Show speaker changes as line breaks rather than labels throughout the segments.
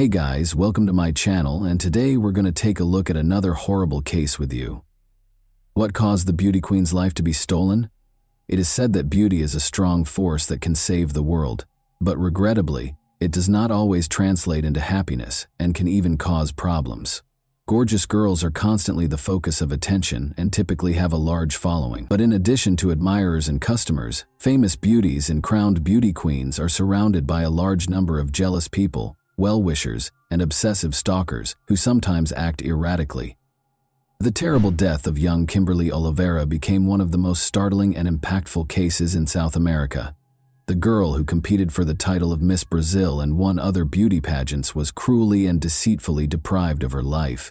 Hey guys, welcome to my channel, and today we're going to take a look at another horrible case with you. What caused the beauty queen's life to be stolen? It is said that beauty is a strong force that can save the world, but regrettably, it does not always translate into happiness and can even cause problems. Gorgeous girls are constantly the focus of attention and typically have a large following. But in addition to admirers and customers, famous beauties and crowned beauty queens are surrounded by a large number of jealous people, well-wishers, and obsessive stalkers who sometimes act erratically. The terrible death of young Kimberly Oliveira became one of the most startling and impactful cases in South America. The girl who competed for the title of Miss Brazil and won other beauty pageants was cruelly and deceitfully deprived of her life.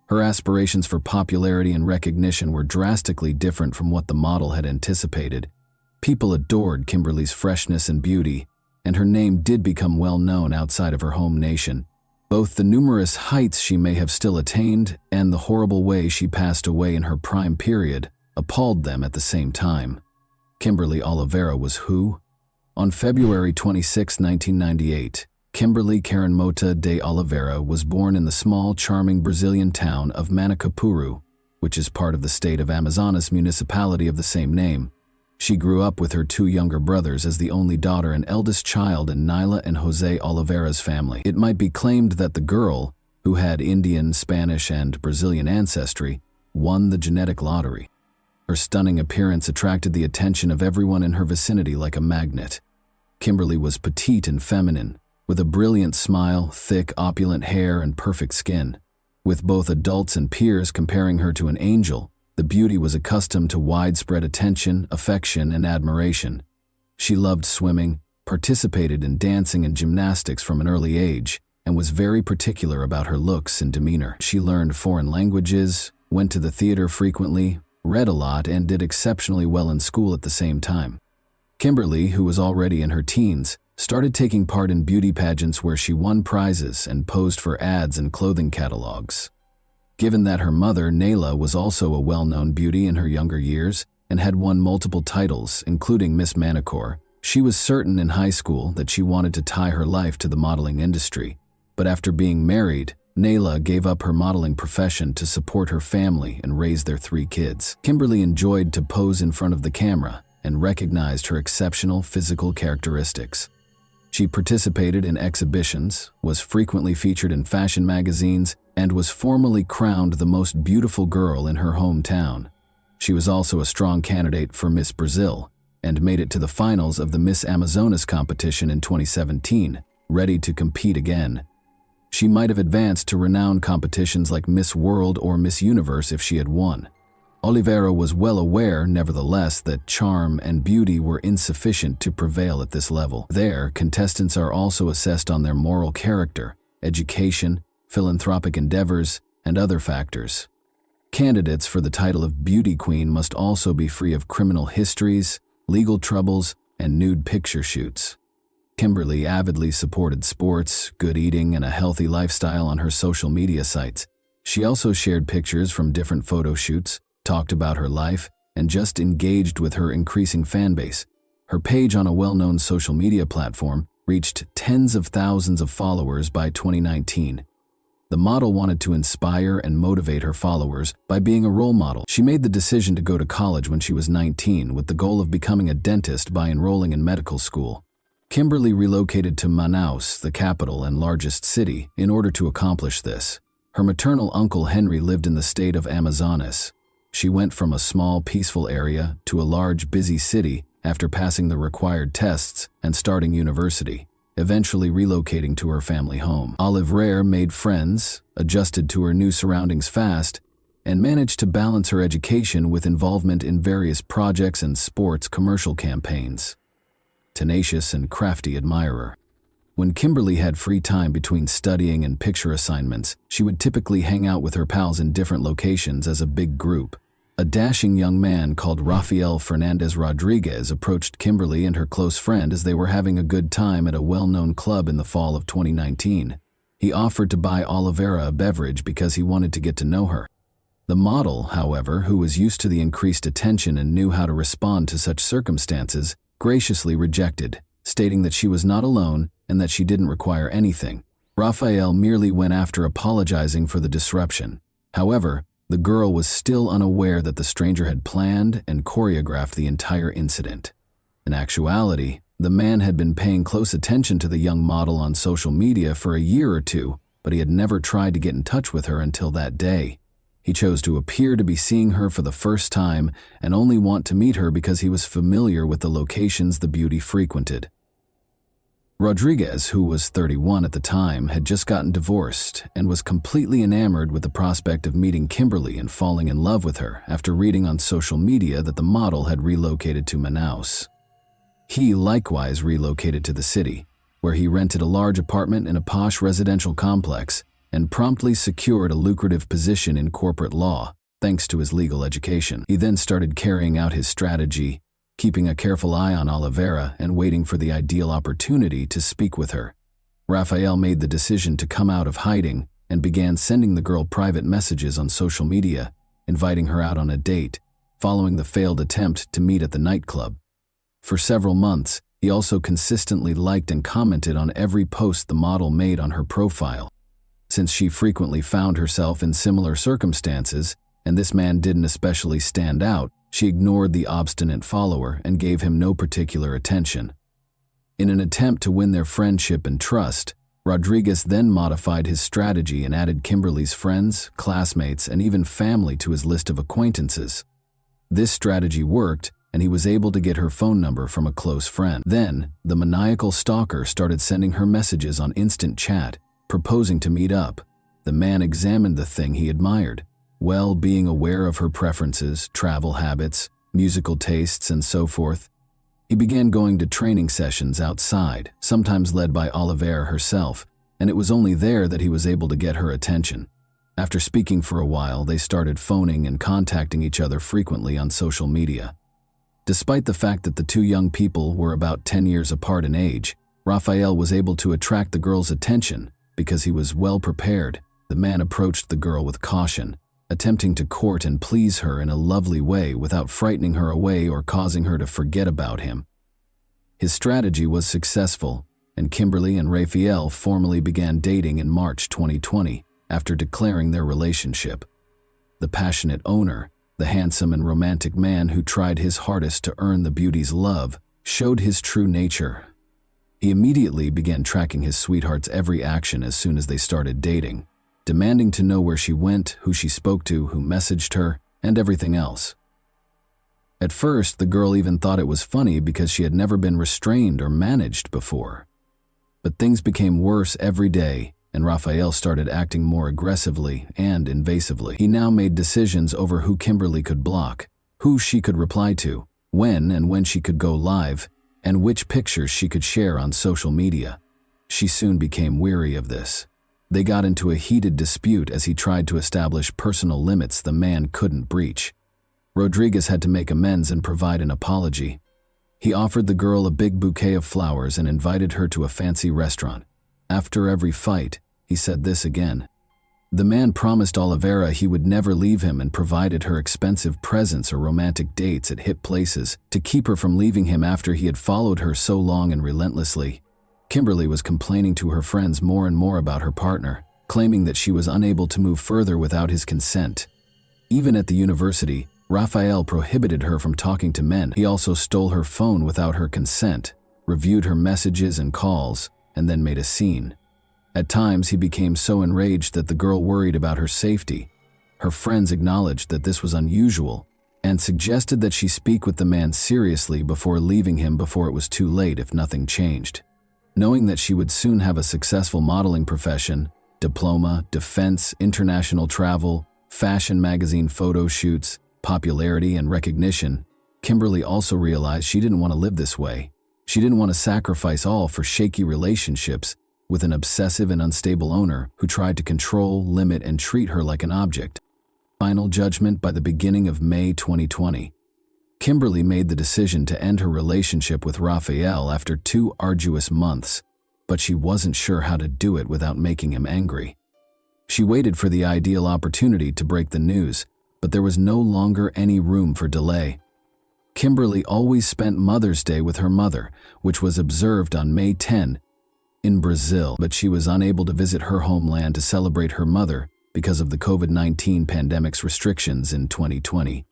Her aspirations for popularity and recognition were drastically different from what the model had anticipated. People adored Kimberly's freshness and beauty, and her name did become well known outside of her home nation. Both the numerous heights she may have still attained and the horrible way she passed away in her prime period appalled them at the same time. Kimberly Oliveira was who? On February 26, 1998, Kimberly Karen Mota de Oliveira was born in the small, charming Brazilian town of Manacapuru, which is part of the state of Amazonas municipality of the same name. She grew up with her two younger brothers as the only daughter and eldest child in Naila and Jose Oliveira's family. It might be claimed that the girl, who had Indian, Spanish, and Brazilian ancestry, won the genetic lottery. Her stunning appearance attracted the attention of everyone in her vicinity like a magnet. Kimberly was petite and feminine, with a brilliant smile, thick, opulent hair, and perfect skin. With both adults and peers comparing her to an angel, the beauty was accustomed to widespread attention, affection, and admiration. She loved swimming, participated in dancing and gymnastics from an early age, and was very particular about her looks and demeanor. She learned foreign languages, went to the theater frequently, read a lot, and did exceptionally well in school at the same time. Kimberly, who was already in her teens, started taking part in beauty pageants where she won prizes and posed for ads and clothing catalogs. Given that her mother, Naila, was also a well-known beauty in her younger years and had won multiple titles, including Miss Manicure, she was certain in high school that she wanted to tie her life to the modeling industry. But after being married, Naila gave up her modeling profession to support her family and raise their 3 kids. Kimberly enjoyed to pose in front of the camera and recognized her exceptional physical characteristics. She participated in exhibitions, was frequently featured in fashion magazines, and was formally crowned the most beautiful girl in her hometown. She was also a strong candidate for Miss Brazil and made it to the finals of the Miss Amazonas competition in 2017, ready to compete again. She might have advanced to renowned competitions like Miss World or Miss Universe if she had won. Oliveira was well aware, nevertheless, that charm and beauty were insufficient to prevail at this level. There, contestants are also assessed on their moral character, education, philanthropic endeavors, and other factors. Candidates for the title of beauty queen must also be free of criminal histories, legal troubles, and nude picture shoots. Kimberly avidly supported sports, good eating, and a healthy lifestyle on her social media sites. She also shared pictures from different photo shoots, talked about her life, and just engaged with her increasing fan base. Her page on a well-known social media platform reached tens of thousands of followers by 2019. The model wanted to inspire and motivate her followers by being a role model. She made the decision to go to college when she was 19 with the goal of becoming a dentist by enrolling in medical school. Kimberly relocated to Manaus, the capital and largest city, in order to accomplish this. Her maternal uncle Henry lived in the state of Amazonas. She went from a small, peaceful area to a large, busy city after passing the required tests and starting university, eventually relocating to her family home. Oliveira made friends, adjusted to her new surroundings fast, and managed to balance her education with involvement in various projects and sports commercial campaigns. Tenacious and crafty admirer. When Kimberly had free time between studying and picture assignments, she would typically hang out with her pals in different locations as a big group. A dashing young man called Rafael Fernandez Rodriguez approached Kimberly and her close friend as they were having a good time at a well-known club in the fall of 2019. He offered to buy Oliveira a beverage because he wanted to get to know her. The model, however, who was used to the increased attention and knew how to respond to such circumstances, graciously rejected, stating that she was not alone and that she didn't require anything. Raphael merely went after apologizing for the disruption. However, the girl was still unaware that the stranger had planned and choreographed the entire incident. In actuality, the man had been paying close attention to the young model on social media for a year or two, but he had never tried to get in touch with her until that day. He chose to appear to be seeing her for the first time and only want to meet her because he was familiar with the locations the beauty frequented. Rodriguez, who was 31 at the time, had just gotten divorced and was completely enamored with the prospect of meeting Kimberly and falling in love with her after reading on social media that the model had relocated to Manaus. He likewise relocated to the city, where he rented a large apartment in a posh residential complex and promptly secured a lucrative position in corporate law, thanks to his legal education. He then started carrying out his strategy, keeping a careful eye on Oliveira and waiting for the ideal opportunity to speak with her. Raphael made the decision to come out of hiding and began sending the girl private messages on social media, inviting her out on a date, following the failed attempt to meet at the nightclub. For several months, he also consistently liked and commented on every post the model made on her profile. Since she frequently found herself in similar circumstances, and this man didn't especially stand out, she ignored the obstinate follower and gave him no particular attention. In an attempt to win their friendship and trust, Rodriguez then modified his strategy and added Kimberly's friends, classmates, and even family to his list of acquaintances. This strategy worked, and he was able to get her phone number from a close friend. Then, the maniacal stalker started sending her messages on instant chat, proposing to meet up. The man examined the thing he admired, well, being aware of her preferences, travel habits, musical tastes, and so forth. He began going to training sessions outside, sometimes led by Oliveira herself, and it was only there that he was able to get her attention. After speaking for a while, they started phoning and contacting each other frequently on social media. Despite the fact that the two young people were about 10 years apart in age, Raphael was able to attract the girl's attention because he was well prepared. The man approached the girl with caution, attempting to court and please her in a lovely way without frightening her away or causing her to forget about him. His strategy was successful, and Kimberly and Raphael formally began dating in March 2020 after declaring their relationship. The passionate owner, the handsome and romantic man who tried his hardest to earn the beauty's love, showed his true nature. He immediately began tracking his sweetheart's every action as soon as they started dating, demanding to know where she went, who she spoke to, who messaged her, and everything else. At first, the girl even thought it was funny because she had never been restrained or managed before. But things became worse every day, and Raphael started acting more aggressively and invasively. He now made decisions over who Kimberly could block, who she could reply to, when she could go live, and which pictures she could share on social media. She soon became weary of this. They got into a heated dispute as he tried to establish personal limits the man couldn't breach. Rodriguez had to make amends and provide an apology. He offered the girl a big bouquet of flowers and invited her to a fancy restaurant. After every fight, he said this again. The man promised Oliveira he would never leave him and provided her expensive presents or romantic dates at hip places to keep her from leaving him after he had followed her so long and relentlessly. Kimberly was complaining to her friends more and more about her partner, claiming that she was unable to move further without his consent. Even at the university, Raphael prohibited her from talking to men. He also stole her phone without her consent, reviewed her messages and calls, and then made a scene. At times, he became so enraged that the girl worried about her safety. Her friends acknowledged that this was unusual and suggested that she speak with the man seriously before leaving him before it was too late if nothing changed. Knowing that she would soon have a successful modeling profession, diploma, defense, international travel, fashion magazine photo shoots, popularity, and recognition, Kimberly also realized she didn't want to live this way. She didn't want to sacrifice all for shaky relationships with an obsessive and unstable owner who tried to control, limit, and treat her like an object. Final judgment by the beginning of May 2020. Kimberly made the decision to end her relationship with Raphael after 2 arduous months, but she wasn't sure how to do it without making him angry. She waited for the ideal opportunity to break the news, but there was no longer any room for delay. Kimberly always spent Mother's Day with her mother, which was observed on May 10, in Brazil, but she was unable to visit her homeland to celebrate her mother because of the COVID-19 pandemic's restrictions in 2020.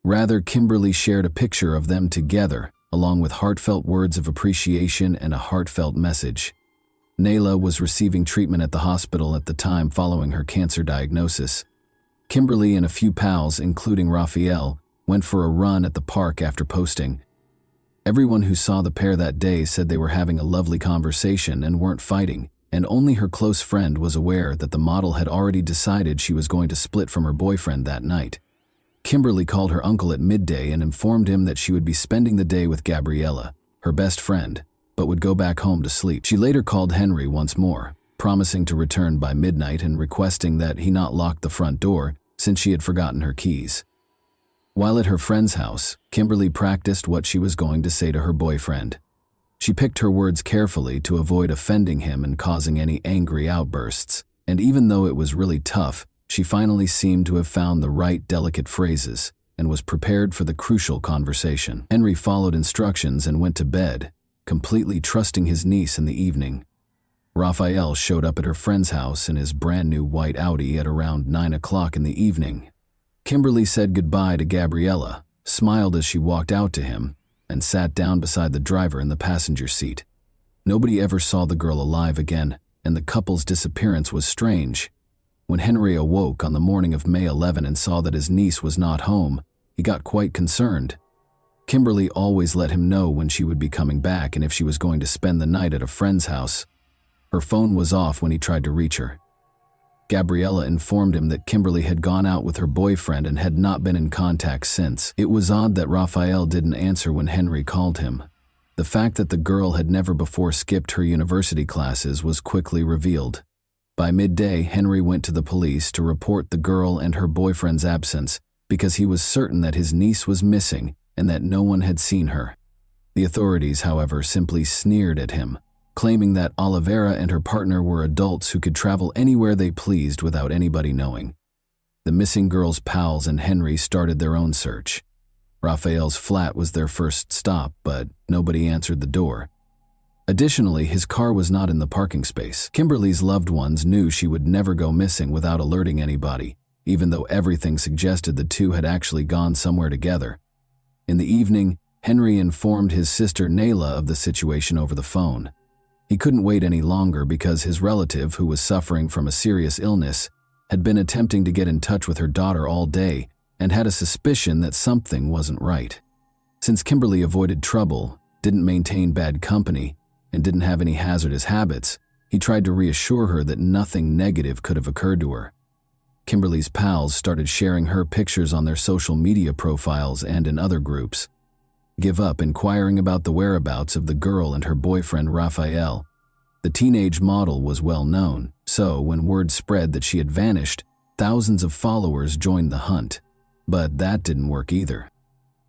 Rather, Kimberly shared a picture of them together, along with heartfelt words of appreciation and a heartfelt message. Nayla was receiving treatment at the hospital at the time following her cancer diagnosis. Kimberly and a few pals, including Raphael, went for a run at the park after posting. Everyone who saw the pair that day said they were having a lovely conversation and weren't fighting, and only her close friend was aware that the model had already decided she was going to split from her boyfriend that night. Kimberly called her uncle at midday and informed him that she would be spending the day with Gabriella, her best friend, but would go back home to sleep. She later called Henry once more, promising to return by midnight and requesting that he not lock the front door since she had forgotten her keys. While at her friend's house, Kimberly practiced what she was going to say to her boyfriend. She picked her words carefully to avoid offending him and causing any angry outbursts, and even though it was really tough, she finally seemed to have found the right delicate phrases and was prepared for the crucial conversation. Henry followed instructions and went to bed, completely trusting his niece in the evening. Raphael showed up at her friend's house in his brand new white Audi at around 9 o'clock in the evening. Kimberly said goodbye to Gabriella, smiled as she walked out to him, and sat down beside the driver in the passenger seat. Nobody ever saw the girl alive again, and the couple's disappearance was strange. When Henry awoke on the morning of May 11 and saw that his niece was not home, he got quite concerned. Kimberly always let him know when she would be coming back and if she was going to spend the night at a friend's house. Her phone was off when he tried to reach her. Gabriella informed him that Kimberly had gone out with her boyfriend and had not been in contact since. It was odd that Raphael didn't answer when Henry called him. The fact that the girl had never before skipped her university classes was quickly revealed. By midday, Henry went to the police to report the girl and her boyfriend's absence because he was certain that his niece was missing and that no one had seen her. The authorities, however, simply sneered at him, claiming that Oliveira and her partner were adults who could travel anywhere they pleased without anybody knowing. The missing girl's pals and Henry started their own search. Raphael's flat was their first stop, but nobody answered the door. Additionally, his car was not in the parking space. Kimberly's loved ones knew she would never go missing without alerting anybody, even though everything suggested the two had actually gone somewhere together. In the evening, Henry informed his sister Nayla of the situation over the phone. He couldn't wait any longer because his relative, who was suffering from a serious illness, had been attempting to get in touch with her daughter all day and had a suspicion that something wasn't right. Since Kimberly avoided trouble, didn't maintain bad company, and didn't have any hazardous habits, he tried to reassure her that nothing negative could have occurred to her. Kimberly's pals started sharing her pictures on their social media profiles and in other groups. Give up inquiring about the whereabouts of the girl and her boyfriend Raphael. The teenage model was well known, so when word spread that she had vanished, thousands of followers joined the hunt. But that didn't work either.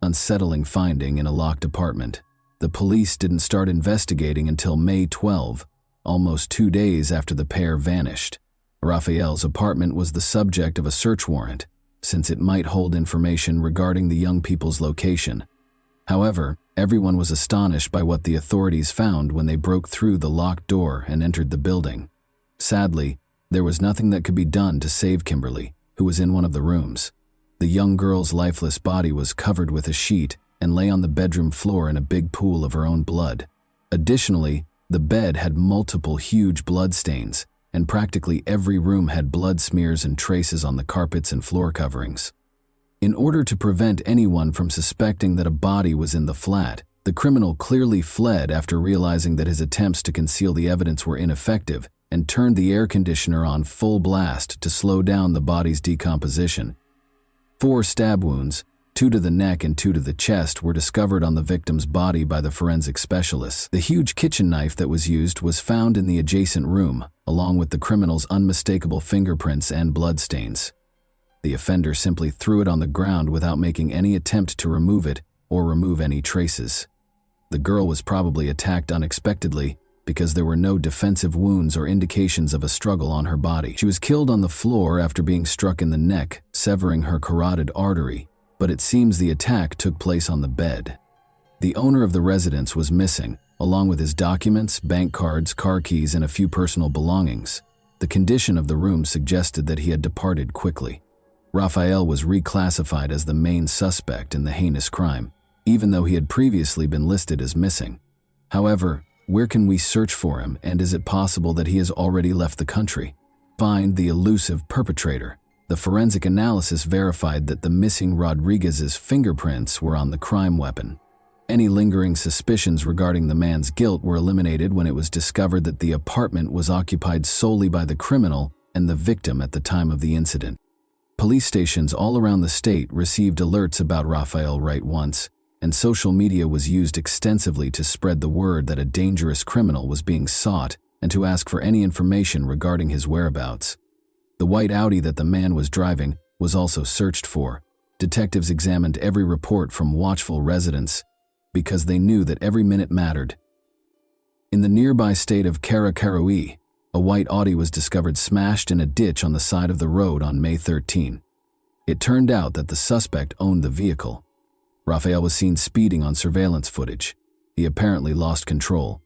Unsettling finding in a locked apartment. The police didn't start investigating until May 12, almost 2 days after the pair vanished. Raphael's apartment was the subject of a search warrant, since it might hold information regarding the young people's location. However, everyone was astonished by what the authorities found when they broke through the locked door and entered the building. Sadly, there was nothing that could be done to save Kimberly, who was in one of the rooms. The young girl's lifeless body was covered with a sheet and lay on the bedroom floor in a big pool of her own blood. Additionally, the bed had multiple huge blood stains, and practically every room had blood smears and traces on the carpets and floor coverings. In order to prevent anyone from suspecting that a body was in the flat, the criminal clearly fled after realizing that his attempts to conceal the evidence were ineffective and turned the air conditioner on full blast to slow down the body's decomposition. 4 stab wounds, 2 to the neck and 2 to the chest, were discovered on the victim's body by the forensic specialists. The huge kitchen knife that was used was found in the adjacent room, along with the criminal's unmistakable fingerprints and bloodstains. The offender simply threw it on the ground without making any attempt to remove it or remove any traces. The girl was probably attacked unexpectedly because there were no defensive wounds or indications of a struggle on her body. She was killed on the floor after being struck in the neck, severing her carotid artery, but it seems the attack took place on the bed. The owner of the residence was missing, along with his documents, bank cards, car keys, and a few personal belongings. The condition of the room suggested that he had departed quickly. Rafael was reclassified as the main suspect in the heinous crime, even though he had previously been listed as missing. However, where can we search for him, and is it possible that he has already left the country? Find the elusive perpetrator. The forensic analysis verified that the missing Rodriguez's fingerprints were on the crime weapon. Any lingering suspicions regarding the man's guilt were eliminated when it was discovered that the apartment was occupied solely by the criminal and the victim at the time of the incident. Police stations all around the state received alerts about Rafael right once, and social media was used extensively to spread the word that a dangerous criminal was being sought and to ask for any information regarding his whereabouts. The white Audi that the man was driving was also searched for. Detectives examined every report from watchful residents because they knew that every minute mattered. In the nearby state of Caracaroí, a white Audi was discovered smashed in a ditch on the side of the road on May 13. It turned out that the suspect owned the vehicle. Rafael was seen speeding on surveillance footage. He apparently lost control.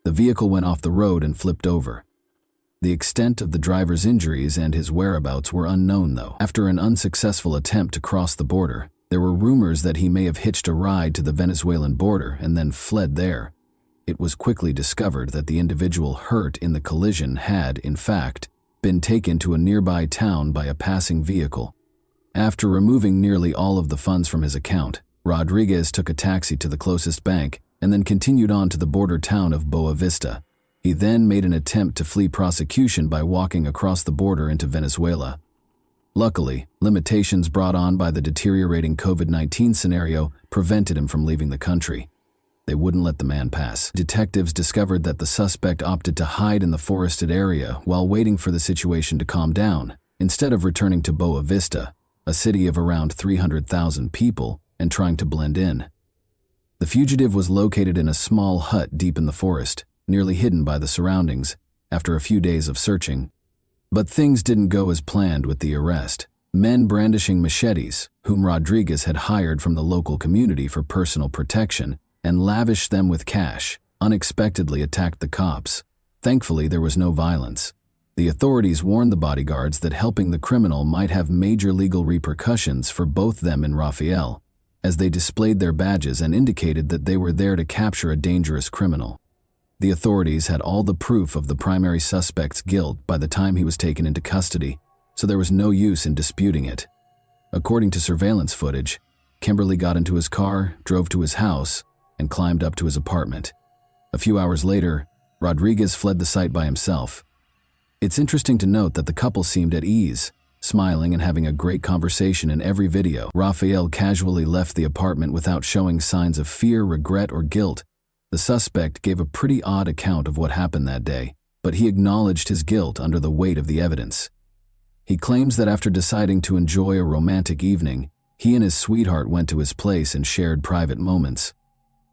The vehicle went off the road and flipped over. The extent of the driver's injuries and his whereabouts were unknown, though. After an unsuccessful attempt to cross the border, there were rumors that he may have hitched a ride to the Venezuelan border and then fled there. It was quickly discovered that the individual hurt in the collision had, in fact, been taken to a nearby town by a passing vehicle. After removing nearly all of the funds from his account, Rodriguez took a taxi to the closest bank and then continued on to the border town of Boa Vista. He then made an attempt to flee prosecution by walking across the border into Venezuela. Luckily, limitations brought on by the deteriorating COVID-19 scenario prevented him from leaving the country. They wouldn't let the man pass. Detectives discovered that the suspect opted to hide in the forested area while waiting for the situation to calm down, instead of returning to Boa Vista, a city of around 300,000 people, and trying to blend in. The fugitive was located in a small hut deep in the forest, nearly hidden by the surroundings, after a few days of searching. But things didn't go as planned with the arrest. Men brandishing machetes, whom Rodriguez had hired from the local community for personal protection and lavished them with cash, unexpectedly attacked the cops. Thankfully, there was no violence. The authorities warned the bodyguards that helping the criminal might have major legal repercussions for both them and Rafael, as they displayed their badges and indicated that they were there to capture a dangerous criminal. The authorities had all the proof of the primary suspect's guilt by the time he was taken into custody, so there was no use in disputing it. According to surveillance footage, Kimberly got into his car, drove to his house, and climbed up to his apartment. A few hours later, Rodriguez fled the site by himself. It's interesting to note that the couple seemed at ease, smiling and having a great conversation in every video. Rafael casually left the apartment without showing signs of fear, regret, or guilt. The suspect gave a pretty odd account of what happened that day, but he acknowledged his guilt under the weight of the evidence. He claims that after deciding to enjoy a romantic evening, he and his sweetheart went to his place and shared private moments.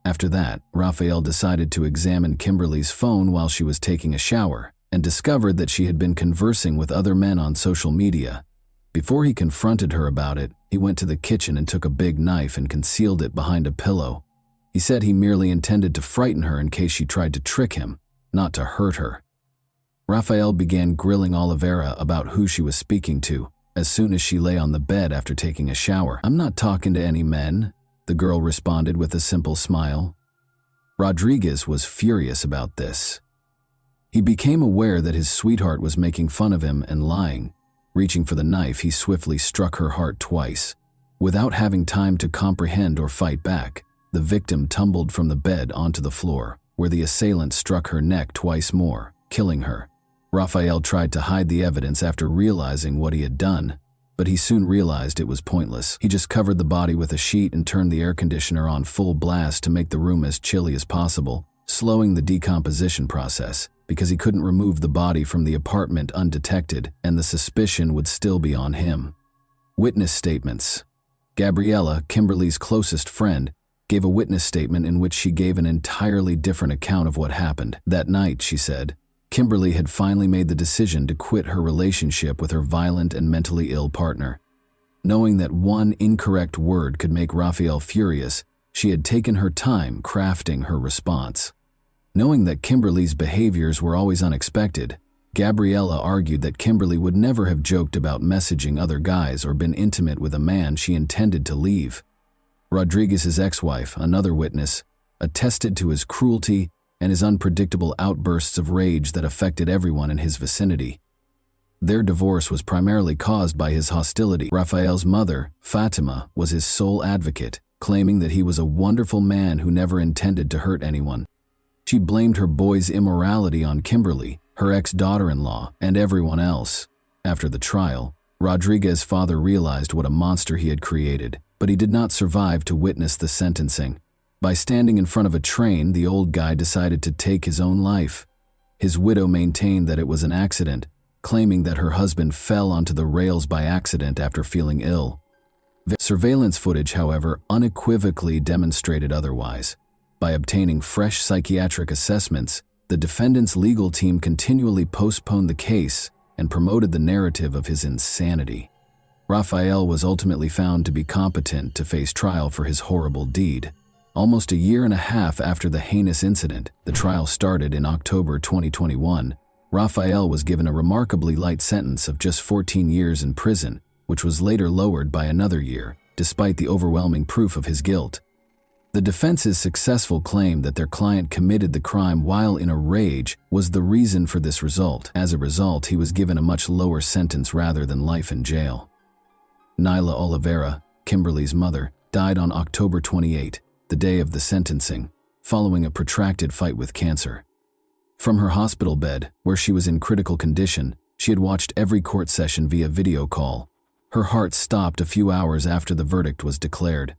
After that, Rafael decided to examine Kimberly's phone while she was taking a shower and discovered that she had been conversing with other men on social media. Before he confronted her about it, he went to the kitchen and took a big knife and concealed it behind a pillow. He said he merely intended to frighten her in case she tried to trick him, not to hurt her. Rafael began grilling Oliveira about who she was speaking to as soon as she lay on the bed after taking a shower. "I'm not talking to any men," the girl responded with a simple smile. Rodriguez was furious about this. He became aware that his sweetheart was making fun of him and lying. Reaching for the knife, he swiftly struck her heart twice. Without having time to comprehend or fight back, the victim tumbled from the bed onto the floor, where the assailant struck her neck twice more, killing her. Rafael tried to hide the evidence after realizing what he had done, but he soon realized it was pointless. He just covered the body with a sheet and turned the air conditioner on full blast to make the room as chilly as possible, slowing the decomposition process, because he couldn't remove the body from the apartment undetected, and the suspicion would still be on him. Witness statements. Gabriela, Kimberly's closest friend, gave a witness statement in which she gave an entirely different account of what happened. That night, she said, Kimberly had finally made the decision to quit her relationship with her violent and mentally ill partner. Knowing that one incorrect word could make Rafael furious, she had taken her time crafting her response. Knowing that Kimberly's behaviors were always unexpected, Gabriella argued that Kimberly would never have joked about messaging other guys or been intimate with a man she intended to leave. Rodriguez's ex-wife, another witness, attested to his cruelty and his unpredictable outbursts of rage that affected everyone in his vicinity. Their divorce was primarily caused by his hostility. Rafael's mother, Fatima, was his sole advocate, claiming that he was a wonderful man who never intended to hurt anyone. She blamed her boy's immorality on Kimberly, her ex-daughter-in-law, and everyone else. After the trial, Rodriguez's father realized what a monster he had created, but he did not survive to witness the sentencing. By standing in front of a train, the old guy decided to take his own life. His widow maintained that it was an accident, claiming that her husband fell onto the rails by accident after feeling ill. The surveillance footage, however, unequivocally demonstrated otherwise. By obtaining fresh psychiatric assessments, the defendant's legal team continually postponed the case and promoted the narrative of his insanity. Rafael was ultimately found to be competent to face trial for his horrible deed. Almost a year and a half after the heinous incident, the trial started in October 2021. Rafael was given a remarkably light sentence of just 14 years in prison, which was later lowered by another year, despite the overwhelming proof of his guilt. The defense's successful claim that their client committed the crime while in a rage was the reason for this result. As a result, he was given a much lower sentence rather than life in jail. Nyla Oliveira, Kimberly's mother, died on October 28, the day of the sentencing, following a protracted fight with cancer. From her hospital bed, where she was in critical condition, she had watched every court session via video call. Her heart stopped a few hours after the verdict was declared.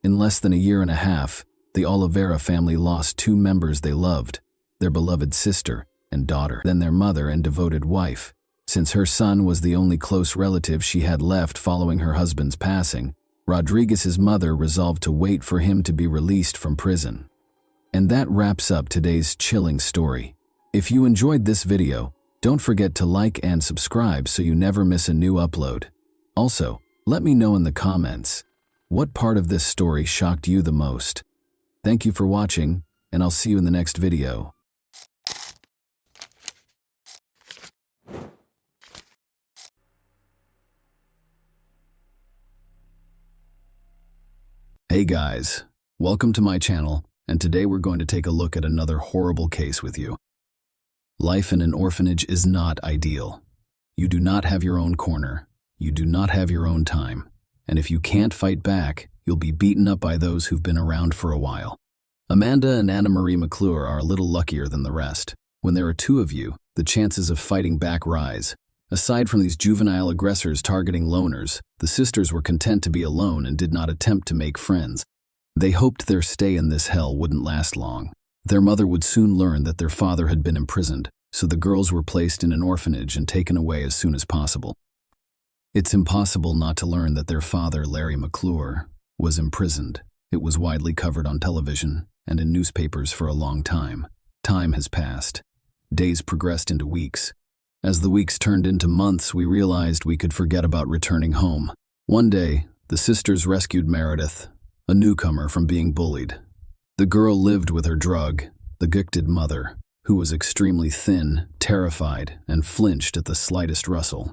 In less than a year and a half, the Oliveira family lost two members they loved, their beloved sister and daughter, then their mother and devoted wife. Since her son was the only close relative she had left following her husband's passing, Rodriguez's mother resolved to wait for him to be released from prison. And that wraps up today's chilling story. If you enjoyed this video, don't forget to like and subscribe so you never miss a new upload. Also, let me know in the comments, what part of this story shocked you the most? Thank you for watching, and I'll see you in the next video. Hey guys, welcome to my channel, and today we're going to take a look at another horrible case with you. Life in an orphanage is not ideal. You do not have your own corner. You do not have your own time. And if you can't fight back, you'll be beaten up by those who've been around for a while. Amanda and Anna Marie McClure are a little luckier than the rest. When there are two of you, the chances of fighting back rise. Aside from these juvenile aggressors targeting loners, the sisters were content to be alone and did not attempt to make friends. They hoped their stay in this hell wouldn't last long. Their mother would soon learn that their father had been imprisoned, so the girls were placed in an orphanage and taken away as soon as possible. It's impossible not to learn that their father, Larry McClure, was imprisoned. It was widely covered on television and in newspapers for a long time. Time has passed. Days progressed into weeks. As the weeks turned into months, we realized we could forget about returning home. One day, the sisters rescued Meredith, a newcomer, from being bullied. The girl lived with her drug-addicted mother, who was extremely thin, terrified, and flinched at the slightest rustle.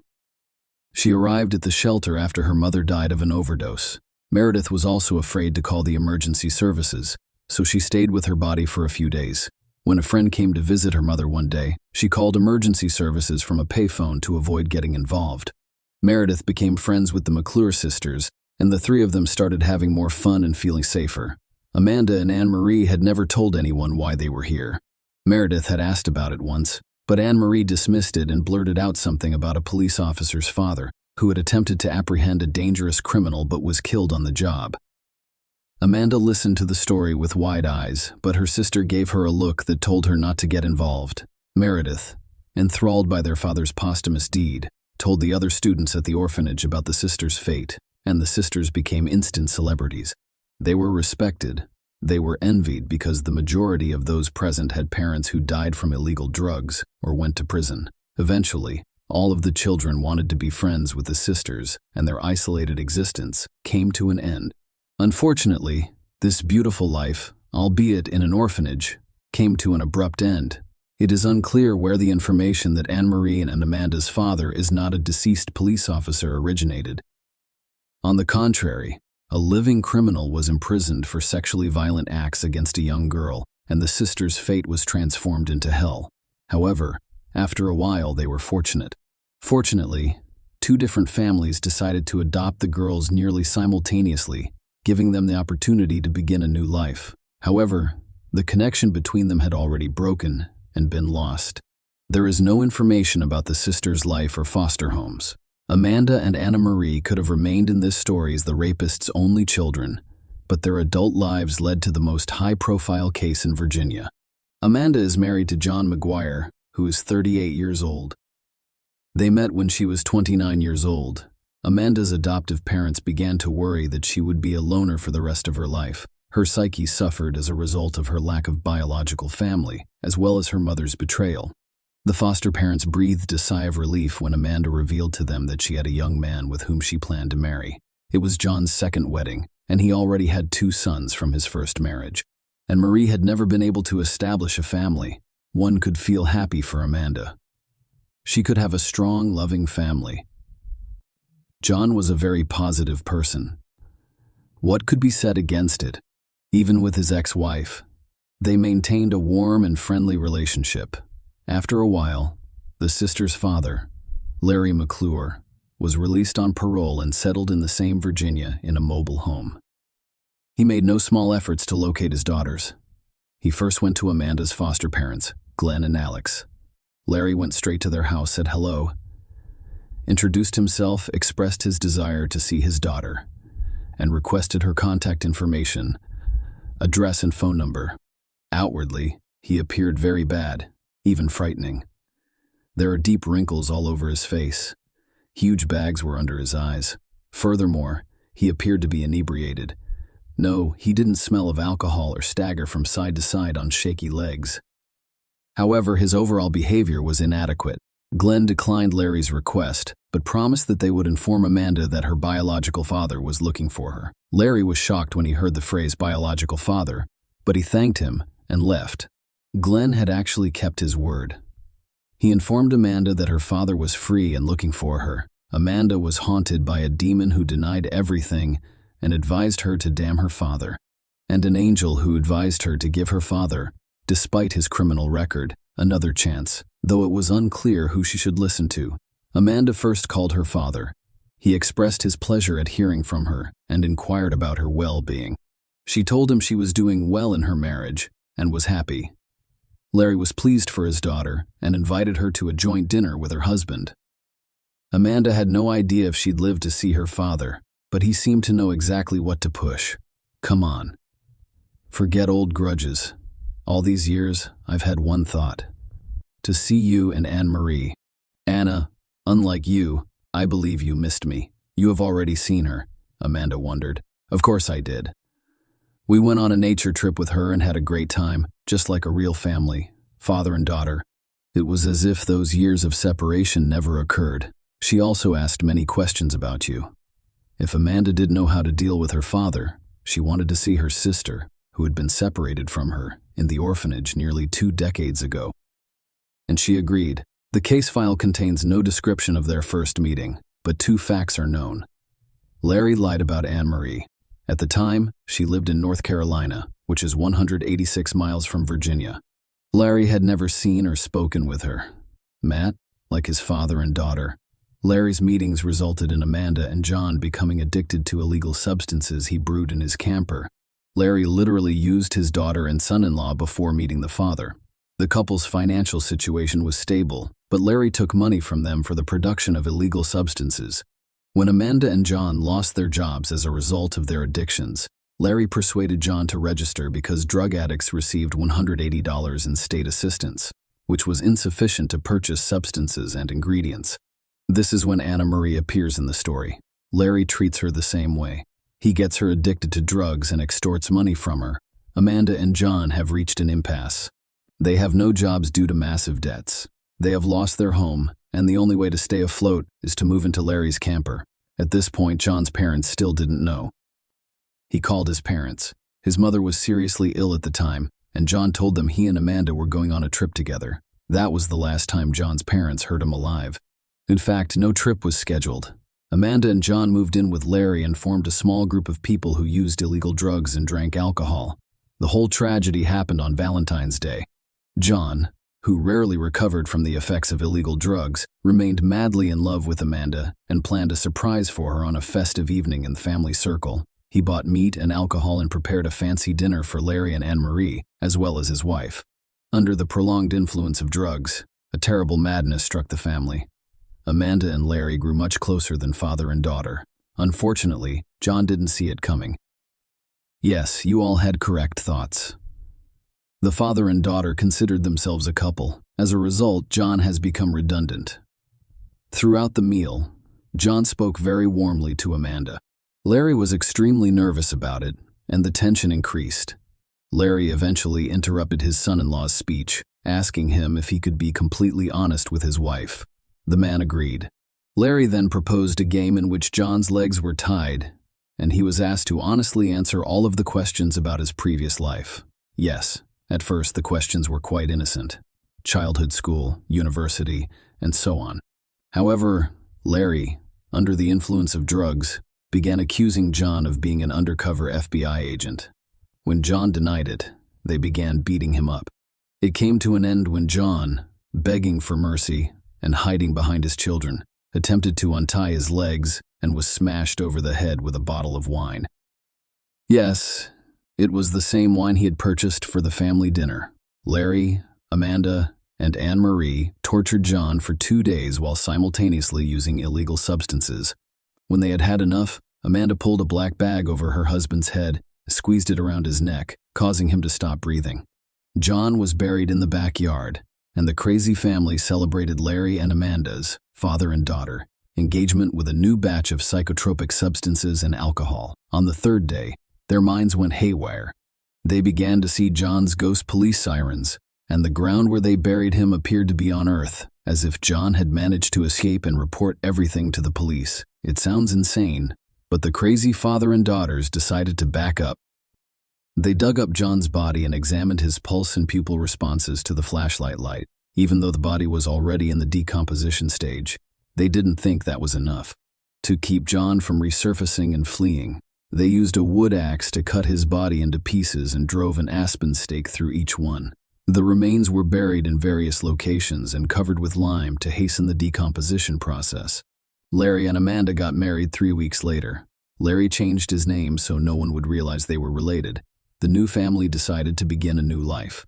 She arrived at the shelter after her mother died of an overdose. Meredith was also afraid to call the emergency services, so she stayed with her body for a few days. When a friend came to visit her mother one day, she called emergency services from a payphone to avoid getting involved. Meredith became friends with the McClure sisters, and the three of them started having more fun and feeling safer. Amanda and Anne-Marie had never told anyone why they were here. Meredith had asked about it once, but Anne-Marie dismissed it and blurted out something about a police officer's father, who had attempted to apprehend a dangerous criminal but was killed on the job. Amanda listened to the story with wide eyes, but her sister gave her a look that told her not to get involved. Meredith, enthralled by their father's posthumous deed, told the other students at the orphanage about the sisters' fate, and the sisters became instant celebrities. They were respected. They were envied because the majority of those present had parents who died from illegal drugs or went to prison. Eventually, all of the children wanted to be friends with the sisters, and their isolated existence came to an end. Unfortunately, this beautiful life, albeit in an orphanage, came to an abrupt end. It is unclear where the information that Anne-Marie and Amanda's father is not a deceased police officer originated. On the contrary, a living criminal was imprisoned for sexually violent acts against a young girl, and the sisters' fate was transformed into hell. However, after a while they were fortunate. Fortunately, two different families decided to adopt the girls nearly simultaneously, giving them the opportunity to begin a new life. However, the connection between them had already broken and been lost. There is no information about the sisters' life or foster homes. Amanda and Anna-Marie could have remained in this story as the rapist's only children, but their adult lives led to the most high-profile case in Virginia. Amanda is married to John McGuire, who is 38 years old. They met when she was 29 years old. Amanda's adoptive parents began to worry that she would be a loner for the rest of her life. Her psyche suffered as a result of her lack of biological family, as well as her mother's betrayal. The foster parents breathed a sigh of relief when Amanda revealed to them that she had a young man with whom she planned to marry. It was John's second wedding, and he already had 2 sons from his first marriage. And Marie had never been able to establish a family. One could feel happy for Amanda. She could have a strong, loving family. John was a very positive person. What could be said against it? Even with his ex-wife, they maintained a warm and friendly relationship. After a while, the sisters' father, Larry McClure, was released on parole and settled in the same Virginia in a mobile home. He made no small efforts to locate his daughters. He first went to Amanda's foster parents, Glenn and Alex. Larry went straight to their house, said hello, introduced himself, expressed his desire to see his daughter, and requested her contact information, address and phone number. Outwardly, he appeared very bad, even frightening. There are deep wrinkles all over his face. Huge bags were under his eyes. Furthermore, he appeared to be inebriated. No, he didn't smell of alcohol or stagger from side to side on shaky legs. However, his overall behavior was inadequate. Glenn declined Larry's request, but promised that they would inform Amanda that her biological father was looking for her. Larry was shocked when he heard the phrase biological father, but he thanked him and left. Glenn had actually kept his word. He informed Amanda that her father was free and looking for her. Amanda was haunted by a demon who denied everything and advised her to damn her father, and an angel who advised her to give her father, despite his criminal record, another chance, though it was unclear who she should listen to. Amanda first called her father. He expressed his pleasure at hearing from her and inquired about her well-being. She told him she was doing well in her marriage and was happy. Larry was pleased for his daughter and invited her to a joint dinner with her husband. Amanda had no idea if she'd live to see her father, but he seemed to know exactly what to push. Come on. Forget old grudges. All these years, I've had one thought. To see you and Anne-Marie. Anna, unlike you, I believe you missed me. You have already seen her, Amanda wondered. Of course I did. We went on a nature trip with her and had a great time, just like a real family, father and daughter. It was as if those years of separation never occurred. She also asked many questions about you. If Amanda didn't know how to deal with her father, she wanted to see her sister, who had been separated from her in the orphanage nearly 2 decades ago. And she agreed. The case file contains no description of their first meeting, but 2 facts are known. Larry lied about Anne-Marie. At the time, she lived in North Carolina, which is 186 miles from Virginia. Larry had never seen or spoken with her. Matt, like his father and daughter, Larry's meetings resulted in Amanda and John becoming addicted to illegal substances he brewed in his camper. Larry literally used his daughter and son-in-law before meeting the father. The couple's financial situation was stable, but Larry took money from them for the production of illegal substances. When Amanda and John lost their jobs as a result of their addictions, Larry persuaded John to register because drug addicts received $180 in state assistance, which was insufficient to purchase substances and ingredients. This is when Anna-Marie appears in the story. Larry treats her the same way. He gets her addicted to drugs and extorts money from her. Amanda and John have reached an impasse. They have no jobs due to massive debts. They have lost their home, and the only way to stay afloat is to move into Larry's camper. At this point, John's parents still didn't know. He called his parents. His mother was seriously ill at the time, and John told them he and Amanda were going on a trip together. That was the last time John's parents heard him alive. In fact, no trip was scheduled. Amanda and John moved in with Larry and formed a small group of people who used illegal drugs and drank alcohol. The whole tragedy happened on Valentine's Day. John, who rarely recovered from the effects of illegal drugs, remained madly in love with Amanda and planned a surprise for her on a festive evening in the family circle. He bought meat and alcohol and prepared a fancy dinner for Larry and Anne-Marie, as well as his wife. Under the prolonged influence of drugs, a terrible madness struck the family. Amanda and Larry grew much closer than father and daughter. Unfortunately, John didn't see it coming. Yes, you all had correct thoughts. The father and daughter considered themselves a couple. As a result, John has become redundant. Throughout the meal, John spoke very warmly to Amanda. Larry was extremely nervous about it, and the tension increased. Larry eventually interrupted his son-in-law's speech, asking him if he could be completely honest with his wife. The man agreed. Larry then proposed a game in which John's legs were tied, and he was asked to honestly answer all of the questions about his previous life. Yes, at first the questions were quite innocent. Childhood, school, university, and so on. However, Larry, under the influence of drugs, began accusing John of being an undercover FBI agent. When John denied it, they began beating him up. It came to an end when John, begging for mercy and hiding behind his children, attempted to untie his legs and was smashed over the head with a bottle of wine. Yes, it was the same wine he had purchased for the family dinner. Larry, Amanda, and Anne-Marie tortured John for 2 days while simultaneously using illegal substances. When they had had enough, Amanda pulled a black bag over her husband's head, squeezed it around his neck, causing him to stop breathing. John was buried in the backyard, and the crazy family celebrated Larry and Amanda's, father and daughter, engagement with a new batch of psychotropic substances and alcohol. On the 3rd day, their minds went haywire. They began to see John's ghost police sirens, and the ground where they buried him appeared to be on Earth, as if John had managed to escape and report everything to the police. It sounds insane, but the crazy father and daughters decided to back up. They dug up John's body and examined his pulse and pupil responses to the flashlight light. Even though the body was already in the decomposition stage, they didn't think that was enough. To keep John from resurfacing and fleeing, they used a wood axe to cut his body into pieces and drove an aspen stake through each one. The remains were buried in various locations and covered with lime to hasten the decomposition process. Larry and Amanda got married 3 weeks later. Larry changed his name so no one would realize they were related. The new family decided to begin a new life.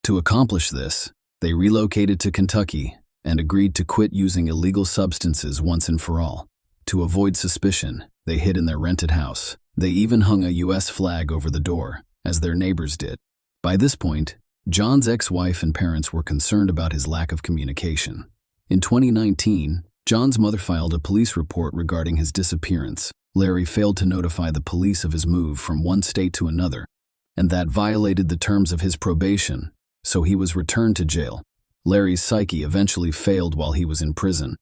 To accomplish this, they relocated to Kentucky and agreed to quit using illegal substances once and for all. To avoid suspicion, they hid in their rented house. They even hung a U.S. flag over the door, as their neighbors did. By this point, John's ex-wife and parents were concerned about his lack of communication. In 2019, John's mother filed a police report regarding his disappearance. Larry failed to notify the police of his move from one state to another, and that violated the terms of his probation, so he was returned to jail. Larry's psyche eventually failed while he was in prison.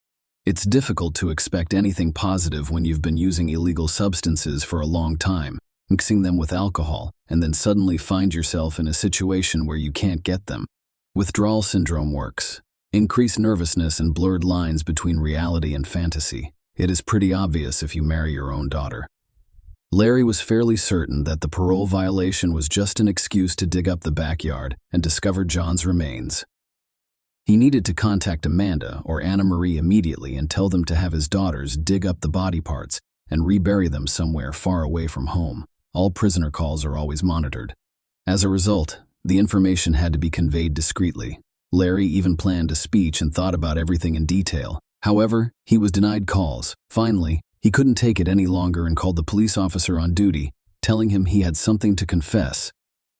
It's difficult to expect anything positive when you've been using illegal substances for a long time, mixing them with alcohol, and then suddenly find yourself in a situation where you can't get them. Withdrawal syndrome works. Increased nervousness and blurred lines between reality and fantasy. It is pretty obvious if you marry your own daughter. Larry was fairly certain that the parole violation was just an excuse to dig up the backyard and discover John's remains. He needed to contact Amanda or Anna-Marie immediately and tell them to have his daughters dig up the body parts and rebury them somewhere far away from home. All prisoner calls are always monitored. As a result, the information had to be conveyed discreetly. Larry even planned a speech and thought about everything in detail. However, he was denied calls. Finally, he couldn't take it any longer and called the police officer on duty, telling him he had something to confess.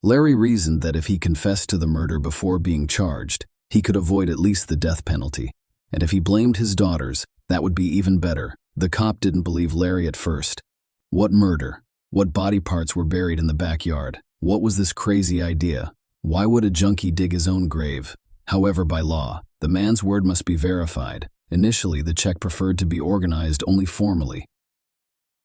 Larry reasoned that if he confessed to the murder before being charged, he could avoid at least the death penalty. And if he blamed his daughters, that would be even better. The cop didn't believe Larry at first. What murder? What body parts were buried in the backyard? What was this crazy idea? Why would a junkie dig his own grave? However, by law, the man's word must be verified. Initially, the check preferred to be organized only formally.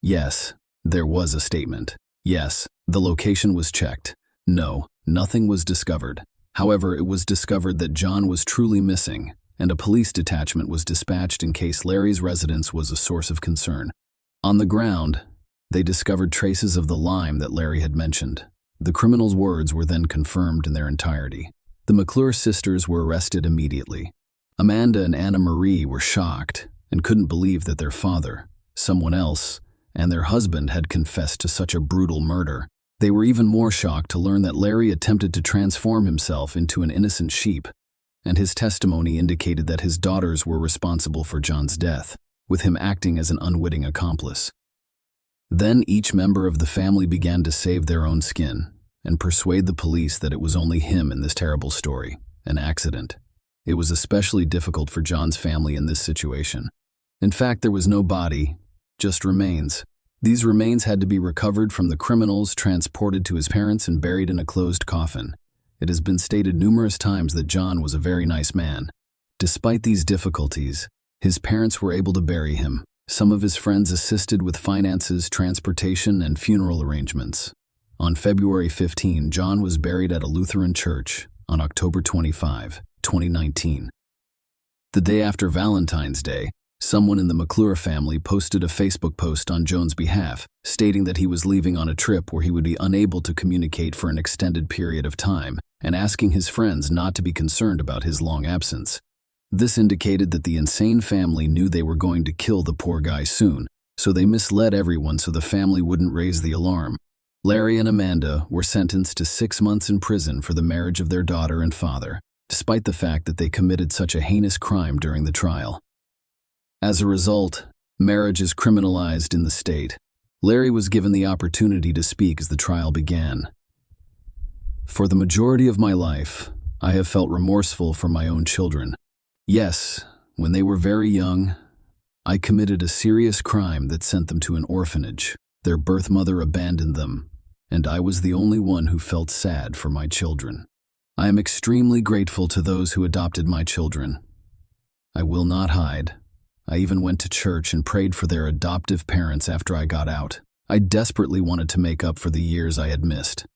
Yes, there was a statement. Yes, the location was checked. No, Nothing was discovered. However, it was discovered that John was truly missing, and a police detachment was dispatched in case Larry's residence was a source of concern. On the ground, they discovered traces of the lime that Larry had mentioned. The criminal's words were then confirmed in their entirety. The McClure sisters were arrested immediately. Amanda and Anna Marie were shocked and couldn't believe that their father, someone else, and their husband had confessed to such a brutal murder. They were even more shocked to learn that Larry attempted to transform himself into an innocent sheep, and his testimony indicated that his daughters were responsible for John's death, with him acting as an unwitting accomplice. Then each member of the family began to save their own skin and persuade the police that it was only him in this terrible story, an accident. It was especially difficult for John's family in this situation. In fact, there was no body, just remains. These remains had to be recovered from the criminals, transported to his parents, and buried in a closed coffin. It has been stated numerous times that John was a very nice man. Despite these difficulties, his parents were able to bury him. Some of his friends assisted with finances, transportation, and funeral arrangements. On February 15, John was buried at a Lutheran church on October 25, 2019. The day after Valentine's Day, someone in the McClure family posted a Facebook post on John's behalf, stating that he was leaving on a trip where he would be unable to communicate for an extended period of time, and asking his friends not to be concerned about his long absence. This indicated that the insane family knew they were going to kill the poor guy soon, so they misled everyone so the family wouldn't raise the alarm. Larry and Amanda were sentenced to 6 months in prison for the marriage of their daughter and father, despite the fact that they committed such a heinous crime during the trial. As a result, marriage is criminalized in the state. Larry was given the opportunity to speak as the trial began. For the majority of my life, I have felt remorseful for my own children. Yes, when they were very young, I committed a serious crime that sent them to an orphanage. Their birth mother abandoned them, and I was the only one who felt sad for my children. I am extremely grateful to those who adopted my children. I will not hide. I even went to church and prayed for their adoptive parents after I got out. I desperately wanted to make up for the years I had missed.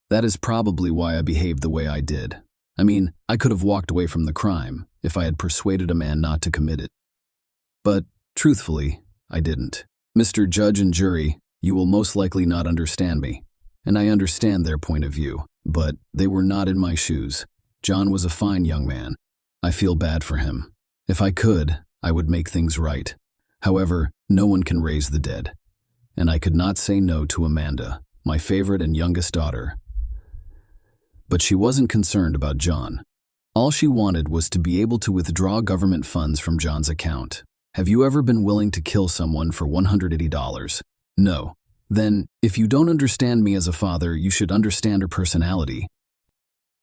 That is probably why I behaved the way I did. I mean, I could have walked away from the crime if I had persuaded a man not to commit it. But, truthfully, I didn't. Mr. Judge and jury, you will most likely not understand me, and I understand their point of view, but they were not in my shoes. John was a fine young man. I feel bad for him. If I could, I would make things right. However, no one can raise the dead, and I could not say no to Amanda, my favorite and youngest daughter. But she wasn't concerned about John. All she wanted was to be able to withdraw government funds from John's account. Have you ever been willing to kill someone for $180? No. Then, if you don't understand me as a father, you should understand her personality.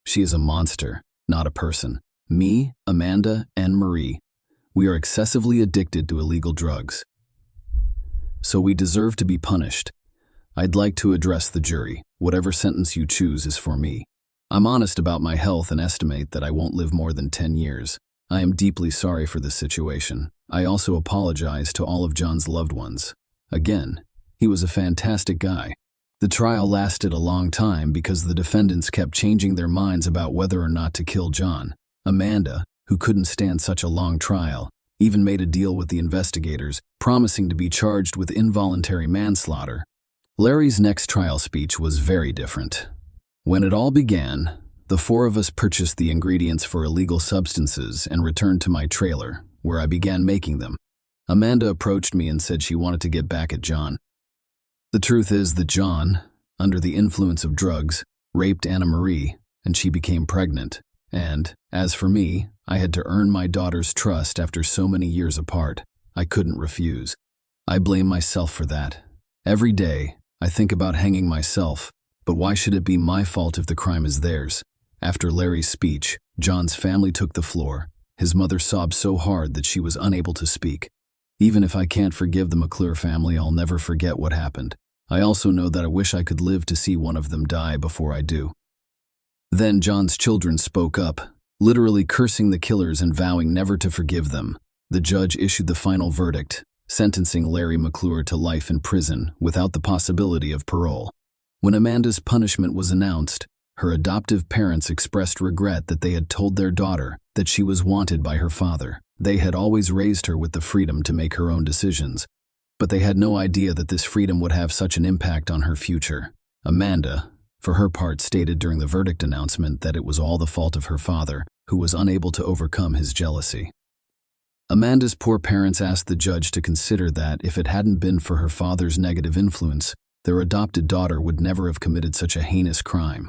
She is a monster, not a person. Me, Amanda, and Marie. We are excessively addicted to illegal drugs. So we deserve to be punished. I'd like to address the jury. Whatever sentence you choose is for me. I'm honest about my health and estimate that I won't live more than 10 years. I am deeply sorry for this situation. I also apologize to all of John's loved ones. Again, he was a fantastic guy. The trial lasted a long time because the defendants kept changing their minds about whether or not to kill John. Amanda, who couldn't stand such a long trial, even made a deal with the investigators, promising to be charged with involuntary manslaughter. Larry's next trial speech was very different. When it all began, the four of us purchased the ingredients for illegal substances and returned to my trailer, where I began making them. Amanda approached me and said she wanted to get back at John. The truth is that John, under the influence of drugs, raped Anna Marie, and she became pregnant. And, as for me, I had to earn my daughter's trust after so many years apart. I couldn't refuse. I blame myself for that. Every day, I think about hanging myself, but why should it be my fault if the crime is theirs? After Larry's speech, John's family took the floor. His mother sobbed so hard that she was unable to speak. Even if I can't forgive the McClure family, I'll never forget what happened. I also know that I wish I could live to see one of them die before I do. Then John's children spoke up, literally cursing the killers and vowing never to forgive them. The judge issued the final verdict, sentencing Larry McClure to life in prison without the possibility of parole. When Amanda's punishment was announced, Her adoptive parents expressed regret that they had told their daughter that she was wanted by her father. They had always raised her with the freedom to make her own decisions, but they had no idea that this freedom would have such an impact on her future. Amanda, for her part, stated during the verdict announcement that it was all the fault of her father, who was unable to overcome his jealousy. Amanda's poor parents asked the judge to consider that if it hadn't been for her father's negative influence, their adopted daughter would never have committed such a heinous crime.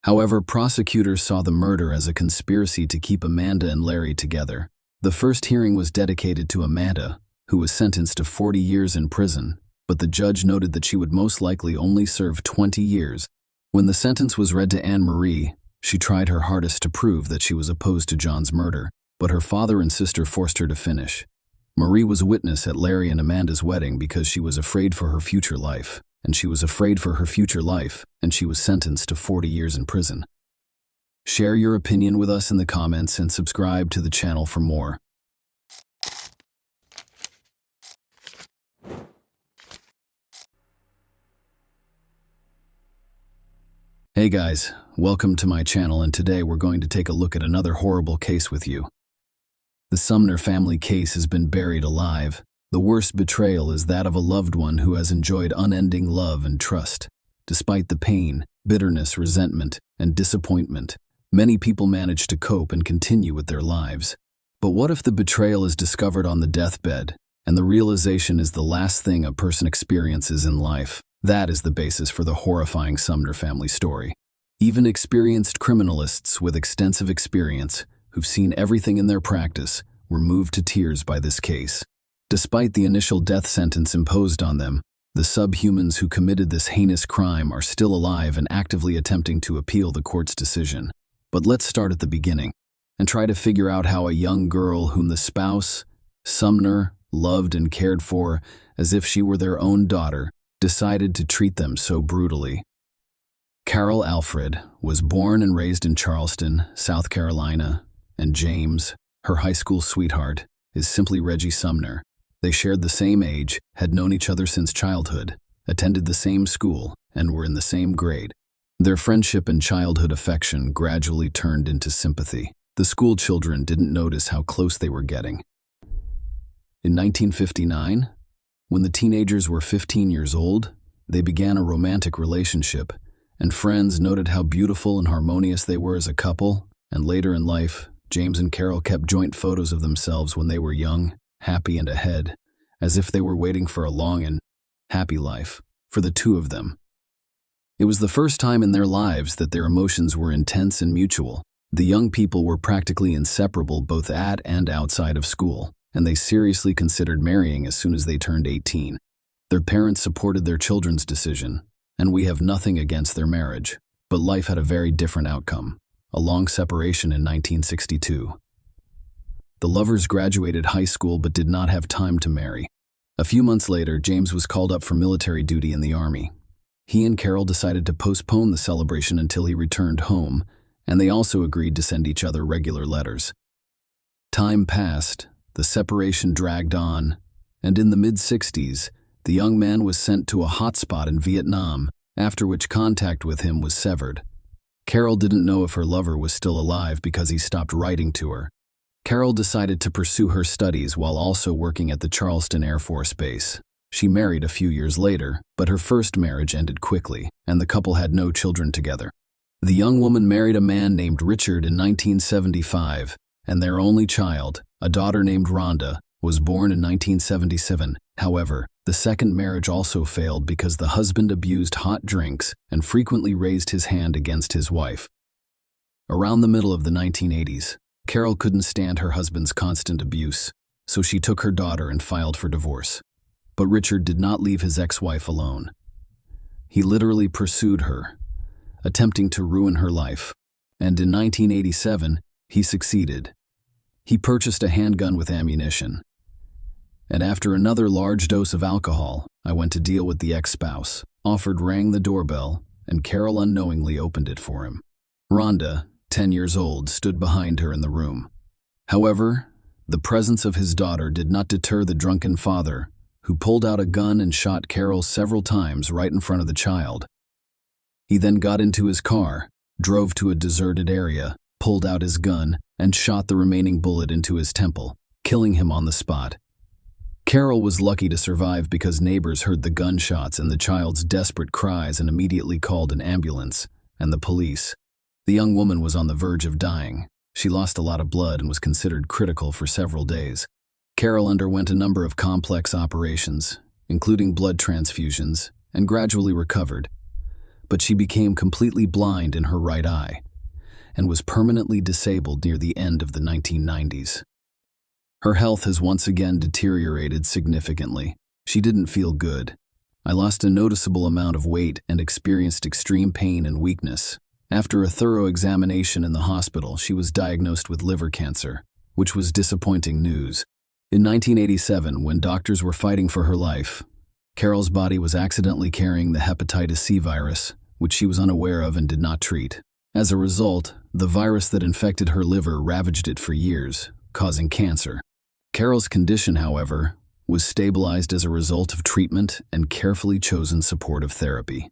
However, prosecutors saw the murder as a conspiracy to keep Amanda and Larry together. The first hearing was dedicated to Amanda, who was sentenced to 40 years in prison, but the judge noted that she would most likely only serve 20 years. When the sentence was read to Anne-Marie, she tried her hardest to prove that she was opposed to John's murder, but her father and sister forced her to finish. Marie was a witness at Larry and Amanda's wedding because she was afraid for her future life, and she was sentenced to 40 years in prison. Share your opinion with us in the comments and subscribe to the channel for more. Hey guys, welcome to my channel, and today we're going to take a look at another horrible case with you. The Sumner family case has been buried alive. The worst betrayal is that of a loved one who has enjoyed unending love and trust. Despite the pain, bitterness, resentment, and disappointment, many people manage to cope and continue with their lives. But what if the betrayal is discovered on the deathbed, and the realization is the last thing a person experiences in life? That is the basis for the horrifying Sumner family story. Even experienced criminalists with extensive experience, who've seen everything in their practice, were moved to tears by this case. Despite the initial death sentence imposed on them, the subhumans who committed this heinous crime are still alive and actively attempting to appeal the court's decision. But let's start at the beginning and try to figure out how a young girl whom the spouse, Sumner, loved and cared for as if she were their own daughter, decided to treat them so brutally. Carol Alfred was born and raised in Charleston, South Carolina, and James, her high school sweetheart, is simply Reggie Sumner. They shared the same age, had known each other since childhood, attended the same school, and were in the same grade. Their friendship and childhood affection gradually turned into sympathy. The school children didn't notice how close they were getting. In 1959, when the teenagers were 15 years old, they began a romantic relationship, and friends noted how beautiful and harmonious they were as a couple. And later in life, James and Carol kept joint photos of themselves when they were young, happy and ahead, as if they were waiting for a long and happy life for the two of them. It was the first time in their lives that their emotions were intense and mutual. The young people were practically inseparable both at and outside of school, and they seriously considered marrying as soon as they turned 18. Their parents supported their children's decision, and we have nothing against their marriage, but life had a very different outcome: a long separation in 1962. The lovers graduated high school but did not have time to marry. A few months later, James was called up for military duty in the Army. He and Carol decided to postpone the celebration until he returned home, and they also agreed to send each other regular letters. Time passed, the separation dragged on, and in the mid-60s, the young man was sent to a hotspot in Vietnam, after which contact with him was severed. Carol didn't know if her lover was still alive because he stopped writing to her. Carol decided to pursue her studies while also working at the Charleston Air Force Base. She married a few years later, but her first marriage ended quickly, and the couple had no children together. The young woman married a man named Richard in 1975, and their only child, a daughter named Rhonda, was born in 1977. However, the second marriage also failed because the husband abused hot drinks and frequently raised his hand against his wife. Around the middle of the 1980s, Carol couldn't stand her husband's constant abuse, so she took her daughter and filed for divorce. But Richard did not leave his ex-wife alone. He literally pursued her, attempting to ruin her life. And in 1987, he succeeded. He purchased a handgun with ammunition. And after another large dose of alcohol, I went to deal with the ex-spouse. Offered rang the doorbell, and Carol unknowingly opened it for him. Rhonda, 10 years old, stood behind her in the room. However, the presence of his daughter did not deter the drunken father, who pulled out a gun and shot Carol several times right in front of the child. He then got into his car, drove to a deserted area, pulled out his gun, and shot the remaining bullet into his temple, killing him on the spot. Carol was lucky to survive because neighbors heard the gunshots and the child's desperate cries and immediately called an ambulance and the police. The young woman was on the verge of dying. She lost a lot of blood and was considered critical for several days. Carol underwent a number of complex operations, including blood transfusions, and gradually recovered. But she became completely blind in her right eye and was permanently disabled near the end of the 1990s. Her health has once again deteriorated significantly. She didn't feel good. I lost a noticeable amount of weight and experienced extreme pain and weakness. After a thorough examination in the hospital, she was diagnosed with liver cancer, which was disappointing news. In 1987, when doctors were fighting for her life, Carol's body was accidentally carrying the hepatitis C virus, which she was unaware of and did not treat. As a result, the virus that infected her liver ravaged it for years, causing cancer. Carol's condition, however, was stabilized as a result of treatment and carefully chosen supportive therapy.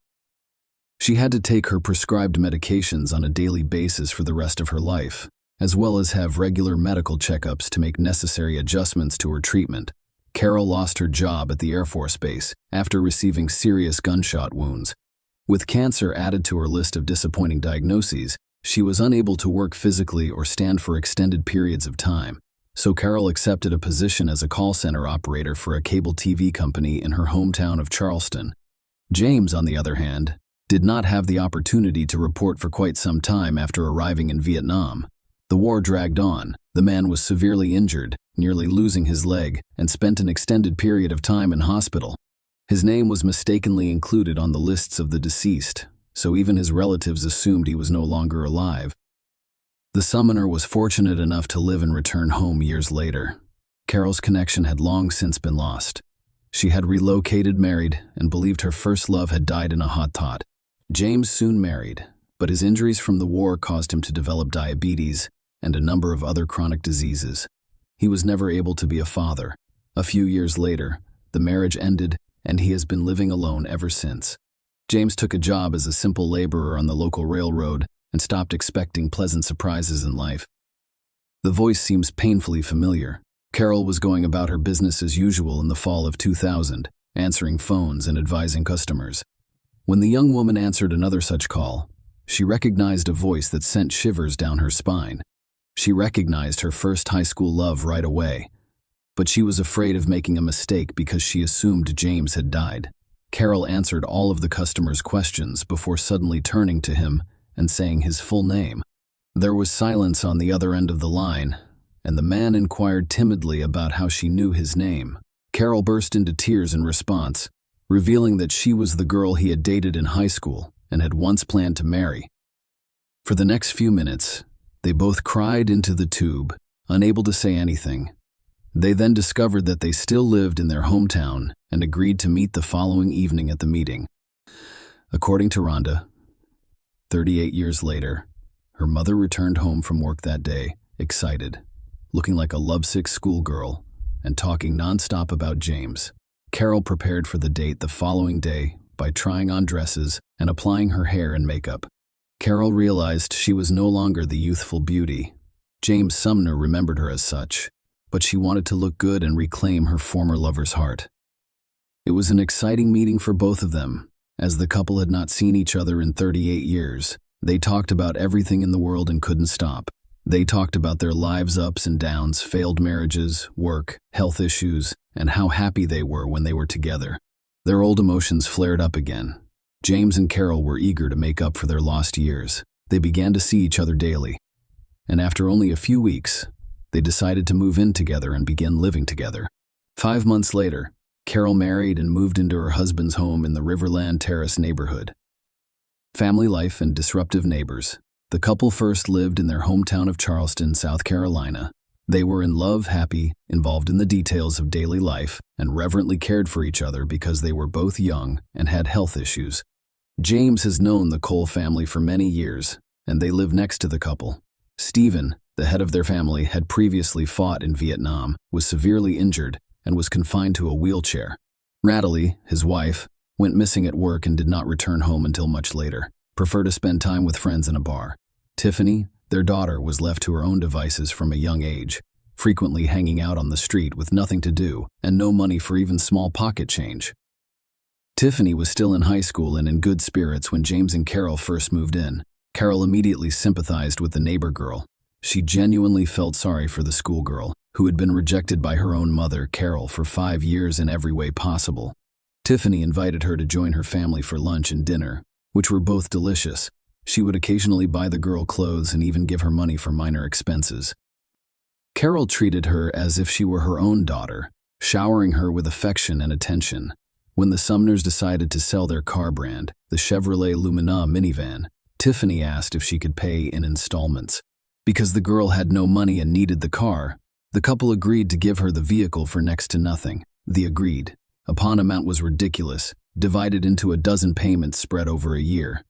She had to take her prescribed medications on a daily basis for the rest of her life, as well as have regular medical checkups to make necessary adjustments to her treatment. Carol lost her job at the Air Force Base after receiving serious gunshot wounds. With cancer added to her list of disappointing diagnoses, she was unable to work physically or stand for extended periods of time. So Carol accepted a position as a call center operator for a cable TV company in her hometown of Charleston. James, on the other hand, did not have the opportunity to report for quite some time after arriving in Vietnam. The war dragged on. The man was severely injured, nearly losing his leg, and spent an extended period of time in hospital. His name was mistakenly included on the lists of the deceased, so even his relatives assumed he was no longer alive. The summoner was fortunate enough to live and return home years later. Carol's connection had long since been lost. She had relocated, married, and believed her first love had died in a hot tot. James soon married, but his injuries from the war caused him to develop diabetes and a number of other chronic diseases. He was never able to be a father. A few years later, the marriage ended, and he has been living alone ever since. James took a job as a simple laborer on the local railroad and stopped expecting pleasant surprises in life. The voice seems painfully familiar. Carol was going about her business as usual in the fall of 2000, answering phones and advising customers. When the young woman answered another such call, she recognized a voice that sent shivers down her spine. She recognized her first high school love right away, but she was afraid of making a mistake because she assumed James had died. Carol answered all of the customer's questions before suddenly turning to him and saying his full name. There was silence on the other end of the line, and the man inquired timidly about how she knew his name. Carol burst into tears in response, revealing that she was the girl he had dated in high school and had once planned to marry. For the next few minutes, they both cried into the tube, unable to say anything. They then discovered that they still lived in their hometown and agreed to meet the following evening at the meeting. According to Rhonda, 38 years later, her mother returned home from work that day, excited, looking like a lovesick schoolgirl, and talking nonstop about James. Carol prepared for the date the following day by trying on dresses and applying her hair and makeup. Carol realized she was no longer the youthful beauty. James Sumner remembered her as such, but she wanted to look good and reclaim her former lover's heart. It was an exciting meeting for both of them, as the couple had not seen each other in 38 years. They talked about everything in the world and couldn't stop. They talked about their lives' ups and downs, failed marriages, work, health issues, and how happy they were when they were together. Their old emotions flared up again. James and Carol were eager to make up for their lost years. They began to see each other daily. And after only a few weeks, they decided to move in together and begin living together. 5 months later, Carol married and moved into her husband's home in the Riverland Terrace neighborhood. Family life and disruptive neighbors. The couple first lived in their hometown of Charleston, South Carolina. They were in love, happy, involved in the details of daily life, and reverently cared for each other because they were both young and had health issues. James has known the Cole family for many years, and they live next to the couple. Stephen, the head of their family, had previously fought in Vietnam, was severely injured, and was confined to a wheelchair. Natalie, his wife, went missing at work and did not return home until much later. prefer to spend time with friends in a bar. Tiffany, their daughter, was left to her own devices from a young age, frequently hanging out on the street with nothing to do and no money for even small pocket change. Tiffany was still in high school and in good spirits when James and Carol first moved in. Carol immediately sympathized with the neighbor girl. She genuinely felt sorry for the schoolgirl, who had been rejected by her own mother, Carol, for 5 years in every way possible. Tiffany invited her to join her family for lunch and dinner, which were both delicious. She would occasionally buy the girl clothes and even give her money for minor expenses. Carol treated her as if she were her own daughter, showering her with affection and attention. When the Sumners decided to sell their car brand, the Chevrolet Lumina minivan, Tiffany asked if she could pay in installments. Because the girl had no money and needed the car, the couple agreed to give her the vehicle for next to nothing. The agreed-upon amount was ridiculous, divided into a dozen payments spread over a year,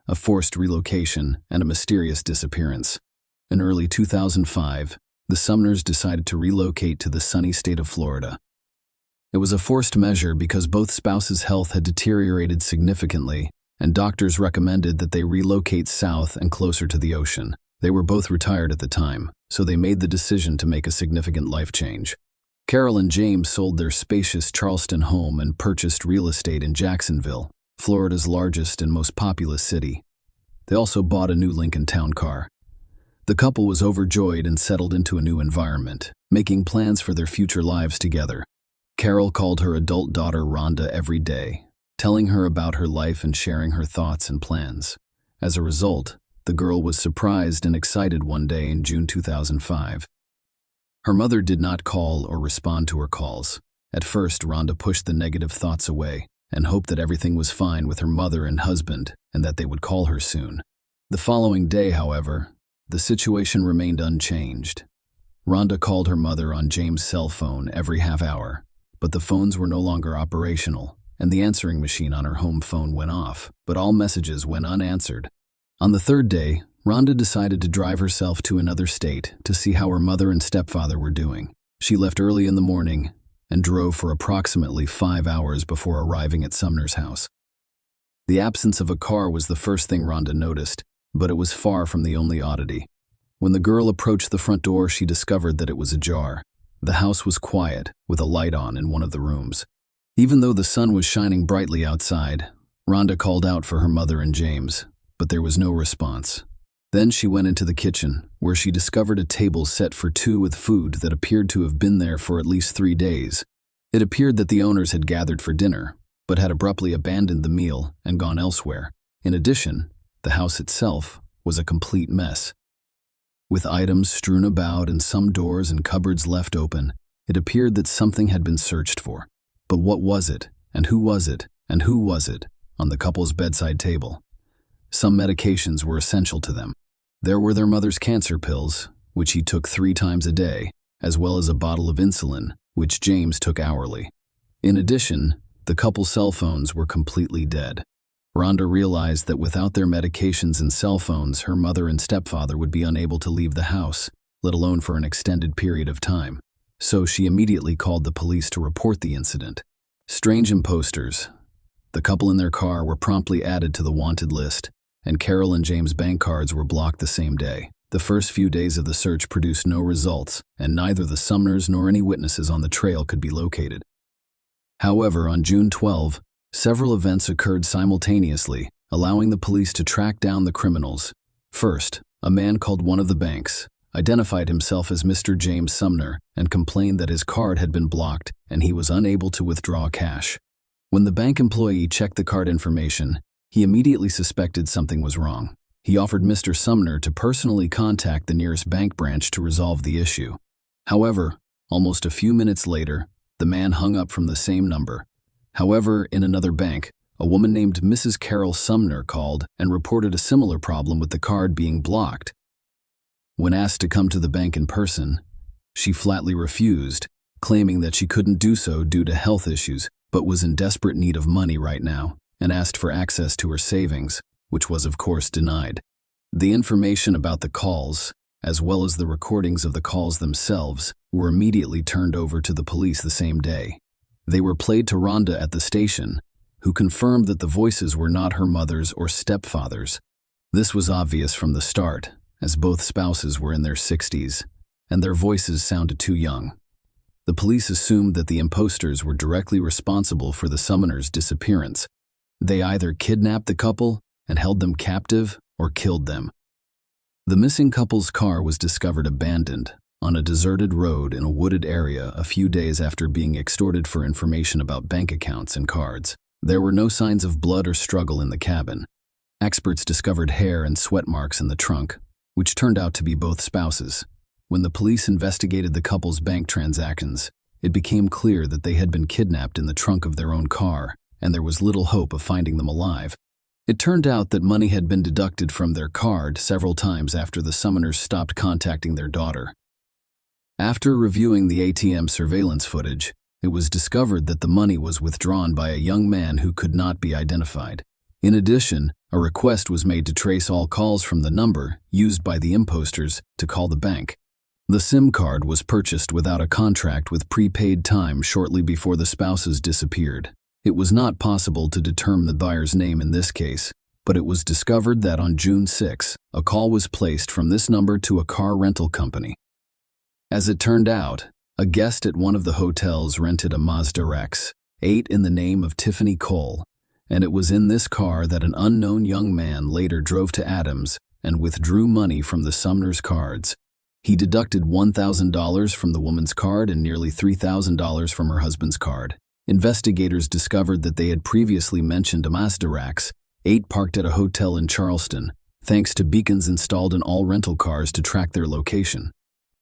a forced relocation, and a mysterious disappearance. In early 2005, the Sumners decided to relocate to the sunny state of Florida. It was a forced measure because both spouses' health had deteriorated significantly, and doctors recommended that they relocate south and closer to the ocean. They were both retired at the time, so they made the decision to make a significant life change. Carol and James sold their spacious Charleston home and purchased real estate in Jacksonville, Florida's largest and most populous city. They also bought a new Lincoln Town Car. The couple was overjoyed and settled into a new environment, making plans for their future lives together. Carol called her adult daughter Rhonda every day, telling her about her life and sharing her thoughts and plans. As a result, the girl was surprised and excited one day in June 2005. Her mother did not call or respond to her calls. At first, Rhonda pushed the negative thoughts away and hoped that everything was fine with her mother and husband and that they would call her soon. The following day, however, the situation remained unchanged. Rhonda called her mother on James' cell phone every half hour, but the phones were no longer operational, and the answering machine on her home phone went off, but all messages went unanswered. On the third day, Rhonda decided to drive herself to another state to see how her mother and stepfather were doing. She left early in the morning and drove for approximately 5 hours before arriving at Sumner's house. The absence of a car was the first thing Rhonda noticed, but it was far from the only oddity. When the girl approached the front door, she discovered that it was ajar. The house was quiet, with a light on in one of the rooms. Even though the sun was shining brightly outside, Rhonda called out for her mother and James, but there was no response. Then she went into the kitchen, where she discovered a table set for two with food that appeared to have been there for at least 3 days. It appeared that the owners had gathered for dinner, but had abruptly abandoned the meal and gone elsewhere. In addition, the house itself was a complete mess. With items strewn about and some doors and cupboards left open, it appeared that something had been searched for. But what was it, and who was it, and who was it, on the couple's bedside table? Some medications were essential to them. There were their mother's cancer pills, which he took 3 times a day, as well as a bottle of insulin, which James took hourly. In addition, the couple's cell phones were completely dead. Rhonda realized that without their medications and cell phones, her mother and stepfather would be unable to leave the house, let alone for an extended period of time. So she immediately called the police to report the incident. Strange imposters. The couple in their car were promptly added to the wanted list, and Carol and James' bank cards were blocked the same day. The first few days of the search produced no results, and neither the Sumners nor any witnesses on the trail could be located. However, on June 12, several events occurred simultaneously, allowing the police to track down the criminals. First, a man called one of the banks, identified himself as Mr. James Sumner, and complained that his card had been blocked and he was unable to withdraw cash. When the bank employee checked the card information, he immediately suspected something was wrong. He offered Mr. Sumner to personally contact the nearest bank branch to resolve the issue. However, almost a few minutes later, the man hung up from the same number. However, in another bank, a woman named Mrs. Carol Sumner called and reported a similar problem with the card being blocked. When asked to come to the bank in person, she flatly refused, claiming that she couldn't do so due to health issues, but was in desperate need of money right now, and asked for access to her savings, which was of course denied. The information about the calls, as well as the recordings of the calls themselves, were immediately turned over to the police the same day. They were played to Rhonda at the station, who confirmed that the voices were not her mother's or stepfather's. This was obvious from the start, as both spouses were in their 60s, and their voices sounded too young. The police assumed that the imposters were directly responsible for the summoner's disappearance. They either kidnapped the couple and held them captive or killed them. The missing couple's car was discovered abandoned on a deserted road in a wooded area a few days after being extorted for information about bank accounts and cards. There were no signs of blood or struggle in the cabin. Experts discovered hair and sweat marks in the trunk, which turned out to be both spouses. When the police investigated the couple's bank transactions, it became clear that they had been kidnapped in the trunk of their own car, and there was little hope of finding them alive. It turned out that money had been deducted from their card several times after the summoners stopped contacting their daughter. After reviewing the ATM surveillance footage, it was discovered that the money was withdrawn by a young man who could not be identified. In addition, a request was made to trace all calls from the number used by the imposters to call the bank. The SIM card was purchased without a contract with prepaid time shortly before the spouses disappeared. It was not possible to determine the buyer's name in this case, but it was discovered that on June 6, a call was placed from this number to a car rental company. As it turned out, a guest at one of the hotels rented a Mazda RX-8 in the name of Tiffany Cole, and it was in this car that an unknown young man later drove to Adams and withdrew money from the summoner's cards. He deducted $1,000 from the woman's card and nearly $3,000 from her husband's card. Investigators discovered that they had previously mentioned a Mazda RX-8 parked at a hotel in Charleston, thanks to beacons installed in all rental cars to track their location.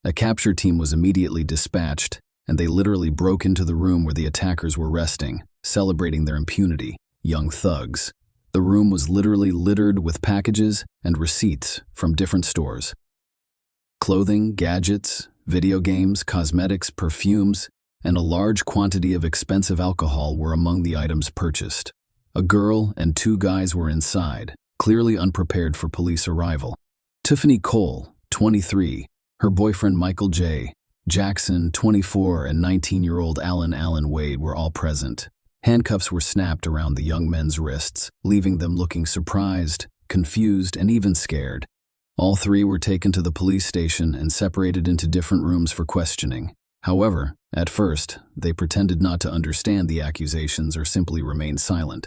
A capture team was immediately dispatched, and they literally broke into the room where the attackers were resting, celebrating their impunity. Young thugs. The room was literally littered with packages and receipts from different stores. Clothing, gadgets, video games, cosmetics, perfumes, and a large quantity of expensive alcohol were among the items purchased. A girl and two guys were inside, clearly unprepared for police arrival. Tiffany Cole, 23, her boyfriend Michael J. Jackson, 24, and 19-year-old Allen Wade were all present. Handcuffs were snapped around the young men's wrists, leaving them looking surprised, confused, and even scared. All three were taken to the police station and separated into different rooms for questioning. However, at first, they pretended not to understand the accusations or simply remained silent.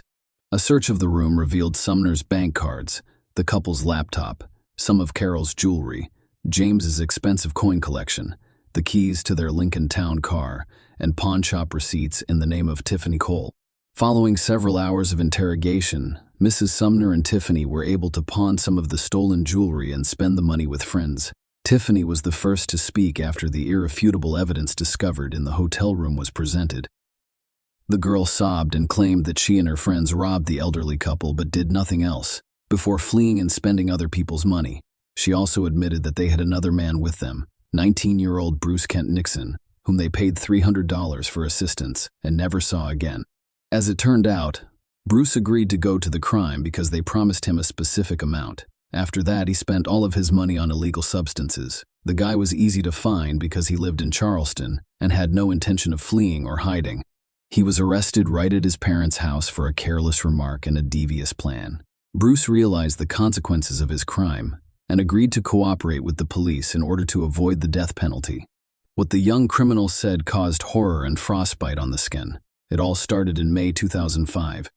A search of the room revealed Sumner's bank cards, the couple's laptop, some of Carol's jewelry, James's expensive coin collection, the keys to their Lincoln Town car, and pawn shop receipts in the name of Tiffany Cole. Following several hours of interrogation, Mrs. Sumner and Tiffany were able to pawn some of the stolen jewelry and spend the money with friends. Tiffany was the first to speak after the irrefutable evidence discovered in the hotel room was presented. The girl sobbed and claimed that she and her friends robbed the elderly couple but did nothing else, before fleeing and spending other people's money. She also admitted that they had another man with them, 19-year-old Bruce Kent Nixon, whom they paid $300 for assistance and never saw again. As it turned out, Bruce agreed to go to the crime because they promised him a specific amount. After that, he spent all of his money on illegal substances. The guy was easy to find because he lived in Charleston and had no intention of fleeing or hiding. He was arrested right at his parents' house for a careless remark and a devious plan. Bruce realized the consequences of his crime and agreed to cooperate with the police in order to avoid the death penalty. What the young criminal said caused horror and frostbite on the skin. It all started in May 2005.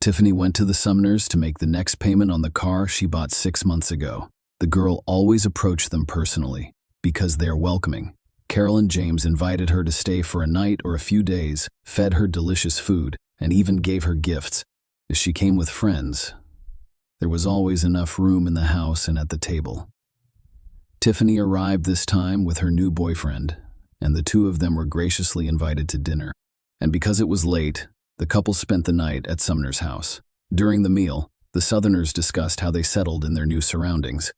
Tiffany went to the Sumners to make the next payment on the car she bought 6 months ago. The girl always approached them personally, because they are welcoming. Carol and James invited her to stay for a night or a few days, fed her delicious food, and even gave her gifts. As she came with friends, there was always enough room in the house and at the table. Tiffany arrived this time with her new boyfriend, and the two of them were graciously invited to dinner. And because it was late, the couple spent the night at Sumner's house. During the meal, the Southerners discussed how they settled in their new surroundings,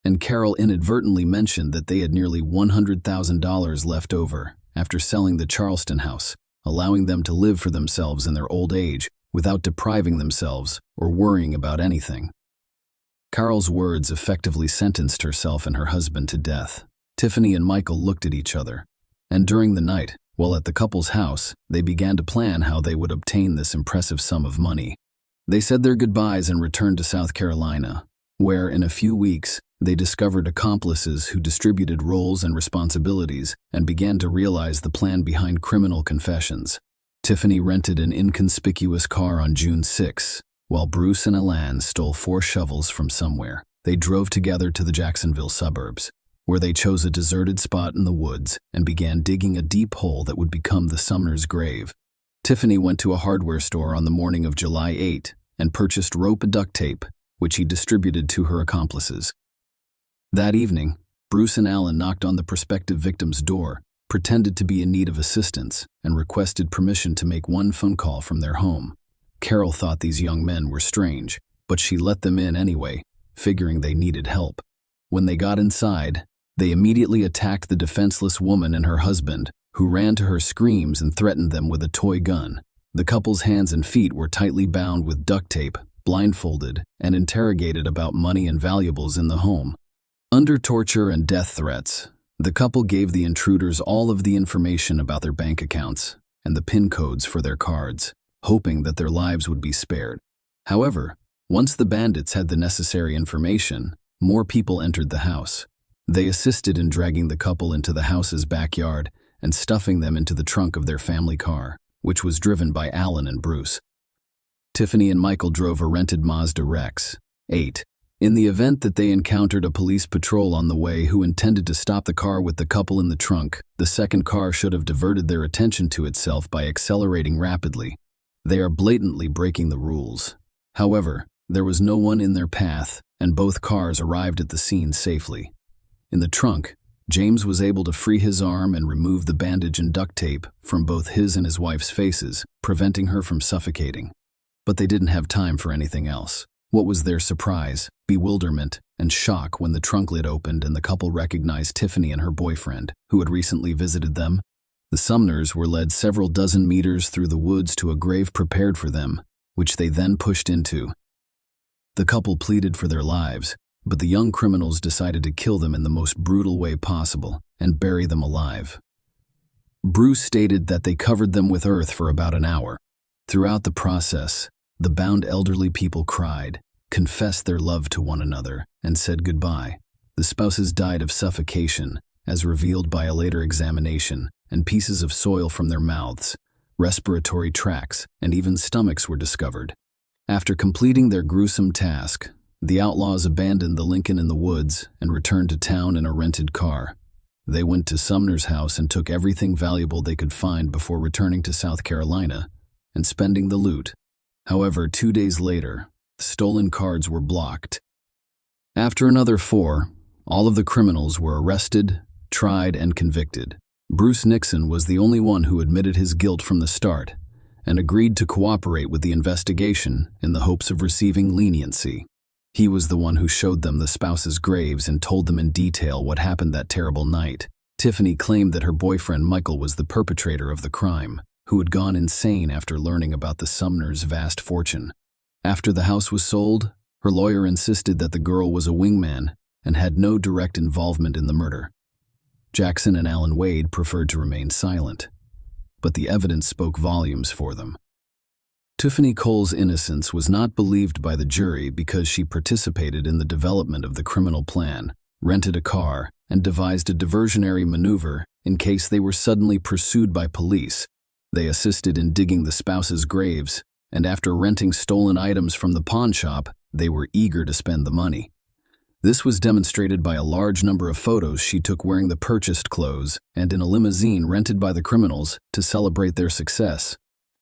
and Carol inadvertently mentioned that they had nearly $100,000 left over after selling the Charleston house, allowing them to live for themselves in their old age without depriving themselves or worrying about anything. Carol's words effectively sentenced herself and her husband to death. Tiffany and Michael looked at each other, and during the night, While at the couple's house, they began to plan how they would obtain this impressive sum of money. They said their goodbyes and returned to South Carolina, where, in a few weeks, they discovered accomplices who distributed roles and responsibilities and began to realize the plan behind criminal confessions. Tiffany rented an inconspicuous car on June 6, while Bruce and Alan stole 4 shovels from somewhere. They drove together to the Jacksonville suburbs, where they chose a deserted spot in the woods and began digging a deep hole that would become the Sumners' grave. Tiffany went to a hardware store on the morning of July 8 and purchased rope and duct tape, which he distributed to her accomplices. That evening, Bruce and Alan knocked on the prospective victim's door, pretended to be in need of assistance, and requested permission to make one phone call from their home. Carol thought these young men were strange, but she let them in anyway, figuring they needed help. When they got inside, they immediately attacked the defenseless woman and her husband, who ran to her screams and threatened them with a toy gun. The couple's hands and feet were tightly bound with duct tape, blindfolded, and interrogated about money and valuables in the home. Under torture and death threats, the couple gave the intruders all of the information about their bank accounts and the PIN codes for their cards, hoping that their lives would be spared. However, once the bandits had the necessary information, more people entered the house. They assisted in dragging the couple into the house's backyard and stuffing them into the trunk of their family car, which was driven by Alan and Bruce. Tiffany and Michael drove a rented Mazda Rex 8. In the event that they encountered a police patrol on the way who intended to stop the car with the couple in the trunk, the second car should have diverted their attention to itself by accelerating rapidly. They are blatantly breaking the rules. However, there was no one in their path, and both cars arrived at the scene safely. In the trunk, James was able to free his arm and remove the bandage and duct tape from both his and his wife's faces, preventing her from suffocating. But they didn't have time for anything else. What was their surprise, bewilderment, and shock when the trunk lid opened and the couple recognized Tiffany and her boyfriend, who had recently visited them. The Sumners were led several dozen meters through the woods to a grave prepared for them, which they then pushed into. The couple pleaded for their lives, but the young criminals decided to kill them in the most brutal way possible and bury them alive. Bruce stated that they covered them with earth for about an hour. Throughout the process, the bound elderly people cried, confessed their love to one another, and said goodbye. The spouses died of suffocation, as revealed by a later examination, and pieces of soil from their mouths, respiratory tracts, and even stomachs were discovered. After completing their gruesome task, the outlaws abandoned the Lincoln in the woods and returned to town in a rented car. They went to Sumner's house and took everything valuable they could find before returning to South Carolina and spending the loot. However, 2 days later, the stolen cards were blocked. After another 4, all of the criminals were arrested, tried, and convicted. Bruce Nixon was the only one who admitted his guilt from the start and agreed to cooperate with the investigation in the hopes of receiving leniency. He was the one who showed them the spouses' graves and told them in detail what happened that terrible night. Tiffany claimed that her boyfriend Michael was the perpetrator of the crime, who had gone insane after learning about the Sumners' vast fortune. After the house was sold, her lawyer insisted that the girl was a wingman and had no direct involvement in the murder. Jackson and Alan Wade preferred to remain silent, but the evidence spoke volumes for them. Tiffany Cole's innocence was not believed by the jury because she participated in the development of the criminal plan, rented a car, and devised a diversionary maneuver in case they were suddenly pursued by police. They assisted in digging the spouses' graves, and after renting stolen items from the pawn shop, they were eager to spend the money. This was demonstrated by a large number of photos she took wearing the purchased clothes and in a limousine rented by the criminals to celebrate their success.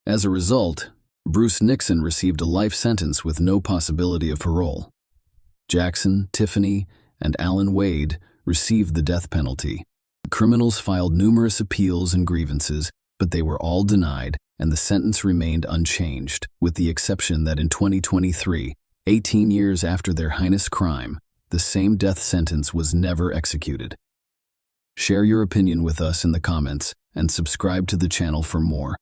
As a result, Bruce Nixon received a life sentence with no possibility of parole. Jackson, Tiffany, and Alan Wade received the death penalty. The criminals filed numerous appeals and grievances, but they were all denied, and the sentence remained unchanged, with the exception that in 2023, 18 years after their heinous crime, the same death sentence was never executed. Share your opinion with us in the comments, and subscribe to the channel for more.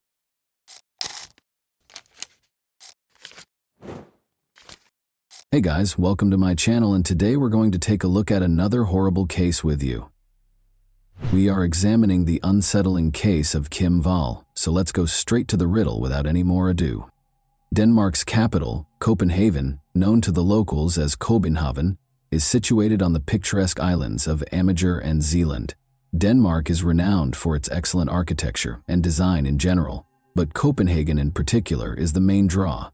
Hey guys, welcome to my channel, and today we're going to take a look at another horrible case with you. We are examining the unsettling case of Kim Wall, so let's go straight to the riddle without any more ado. Denmark's capital, Copenhagen, known to the locals as Copenhagen, is situated on the picturesque islands of Amager and Zealand. Denmark is renowned for its excellent architecture and design in general, but Copenhagen in particular is the main draw.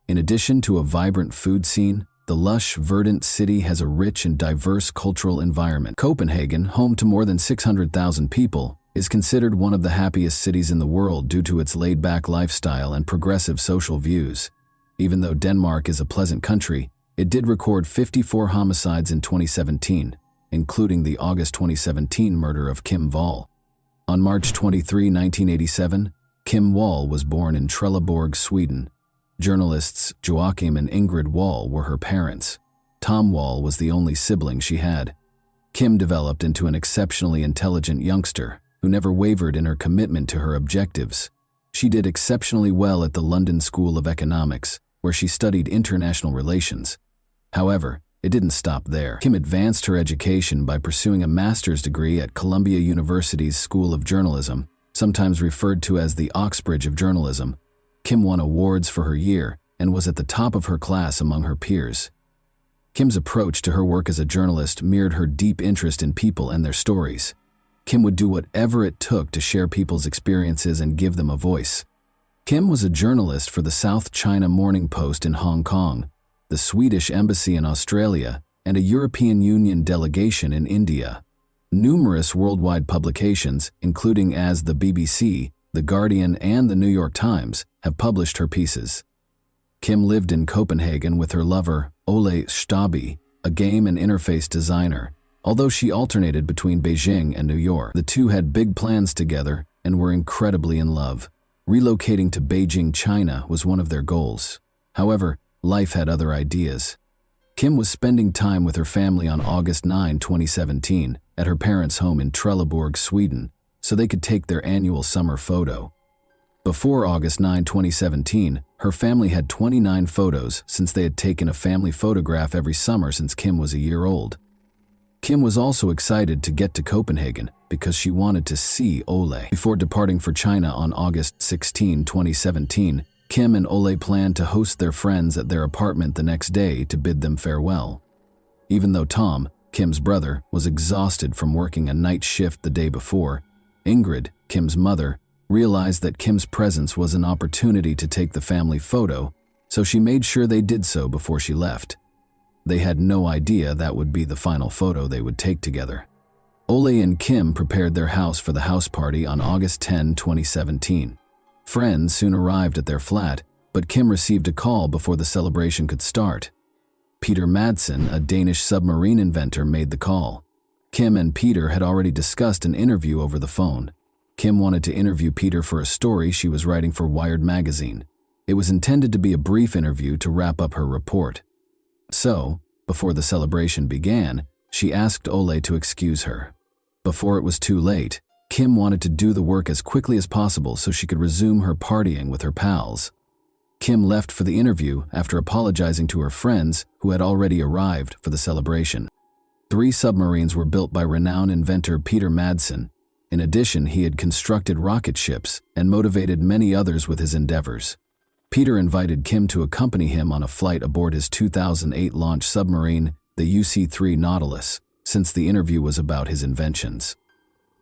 In addition to a vibrant food scene, the lush, verdant city has a rich and diverse cultural environment. Copenhagen, home to more than 600,000 people, is considered one of the happiest cities in the world due to its laid-back lifestyle and progressive social views. Even though Denmark is a pleasant country, it did record 54 homicides in 2017, including the August 2017 murder of Kim Wall. On March 23, 1987, Kim Wall was born in Trelleborg, Sweden. Journalists Joachim and Ingrid Wall were her parents. Tom Wall was the only sibling she had. Kim developed into an exceptionally intelligent youngster who never wavered in her commitment to her objectives. She did exceptionally well at the London School of Economics, where she studied international relations. However, it didn't stop there. Kim advanced her education by pursuing a master's degree at Columbia University's School of Journalism, sometimes referred to as the Oxbridge of Journalism. Kim won awards for her year and was at the top of her class among her peers. Kim's approach to her work as a journalist mirrored her deep interest in people and their stories. Kim would do whatever it took to share people's experiences and give them a voice. Kim was a journalist for the South China Morning Post in Hong Kong, the Swedish Embassy in Australia, and a European Union delegation in India. Numerous worldwide publications, including as the BBC, The Guardian, and the New York Times, have published her pieces. Kim lived in Copenhagen with her lover, Ole Stabi, a game and interface designer. Although she alternated between Beijing and New York, the two had big plans together and were incredibly in love. Relocating to Beijing, China was one of their goals. However, life had other ideas. Kim was spending time with her family on August 9, 2017, at her parents' home in Trelleborg, Sweden, so they could take their annual summer photo. Before August 9, 2017, her family had 29 photos since they had taken a family photograph every summer since Kim was a year old. Kim was also excited to get to Copenhagen because she wanted to see Ole. Before departing for China on August 16, 2017, Kim and Ole planned to host their friends at their apartment the next day to bid them farewell. Even though Tom, Kim's brother, was exhausted from working a night shift the day before, Ingrid, Kim's mother, realized that Kim's presence was an opportunity to take the family photo, so she made sure they did so before she left. They had no idea that would be the final photo they would take together. Ole and Kim prepared their house for the house party on August 10, 2017. Friends soon arrived at their flat, but Kim received a call before the celebration could start. Peter Madsen, a Danish submarine inventor, made the call. Kim and Peter had already discussed an interview over the phone. Kim wanted to interview Peter for a story she was writing for Wired magazine. It was intended to be a brief interview to wrap up her report. So, before the celebration began, she asked Ole to excuse her. Before it was too late, Kim wanted to do the work as quickly as possible so she could resume her partying with her pals. Kim left for the interview after apologizing to her friends who had already arrived for the celebration. 3 submarines were built by renowned inventor Peter Madsen. In addition, he had constructed rocket ships and motivated many others with his endeavors. Peter invited Kim to accompany him on a flight aboard his 2008 launch submarine, the UC-3 Nautilus, since the interview was about his inventions.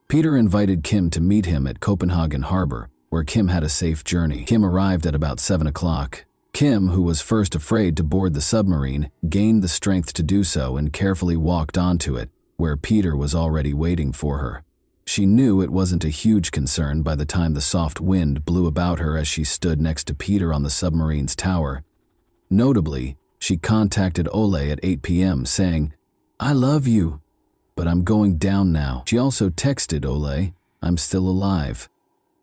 Peter invited Kim to meet him at Copenhagen Harbor, where Kim had a safe journey. Kim arrived at about 7 o'clock. Kim, who was first afraid to board the submarine, gained the strength to do so and carefully walked onto it, where Peter was already waiting for her. She knew it wasn't a huge concern by the time the soft wind blew about her as she stood next to Peter on the submarine's tower. Notably, she contacted Ole at 8 p.m. saying, "I love you, but I'm going down now." She also texted Ole, "I'm still alive."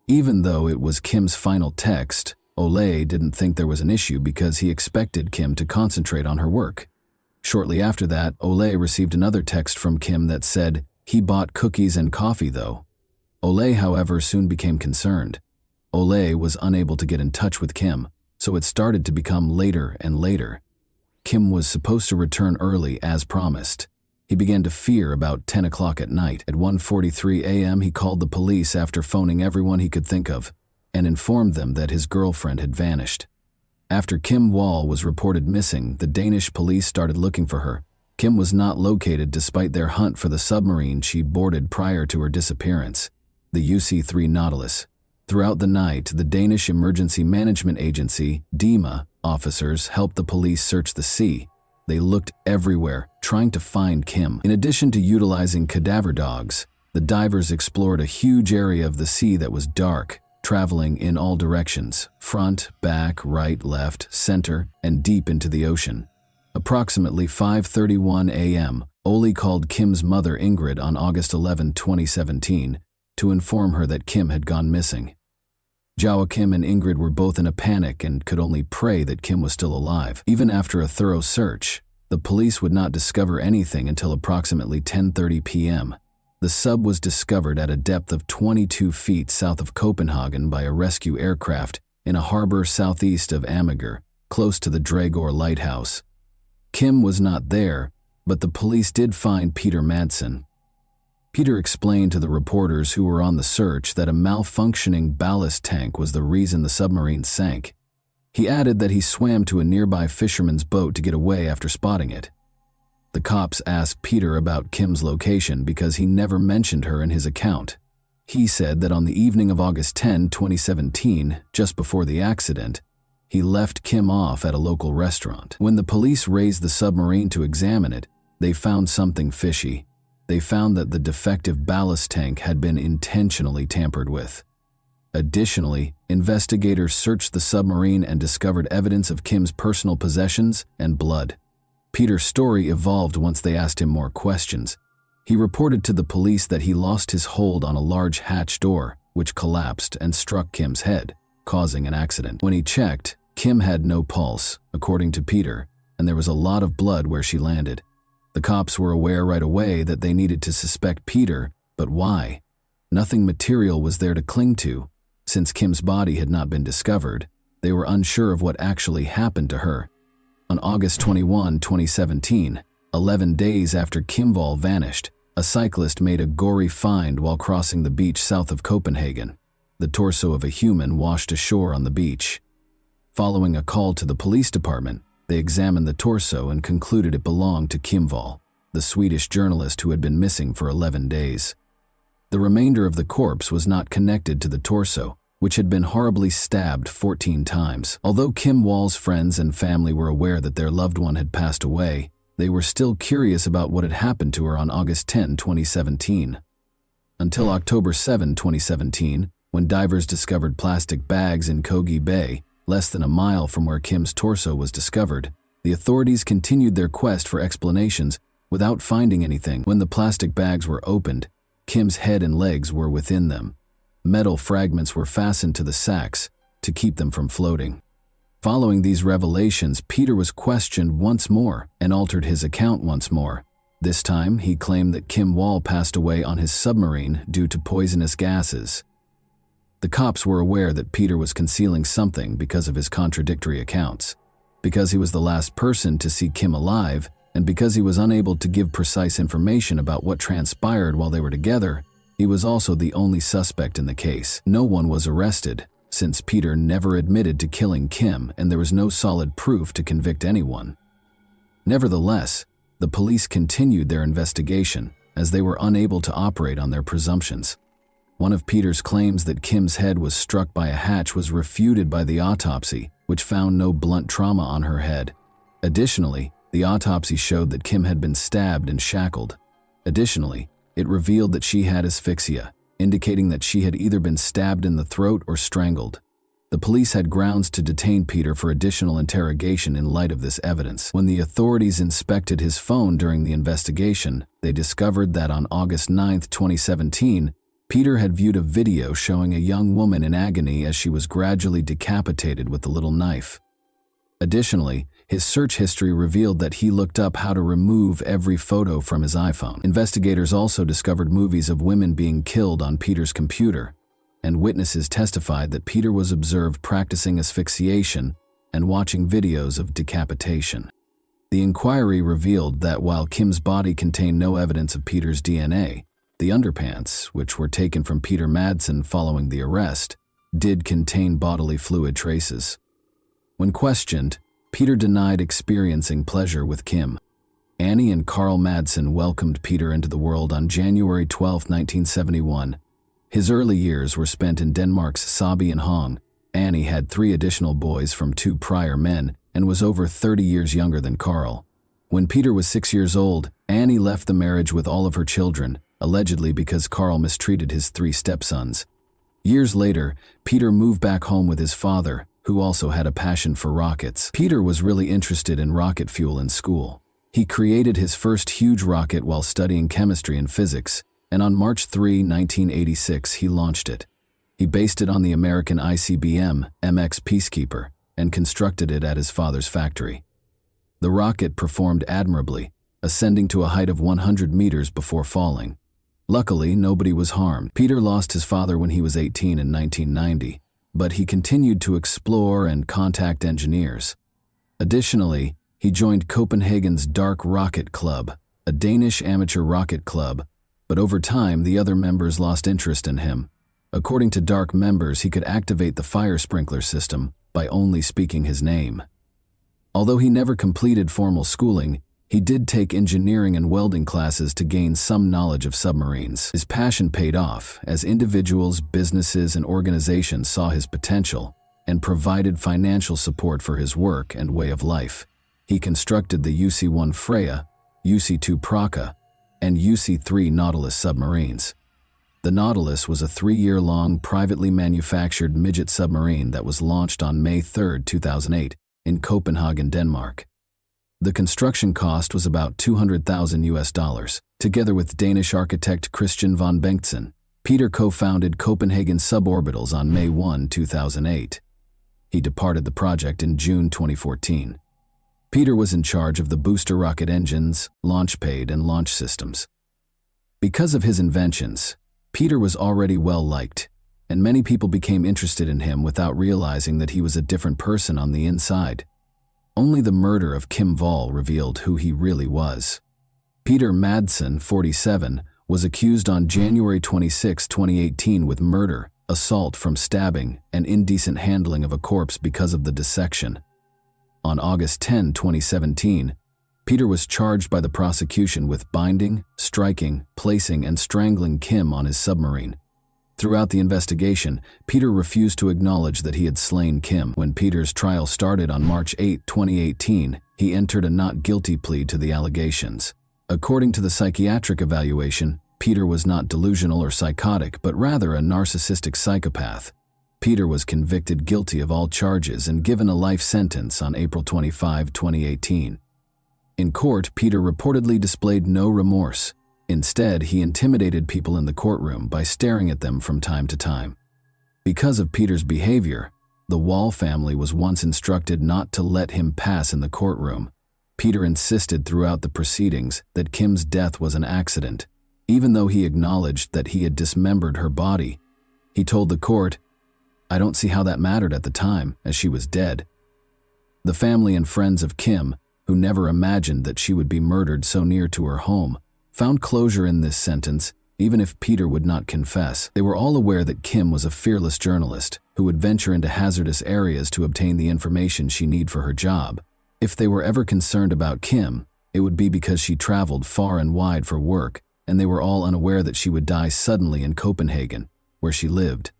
Even though it was Kim's final text, Ole didn't think there was an issue because he expected Kim to concentrate on her work. Shortly after that, Ole received another text from Kim that said, "He bought cookies and coffee though." Ole, however, soon became concerned. Ole was unable to get in touch with Kim, so it started to become later and later. Kim was supposed to return early as promised. He began to fear about 10 o'clock at night. At 1:43 a.m., he called the police after phoning everyone he could think of and informed them that his girlfriend had vanished. After Kim Wall was reported missing, the Danish police started looking for her. Kim was not located despite their hunt for the submarine she boarded prior to her disappearance, the UC-3 Nautilus. Throughout the night, the Danish Emergency Management Agency, DEMA, officers helped the police search the sea. They looked everywhere, trying to find Kim. In addition to utilizing cadaver dogs, the divers explored a huge area of the sea that was dark, traveling in all directions, front, back, right, left, center, and deep into the ocean. Approximately 5:31 a.m., Ole called Kim's mother Ingrid on August 11, 2017, to inform her that Kim had gone missing. Joachim and Ingrid were both in a panic and could only pray that Kim was still alive. Even after a thorough search, the police would not discover anything until approximately 10:30 p.m. The sub was discovered at a depth of 22 feet south of Copenhagen by a rescue aircraft in a harbor southeast of Amager, close to the Dragør lighthouse. Kim was not there, but the police did find Peter Madsen. Peter explained to the reporters who were on the search that a malfunctioning ballast tank was the reason the submarine sank. He added that he swam to a nearby fisherman's boat to get away after spotting it. The cops asked Peter about Kim's location because he never mentioned her in his account. He said that on the evening of August 10, 2017, just before the accident, he left Kim off at a local restaurant. When the police raised the submarine to examine it, they found something fishy. They found that the defective ballast tank had been intentionally tampered with. Additionally, investigators searched the submarine and discovered evidence of Kim's personal possessions and blood. Peter's story evolved once they asked him more questions. He reported to the police that he lost his hold on a large hatch door, which collapsed and struck Kim's head, causing an accident. When he checked, Kim had no pulse, according to Peter, and there was a lot of blood where she landed. The cops were aware right away that they needed to suspect Peter, but why? Nothing material was there to cling to. Since Kim's body had not been discovered, they were unsure of what actually happened to her. On August 21, 2017, 11 days after Kim Wall vanished, a cyclist made a gory find while crossing the beach south of Copenhagen. The torso of a human washed ashore on the beach. Following a call to the police department, they examined the torso and concluded it belonged to Kim Wall, the Swedish journalist who had been missing for 11 days. The remainder of the corpse was not connected to the torso, which had been horribly stabbed 14 times. Although Kim Wall's friends and family were aware that their loved one had passed away, they were still curious about what had happened to her on August 10, 2017. Until October 7, 2017, when divers discovered plastic bags in Kogi Bay, less than a mile from where Kim's torso was discovered, the authorities continued their quest for explanations without finding anything. When the plastic bags were opened, Kim's head and legs were within them. Metal fragments were fastened to the sacks to keep them from floating. Following these revelations, Peter was questioned once more and altered his account once more. This time, he claimed that Kim Wall passed away on his submarine due to poisonous gases. The cops were aware that Peter was concealing something because of his contradictory accounts. Because he was the last person to see Kim alive, and because he was unable to give precise information about what transpired while they were together, he was also the only suspect in the case. No one was arrested, since Peter never admitted to killing Kim and there was no solid proof to convict anyone. Nevertheless, the police continued their investigation as they were unable to operate on their presumptions. One of Peter's claims that Kim's head was struck by a hatch was refuted by the autopsy, which found no blunt trauma on her head. Additionally, the autopsy showed that Kim had been stabbed and shackled. Additionally, it revealed that she had asphyxia, indicating that she had either been stabbed in the throat or strangled. The police had grounds to detain Peter for additional interrogation in light of this evidence. When the authorities inspected his phone during the investigation, they discovered that on August 9, 2017, Peter had viewed a video showing a young woman in agony as she was gradually decapitated with a little knife. Additionally, his search history revealed that he looked up how to remove every photo from his iPhone. Investigators also discovered movies of women being killed on Peter's computer, and witnesses testified that Peter was observed practicing asphyxiation and watching videos of decapitation. The inquiry revealed that while Kim's body contained no evidence of Peter's DNA, the underpants, which were taken from Peter Madsen following the arrest, did contain bodily fluid traces. When questioned, Peter denied experiencing pleasure with Kim. Annie and Carl Madsen welcomed Peter into the world on January 12, 1971. His early years were spent in Denmark's Sabi and Hong. Annie had 3 additional boys from 2 prior men and was over 30 years younger than Carl. When Peter was 6 years old, Annie left the marriage with all of her children, allegedly because Carl mistreated his 3 stepsons. Years later, Peter moved back home with his father, who also had a passion for rockets. Peter was really interested in rocket fuel in school. He created his first huge rocket while studying chemistry and physics, and on March 3, 1986, he launched it. He based it on the American ICBM MX Peacekeeper and constructed it at his father's factory. The rocket performed admirably, ascending to a height of 100 meters before falling. Luckily, nobody was harmed. Peter lost his father when he was 18 in 1990, but he continued to explore and contact engineers. Additionally, he joined Copenhagen's Dark Rocket Club, a Danish amateur rocket club, but over time the other members lost interest in him. According to Dark members, he could activate the fire sprinkler system by only speaking his name. Although he never completed formal schooling, he did take engineering and welding classes to gain some knowledge of submarines. His passion paid off as individuals, businesses, and organizations saw his potential and provided financial support for his work and way of life. He constructed the UC-1 Freya, UC-2 Praka, and UC-3 Nautilus submarines. The Nautilus was a 3-year-long, privately manufactured midget submarine that was launched on May 3, 2008, in Copenhagen, Denmark. The construction cost was about $200,000. Together with Danish architect Christian von Bengtsen, Peter co-founded Copenhagen Suborbitals on May 1, 2008. He departed the project in June 2014. Peter was in charge of the booster rocket engines, launch pad, and launch systems. Because of his inventions, Peter was already well-liked, and many people became interested in him without realizing that he was a different person on the inside. Only the murder of Kim Wall revealed who he really was. Peter Madsen, 47, was accused on January 26, 2018 with murder, assault from stabbing, and indecent handling of a corpse because of the dissection. On August 10, 2017, Peter was charged by the prosecution with binding, striking, placing, and strangling Kim on his submarine. Throughout the investigation, Peter refused to acknowledge that he had slain Kim. When Peter's trial started on March 8, 2018, he entered a not guilty plea to the allegations. According to the psychiatric evaluation, Peter was not delusional or psychotic, but rather a narcissistic psychopath. Peter was convicted guilty of all charges and given a life sentence on April 25, 2018. In court, Peter reportedly displayed no remorse. Instead, he intimidated people in the courtroom by staring at them from time to time. Because of Peter's behavior, the Wall family was once instructed not to let him pass in the courtroom. Peter insisted throughout the proceedings that Kim's death was an accident, even though he acknowledged that he had dismembered her body. He told the court, "I don't see how that mattered at the time, as she was dead." The family and friends of Kim, who never imagined that she would be murdered so near to her home, found closure in this sentence, even if Peter would not confess. They were all aware that Kim was a fearless journalist who would venture into hazardous areas to obtain the information she needed for her job. If they were ever concerned about Kim, it would be because she traveled far and wide for work, and they were all unaware that she would die suddenly in Copenhagen, where she lived.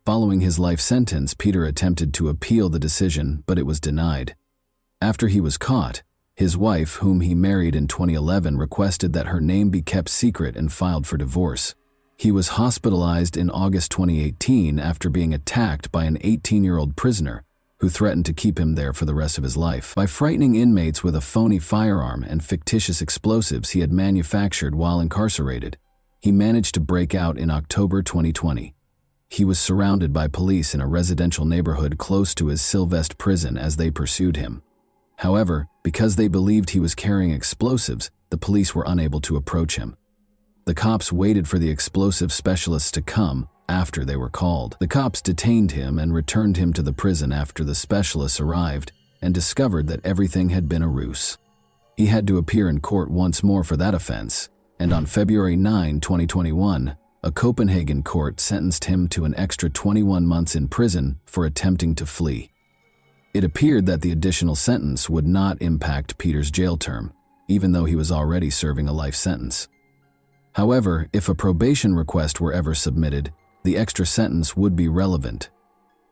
Following his life sentence, Peter attempted to appeal the decision, but it was denied. After he was caught, his wife, whom he married in 2011, requested that her name be kept secret and filed for divorce. He was hospitalized in August 2018 after being attacked by an 18-year-old prisoner who threatened to keep him there for the rest of his life. By frightening inmates with a phony firearm and fictitious explosives he had manufactured while incarcerated, he managed to break out in October 2020. He was surrounded by police in a residential neighborhood close to his Sylvester prison as they pursued him. However, because they believed he was carrying explosives, the police were unable to approach him. The cops waited for the explosive specialists to come after they were called. The cops detained him and returned him to the prison after the specialists arrived and discovered that everything had been a ruse. He had to appear in court once more for that offense, and on February 9, 2021, a Copenhagen court sentenced him to an extra 21 months in prison for attempting to flee. It appeared that the additional sentence would not impact Peter's jail term, even though he was already serving a life sentence. However, if a probation request were ever submitted, the extra sentence would be relevant.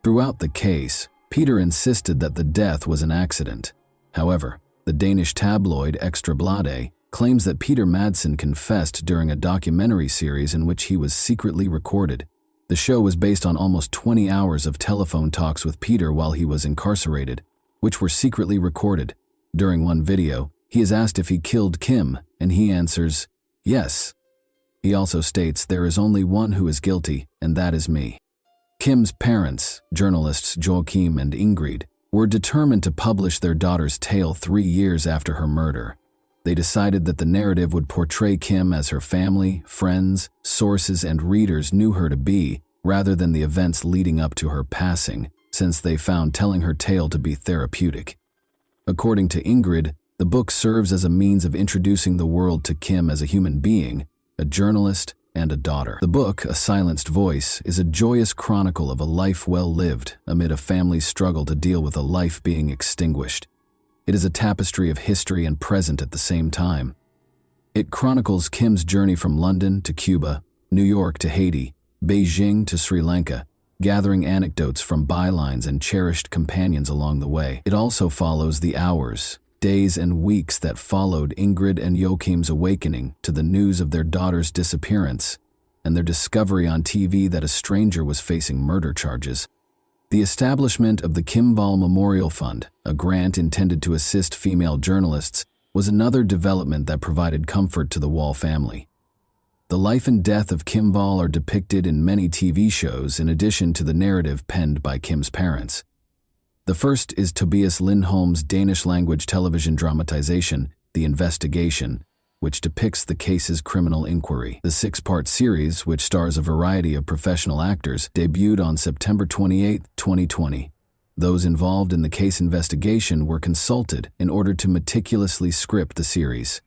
Throughout the case, Peter insisted that the death was an accident. However, the Danish tabloid Ekstra Bladet claims that Peter Madsen confessed during a documentary series in which he was secretly recorded. The show was based on almost 20 hours of telephone talks with Peter while he was incarcerated, which were secretly recorded. During one video, he is asked if he killed Kim, and he answers, "Yes." He also states, "There is only one who is guilty, and that is me." Kim's parents, journalists Joachim and Ingrid, were determined to publish their daughter's tale 3 years after her murder. They decided that the narrative would portray Kim as her family, friends, sources, and readers knew her to be, rather than the events leading up to her passing, since they found telling her tale to be therapeutic. According to Ingrid, the book serves as a means of introducing the world to Kim as a human being, a journalist, and a daughter. The book, A Silenced Voice, is a joyous chronicle of a life well lived amid a family's struggle to deal with a life being extinguished. It is a tapestry of history and present at the same time. It chronicles Kim's journey from London to Cuba, New York to Haiti, Beijing to Sri Lanka, gathering anecdotes from bylines and cherished companions along the way. It also follows the hours, days, and weeks that followed Ingrid and Joachim's awakening to the news of their daughter's disappearance and their discovery on TV that a stranger was facing murder charges. The establishment of the Kim Wall Memorial Fund, a grant intended to assist female journalists, was another development that provided comfort to the Wall family. The life and death of Kim Wall are depicted in many TV shows in addition to the narrative penned by Kim's parents. The first is Tobias Lindholm's Danish-language television dramatization, The Investigation, which depicts the case's criminal inquiry. The 6-part series, which stars a variety of professional actors, debuted on September 28, 2020. Those involved in the case investigation were consulted in order to meticulously script the series.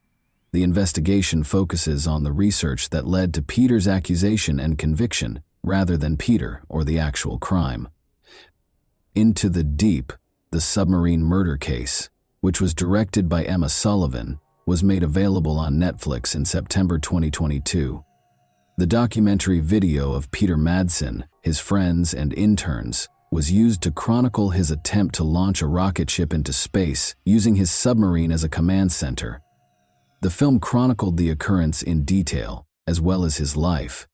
The investigation focuses on the research that led to Peter's accusation and conviction, rather than Peter or the actual crime. Into the Deep, the submarine murder case, which was directed by Emma Sullivan, was made available on Netflix in September 2022. The documentary video of Peter Madsen, his friends, and interns was used to chronicle his attempt to launch a rocket ship into space using his submarine as a command center. The film chronicled the occurrence in detail, as well as his life.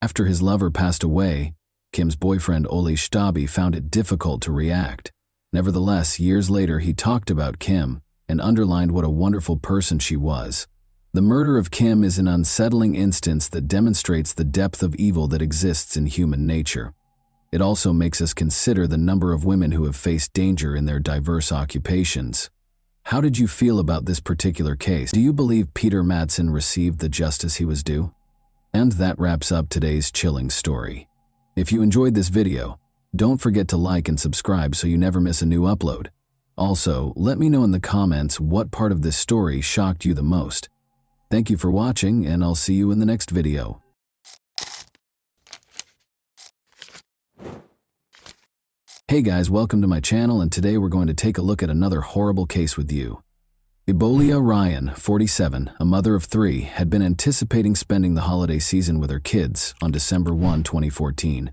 After his lover passed away, Kim's boyfriend Ole Stabi found it difficult to react. Nevertheless, years later he talked about Kim and underlined what a wonderful person she was. The murder of Kim is an unsettling instance that demonstrates the depth of evil that exists in human nature. It also makes us consider the number of women who have faced danger in their diverse occupations. How did you feel about this particular case? Do you believe Peter Madsen received the justice he was due? And that wraps up today's chilling story. If you enjoyed this video, don't forget to like and subscribe so you never miss a new upload. Also, let me know in the comments what part of this story shocked you the most. Thank you for watching, and I'll see you in the next video. Hey guys, welcome to my channel, and today we're going to take a look at another horrible case with you. Ebolia Ryan, 47, a mother of 3, had been anticipating spending the holiday season with her kids on December 1, 2014.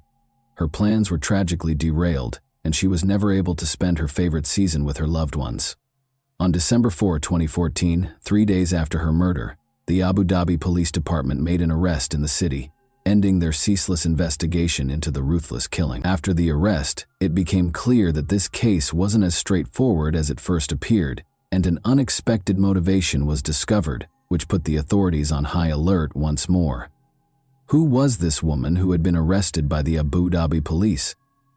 Her plans were tragically derailed, and she was never able to spend her favorite season with her loved ones. On December 4, 2014, 3 days after her murder, the Abu Dhabi Police Department made an arrest in the city, ending their ceaseless investigation into the ruthless killing. After the arrest, it became clear that this case wasn't as straightforward as it first appeared, and an unexpected motivation was discovered, which put the authorities on high alert once more. Who was this woman who had been arrested by the Abu Dhabi police?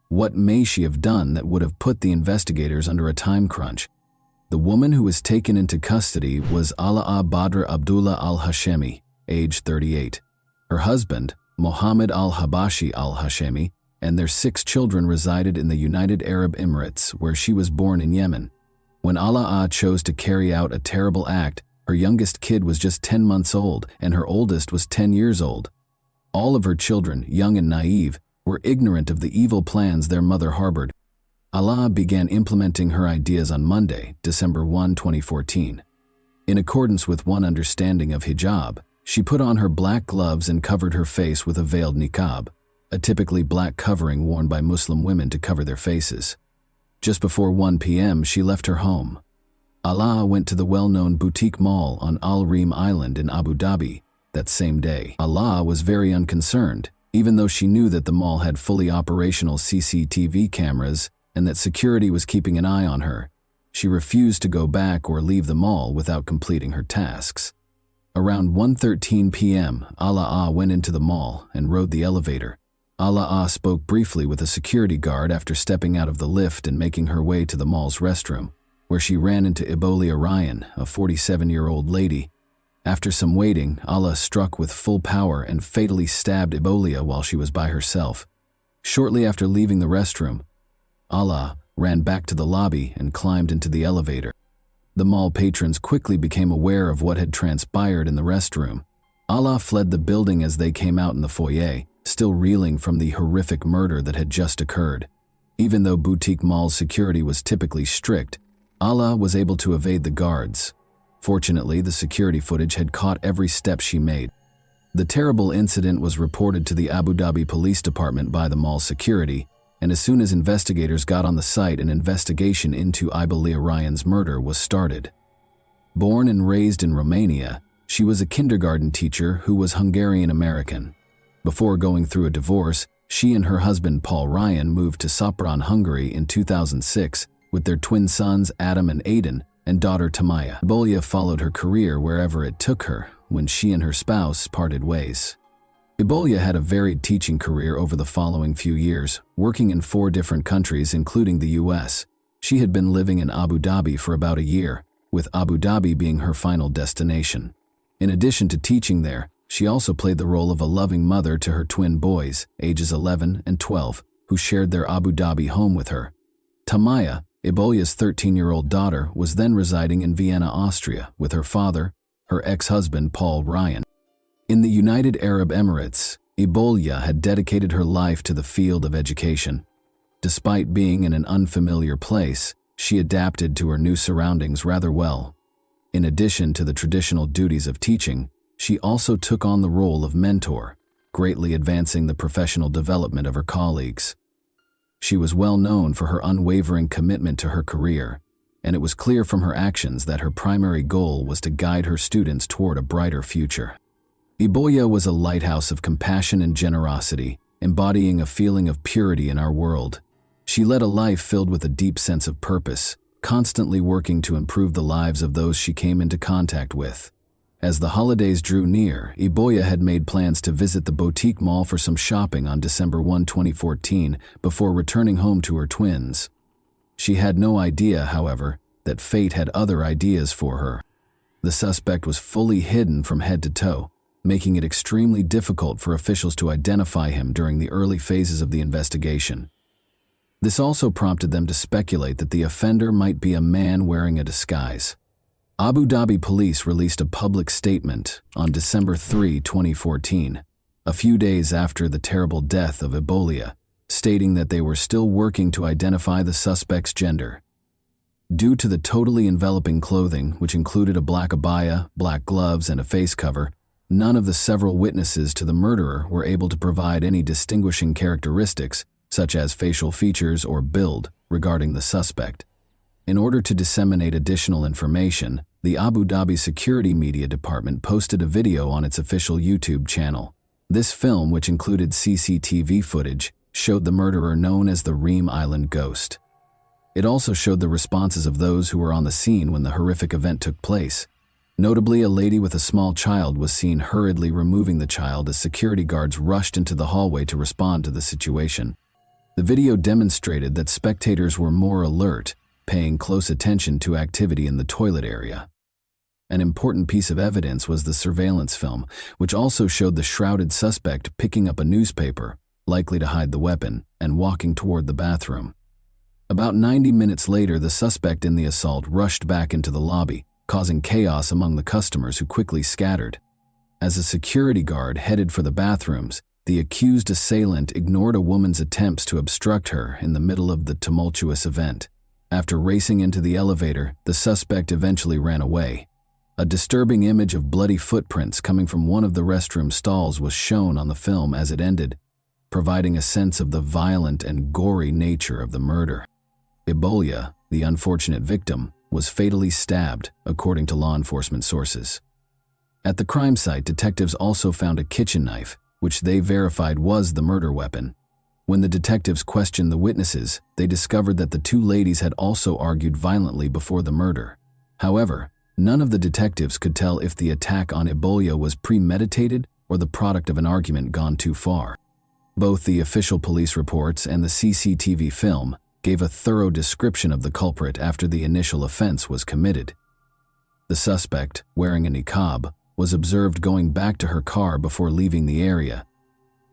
What may she have done that would have put the investigators under a time crunch? The woman who was taken into custody was Alaa Badr Abdullah al-Hashemi, age 38. Her husband, Mohammed al-Habashi al-Hashemi, and their 6 children resided in the United Arab Emirates, where she was born in Yemen. When Alaa chose to carry out a terrible act, her youngest kid was just 10 months old and her oldest was 10 years old. All of her children, young and naive, were ignorant of the evil plans their mother harbored. Alaa began implementing her ideas on Monday, December 1, 2014. In accordance with one understanding of hijab, she put on her black gloves and covered her face with a veiled niqab, a typically black covering worn by Muslim women to cover their faces. Just before 1 p.m., she left her home. Alaa went to the well-known boutique mall on Al Reem Island in Abu Dhabi that same day. Alaa was very unconcerned, even though she knew that the mall had fully operational CCTV cameras and that security was keeping an eye on her. She refused to go back or leave the mall without completing her tasks. Around 1:13 p.m., Alaa went into the mall and rode the elevator. Alaa spoke briefly with a security guard after stepping out of the lift and making her way to the mall's restroom, where she ran into Ebolia Ryan, a 47-year-old lady. After some waiting, Alaa struck with full power and fatally stabbed Ebolia while she was by herself. Shortly after leaving the restroom, Alaa ran back to the lobby and climbed into the elevator. The mall patrons quickly became aware of what had transpired in the restroom. Alaa fled the building as they came out in the foyer, still reeling from the horrific murder that had just occurred. Even though boutique mall security was typically strict, Alaa was able to evade the guards. Fortunately, the security footage had caught every step she made. The terrible incident was reported to the Abu Dhabi Police Department by the mall security, and as soon as investigators got on the site, an investigation into Ebolia Ryan's murder was started. Born and raised in Romania, she was a kindergarten teacher who was Hungarian-American. Before going through a divorce, she and her husband Paul Ryan moved to Sopron, Hungary in 2006 with their twin sons Adam and Aiden and daughter Tamaya. Ebolia followed her career wherever it took her when she and her spouse parted ways. Ebolia had a varied teaching career over the following few years, working in 4 different countries including the US. She had been living in Abu Dhabi for about a year, with Abu Dhabi being her final destination. In addition to teaching there, she also played the role of a loving mother to her twin boys, ages 11 and 12, who shared their Abu Dhabi home with her. Tamaya, Ebolia's 13-year-old daughter, was then residing in Vienna, Austria, with her father, her ex-husband Paul Ryan. In the United Arab Emirates, Ebolia had dedicated her life to the field of education. Despite being in an unfamiliar place, she adapted to her new surroundings rather well. In addition to the traditional duties of teaching, she also took on the role of mentor, greatly advancing the professional development of her colleagues. She was well known for her unwavering commitment to her career, and it was clear from her actions that her primary goal was to guide her students toward a brighter future. Ebolia was a lighthouse of compassion and generosity, embodying a feeling of purity in our world. She led a life filled with a deep sense of purpose, constantly working to improve the lives of those she came into contact with. As the holidays drew near, Ebolia had made plans to visit the boutique mall for some shopping on December 1, 2014, before returning home to her twins. She had no idea, however, that fate had other ideas for her. The suspect was fully hidden from head to toe, making it extremely difficult for officials to identify him during the early phases of the investigation. This also prompted them to speculate that the offender might be a man wearing a disguise. Abu Dhabi police released a public statement on December 3, 2014, a few days after the terrible death of Ebolia, stating that they were still working to identify the suspect's gender. Due to the totally enveloping clothing, which included a black abaya, black gloves, and a face cover, none of the several witnesses to the murderer were able to provide any distinguishing characteristics, such as facial features or build, regarding the suspect. In order to disseminate additional information, the Abu Dhabi Security Media Department posted a video on its official YouTube channel. This film, which included CCTV footage, showed the murderer known as the Reem Island Ghost. It also showed the responses of those who were on the scene when the horrific event took place. Notably, a lady with a small child was seen hurriedly removing the child as security guards rushed into the hallway to respond to the situation. The video demonstrated that spectators were more alert, paying close attention to activity in the toilet area. An important piece of evidence was the surveillance film, which also showed the shrouded suspect picking up a newspaper, likely to hide the weapon, and walking toward the bathroom. About 90 minutes later, the suspect in the assault rushed back into the lobby, causing chaos among the customers who quickly scattered. As a security guard headed for the bathrooms, the accused assailant ignored a woman's attempts to obstruct her in the middle of the tumultuous event. After racing into the elevator, the suspect eventually ran away. A disturbing image of bloody footprints coming from one of the restroom stalls was shown on the film as it ended, providing a sense of the violent and gory nature of the murder. Ebola, the unfortunate victim, was fatally stabbed, according to law enforcement sources. At the crime site, detectives also found a kitchen knife, which they verified was the murder weapon. When the detectives questioned the witnesses, they discovered that the two ladies had also argued violently before the murder. However, none of the detectives could tell if the attack on Ebola was premeditated or the product of an argument gone too far. Both the official police reports and the CCTV film gave a thorough description of the culprit after the initial offense was committed. The suspect, wearing a niqab, was observed going back to her car before leaving the area.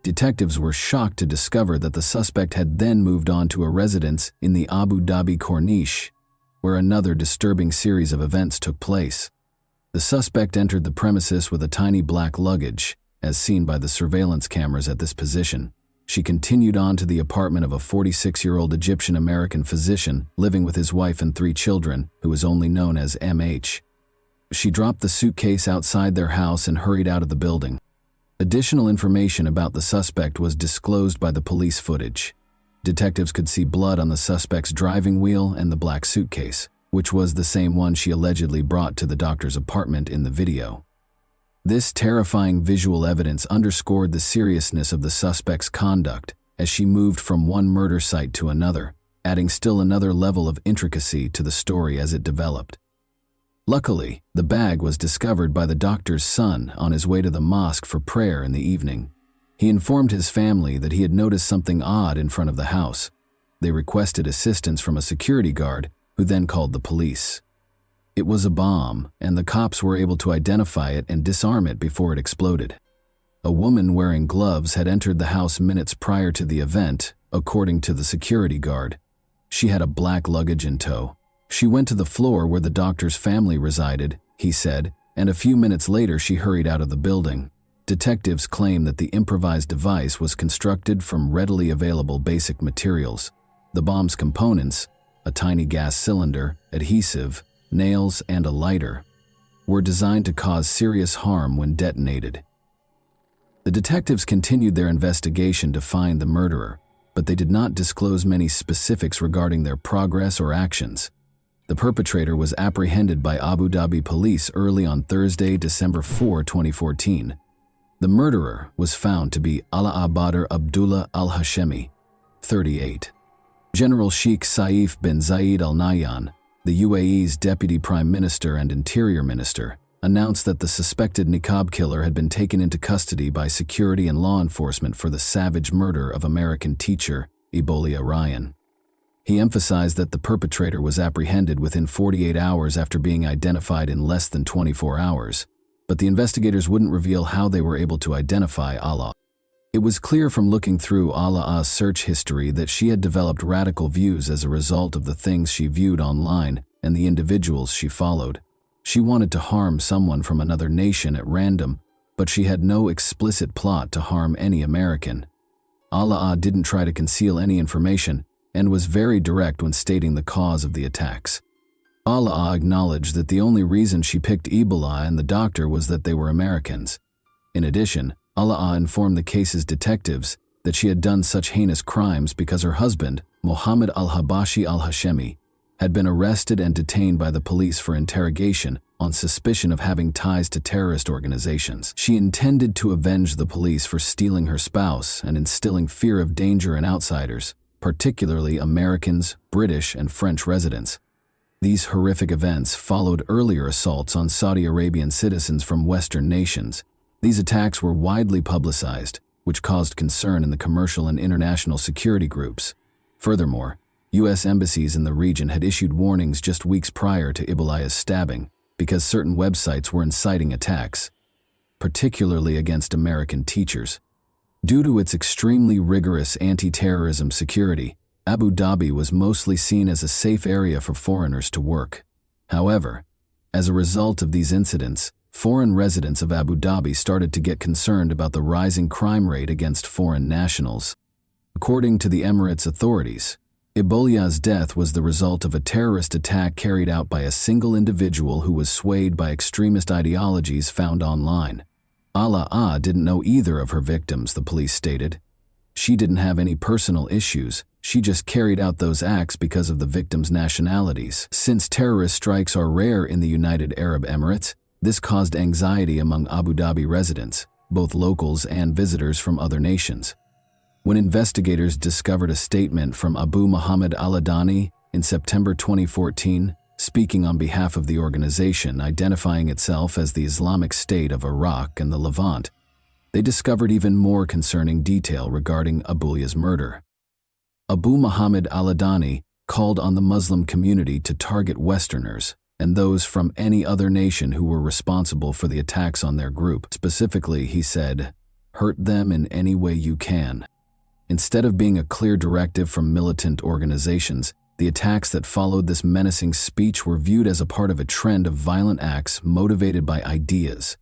Detectives were shocked to discover that the suspect had then moved on to a residence in the Abu Dhabi Corniche, where another disturbing series of events took place. The suspect entered the premises with a tiny black luggage, as seen by the surveillance cameras at this position. She continued on to the apartment of a 46-year-old Egyptian-American physician living with his wife and 3 children, who is only known as MH. She dropped the suitcase outside their house and hurried out of the building. Additional information about the suspect was disclosed by the police footage. Detectives could see blood on the suspect's driving wheel and the black suitcase, which was the same one she allegedly brought to the doctor's apartment in the video. This terrifying visual evidence underscored the seriousness of the suspect's conduct as she moved from one murder site to another, adding still another level of intricacy to the story as it developed. Luckily, the bag was discovered by the doctor's son on his way to the mosque for prayer in the evening. He informed his family that he had noticed something odd in front of the house. They requested assistance from a security guard, who then called the police. It was a bomb, and the cops were able to identify it and disarm it before it exploded. A woman wearing gloves had entered the house minutes prior to the event, according to the security guard. She had a black luggage in tow. She went to the floor where the doctor's family resided, he said, and a few minutes later she hurried out of the building. Detectives claim that the improvised device was constructed from readily available basic materials. The bomb's components, a tiny gas cylinder, adhesive, nails, and a lighter, were designed to cause serious harm when detonated. The detectives continued their investigation to find the murderer, but they did not disclose many specifics regarding their progress or actions. The perpetrator was apprehended by Abu Dhabi police early on Thursday, December 4, 2014. The murderer was found to be Ala Badr Abdullah al-Hashemi, 38. General Sheikh Saif bin Zayed Al Nahyan, the UAE's Deputy Prime Minister and Interior Minister, announced that the suspected niqab killer had been taken into custody by security and law enforcement for the savage murder of American teacher Ebola Ryan. He emphasized that the perpetrator was apprehended within 48 hours after being identified in less than 24 hours, but the investigators wouldn't reveal how they were able to identify Ala. It was clear from looking through Ala's search history that she had developed radical views as a result of the things she viewed online and the individuals she followed. She wanted to harm someone from another nation at random, but she had no explicit plot to harm any American. Ala didn't try to conceal any information and was very direct when stating the cause of the attacks. Ala acknowledged that the only reason she picked Ebola and the doctor was that they were Americans. In addition, Ala informed the case's detectives that she had done such heinous crimes because her husband, Mohammed al-Habashi al-Hashemi, had been arrested and detained by the police for interrogation on suspicion of having ties to terrorist organizations. She intended to avenge the police for stealing her spouse and instilling fear of danger in outsiders, particularly Americans, British, and French residents. These horrific events followed earlier assaults on Saudi Arabian citizens from Western nations. These attacks were widely publicized, which caused concern in the commercial and international security groups. Furthermore, U.S. embassies in the region had issued warnings just weeks prior to Ebola's stabbing because certain websites were inciting attacks, particularly against American teachers. Due to its extremely rigorous anti-terrorism security, Abu Dhabi was mostly seen as a safe area for foreigners to work. However, as a result of these incidents, foreign residents of Abu Dhabi started to get concerned about the rising crime rate against foreign nationals. According to the Emirates authorities, Ibolia's death was the result of a terrorist attack carried out by a single individual who was swayed by extremist ideologies found online. Ala'a didn't know either of her victims, the police stated. She didn't have any personal issues, she just carried out those acts because of the victims' nationalities. Since terrorist strikes are rare in the United Arab Emirates, this caused anxiety among Abu Dhabi residents, both locals and visitors from other nations. When investigators discovered a statement from Abu Muhammad al-Adani in September 2014, speaking on behalf of the organization identifying itself as the Islamic State of Iraq and the Levant, they discovered even more concerning detail regarding Ibolia's murder. Abu Muhammad al-Adani called on the Muslim community to target Westerners and those from any other nation who were responsible for the attacks on their group. Specifically, he said, "Hurt them in any way you can." Instead of being a clear directive from militant organizations, the attacks that followed this menacing speech were viewed as a part of a trend of violent acts motivated by ideas.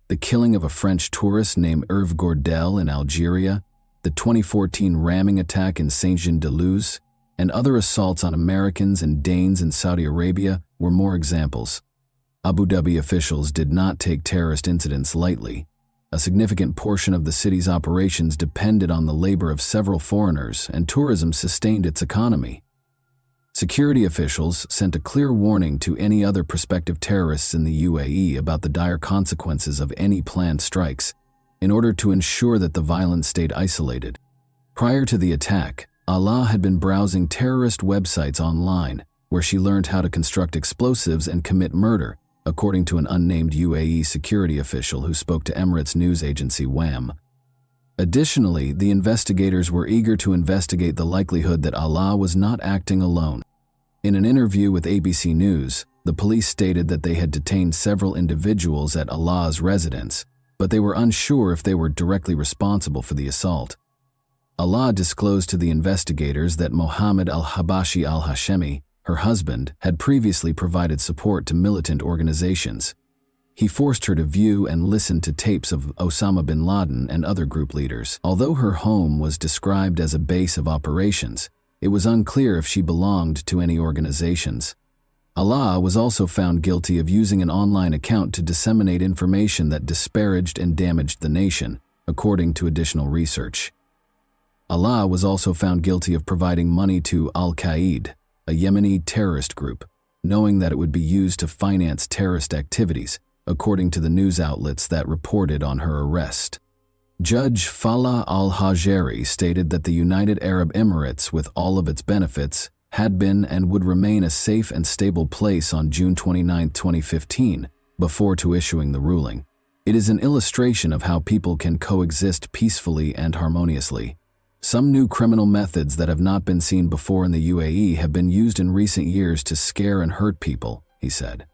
The killing of a French tourist named Hervé Gordel in Algeria, the 2014 ramming attack in Saint-Jean-de-Luz, and other assaults on Americans and Danes in Saudi Arabia were more examples. Abu Dhabi officials did not take terrorist incidents lightly. A significant portion of the city's operations depended on the labor of several foreigners, and tourism sustained its economy. Security officials sent a clear warning to any other prospective terrorists in the UAE about the dire consequences of any planned strikes, in order to ensure that the violence stayed isolated. Prior to the attack, Allah had been browsing terrorist websites online, where she learned how to construct explosives and commit murder, according to an unnamed UAE security official who spoke to Emirates news agency WAM. Additionally, the investigators were eager to investigate the likelihood that Allah was not acting alone. In an interview with ABC News, the police stated that they had detained several individuals at Allah's residence, but they were unsure if they were directly responsible for the assault. Allah disclosed to the investigators that Mohammed al-Habashi al-Hashemi, her husband, had previously provided support to militant organizations. He forced her to view and listen to tapes of Osama bin Laden and other group leaders. Although her home was described as a base of operations, it was unclear if she belonged to any organizations. Allah was also found guilty of using an online account to disseminate information that disparaged and damaged the nation, according to additional research. Allah was also found guilty of providing money to Al-Qaeda, a Yemeni terrorist group, knowing that it would be used to finance terrorist activities, according to the news outlets that reported on her arrest. Judge Falah al-Hajeri stated that the United Arab Emirates, with all of its benefits, had been and would remain a safe and stable place on June 29, 2015, before to issuing the ruling. It is an illustration of how people can coexist peacefully and harmoniously. Some new criminal methods that have not been seen before in the UAE have been used in recent years to scare and hurt people, he said.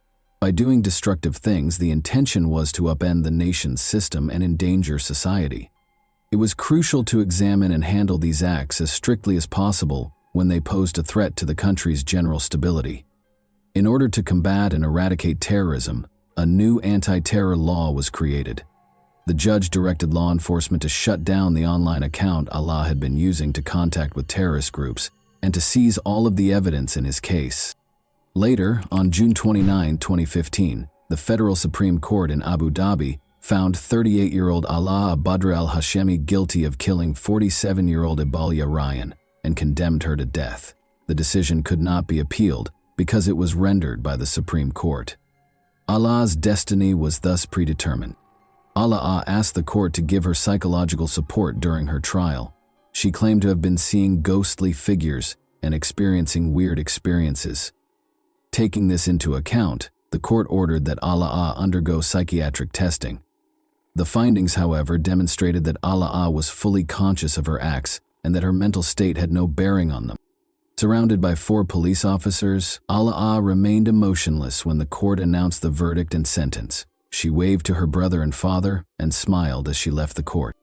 By doing destructive things, the intention was to upend the nation's system and endanger society. It was crucial to examine and handle these acts as strictly as possible when they posed a threat to the country's general stability. In order to combat and eradicate terrorism, a new anti-terror law was created. The judge directed law enforcement to shut down the online account Allah had been using to contact with terrorist groups and to seize all of the evidence in his case. Later, on June 29, 2015, the Federal Supreme Court in Abu Dhabi found 38-year-old Allah Badr al-Hashemi guilty of killing 47-year-old Ibalia Ryan and condemned her to death. The decision could not be appealed because it was rendered by the Supreme Court. Allah's destiny was thus predetermined. Allah asked the court to give her psychological support during her trial. She claimed to have been seeing ghostly figures and experiencing weird experiences. Taking this into account, the court ordered that Allah undergo psychiatric testing. The findings, however, demonstrated that Allah was fully conscious of her acts and that her mental state had no bearing on them. Surrounded by 4 police officers, Allah remained emotionless when the court announced the verdict and sentence. She waved to her brother and father and smiled as she left the court.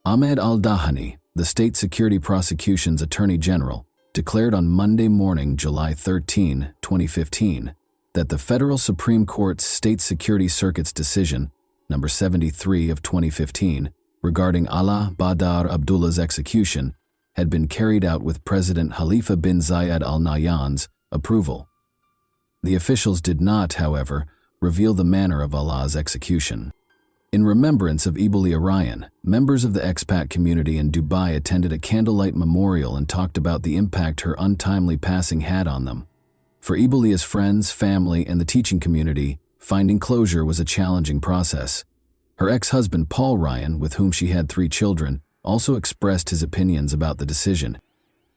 Ahmed al-Dahani, the state security prosecution's attorney general, declared on Monday morning, July 13, 2015, that the Federal Supreme Court's State Security Circuit's decision, number 73 of 2015, regarding Alaa Badr Abdullah's execution had been carried out with President Khalifa bin Zayed Al Nahyan's approval. The officials did not, however, reveal the manner of Alaa's execution. In remembrance of Ibuli Arayan, members of the expat community in Dubai attended a candlelight memorial and talked about the impact her untimely passing had on them. For Ibulia's friends, family, and the teaching community, finding closure was a challenging process. Her ex-husband Paul Ryan, with whom she had 3 children, also expressed his opinions about the decision.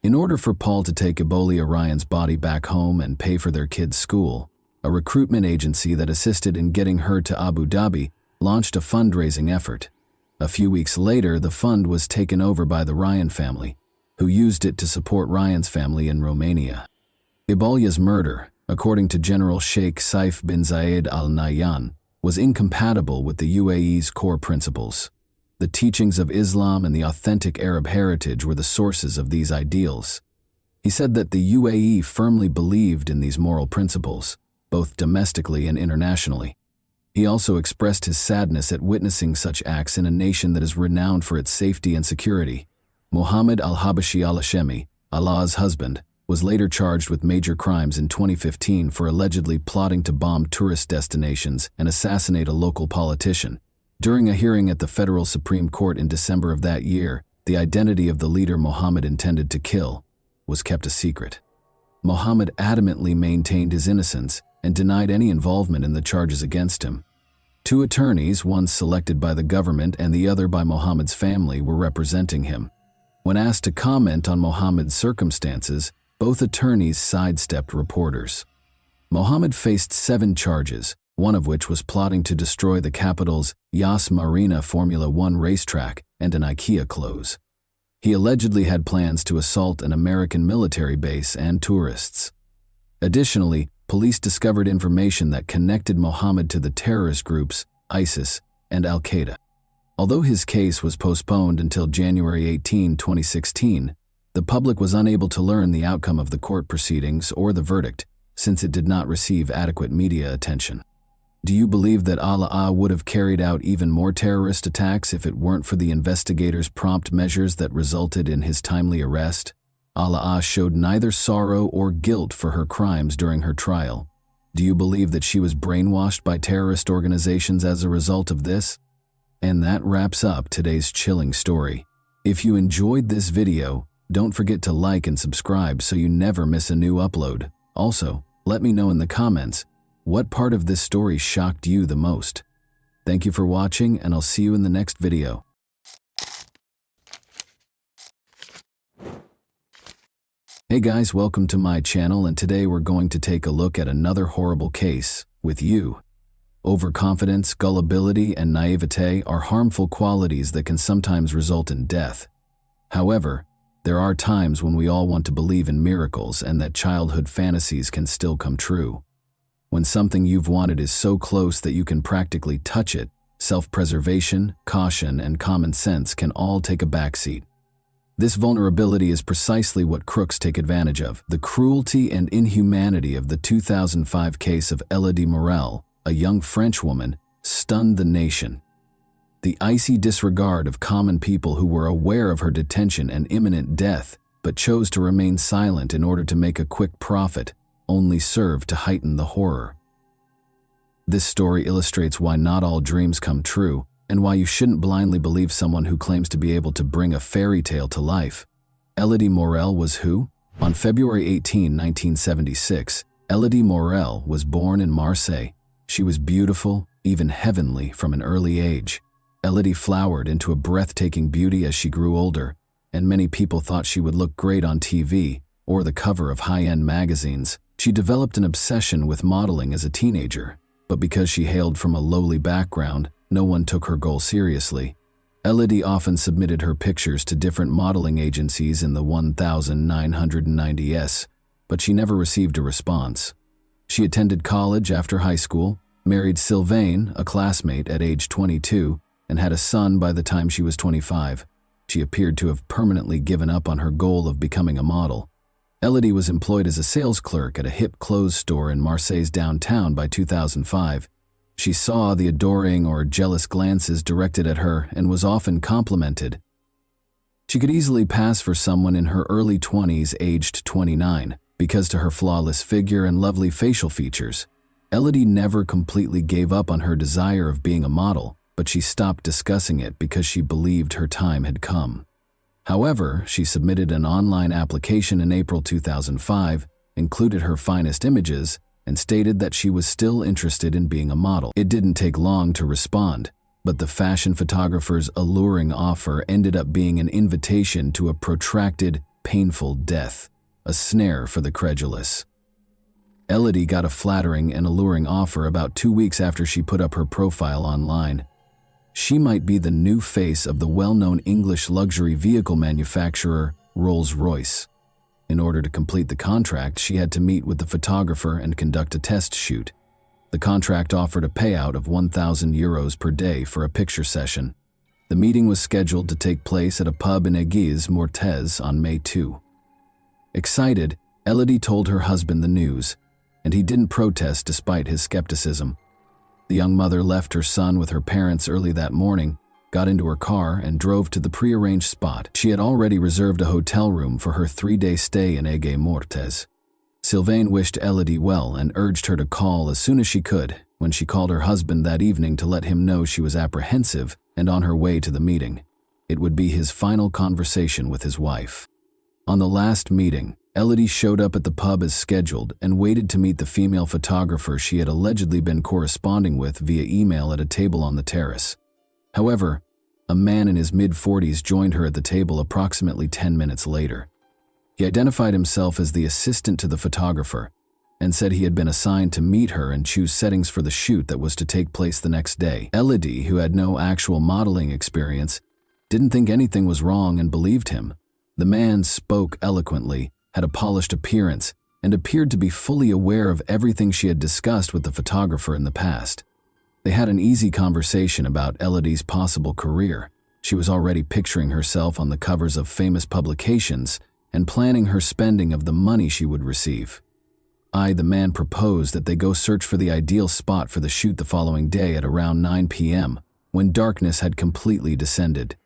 In order for Paul to take Ibuli Arayan's body back home and pay for their kids' school, a recruitment agency that assisted in getting her to Abu Dhabi launched a fundraising effort. A few weeks later, the fund was taken over by the Ryan family, who used it to support Ryan's family in Romania. Ibulia's murder, according to General Sheikh Saif bin Zayed Al Nahyan, was incompatible with the UAE's core principles. The teachings of Islam and the authentic Arab heritage were the sources of these ideals. He said that the UAE firmly believed in these moral principles, both domestically and internationally. He also expressed his sadness at witnessing such acts in a nation that is renowned for its safety and security. Mohammed al-Habashi al-Hashemi, Alaa's husband, was later charged with major crimes in 2015 for allegedly plotting to bomb tourist destinations and assassinate a local politician. During a hearing at the Federal Supreme Court in December of that year, the identity of the leader Mohammed intended to kill was kept a secret. Mohammed adamantly maintained his innocence and denied any involvement in the charges against him. 2 attorneys, one selected by the government and the other by Mohammed's family, were representing him. When asked to comment on Mohammed's circumstances, both attorneys sidestepped reporters. Mohammed faced 7 charges, one of which was plotting to destroy the capital's Yas Marina Formula One racetrack and an IKEA close. He allegedly had plans to assault an American military base and tourists. Additionally, police discovered information that connected Mohammed to the terrorist groups ISIS and Al-Qaeda. Although his case was postponed until January 18, 2016, the public was unable to learn the outcome of the court proceedings or the verdict, since it did not receive adequate media attention. Do you believe that Alaa would have carried out even more terrorist attacks if it weren't for the investigators' prompt measures that resulted in his timely arrest? Alaa showed neither sorrow or guilt for her crimes during her trial. Do you believe that she was brainwashed by terrorist organizations as a result of this? And that wraps up today's chilling story. If you enjoyed this video, don't forget to like and subscribe so you never miss a new upload. Also, let me know in the comments, what part of this story shocked you the most? Thank you for watching, and I'll see you in the next video. Hey guys, welcome to my channel, and today we're going to take a look at another horrible case with you. Overconfidence, gullibility, and naivete are harmful qualities that can sometimes result in death. However, there are times when we all want to believe in miracles and that childhood fantasies can still come true. When something you've wanted is so close that you can practically touch it, self-preservation, caution, and common sense can all take a backseat. This vulnerability is precisely what crooks take advantage of. The cruelty and inhumanity of the 2005 case of Elodie Morel, a young French woman, stunned the nation. The icy disregard of common people who were aware of her detention and imminent death, but chose to remain silent in order to make a quick profit, only served to heighten the horror. This story illustrates why not all dreams come true, and why you shouldn't blindly believe someone who claims to be able to bring a fairy tale to life. Elodie Morel was who? On February 18, 1976, Elodie Morel was born in Marseille. She was beautiful, even heavenly, from an early age. Elodie flowered into a breathtaking beauty as she grew older, and many people thought she would look great on TV or the cover of high-end magazines. She developed an obsession with modeling as a teenager, but because she hailed from a lowly background, no one took her goal seriously. Elodie often submitted her pictures to different modeling agencies in the 1990s, but she never received a response. She attended college after high school, married Sylvain, a classmate, at age 22, and had a son by the time she was 25. She appeared to have permanently given up on her goal of becoming a model. Elodie was employed as a sales clerk at a hip clothes store in Marseille's downtown by 2005. She saw the adoring or jealous glances directed at her and was often complimented. She could easily pass for someone in her early 20s, aged 29, because to her flawless figure and lovely facial features. Elodie never completely gave up on her desire of being a model, but she stopped discussing it because she believed her time had come. However, she submitted an online application in April 2005, included her finest images, and stated that she was still interested in being a model. It didn't take long to respond, but the fashion photographer's alluring offer ended up being an invitation to a protracted, painful death, a snare for the credulous. Elodie got a flattering and alluring offer about 2 weeks after she put up her profile online. She might be the new face of the well-known English luxury vehicle manufacturer, Rolls-Royce. In order to complete the contract, she had to meet with the photographer and conduct a test shoot. The contract offered a payout of €1,000 per day for a picture session. The meeting was scheduled to take place at a pub in Aigues-Mortes on May 2. Excited, Elodie told her husband the news, and he didn't protest despite his skepticism. The young mother left her son with her parents early that morning, got into her car, and drove to the prearranged spot. She had already reserved a hotel room for her 3-day stay in Aigues-Mortes. Sylvain wished Elodie well and urged her to call as soon as she could. When she called her husband that evening to let him know she was apprehensive and on her way to the meeting, it would be his final conversation with his wife. On the last meeting, Elodie showed up at the pub as scheduled and waited to meet the female photographer she had allegedly been corresponding with via email at a table on the terrace. However, a man in his mid-40s joined her at the table approximately 10 minutes later. He identified himself as the assistant to the photographer and said he had been assigned to meet her and choose settings for the shoot that was to take place the next day. Elodie, who had no actual modeling experience, didn't think anything was wrong and believed him. The man spoke eloquently, had a polished appearance, and appeared to be fully aware of everything she had discussed with the photographer in the past. They had an easy conversation about Elodie's possible career. She was already picturing herself on the covers of famous publications and planning her spending of the money she would receive. The man proposed that they go search for the ideal spot for the shoot the following day at around 9 p.m., when darkness had completely descended.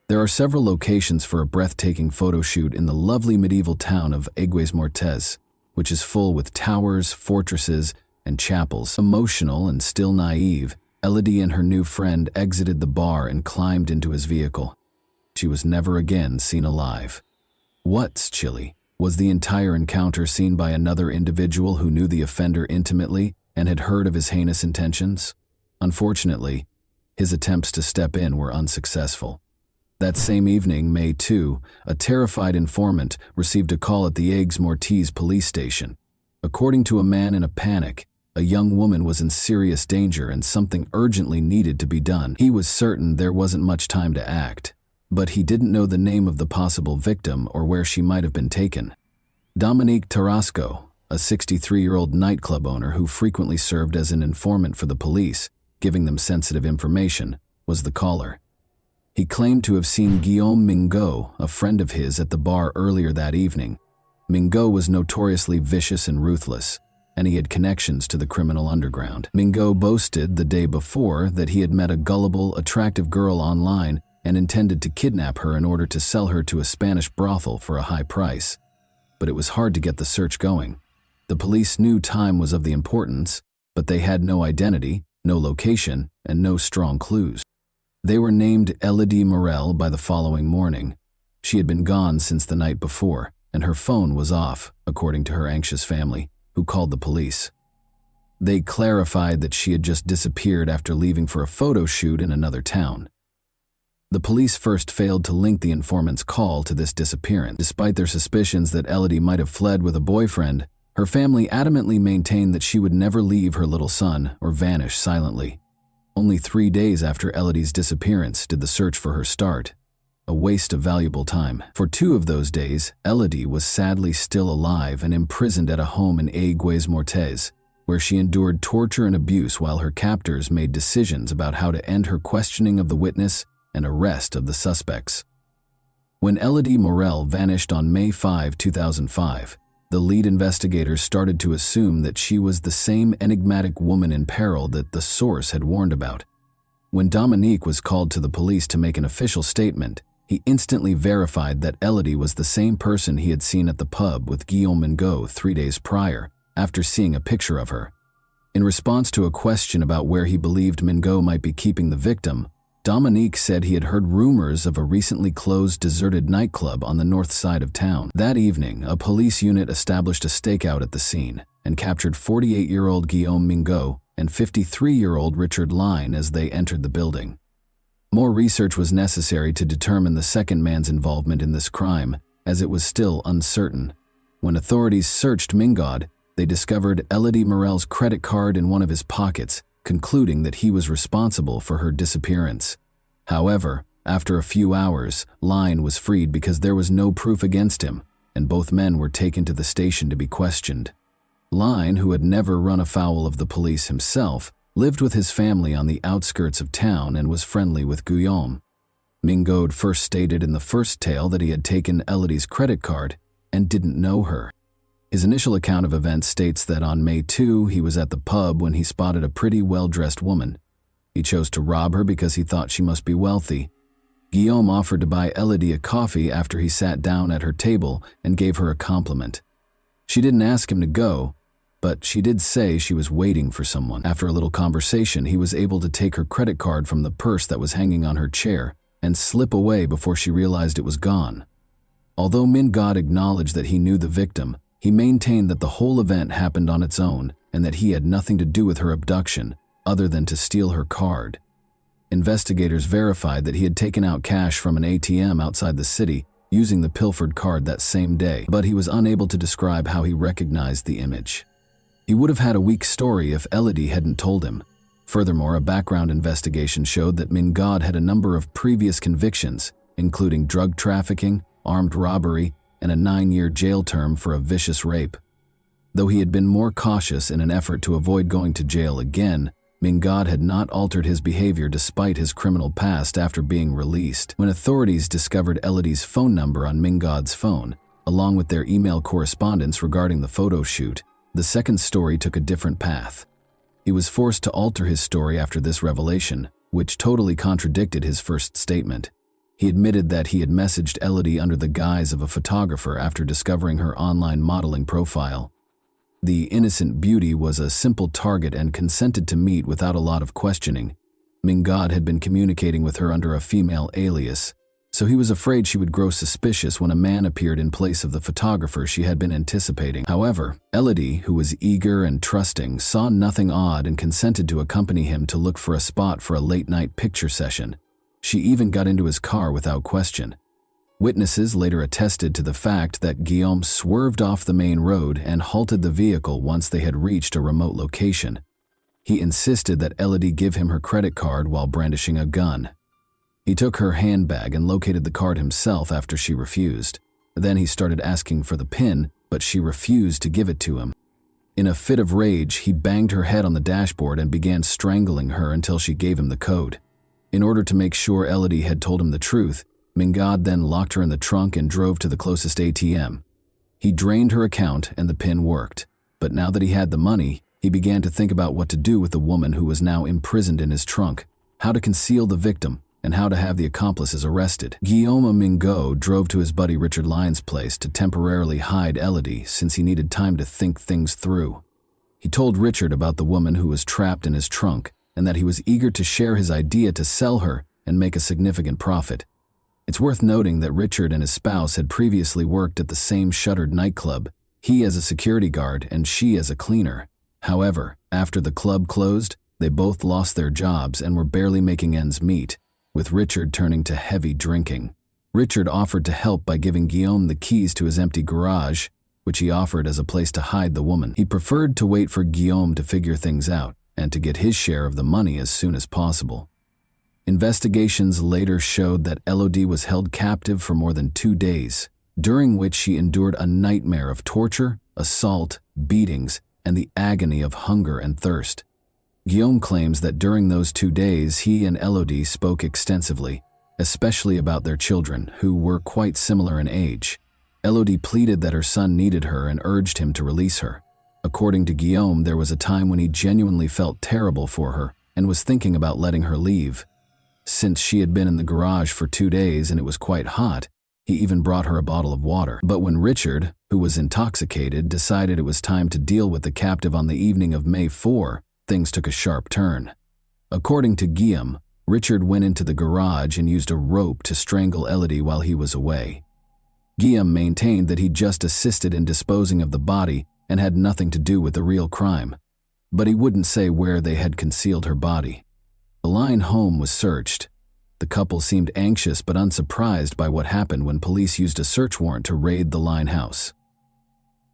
There are several locations for a breathtaking photo shoot in the lovely medieval town of Aigues-Mortes, which is full with towers, fortresses, and chapels. Emotional and still naive, Elodie and her new friend exited the bar and climbed into his vehicle. She was never again seen alive. What's chilly was the entire encounter seen by another individual who knew the offender intimately and had heard of his heinous intentions. Unfortunately, his attempts to step in were unsuccessful. That same evening, May 2, a terrified informant received a call at the Aigues-Mortes police station. According to a man in a panic, a young woman was in serious danger and something urgently needed to be done. He was certain there wasn't much time to act, but he didn't know the name of the possible victim or where she might have been taken. Dominique Tarasco, a 63-year-old nightclub owner who frequently served as an informant for the police, giving them sensitive information, was the caller. He claimed to have seen Guillaume Mingot, a friend of his, at the bar earlier that evening. Mingot was notoriously vicious and ruthless, and he had connections to the criminal underground. Mingot boasted the day before that he had met a gullible, attractive girl online and intended to kidnap her in order to sell her to a Spanish brothel for a high price. But it was hard to get the search going. The police knew time was of the importance, but they had no identity, no location, and no strong clues. They were named Elodie Morel by the following morning. She had been gone since the night before, and her phone was off, according to her anxious family, who called the police. They clarified that she had just disappeared after leaving for a photo shoot in another town. The police first failed to link the informant's call to this disappearance. Despite their suspicions that Elodie might have fled with a boyfriend, her family adamantly maintained that she would never leave her little son or vanish silently. Only 3 days after Elodie's disappearance did the search for her start, a waste of valuable time. For 2 of those days, Elodie was sadly still alive and imprisoned at a home in Aigues-Mortes, where she endured torture and abuse while her captors made decisions about how to end her questioning of the witness and arrest of the suspects. When Elodie Morel vanished on May 5, 2005, the lead investigators started to assume that she was the same enigmatic woman in peril that the source had warned about. When Dominique was called to the police to make an official statement, he instantly verified that Elodie was the same person he had seen at the pub with Guillaume Mingot 3 days prior, after seeing a picture of her. In response to a question about where he believed Mingot might be keeping the victim, Dominique said he had heard rumors of a recently closed deserted nightclub on the north side of town. That evening, a police unit established a stakeout at the scene and captured 48-year-old Guillaume Mingot and 53-year-old Richard Line as they entered the building. More research was necessary to determine the second man's involvement in this crime, as it was still uncertain. When authorities searched Mingot, they discovered Elodie Morel's credit card in one of his pockets, concluding that he was responsible for her disappearance. However, after a few hours, Line was freed because there was no proof against him, and both men were taken to the station to be questioned. Line, who had never run afoul of the police himself, lived with his family on the outskirts of town and was friendly with Guillaume. Mingot first stated in the first tale that he had taken Elodie's credit card and didn't know her. His initial account of events states that on May 2, he was at the pub when he spotted a pretty well-dressed woman. He chose to rob her because he thought she must be wealthy. Guillaume offered to buy Elodie a coffee after he sat down at her table and gave her a compliment. She didn't ask him to go, but she did say she was waiting for someone. After a little conversation, he was able to take her credit card from the purse that was hanging on her chair and slip away before she realized it was gone. Although Mingot acknowledged that he knew the victim, he maintained that the whole event happened on its own and that he had nothing to do with her abduction other than to steal her card. Investigators verified that he had taken out cash from an ATM outside the city using the pilfered card that same day, but he was unable to describe how he recognized the image. He would have had a weak story if Elodie hadn't told him. Furthermore, a background investigation showed that Mingot had a number of previous convictions, including drug trafficking, armed robbery, and a 9-year jail term for a vicious rape. Though he had been more cautious in an effort to avoid going to jail again, Mingot had not altered his behavior despite his criminal past after being released. When authorities discovered Elodie's phone number on Mingot's phone, along with their email correspondence regarding the photo shoot, the second story took a different path. He was forced to alter his story after this revelation, which totally contradicted his first statement. He admitted that he had messaged Elodie under the guise of a photographer after discovering her online modeling profile. The innocent beauty was a simple target and consented to meet without a lot of questioning. Mingot had been communicating with her under a female alias, so he was afraid she would grow suspicious when a man appeared in place of the photographer she had been anticipating. However, Elodie, who was eager and trusting, saw nothing odd and consented to accompany him to look for a spot for a late-night picture session. She even got into his car without question. Witnesses later attested to the fact that Guillaume swerved off the main road and halted the vehicle once they had reached a remote location. He insisted that Elodie give him her credit card while brandishing a gun. He took her handbag and located the card himself after she refused. Then he started asking for the PIN, but she refused to give it to him. In a fit of rage, he banged her head on the dashboard and began strangling her until she gave him the code. In order to make sure Elodie had told him the truth, Mingot then locked her in the trunk and drove to the closest ATM. He drained her account and the PIN worked, but now that he had the money, he began to think about what to do with the woman who was now imprisoned in his trunk, how to conceal the victim, and how to have the accomplices arrested. Guillaume Mingot drove to his buddy Richard Line's place to temporarily hide Elodie since he needed time to think things through. He told Richard about the woman who was trapped in his trunk and that he was eager to share his idea to sell her and make a significant profit. It's worth noting that Richard and his spouse had previously worked at the same shuttered nightclub, he as a security guard and she as a cleaner. However, after the club closed, they both lost their jobs and were barely making ends meet, with Richard turning to heavy drinking. Richard offered to help by giving Guillaume the keys to his empty garage, which he offered as a place to hide the woman. He preferred to wait for Guillaume to figure things out and to get his share of the money as soon as possible. Investigations later showed that Elodie was held captive for more than 2 days, during which she endured a nightmare of torture, assault, beatings, and the agony of hunger and thirst. Guillaume claims that during those 2 days he and Elodie spoke extensively, especially about their children, who were quite similar in age. Elodie pleaded that her son needed her and urged him to release her. According to Guillaume, there was a time when he genuinely felt terrible for her and was thinking about letting her leave. Since she had been in the garage for 2 days and it was quite hot, he even brought her a bottle of water. But when Richard, who was intoxicated, decided it was time to deal with the captive on the evening of May 4, things took a sharp turn. According to Guillaume, Richard went into the garage and used a rope to strangle Elodie while he was away. Guillaume maintained that he just assisted in disposing of the body and had nothing to do with the real crime, but he wouldn't say where they had concealed her body. The Line home was searched. The couple seemed anxious but unsurprised by what happened when police used a search warrant to raid the Line house.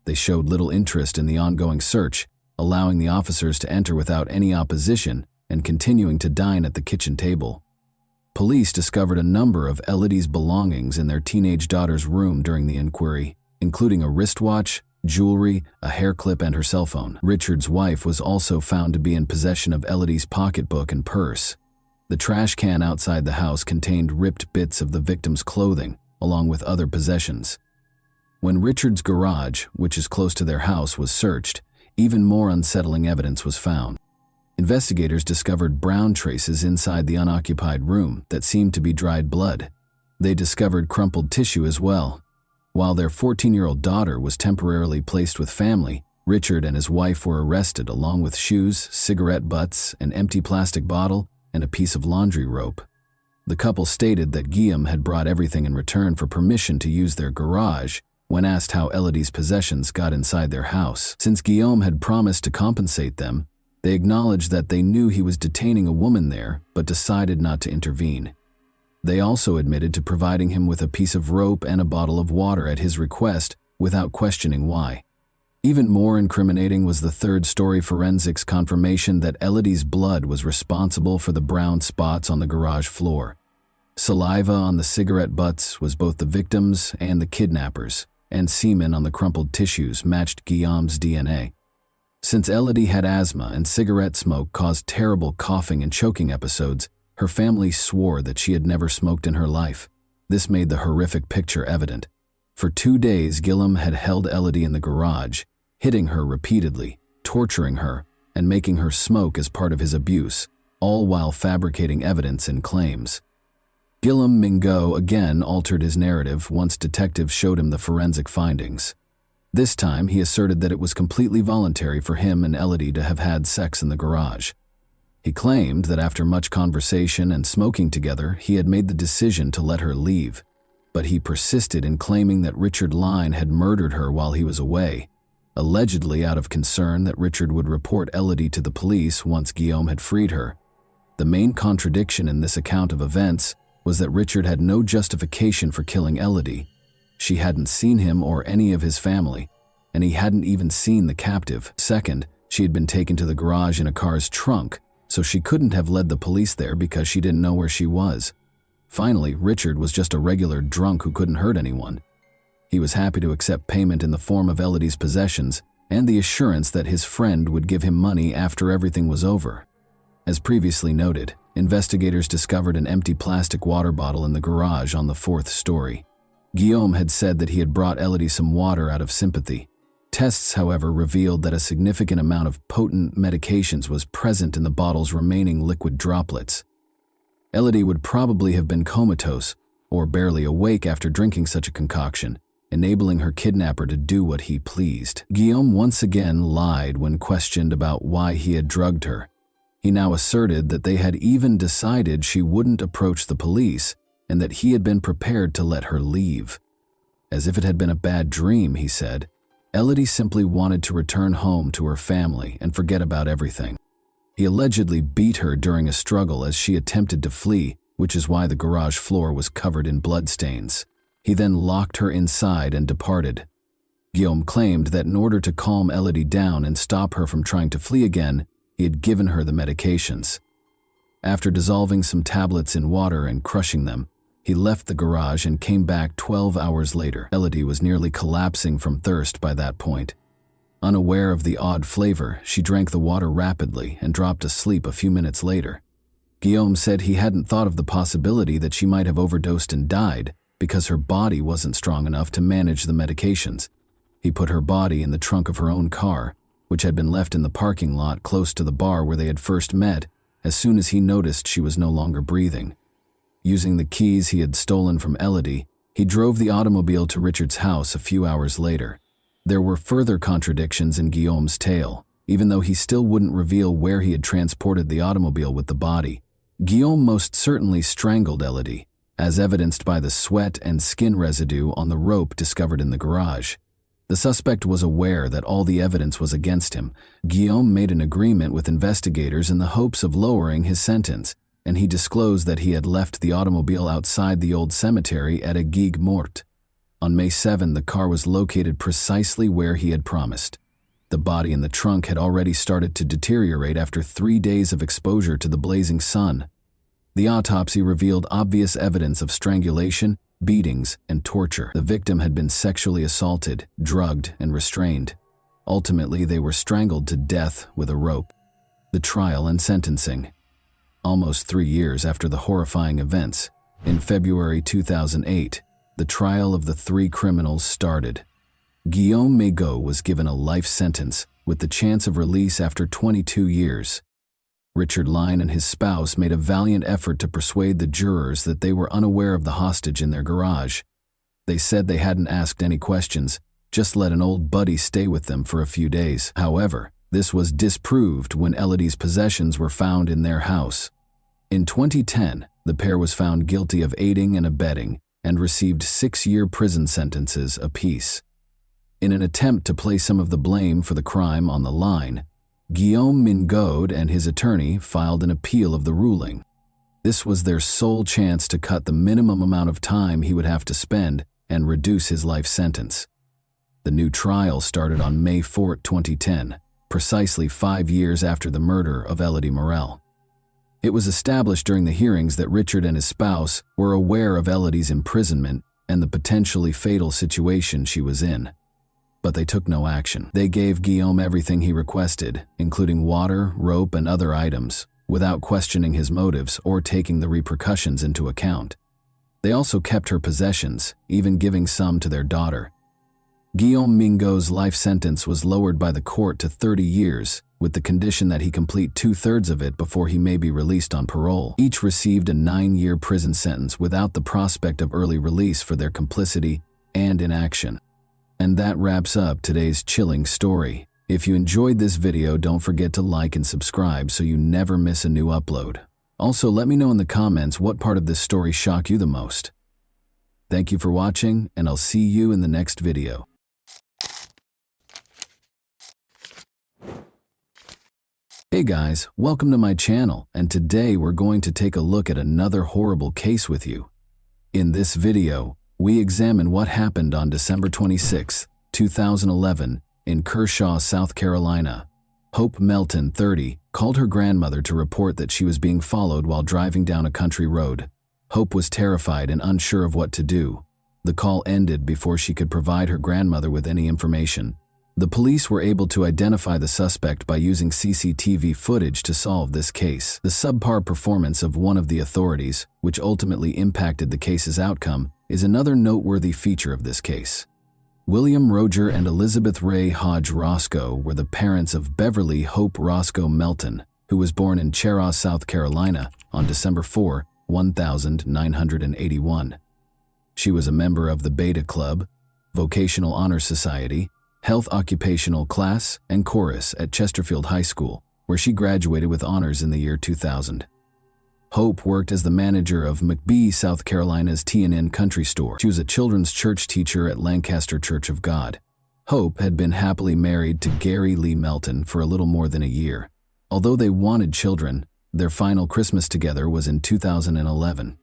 They showed little interest in the ongoing search, allowing the officers to enter without any opposition and continuing to dine at the kitchen table. Police discovered a number of Elodie's belongings in their teenage daughter's room during the inquiry, including a wristwatch, jewelry, a hair clip, and her cell phone. Richard's wife was also found to be in possession of Elodie's pocketbook and purse. The trash can outside the house contained ripped bits of the victim's clothing, along with other possessions. When Richard's garage, which is close to their house, was searched, even more unsettling evidence was found. Investigators discovered brown traces inside the unoccupied room that seemed to be dried blood. They discovered crumpled tissue as well. While their 14-year-old daughter was temporarily placed with family, Richard and his wife were arrested along with shoes, cigarette butts, an empty plastic bottle, and a piece of laundry rope. The couple stated that Guillaume had brought everything in return for permission to use their garage when asked how Elodie's possessions got inside their house. Since Guillaume had promised to compensate them, they acknowledged that they knew he was detaining a woman there, but decided not to intervene. They also admitted to providing him with a piece of rope and a bottle of water at his request without questioning why. Even more incriminating was the third-story forensics confirmation that Elodie's blood was responsible for the brown spots on the garage floor. Saliva on the cigarette butts was both the victim's and the kidnapper's, and semen on the crumpled tissues matched Guillaume's DNA. Since Elodie had asthma and cigarette smoke caused terrible coughing and choking episodes, her family swore that she had never smoked in her life. This made the horrific picture evident. For 2 days, Guillaume had held Elodie in the garage, hitting her repeatedly, torturing her, and making her smoke as part of his abuse, all while fabricating evidence and claims. Guillaume Mingot again altered his narrative once detectives showed him the forensic findings. This time, he asserted that it was completely voluntary for him and Elodie to have had sex in the garage. He claimed that after much conversation and smoking together, he had made the decision to let her leave, but he persisted in claiming that Richard Line had murdered her while he was away, allegedly out of concern that Richard would report Elodie to the police once Guillaume had freed her. The main contradiction in this account of events was that Richard had no justification for killing Elodie. She hadn't seen him or any of his family, and he hadn't even seen the captive. Second, she had been taken to the garage in a car's trunk, so she couldn't have led the police there because she didn't know where she was. Finally, Richard was just a regular drunk who couldn't hurt anyone. He was happy to accept payment in the form of Elodie's possessions and the assurance that his friend would give him money after everything was over. As previously noted, investigators discovered an empty plastic water bottle in the garage on the 4th story. Guillaume had said that he had brought Elodie some water out of sympathy. Tests, however, revealed that a significant amount of potent medications was present in the bottle's remaining liquid droplets. Elodie would probably have been comatose or barely awake after drinking such a concoction, enabling her kidnapper to do what he pleased. Guillaume once again lied when questioned about why he had drugged her. He now asserted that they had even decided she wouldn't approach the police and that he had been prepared to let her leave. As if it had been a bad dream, he said, Elodie simply wanted to return home to her family and forget about everything. He allegedly beat her during a struggle as she attempted to flee, which is why the garage floor was covered in bloodstains. He then locked her inside and departed. Guillaume claimed that in order to calm Elodie down and stop her from trying to flee again, he had given her the medications. After dissolving some tablets in water and crushing them, he left the garage and came back 12 hours later. Elodie was nearly collapsing from thirst by that point. Unaware of the odd flavor, she drank the water rapidly and dropped asleep a few minutes later. Guillaume said he hadn't thought of the possibility that she might have overdosed and died because her body wasn't strong enough to manage the medications. He put her body in the trunk of her own car, which had been left in the parking lot close to the bar where they had first met, as soon as he noticed she was no longer breathing. Using the keys he had stolen from Elodie, he drove the automobile to Richard's house a few hours later. There were further contradictions in Guillaume's tale, even though he still wouldn't reveal where he had transported the automobile with the body. Guillaume most certainly strangled Elodie, as evidenced by the sweat and skin residue on the rope discovered in the garage. The suspect was aware that all the evidence was against him. Guillaume made an agreement with investigators in the hopes of lowering his sentence, and he disclosed that he had left the automobile outside the old cemetery at Aigues-Mortes. On May 7, the car was located precisely where he had promised. The body in the trunk had already started to deteriorate after 3 days of exposure to the blazing sun. The autopsy revealed obvious evidence of strangulation, beatings, and torture. The victim had been sexually assaulted, drugged, and restrained. Ultimately, they were strangled to death with a rope. The trial and sentencing. Almost 3 years after the horrifying events, in February 2008, the trial of the 3 criminals started. Guillaume Mégot was given a life sentence with the chance of release after 22 years. Richard Line and his spouse made a valiant effort to persuade the jurors that they were unaware of the hostage in their garage. They said they hadn't asked any questions, just let an old buddy stay with them for a few days. However, this was disproved when Elodie's possessions were found in their house. In 2010, the pair was found guilty of aiding and abetting and received 6-year prison sentences apiece. In an attempt to place some of the blame for the crime on the line, Guillaume Mégot and his attorney filed an appeal of the ruling. This was their sole chance to cut the minimum amount of time he would have to spend and reduce his life sentence. The new trial started on May 4, 2010, precisely 5 years after the murder of Elodie Morel. It was established during the hearings that Richard and his spouse were aware of Elodie's imprisonment and the potentially fatal situation she was in. But they took no action. They gave Guillaume everything he requested, including water, rope, and other items, without questioning his motives or taking the repercussions into account. They also kept her possessions, even giving some to their daughter. Guillaume Mégot's life sentence was lowered by the court to 30 years, with the condition that he complete 2/3 of it before he may be released on parole. Each received a 9-year prison sentence without the prospect of early release for their complicity and inaction. And that wraps up today's chilling story. If you enjoyed this video, don't forget to like and subscribe so you never miss a new upload. Also, let me know in the comments what part of this story shocked you the most. Thank you for watching, and I'll see you in the next video. Hey guys, welcome to my channel, and today we're going to take a look at another horrible case with you. In this video, we examine what happened on December 26, 2011, in Kershaw, South Carolina. Hope Melton, 30, called her grandmother to report that she was being followed while driving down a country road. Hope was terrified and unsure of what to do. The call ended before she could provide her grandmother with any information. The police were able to identify the suspect by using CCTV footage to solve this case. The subpar performance of one of the authorities, which ultimately impacted the case's outcome, is another noteworthy feature of this case. William Roger and Elizabeth Ray Hodge Roscoe were the parents of Beverly Hope Roscoe Melton, who was born in Chehaw, South Carolina, on December 4, 1981. She was a member of the Beta Club, Vocational Honor Society, Health Occupational Class, and Chorus at Chesterfield High School, where she graduated with honors in the year 2000. Hope worked as the manager of McBee, South Carolina's T&N Country Store. She was a children's church teacher at Lancaster Church of God. Hope had been happily married to Gary Lee Melton for a little more than a year. Although they wanted children, their final Christmas together was in 2011.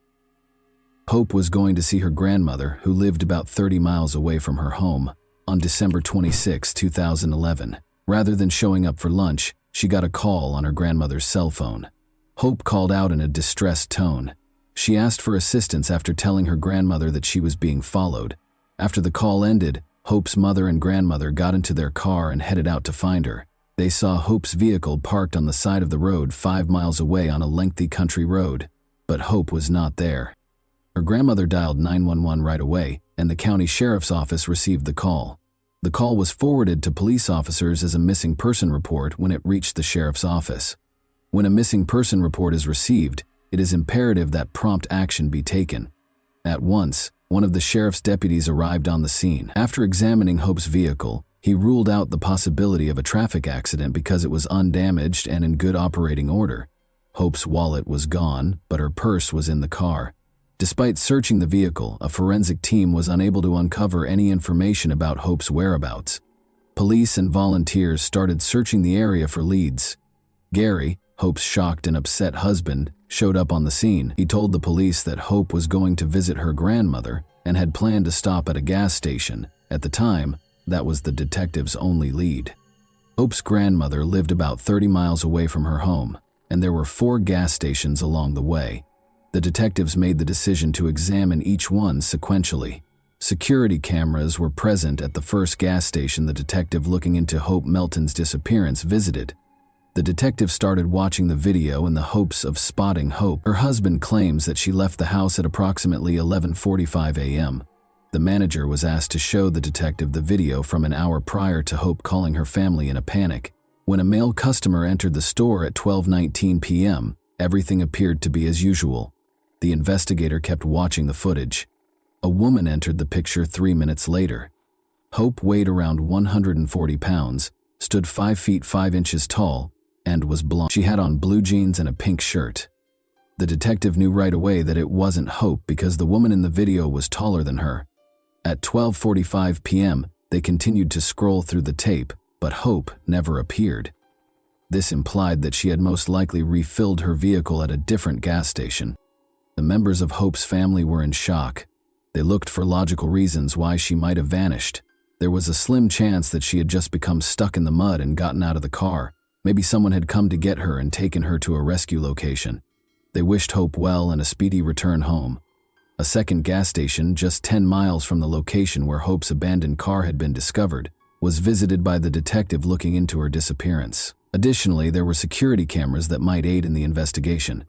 Hope was going to see her grandmother, who lived about 30 miles away from her home, on December 26, 2011. Rather than showing up for lunch, she got a call on her grandmother's cell phone. Hope called out in a distressed tone. She asked for assistance after telling her grandmother that she was being followed. After the call ended, Hope's mother and grandmother got into their car and headed out to find her. They saw Hope's vehicle parked on the side of the road 5 miles away on a lengthy country road, but Hope was not there. Her grandmother dialed 911 right away, and the county sheriff's office received the call. The call was forwarded to police officers as a missing person report when it reached the sheriff's office. When a missing person report is received, it is imperative that prompt action be taken. At once, one of the sheriff's deputies arrived on the scene. After examining Hope's vehicle, he ruled out the possibility of a traffic accident because it was undamaged and in good operating order. Hope's wallet was gone, but her purse was in the car. Despite searching the vehicle, a forensic team was unable to uncover any information about Hope's whereabouts. Police and volunteers started searching the area for leads. Gary, Hope's shocked and upset husband, showed up on the scene. He told the police that Hope was going to visit her grandmother and had planned to stop at a gas station. At the time, that was the detective's only lead. Hope's grandmother lived about 30 miles away from her home, and there were 4 gas stations along the way. The detectives made the decision to examine each one sequentially. Security cameras were present at the first gas station the detective looking into Hope Melton's disappearance visited. The detective started watching the video in the hopes of spotting Hope. Her husband claims that she left the house at approximately 11:45 a.m. The manager was asked to show the detective the video from an hour prior to Hope calling her family in a panic. When a male customer entered the store at 12:19 p.m., everything appeared to be as usual. The investigator kept watching the footage. A woman entered the picture 3 minutes later. Hope weighed around 140 pounds, stood 5 feet 5 inches tall, and was blonde. She had on blue jeans and a pink shirt. The detective knew right away that it wasn't Hope because the woman in the video was taller than her. At 12:45 p.m., they continued to scroll through the tape, but Hope never appeared. This implied that she had most likely refilled her vehicle at a different gas station. The members of Hope's family were in shock. They looked for logical reasons why she might have vanished. There was a slim chance that she had just become stuck in the mud and gotten out of the car. Maybe someone had come to get her and taken her to a rescue location. They wished Hope well and a speedy return home. A second gas station, just 10 miles from the location where Hope's abandoned car had been discovered, was visited by the detective looking into her disappearance. Additionally, there were security cameras that might aid in the investigation.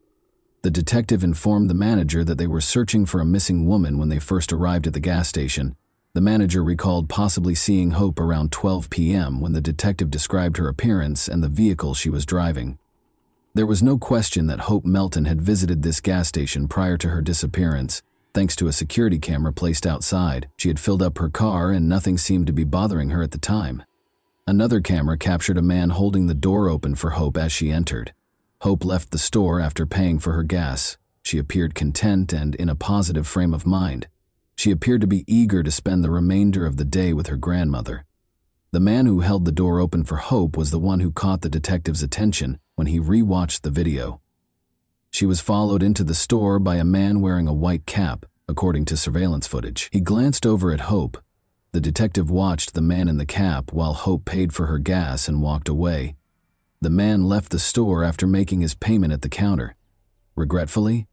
The detective informed the manager that they were searching for a missing woman when they first arrived at the gas station. The manager recalled possibly seeing Hope around 12 p.m. when the detective described her appearance and the vehicle she was driving. There was no question that Hope Melton had visited this gas station prior to her disappearance. Thanks to a security camera placed outside, she had filled up her car and nothing seemed to be bothering her at the time. Another camera captured a man holding the door open for Hope as she entered. Hope left the store after paying for her gas. She appeared content and in a positive frame of mind. She appeared to be eager to spend the remainder of the day with her grandmother. The man who held the door open for Hope was the one who caught the detective's attention when he re-watched the video. She was followed into the store by a man wearing a white cap, according to surveillance footage. He glanced over at Hope. The detective watched the man in the cap while Hope paid for her gas and walked away. The man left the store after making his payment at the counter. Regretfully,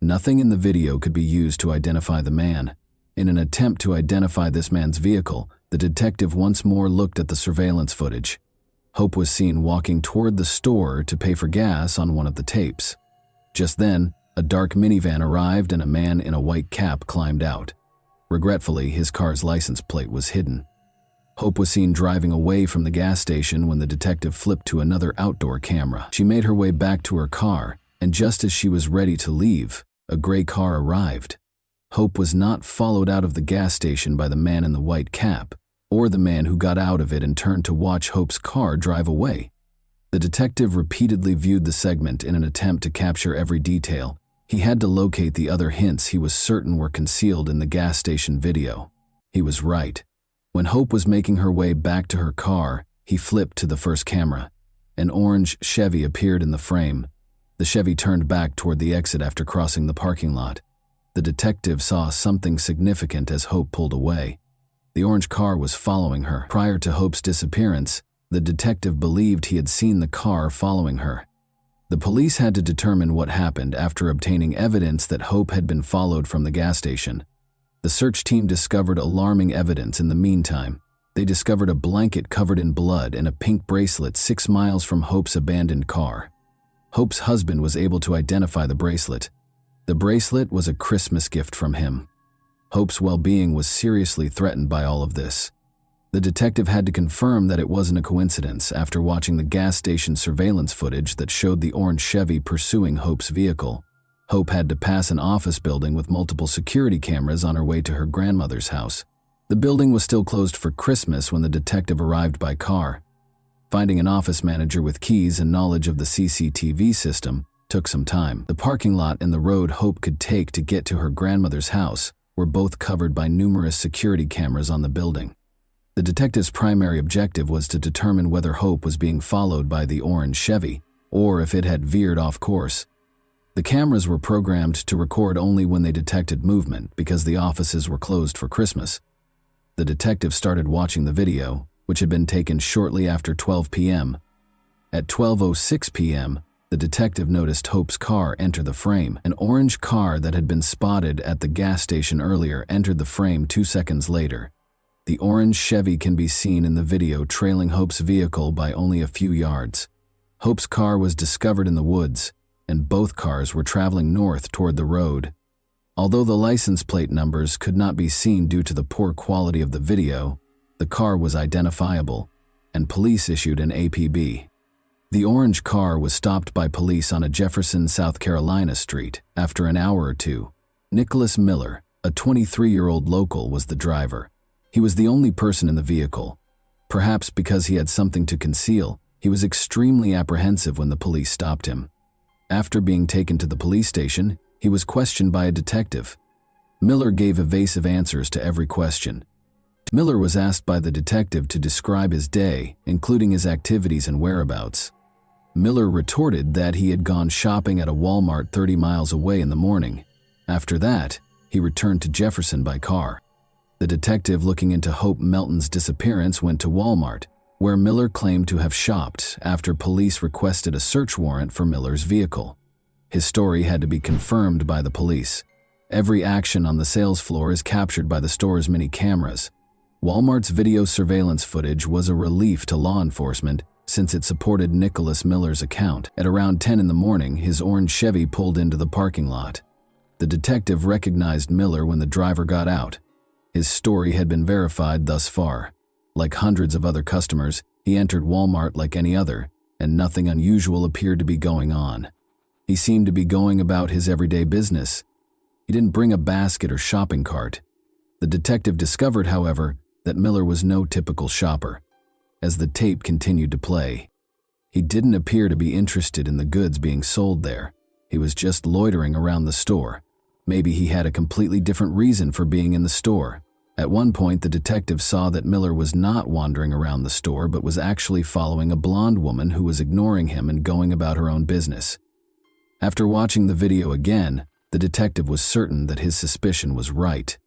nothing in the video could be used to identify the man. In an attempt to identify this man's vehicle, the detective once more looked at the surveillance footage. Hope was seen walking toward the store to pay for gas on one of the tapes. Just then, a dark minivan arrived and a man in a white cap climbed out. Regretfully, his car's license plate was hidden. Hope was seen driving away from the gas station when the detective flipped to another outdoor camera. She made her way back to her car, and just as she was ready to leave, a gray car arrived. Hope was not followed out of the gas station by the man in the white cap, or the man who got out of it and turned to watch Hope's car drive away. The detective repeatedly viewed the segment in an attempt to capture every detail. He had to locate the other hints he was certain were concealed in the gas station video. He was right. When Hope was making her way back to her car, he flipped to the first camera. An orange Chevy appeared in the frame. The Chevy turned back toward the exit after crossing the parking lot. The detective saw something significant as Hope pulled away. The orange car was following her. Prior to Hope's disappearance, the detective believed he had seen the car following her. The police had to determine what happened after obtaining evidence that Hope had been followed from the gas station. The search team discovered alarming evidence in the meantime. They discovered a blanket covered in blood and a pink bracelet 6 miles from Hope's abandoned car. Hope's husband was able to identify the bracelet. The bracelet was a Christmas gift from him. Hope's well-being was seriously threatened by all of this. The detective had to confirm that it wasn't a coincidence after watching the gas station surveillance footage that showed the orange Chevy pursuing Hope's vehicle. Hope had to pass an office building with multiple security cameras on her way to her grandmother's house. The building was still closed for Christmas when the detective arrived by car. Finding an office manager with keys and knowledge of the CCTV system took some time. The parking lot and the road Hope could take to get to her grandmother's house were both covered by numerous security cameras on the building. The detective's primary objective was to determine whether Hope was being followed by the orange Chevy or if it had veered off course. The cameras were programmed to record only when they detected movement because the offices were closed for Christmas. The detective started watching the video, which had been taken shortly after 12 p.m. At 12:06 p.m., the detective noticed Hope's car enter the frame. An orange car that had been spotted at the gas station earlier entered the frame 2 seconds later. The orange Chevy can be seen in the video trailing Hope's vehicle by only a few yards. Hope's car was discovered in the woods, and both cars were traveling north toward the road. Although the license plate numbers could not be seen due to the poor quality of the video, the car was identifiable, and police issued an APB. The orange car was stopped by police on a Jefferson, South Carolina street after an hour or two. Nicholas Miller, a 23-year-old local, was the driver. He was the only person in the vehicle. Perhaps because he had something to conceal, he was extremely apprehensive when the police stopped him. After being taken to the police station, he was questioned by a detective. Miller gave evasive answers to every question. Miller was asked by the detective to describe his day, including his activities and whereabouts. Miller retorted that he had gone shopping at a Walmart 30 miles away in the morning. After that, he returned to Jefferson by car. The detective looking into Hope Melton's disappearance went to Walmart, where Miller claimed to have shopped after police requested a search warrant for Miller's vehicle. His story had to be confirmed by the police. Every action on the sales floor is captured by the store's many cameras. Walmart's video surveillance footage was a relief to law enforcement since it supported Nicholas Miller's account. At around 10 in the morning, his orange Chevy pulled into the parking lot. The detective recognized Miller when the driver got out. His story had been verified thus far. Like hundreds of other customers, he entered Walmart like any other, and nothing unusual appeared to be going on. He seemed to be going about his everyday business. He didn't bring a basket or shopping cart. The detective discovered, however, that Miller was no typical shopper. As the tape continued to play, he didn't appear to be interested in the goods being sold there. He was just loitering around the store. Maybe he had a completely different reason for being in the store. At one point, the detective saw that Miller was not wandering around the store but was actually following a blonde woman who was ignoring him and going about her own business. After watching the video again, the detective was certain that his suspicion was right.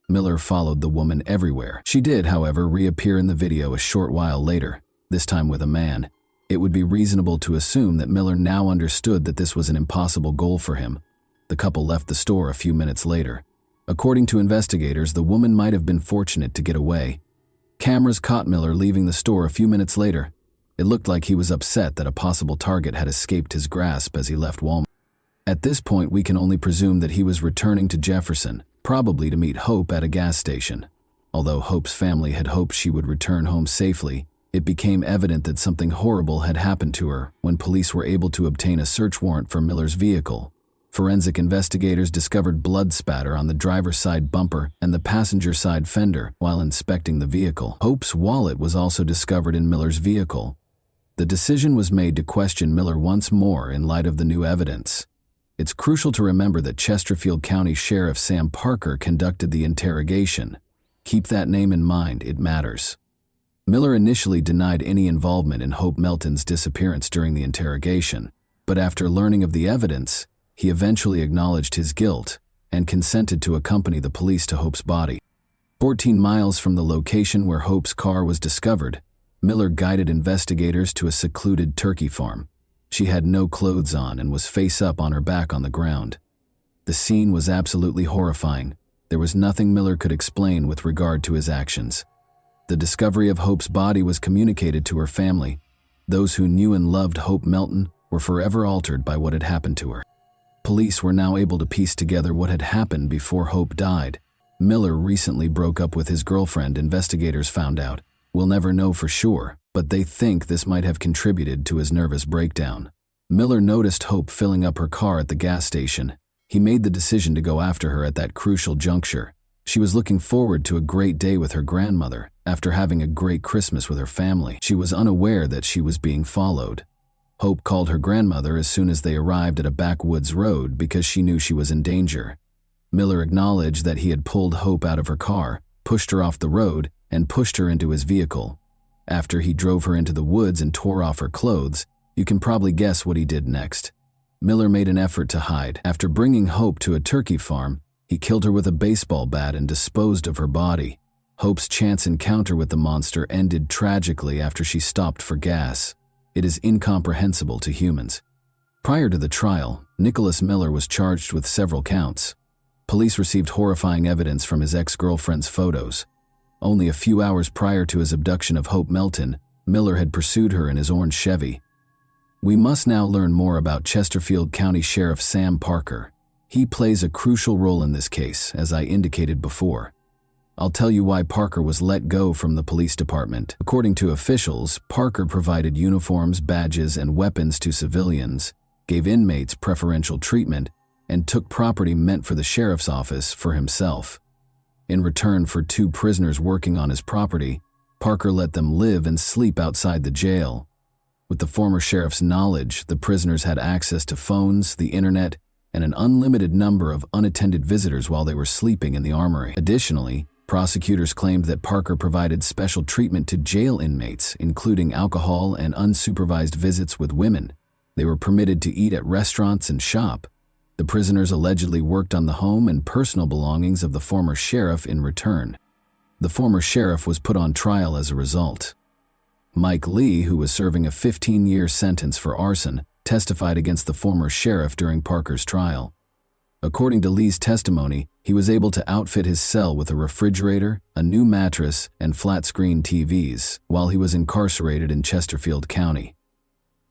Miller followed the woman everywhere. She did, however, reappear in the video a short while later, this time with a man. It would be reasonable to assume that Miller now understood that this was an impossible goal for him. The couple left the store a few minutes later. According to investigators, the woman might have been fortunate to get away. Cameras caught Miller leaving the store a few minutes later. It looked like he was upset that a possible target had escaped his grasp as he left Walmart. At this point, we can only presume that he was returning to Jefferson, probably to meet Hope at a gas station. Although Hope's family had hoped she would return home safely, it became evident that something horrible had happened to her when police were able to obtain a search warrant for Miller's vehicle. Forensic investigators discovered blood spatter on the driver's side bumper and the passenger side fender while inspecting the vehicle. Hope's wallet was also discovered in Miller's vehicle. The decision was made to question Miller once more in light of the new evidence. It's crucial to remember that Chesterfield County Sheriff Sam Parker conducted the interrogation. Keep that name in mind, it matters. Miller initially denied any involvement in Hope Melton's disappearance during the interrogation, but after learning of the evidence, he eventually acknowledged his guilt and consented to accompany the police to Hope's body. 14 miles from the location where Hope's car was discovered, Miller guided investigators to a secluded turkey farm. She had no clothes on and was face up on her back on the ground. The scene was absolutely horrifying. There was nothing Miller could explain with regard to his actions. The discovery of Hope's body was communicated to her family. Those who knew and loved Hope Melton were forever altered by what had happened to her. Police were now able to piece together what had happened before Hope died. Miller recently broke up with his girlfriend, investigators found out. We'll never know for sure, but they think this might have contributed to his nervous breakdown. Miller noticed Hope filling up her car at the gas station. He made the decision to go after her at that crucial juncture. She was looking forward to a great day with her grandmother, after having a great Christmas with her family. She was unaware that she was being followed. Hope called her grandmother as soon as they arrived at a backwoods road because she knew she was in danger. Miller acknowledged that he had pulled Hope out of her car, pushed her off the road, and pushed her into his vehicle. After he drove her into the woods and tore off her clothes, you can probably guess what he did next. Miller made an effort to hide. After bringing Hope to a turkey farm, he killed her with a baseball bat and disposed of her body. Hope's chance encounter with the monster ended tragically after she stopped for gas. It is incomprehensible to humans. Prior to the trial, Nicholas Miller was charged with several counts. Police received horrifying evidence from his ex-girlfriend's photos. Only a few hours prior to his abduction of Hope Melton, Miller had pursued her in his orange Chevy. We must now learn more about Chesterfield County Sheriff Sam Parker. He plays a crucial role in this case, as I indicated before. I'll tell you why Parker was let go from the police department. According to officials, Parker provided uniforms, badges, and weapons to civilians, gave inmates preferential treatment, and took property meant for the sheriff's office for himself. In return for 2 prisoners working on his property, Parker let them live and sleep outside the jail. With the former sheriff's knowledge, the prisoners had access to phones, the internet, and an unlimited number of unattended visitors while they were sleeping in the armory. Additionally, prosecutors claimed that Parker provided special treatment to jail inmates, including alcohol and unsupervised visits with women. They were permitted to eat at restaurants and shop. The prisoners allegedly worked on the home and personal belongings of the former sheriff in return. The former sheriff was put on trial as a result. Mike Lee, who was serving a 15-year sentence for arson, testified against the former sheriff during Parker's trial. According to Lee's testimony, he was able to outfit his cell with a refrigerator, a new mattress, and flat-screen TVs while he was incarcerated in Chesterfield County.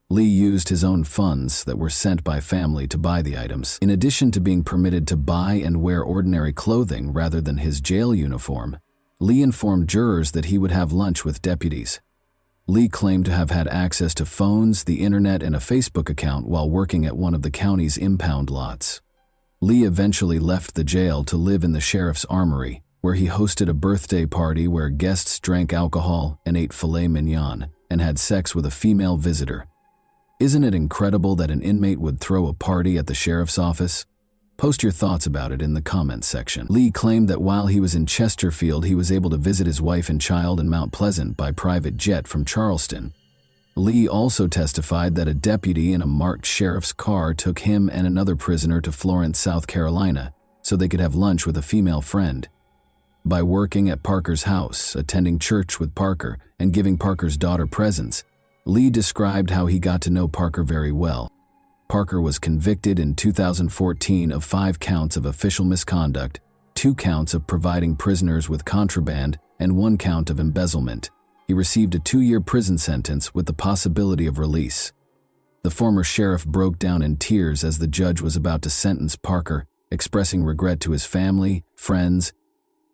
Lee used his own funds that were sent by family to buy the items. In addition to being permitted to buy and wear ordinary clothing rather than his jail uniform, Lee informed jurors that he would have lunch with deputies. Lee claimed to have had access to phones, the internet, and a Facebook account while working at one of the county's impound lots. Lee eventually left the jail to live in the sheriff's armory, where he hosted a birthday party where guests drank alcohol and ate filet mignon and had sex with a female visitor. Isn't it incredible that an inmate would throw a party at the sheriff's office? Post your thoughts about it in the comments section. Lee claimed that while he was in Chesterfield, he was able to visit his wife and child in Mount Pleasant by private jet from Charleston. Lee also testified that a deputy in a marked sheriff's car took him and another prisoner to Florence, South Carolina, so they could have lunch with a female friend. By working at Parker's house, attending church with Parker, and giving Parker's daughter presents, Lee described how he got to know Parker very well. Parker was convicted in 2014 of 5 counts of official misconduct, 2 counts of providing prisoners with contraband, and 1 count of embezzlement. He received a 2-year prison sentence with the possibility of release. The former sheriff broke down in tears as the judge was about to sentence Parker, expressing regret to his family, friends,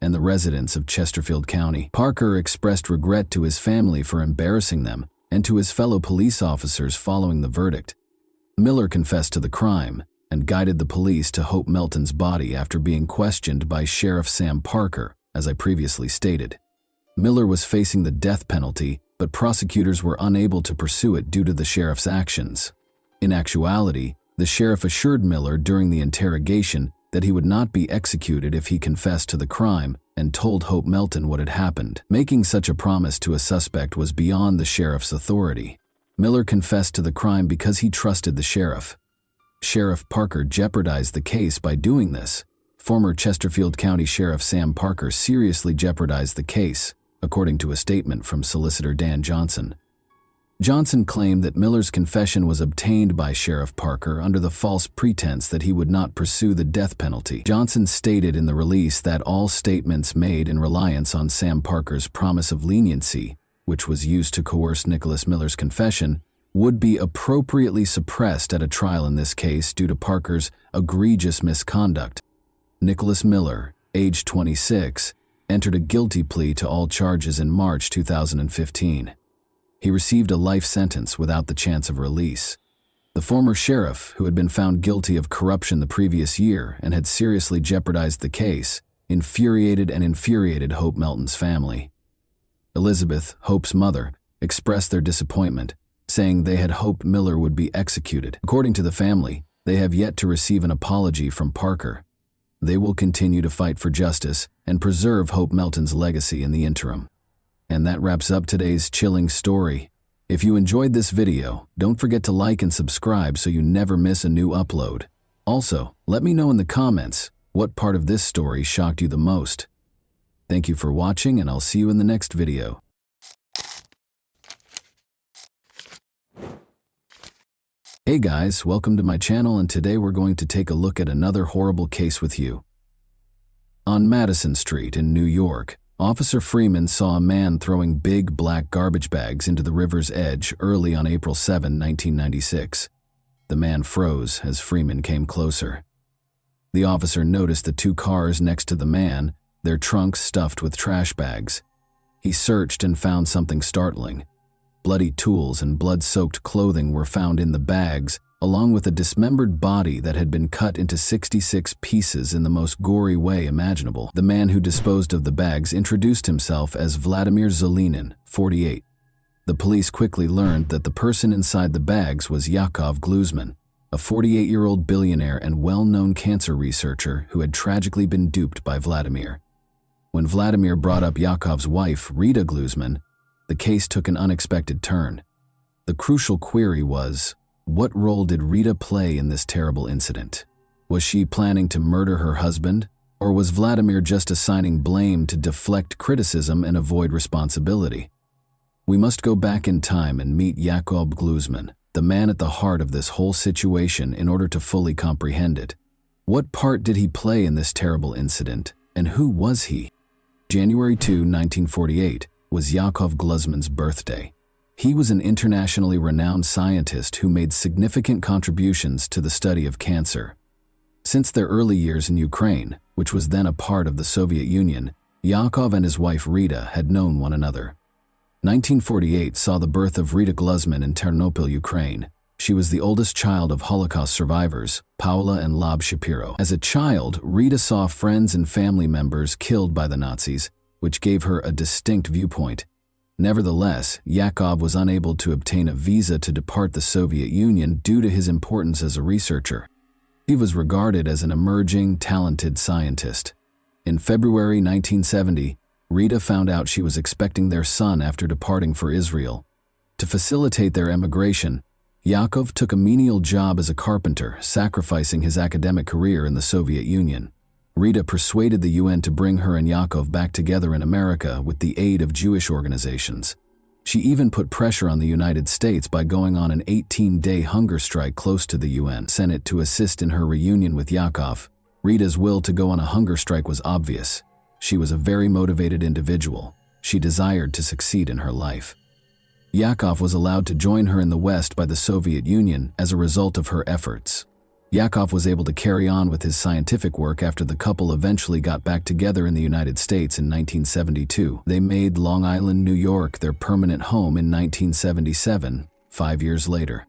and the residents of Chesterfield County. Parker expressed regret to his family for embarrassing them and to his fellow police officers following the verdict. Miller confessed to the crime and guided the police to Hope Melton's body after being questioned by Sheriff Sam Parker, as I previously stated. Miller was facing the death penalty, but prosecutors were unable to pursue it due to the sheriff's actions. In actuality, the sheriff assured Miller during the interrogation that he would not be executed if he confessed to the crime and told Hope Melton what had happened. Making such a promise to a suspect was beyond the sheriff's authority. Miller confessed to the crime because he trusted the sheriff. Sheriff Parker jeopardized the case by doing this. Former Chesterfield County Sheriff Sam Parker seriously jeopardized the case, according to a statement from Solicitor Dan Johnson. Johnson claimed that Miller's confession was obtained by Sheriff Parker under the false pretense that he would not pursue the death penalty. Johnson stated in the release that all statements made in reliance on Sam Parker's promise of leniency, which was used to coerce Nicholas Miller's confession, would be appropriately suppressed at a trial in this case due to Parker's egregious misconduct. Nicholas Miller, age 26, entered a guilty plea to all charges in March 2015. He received a life sentence without the chance of release. The former sheriff, who had been found guilty of corruption the previous year and had seriously jeopardized the case, infuriated Hope Melton's family. Elizabeth, Hope's mother, expressed their disappointment, saying they had hoped Miller would be executed. According to the family, they have yet to receive an apology from Parker. They will continue to fight for justice and preserve Hope Melton's legacy in the interim. And that wraps up today's chilling story. If you enjoyed this video, don't forget to like and subscribe so you never miss a new upload. Also, let me know in the comments what part of this story shocked you the most. Thank you for watching, and I'll see you in the next video. Hey guys, welcome to my channel, and today we're going to take a look at another horrible case with you. On Madison Street in New York, Officer Freeman saw a man throwing big black garbage bags into the river's edge early on April 7, 1996. The man froze as Freeman came closer. The officer noticed the two cars next to the man, their trunks stuffed with trash bags. He searched and found something startling. Bloody tools and blood-soaked clothing were found in the bags, along with a dismembered body that had been cut into 66 pieces in the most gory way imaginable. The man who disposed of the bags introduced himself as Vladimir Zelinin, 48. The police quickly learned that the person inside the bags was Yakov Gluzman, a 48-year-old billionaire and well-known cancer researcher who had tragically been duped by Vladimir. When Vladimir brought up Yakov's wife, Rita Gluzman, the case took an unexpected turn. The crucial query was, what role did Rita play in this terrible incident? Was she planning to murder her husband, or was Vladimir just assigning blame to deflect criticism and avoid responsibility? We must go back in time and meet Yakov Gluzman, the man at the heart of this whole situation, in order to fully comprehend it. What part did he play in this terrible incident, and who was he? January 2, 1948, was Yakov Gluzman's birthday. He was an internationally renowned scientist who made significant contributions to the study of cancer. Since their early years in Ukraine, which was then a part of the Soviet Union, Yakov and his wife Rita had known one another. 1948 saw the birth of Rita Gluzman in Ternopil, Ukraine. She was the oldest child of Holocaust survivors, Paula and Lab Shapiro. As a child, Rita saw friends and family members killed by the Nazis, which gave her a distinct viewpoint. Nevertheless, Yakov was unable to obtain a visa to depart the Soviet Union due to his importance as a researcher. He was regarded as an emerging, talented scientist. In February 1970, Rita found out she was expecting their son after departing for Israel. To facilitate their emigration, Yakov took a menial job as a carpenter, sacrificing his academic career in the Soviet Union. Rita persuaded the UN to bring her and Yakov back together in America with the aid of Jewish organizations. She even put pressure on the United States by going on an 18-day hunger strike close to the UN Senate to assist in her reunion with Yakov. Rita's will to go on a hunger strike was obvious. She was a very motivated individual. She desired to succeed in her life. Yakov was allowed to join her in the West by the Soviet Union as a result of her efforts. Yakov was able to carry on with his scientific work after the couple eventually got back together in the United States in 1972. They made Long Island, New York their permanent home in 1977, 5 years later.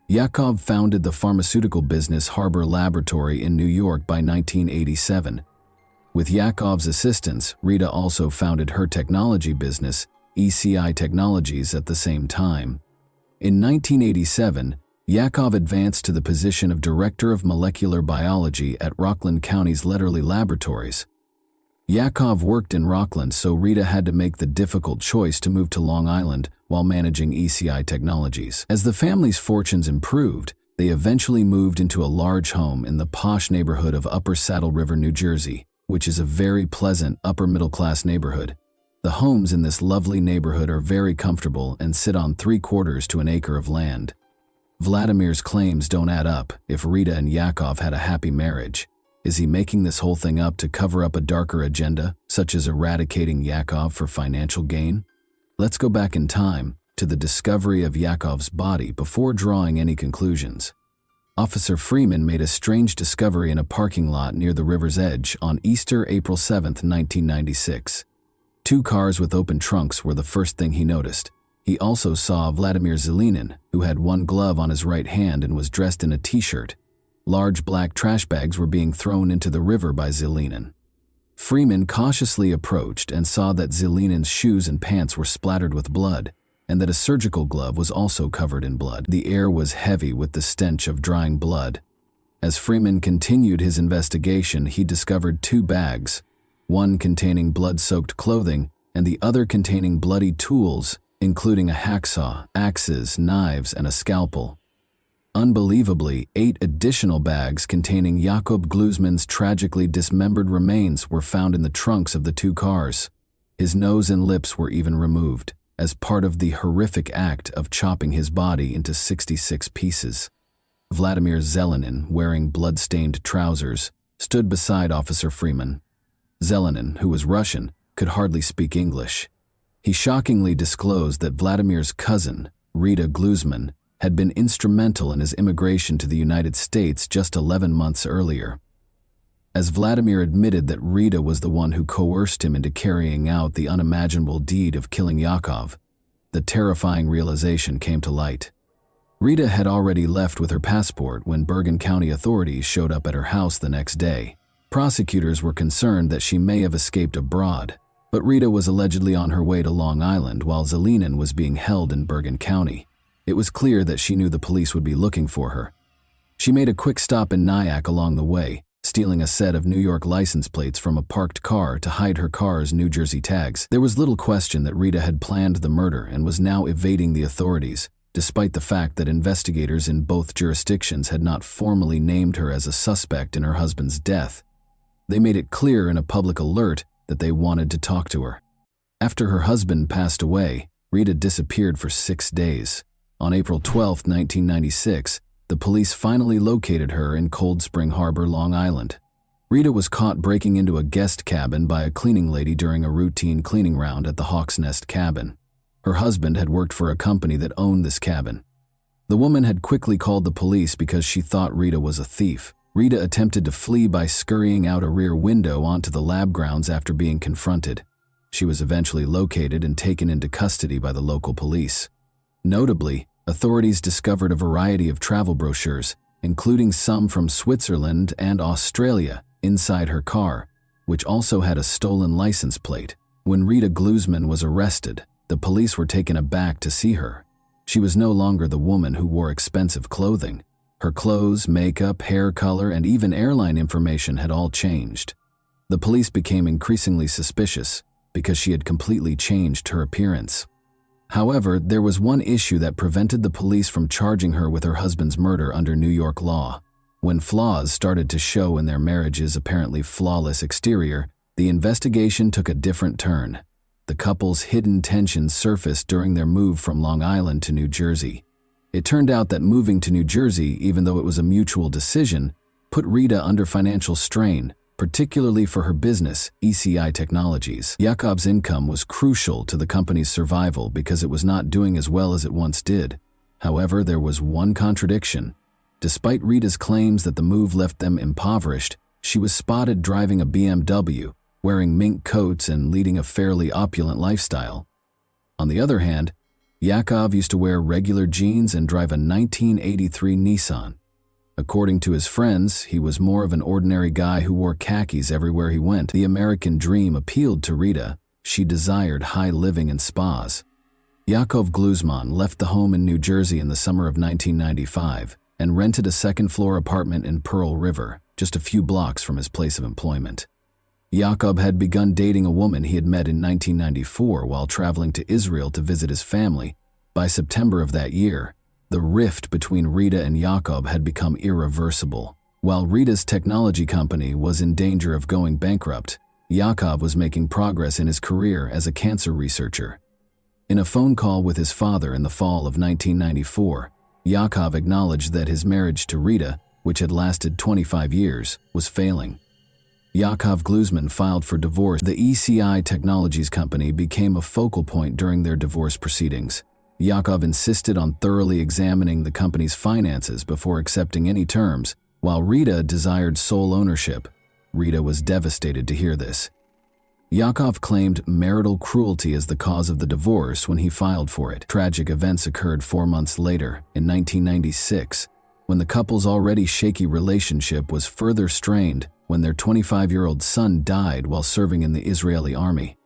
Yakov founded the pharmaceutical business Harbor Laboratory in New York by 1987. With Yakov's assistance, Rita also founded her technology business, ECI Technologies, at the same time. In 1987, Yakov advanced to the position of Director of Molecular Biology at Rockland County's Letterly Laboratories. Yakov worked in Rockland, so Rita had to make the difficult choice to move to Long Island while managing ECI Technologies. As the family's fortunes improved, they eventually moved into a large home in the posh neighborhood of Upper Saddle River, New Jersey, which is a very pleasant upper-middle-class neighborhood. The homes in this lovely neighborhood are very comfortable and sit on 3/4 to an acre of land. Vladimir's claims don't add up. If Rita and Yakov had a happy marriage, is he making this whole thing up to cover up a darker agenda, such as eradicating Yakov for financial gain? Let's go back in time to the discovery of Yakov's body before drawing any conclusions. Officer Freeman made a strange discovery in a parking lot near the river's edge on Easter, April 7, 1996. 2 cars with open trunks were the first thing he noticed. He also saw Vladimir Zelinin, who had one glove on his right hand and was dressed in a t-shirt. Large black trash bags were being thrown into the river by Zelinin. Freeman cautiously approached and saw that Zelinin's shoes and pants were splattered with blood, and that a surgical glove was also covered in blood. The air was heavy with the stench of drying blood. As Freeman continued his investigation, he discovered 2 bags, one containing blood-soaked clothing and the other containing bloody tools, including a hacksaw, axes, knives, and a scalpel. Unbelievably, 8 additional bags containing Jakob Glusman's tragically dismembered remains were found in the trunks of the 2 cars. His nose and lips were even removed, as part of the horrific act of chopping his body into 66 pieces. Vladimir Zelinin, wearing blood-stained trousers, stood beside Officer Freeman. Zelinin, who was Russian, could hardly speak English. He shockingly disclosed that Vladimir's cousin, Rita Glusman, had been instrumental in his immigration to the United States just 11 months earlier. As Vladimir admitted that Rita was the one who coerced him into carrying out the unimaginable deed of killing Yakov, the terrifying realization came to light. Rita had already left with her passport when Bergen County authorities showed up at her house the next day. Prosecutors were concerned that she may have escaped abroad, but Rita was allegedly on her way to Long Island while Zelinin was being held in Bergen County. It was clear that she knew the police would be looking for her. She made a quick stop in Nyack along the way, stealing a set of New York license plates from a parked car to hide her car's New Jersey tags. There was little question that Rita had planned the murder and was now evading the authorities, despite the fact that investigators in both jurisdictions had not formally named her as a suspect in her husband's death. They made it clear in a public alert that they wanted to talk to her. After her husband passed away, Rita disappeared for 6 days. On April 12, 1996, the police finally located her in Cold Spring Harbor, Long Island. Rita was caught breaking into a guest cabin by a cleaning lady during a routine cleaning round at the Hawk's Nest cabin. Her husband had worked for a company that owned this cabin. The woman had quickly called the police because she thought Rita was a thief. Rita attempted to flee by scurrying out a rear window onto the lab grounds after being confronted. She was eventually located and taken into custody by the local police. Notably, authorities discovered a variety of travel brochures, including some from Switzerland and Australia, inside her car, which also had a stolen license plate. When Rita Glusman was arrested, the police were taken aback to see her. She was no longer the woman who wore expensive clothing. Her clothes, makeup, hair color, and even airline information had all changed. The police became increasingly suspicious because she had completely changed her appearance. However, there was one issue that prevented the police from charging her with her husband's murder under New York law. When flaws started to show in their marriage's apparently flawless exterior, the investigation took a different turn. The couple's hidden tensions surfaced during their move from Long Island to New Jersey. It turned out that moving to New Jersey, even though it was a mutual decision, put Rita under financial strain, particularly for her business, ECI Technologies. Yakov's income was crucial to the company's survival because it was not doing as well as it once did. However, there was one contradiction. Despite Rita's claims that the move left them impoverished, she was spotted driving a BMW, wearing mink coats and leading a fairly opulent lifestyle. On the other hand, Yakov used to wear regular jeans and drive a 1983 Nissan. According to his friends, he was more of an ordinary guy who wore khakis everywhere he went. The American dream appealed to Rita. She desired high living and spas. Yakov Glusman left the home in New Jersey in the summer of 1995 and rented a second-floor apartment in Pearl River, just a few blocks from his place of employment. Yakov had begun dating a woman he had met in 1994 while traveling to Israel to visit his family. By September of that year, the rift between Rita and Yakov had become irreversible. While Rita's technology company was in danger of going bankrupt, Yakov was making progress in his career as a cancer researcher. In a phone call with his father in the fall of 1994, Yakov acknowledged that his marriage to Rita, which had lasted 25 years, was failing. Yakov Gluzman filed for divorce. The ECI Technologies company became a focal point during their divorce proceedings. Yakov insisted on thoroughly examining the company's finances before accepting any terms, while Rita desired sole ownership. Rita was devastated to hear this. Yakov claimed marital cruelty as the cause of the divorce when he filed for it. Tragic events occurred 4 months later, in 1996, when the couple's already shaky relationship was further strained when their 25-year-old son died while serving in the Israeli army.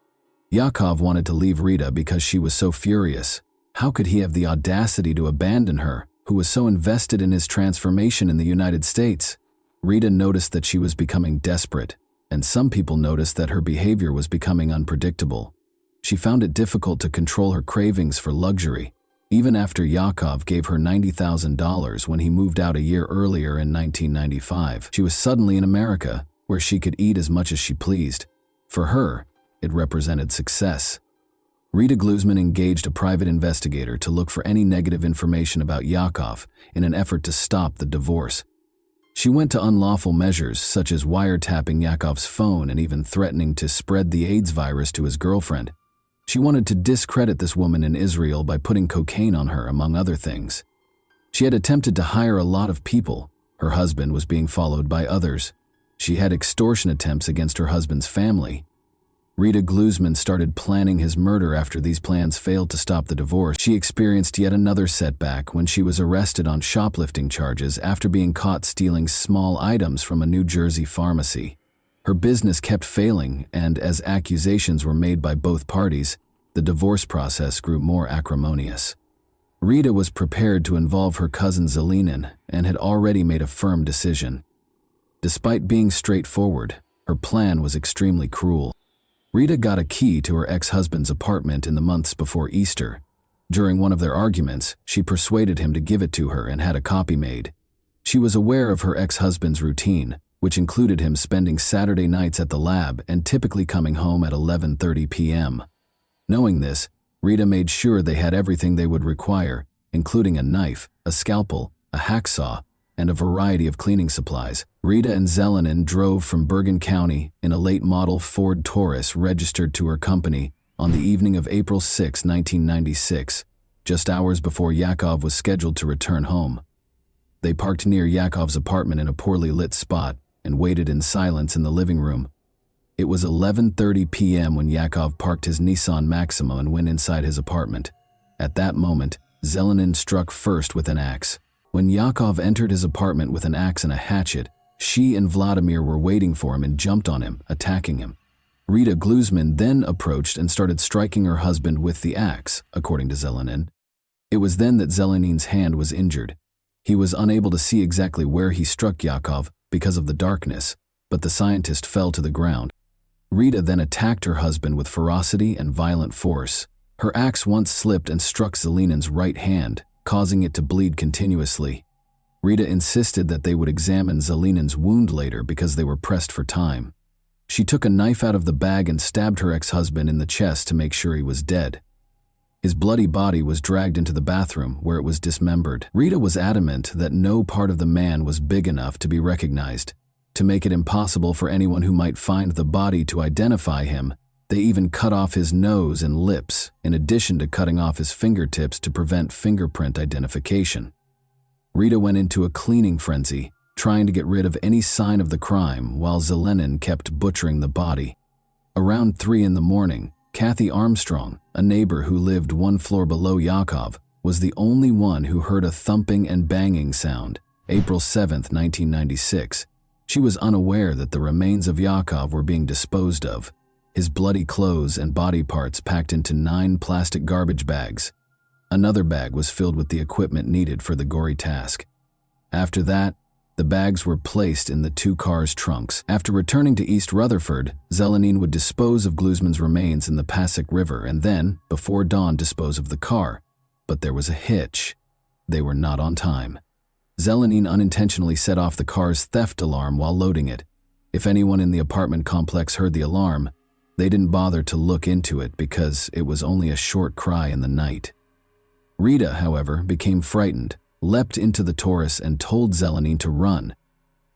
Yakov wanted to leave Rita because she was so furious. How could he have the audacity to abandon her, who was so invested in his transformation in the United States? Rita noticed that she was becoming desperate, and some people noticed that her behavior was becoming unpredictable. She found it difficult to control her cravings for luxury, even after Yakov gave her $90,000 when he moved out a year earlier in 1995. She was suddenly in America, where she could eat as much as she pleased. For her, it represented success. Rita Gluzman engaged a private investigator to look for any negative information about Yakov in an effort to stop the divorce. She went to unlawful measures such as wiretapping Yakov's phone and even threatening to spread the AIDS virus to his girlfriend. She wanted to discredit this woman in Israel by putting cocaine on her, among other things. She had attempted to hire a lot of people. Her husband was being followed by others. She had extortion attempts against her husband's family. Rita Gluzman started planning his murder after these plans failed to stop the divorce. She experienced yet another setback when she was arrested on shoplifting charges after being caught stealing small items from a New Jersey pharmacy. Her business kept failing, and as accusations were made by both parties, the divorce process grew more acrimonious. Rita was prepared to involve her cousin Zelinin and had already made a firm decision. Despite being straightforward, her plan was extremely cruel. Rita got a key to her ex-husband's apartment in the months before Easter. During one of their arguments, she persuaded him to give it to her and had a copy made. She was aware of her ex-husband's routine, which included him spending Saturday nights at the lab and typically coming home at 11:30 p.m. Knowing this, Rita made sure they had everything they would require, including a knife, a scalpel, a hacksaw, and a variety of cleaning supplies. Rita and Zelinin drove from Bergen County in a late-model Ford Taurus registered to her company on the evening of April 6, 1996, just hours before Yakov was scheduled to return home. They parked near Yakov's apartment in a poorly lit spot and waited in silence in the living room. It was 11:30 p.m. when Yakov parked his Nissan Maxima and went inside his apartment. At that moment, Zelinin struck first with an axe. When Yakov entered his apartment with an axe and a hatchet, she and Vladimir were waiting for him and jumped on him, attacking him. Rita Gluzman then approached and started striking her husband with the axe, according to Zelinin. It was then that Zelinin's hand was injured. He was unable to see exactly where he struck Yakov because of the darkness, but the scientist fell to the ground. Rita then attacked her husband with ferocity and violent force. Her axe once slipped and struck Zelinin's right hand, causing it to bleed continuously. Rita insisted that they would examine Zelinin's wound later because they were pressed for time. She took a knife out of the bag and stabbed her ex-husband in the chest to make sure he was dead. His bloody body was dragged into the bathroom, where it was dismembered. Rita was adamant that no part of the man was big enough to be recognized. To make it impossible for anyone who might find the body to identify him, they even cut off his nose and lips, in addition to cutting off his fingertips to prevent fingerprint identification. Rita went into a cleaning frenzy, trying to get rid of any sign of the crime while Zelinin kept butchering the body. Around 3 in the morning, Kathy Armstrong, a neighbor who lived 1 floor below Yakov, was the only one who heard a thumping and banging sound. April 7, 1996. She was unaware that the remains of Yakov were being disposed of, his bloody clothes and body parts packed into 9 plastic garbage bags. Another bag was filled with the equipment needed for the gory task. After that, the bags were placed in the 2 cars' trunks. After returning to East Rutherford, Zelinin would dispose of Gluzman's remains in the Passaic River and then, before dawn, dispose of the car. But there was a hitch. They were not on time. Zelinin unintentionally set off the car's theft alarm while loading it. If anyone in the apartment complex heard the alarm, they didn't bother to look into it because it was only a short cry in the night. Rita, however, became frightened, leapt into the Taurus and told Zelenine to run.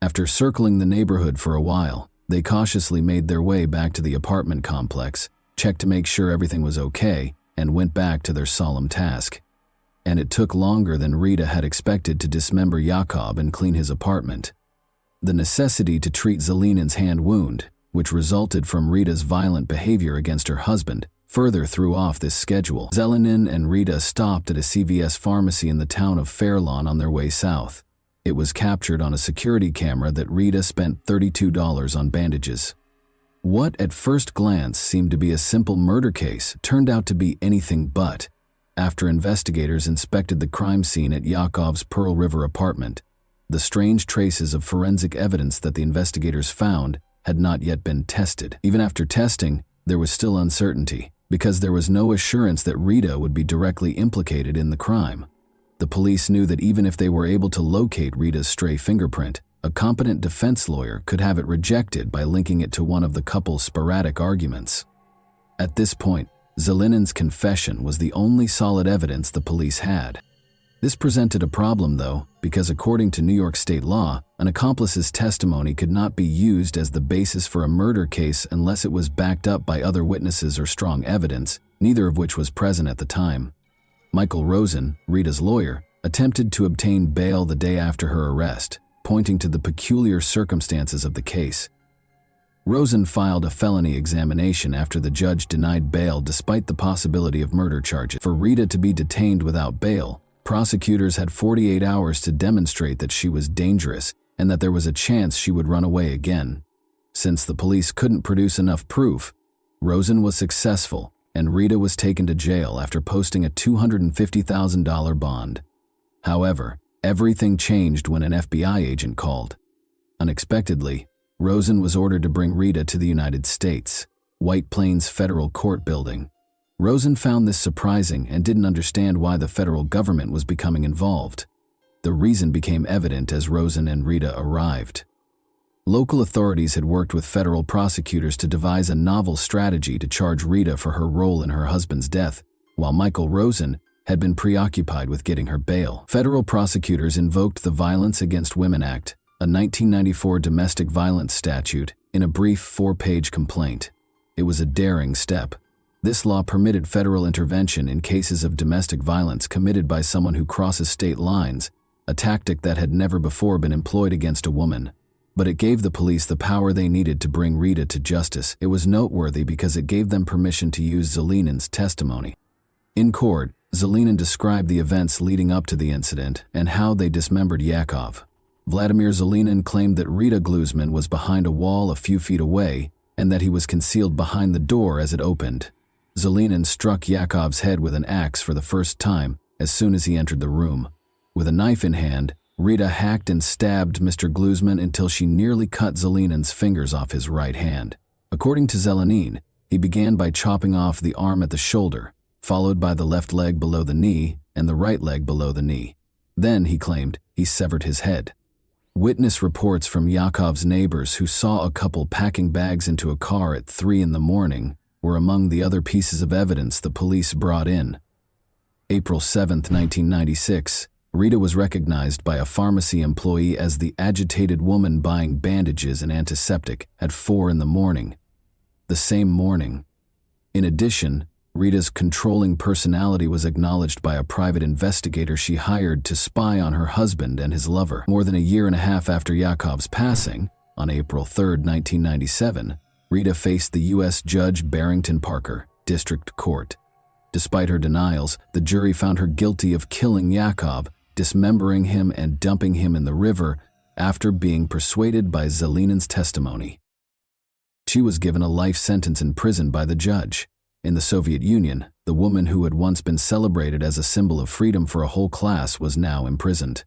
After circling the neighborhood for a while, they cautiously made their way back to the apartment complex, checked to make sure everything was okay, and went back to their solemn task. And it took longer than Rita had expected to dismember Jakob and clean his apartment. The necessity to treat Zelenin's hand wound, which resulted from Rita's violent behavior against her husband, further threw off this schedule. Zelenine and Rita stopped at a CVS pharmacy in the town of Fairlawn on their way south. It was captured on a security camera that Rita spent $32 on bandages. What at first glance seemed to be a simple murder case turned out to be anything but. After investigators inspected the crime scene at Jakob's Pearl River apartment, the strange traces of forensic evidence that the investigators found had not yet been tested. Even after testing, there was still uncertainty, because there was no assurance that Rita would be directly implicated in the crime. The police knew that even if they were able to locate Rita's stray fingerprint, a competent defense lawyer could have it rejected by linking it to one of the couple's sporadic arguments. At this point, Zelenin's confession was the only solid evidence the police had. This presented a problem, though, because according to New York state law, an accomplice's testimony could not be used as the basis for a murder case unless it was backed up by other witnesses or strong evidence, neither of which was present at the time. Michael Rosen, Rita's lawyer, attempted to obtain bail the day after her arrest, pointing to the peculiar circumstances of the case. Rosen filed a felony examination after the judge denied bail despite the possibility of murder charges. For Rita to be detained without bail, prosecutors had 48 hours to demonstrate that she was dangerous and that there was a chance she would run away again. Since the police couldn't produce enough proof, Rosen was successful, and Rita was taken to jail after posting a $250,000 bond. However, everything changed when an FBI agent called. Unexpectedly, Rosen was ordered to bring Rita to the United States, White Plains Federal Court Building. Rosen found this surprising and didn't understand why the federal government was becoming involved. The reason became evident as Rosen and Rita arrived. Local authorities had worked with federal prosecutors to devise a novel strategy to charge Rita for her role in her husband's death, while Michael Rosen had been preoccupied with getting her bail. Federal prosecutors invoked the Violence Against Women Act, a 1994 domestic violence statute, in a brief 4-page complaint. It was a daring step. This law permitted federal intervention in cases of domestic violence committed by someone who crosses state lines, a tactic that had never before been employed against a woman. But it gave the police the power they needed to bring Rita to justice. It was noteworthy because it gave them permission to use Zelenin's testimony. In court, Zelenin described the events leading up to the incident and how they dismembered Yakov. Vladimir Zelenin claimed that Rita Gluzman was behind a wall a few feet away and that he was concealed behind the door as it opened. Zelenin struck Yakov's head with an axe for the first time as soon as he entered the room. With a knife in hand, Rita hacked and stabbed Mr. Gluzman until she nearly cut Zelenin's fingers off his right hand. According to Zelenin, he began by chopping off the arm at the shoulder, followed by the left leg below the knee and the right leg below the knee. Then, he claimed, he severed his head. Witness reports from Yakov's neighbors who saw a couple packing bags into a car at 3 in the morning were among the other pieces of evidence the police brought in. April 7, 1996, Rita was recognized by a pharmacy employee as the agitated woman buying bandages and antiseptic at 4 in the morning. The same morning. In addition, Rita's controlling personality was acknowledged by a private investigator she hired to spy on her husband and his lover. More than a year and a half after Yakov's passing, on April 3, 1997, Rita faced the U.S. Judge Barrington Parker, District Court. Despite her denials, the jury found her guilty of killing Yakov, dismembering him and dumping him in the river after being persuaded by Zelenin's testimony. She was given a life sentence in prison by the judge. In the Soviet Union, the woman who had once been celebrated as a symbol of freedom for a whole class was now imprisoned.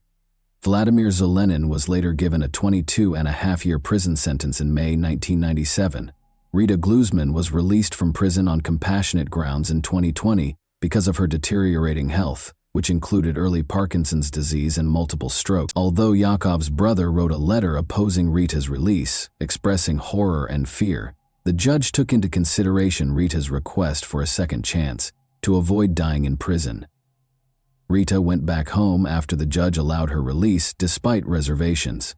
Vladimir Zelenin was later given a 22-and-a-half-year prison sentence in May 1997. Rita Gluzman was released from prison on compassionate grounds in 2020 because of her deteriorating health. which included early Parkinson's disease and multiple strokes. Although Yakov's brother wrote a letter opposing Rita's release, expressing horror and fear, the judge took into consideration Rita's request for a second chance to avoid dying in prison. Rita went back home after the judge allowed her release despite reservations.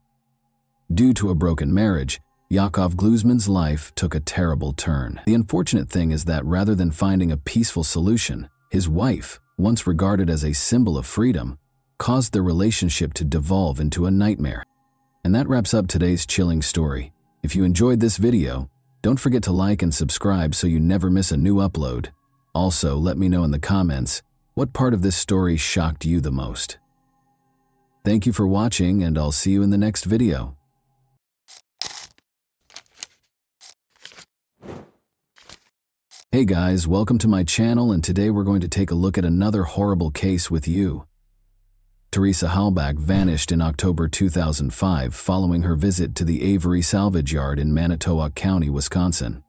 Due to a broken marriage, Yakov Gluzman's life took a terrible turn. The unfortunate thing is that rather than finding a peaceful solution, his wife, once regarded as a symbol of freedom, caused their relationship to devolve into a nightmare. And that wraps up today's chilling story. If you enjoyed this video, don't forget to like and subscribe so you never miss a new upload. Also, let me know in the comments what part of this story shocked you the most. Thank you for watching, and I'll see you in the next video. Hey guys, welcome to my channel, and today we're going to take a look at another horrible case with you. Teresa Halbach vanished in October 2005 following her visit to the Avery Salvage Yard in Manitowoc County, Wisconsin.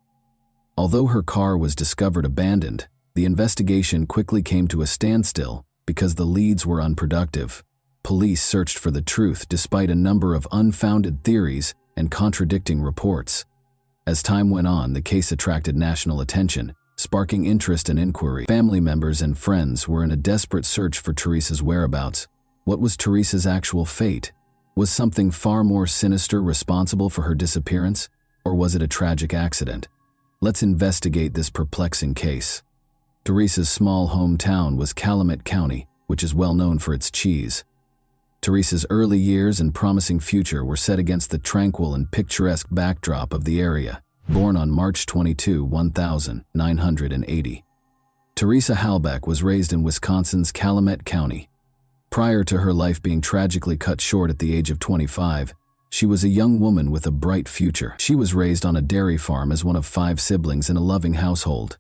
Although her car was discovered abandoned, the investigation quickly came to a standstill because the leads were unproductive. Police searched for the truth despite a number of unfounded theories and contradicting reports. As time went on, the case attracted national attention, sparking interest and inquiry. Family members and friends were in a desperate search for Teresa's whereabouts. What was Teresa's actual fate? Was something far more sinister responsible for her disappearance, or was it a tragic accident? Let's investigate this perplexing case. Teresa's small hometown was Calumet County, which is well known for its cheese. Teresa's early years and promising future were set against the tranquil and picturesque backdrop of the area. Born on March 22, 1980, Teresa Halbach was raised in Wisconsin's Calumet County. Prior to her life being tragically cut short at the age of 25, she was a young woman with a bright future. She was raised on a dairy farm as one of 5 siblings in a loving household.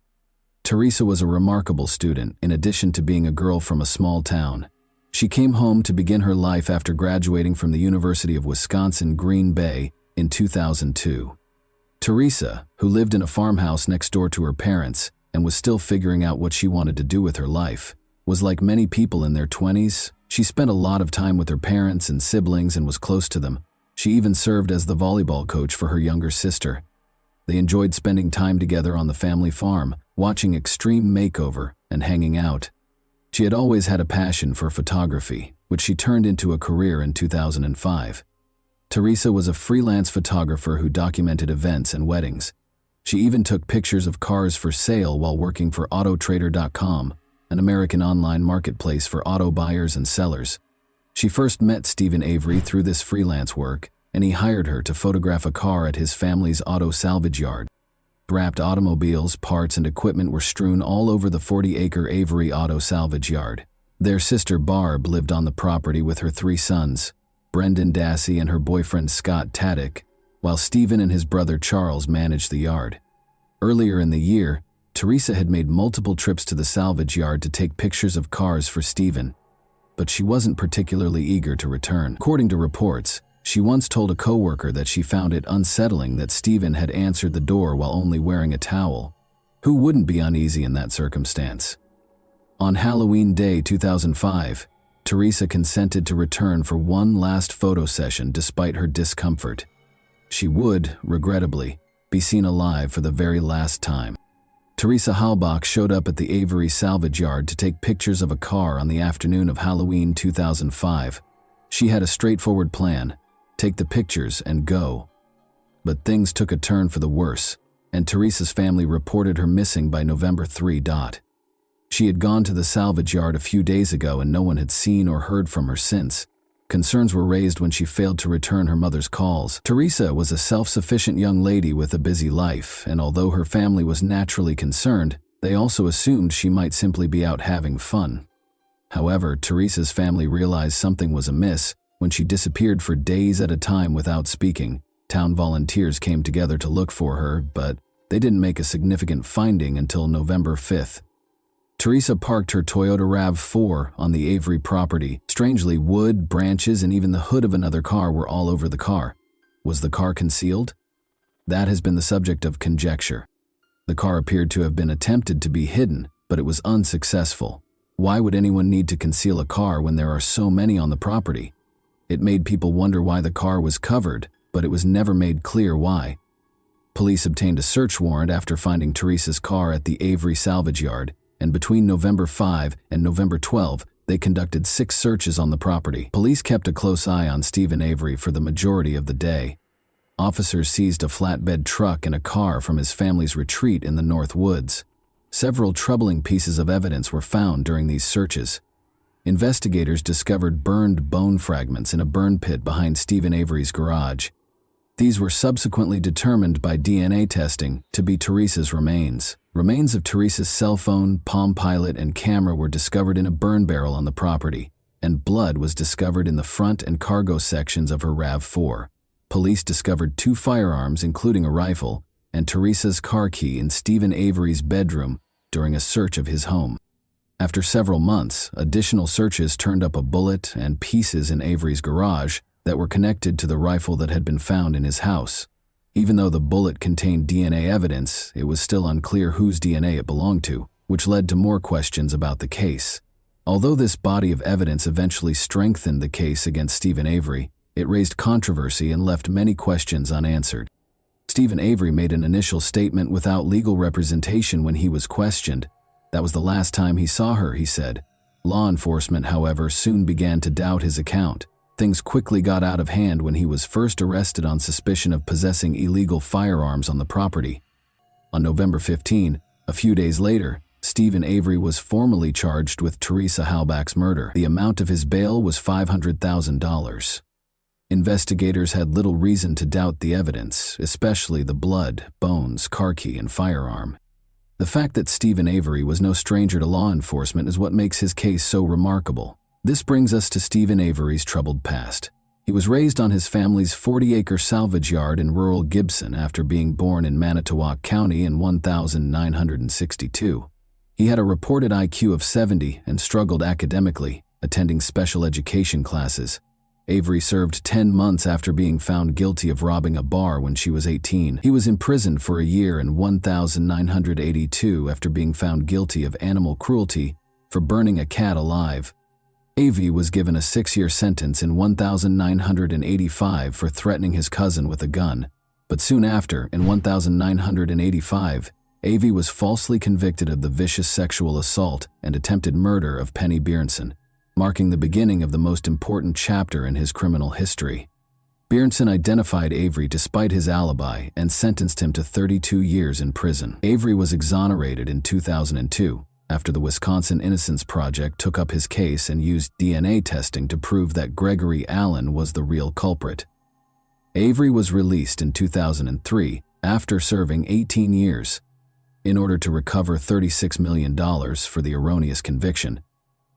Teresa was a remarkable student, in addition to being a girl from a small town. She came home to begin her life after graduating from the University of Wisconsin-Green Bay in 2002. Teresa, who lived in a farmhouse next door to her parents and was still figuring out what she wanted to do with her life, was like many people in their 20s. She spent a lot of time with her parents and siblings and was close to them. She even served as the volleyball coach for her younger sister. They enjoyed spending time together on the family farm, watching Extreme Makeover and hanging out. She had always had a passion for photography, which she turned into a career in 2005. Teresa was a freelance photographer who documented events and weddings. She even took pictures of cars for sale while working for Autotrader.com, an American online marketplace for auto buyers and sellers. She first met Stephen Avery through this freelance work, and he hired her to photograph a car at his family's auto salvage yard. Wrapped automobiles, parts, and equipment were strewn all over the 40-acre Avery Auto Salvage Yard. Their sister Barb lived on the property with her 3 sons, Brendan Dassey and her boyfriend Scott Taddick, while Stephen and his brother Charles managed the yard. Earlier in the year, Teresa had made multiple trips to the salvage yard to take pictures of cars for Stephen, but she wasn't particularly eager to return. According to reports, she once told a coworker that she found it unsettling that Stephen had answered the door while only wearing a towel. Who wouldn't be uneasy in that circumstance? On Halloween Day 2005, Teresa consented to return for one last photo session despite her discomfort. She would, regrettably, be seen alive for the very last time. Teresa Halbach showed up at the Avery Salvage Yard to take pictures of a car on the afternoon of Halloween 2005. She had a straightforward plan: take the pictures and go. But things took a turn for the worse, and Teresa's family reported her missing by November 3. She had gone to the salvage yard a few days ago and no one had seen or heard from her since. Concerns were raised when she failed to return her mother's calls. Teresa was a self-sufficient young lady with a busy life, and although her family was naturally concerned, they also assumed she might simply be out having fun. However, Teresa's family realized something was amiss when she disappeared for days at a time without speaking. Town volunteers came together to look for her, but they didn't make a significant finding until November 5th. Teresa parked her Toyota RAV4 on the Avery property. Strangely, wood, branches, and even the hood of another car were all over the car. Was the car concealed? That has been the subject of conjecture. The car appeared to have been attempted to be hidden, but it was unsuccessful. Why would anyone need to conceal a car when there are so many on the property? It made people wonder why the car was covered, but it was never made clear why. Police obtained a search warrant after finding Teresa's car at the Avery salvage yard, and between November 5 and November 12, they conducted 6 searches on the property. Police kept a close eye on Stephen Avery for the majority of the day. Officers seized a flatbed truck and a car from his family's retreat in the North Woods. Several troubling pieces of evidence were found during these searches. Investigators discovered burned bone fragments in a burn pit behind Stephen Avery's garage. These were subsequently determined by DNA testing to be Teresa's remains. Remains of Teresa's cell phone, Palm Pilot, and camera were discovered in a burn barrel on the property, and blood was discovered in the front and cargo sections of her RAV4. Police discovered 2 firearms, including a rifle, and Teresa's car key in Stephen Avery's bedroom during a search of his home. After several months, additional searches turned up a bullet and pieces in Avery's garage that were connected to the rifle that had been found in his house. Even though the bullet contained DNA evidence, it was still unclear whose DNA it belonged to, which led to more questions about the case. Although this body of evidence eventually strengthened the case against Stephen Avery, it raised controversy and left many questions unanswered. Stephen Avery made an initial statement without legal representation when he was questioned. That was the last time he saw her, he said. Law enforcement, however, soon began to doubt his account. Things quickly got out of hand when he was first arrested on suspicion of possessing illegal firearms on the property. On November 15, a few days later, Stephen Avery was formally charged with Teresa Halbach's murder. The amount of his bail was $500,000. Investigators had little reason to doubt the evidence, especially the blood, bones, car key, and firearm. The fact that Stephen Avery was no stranger to law enforcement is what makes his case so remarkable. This brings us to Stephen Avery's troubled past. He was raised on his family's 40-acre salvage yard in rural Gibson after being born in Manitowoc County in 1962. He had a reported IQ of 70 and struggled academically, attending special education classes. Avery served 10 months after being found guilty of robbing a bar when she was 18. He was imprisoned for a year in 1982 after being found guilty of animal cruelty for burning a cat alive. Avery was given a 6-year sentence in 1985 for threatening his cousin with a gun, but soon after, in 1985, Avery was falsely convicted of the vicious sexual assault and attempted murder of Penny Bjornson, marking the beginning of the most important chapter in his criminal history. Bjornson identified Avery despite his alibi and sentenced him to 32 years in prison. Avery was exonerated in 2002 after the Wisconsin Innocence Project took up his case and used DNA testing to prove that Gregory Allen was the real culprit. Avery was released in 2003 after serving 18 years. In order to recover $36 million for the erroneous conviction,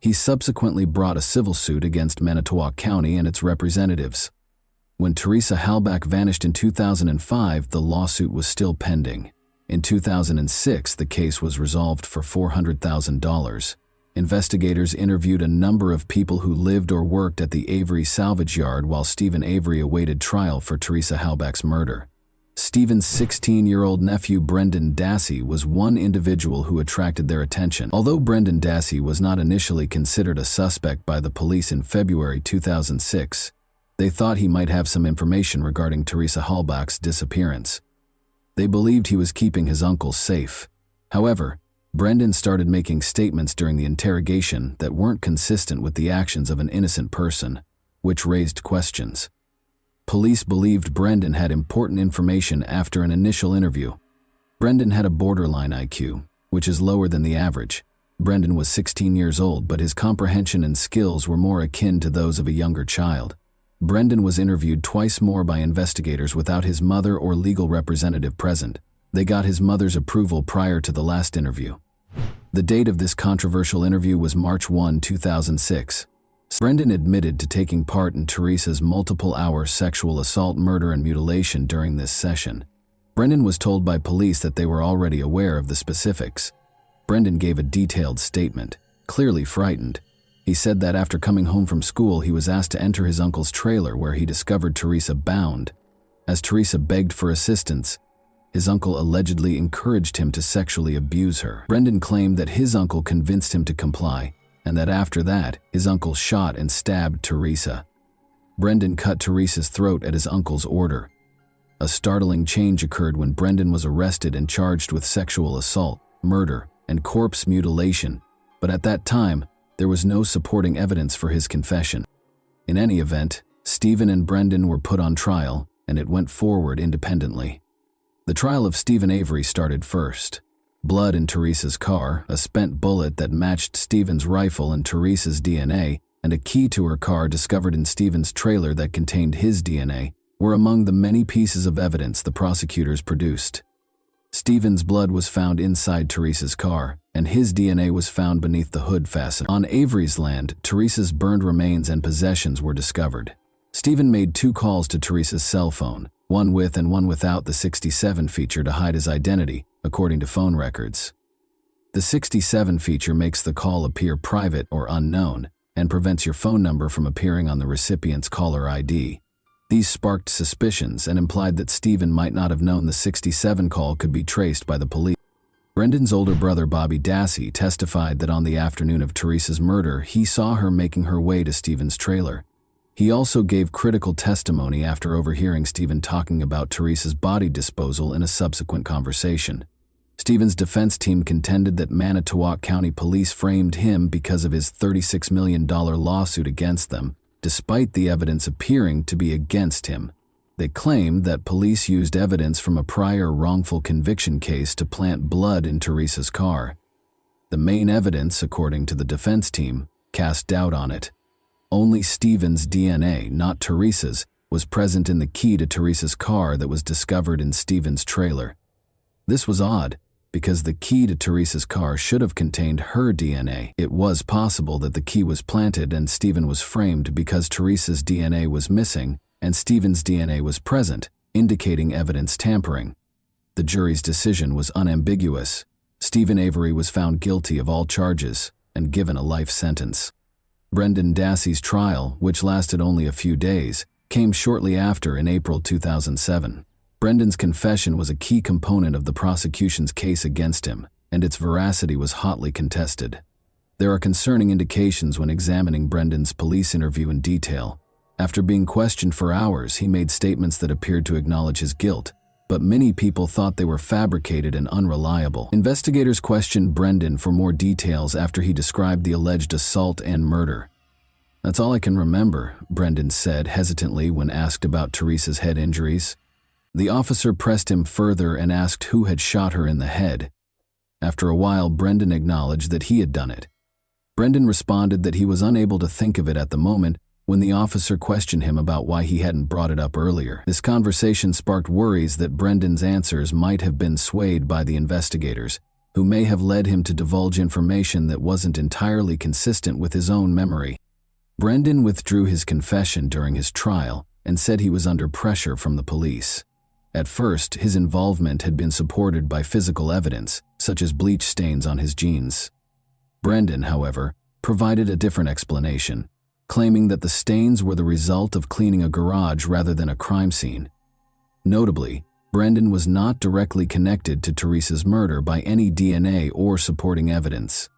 he subsequently brought a civil suit against Manitowoc County and its representatives. When Teresa Halbach vanished in 2005, the lawsuit was still pending. In 2006, the case was resolved for $400,000. Investigators interviewed a number of people who lived or worked at the Avery salvage yard while Stephen Avery awaited trial for Teresa Halbach's murder. Stephen's 16-year-old nephew Brendan Dassey was one individual who attracted their attention. Although Brendan Dassey was not initially considered a suspect by the police in February 2006, they thought he might have some information regarding Teresa Halbach's disappearance. They believed he was keeping his uncle safe. However, Brendan started making statements during the interrogation that weren't consistent with the actions of an innocent person, which raised questions. Police believed Brendan had important information after an initial interview. Brendan had a borderline IQ, which is lower than the average. Brendan was 16 years old, but his comprehension and skills were more akin to those of a younger child. Brendan was interviewed twice more by investigators without his mother or legal representative present. They got his mother's approval prior to the last interview. The date of this controversial interview was March 1, 2006. Brendan admitted to taking part in Teresa's multiple-hour sexual assault, murder, and mutilation during this session. Brendan was told by police that they were already aware of the specifics. Brendan gave a detailed statement, clearly frightened. He said that after coming home from school, he was asked to enter his uncle's trailer where he discovered Teresa bound. As Teresa begged for assistance, his uncle allegedly encouraged him to sexually abuse her. Brendan claimed that his uncle convinced him to comply, and that after that, his uncle shot and stabbed Teresa. Brendan cut Teresa's throat at his uncle's order. A startling change occurred when Brendan was arrested and charged with sexual assault, murder, and corpse mutilation, but at that time, there was no supporting evidence for his confession. In any event, Stephen and Brendan were put on trial, and it went forward independently. The trial of Stephen Avery started first. Blood in Teresa's car, a spent bullet that matched Stephen's rifle and Teresa's DNA, and a key to her car discovered in Stephen's trailer that contained his DNA, were among the many pieces of evidence the prosecutors produced. Stephen's blood was found inside Teresa's car, and his DNA was found beneath the hood fastener. On Avery's land, Teresa's burned remains and possessions were discovered. Stephen made 2 calls to Teresa's cell phone, one with and one without the 67 feature to hide his identity, according to phone records. The 67 feature makes the call appear private or unknown, and prevents your phone number from appearing on the recipient's caller ID. These sparked suspicions and implied that Stephen might not have known the 67 call could be traced by the police. Brendan's older brother Bobby Dassey testified that on the afternoon of Teresa's murder, he saw her making her way to Stephen's trailer. He also gave critical testimony after overhearing Stephen talking about Teresa's body disposal in a subsequent conversation. Stephen's defense team contended that Manitowoc County Police framed him because of his $36 million lawsuit against them, despite the evidence appearing to be against him. They claimed that police used evidence from a prior wrongful conviction case to plant blood in Teresa's car. The main evidence, according to the defense team, cast doubt on it. Only Stephen's DNA, not Teresa's, was present in the key to Teresa's car that was discovered in Stephen's trailer. This was odd, because the key to Teresa's car should have contained her DNA. It was possible that the key was planted and Stephen was framed because Teresa's DNA was missing and Stephen's DNA was present, indicating evidence tampering. The jury's decision was unambiguous. Stephen Avery was found guilty of all charges and given a life sentence. Brendan Dassey's trial, which lasted only a few days, came shortly after in April 2007. Brendan's confession was a key component of the prosecution's case against him, and its veracity was hotly contested. There are concerning indications when examining Brendan's police interview in detail. After being questioned for hours, he made statements that appeared to acknowledge his guilt, but many people thought they were fabricated and unreliable. Investigators questioned Brendan for more details after he described the alleged assault and murder. "That's all I can remember," Brendan said hesitantly when asked about Teresa's head injuries. The officer pressed him further and asked who had shot her in the head. After a while, Brendan acknowledged that he had done it. Brendan responded that he was unable to think of it at the moment when the officer questioned him about why he hadn't brought it up earlier. This conversation sparked worries that Brendan's answers might have been swayed by the investigators, who may have led him to divulge information that wasn't entirely consistent with his own memory. Brendan withdrew his confession during his trial and said he was under pressure from the police. At first, his involvement had been supported by physical evidence, such as bleach stains on his jeans. Brendan, however, provided a different explanation, claiming that the stains were the result of cleaning a garage rather than a crime scene. Notably, Brendan was not directly connected to Teresa's murder by any DNA or supporting evidence.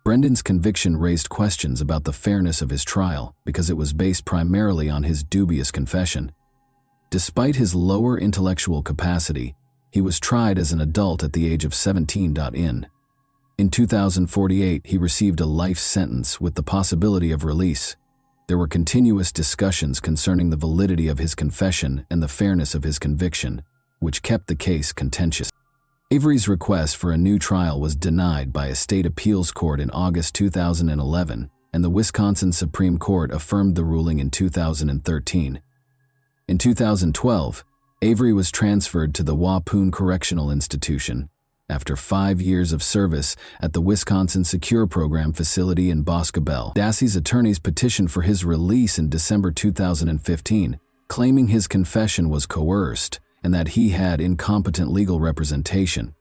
Brendan's conviction raised questions about the fairness of his trial because it was based primarily on his dubious confession. Despite his lower intellectual capacity, he was tried as an adult at the age of 17. In 2048, he received a life sentence with the possibility of release. There were continuous discussions concerning the validity of his confession and the fairness of his conviction, which kept the case contentious. Avery's request for a new trial was denied by a state appeals court in August 2011, and the Wisconsin Supreme Court affirmed the ruling in 2013. In 2012, Avery was transferred to the Waupun Correctional Institution after 5 years of service at the Wisconsin Secure Program facility in Boscobel. Dassey's attorneys petitioned for his release in December 2015, claiming his confession was coerced and that he had incompetent legal representation.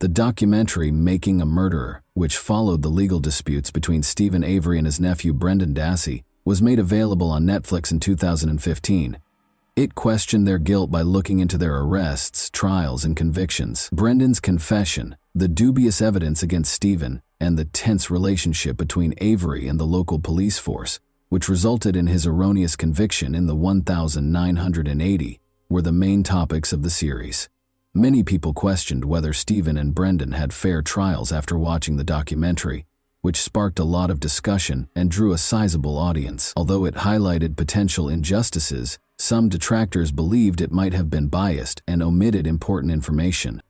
The documentary Making a Murderer, which followed the legal disputes between Stephen Avery and his nephew Brendan Dassey, was made available on Netflix in 2015. It questioned their guilt by looking into their arrests, trials, and convictions. Brendan's confession, the dubious evidence against Stephen, and the tense relationship between Avery and the local police force, which resulted in his erroneous conviction in the 1980, were the main topics of the series. Many people questioned whether Stephen and Brendan had fair trials after watching the documentary, which sparked a lot of discussion and drew a sizable audience. Although it highlighted potential injustices, some detractors believed it might have been biased and omitted important information.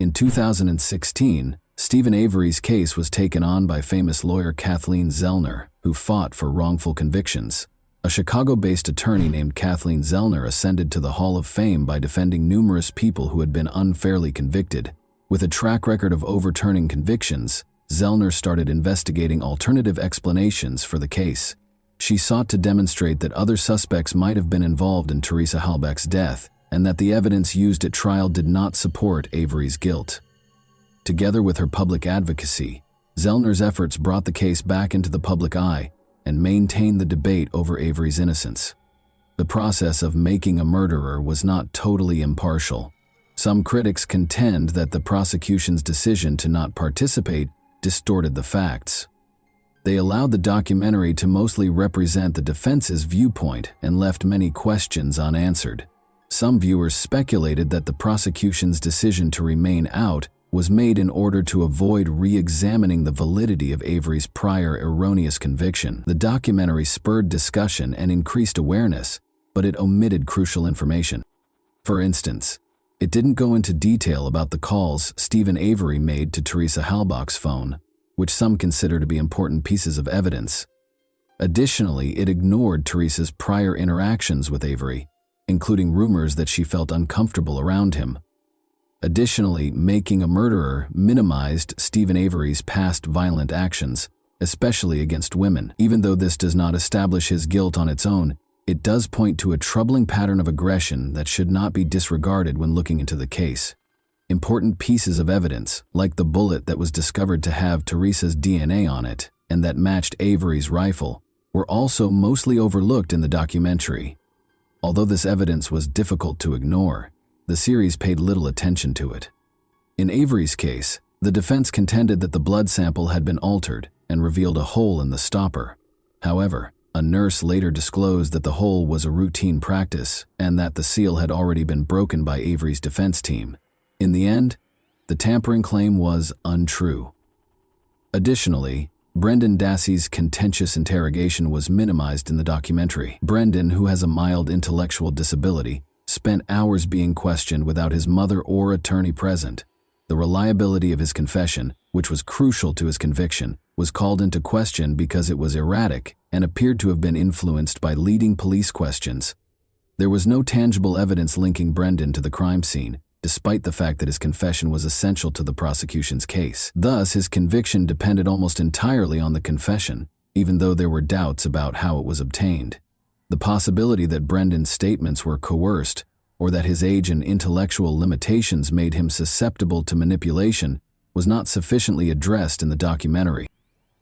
In 2016, Stephen Avery's case was taken on by famous lawyer Kathleen Zellner, who fought for wrongful convictions. A Chicago-based attorney named Kathleen Zellner ascended to the Hall of Fame by defending numerous people who had been unfairly convicted. With a track record of overturning convictions, Zellner started investigating alternative explanations for the case. She sought to demonstrate that other suspects might have been involved in Teresa Halbach's death, and that the evidence used at trial did not support Avery's guilt. Together with her public advocacy, Zellner's efforts brought the case back into the public eye and maintained the debate over Avery's innocence. The process of making a murderer was not totally impartial. Some critics contend that the prosecution's decision to not participate distorted the facts. They allowed the documentary to mostly represent the defense's viewpoint and left many questions unanswered. Some viewers speculated that the prosecution's decision to remain out was made in order to avoid re-examining the validity of Avery's prior erroneous conviction. The documentary spurred discussion and increased awareness, but it omitted crucial information. For instance, it didn't go into detail about the calls Stephen Avery made to Teresa Halbach's phone, which some consider to be important pieces of evidence. Additionally, it ignored Teresa's prior interactions with Avery, including rumors that she felt uncomfortable around him. Additionally, Making a Murderer minimized Stephen Avery's past violent actions, especially against women. Even though this does not establish his guilt on its own, it does point to a troubling pattern of aggression that should not be disregarded when looking into the case. Important pieces of evidence, like the bullet that was discovered to have Teresa's DNA on it and that matched Avery's rifle, were also mostly overlooked in the documentary. Although this evidence was difficult to ignore, the series paid little attention to it. In Avery's case, the defense contended that the blood sample had been altered and revealed a hole in the stopper. However, a nurse later disclosed that the hole was a routine practice and that the seal had already been broken by Avery's defense team. In the end, the tampering claim was untrue. Additionally, Brendan Dassey's contentious interrogation was minimized in the documentary. Brendan, who has a mild intellectual disability, spent hours being questioned without his mother or attorney present. The reliability of his confession, which was crucial to his conviction, was called into question because it was erratic and appeared to have been influenced by leading police questions. There was no tangible evidence linking Brendan to the crime scene, despite the fact that his confession was essential to the prosecution's case. Thus, his conviction depended almost entirely on the confession, even though there were doubts about how it was obtained. The possibility that Brendan's statements were coerced, or that his age and intellectual limitations made him susceptible to manipulation, was not sufficiently addressed in the documentary.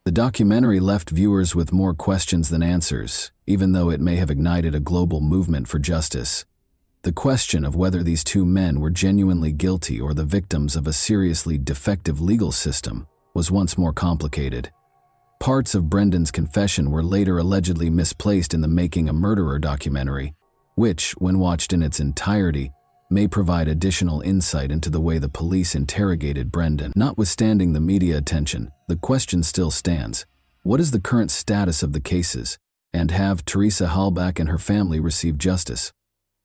The documentary left viewers with more questions than answers, even though it may have ignited a global movement for justice. The question of whether these two men were genuinely guilty or the victims of a seriously defective legal system was once more complicated. Parts of Brendan's confession were later allegedly misplaced in the Making a Murderer documentary, which, when watched in its entirety, may provide additional insight into the way the police interrogated Brendan. Notwithstanding the media attention, the question still stands: what is the current status of the cases, and have Teresa Halbach and her family received justice?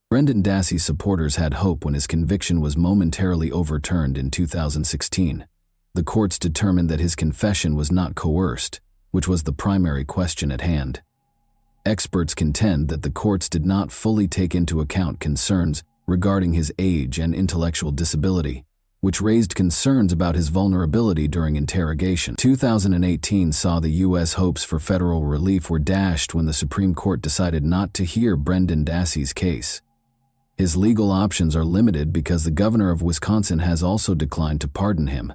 Brendan Dassey's supporters had hope when his conviction was momentarily overturned in 2016. The courts determined that his confession was not coerced, which was the primary question at hand. Experts contend that the courts did not fully take into account concerns regarding his age and intellectual disability, which raised concerns about his vulnerability during interrogation. 2018 saw the U.S. hopes for federal relief were dashed when the Supreme Court decided not to hear Brendan Dassey's case. His legal options are limited because the governor of Wisconsin has also declined to pardon him.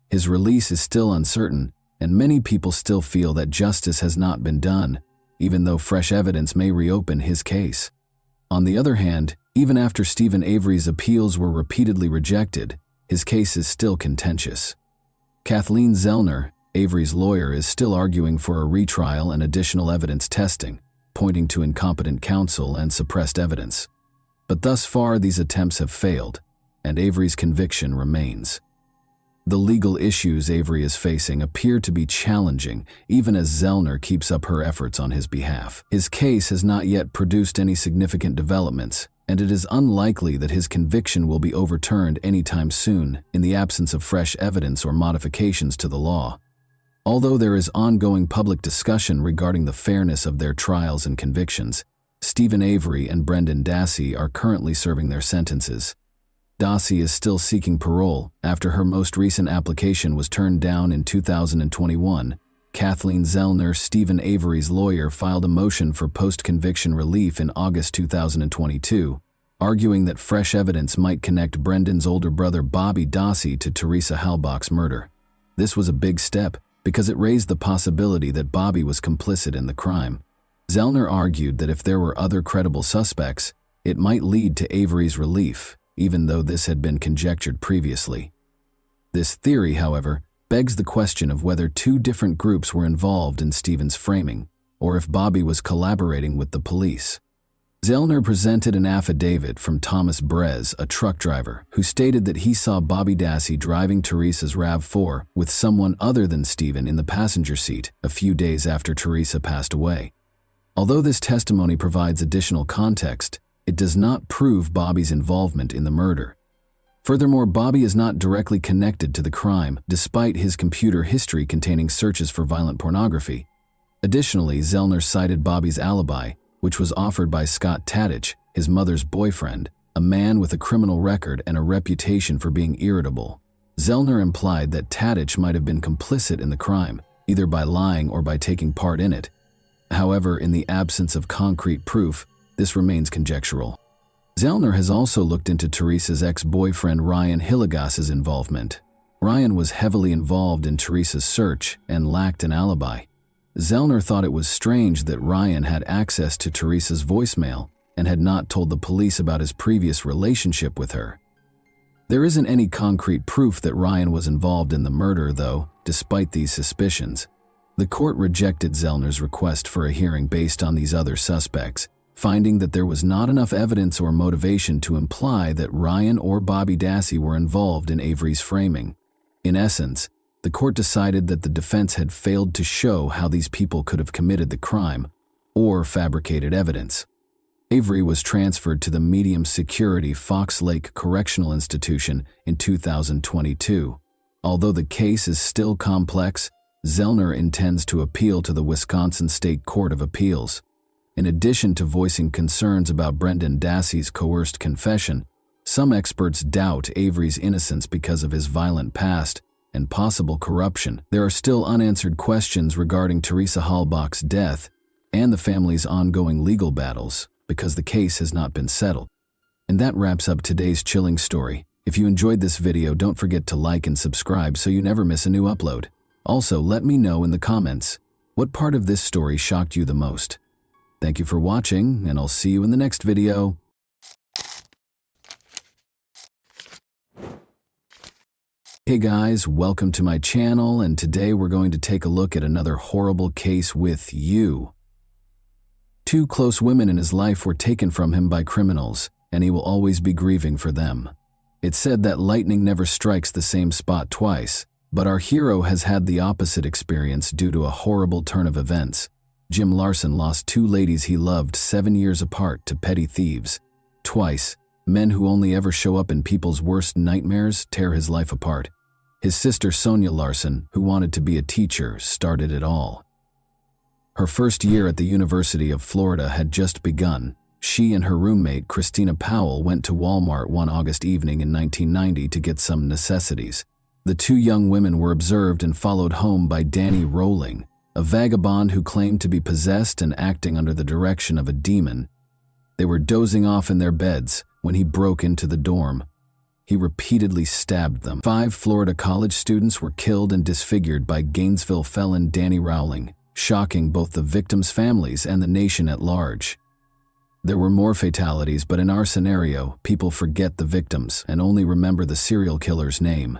His release is still uncertain, and many people still feel that justice has not been done, even though fresh evidence may reopen his case. On the other hand, even after Stephen Avery's appeals were repeatedly rejected, his case is still contentious. Kathleen Zellner, Avery's lawyer, is still arguing for a retrial and additional evidence testing, pointing to incompetent counsel and suppressed evidence. But thus far, these attempts have failed, and Avery's conviction remains. The legal issues Avery is facing appear to be challenging, even as Zellner keeps up her efforts on his behalf. His case has not yet produced any significant developments, and it is unlikely that his conviction will be overturned anytime soon in the absence of fresh evidence or modifications to the law. Although there is ongoing public discussion regarding the fairness of their trials and convictions, Stephen Avery and Brendan Dassey are currently serving their sentences. Dassey is still seeking parole after her most recent application was turned down in 2021. Kathleen Zellner, Stephen Avery's lawyer, filed a motion for post-conviction relief in August 2022, arguing that fresh evidence might connect Brendan's older brother Bobby Dassey to Teresa Halbach's murder. This was a big step because it raised the possibility that Bobby was complicit in the crime. Zellner argued that if there were other credible suspects, it might lead to Avery's relief, even though this had been conjectured previously. This theory, however, begs the question of whether two different groups were involved in Stephen's framing, or if Bobby was collaborating with the police. Zellner presented an affidavit from Thomas Brez, a truck driver, who stated that he saw Bobby Dassey driving Teresa's RAV4 with someone other than Stephen in the passenger seat a few days after Teresa passed away. Although this testimony provides additional context, it does not prove Bobby's involvement in the murder. Furthermore, Bobby is not directly connected to the crime, despite his computer history containing searches for violent pornography. Additionally, Zellner cited Bobby's alibi, which was offered by Scott Tadich, his mother's boyfriend, a man with a criminal record and a reputation for being irritable. Zellner implied that Tadich might have been complicit in the crime, either by lying or by taking part in it. However, in the absence of concrete proof, this remains conjectural. Zellner has also looked into Teresa's ex-boyfriend Ryan Hillegas's involvement. Ryan was heavily involved in Teresa's search and lacked an alibi. Zellner thought it was strange that Ryan had access to Teresa's voicemail and had not told the police about his previous relationship with her. There isn't any concrete proof that Ryan was involved in the murder, though, despite these suspicions. The court rejected Zellner's request for a hearing based on these other suspects, finding that there was not enough evidence or motivation to imply that Ryan or Bobby Dassey were involved in Avery's framing. In essence, the court decided that the defense had failed to show how these people could have committed the crime or fabricated evidence. Avery was transferred to the medium-security Fox Lake Correctional Institution in 2022. Although the case is still complex, Zellner intends to appeal to the Wisconsin State Court of Appeals. In addition to voicing concerns about Brendan Dassey's coerced confession, some experts doubt Avery's innocence because of his violent past and possible corruption. There are still unanswered questions regarding Teresa Halbach's death and the family's ongoing legal battles because the case has not been settled. And that wraps up today's chilling story. If you enjoyed this video, don't forget to like and subscribe so you never miss a new upload. Also, let me know in the comments, what part of this story shocked you the most? Thank you for watching, and I'll see you in the next video. Hey guys, welcome to my channel, and today we're going to take a look at another horrible case with you. Two close women in his life were taken from him by criminals, and he will always be grieving for them. It's said that lightning never strikes the same spot twice, but our hero has had the opposite experience due to a horrible turn of events. Jim Larson lost two ladies he loved 7 years apart to petty thieves. Twice, men who only ever show up in people's worst nightmares tear his life apart. His sister Sonia Larson, who wanted to be a teacher, started it all. Her first year at the University of Florida had just begun. She and her roommate Christina Powell went to Walmart one August evening in 1990 to get some necessities. The two young women were observed and followed home by Danny Rowling, a vagabond who claimed to be possessed and acting under the direction of a demon. They were dozing off in their beds when he broke into the dorm. He repeatedly stabbed them. 5 Florida college students were killed and disfigured by Gainesville felon Danny Rowling, shocking both the victims' families and the nation at large. There were more fatalities, but in our scenario, people forget the victims and only remember the serial killer's name.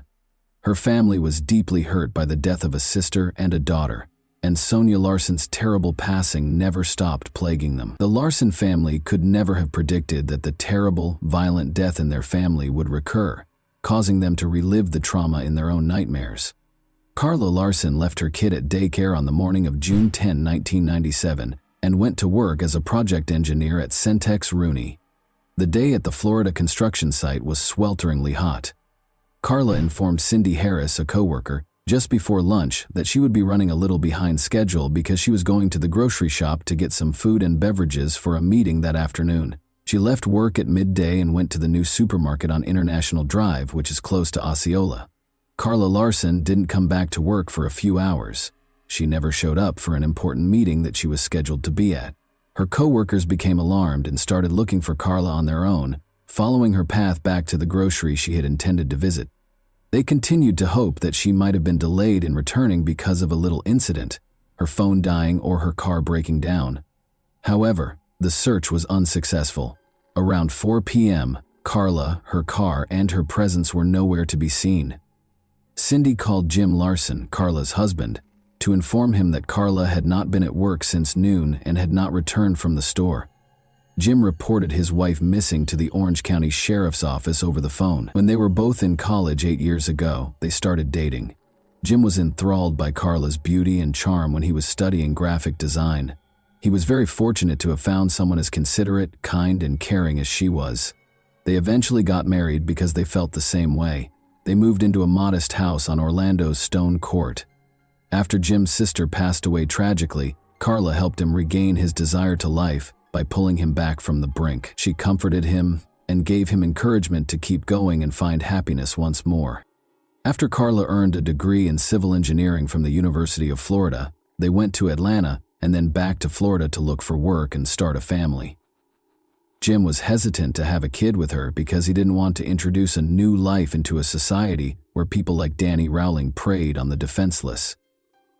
Her family was deeply hurt by the death of a sister and a daughter, and Sonia Larson's terrible passing never stopped plaguing them. The Larson family could never have predicted that the terrible, violent death in their family would recur, causing them to relive the trauma in their own nightmares. Carla Larson left her kid at daycare on the morning of June 10, 1997, and went to work as a project engineer at Centex Rooney. The day at the Florida construction site was swelteringly hot. Carla informed Cindy Harris, a coworker, just before lunch that she would be running a little behind schedule because she was going to the grocery shop to get some food and beverages for a meeting that afternoon. She left work at midday and went to the new supermarket on International Drive, which is close to Osceola. Carla Larson didn't come back to work for a few hours. She never showed up for an important meeting that she was scheduled to be at. Her coworkers became alarmed and started looking for Carla on their own, following her path back to the grocery she had intended to visit. They continued to hope that she might have been delayed in returning because of a little incident, her phone dying or her car breaking down. However, the search was unsuccessful. Around 4 p.m., Carla, her car, and her presence were nowhere to be seen. Cindy called Jim Larson, Carla's husband, to inform him that Carla had not been at work since noon and had not returned from the store. Jim reported his wife missing to the Orange County Sheriff's Office over the phone. When they were both in college 8 years ago, they started dating. Jim was enthralled by Carla's beauty and charm when he was studying graphic design. He was very fortunate to have found someone as considerate, kind, and caring as she was. They eventually got married because they felt the same way. They moved into a modest house on Orlando's Stone Court. After Jim's sister passed away tragically, Carla helped him regain his desire to life by pulling him back from the brink. She comforted him and gave him encouragement to keep going and find happiness once more. After Carla earned a degree in civil engineering from the University of Florida, they went to Atlanta and then back to Florida to look for work and start a family. Jim was hesitant to have a kid with her because he didn't want to introduce a new life into a society where people like Danny Rowling preyed on the defenseless.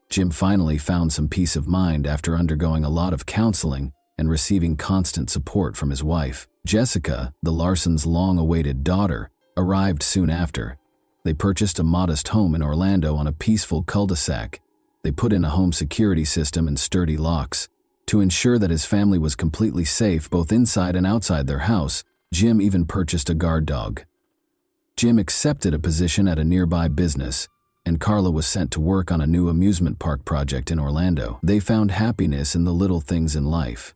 Jim finally found some peace of mind after undergoing a lot of counseling and receiving constant support from his wife. Jessica, the Larsons' long-awaited daughter, arrived soon after. They purchased a modest home in Orlando on a peaceful cul-de-sac. They put in a home security system and sturdy locks. To ensure that his family was completely safe both inside and outside their house, Jim even purchased a guard dog. Jim accepted a position at a nearby business, and Carla was sent to work on a new amusement park project in Orlando. They found happiness in the little things in life.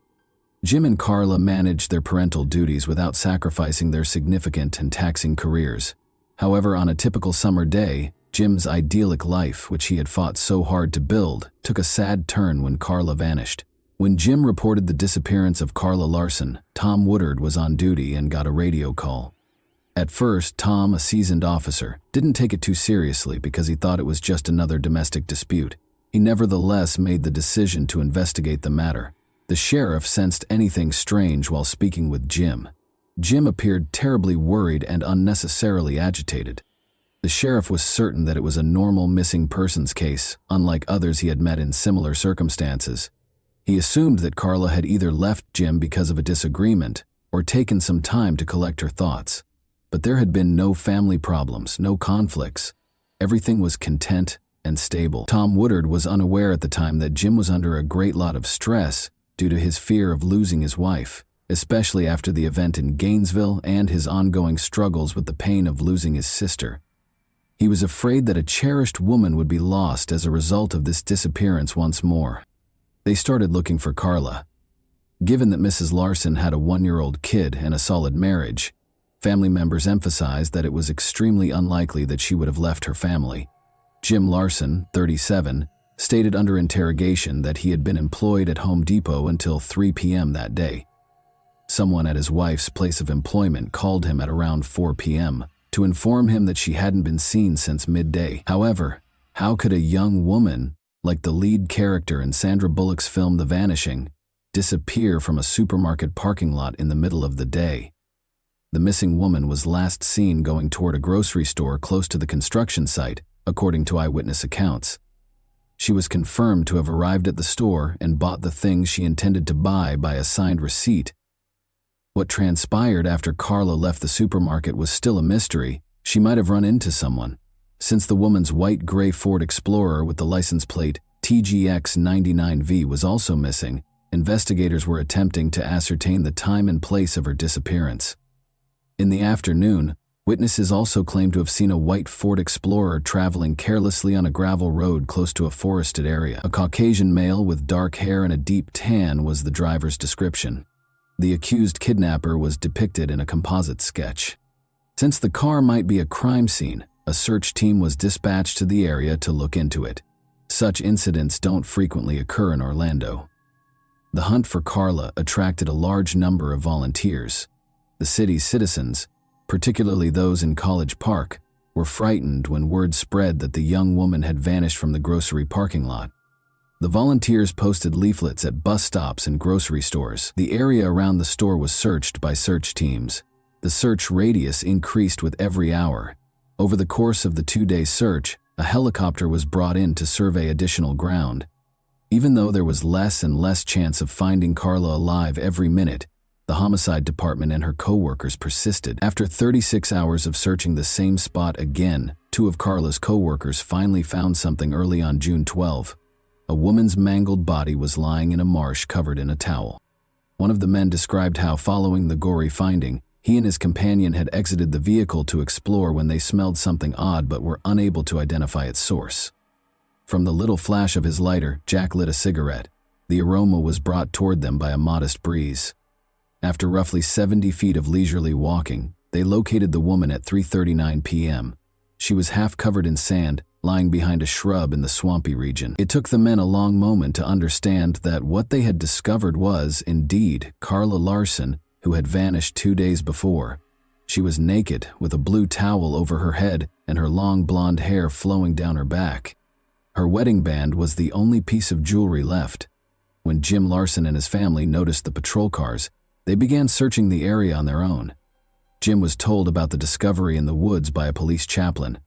Jim and Carla managed their parental duties without sacrificing their significant and taxing careers. However, on a typical summer day, Jim's idyllic life, which he had fought so hard to build, took a sad turn when Carla vanished. When Jim reported the disappearance of Carla Larson, Tom Woodard was on duty and got a radio call. At first, Tom, a seasoned officer, didn't take it too seriously because he thought it was just another domestic dispute. He nevertheless made the decision to investigate the matter. The sheriff sensed anything strange while speaking with Jim. Jim appeared terribly worried and unnecessarily agitated. The sheriff was certain that it was a normal missing persons case, unlike others he had met in similar circumstances. He assumed that Carla had either left Jim because of a disagreement or taken some time to collect her thoughts. But there had been no family problems, no conflicts. Everything was content and stable. Tom Woodard was unaware at the time that Jim was under a great lot of stress due to his fear of losing his wife, especially after the event in Gainesville and his ongoing struggles with the pain of losing his sister. He was afraid that a cherished woman would be lost as a result of this disappearance once more. They started looking for Carla. Given that Mrs. Larson had a 1-year-old kid and a solid marriage, family members emphasized that it was extremely unlikely that she would have left her family. Jim Larson, 37, stated under interrogation that he had been employed at Home Depot until 3 p.m. that day. Someone at his wife's place of employment called him at around 4 p.m. to inform him that she hadn't been seen since midday. However, how could a young woman, like the lead character in Sandra Bullock's film The Vanishing, disappear from a supermarket parking lot in the middle of the day? The missing woman was last seen going toward a grocery store close to the construction site, according to eyewitness accounts. She was confirmed to have arrived at the store and bought the things she intended to buy by a signed receipt, What transpired after Carla left the supermarket was still a mystery. She might have run into someone. Since the woman's white-gray Ford Explorer with the license plate TGX99V was also missing, investigators were attempting to ascertain the time and place of her disappearance. In the afternoon, witnesses also claimed to have seen a white Ford Explorer traveling carelessly on a gravel road close to a forested area. A Caucasian male with dark hair and a deep tan was the driver's description. The accused kidnapper was depicted in a composite sketch. Since the car might be a crime scene, a search team was dispatched to the area to look into it. Such incidents don't frequently occur in Orlando. The hunt for Carla attracted a large number of volunteers. The city's citizens, particularly those in College Park, were frightened when word spread that the young woman had vanished from the grocery parking lot. The volunteers posted leaflets at bus stops and grocery stores. The area around the store was searched by search teams. The search radius increased with every hour. Over the course of the 2-day search, a helicopter was brought in to survey additional ground. Even though there was less and less chance of finding Carla alive every minute, the homicide department and her co-workers persisted. After 36 hours of searching the same spot again, 2 of Carla's co-workers finally found something early on June 12. A woman's mangled body was lying in a marsh covered in a towel. One of the men described how, following the gory finding, he and his companion had exited the vehicle to explore when they smelled something odd but were unable to identify its source. From the little flash of his lighter, Jack lit a cigarette. The aroma was brought toward them by a modest breeze. After roughly 70 feet of leisurely walking, they located the woman at 3:39 p.m. She was half covered in sand, lying behind a shrub in the swampy region. It took the men a long moment to understand that what they had discovered was, indeed, Carla Larson, who had vanished 2 days before. She was naked, with a blue towel over her head and her long blonde hair flowing down her back. Her wedding band was the only piece of jewelry left. When Jim Larson and his family noticed the patrol cars, they began searching the area on their own. Jim was told about the discovery in the woods by a police chaplain.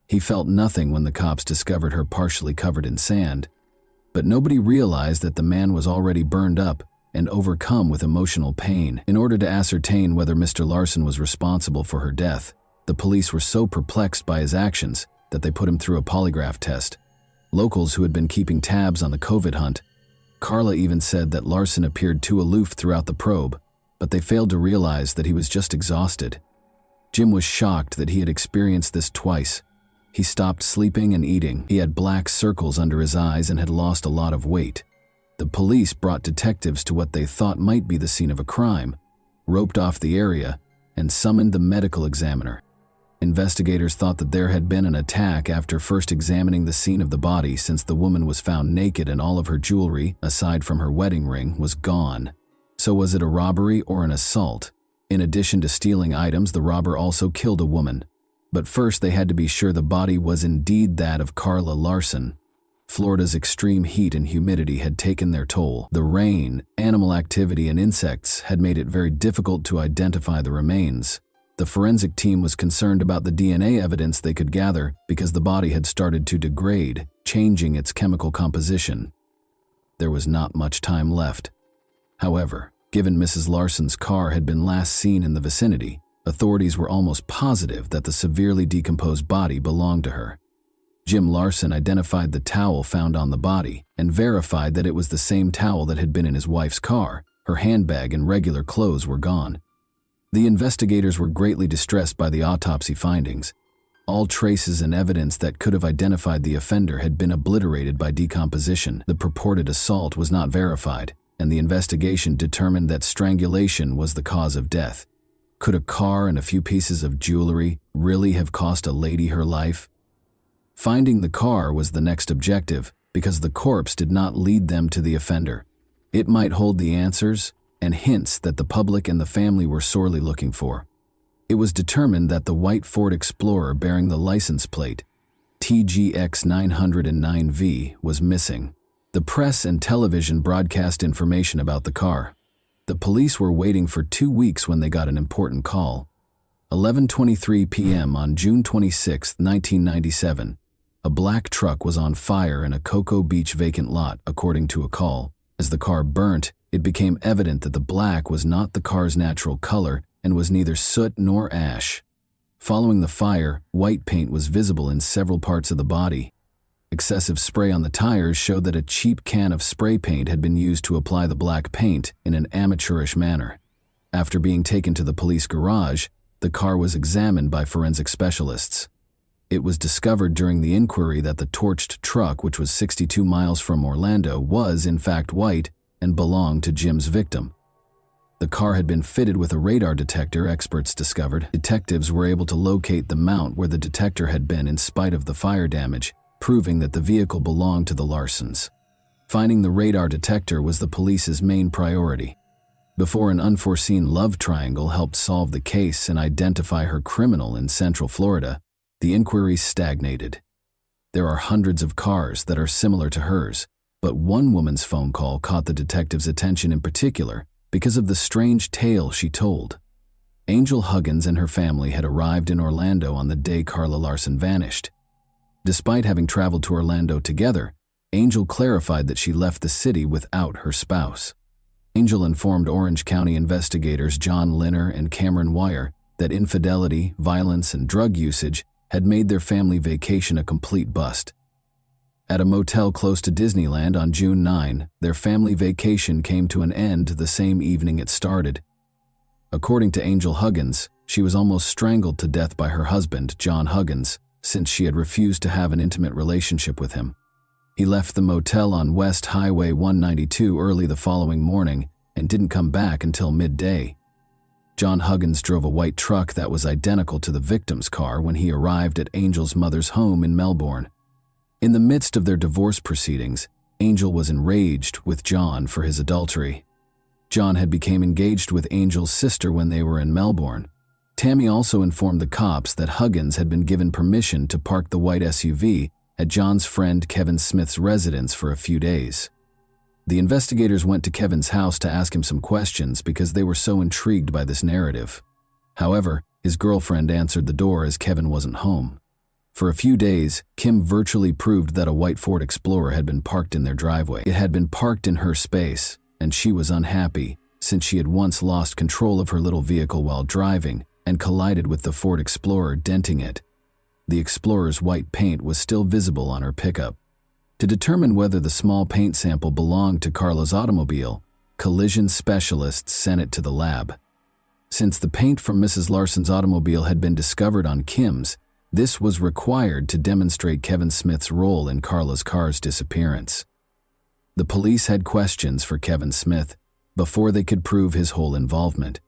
He felt nothing when the cops discovered her partially covered in sand. But nobody realized that the man was already burned up and overcome with emotional pain. In order to ascertain whether Mr. Larson was responsible for her death, the police were so perplexed by his actions that they put him through a polygraph test. Locals who had been keeping tabs on the COVID hunt, Carla even said that Larson appeared too aloof throughout the probe, but they failed to realize that he was just exhausted. Jim was shocked that he had experienced this twice. He stopped sleeping and eating. He had black circles under his eyes and had lost a lot of weight. The police brought detectives to what they thought might be the scene of a crime, roped off the area, and summoned the medical examiner. Investigators thought that there had been an attack after first examining the scene of the body, since the woman was found naked and all of her jewelry, aside from her wedding ring, was gone. So was it a robbery or an assault? In addition to stealing items, the robber also killed a woman. But first they had to be sure the body was indeed that of Carla Larson. Florida's extreme heat and humidity had taken their toll. The rain, animal activity, and insects had made it very difficult to identify the remains. The forensic team was concerned about the DNA evidence they could gather because the body had started to degrade, changing its chemical composition. There was not much time left. However, given Mrs. Larson's car had been last seen in the vicinity, authorities were almost positive that the severely decomposed body belonged to her. Jim Larson identified the towel found on the body and verified that it was the same towel that had been in his wife's car. Her handbag and regular clothes were gone. The investigators were greatly distressed by the autopsy findings. All traces and evidence that could have identified the offender had been obliterated by decomposition. The purported assault was not verified, and the investigation determined that strangulation was the cause of death. Could a car and a few pieces of jewelry really have cost a lady her life? Finding the car was the next objective, because the corpse did not lead them to the offender. It might hold the answers and hints that the public and the family were sorely looking for. It was determined that the white Ford Explorer bearing the license plate TGX909V was missing. The press and television broadcast information about the car. The police were waiting for 2 weeks when they got an important call. 11:23 p.m. on June 26, 1997. A black truck was on fire in a Cocoa Beach vacant lot, according to a call. As the car burnt, it became evident that the black was not the car's natural color and was neither soot nor ash. Following the fire, white paint was visible in several parts of the body. Excessive spray on the tires showed that a cheap can of spray paint had been used to apply the black paint in an amateurish manner. After being taken to the police garage, the car was examined by forensic specialists. It was discovered during the inquiry that the torched truck, which was 62 miles from Orlando, was in fact white and belonged to Jim's victim. The car had been fitted with a radar detector, experts discovered. Detectives were able to locate the mount where the detector had been in spite of the fire damage, proving that the vehicle belonged to the Larsons. Finding the radar detector was the police's main priority. Before an unforeseen love triangle helped solve the case and identify her criminal in Central Florida, the inquiry stagnated. There are hundreds of cars that are similar to hers, but one woman's phone call caught the detective's attention in particular because of the strange tale she told. Angel Huggins and her family had arrived in Orlando on the day Carla Larson vanished. Despite having traveled to Orlando together, Angel clarified that she left the city without her spouse. Angel informed Orange County investigators John Linner and Cameron Wire that infidelity, violence, and drug usage had made their family vacation a complete bust. At a motel close to Disneyland on June 9, their family vacation came to an end the same evening it started. According to Angel Huggins, she was almost strangled to death by her husband, John Huggins, since she had refused to have an intimate relationship with him. He left the motel on West Highway 192 early the following morning and didn't come back until midday. John Huggins drove a white truck that was identical to the victim's car when he arrived at Angel's mother's home in Melbourne. In the midst of their divorce proceedings, Angel was enraged with John for his adultery. John had become engaged with Angel's sister when they were in Melbourne. Tammy also informed the cops that Huggins had been given permission to park the white SUV at John's friend Kevin Smith's residence for a few days. The investigators went to Kevin's house to ask him some questions because they were so intrigued by this narrative. However, his girlfriend answered the door as Kevin wasn't home. For a few days, Kim virtually proved that a white Ford Explorer had been parked in their driveway. It had been parked in her space, and she was unhappy since she had once lost control of her little vehicle while driving and collided with the Ford Explorer, denting it. The Explorer's white paint was still visible on her pickup. To determine whether the small paint sample belonged to Carla's automobile, collision specialists sent it to the lab. Since the paint from Mrs. Larson's automobile had been discovered on Kim's, this was required to demonstrate Kevin Smith's role in Carla's car's disappearance. The police had questions for Kevin Smith before they could prove his whole involvement,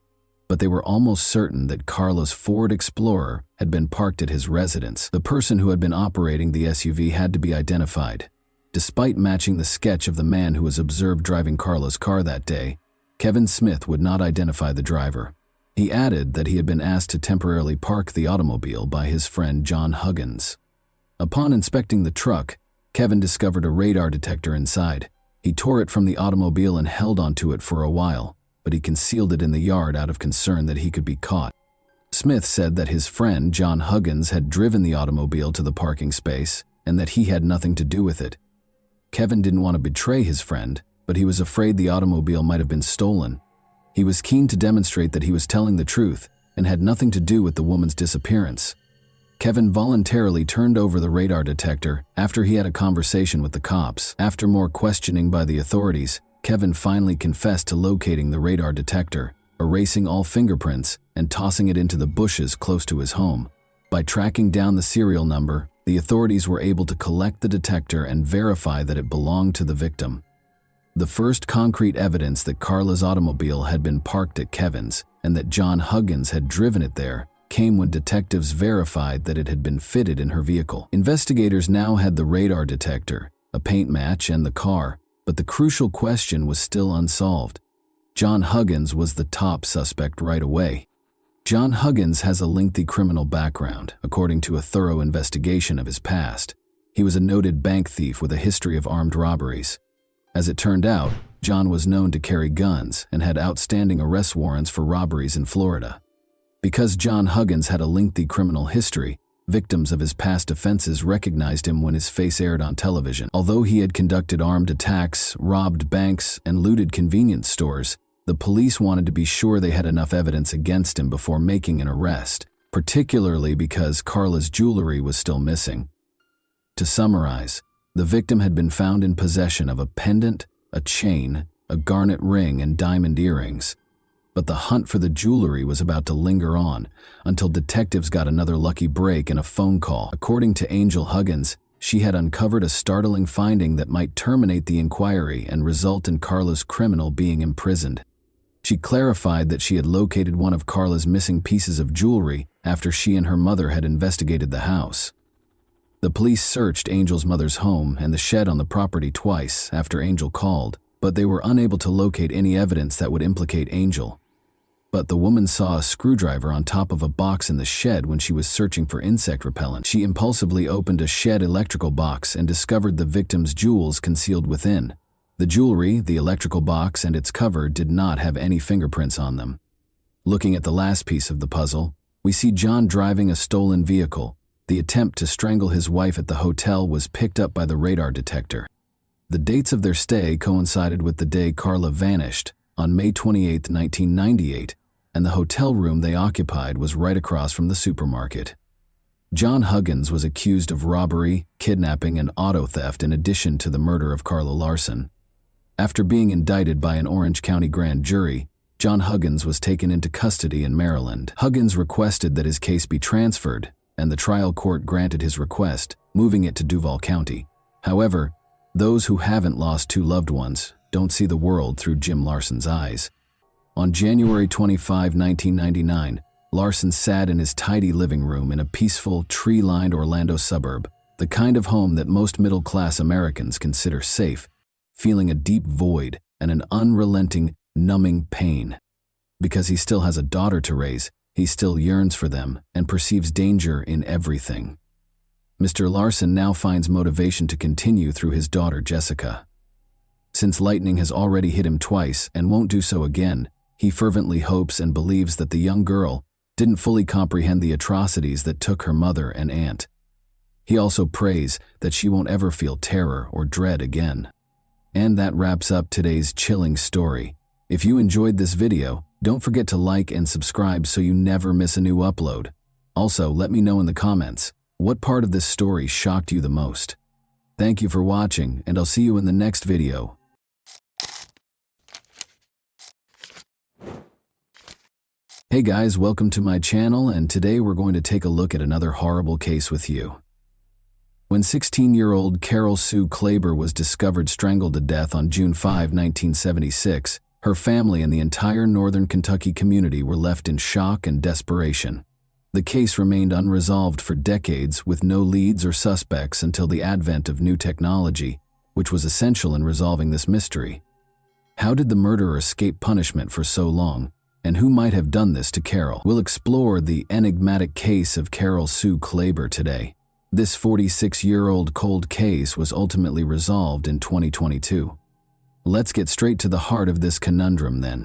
but they were almost certain that Carla's Ford Explorer had been parked at his residence. The person who had been operating the SUV had to be identified. Despite matching the sketch of the man who was observed driving Carla's car that day, Kevin Smith would not identify the driver. He added that he had been asked to temporarily park the automobile by his friend John Huggins. Upon inspecting the truck, Kevin discovered a radar detector inside. He tore it from the automobile and held onto it for a while, but he concealed it in the yard out of concern that he could be caught. Smith said that his friend John Huggins had driven the automobile to the parking space and that he had nothing to do with it. Kevin didn't want to betray his friend, but he was afraid the automobile might have been stolen. He was keen to demonstrate that he was telling the truth and had nothing to do with the woman's disappearance. Kevin voluntarily turned over the radar detector after he had a conversation with the cops. After more questioning by the authorities, Kevin finally confessed to locating the radar detector, erasing all fingerprints, and tossing it into the bushes close to his home. By tracking down the serial number, the authorities were able to collect the detector and verify that it belonged to the victim. The first concrete evidence that Carla's automobile had been parked at Kevin's and that John Huggins had driven it there came when detectives verified that it had been fitted in her vehicle. Investigators now had the radar detector, a paint match, and the car, but the crucial question was still unsolved. John Huggins was the top suspect right away. John Huggins has a lengthy criminal background, according to a thorough investigation of his past. He was a noted bank thief with a history of armed robberies. As it turned out, John was known to carry guns and had outstanding arrest warrants for robberies in Florida. Because John Huggins had a lengthy criminal history, Victims of his past offenses recognized him when his face aired on television. Although he had conducted armed attacks, robbed banks, and looted convenience stores, the police wanted to be sure they had enough evidence against him before making an arrest, particularly because Carla's jewelry was still missing. To summarize, the victim had been found in possession of a pendant, a chain, a garnet ring, and diamond earrings. But the hunt for the jewelry was about to linger on until detectives got another lucky break in a phone call. According to Angel Huggins, she had uncovered a startling finding that might terminate the inquiry and result in Carla's criminal being imprisoned. She clarified that she had located one of Carla's missing pieces of jewelry after she and her mother had investigated the house. The police searched Angel's mother's home and the shed on the property twice after Angel called, but they were unable to locate any evidence that would implicate Angel. But the woman saw a screwdriver on top of a box in the shed when she was searching for insect repellent. She impulsively opened a shed electrical box and discovered the victim's jewels concealed within. The jewelry, the electrical box, and its cover did not have any fingerprints on them. Looking at the last piece of the puzzle, we see John driving a stolen vehicle. The attempt to strangle his wife at the hotel was picked up by the radar detector. The dates of their stay coincided with the day Carla vanished, on May 28, 1998, and the hotel room they occupied was right across from the supermarket. John Huggins was accused of robbery, kidnapping, and auto theft in addition to the murder of Carla Larson. After being indicted by an Orange County grand jury, John Huggins was taken into custody in Maryland. Huggins requested that his case be transferred, and the trial court granted his request, moving it to Duval County. However, those who haven't lost two loved ones don't see the world through Jim Larson's eyes. On January 25, 1999, Larson sat in his tidy living room in a peaceful, tree-lined Orlando suburb, the kind of home that most middle-class Americans consider safe, feeling a deep void and an unrelenting, numbing pain. Because he still has a daughter to raise, he still yearns for them and perceives danger in everything. Mr. Larson now finds motivation to continue through his daughter, Jessica. Since lightning has already hit him twice and won't do so again, he fervently hopes and believes that the young girl didn't fully comprehend the atrocities that took her mother and aunt. He also prays that she won't ever feel terror or dread again. And that wraps up today's chilling story. If you enjoyed this video, don't forget to like and subscribe so you never miss a new upload. Also, let me know in the comments, what part of this story shocked you the most? Thank you for watching, and I'll see you in the next video. Hey guys, welcome to my channel, and today we're going to take a look at another horrible case with you. When 16-year-old Carol Sue Klaber was discovered strangled to death on June 5, 1976, her family and the entire northern Kentucky community were left in shock and desperation. The case remained unresolved for decades with no leads or suspects until the advent of new technology, which was essential in resolving this mystery. How did the murderer escape punishment for so long? And who might have done this to Carol? We'll explore the enigmatic case of Carol Sue Klaber today. This 46-year-old cold case was ultimately resolved in 2022. Let's get straight to the heart of this conundrum then.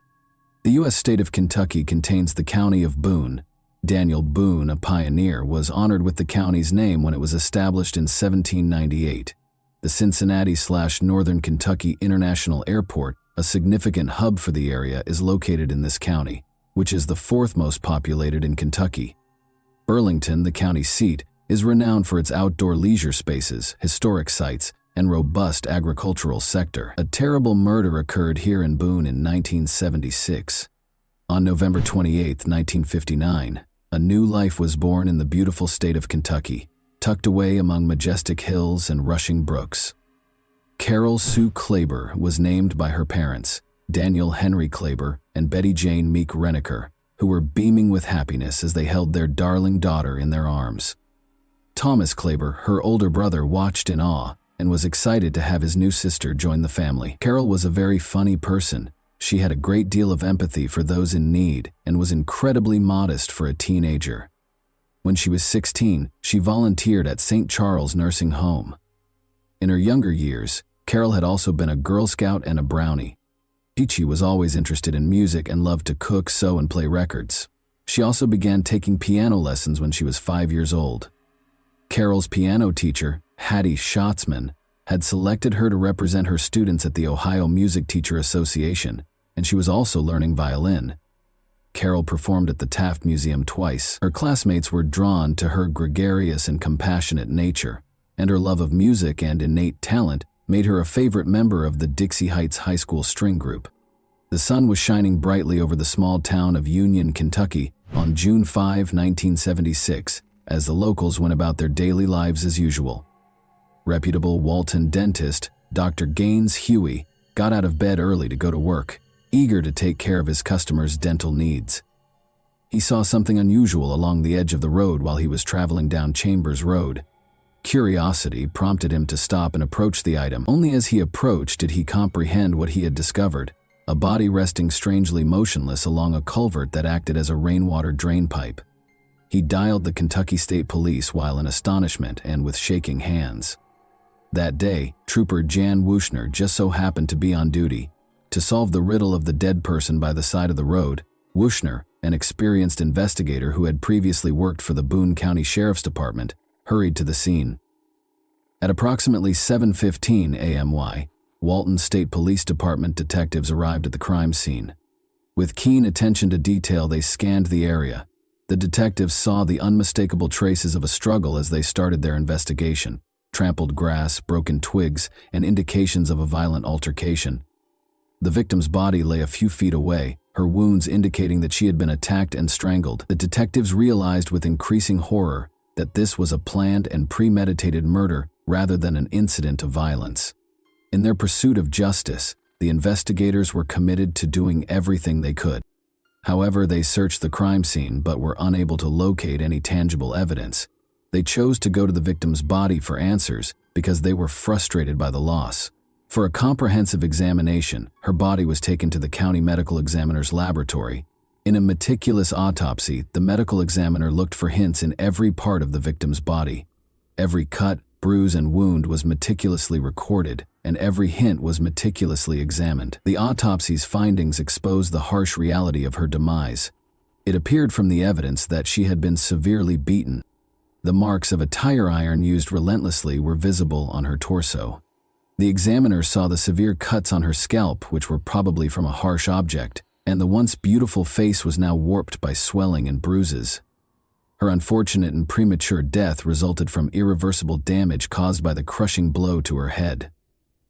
The U.S. state of Kentucky contains the county of Boone. Daniel Boone, a pioneer, was honored with the county's name when it was established in 1798. The Cincinnati/Northern Kentucky International Airport, a significant hub for the area, is located in this county, which is the fourth most populated in Kentucky. Burlington, the county seat, is renowned for its outdoor leisure spaces, historic sites, and robust agricultural sector. A terrible murder occurred here in Boone in 1976. On November 28, 1959, a new life was born in the beautiful state of Kentucky, tucked away among majestic hills and rushing brooks. Carol Sue Klaber was named by her parents, Daniel Henry Klaber and Betty Jane Meek Renneker, who were beaming with happiness as they held their darling daughter in their arms. Thomas Klaber, her older brother, watched in awe and was excited to have his new sister join the family. Carol was a very funny person. She had a great deal of empathy for those in need and was incredibly modest for a teenager. When she was 16, she volunteered at St. Charles Nursing Home. In her younger years, Carol had also been a Girl Scout and a Brownie. She was always interested in music and loved to cook, sew, and play records. She also began taking piano lessons when she was 5 years old. Carol's piano teacher, Hattie Schatzman, had selected her to represent her students at the Ohio Music Teacher Association, and she was also learning violin. Carol performed at the Taft Museum twice. Her classmates were drawn to her gregarious and compassionate nature, and her love of music and innate talent made her a favorite member of the Dixie Heights High School string group. The sun was shining brightly over the small town of Union, Kentucky on June 5, 1976, as the locals went about their daily lives as usual. Reputable Walton dentist, Dr. Gaines Huey, got out of bed early to go to work, eager to take care of his customers' dental needs. He saw something unusual along the edge of the road while he was traveling down Chambers Road. Curiosity prompted him to stop and approach the item. Only as he approached did he comprehend what he had discovered: a body resting strangely motionless along a culvert that acted as a rainwater drain pipe. He dialed the Kentucky State Police while in astonishment and with shaking hands. That day, Trooper Jan Wuchner just so happened to be on duty. To solve the riddle of the dead person by the side of the road, Wuchner, an experienced investigator who had previously worked for the Boone County Sheriff's Department, hurried to the scene. At approximately 7:15 a.m. Walton State Police Department detectives arrived at the crime scene. With keen attention to detail, they scanned the area. The detectives saw the unmistakable traces of a struggle as they started their investigation: trampled grass, broken twigs, and indications of a violent altercation. The victim's body lay a few feet away, her wounds indicating that she had been attacked and strangled. The detectives realized with increasing horror that this was a planned and premeditated murder rather than an incident of violence. In their pursuit of justice, the investigators were committed to doing everything they could. However, they searched the crime scene but were unable to locate any tangible evidence. They chose to go to the victim's body for answers because they were frustrated by the loss. For a comprehensive examination, her body was taken to the county medical examiner's laboratory. In a meticulous autopsy, the medical examiner looked for hints in every part of the victim's body. Every cut, bruise, and wound was meticulously recorded, and every hint was meticulously examined. The autopsy's findings exposed the harsh reality of her demise. It appeared from the evidence that she had been severely beaten. The marks of a tire iron used relentlessly were visible on her torso. The examiner saw the severe cuts on her scalp, which were probably from a harsh object, and the once beautiful face was now warped by swelling and bruises. Her unfortunate and premature death resulted from irreversible damage caused by the crushing blow to her head.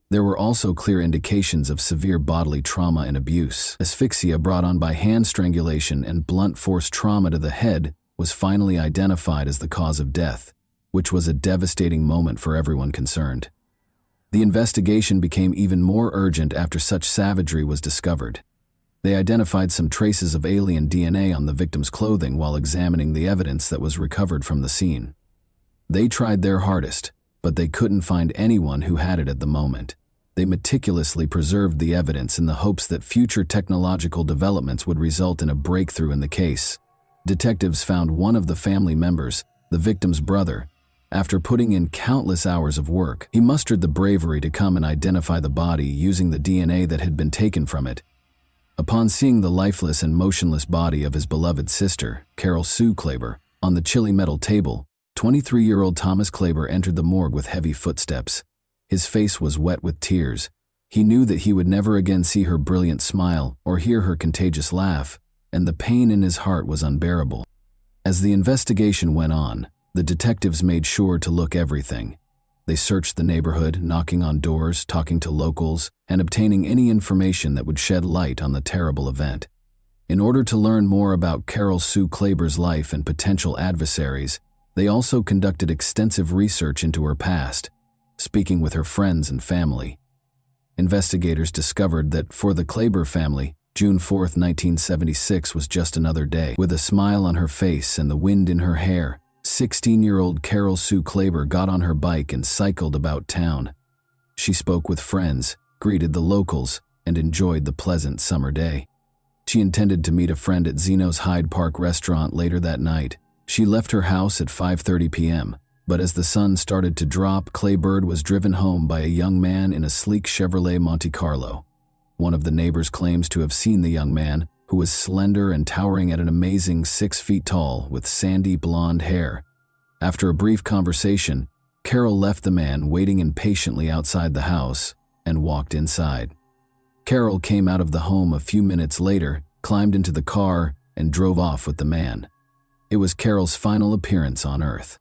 There were also clear indications of severe bodily trauma and abuse. Asphyxia brought on by hand strangulation and blunt force trauma to the head was finally identified as the cause of death, which was a devastating moment for everyone concerned. The investigation became even more urgent after such savagery was discovered. They identified some traces of alien DNA on the victim's clothing while examining the evidence that was recovered from the scene. They tried their hardest, but they couldn't find anyone who had it at the moment. They meticulously preserved the evidence in the hopes that future technological developments would result in a breakthrough in the case. Detectives found one of the family members, the victim's brother. After putting in countless hours of work, he mustered the bravery to come and identify the body using the DNA that had been taken from it. Upon seeing the lifeless and motionless body of his beloved sister, Carol Sue Klaber, on the chilly metal table, 23-year-old Thomas Klaber entered the morgue with heavy footsteps. His face was wet with tears. He knew that he would never again see her brilliant smile or hear her contagious laugh, and the pain in his heart was unbearable. As the investigation went on, the detectives made sure to look everything. They searched the neighborhood, knocking on doors, talking to locals, and obtaining any information that would shed light on the terrible event. In order to learn more about Carol Sue Klaber's life and potential adversaries, they also conducted extensive research into her past, speaking with her friends and family. Investigators discovered that for the Klaber family, June 4, 1976 was just another day. With a smile on her face and the wind in her hair, 16-year-old Carol Sue Klaber got on her bike and cycled about town. She spoke with friends, greeted the locals, and enjoyed the pleasant summer day. She intended to meet a friend at Zeno's Hyde Park restaurant later that night. She left her house at 5:30 p.m., but as the sun started to drop, Klaber was driven home by a young man in a sleek Chevrolet Monte Carlo. One of the neighbors claims to have seen the young man, who was slender and towering at an amazing 6 feet tall with sandy blonde hair. After a brief conversation, Carol left the man waiting impatiently outside the house and walked inside. Carol came out of the home a few minutes later, climbed into the car, and drove off with the man. It was Carol's final appearance on Earth.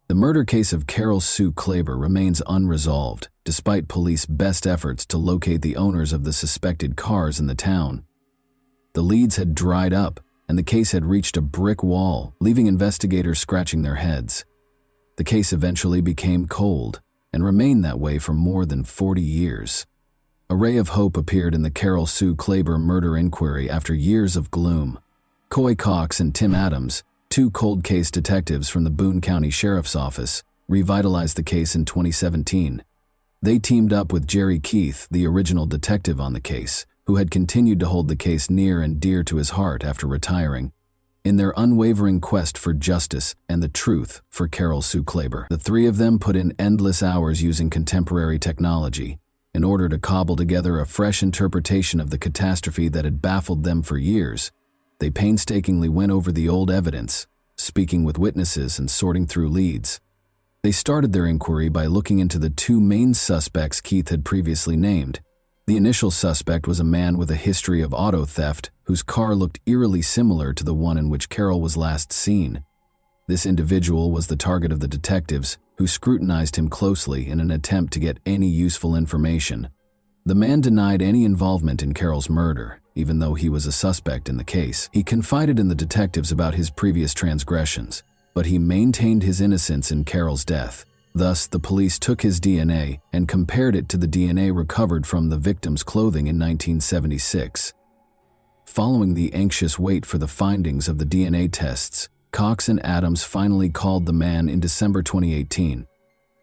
The murder case of Carol Sue Klaber remains unresolved, despite police' best efforts to locate the owners of the suspected cars in the town. The leads had dried up, and the case had reached a brick wall, leaving investigators scratching their heads. The case eventually became cold, and remained that way for more than 40 years. A ray of hope appeared in the Carol Sue Klaber murder inquiry after years of gloom. Coy Cox and Tim Adams, two cold case detectives from the Boone County Sheriff's Office, revitalized the case in 2017. They teamed up with Jerry Keith, the original detective on the case, who had continued to hold the case near and dear to his heart after retiring. In their unwavering quest for justice and the truth for Carol Sue Klaber, the three of them put in endless hours using contemporary technology in order to cobble together a fresh interpretation of the catastrophe that had baffled them for years. They painstakingly went over the old evidence, speaking with witnesses and sorting through leads. They started their inquiry by looking into the two main suspects Keith had previously named. The initial suspect was a man with a history of auto theft whose car looked eerily similar to the one in which Carol was last seen. This individual was the target of the detectives, who scrutinized him closely in an attempt to get any useful information. The man denied any involvement in Carol's murder, even though he was a suspect in the case. He confided in the detectives about his previous transgressions, but he maintained his innocence in Carol's death. Thus, the police took his DNA and compared it to the DNA recovered from the victim's clothing in 1976. Following the anxious wait for the findings of the DNA tests, Cox and Adams finally called the man in December 2018.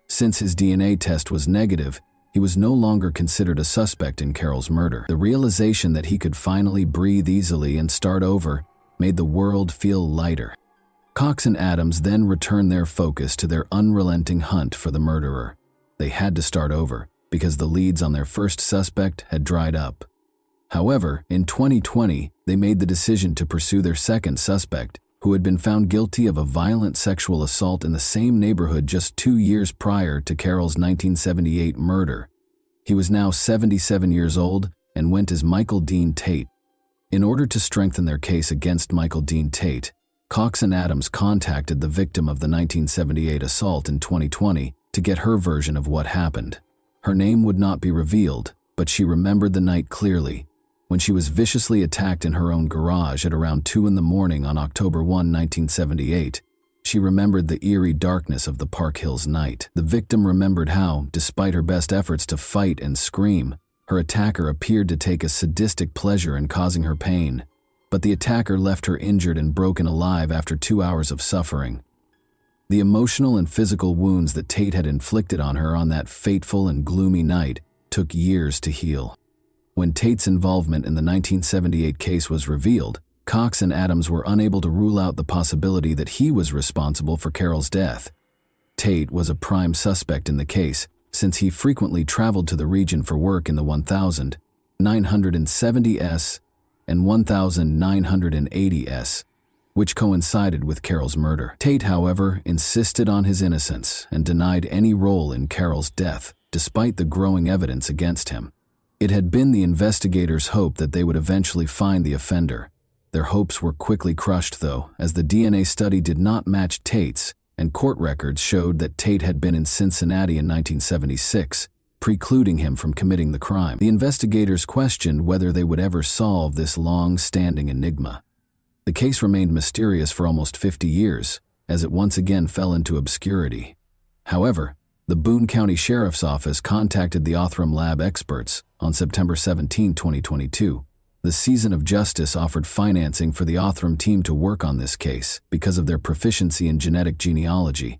Since his DNA test was negative, he was no longer considered a suspect in Carol's murder. The realization that he could finally breathe easily and start over made the world feel lighter. Cox and Adams then returned their focus to their unrelenting hunt for the murderer. They had to start over, because the leads on their first suspect had dried up. However, in 2020, they made the decision to pursue their second suspect, who had been found guilty of a violent sexual assault in the same neighborhood just 2 years prior to Carol's 1978 murder. He was now 77 years old and went as Michael Dean Tate. In order to strengthen their case against Michael Dean Tate, Cox and Adams contacted the victim of the 1978 assault in 2020 to get her version of what happened. Her name would not be revealed, but she remembered the night clearly, when she was viciously attacked in her own garage at around 2 in the morning on October 1, 1978. She remembered the eerie darkness of the Park Hills night. The victim remembered how, despite her best efforts to fight and scream, her attacker appeared to take a sadistic pleasure in causing her pain. But the attacker left her injured and broken alive after 2 hours of suffering. The emotional and physical wounds that Tate had inflicted on her on that fateful and gloomy night took years to heal. When Tate's involvement in the 1978 case was revealed, Cox and Adams were unable to rule out the possibility that he was responsible for Carol's death. Tate was a prime suspect in the case, since he frequently traveled to the region for work in the 1000, 970S, and 1980S, which coincided with Carol's murder. Tate, however, insisted on his innocence and denied any role in Carol's death, despite the growing evidence against him. It had been the investigators' hope that they would eventually find the offender. Their hopes were quickly crushed, though, as the DNA study did not match Tate's, and court records showed that Tate had been in Cincinnati in 1976, precluding him from committing the crime. The investigators questioned whether they would ever solve this long-standing enigma. The case remained mysterious for almost 50 years, as it once again fell into obscurity. However, the Boone County Sheriff's Office contacted the Othram Lab experts on September 17, 2022. The Season of Justice offered financing for the Othram team to work on this case because of their proficiency in genetic genealogy.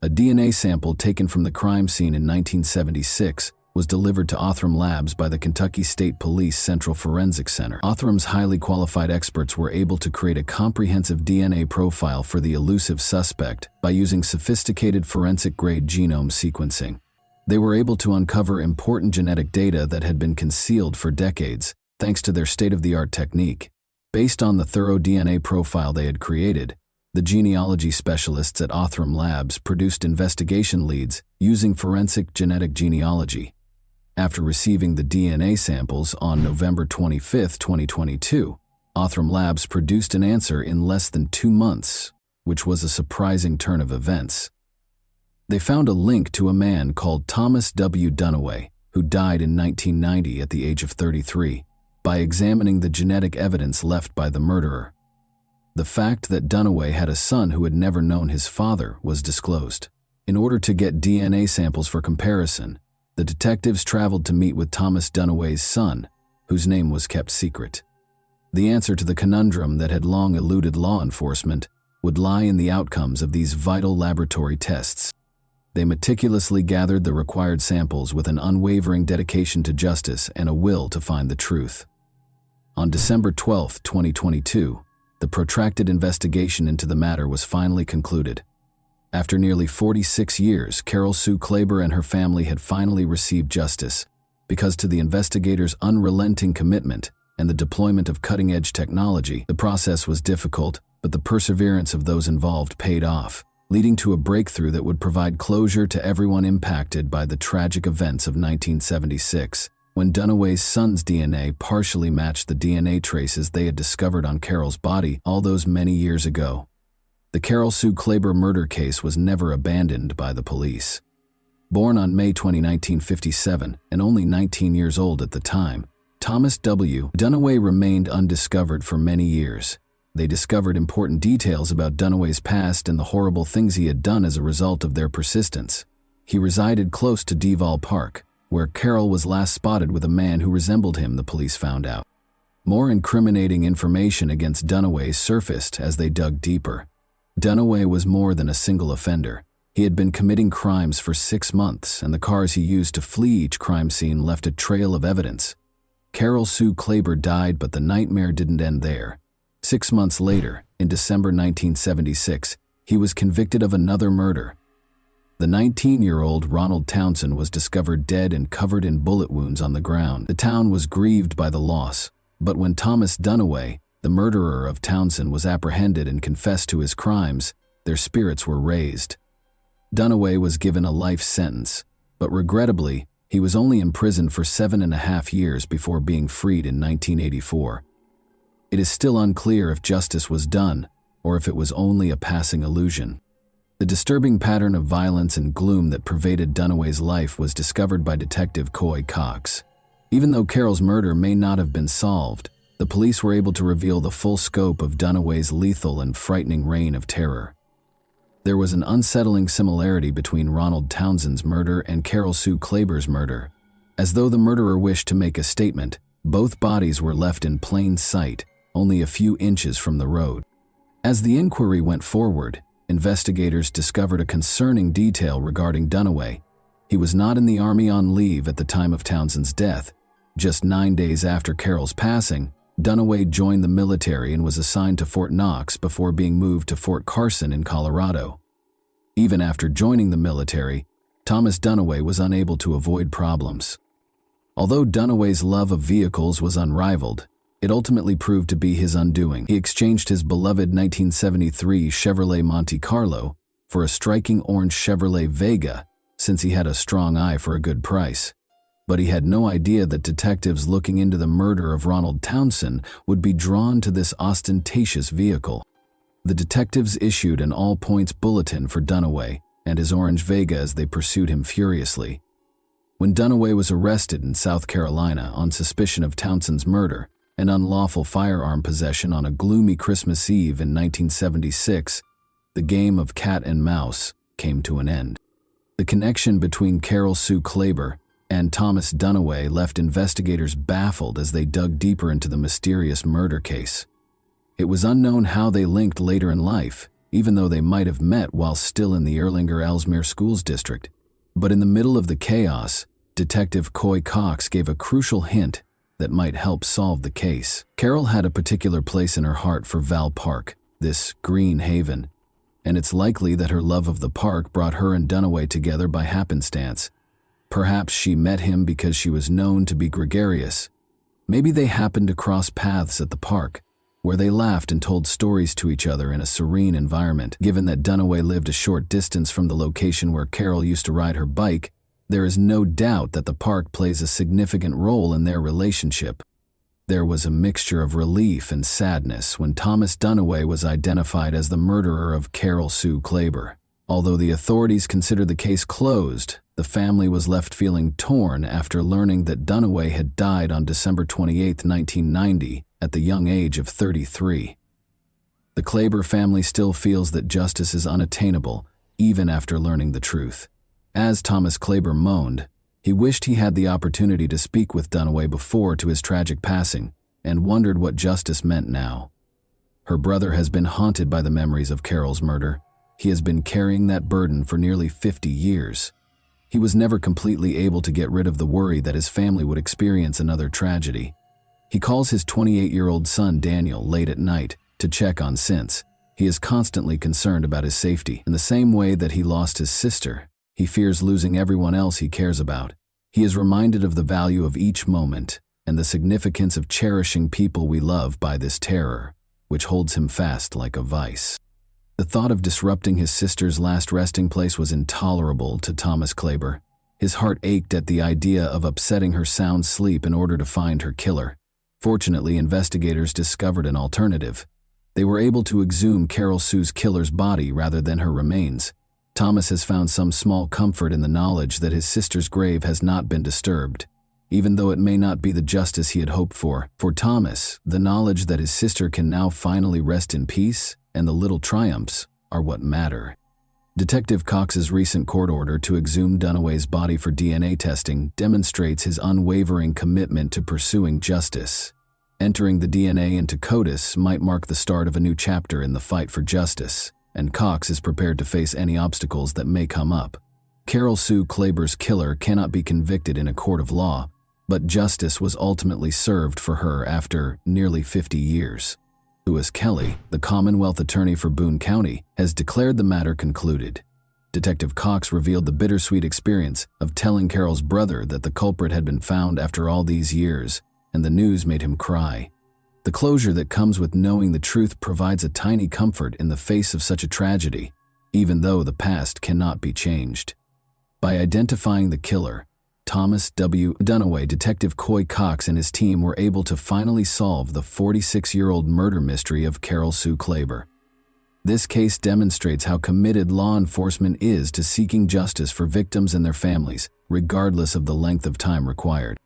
A DNA sample taken from the crime scene in 1976 was delivered to Othram Labs by the Kentucky State Police Central Forensic Center. Othram's highly qualified experts were able to create a comprehensive DNA profile for the elusive suspect by using sophisticated forensic-grade genome sequencing. They were able to uncover important genetic data that had been concealed for decades, thanks to their state-of-the-art technique. Based on the thorough DNA profile they had created, The genealogy specialists at Othram Labs produced investigation leads using forensic genetic genealogy. After receiving the DNA samples on November 25, 2022, Othram Labs produced an answer in less than 2 months, which was a surprising turn of events. They found a link to a man called Thomas W. Dunaway, who died in 1990 at the age of 33, by examining the genetic evidence left by the murderer. The fact that Dunaway had a son who had never known his father was disclosed. In order to get DNA samples for comparison, the detectives traveled to meet with Thomas Dunaway's son, whose name was kept secret. The answer to the conundrum that had long eluded law enforcement would lie in the outcomes of these vital laboratory tests. They meticulously gathered the required samples with an unwavering dedication to justice and a will to find the truth. On December 12, 2022, the protracted investigation into the matter was finally concluded. After nearly 46 years, Carol Sue Klaber and her family had finally received justice, because to the investigators' unrelenting commitment and the deployment of cutting-edge technology, the process was difficult, but the perseverance of those involved paid off, leading to a breakthrough that would provide closure to everyone impacted by the tragic events of 1976. When Dunaway's son's DNA partially matched the DNA traces they had discovered on Carol's body all those many years ago. The Carol Sue Klaber murder case was never abandoned by the police. Born on May 20, 1957, and only 19 years old at the time, Thomas W. Dunaway remained undiscovered for many years. They discovered important details about Dunaway's past and the horrible things he had done as a result of their persistence. He resided close to Deval Park, where Carol was last spotted with a man who resembled him, the police found out. More incriminating information against Dunaway surfaced as they dug deeper. Dunaway was more than a single offender. He had been committing crimes for 6 months, and the cars he used to flee each crime scene left a trail of evidence. Carol Sue Klaber died, but the nightmare didn't end there. 6 months later, in December 1976, he was convicted of another murder. The 19-year-old Ronald Townsend was discovered dead and covered in bullet wounds on the ground. The town was grieved by the loss, but when Thomas Dunaway, the murderer of Townsend, was apprehended and confessed to his crimes, their spirits were raised. Dunaway was given a life sentence, but regrettably, he was only imprisoned for 7.5 years before being freed in 1984. It is still unclear if justice was done, or if it was only a passing illusion. The disturbing pattern of violence and gloom that pervaded Dunaway's life was discovered by Detective Coy Cox. Even though Carol's murder may not have been solved, the police were able to reveal the full scope of Dunaway's lethal and frightening reign of terror. There was an unsettling similarity between Ronald Townsend's murder and Carol Sue Klaber's murder. As though the murderer wished to make a statement, both bodies were left in plain sight, only a few inches from the road. As the inquiry went forward, investigators discovered a concerning detail regarding Dunaway. He was not in the Army on leave at the time of Townsend's death. Just 9 days after Carol's passing, Dunaway joined the military and was assigned to Fort Knox before being moved to Fort Carson in Colorado. Even after joining the military, Thomas Dunaway was unable to avoid problems. Although Dunaway's love of vehicles was unrivaled, it ultimately proved to be his undoing. He exchanged his beloved 1973 Chevrolet Monte Carlo for a striking orange Chevrolet Vega, since he had a strong eye for a good price. But he had no idea that detectives looking into the murder of Ronald Townsend would be drawn to this ostentatious vehicle. The detectives issued an all-points bulletin for Dunaway and his orange Vega as they pursued him furiously. When Dunaway was arrested in South Carolina on suspicion of Townsend's murder and unlawful firearm possession on a gloomy Christmas Eve in 1976, the game of cat and mouse came to an end. The connection between Carol Sue Klaber and Thomas Dunaway left investigators baffled as they dug deeper into the mysterious murder case. It was unknown how they linked later in life, even though they might have met while still in the Erlanger-Ellesmere Schools District. But in the middle of the chaos, Detective Coy Cox gave a crucial hint that might help solve the case. Carol had a particular place in her heart for Val Park, this green haven, and it's likely that her love of the park brought her and Dunaway together by happenstance. Perhaps she met him because she was known to be gregarious. Maybe they happened to cross paths at the park. where they laughed and told stories to each other in a serene environment. Given that Dunaway lived a short distance from the location where Carol used to ride her bike, there is no doubt that the park plays a significant role in their relationship. There was a mixture of relief and sadness when Thomas Dunaway was identified as the murderer of Carol Sue Klaber. Although the authorities considered the case closed, the family was left feeling torn after learning that Dunaway had died on December 28, 1990, at the young age of 33. The Klaber family still feels that justice is unattainable, even after learning the truth. As Thomas Klaber moaned, he wished he had the opportunity to speak with Dunaway before to his tragic passing, and wondered what justice meant now. Her brother has been haunted by the memories of Carol's murder. He has been carrying that burden for nearly 50 years. He was never completely able to get rid of the worry that his family would experience another tragedy. He calls his 28-year-old son Daniel late at night to check on since. He is constantly concerned about his safety. In the same way that he lost his sister, he fears losing everyone else he cares about. He is reminded of the value of each moment and the significance of cherishing people we love by this terror, which holds him fast like a vice. The thought of disrupting his sister's last resting place was intolerable to Thomas Klaber. His heart ached at the idea of upsetting her sound sleep in order to find her killer. Fortunately, investigators discovered an alternative. They were able to exhume Carol Sue's killer's body rather than her remains. Thomas has found some small comfort in the knowledge that his sister's grave has not been disturbed, even though it may not be the justice he had hoped for. For Thomas, the knowledge that his sister can now finally rest in peace and the little triumphs are what matter. Detective Cox's recent court order to exhume Dunaway's body for DNA testing demonstrates his unwavering commitment to pursuing justice. Entering the DNA into CODIS might mark the start of a new chapter in the fight for justice, and Cox is prepared to face any obstacles that may come up. Carol Sue Klaber's killer cannot be convicted in a court of law, but justice was ultimately served for her after nearly 50 years. Lewis Kelly, the Commonwealth Attorney for Boone County, has declared the matter concluded. Detective Cox revealed the bittersweet experience of telling Carol's brother that the culprit had been found after all these years, and the news made him cry. The closure that comes with knowing the truth provides a tiny comfort in the face of such a tragedy, even though the past cannot be changed. By identifying the killer, Thomas W. Dunaway, Detective Coy Cox and his team were able to finally solve the 46-year-old murder mystery of Carol Sue Klaber. This case demonstrates how committed law enforcement is to seeking justice for victims and their families, regardless of the length of time required.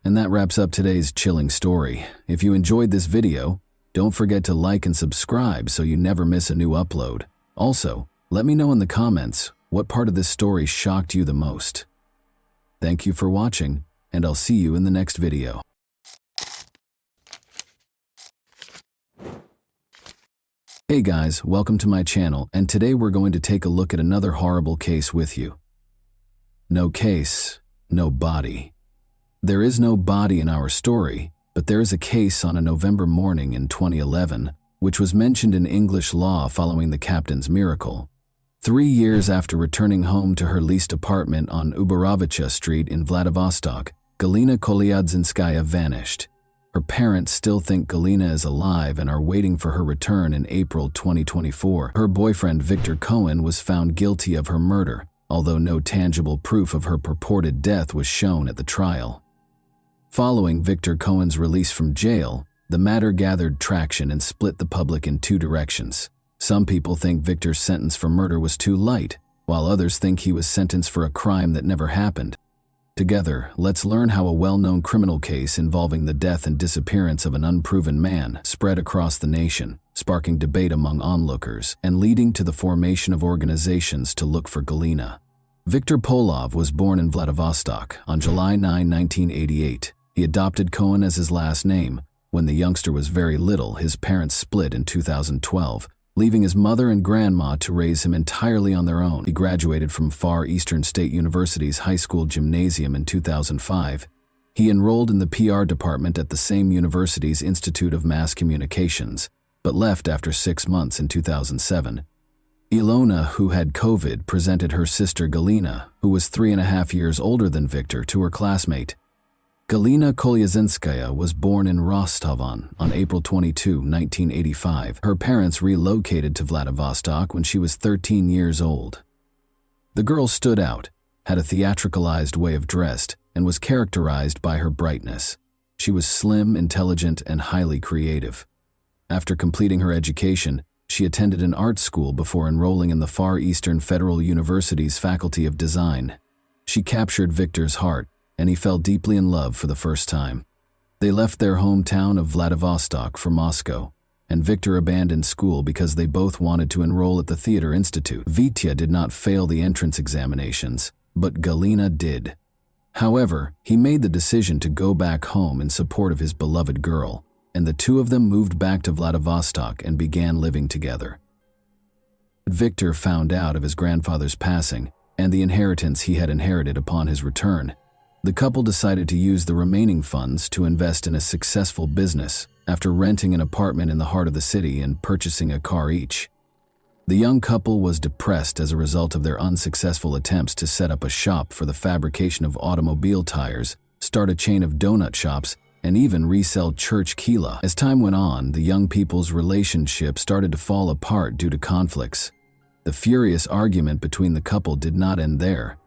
And that wraps up today's chilling story. If you enjoyed this video, don't forget to like and subscribe so you never miss a new upload. Also, let me know in the comments what part of this story shocked you the most. Thank you for watching, and I'll see you in the next video. Hey guys, welcome to my channel, and today we're going to take a look at another horrible case with you. No case, no body. There is no body in our story, but there is a case on a November morning in 2011, which was mentioned in English law following the captain's miracle. 3 years after returning home to her leased apartment on Ubarovicha Street in Vladivostok, Galina Kolyadzinskaya vanished. Her parents still think Galina is alive and are waiting for her return in April 2024. Her boyfriend Victor Cohen was found guilty of her murder, although no tangible proof of her purported death was shown at the trial. Following Victor Cohen's release from jail, the matter gathered traction and split the public in two directions. Some people think Victor's sentence for murder was too light, while others think he was sentenced for a crime that never happened. Together, let's learn how a well-known criminal case involving the death and disappearance of an unproven man spread across the nation, sparking debate among onlookers and leading to the formation of organizations to look for Galina. Viktor Polov was born in Vladivostok on July 9, 1988. He adopted Cohen as his last name. When the youngster was very little, his parents split in 2012. Leaving his mother and grandma to raise him entirely on their own. He graduated from Far Eastern State University's high school gymnasium in 2005. He enrolled in the PR department at the same university's Institute of Mass Communications, but left after 6 months in 2007. Ilona, who had COVID, presented her sister Galina, who was 3.5 years older than Victor, to her classmate. Galina Kolyazinskaya was born in Rostov-on April 22, 1985. Her parents relocated to Vladivostok when she was 13 years old. The girl stood out, had a theatricalized way of dress, and was characterized by her brightness. She was slim, intelligent, and highly creative. After completing her education, she attended an art school before enrolling in the Far Eastern Federal University's Faculty of Design. She captured Victor's heart, and he fell deeply in love for the first time. They left their hometown of Vladivostok for Moscow, and Victor abandoned school because they both wanted to enroll at the Theater Institute. Vitya did not fail the entrance examinations, but Galina did. However, he made the decision to go back home in support of his beloved girl, and the two of them moved back to Vladivostok and began living together. Victor found out of his grandfather's passing and the inheritance he had inherited upon his return. The couple decided to use the remaining funds to invest in a successful business after renting an apartment in the heart of the city and purchasing a car each. The young couple was depressed as a result of their unsuccessful attempts to set up a shop for the fabrication of automobile tires, start a chain of donut shops, and even resell church kila. As time went on, the young people's relationship started to fall apart due to conflicts. The furious argument between the couple did not end there.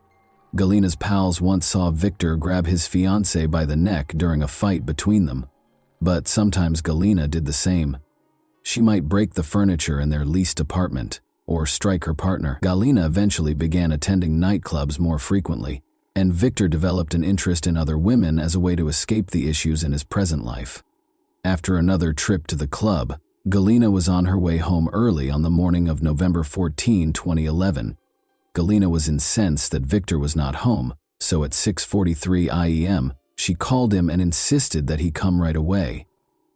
Galina's pals once saw Victor grab his fiancée by the neck during a fight between them, but sometimes Galina did the same. She might break the furniture in their leased apartment or strike her partner. Galina eventually began attending nightclubs more frequently, and Victor developed an interest in other women as a way to escape the issues in his present life. After another trip to the club, Galina was on her way home early on the morning of November 14, 2011. Galina was incensed that Victor was not home, so at 6:43 a.m., she called him and insisted that he come right away.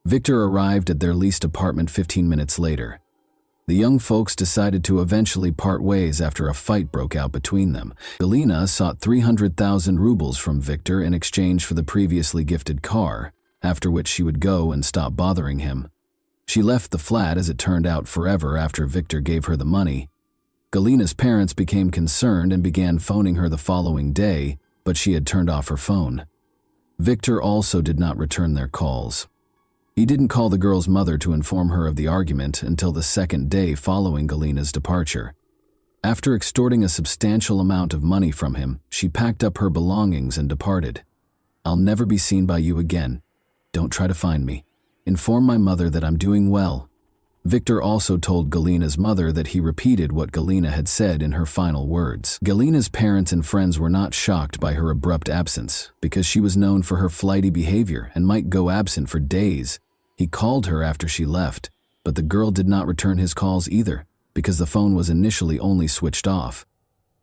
Victor arrived at their leased apartment 15 minutes later. The young folks decided to eventually part ways after a fight broke out between them. Galina sought 300,000 rubles from Victor in exchange for the previously gifted car, after which she would go and stop bothering him. She left the flat, as it turned out, forever after Victor gave her the money. Galina's parents became concerned and began phoning her the following day, but she had turned off her phone. Victor also did not return their calls. He didn't call the girl's mother to inform her of the argument until the second day following Galina's departure. After extorting a substantial amount of money from him, she packed up her belongings and departed. "I'll never be seen by you again. Don't try to find me. Inform my mother that I'm doing well." Victor also told Galina's mother that he repeated what Galina had said in her final words. Galina's parents and friends were not shocked by her abrupt absence, because she was known for her flighty behavior and might go absent for days. He called her after she left, but the girl did not return his calls either, because the phone was initially only switched off.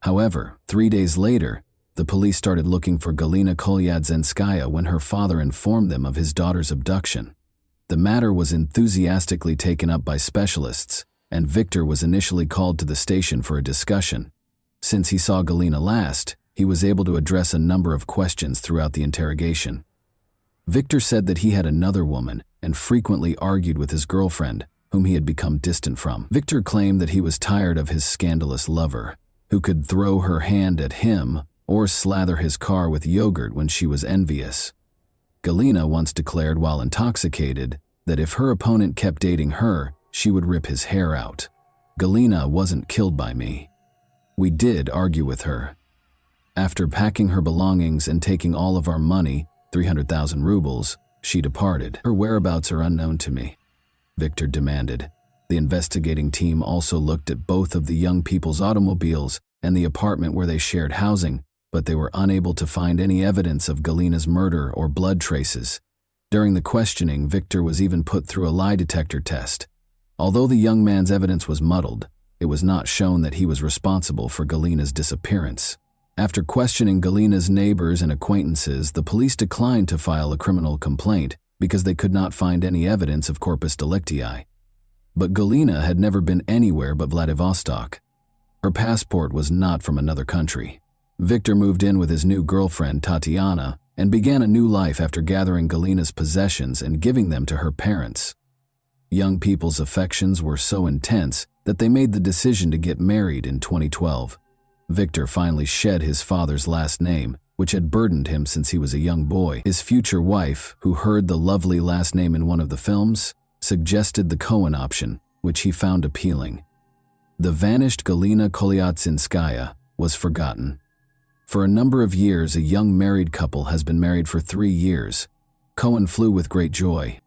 However, 3 days later, the police started looking for Galina Kolyazinskaya when her father informed them of his daughter's abduction. The matter was enthusiastically taken up by specialists, and Victor was initially called to the station for a discussion. Since he saw Galina last, he was able to address a number of questions throughout the interrogation. Victor said that he had another woman and frequently argued with his girlfriend, whom he had become distant from. Victor claimed that he was tired of his scandalous lover, who could throw her hand at him or slather his car with yogurt when she was envious. Galina once declared while intoxicated that if her opponent kept dating her, she would rip his hair out. "Galina wasn't killed by me. We did argue with her. After packing her belongings and taking all of our money, 300,000 rubles, she departed. Her whereabouts are unknown to me," Victor demanded. The investigating team also looked at both of the young people's automobiles and the apartment where they shared housing, but they were unable to find any evidence of Galina's murder or blood traces. During the questioning, Victor was even put through a lie detector test. Although the young man's evidence was muddled, it was not shown that he was responsible for Galina's disappearance. After questioning Galina's neighbors and acquaintances, the police declined to file a criminal complaint because they could not find any evidence of corpus delicti. But Galina had never been anywhere but Vladivostok. Her passport was not from another country. Victor moved in with his new girlfriend, Tatiana, and began a new life after gathering Galina's possessions and giving them to her parents. Young people's affections were so intense that they made the decision to get married in 2012. Victor finally shed his father's last name, which had burdened him since he was a young boy. His future wife, who heard the lovely last name in one of the films, suggested the Cohen option, which he found appealing. The vanished Galina Kolyatsinskaya was forgotten. For a number of years, a young married couple has been married for 3 years. Cohen flew with great joy.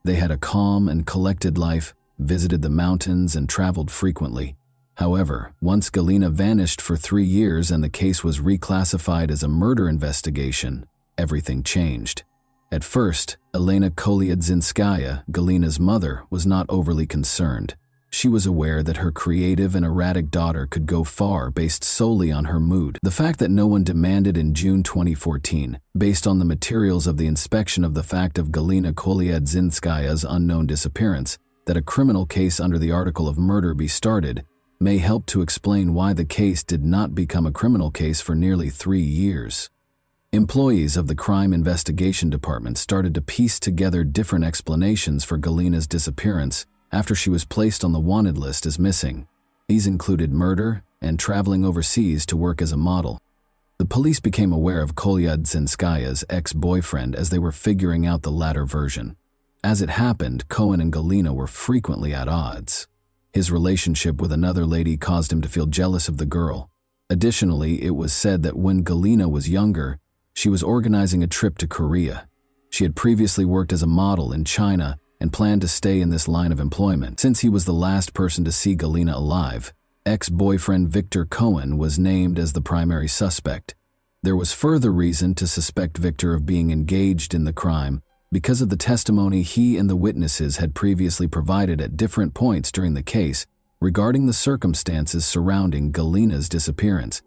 They had a calm and collected life, visited the mountains, and traveled frequently. However, once Galina vanished for 3 years and the case was reclassified as a murder investigation, everything changed. At first, Elena Kolyadzinskaya, Galina's mother, was not overly concerned. She was aware that her creative and erratic daughter could go far based solely on her mood. The fact that no one demanded in June 2014, based on the materials of the inspection of the fact of Galina Kolyadzinskaya's unknown disappearance, that a criminal case under the article of murder be started, may help to explain why the case did not become a criminal case for nearly 3 years. Employees of the Crime Investigation Department started to piece together different explanations for Galina's disappearance after she was placed on the wanted list as missing. These included murder and traveling overseas to work as a model. The police became aware of Kolyadzinskaya's ex-boyfriend as they were figuring out the latter version. As it happened, Cohen and Galina were frequently at odds. His relationship with another lady caused him to feel jealous of the girl. Additionally, it was said that when Galina was younger, she was organizing a trip to Korea. She had previously worked as a model in China and planned to stay in this line of employment. Since he was the last person to see Galina alive, ex-boyfriend Victor Cohen was named as the primary suspect. There was further reason to suspect Victor of being engaged in the crime because of the testimony he and the witnesses had previously provided at different points during the case regarding the circumstances surrounding Galina's disappearance.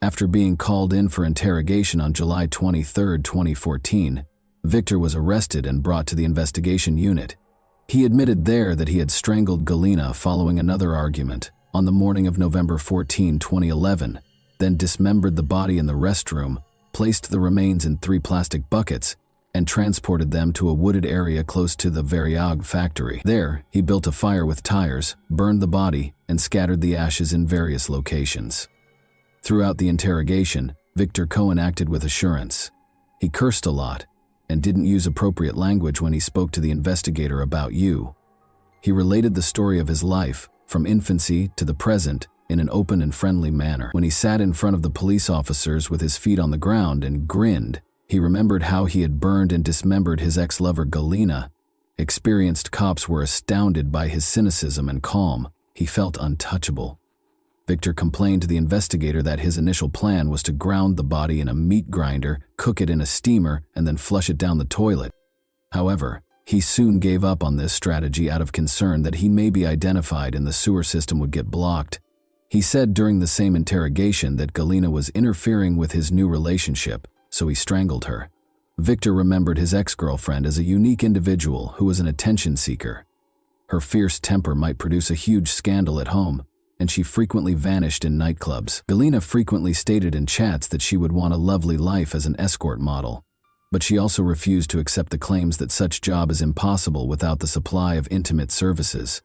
After being called in for interrogation on July 23, 2014, Victor was arrested and brought to the investigation unit. He admitted there that he had strangled Galina following another argument on the morning of November 14, 2011, then dismembered the body in the restroom, placed the remains in 3 plastic buckets, and transported them to a wooded area close to the Variag factory. There, he built a fire with tires, burned the body, and scattered the ashes in various locations. Throughout the interrogation, Victor Cohen acted with assurance. He cursed a lot and didn't use appropriate language when he spoke to the investigator about you. He related the story of his life, from infancy to the present, in an open and friendly manner. When he sat in front of the police officers with his feet on the ground and grinned, he remembered how he had burned and dismembered his ex-lover Galina. Experienced cops were astounded by his cynicism and calm. He felt untouchable. Victor complained to the investigator that his initial plan was to ground the body in a meat grinder, cook it in a steamer, and then flush it down the toilet. However, he soon gave up on this strategy out of concern that he may be identified and the sewer system would get blocked. He said during the same interrogation that Galina was interfering with his new relationship, so he strangled her. Victor remembered his ex-girlfriend as a unique individual who was an attention seeker. Her fierce temper might produce a huge scandal at home, and she frequently vanished in nightclubs. Galina frequently stated in chats that she would want a lovely life as an escort model, but she also refused to accept the claims that such job is impossible without the supply of intimate services.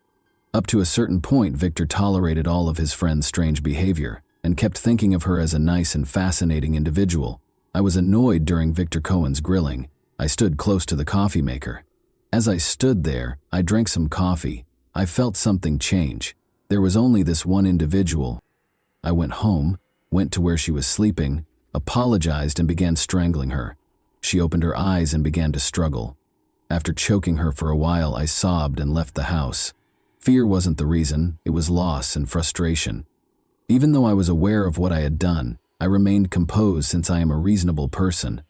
Up to a certain point, Victor tolerated all of his friend's strange behavior and kept thinking of her as a nice and fascinating individual. I was annoyed during Victor Cohen's grilling. I stood close to the coffee maker. As I stood there, I drank some coffee. I felt something change. There was only this one individual. I went home, went to where she was sleeping, apologized and began strangling her. She opened her eyes and began to struggle. After choking her for a while, I sobbed and left the house. Fear wasn't the reason, it was loss and frustration. Even though I was aware of what I had done, I remained composed since I am a reasonable person.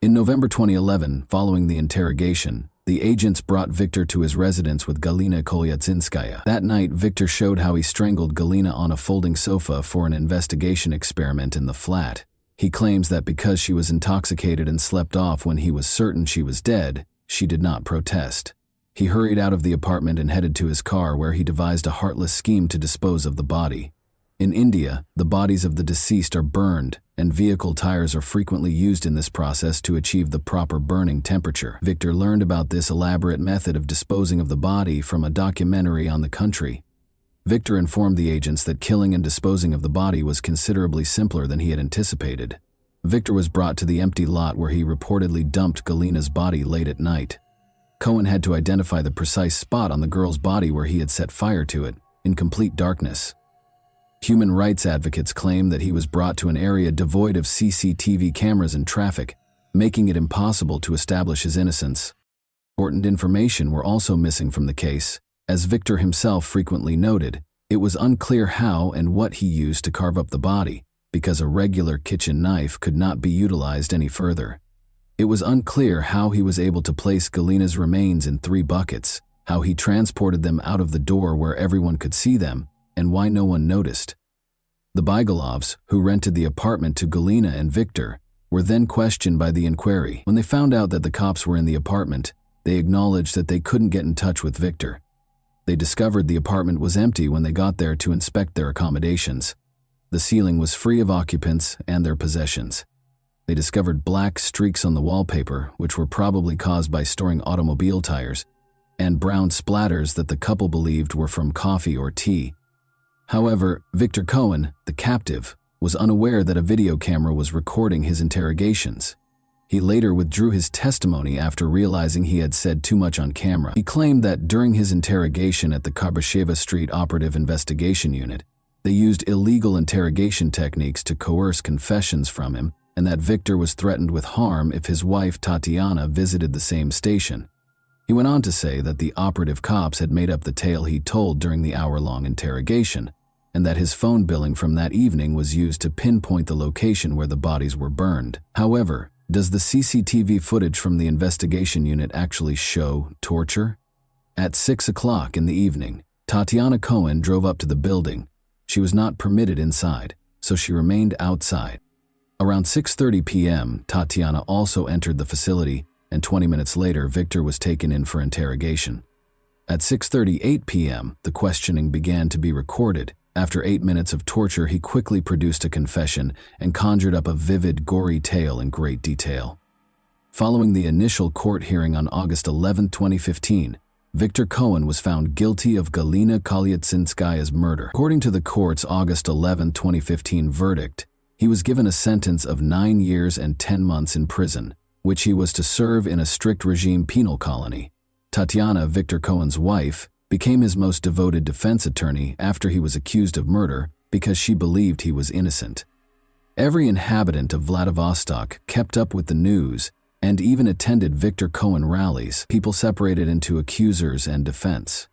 In November 2011, following the interrogation, the agents brought Victor to his residence with Galina Kolyatsinskaya. That night, Victor showed how he strangled Galina on a folding sofa for an investigation experiment in the flat. He claims that because she was intoxicated and slept off when he was certain she was dead, she did not protest. He hurried out of the apartment and headed to his car, where he devised a heartless scheme to dispose of the body. In India, the bodies of the deceased are burned, and vehicle tires are frequently used in this process to achieve the proper burning temperature. Victor learned about this elaborate method of disposing of the body from a documentary on the country. Victor informed the agents that killing and disposing of the body was considerably simpler than he had anticipated. Victor was brought to the empty lot where he reportedly dumped Galina's body late at night. Cohen had to identify the precise spot on the girl's body where he had set fire to it, in complete darkness. Human rights advocates claim that he was brought to an area devoid of CCTV cameras and traffic, making it impossible to establish his innocence. Important information were also missing from the case. As Victor himself frequently noted, it was unclear how and what he used to carve up the body, because a regular kitchen knife could not be utilized any further. It was unclear how he was able to place Galina's remains in 3 buckets, how he transported them out of the door where everyone could see them, and why no one noticed. The Bygalovs, who rented the apartment to Galina and Victor, were then questioned by the inquiry. When they found out that the cops were in the apartment, they acknowledged that they couldn't get in touch with Victor. They discovered the apartment was empty when they got there to inspect their accommodations. The ceiling was free of occupants and their possessions. They discovered black streaks on the wallpaper, which were probably caused by storing automobile tires, and brown splatters that the couple believed were from coffee or tea. However, Victor Cohen, the captive, was unaware that a video camera was recording his interrogations. He later withdrew his testimony after realizing he had said too much on camera. He claimed that during his interrogation at the Karbasheva Street Operative Investigation Unit, they used illegal interrogation techniques to coerce confessions from him, and that Victor was threatened with harm if his wife Tatiana visited the same station. He went on to say that the operative cops had made up the tale he told during the hour-long interrogation, and that his phone billing from that evening was used to pinpoint the location where the bodies were burned. However, does the CCTV footage from the investigation unit actually show torture? At 6 o'clock in the evening, Tatiana Cohen drove up to the building. She was not permitted inside, so she remained outside. Around 6:30 p.m., Tatiana also entered the facility, and 20 minutes later, Victor was taken in for interrogation. At 6:38 p.m., the questioning began to be recorded. After 8 minutes of torture, he quickly produced a confession and conjured up a vivid, gory tale in great detail. Following the initial court hearing on August 11, 2015, Victor Cohen was found guilty of Galina Kolyatsinskaya's murder. According to the court's August 11, 2015 verdict, he was given a sentence of 9 years and 10 months in prison, which he was to serve in a strict regime penal colony. Tatiana, Victor Cohen's wife, became his most devoted defense attorney after he was accused of murder because she believed he was innocent. Every inhabitant of Vladivostok kept up with the news and even attended Victor Cohen rallies. People separated into accusers and defense.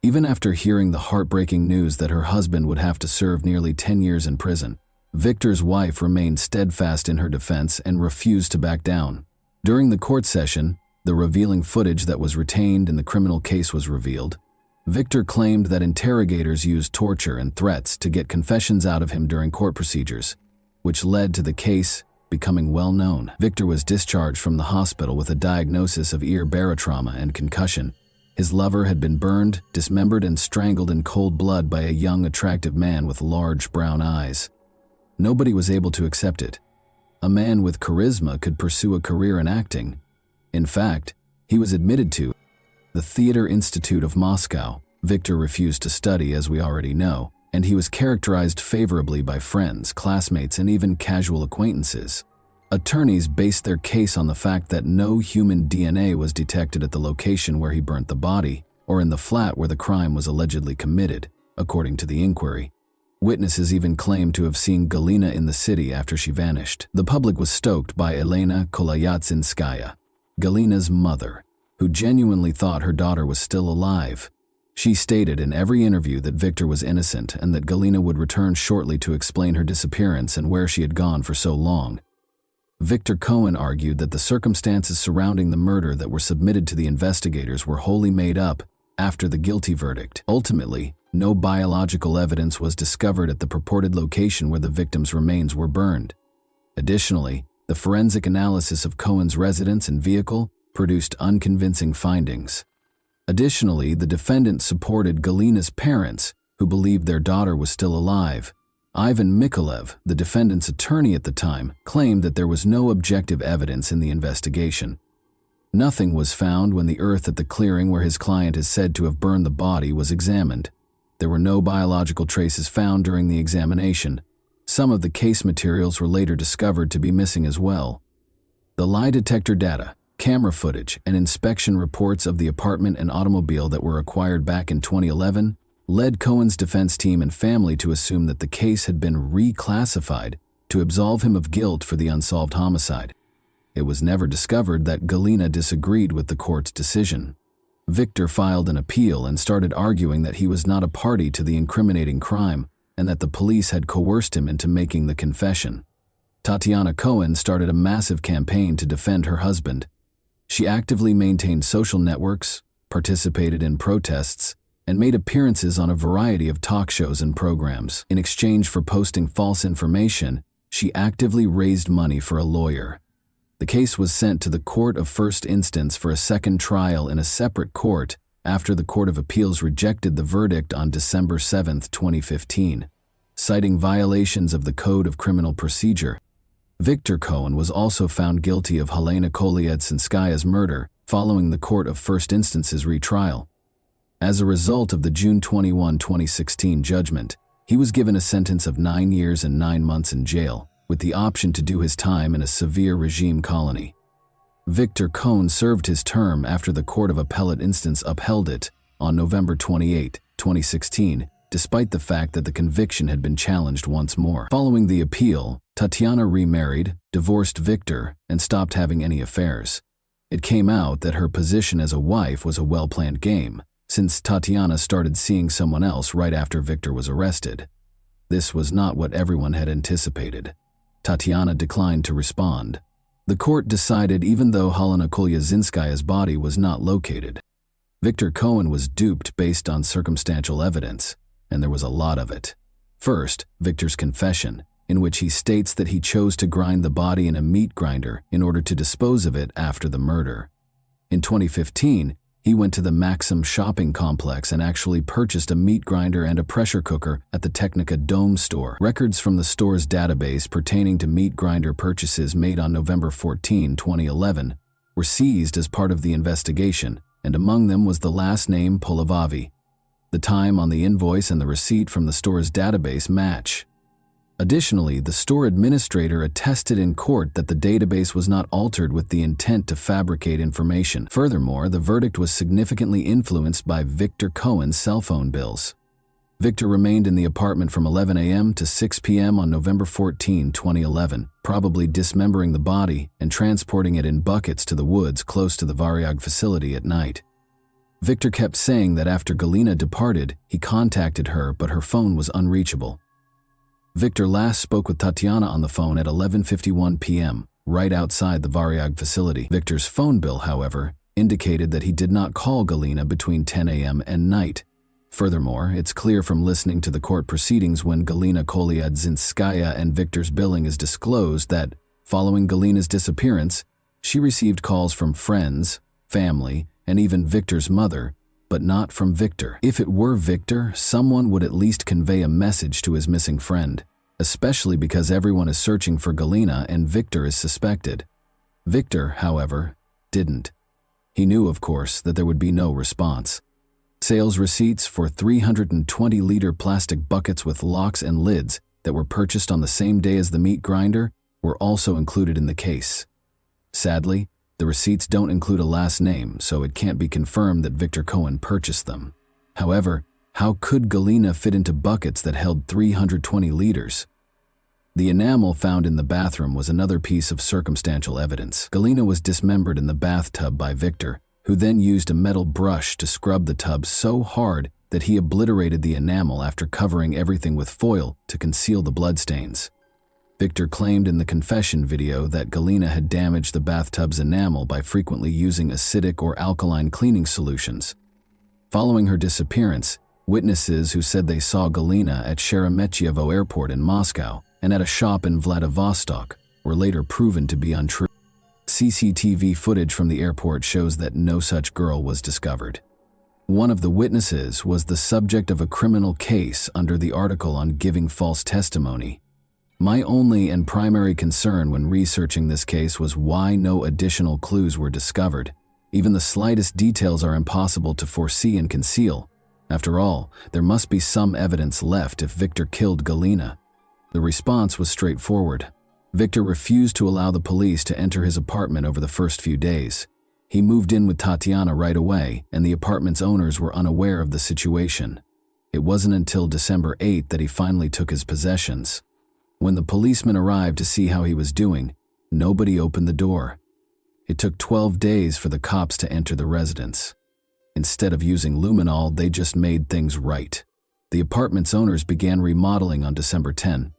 Even after hearing the heartbreaking news that her husband would have to serve nearly 10 years in prison, Victor's wife remained steadfast in her defense and refused to back down. During the court session, the revealing footage that was retained in the criminal case was revealed. Victor claimed that interrogators used torture and threats to get confessions out of him during court procedures, which led to the case becoming well known. Victor was discharged from the hospital with a diagnosis of ear barotrauma and concussion. His lover had been burned, dismembered, and strangled in cold blood by a young, attractive man with large brown eyes. Nobody was able to accept it. A man with charisma could pursue a career in acting. In fact, he was admitted to the Theater Institute of Moscow. Victor refused to study, as we already know, and he was characterized favorably by friends, classmates, and even casual acquaintances. Attorneys based their case on the fact that no human DNA was detected at the location where he burnt the body, or in the flat where the crime was allegedly committed, according to the inquiry. Witnesses even claimed to have seen Galina in the city after she vanished. The public was stoked by Elena Kolyatsinskaya, Galina's mother, who genuinely thought her daughter was still alive. She stated in every interview that Victor was innocent and that Galina would return shortly to explain her disappearance and where she had gone for so long. Victor Cohen argued that the circumstances surrounding the murder that were submitted to the investigators were wholly made up after the guilty verdict. Ultimately, no biological evidence was discovered at the purported location where the victim's remains were burned. Additionally, the forensic analysis of Cohen's residence and vehicle produced unconvincing findings. Additionally, the defendant supported Galina's parents, who believed their daughter was still alive. Ivan Mikolev, the defendant's attorney at the time, claimed that there was no objective evidence in the investigation. Nothing was found when the earth at the clearing where his client is said to have burned the body was examined. There were no biological traces found during the examination. Some of the case materials were later discovered to be missing as well. The lie detector data, camera footage, and inspection reports of the apartment and automobile that were acquired back in 2011 led Cohen's defense team and family to assume that the case had been reclassified to absolve him of guilt for the unsolved homicide. It was never discovered that Galina disagreed with the court's decision. Victor filed an appeal and started arguing that he was not a party to the incriminating crime and that the police had coerced him into making the confession. Tatiana Cohen started a massive campaign to defend her husband. She actively maintained social networks, participated in protests, and made appearances on a variety of talk shows and programs. In exchange for posting false information, she actively raised money for a lawyer. The case was sent to the Court of First Instance for a second trial in a separate court after the Court of Appeals rejected the verdict on December 7, 2015, citing violations of the Code of Criminal Procedure. Victor Cohen was also found guilty of Helena Kolyadzinskaya's murder following the Court of First Instance's retrial. As a result of the June 21, 2016 judgment, he was given a sentence of 9 years and 9 months in jail, with the option to do his time in a severe regime colony. Victor Cohen served his term after the Court of Appellate Instance upheld it on November 28, 2016, despite the fact that the conviction had been challenged once more. Following the appeal, Tatiana remarried, divorced Victor, and stopped having any affairs. It came out that her position as a wife was a well-planned game, since Tatiana started seeing someone else right after Victor was arrested. This was not what everyone had anticipated. Tatiana declined to respond. The court decided even though Helena Kolyadzinskaya's body was not located. Victor Cohen was duped based on circumstantial evidence, and there was a lot of it. First, Victor's confession, in which he states that he chose to grind the body in a meat grinder in order to dispose of it after the murder. In 2015, he went to the Maxim shopping complex and actually purchased a meat grinder and a pressure cooker at the Technica Dome store. Records from the store's database pertaining to meat grinder purchases made on November 14, 2011, were seized as part of the investigation, and among them was the last name Polavavi. The time on the invoice and the receipt from the store's database match. Additionally, the store administrator attested in court that the database was not altered with the intent to fabricate information. Furthermore, the verdict was significantly influenced by Victor Cohen's cell phone bills. Victor remained in the apartment from 11 a.m. to 6 p.m. on November 14, 2011, probably dismembering the body and transporting it in buckets to the woods close to the Variag facility at night. Victor kept saying that after Galina departed, he contacted her, but her phone was unreachable. Victor last spoke with Tatiana on the phone at 11:51 p.m., right outside the Variag facility. Victor's phone bill, however, indicated that he did not call Galina between 10 a.m. and night. Furthermore, it's clear from listening to the court proceedings when Galina Kolyadzinskaya and Victor's billing is disclosed that, following Galina's disappearance, she received calls from friends, family, and even Victor's mother, but not from Victor. If it were Victor, someone would at least convey a message to his missing friend, especially because everyone is searching for Galina and Victor is suspected. Victor, however, didn't. He knew, of course, that there would be no response. Sales receipts for 320-liter plastic buckets with locks and lids that were purchased on the same day as the meat grinder were also included in the case. Sadly, the receipts don't include a last name, so it can't be confirmed that Victor Cohen purchased them. However, how could Galina fit into buckets that held 320 liters? The enamel found in the bathroom was another piece of circumstantial evidence. Galina was dismembered in the bathtub by Victor, who then used a metal brush to scrub the tub so hard that he obliterated the enamel after covering everything with foil to conceal the bloodstains. Victor claimed in the confession video that Galina had damaged the bathtub's enamel by frequently using acidic or alkaline cleaning solutions. Following her disappearance, witnesses who said they saw Galina at Sheremetyevo Airport in Moscow and at a shop in Vladivostok were later proven to be untrue. CCTV footage from the airport shows that no such girl was discovered. One of the witnesses was the subject of a criminal case under the article on giving false testimony. My only and primary concern when researching this case was why no additional clues were discovered. Even the slightest details are impossible to foresee and conceal. After all, there must be some evidence left if Victor killed Galina. The response was straightforward. Victor refused to allow the police to enter his apartment over the first few days. He moved in with Tatiana right away, and the apartment's owners were unaware of the situation. It wasn't until December 8th that he finally took his possessions. When the policemen arrived to see how he was doing, nobody opened the door. It took 12 days for the cops to enter the residence. Instead of using luminol, they just made things right. The apartment's owners began remodeling on December 10.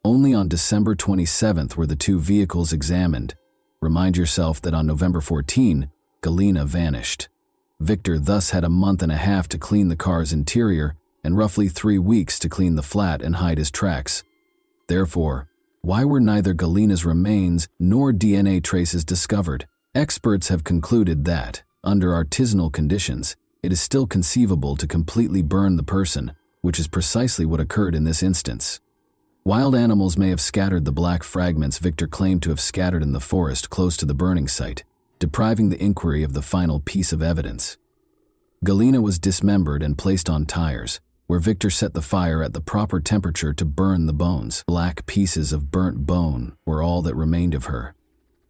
Only on December 27th were the two vehicles examined. Remind yourself that on November 14, Galina vanished. Victor thus had a month and a half to clean the car's interior and roughly 3 weeks to clean the flat and hide his tracks. Therefore, why were neither Galina's remains nor DNA traces discovered? Experts have concluded that, under artisanal conditions, it is still conceivable to completely burn the person, which is precisely what occurred in this instance. Wild animals may have scattered the black fragments Victor claimed to have scattered in the forest close to the burning site, depriving the inquiry of the final piece of evidence. Galina was dismembered and placed on tires, where Victor set the fire at the proper temperature to burn the bones. Black pieces of burnt bone were all that remained of her.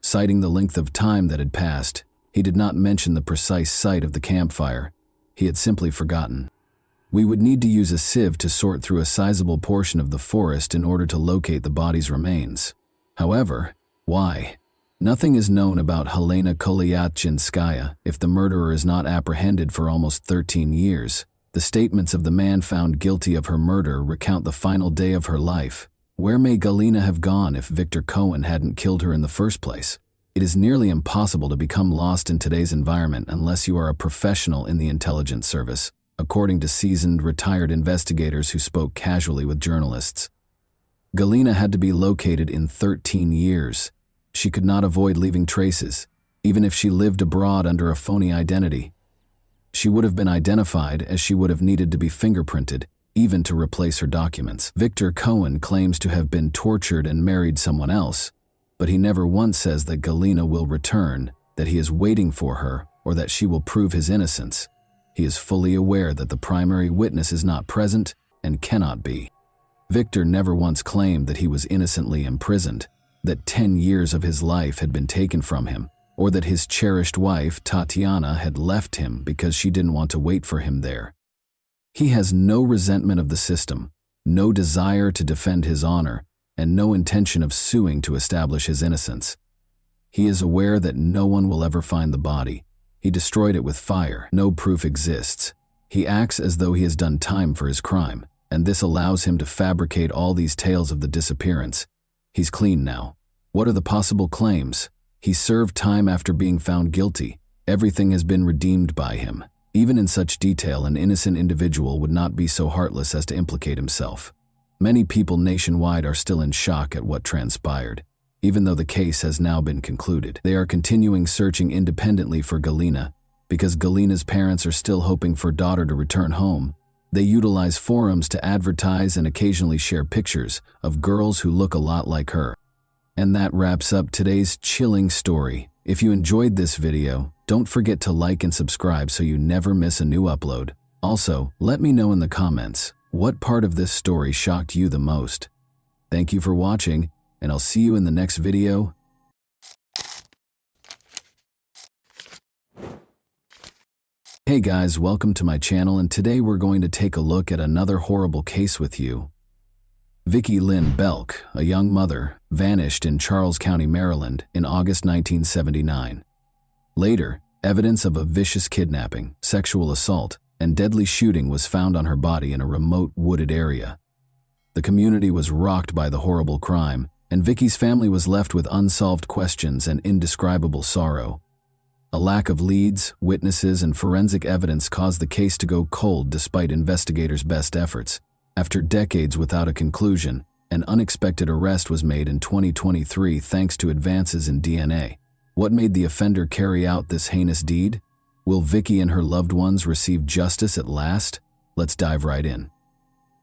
Citing the length of time that had passed, he did not mention the precise site of the campfire. He had simply forgotten. We would need to use a sieve to sort through a sizable portion of the forest in order to locate the body's remains. However, why? Nothing is known about Helena Kolyatchinskaya if the murderer is not apprehended for almost 13 years. The statements of the man found guilty of her murder recount the final day of her life. Where may Galina have gone if Victor Cohen hadn't killed her in the first place? It is nearly impossible to become lost in today's environment unless you are a professional in the intelligence service, according to seasoned, retired investigators who spoke casually with journalists. Galina had to be located in 13 years. She could not avoid leaving traces, even if she lived abroad under a phony identity. She would have been identified as she would have needed to be fingerprinted, even to replace her documents. Victor Cohen claims to have been tortured and married someone else, but he never once says that Galina will return, that he is waiting for her, or that she will prove his innocence. He is fully aware that the primary witness is not present and cannot be. Victor never once claimed that he was innocently imprisoned, that 10 years of his life had been taken from him, or that his cherished wife, Tatiana, had left him because she didn't want to wait for him there. He has no resentment of the system, no desire to defend his honor, and no intention of suing to establish his innocence. He is aware that no one will ever find the body. He destroyed it with fire. No proof exists. He acts as though he has done time for his crime, and this allows him to fabricate all these tales of the disappearance. He's clean now. What are the possible claims? He served time after being found guilty. Everything has been redeemed by him. Even in such detail, an innocent individual would not be so heartless as to implicate himself. Many people nationwide are still in shock at what transpired. Even though the case has now been concluded, they are continuing searching independently for Galina. Because Galina's parents are still hoping for daughter to return home, they utilize forums to advertise and occasionally share pictures of girls who look a lot like her. And that wraps up today's chilling story. If you enjoyed this video, don't forget to like and subscribe so you never miss a new upload. Also, let me know in the comments, what part of this story shocked you the most? Thank you for watching, and I'll see you in the next video. Hey guys, welcome to my channel, and today we're going to take a look at another horrible case with you. Vicki Lynn Belk, a young mother, vanished in Charles County, Maryland in August 1979. Later, evidence of a vicious kidnapping, sexual assault, and deadly shooting was found on her body in a remote wooded area. The community was rocked by the horrible crime, and Vicki's family was left with unsolved questions and indescribable sorrow. A lack of leads, witnesses, and forensic evidence caused the case to go cold despite investigators' best efforts. After decades without a conclusion, an unexpected arrest was made in 2023 thanks to advances in DNA. What made the offender carry out this heinous deed? Will Vicki and her loved ones receive justice at last? Let's dive right in.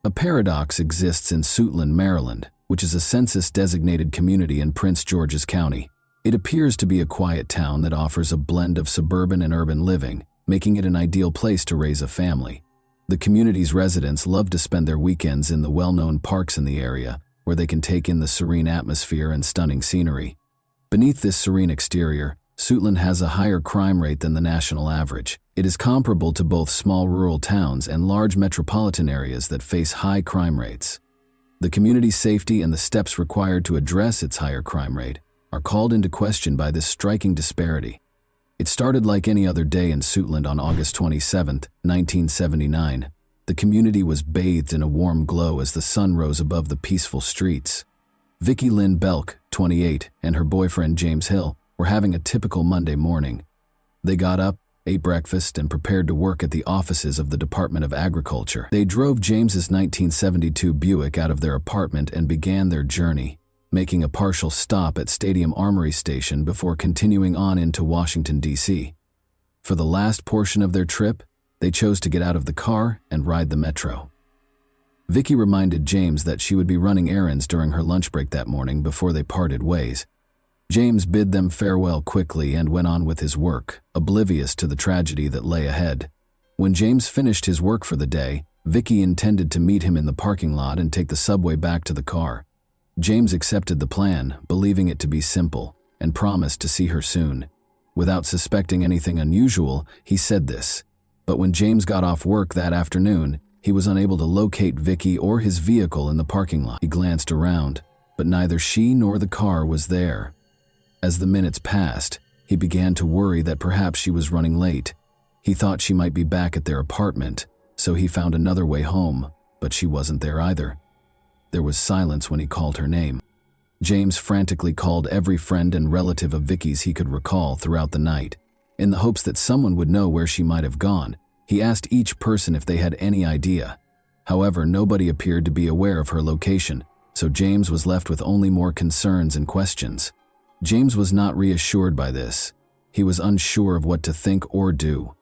A paradox exists in Suitland, Maryland, which is a census-designated community in Prince George's County. It appears to be a quiet town that offers a blend of suburban and urban living, making it an ideal place to raise a family. The community's residents love to spend their weekends in the well-known parks in the area, where they can take in the serene atmosphere and stunning scenery. Beneath this serene exterior, Suitland has a higher crime rate than the national average. It is comparable to both small rural towns and large metropolitan areas that face high crime rates. The community's safety and the steps required to address its higher crime rate are called into question by this striking disparity. It started like any other day in Suitland on August 27, 1979. The community was bathed in a warm glow as the sun rose above the peaceful streets. Vicki Lynn Belk, 28, and her boyfriend James Hill were having a typical Monday morning. They got up, ate breakfast, and prepared to work at the offices of the Department of Agriculture. They drove James's 1972 Buick out of their apartment and began their journey, making a partial stop at Stadium Armory Station before continuing on into Washington, D.C. For the last portion of their trip, they chose to get out of the car and ride the metro. Vicki reminded James that she would be running errands during her lunch break that morning before they parted ways. James bid them farewell quickly and went on with his work, oblivious to the tragedy that lay ahead. When James finished his work for the day, Vicki intended to meet him in the parking lot and take the subway back to the car. James accepted the plan, believing it to be simple, and promised to see her soon. Without suspecting anything unusual, he said this. But when James got off work that afternoon, he was unable to locate Vicki or his vehicle in the parking lot. He glanced around, but neither she nor the car was there. As the minutes passed, he began to worry that perhaps she was running late. He thought she might be back at their apartment, so he found another way home, but she wasn't there either. There was silence when he called her name. James frantically called every friend and relative of Vicki's he could recall throughout the night. In the hopes that someone would know where she might have gone, he asked each person if they had any idea. However, nobody appeared to be aware of her location, so James was left with only more concerns and questions. James was not reassured by this. He was unsure of what to think or do.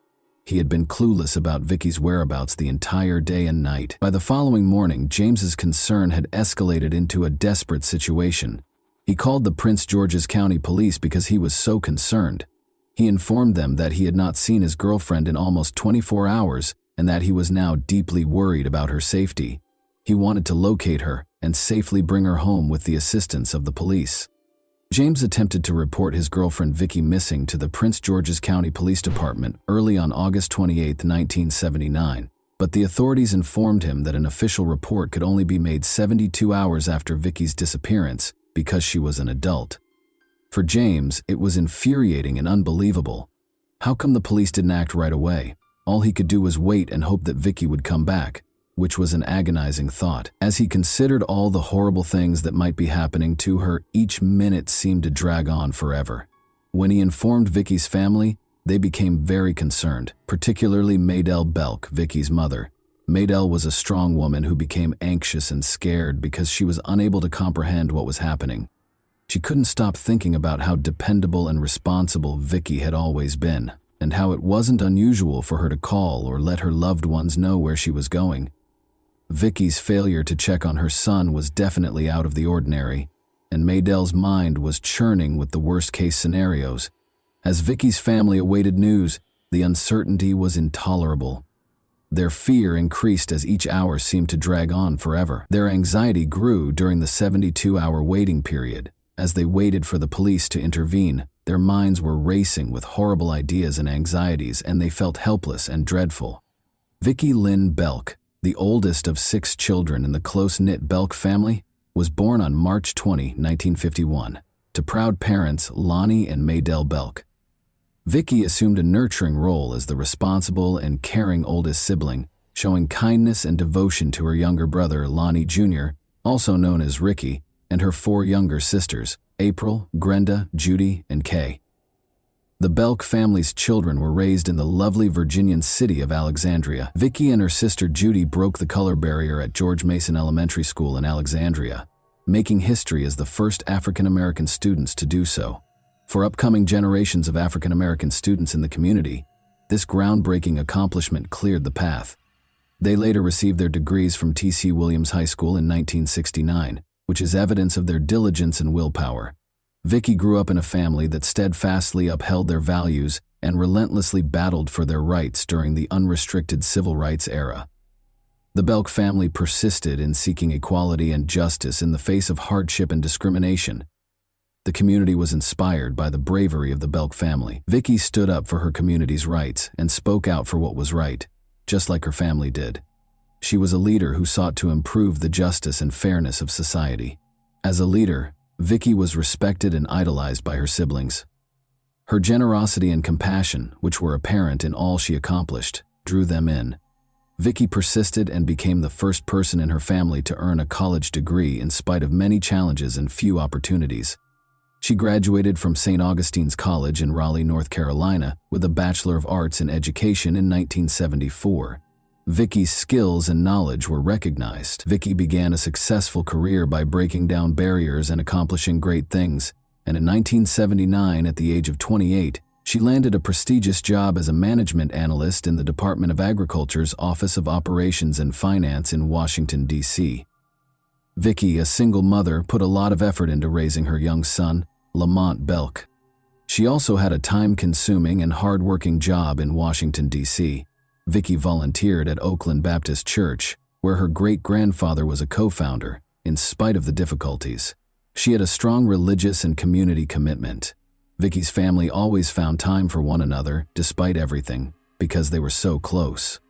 He had been clueless about Vicki's whereabouts the entire day and night. By the following morning, James's concern had escalated into a desperate situation. He called the Prince George's County Police because he was so concerned. He informed them that he had not seen his girlfriend in almost 24 hours and that he was now deeply worried about her safety. He wanted to locate her and safely bring her home with the assistance of the police. James attempted to report his girlfriend Vicki missing to the Prince George's County Police Department early on August 28, 1979, but the authorities informed him that an official report could only be made 72 hours after Vicki's disappearance because she was an adult. For James, it was infuriating and unbelievable. How come the police didn't act right away? All he could do was wait and hope that Vicki would come back, which was an agonizing thought. As he considered all the horrible things that might be happening to her, each minute seemed to drag on forever. When he informed Vicki's family, they became very concerned, particularly Maydell Belk, Vicki's mother. Maydell was a strong woman who became anxious and scared because she was unable to comprehend what was happening. She couldn't stop thinking about how dependable and responsible Vicki had always been, and how it wasn't unusual for her to call or let her loved ones know where she was going. Vicki's failure to check on her son was definitely out of the ordinary, and Maydell's mind was churning with the worst-case scenarios. As Vicki's family awaited news, the uncertainty was intolerable. Their fear increased as each hour seemed to drag on forever. Their anxiety grew during the 72-hour waiting period. As they waited for the police to intervene, their minds were racing with horrible ideas and anxieties, and they felt helpless and dreadful. Vicki Lynn Belk, the oldest of 6 children in the close-knit Belk family, was born on March 20, 1951, to proud parents Lonnie and Maydell Belk. Vicki assumed a nurturing role as the responsible and caring oldest sibling, showing kindness and devotion to her younger brother Lonnie Jr., also known as Ricky, and her 4 younger sisters, April, Grenda, Judy, and Kay. The Belk family's children were raised in the lovely Virginian city of Alexandria. Vicki and her sister Judy broke the color barrier at George Mason Elementary School in Alexandria, making history as the first African-American students to do so. For upcoming generations of African-American students in the community, this groundbreaking accomplishment cleared the path. They later received their degrees from T.C. Williams High School in 1969, which is evidence of their diligence and willpower. Vicki grew up in a family that steadfastly upheld their values and relentlessly battled for their rights during the unrestricted civil rights era. The Belk family persisted in seeking equality and justice in the face of hardship and discrimination. The community was inspired by the bravery of the Belk family. Vicky stood up for her community's rights and spoke out for what was right, just like her family did. She was a leader who sought to improve the justice and fairness of society. As a leader, Vicky was respected and idolized by her siblings. Her generosity and compassion, which were apparent in all she accomplished, drew them in. Vicky persisted and became the first person in her family to earn a college degree in spite of many challenges and few opportunities. She graduated from St. Augustine's College in Raleigh, North Carolina, with a Bachelor of Arts in Education in 1974. Vicky's skills and knowledge were recognized. Vicky began a successful career by breaking down barriers and accomplishing great things, and in 1979, at the age of 28, she landed a prestigious job as a management analyst in the Department of Agriculture's Office of Operations and Finance in Washington, D.C. Vicky, a single mother, put a lot of effort into raising her young son, Lamont Belk. She also had a time-consuming and hard-working job in Washington, D.C. Vicky volunteered at Oakland Baptist Church, where her great-grandfather was a co-founder, in spite of the difficulties. She had a strong religious and community commitment. Vicky's family always found time for one another, despite everything, because they were so close.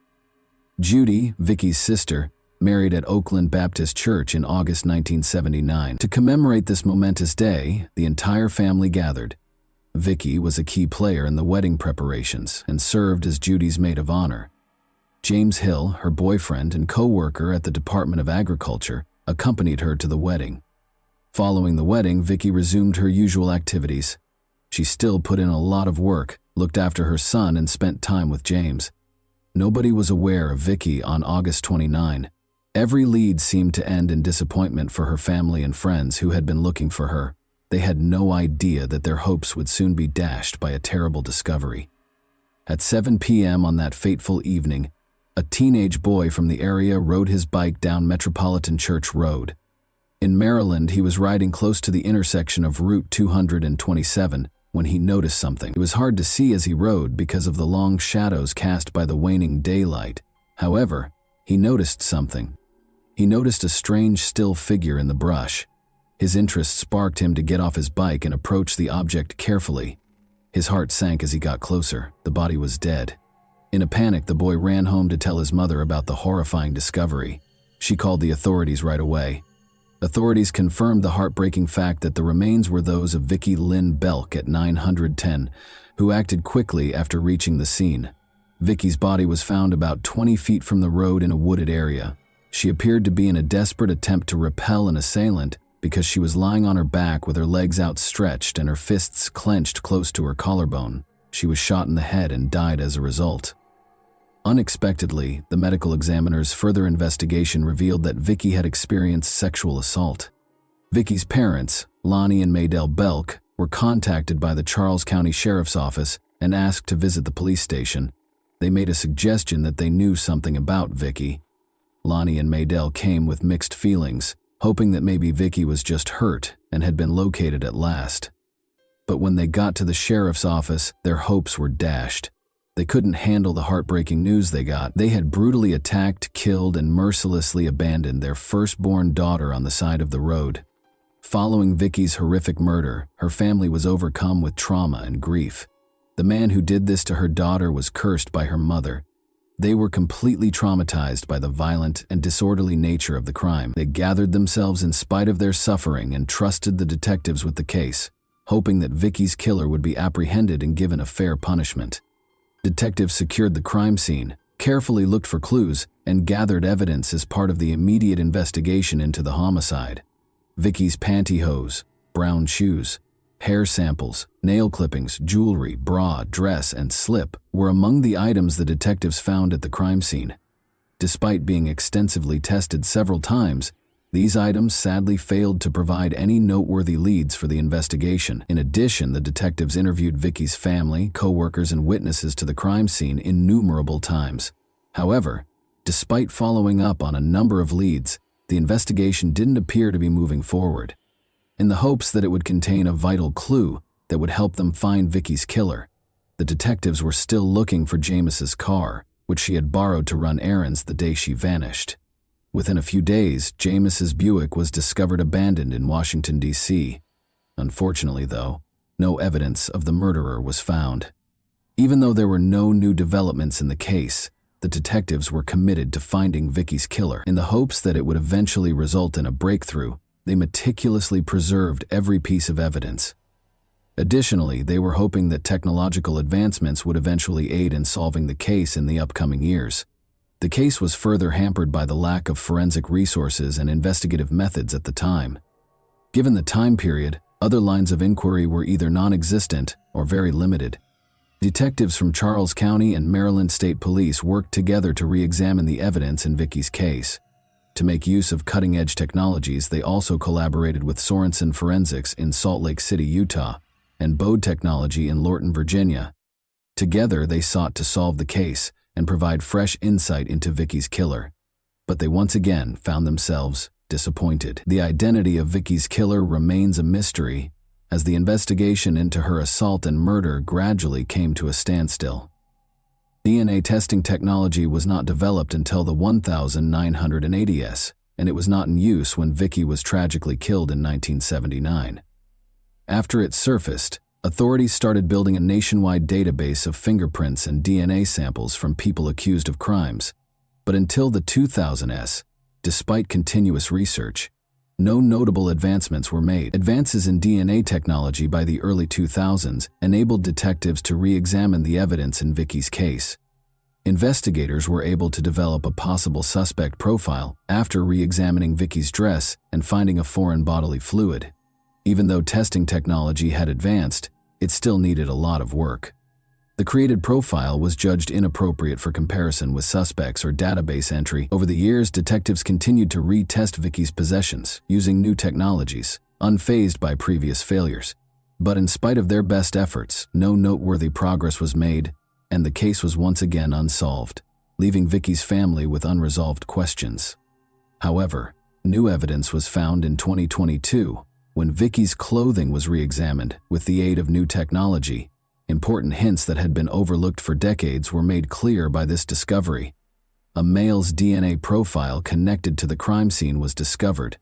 Judy, Vicky's sister, married at Oakland Baptist Church in August 1979. To commemorate this momentous day, the entire family gathered. Vicky was a key player in the wedding preparations and served as Judy's maid of honor. James Hill, her boyfriend and co-worker at the Department of Agriculture, accompanied her to the wedding. Following the wedding, Vicky resumed her usual activities. She still put in a lot of work, looked after her son, and spent time with James. Nobody was aware of Vicky on August 29. Every lead seemed to end in disappointment for her family and friends who had been looking for her. They had no idea that their hopes would soon be dashed by a terrible discovery. At 7 p.m. on that fateful evening, a teenage boy from the area rode his bike down Metropolitan Church Road. In Maryland, he was riding close to the intersection of Route 227 when he noticed something. It was hard to see as he rode because of the long shadows cast by the waning daylight. However, he noticed something. He noticed a strange, still figure in the brush. His interest sparked him to get off his bike and approach the object carefully. His heart sank as he got closer. The body was dead. In a panic, the boy ran home to tell his mother about the horrifying discovery. She called the authorities right away. Authorities confirmed the heartbreaking fact that the remains were those of Vicky Lynn Belk at 910, who acted quickly after reaching the scene. Vicky's body was found about 20 feet from the road in a wooded area. She appeared to be in a desperate attempt to repel an assailant because she was lying on her back with her legs outstretched and her fists clenched close to her collarbone. She was shot in the head and died as a result. Unexpectedly, the medical examiner's further investigation revealed that Vicky had experienced sexual assault. Vicky's parents, Lonnie and Maydell Belk, were contacted by the Charles County Sheriff's Office and asked to visit the police station. They made a suggestion that they knew something about Vicky. Lonnie and Maydell came with mixed feelings, hoping that maybe Vicky was just hurt and had been located at last. But when they got to the sheriff's office, their hopes were dashed. They couldn't handle the heartbreaking news they got. They had brutally attacked, killed, and mercilessly abandoned their firstborn daughter on the side of the road. Following Vicky's horrific murder, her family was overcome with trauma and grief. The man who did this to her daughter was cursed by her mother. They were completely traumatized by the violent and disorderly nature of the crime. They gathered themselves in spite of their suffering and trusted the detectives with the case, hoping that Vicky's killer would be apprehended and given a fair punishment. Detectives secured the crime scene, carefully looked for clues, and gathered evidence as part of the immediate investigation into the homicide. Vicky's pantyhose, brown shoes, hair samples, nail clippings, jewelry, bra, dress, and slip were among the items the detectives found at the crime scene. Despite being extensively tested several times, these items sadly failed to provide any noteworthy leads for the investigation. In addition, the detectives interviewed Vicky's family, co-workers, and witnesses to the crime scene innumerable times. However, despite following up on a number of leads, the investigation didn't appear to be moving forward. In the hopes that it would contain a vital clue that would help them find Vicky's killer, the detectives were still looking for James's car. which she had borrowed to run errands the day she vanished. Within a few days, James's Buick was discovered abandoned in Washington, D.C. Unfortunately, though, no evidence of the murderer was found. Even though there were no new developments in the case, the detectives were committed to finding Vicky's killer. In the hopes that it would eventually result in a breakthrough, they meticulously preserved every piece of evidence. Additionally, they were hoping that technological advancements would eventually aid in solving the case in the upcoming years. The case was further hampered by the lack of forensic resources and investigative methods at the time. Given the time period, other lines of inquiry were either non-existent or very limited. Detectives from Charles County and Maryland State Police worked together to re-examine the evidence in Vicky's case. To make use of cutting-edge technologies, they also collaborated with Sorensen Forensics in Salt Lake City, Utah, and Bode Technology in Lorton, Virginia. Together, they sought to solve the case and provide fresh insight into Vicky's killer. But they once again found themselves disappointed. The identity of Vicky's killer remains a mystery, as the investigation into her assault and murder gradually came to a standstill. DNA testing technology was not developed until the 1980s, and it was not in use when Vicky was tragically killed in 1979. After it surfaced, authorities started building a nationwide database of fingerprints and DNA samples from people accused of crimes. But until the 2000s, despite continuous research, no notable advancements were made. Advances in DNA technology by the early 2000s enabled detectives to re-examine the evidence in Vicky's case. Investigators were able to develop a possible suspect profile after re-examining Vicky's dress and finding a foreign bodily fluid. Even though testing technology had advanced, it still needed a lot of work. The created profile was judged inappropriate for comparison with suspects or database entry. Over the years, detectives continued to retest Vicky's possessions using new technologies, unfazed by previous failures. But in spite of their best efforts, no noteworthy progress was made, and the case was once again unsolved, leaving Vicky's family with unresolved questions. However, new evidence was found in 2022 when Vicky's clothing was re-examined with the aid of new technology. Important hints that had been overlooked for decades were made clear by this discovery. A male's DNA profile connected to the crime scene was discovered.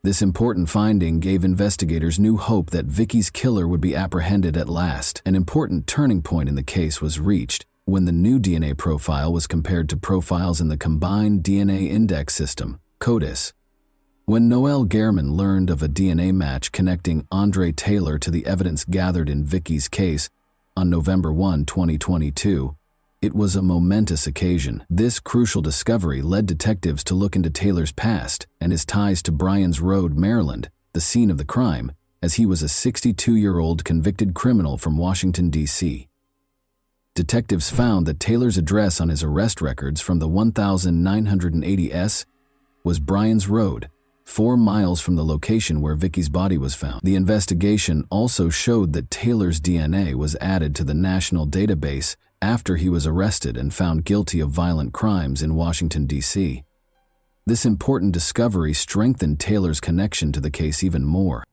This important finding gave investigators new hope that Vicky's killer would be apprehended at last. An important turning point in the case was reached when the new DNA profile was compared to profiles in the Combined DNA Index System, CODIS. When Noel Gehrman learned of a DNA match connecting Andre Taylor to the evidence gathered in Vicky's case on November 1, 2022, it was a momentous occasion. This crucial discovery led detectives to look into Taylor's past and his ties to Bryan's Road, Maryland, the scene of the crime, as he was a 62-year-old convicted criminal from Washington, D.C. Detectives found that Taylor's address on his arrest records from the 1980s was Bryan's Road, 4 miles from the location where Vicky's body was found. The investigation also showed that Taylor's DNA was added to the national database after he was arrested and found guilty of violent crimes in Washington, D.C. This important discovery strengthened Taylor's connection to the case even more.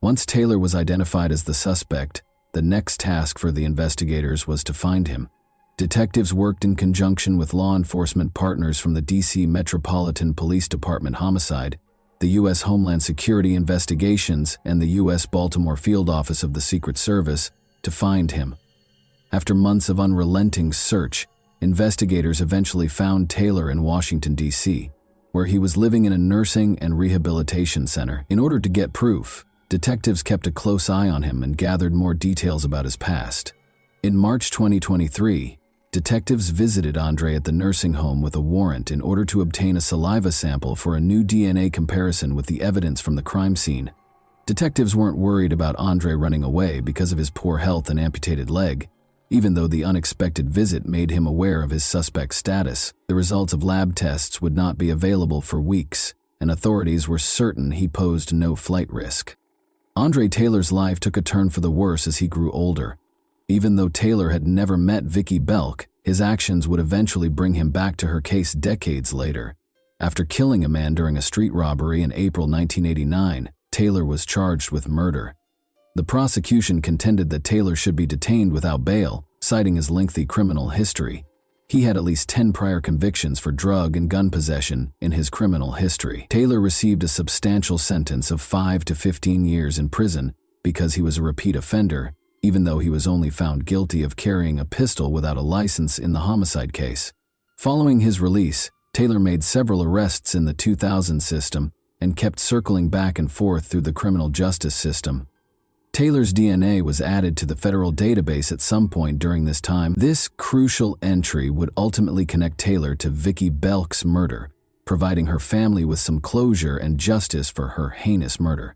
Once Taylor was identified as the suspect, the next task for the investigators was to find him. Detectives worked in conjunction with law enforcement partners from the D.C. Metropolitan Police Department Homicide, the U.S. Homeland Security Investigations, and the U.S. Baltimore Field Office of the Secret Service to find him. After months of unrelenting search, investigators eventually found Taylor in Washington, D.C., where he was living in a nursing and rehabilitation center. In order to get proof, detectives kept a close eye on him and gathered more details about his past. In March 2023, detectives visited Andre at the nursing home with a warrant in order to obtain a saliva sample for a new DNA comparison with the evidence from the crime scene. Detectives weren't worried about Andre running away because of his poor health and amputated leg. Even though the unexpected visit made him aware of his suspect status, the results of lab tests would not be available for weeks, and authorities were certain he posed no flight risk. Andre Taylor's life took a turn for the worse as he grew older. Even though Taylor had never met Vicky Belk, his actions would eventually bring him back to her case decades later. After killing a man during a street robbery in April 1989, Taylor was charged with murder. The prosecution contended that Taylor should be detained without bail, citing his lengthy criminal history. He had at least 10 prior convictions for drug and gun possession in his criminal history. Taylor received a substantial sentence of 5 to 15 years in prison because he was a repeat offender, even though he was only found guilty of carrying a pistol without a license in the homicide case. Following his release, Taylor made several arrests in the 2000 system and kept circling back and forth through the criminal justice system. Taylor's DNA was added to the federal database at some point during this time. This crucial entry would ultimately connect Taylor to Vicki Belk's murder, providing her family with some closure and justice for her heinous murder.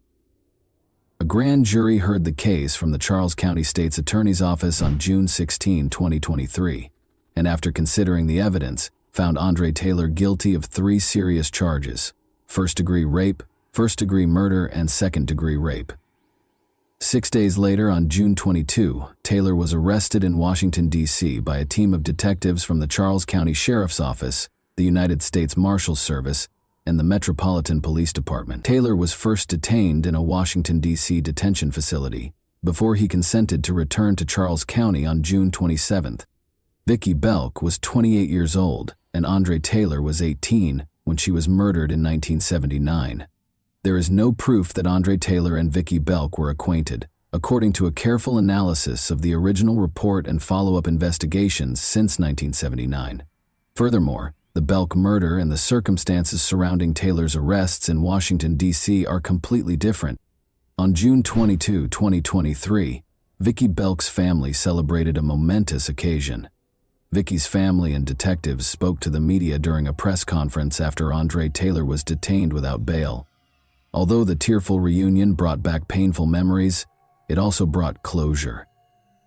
A grand jury heard the case from the Charles County State's Attorney's Office on June 16, 2023, and after considering the evidence, found Andre Taylor guilty of 3 serious charges: first-degree rape, first-degree murder, and second-degree rape. 6 days later, on June 22, Taylor was arrested in Washington, D.C. by a team of detectives from the Charles County Sheriff's Office, the United States Marshals Service, and the Metropolitan Police Department. Taylor was first detained in a Washington, D.C. detention facility before he consented to return to Charles County on June 27. Vicki Belk was 28 years old, and Andre Taylor was 18 when she was murdered in 1979. There is no proof that Andre Taylor and Vicki Belk were acquainted, according to a careful analysis of the original report and follow-up investigations since 1979. Furthermore, the Belk murder and the circumstances surrounding Taylor's arrests in Washington, D.C. are completely different. On June 22, 2023, Vicki Belk's family celebrated a momentous occasion. Vicki's family and detectives spoke to the media during a press conference after Andre Taylor was detained without bail. Although the tearful reunion brought back painful memories, it also brought closure.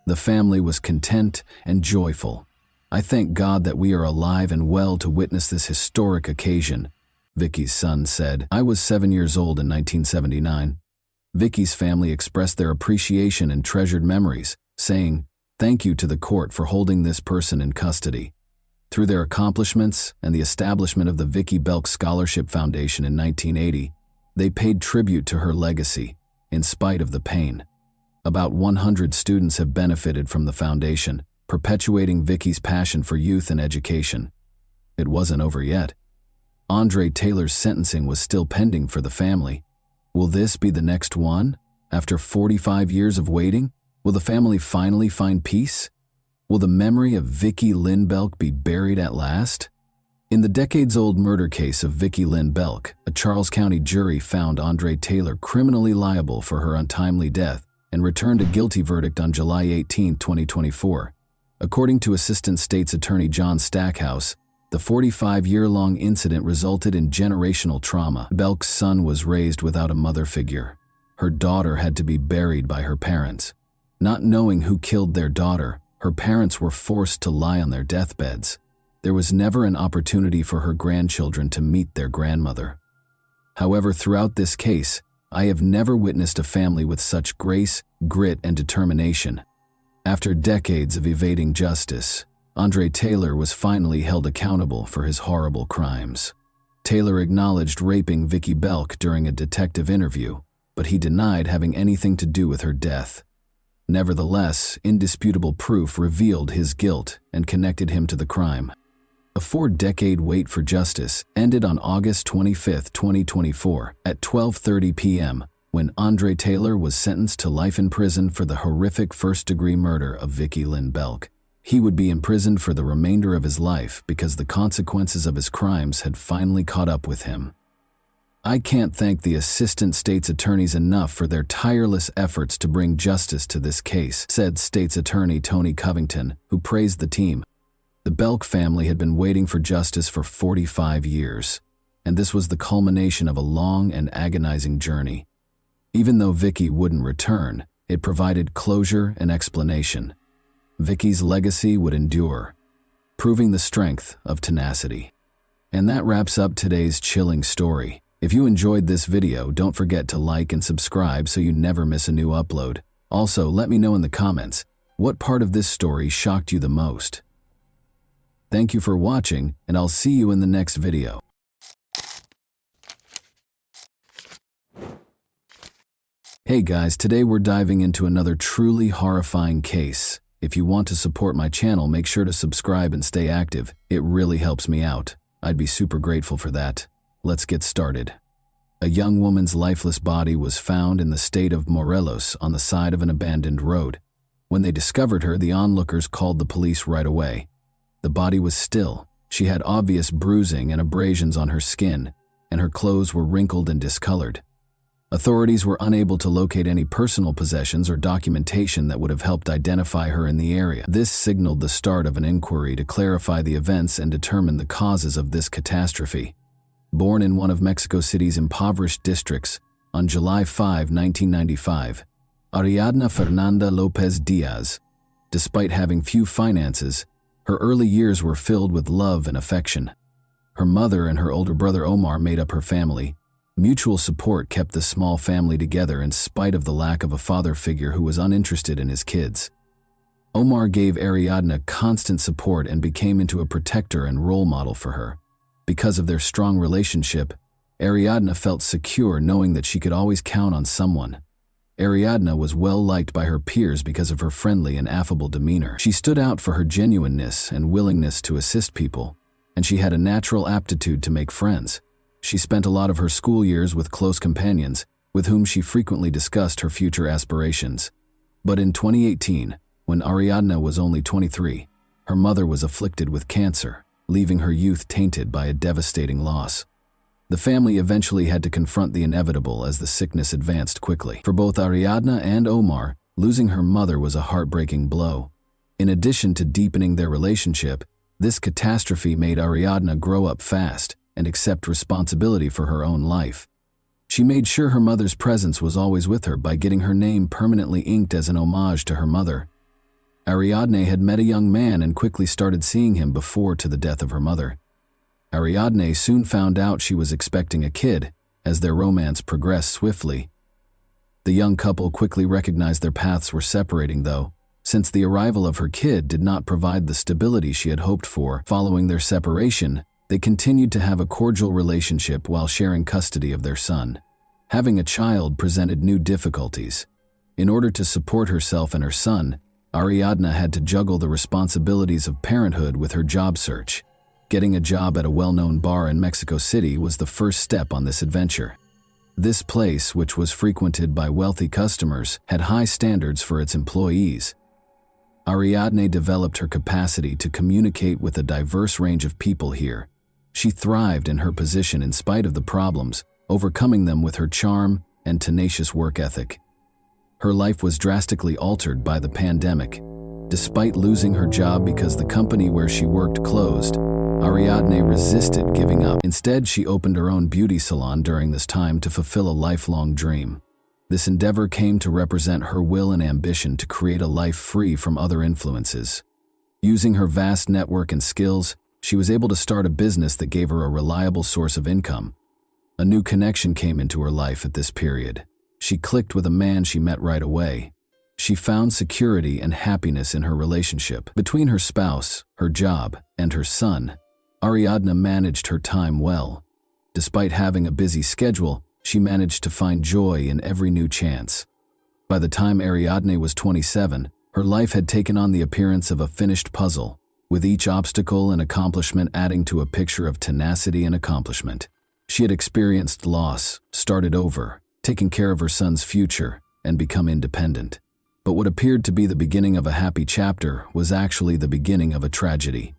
The family was content and joyful. "I thank God that we are alive and well to witness this historic occasion," Vicki's son said. "I was 7 years old in 1979. Vicki's family expressed their appreciation and treasured memories, saying, "Thank you to the court for holding this person in custody." Through their accomplishments and the establishment of the Vicki Belk Scholarship Foundation in 1980, they paid tribute to her legacy, in spite of the pain. About 100 students have benefited from the foundation, perpetuating Vicki's passion for youth and education. It wasn't over yet. Andre Taylor's sentencing was still pending for the family. Will this be the next one? After 45 years of waiting, will the family finally find peace? Will the memory of Vicki Lynn Belk be buried at last? In the decades-old murder case of Vicki Lynn Belk, a Charles County jury found Andre Taylor criminally liable for her untimely death and returned a guilty verdict on July 18, 2024. According to Assistant State's Attorney John Stackhouse, the 45-year-long incident resulted in generational trauma. Belk's son was raised without a mother figure. Her daughter had to be buried by her parents. Not knowing who killed their daughter, her parents were forced to lie on their deathbeds. There was never an opportunity for her grandchildren to meet their grandmother. However, throughout this case, I have never witnessed a family with such grace, grit, and determination. After decades of evading justice, Andre Taylor was finally held accountable for his horrible crimes. Taylor acknowledged raping Vicki Belk during a detective interview, but he denied having anything to do with her death. Nevertheless, indisputable proof revealed his guilt and connected him to the crime. A 4-decade wait for justice ended on August 25, 2024, at 12:30 p.m., when Andre Taylor was sentenced to life in prison for the horrific first-degree murder of Vicki Lynn Belk. He would be imprisoned for the remainder of his life because the consequences of his crimes had finally caught up with him. "I can't thank the assistant state's attorneys enough for their tireless efforts to bring justice to this case," said State's Attorney Tony Covington, who praised the team. The Belk family had been waiting for justice for 45 years, and this was the culmination of a long and agonizing journey. Even though Vicki wouldn't return, it provided closure and explanation. Vicki's legacy would endure, proving the strength of tenacity. And that wraps up today's chilling story. If you enjoyed this video, don't forget to like and subscribe so you never miss a new upload. Also, let me know in the comments, what part of this story shocked you the most? Thank you for watching, and I'll see you in the next video. Hey guys, today we're diving into another truly horrifying case, If you want to support my channel, make sure to subscribe and stay active. It really helps me out. I'd be super grateful for that. Let's get started. A young woman's lifeless body was found in the state of Morelos on the side of an abandoned road. When they discovered her, the onlookers called the police right away. The body was still. She had obvious bruising and abrasions on her skin, and her clothes were wrinkled and discolored. Authorities were unable to locate any personal possessions or documentation that would have helped identify her in the area. This signaled the start of an inquiry to clarify the events and determine the causes of this catastrophe. Born in one of Mexico City's impoverished districts on July 5, 1995, Ariadna Fernanda Lopez Diaz, despite having few finances, her early years were filled with love and affection. Her mother and her older brother Omar made up her family. Mutual support kept the small family together in spite of the lack of a father figure who was uninterested in his kids. Omar gave Ariadna constant support and became into a protector and role model for her. Because of their strong relationship, Ariadna felt secure knowing that she could always count on someone. Ariadna was well liked by her peers because of her friendly and affable demeanor. She stood out for her genuineness and willingness to assist people, and she had a natural aptitude to make friends. She spent a lot of her school years with close companions, with whom she frequently discussed her future aspirations. But in 2018, when Ariadna was only 23, her mother was afflicted with cancer, leaving her youth tainted by a devastating loss. The family eventually had to confront the inevitable as the sickness advanced quickly. For both Ariadna and Omar, losing her mother was a heartbreaking blow. In addition to deepening their relationship, this catastrophe made Ariadna grow up fast and accept responsibility for her own life. She made sure her mother's presence was always with her by getting her name permanently inked as an homage to her mother. Ariadne had met a young man and quickly started seeing him before to the death of her mother. Ariadne soon found out she was expecting a kid as their romance progressed swiftly. The young couple quickly recognized their paths were separating, though, since the arrival of her kid did not provide the stability she had hoped for. Following their separation, they continued to have a cordial relationship while sharing custody of their son. Having a child presented new difficulties. In order to support herself and her son, Ariadna had to juggle the responsibilities of parenthood with her job search. Getting a job at a well-known bar in Mexico City was the first step on this adventure. This place, which was frequented by wealthy customers, had high standards for its employees. Ariadne developed her capacity to communicate with a diverse range of people here. She thrived in her position in spite of the problems, overcoming them with her charm and tenacious work ethic. Her life was drastically altered by the pandemic. Despite losing her job because the company where she worked closed, Ariadne resisted giving up. Instead, she opened her own beauty salon during this time to fulfill a lifelong dream. This endeavor came to represent her will and ambition to create a life free from other influences. Using her vast network and skills, she was able to start a business that gave her a reliable source of income. A new connection came into her life at this period. She clicked with a man she met right away. She found security and happiness in her relationship. Between her spouse, her job, and her son, Ariadna managed her time well. Despite having a busy schedule, she managed to find joy in every new chance. By the time Ariadne was 27, her life had taken on the appearance of a finished puzzle, with each obstacle and accomplishment adding to a picture of tenacity and accomplishment. She had experienced loss, started over, taken care of her son's future, and become independent. But what appeared to be the beginning of a happy chapter was actually the beginning of a tragedy.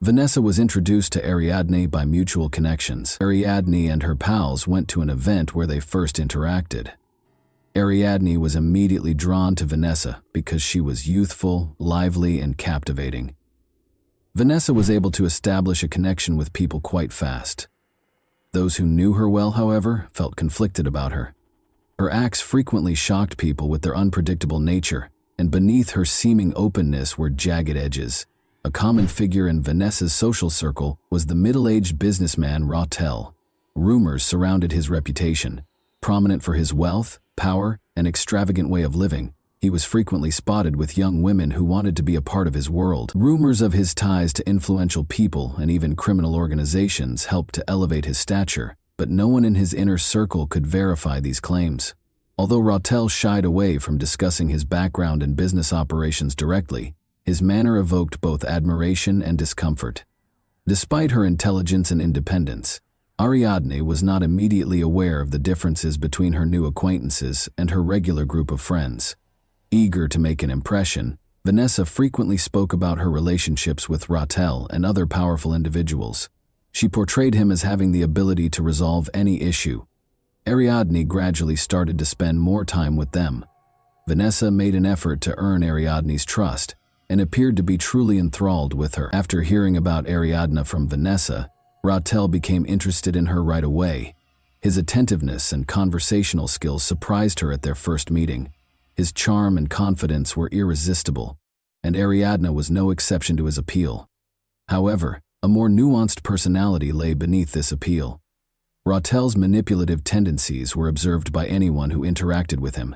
Vanessa was introduced to Ariadne by mutual connections. Ariadne and her pals went to an event where they first interacted. Ariadne was immediately drawn to Vanessa because she was youthful, lively, and captivating. Vanessa was able to establish a connection with people quite fast. Those who knew her well, however, felt conflicted about her. Her acts frequently shocked people with their unpredictable nature, and beneath her seeming openness were jagged edges. A common figure in Vanessa's social circle was the middle-aged businessman Rautel. Rumors surrounded his reputation. Prominent for his wealth, power, and extravagant way of living, he was frequently spotted with young women who wanted to be a part of his world. Rumors of his ties to influential people and even criminal organizations helped to elevate his stature, but no one in his inner circle could verify these claims. Although Rautel shied away from discussing his background and business operations directly, his manner evoked both admiration and discomfort. Despite her intelligence and independence, Ariadne was not immediately aware of the differences between her new acquaintances and her regular group of friends. Eager to make an impression, Vanessa frequently spoke about her relationships with Rautel and other powerful individuals. She portrayed him as having the ability to resolve any issue. Ariadne gradually started to spend more time with them. Vanessa made an effort to earn Ariadne's trust and appeared to be truly enthralled with her. After hearing about Ariadne from Vanessa, Rautel became interested in her right away. His attentiveness and conversational skills surprised her at their first meeting. His charm and confidence were irresistible, and Ariadne was no exception to his appeal. However, a more nuanced personality lay beneath this appeal. Rautel's manipulative tendencies were observed by anyone who interacted with him.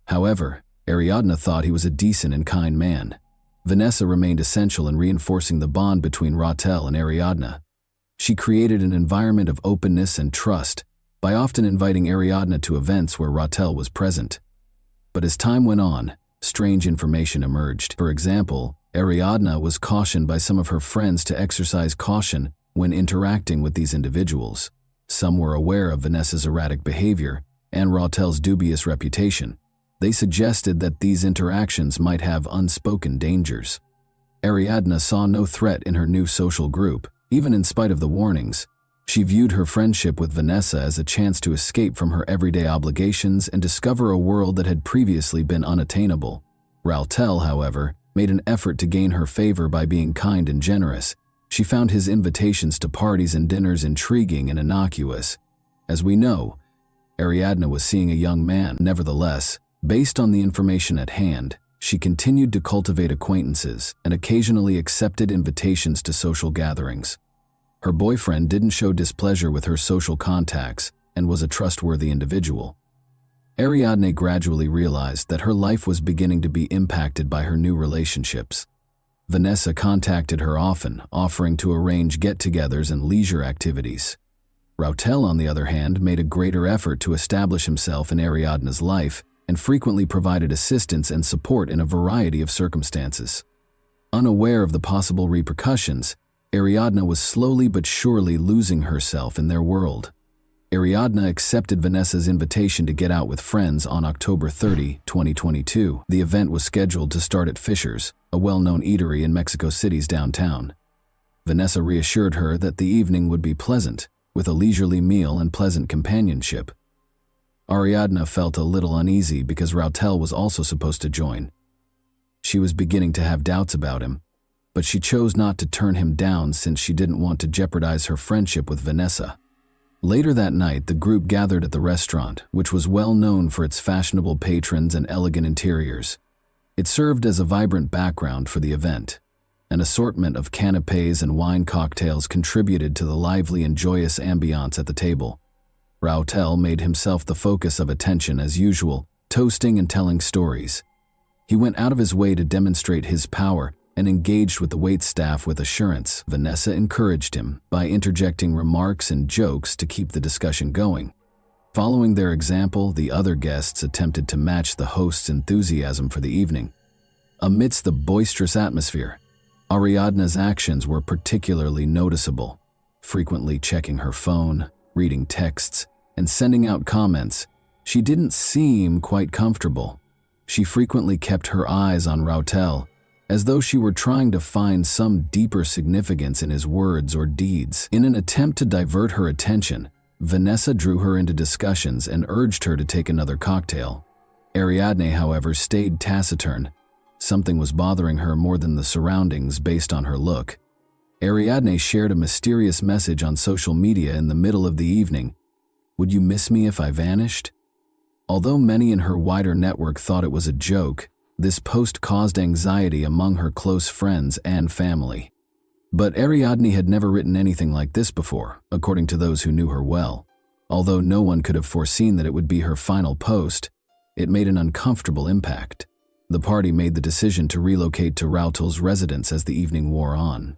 However, Ariadne thought he was a decent and kind man. Vanessa remained essential in reinforcing the bond between Rautel and Ariadne. She created an environment of openness and trust by often inviting Ariadne to events where Rautel was present. But as time went on, strange information emerged. For example, Ariadne was cautioned by some of her friends to exercise caution when interacting with these individuals. Some were aware of Vanessa's erratic behavior and Rautel's dubious reputation. They suggested that these interactions might have unspoken dangers. Ariadne saw no threat in her new social group, even in spite of the warnings. She viewed her friendship with Vanessa as a chance to escape from her everyday obligations and discover a world that had previously been unattainable. Rautel, however, made an effort to gain her favor by being kind and generous. She found his invitations to parties and dinners intriguing and innocuous. As we know, Ariadne was seeing a young man. Nevertheless, based on the information at hand, she continued to cultivate acquaintances and occasionally accepted invitations to social gatherings. Her boyfriend didn't show displeasure with her social contacts and was a trustworthy individual. Ariadne gradually realized that her life was beginning to be impacted by her new relationships. Vanessa contacted her often, offering to arrange get-togethers and leisure activities. Rautel, on the other hand, made a greater effort to establish himself in Ariadne's life and frequently provided assistance and support in a variety of circumstances. Unaware of the possible repercussions, Ariadne was slowly but surely losing herself in their world. Ariadne accepted Vanessa's invitation to get out with friends on October 30, 2022. The event was scheduled to start at Fisher's, a well-known eatery in Mexico City's downtown. Vanessa reassured her that the evening would be pleasant, with a leisurely meal and pleasant companionship. Ariadne felt a little uneasy because Rautel was also supposed to join. She was beginning to have doubts about him, but she chose not to turn him down since she didn't want to jeopardize her friendship with Vanessa. Later that night, the group gathered at the restaurant, which was well known for its fashionable patrons and elegant interiors. It served as a vibrant background for the event. An assortment of canapés and wine cocktails contributed to the lively and joyous ambiance at the table. Rautel made himself the focus of attention as usual, toasting and telling stories. He went out of his way to demonstrate his power and engaged with the waitstaff with assurance. Vanessa encouraged him by interjecting remarks and jokes to keep the discussion going. Following their example, the other guests attempted to match the host's enthusiasm for the evening. Amidst the boisterous atmosphere, Ariadne's actions were particularly noticeable, frequently checking her phone, reading texts, and sending out comments. She didn't seem quite comfortable. She frequently kept her eyes on Rautel, as though she were trying to find some deeper significance in his words or deeds. In an attempt to divert her attention, Vanessa drew her into discussions and urged her to take another cocktail. Ariadne, however, stayed taciturn. Something was bothering her more than the surroundings based on her look. Ariadne shared a mysterious message on social media in the middle of the evening. "Would you miss me if I vanished?" Although many in her wider network thought it was a joke, this post caused anxiety among her close friends and family. But Ariadne had never written anything like this before, according to those who knew her well. Although no one could have foreseen that it would be her final post, it made an uncomfortable impact. The party made the decision to relocate to Rautel's residence as the evening wore on.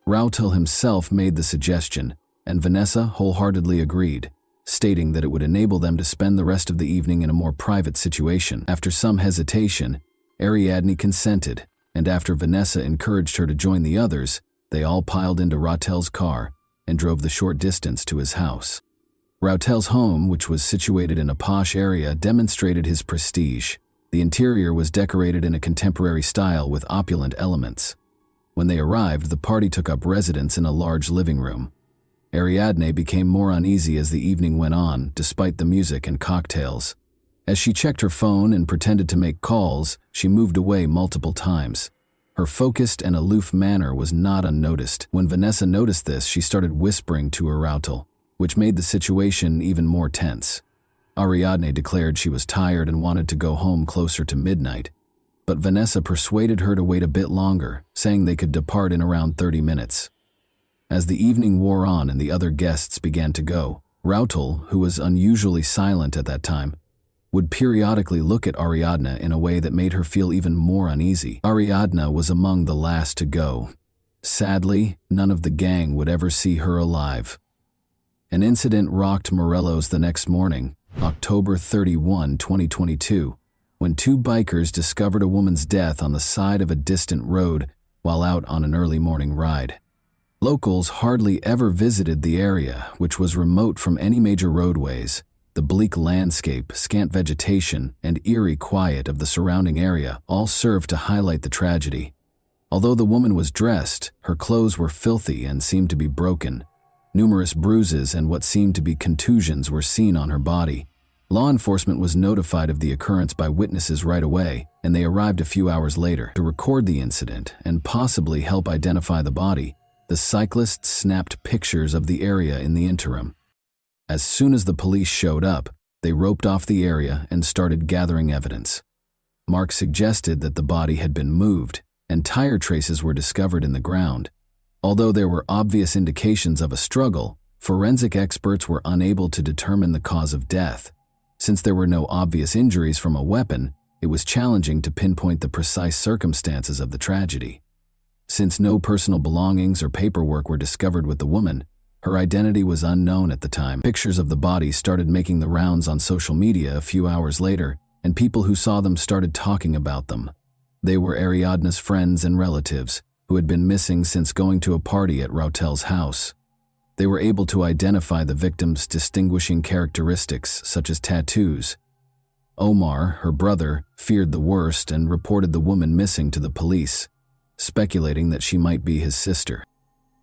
Rautel himself made the suggestion, and Vanessa wholeheartedly agreed. stating that it would enable them to spend the rest of the evening in a more private situation. After some hesitation, Ariadne consented, and after Vanessa encouraged her to join the others, they all piled into Rautel's car and drove the short distance to his house. Rautel's home, which was situated in a posh area, demonstrated his prestige. The interior was decorated in a contemporary style with opulent elements. When they arrived, the party took up residence in a large living room. Ariadne became more uneasy as the evening went on, despite the music and cocktails. As she checked her phone and pretended to make calls, she moved away multiple times. Her focused and aloof manner was not unnoticed. When Vanessa noticed this, she started whispering to Rautel, which made the situation even more tense. Ariadne declared she was tired and wanted to go home closer to midnight, but Vanessa persuaded her to wait a bit longer, saying they could depart in around 30 minutes. As the evening wore on and the other guests began to go, Rautel, who was unusually silent at that time, would periodically look at Ariadne in a way that made her feel even more uneasy. Ariadne was among the last to go. Sadly, none of the gang would ever see her alive. An incident rocked Morelos the next morning, October 31, 2022, when two bikers discovered a woman's death on the side of a distant road while out on an early morning ride. Locals hardly ever visited the area, which was remote from any major roadways. The bleak landscape, scant vegetation, and eerie quiet of the surrounding area all served to highlight the tragedy. Although the woman was dressed, her clothes were filthy and seemed to be broken. Numerous bruises and what seemed to be contusions were seen on her body. Law enforcement was notified of the occurrence by witnesses right away, and they arrived a few hours later to record the incident and possibly help identify the body. The cyclists snapped pictures of the area in the interim. As soon as the police showed up, they roped off the area and started gathering evidence. Mark suggested that the body had been moved, and tire traces were discovered in the ground. Although there were obvious indications of a struggle, forensic experts were unable to determine the cause of death. Since there were no obvious injuries from a weapon, it was challenging to pinpoint the precise circumstances of the tragedy. Since no personal belongings or paperwork were discovered with the woman, her identity was unknown at the time. Pictures of the body started making the rounds on social media a few hours later, and people who saw them started talking about them. They were Ariadne's friends and relatives, who had been missing since going to a party at Rautel's house. They were able to identify the victim's distinguishing characteristics, such as tattoos. Omar, her brother, feared the worst and reported the woman missing to the police, speculating that she might be his sister.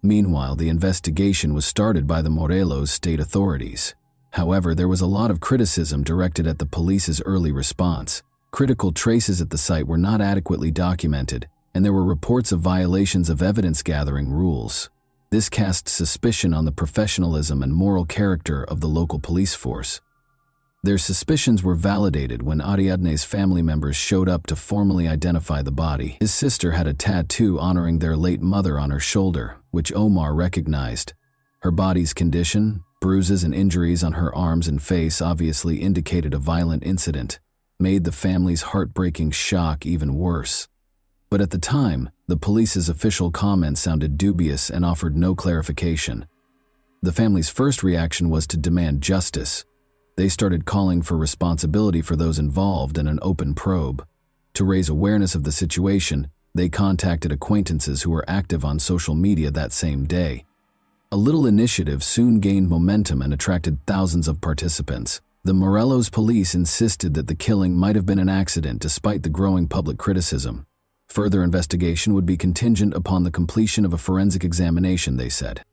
Meanwhile, the investigation was started by the Morelos state authorities. However, there was a lot of criticism directed at the police's early response. Critical traces at the site were not adequately documented, and there were reports of violations of evidence-gathering rules. This cast suspicion on the professionalism and moral character of the local police force. Their suspicions were validated when Ariadne's family members showed up to formally identify the body. His sister had a tattoo honoring their late mother on her shoulder, which Omar recognized. Her body's condition, bruises and injuries on her arms and face obviously indicated a violent incident, made the family's heartbreaking shock even worse. But at the time, the police's official comments sounded dubious and offered no clarification. The family's first reaction was to demand justice. They started calling for responsibility for those involved and an open probe. To raise awareness of the situation, they contacted acquaintances who were active on social media that same day. A little initiative soon gained momentum and attracted thousands of participants. The Morelos police insisted that the killing might have been an accident despite the growing public criticism. Further investigation would be contingent upon the completion of a forensic examination, they said.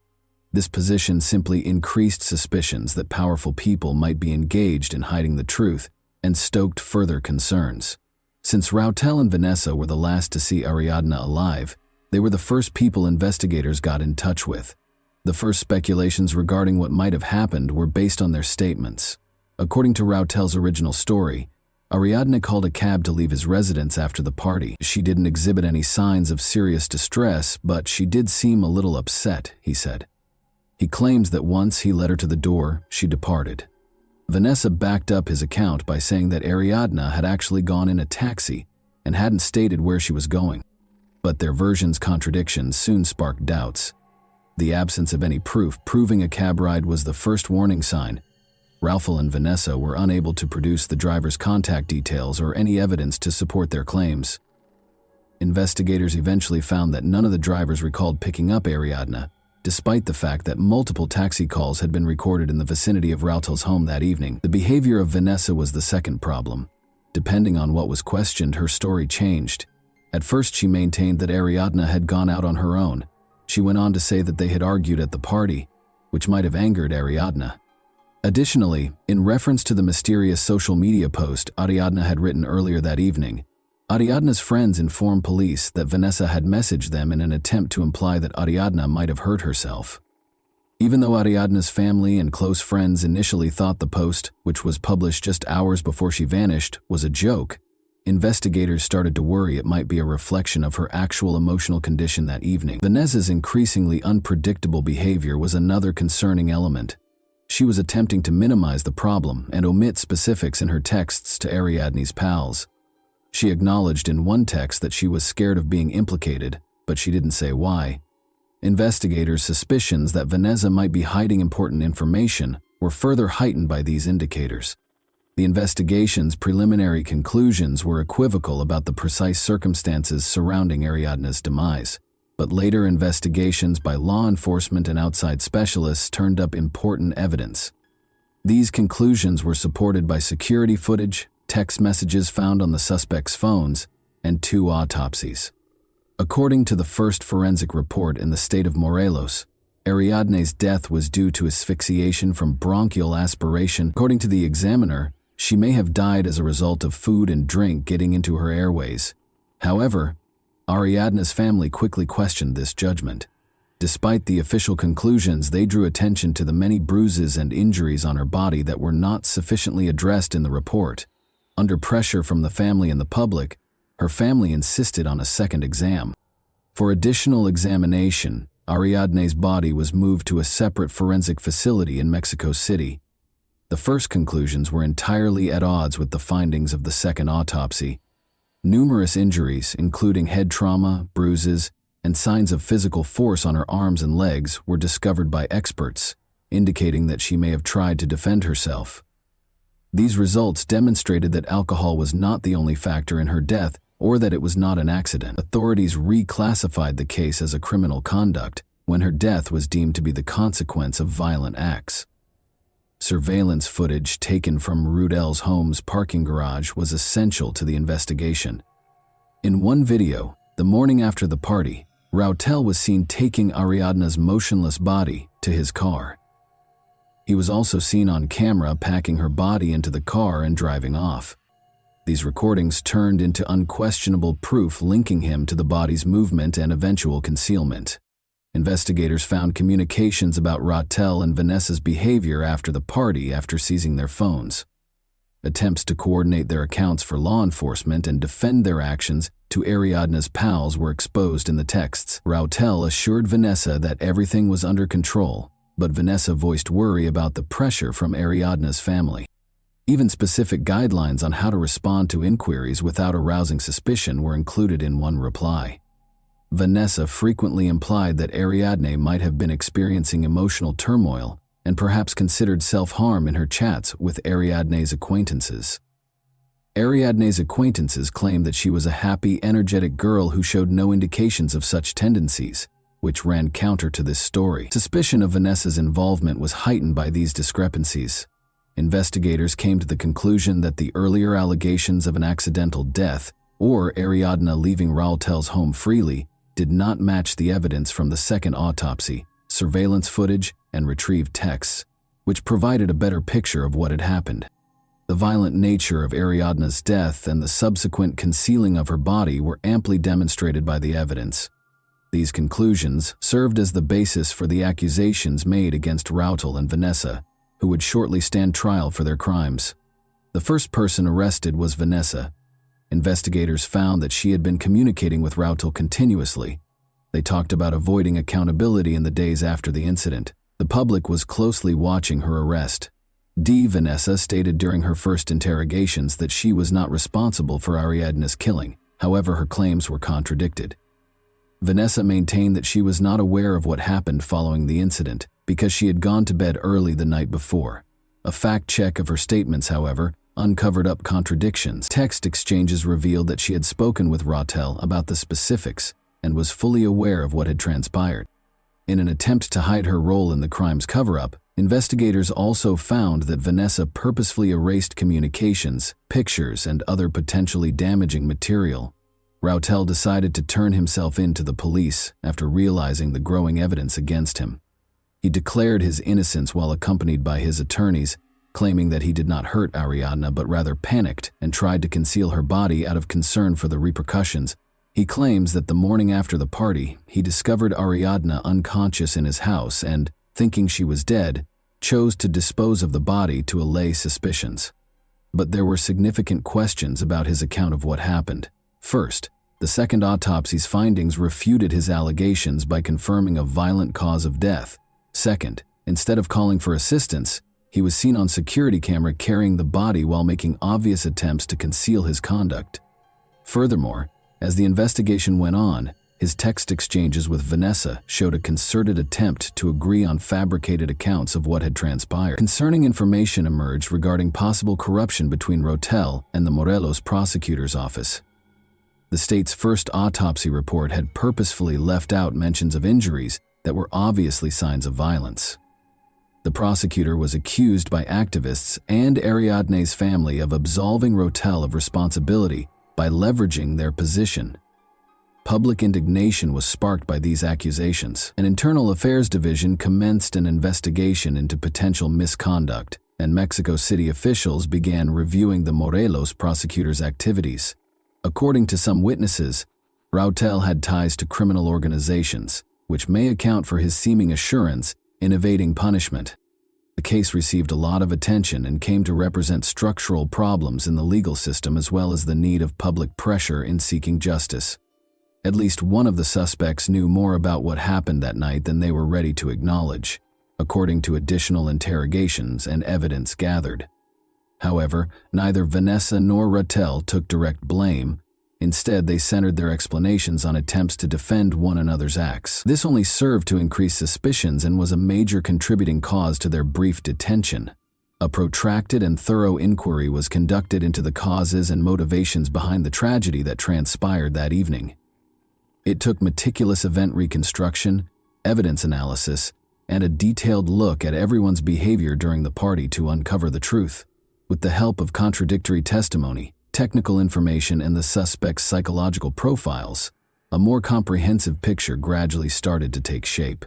This position simply increased suspicions that powerful people might be engaged in hiding the truth and stoked further concerns. Since Rautel and Vanessa were the last to see Ariadne alive, they were the first people investigators got in touch with. The first speculations regarding what might have happened were based on their statements. According to Rautel's original story, Ariadne called a cab to leave his residence after the party. She didn't exhibit any signs of serious distress, but she did seem a little upset, he said. He claims that once he led her to the door, she departed. Vanessa backed up his account by saying that Ariadne had actually gone in a taxi and hadn't stated where she was going. But their versions' contradictions soon sparked doubts. The absence of any proof proving a cab ride was the first warning sign. Raul and Vanessa were unable to produce the driver's contact details or any evidence to support their claims. Investigators eventually found that none of the drivers recalled picking up Ariadna, despite the fact that multiple taxi calls had been recorded in the vicinity of Raul's home that evening. The behavior of Vanessa was the second problem. Depending on what was questioned, her story changed. At first, she maintained that Ariadna had gone out on her own. She went on to say that they had argued at the party, which might have angered Ariadna. Additionally, in reference to the mysterious social media post Ariadna had written earlier that evening, Ariadna's friends informed police that Vanessa had messaged them in an attempt to imply that Ariadna might have hurt herself. Even though Ariadna's family and close friends initially thought the post, which was published just hours before she vanished, was a joke, investigators started to worry it might be a reflection of her actual emotional condition that evening. Vanessa's increasingly unpredictable behavior was another concerning element. She was attempting to minimize the problem and omit specifics in her texts to Ariadne's pals. She acknowledged in one text that she was scared of being implicated, but she didn't say why. Investigators' suspicions that Vanessa might be hiding important information were further heightened by these indicators. The investigation's preliminary conclusions were equivocal about the precise circumstances surrounding Ariadna's demise, but later investigations by law enforcement and outside specialists turned up important evidence. These conclusions were supported by security footage, text messages found on the suspects' phones, and 2 autopsies. According to the first forensic report in the state of Morelos, Ariadne's death was due to asphyxiation from bronchial aspiration. According to the examiner, she may have died as a result of food and drink getting into her airways. However, Ariadna's family quickly questioned this judgment. Despite the official conclusions, they drew attention to the many bruises and injuries on her body that were not sufficiently addressed in the report. Under pressure from the family and the public, her family insisted on a second exam. For additional examination, Ariadne's body was moved to a separate forensic facility in Mexico City. The first conclusions were entirely at odds with the findings of the second autopsy. Numerous injuries, including head trauma, bruises, and signs of physical force on her arms and legs, were discovered by experts, indicating that she may have tried to defend herself. These results demonstrated that alcohol was not the only factor in her death, or that it was not an accident. Authorities reclassified the case as a criminal conduct when her death was deemed to be the consequence of violent acts. Surveillance footage taken from Rudel's home's parking garage was essential to the investigation. In one video, the morning after the party, Raul was seen taking Ariadna's motionless body to his car. He was also seen on camera packing her body into the car and driving off. These recordings turned into unquestionable proof linking him to the body's movement and eventual concealment. Investigators found communications about Raul and Vanessa's behavior after the party after seizing their phones. Attempts to coordinate their accounts for law enforcement and defend their actions to Ariadna's pals were exposed in the texts. Raul assured Vanessa that everything was under control, but Vanessa voiced worry about the pressure from Ariadna's family. Even specific guidelines on how to respond to inquiries without arousing suspicion were included in one reply. Vanessa frequently implied that Ariadne might have been experiencing emotional turmoil and perhaps considered self-harm in her chats with Ariadne's acquaintances. Ariadne's acquaintances claimed that she was a happy, energetic girl who showed no indications of such tendencies, which ran counter to this story. Suspicion of Vanessa's involvement was heightened by these discrepancies. Investigators came to the conclusion that the earlier allegations of an accidental death or Ariadna leaving Raul's home freely did not match the evidence from the second autopsy, surveillance footage, and retrieved texts, which provided a better picture of what had happened. The violent nature of Ariadna's death and the subsequent concealing of her body were amply demonstrated by the evidence. These conclusions served as the basis for the accusations made against Raul and Vanessa, who would shortly stand trial for their crimes. The first person arrested was Vanessa. Investigators found that she had been communicating with Raul continuously. They talked about avoiding accountability in the days after the incident. The public was closely watching her arrest. Vanessa stated during her first interrogations that she was not responsible for Ariadna's killing. However, her claims were contradicted. Vanessa maintained that she was not aware of what happened following the incident because she had gone to bed early the night before. A fact check of her statements, however, uncovered up contradictions. Text exchanges revealed that she had spoken with Rautel about the specifics and was fully aware of what had transpired. In an attempt to hide her role in the crime's cover-up, investigators also found that Vanessa purposefully erased communications, pictures, and other potentially damaging material. Rautel decided to turn himself in to the police after realizing the growing evidence against him. He declared his innocence while accompanied by his attorneys, claiming that he did not hurt Ariadna but rather panicked and tried to conceal her body out of concern for the repercussions. He claims that the morning after the party, he discovered Ariadna unconscious in his house and, thinking she was dead, chose to dispose of the body to allay suspicions. But there were significant questions about his account of what happened. First, the second autopsy's findings refuted his allegations by confirming a violent cause of death. Second, instead of calling for assistance, he was seen on security camera carrying the body while making obvious attempts to conceal his conduct. Furthermore, as the investigation went on, his text exchanges with Vanessa showed a concerted attempt to agree on fabricated accounts of what had transpired. Concerning information emerged regarding possible corruption between Rautel and the Morelos prosecutor's office. The state's first autopsy report had purposefully left out mentions of injuries that were obviously signs of violence. The prosecutor was accused by activists and Ariadne's family of absolving Rautel of responsibility by leveraging their position. Public indignation was sparked by these accusations. An internal affairs division commenced an investigation into potential misconduct, and Mexico City officials began reviewing the Morelos prosecutor's activities. According to some witnesses, Rautel had ties to criminal organizations, which may account for his seeming assurance in evading punishment. The case received a lot of attention and came to represent structural problems in the legal system as well as the need of public pressure in seeking justice. At least one of the suspects knew more about what happened that night than they were ready to acknowledge, according to additional interrogations and evidence gathered. However, neither Vanessa nor Rautel took direct blame. Instead, they centered their explanations on attempts to defend one another's acts. This only served to increase suspicions and was a major contributing cause to their brief detention. A protracted and thorough inquiry was conducted into the causes and motivations behind the tragedy that transpired that evening. It took meticulous event reconstruction, evidence analysis, and a detailed look at everyone's behavior during the party to uncover the truth. With the help of contradictory testimony, technical information, and the suspect's psychological profiles, a more comprehensive picture gradually started to take shape.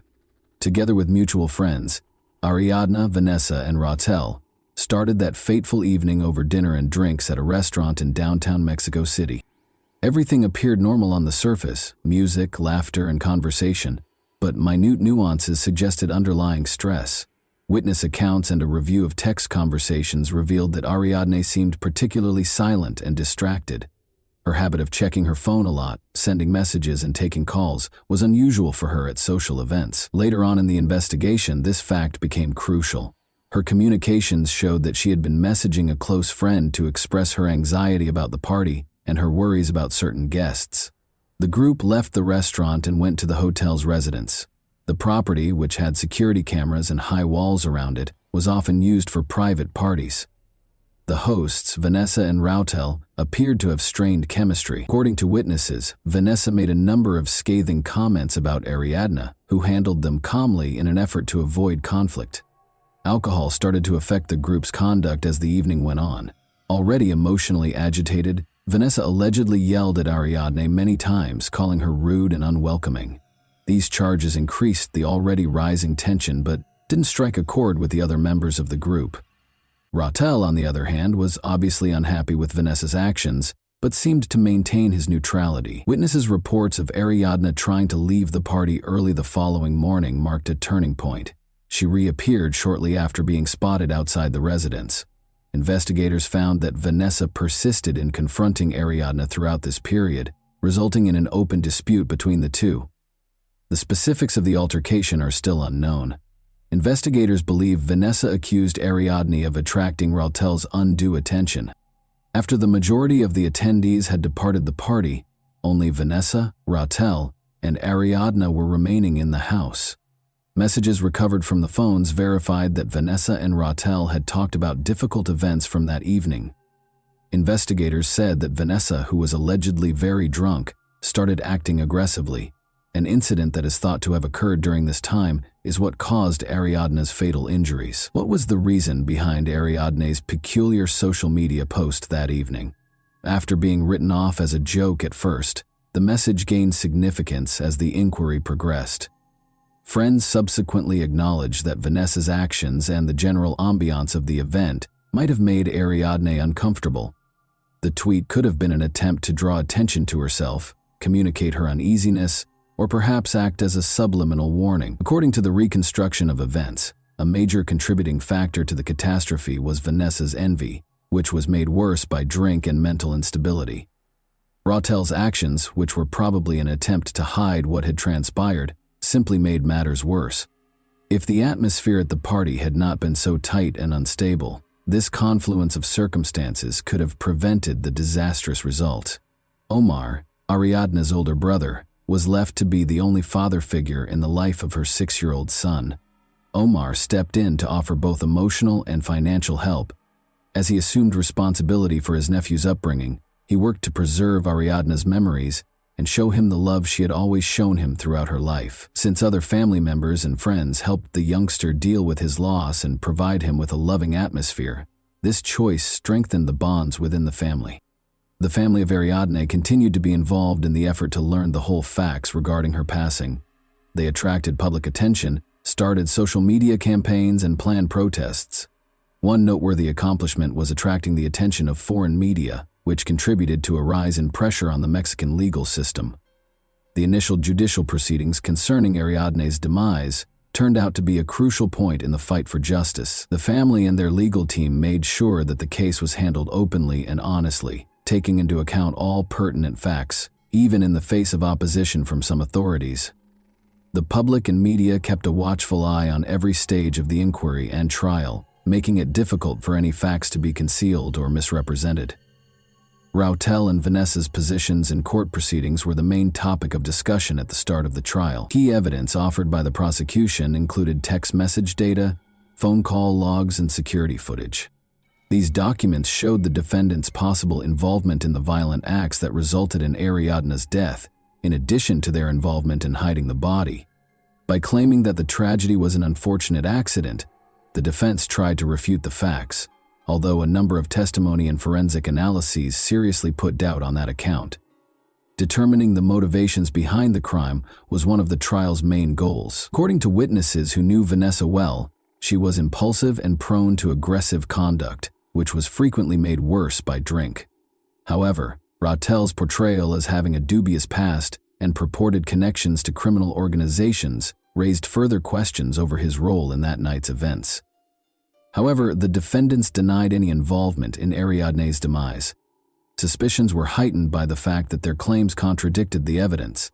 Together with mutual friends, Ariadna, Vanessa, and Rautel started that fateful evening over dinner and drinks at a restaurant in downtown Mexico City. Everything appeared normal on the surface: music, laughter, and conversation, but minute nuances suggested underlying stress. Witness accounts and a review of text conversations revealed that Ariadne seemed particularly silent and distracted. Her habit of checking her phone a lot, sending messages, and taking calls was unusual for her at social events. Later on in the investigation, this fact became crucial. Her communications showed that she had been messaging a close friend to express her anxiety about the party and her worries about certain guests. The group left the restaurant and went to the hotel's residence. The property, which had security cameras and high walls around it, was often used for private parties. The hosts, Vanessa and Rautel, appeared to have strained chemistry. According to witnesses, Vanessa made a number of scathing comments about Ariadna, who handled them calmly in an effort to avoid conflict. Alcohol started to affect the group's conduct as the evening went on. Already emotionally agitated, Vanessa allegedly yelled at Ariadne many times, calling her rude and unwelcoming. These charges increased the already rising tension but didn't strike a chord with the other members of the group. Rautel, on the other hand, was obviously unhappy with Vanessa's actions, but seemed to maintain his neutrality. Witnesses' reports of Ariadna trying to leave the party early the following morning marked a turning point. She reappeared shortly after being spotted outside the residence. Investigators found that Vanessa persisted in confronting Ariadna throughout this period, resulting in an open dispute between the two. The specifics of the altercation are still unknown. Investigators believe Vanessa accused Ariadne of attracting Rautel's undue attention. After the majority of the attendees had departed the party, only Vanessa, Rautel, and Ariadna were remaining in the house. Messages recovered from the phones verified that Vanessa and Rautel had talked about difficult events from that evening. Investigators said that Vanessa, who was allegedly very drunk, started acting aggressively. An incident that is thought to have occurred during this time is what caused Ariadne's fatal injuries. What was the reason behind Ariadne's peculiar social media post that evening? After being written off as a joke at first, the message gained significance as the inquiry progressed. Friends subsequently acknowledged that Vanessa's actions and the general ambiance of the event might have made Ariadne uncomfortable. The tweet could have been an attempt to draw attention to herself, communicate her uneasiness, or perhaps act as a subliminal warning. According to the reconstruction of events, a major contributing factor to the catastrophe was Vanessa's envy, which was made worse by drink and mental instability. Rautel's actions, which were probably an attempt to hide what had transpired, simply made matters worse. If the atmosphere at the party had not been so tight and unstable, this confluence of circumstances could have prevented the disastrous result. Omar, Ariadne's older brother, was left to be the only father figure in the life of her 6-year-old son. Omar stepped in to offer both emotional and financial help. As he assumed responsibility for his nephew's upbringing, he worked to preserve Ariadne's memories and show him the love she had always shown him throughout her life. Since other family members and friends helped the youngster deal with his loss and provide him with a loving atmosphere, this choice strengthened the bonds within the family. The family of Ariadne continued to be involved in the effort to learn the whole facts regarding her passing. They attracted public attention, started social media campaigns, and planned protests. One noteworthy accomplishment was attracting the attention of foreign media, which contributed to a rise in pressure on the Mexican legal system. The initial judicial proceedings concerning Ariadne's demise turned out to be a crucial point in the fight for justice. The family and their legal team made sure that the case was handled openly and honestly, taking into account all pertinent facts, even in the face of opposition from some authorities. The public and media kept a watchful eye on every stage of the inquiry and trial, making it difficult for any facts to be concealed or misrepresented. Rautel and Vanessa's positions in court proceedings were the main topic of discussion at the start of the trial. Key evidence offered by the prosecution included text message data, phone call logs, and security footage. These documents showed the defendants' possible involvement in the violent acts that resulted in Ariadne's death, in addition to their involvement in hiding the body. By claiming that the tragedy was an unfortunate accident, the defense tried to refute the facts, although a number of testimony and forensic analyses seriously put doubt on that account. Determining the motivations behind the crime was one of the trial's main goals. According to witnesses who knew Vanessa well, she was impulsive and prone to aggressive conduct, which was frequently made worse by drink. However, Rautel's portrayal as having a dubious past and purported connections to criminal organizations raised further questions over his role in that night's events. However, the defendants denied any involvement in Ariadne's demise. Suspicions were heightened by the fact that their claims contradicted the evidence.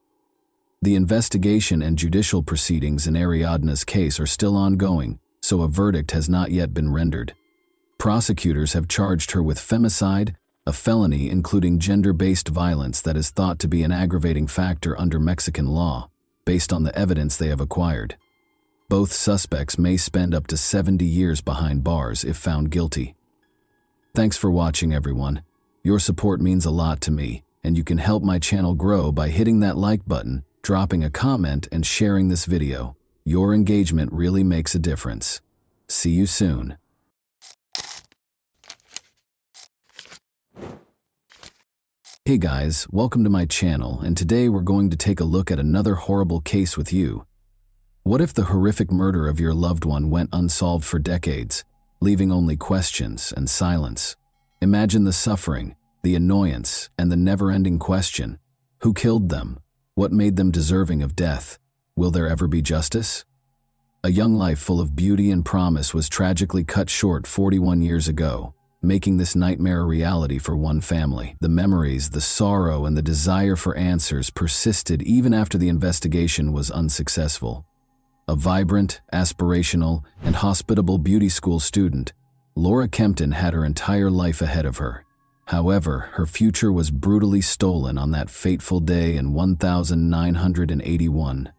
The investigation and judicial proceedings in Ariadne's case are still ongoing, so a verdict has not yet been rendered. Prosecutors have charged her with femicide, a felony including gender-based violence that is thought to be an aggravating factor under Mexican law, based on the evidence they have acquired. Both suspects may spend up to 70 years behind bars if found guilty. Thanks for watching, everyone. Your support means a lot to me, and you can help my channel grow by hitting that like button, dropping a comment, and sharing this video. Your engagement really makes a difference. See you soon. Hey guys, welcome to my channel, and today we're going to take a look at another horrible case with you. What if the horrific murder of your loved one went unsolved for decades, leaving only questions and silence? Imagine the suffering, the annoyance, and the never-ending question: who killed them? What made them deserving of death? Will there ever be justice? A young life full of beauty and promise was tragically cut short 41 years ago, making this nightmare a reality for one family. The memories, the sorrow, and the desire for answers persisted even after the investigation was unsuccessful. A vibrant, aspirational, and hospitable beauty school student, Laura Kempton had her entire life ahead of her. However, her future was brutally stolen on that fateful day in 1981.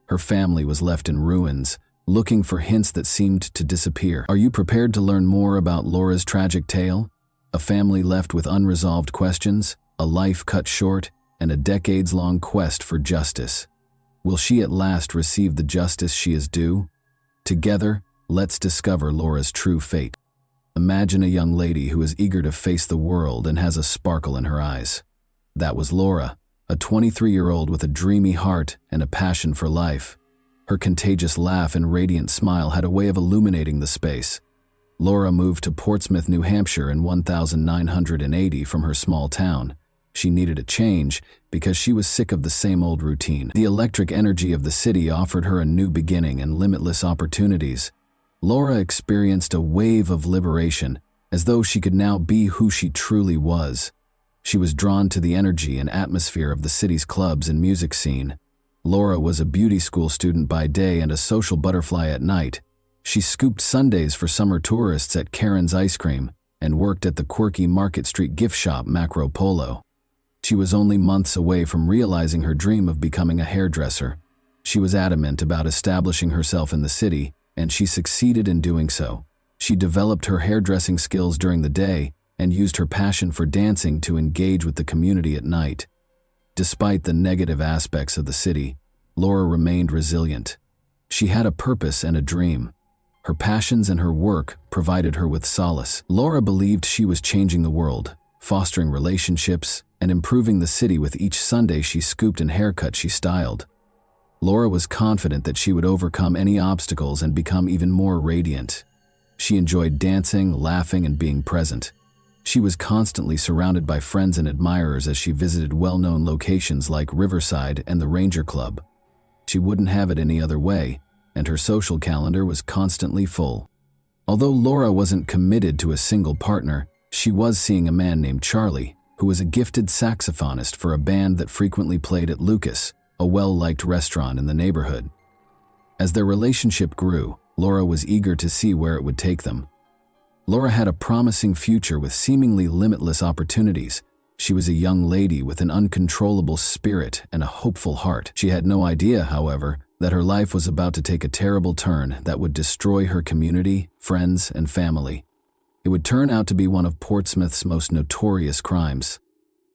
Her family was left in ruins, looking for hints that seemed to disappear. Are you prepared to learn more about Laura's tragic tale? A family left with unresolved questions, a life cut short, and a decades-long quest for justice. Will she at last receive the justice she is due? Together, let's discover Laura's true fate. Imagine a young lady who is eager to face the world and has a sparkle in her eyes. That was Laura, a 23-year-old with a dreamy heart and a passion for life. Her contagious laugh and radiant smile had a way of illuminating the space. Laura moved to Portsmouth, New Hampshire in 1980 from her small town. She needed a change because she was sick of the same old routine. The electric energy of the city offered her a new beginning and limitless opportunities. Laura experienced a wave of liberation, as though she could now be who she truly was. She was drawn to the energy and atmosphere of the city's clubs and music scene. Laura was a beauty school student by day and a social butterfly at night. She scooped sundaes for summer tourists at Karen's Ice Cream and worked at the quirky Market Street gift shop Macro Polo. She was only months away from realizing her dream of becoming a hairdresser. She was adamant about establishing herself in the city, and she succeeded in doing so. She developed her hairdressing skills during the day and used her passion for dancing to engage with the community at night. Despite the negative aspects of the city, Laura remained resilient. She had a purpose and a dream. Her passions and her work provided her with solace. Laura believed she was changing the world, fostering relationships, and improving the city with each Sunday she scooped and haircut she styled. Laura was confident that she would overcome any obstacles and become even more radiant. She enjoyed dancing, laughing, and being present. She was constantly surrounded by friends and admirers as she visited well-known locations like Riverside and the Ranger Club. She wouldn't have it any other way, and her social calendar was constantly full. Although Laura wasn't committed to a single partner, she was seeing a man named Charlie, who was a gifted saxophonist for a band that frequently played at Lucas, a well-liked restaurant in the neighborhood. As their relationship grew, Laura was eager to see where it would take them. Laura had a promising future with seemingly limitless opportunities. She was a young lady with an uncontrollable spirit and a hopeful heart. She had no idea, however, that her life was about to take a terrible turn that would destroy her community, friends, and family. It would turn out to be one of Portsmouth's most notorious crimes.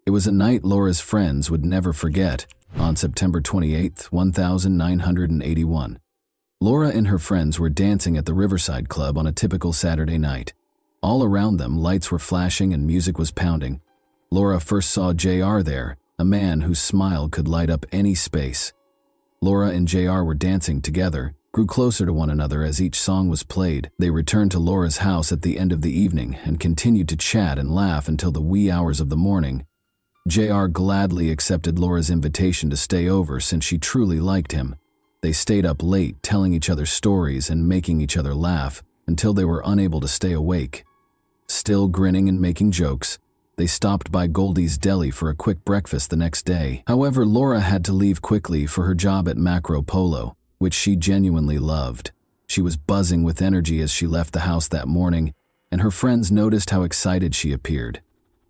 It was a night Laura's friends would never forget. On September 28, 1981. Laura and her friends were dancing at the Riverside Club on a typical Saturday night. All around them, lights were flashing and music was pounding. Laura first saw JR there, a man whose smile could light up any space. Laura and JR were dancing together, grew closer to one another as each song was played. They returned to Laura's house at the end of the evening and continued to chat and laugh until the wee hours of the morning. JR gladly accepted Laura's invitation to stay over since she truly liked him. They stayed up late, telling each other stories and making each other laugh until they were unable to stay awake. Still grinning and making jokes, they stopped by Goldie's Deli for a quick breakfast the next day. However, Laura had to leave quickly for her job at Macro Polo, which she genuinely loved. She was buzzing with energy as she left the house that morning, and her friends noticed how excited she appeared.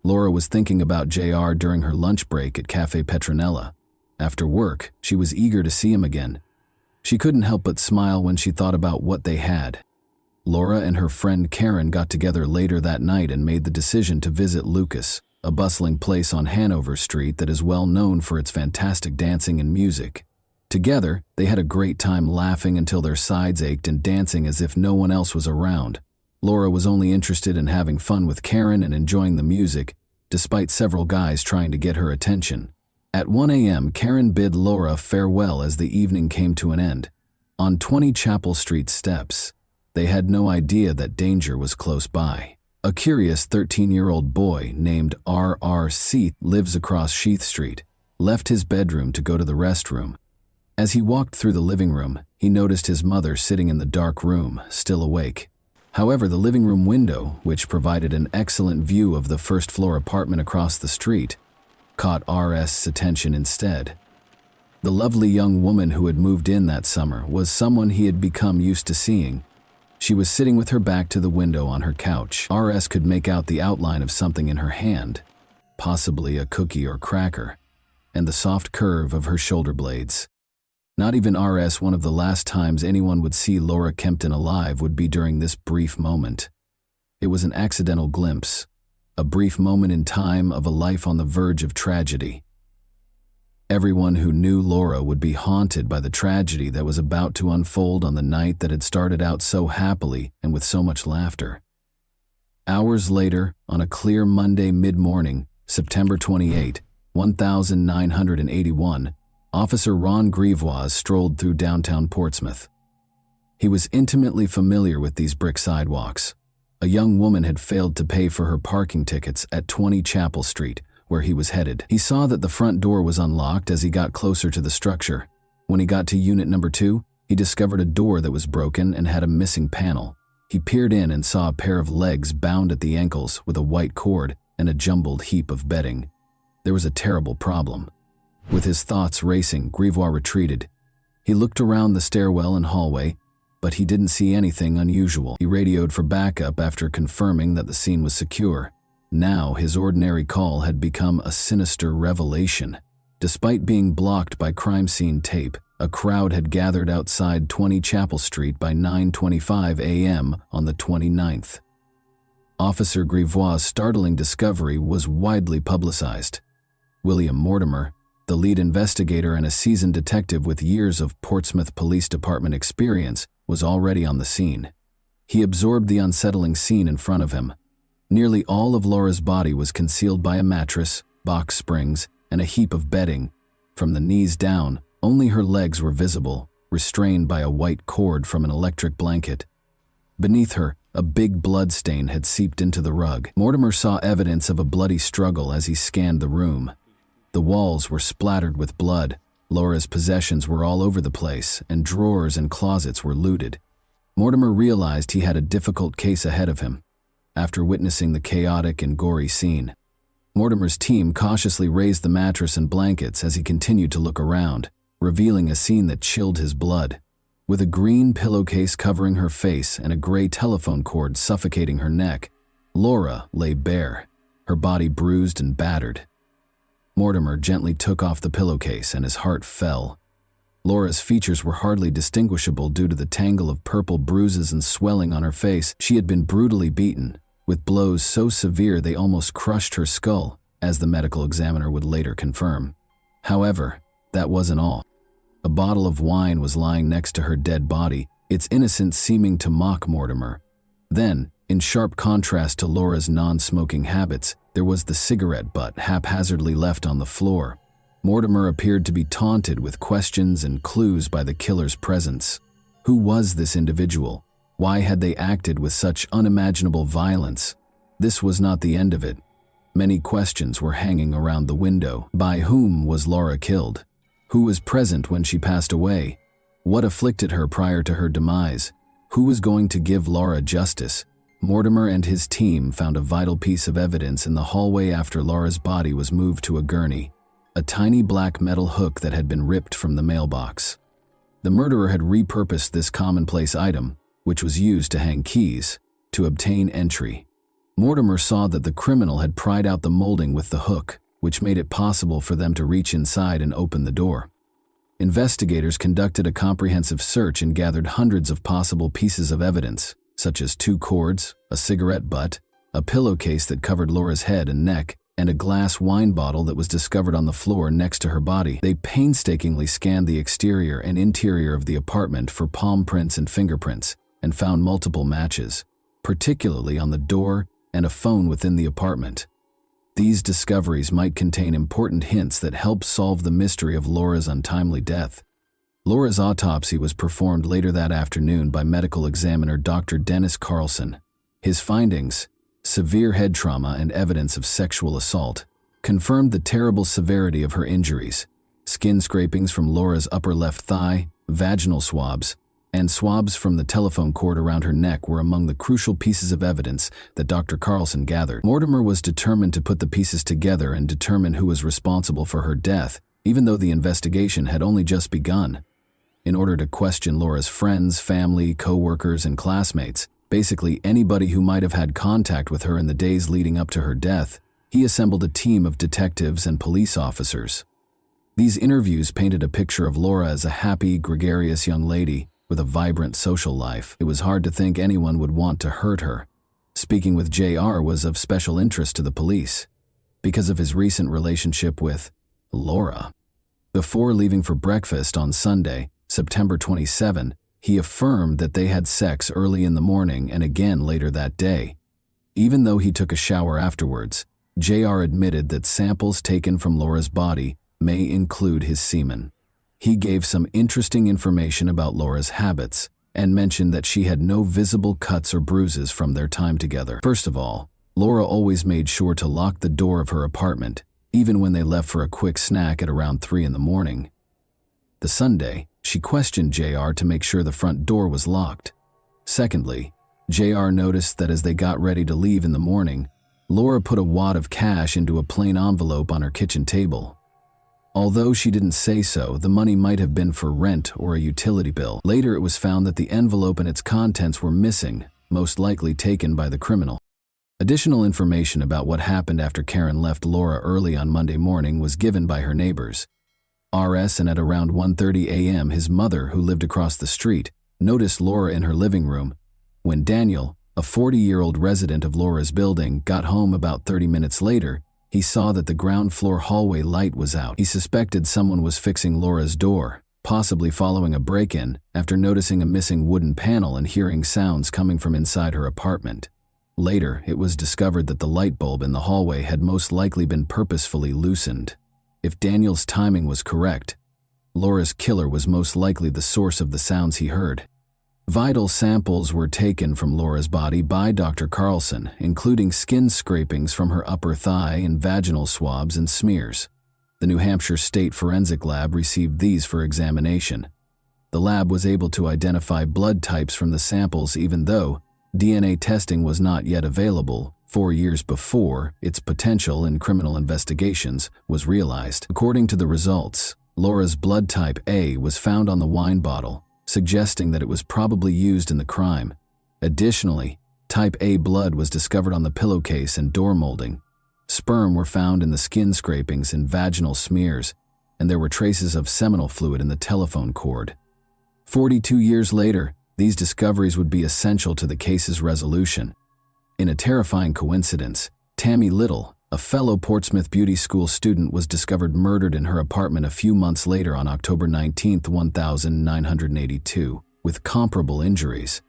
Laura was thinking about JR during her lunch break at Cafe Petronella. After work, she was eager to see him again. She couldn't help but smile when she thought about what they had. Laura and her friend Karen got together later that night and made the decision to visit Lucas, a bustling place on Hanover Street that is well known for its fantastic dancing and music. Together, they had a great time laughing until their sides ached and dancing as if no one else was around. Laura was only interested in having fun with Karen and enjoying the music, despite several guys trying to get her attention. At 1 a.m., Karen bid Laura farewell as the evening came to an end. On 20 Chapel Street steps, they had no idea that danger was close by. A curious 13-year-old boy named R.R. Seath lives across Sheath Street, left his bedroom to go to the restroom. As he walked through the living room, he noticed his mother sitting in the dark room, still awake. However, the living room window, which provided an excellent view of the first-floor apartment across the street, caught R.S.'s attention instead. The lovely young woman who had moved in that summer was someone he had become used to seeing. She was sitting with her back to the window on her couch. R.S. could make out the outline of something in her hand, possibly a cookie or cracker, and the soft curve of her shoulder blades. Not even one of the last times anyone would see Laura Kempton alive would be during this brief moment. It was an accidental glimpse, a brief moment in time of a life on the verge of tragedy. Everyone who knew Laura would be haunted by the tragedy that was about to unfold on the night that had started out so happily and with so much laughter. Hours later, on a clear Monday mid-morning, September 28, 1981, Officer Ron Grivois strolled through downtown Portsmouth. He was intimately familiar with these brick sidewalks. A young woman had failed to pay for her parking tickets at 20 Chapel Street, where he was headed. He saw that the front door was unlocked as he got closer to the structure. When he got to unit number 2, he discovered a door that was broken and had a missing panel. He peered in and saw a pair of legs bound at the ankles with a white cord and a jumbled heap of bedding. There was a terrible problem. With his thoughts racing, Grivois retreated. He looked around the stairwell and hallway, but he didn't see anything unusual. He radioed for backup after confirming that the scene was secure. Now his ordinary call had become a sinister revelation. Despite being blocked by crime scene tape, a crowd had gathered outside 20 Chapel Street by 9:25 a.m. on the 29th. Officer Grivois' startling discovery was widely publicized. William Mortimer, the lead investigator and a seasoned detective with years of Portsmouth Police Department experience, was already on the scene. He absorbed the unsettling scene in front of him. Nearly all of Laura's body was concealed by a mattress, box springs, and a heap of bedding. From the knees down, only her legs were visible, restrained by a white cord from an electric blanket. Beneath her, a big blood stain had seeped into the rug. Mortimer saw evidence of a bloody struggle as he scanned the room. The walls were splattered with blood, Laura's possessions were all over the place, and drawers and closets were looted. Mortimer realized he had a difficult case ahead of him. After witnessing the chaotic and gory scene, Mortimer's team cautiously raised the mattress and blankets as he continued to look around, revealing a scene that chilled his blood. With a green pillowcase covering her face and a gray telephone cord suffocating her neck, Laura lay bare, her body bruised and battered. Mortimer gently took off the pillowcase and his heart fell. Laura's features were hardly distinguishable due to the tangle of purple bruises and swelling on her face. She had been brutally beaten, with blows so severe they almost crushed her skull, as the medical examiner would later confirm. However, that wasn't all. A bottle of wine was lying next to her dead body, its innocence seeming to mock Mortimer. Then, in sharp contrast to Laura's non-smoking habits, there was the cigarette butt haphazardly left on the floor. Mortimer appeared to be taunted with questions and clues by the killer's presence. Who was this individual? Why had they acted with such unimaginable violence? This was not the end of it. Many questions were hanging around the window. By whom was Laura killed? Who was present when she passed away? What afflicted her prior to her demise? Who was going to give Laura justice? Mortimer and his team found a vital piece of evidence in the hallway after Laura's body was moved to a gurney, a tiny black metal hook that had been ripped from the mailbox. The murderer had repurposed this commonplace item, which was used to hang keys, to obtain entry. Mortimer saw that the criminal had pried out the molding with the hook, which made it possible for them to reach inside and open the door. Investigators conducted a comprehensive search and gathered hundreds of possible pieces of evidence, such as 2 cords, a cigarette butt, a pillowcase that covered Laura's head and neck, and a glass wine bottle that was discovered on the floor next to her body. They painstakingly scanned the exterior and interior of the apartment for palm prints and fingerprints, and found multiple matches, particularly on the door and a phone within the apartment. These discoveries might contain important hints that help solve the mystery of Laura's untimely death. Laura's autopsy was performed later that afternoon by medical examiner Dr. Dennis Carlson. His findings, severe head trauma and evidence of sexual assault, confirmed the terrible severity of her injuries. Skin scrapings from Laura's upper left thigh, vaginal swabs, and swabs from the telephone cord around her neck were among the crucial pieces of evidence that Dr. Carlson gathered. Mortimer was determined to put the pieces together and determine who was responsible for her death, even though the investigation had only just begun. In order to question Laura's friends, family, co-workers, and classmates, basically anybody who might have had contact with her in the days leading up to her death, he assembled a team of detectives and police officers. These interviews painted a picture of Laura as a happy, gregarious young lady with a vibrant social life. It was hard to think anyone would want to hurt her. Speaking with JR was of special interest to the police because of his recent relationship with Laura. Before leaving for breakfast on Sunday, September 27, he affirmed that they had sex early in the morning and again later that day. Even though he took a shower afterwards, JR admitted that samples taken from Laura's body may include his semen. He gave some interesting information about Laura's habits and mentioned that she had no visible cuts or bruises from their time together. First of all, Laura always made sure to lock the door of her apartment, even when they left for a quick snack at around 3 in the morning. The Sunday, she questioned JR to make sure the front door was locked. Secondly, JR noticed that as they got ready to leave in the morning, Laura put a wad of cash into a plain envelope on her kitchen table. Although she didn't say so, the money might have been for rent or a utility bill. Later, it was found that the envelope and its contents were missing, most likely taken by the criminal. Additional information about what happened after Karen left Laura early on Monday morning was given by her neighbors. RS, and at around 1:30 a.m., his mother, who lived across the street, noticed Laura in her living room. When Daniel, a 40-year-old resident of Laura's building, got home about 30 minutes later, he saw that the ground floor hallway light was out. He suspected someone was fixing Laura's door, possibly following a break-in, after noticing a missing wooden panel and hearing sounds coming from inside her apartment. Later, it was discovered that the light bulb in the hallway had most likely been purposefully loosened. If Daniel's timing was correct, Laura's killer was most likely the source of the sounds he heard. Vital samples were taken from Laura's body by Dr. Carlson, including skin scrapings from her upper thigh and vaginal swabs and smears. The New Hampshire State Forensic Lab received these for examination. The lab was able to identify blood types from the samples even though DNA testing was not yet available 4 years before its potential in criminal investigations was realized. According to the results, Laura's blood type A was found on the wine bottle, suggesting that it was probably used in the crime. Additionally, type A blood was discovered on the pillowcase and door molding. Sperm were found in the skin scrapings and vaginal smears, and there were traces of seminal fluid in the telephone cord. 42 years later, these discoveries would be essential to the case's resolution. In a terrifying coincidence, Tammy Little, a fellow Portsmouth Beauty School student, was discovered murdered in her apartment a few months later on October 19, 1982, with comparable injuries.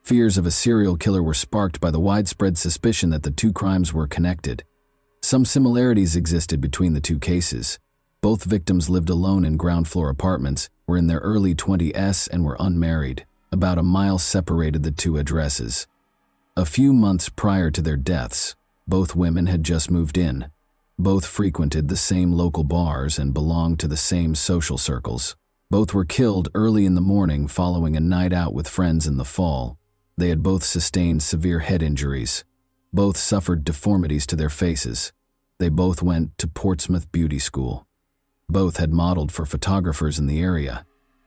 Fears of a serial killer were sparked by the widespread suspicion that the two crimes were connected. Some similarities existed between the two cases. Both victims lived alone in ground-floor apartments, were in their early 20s, and were unmarried. About a mile separated the two addresses. A few months prior to their deaths, both women had just moved in. Both frequented the same local bars and belonged to the same social circles. Both were killed early in the morning following a night out with friends in the fall. They had both sustained severe head injuries. Both suffered deformities to their faces. They both went to Portsmouth Beauty School. Both had modeled for photographers in the area.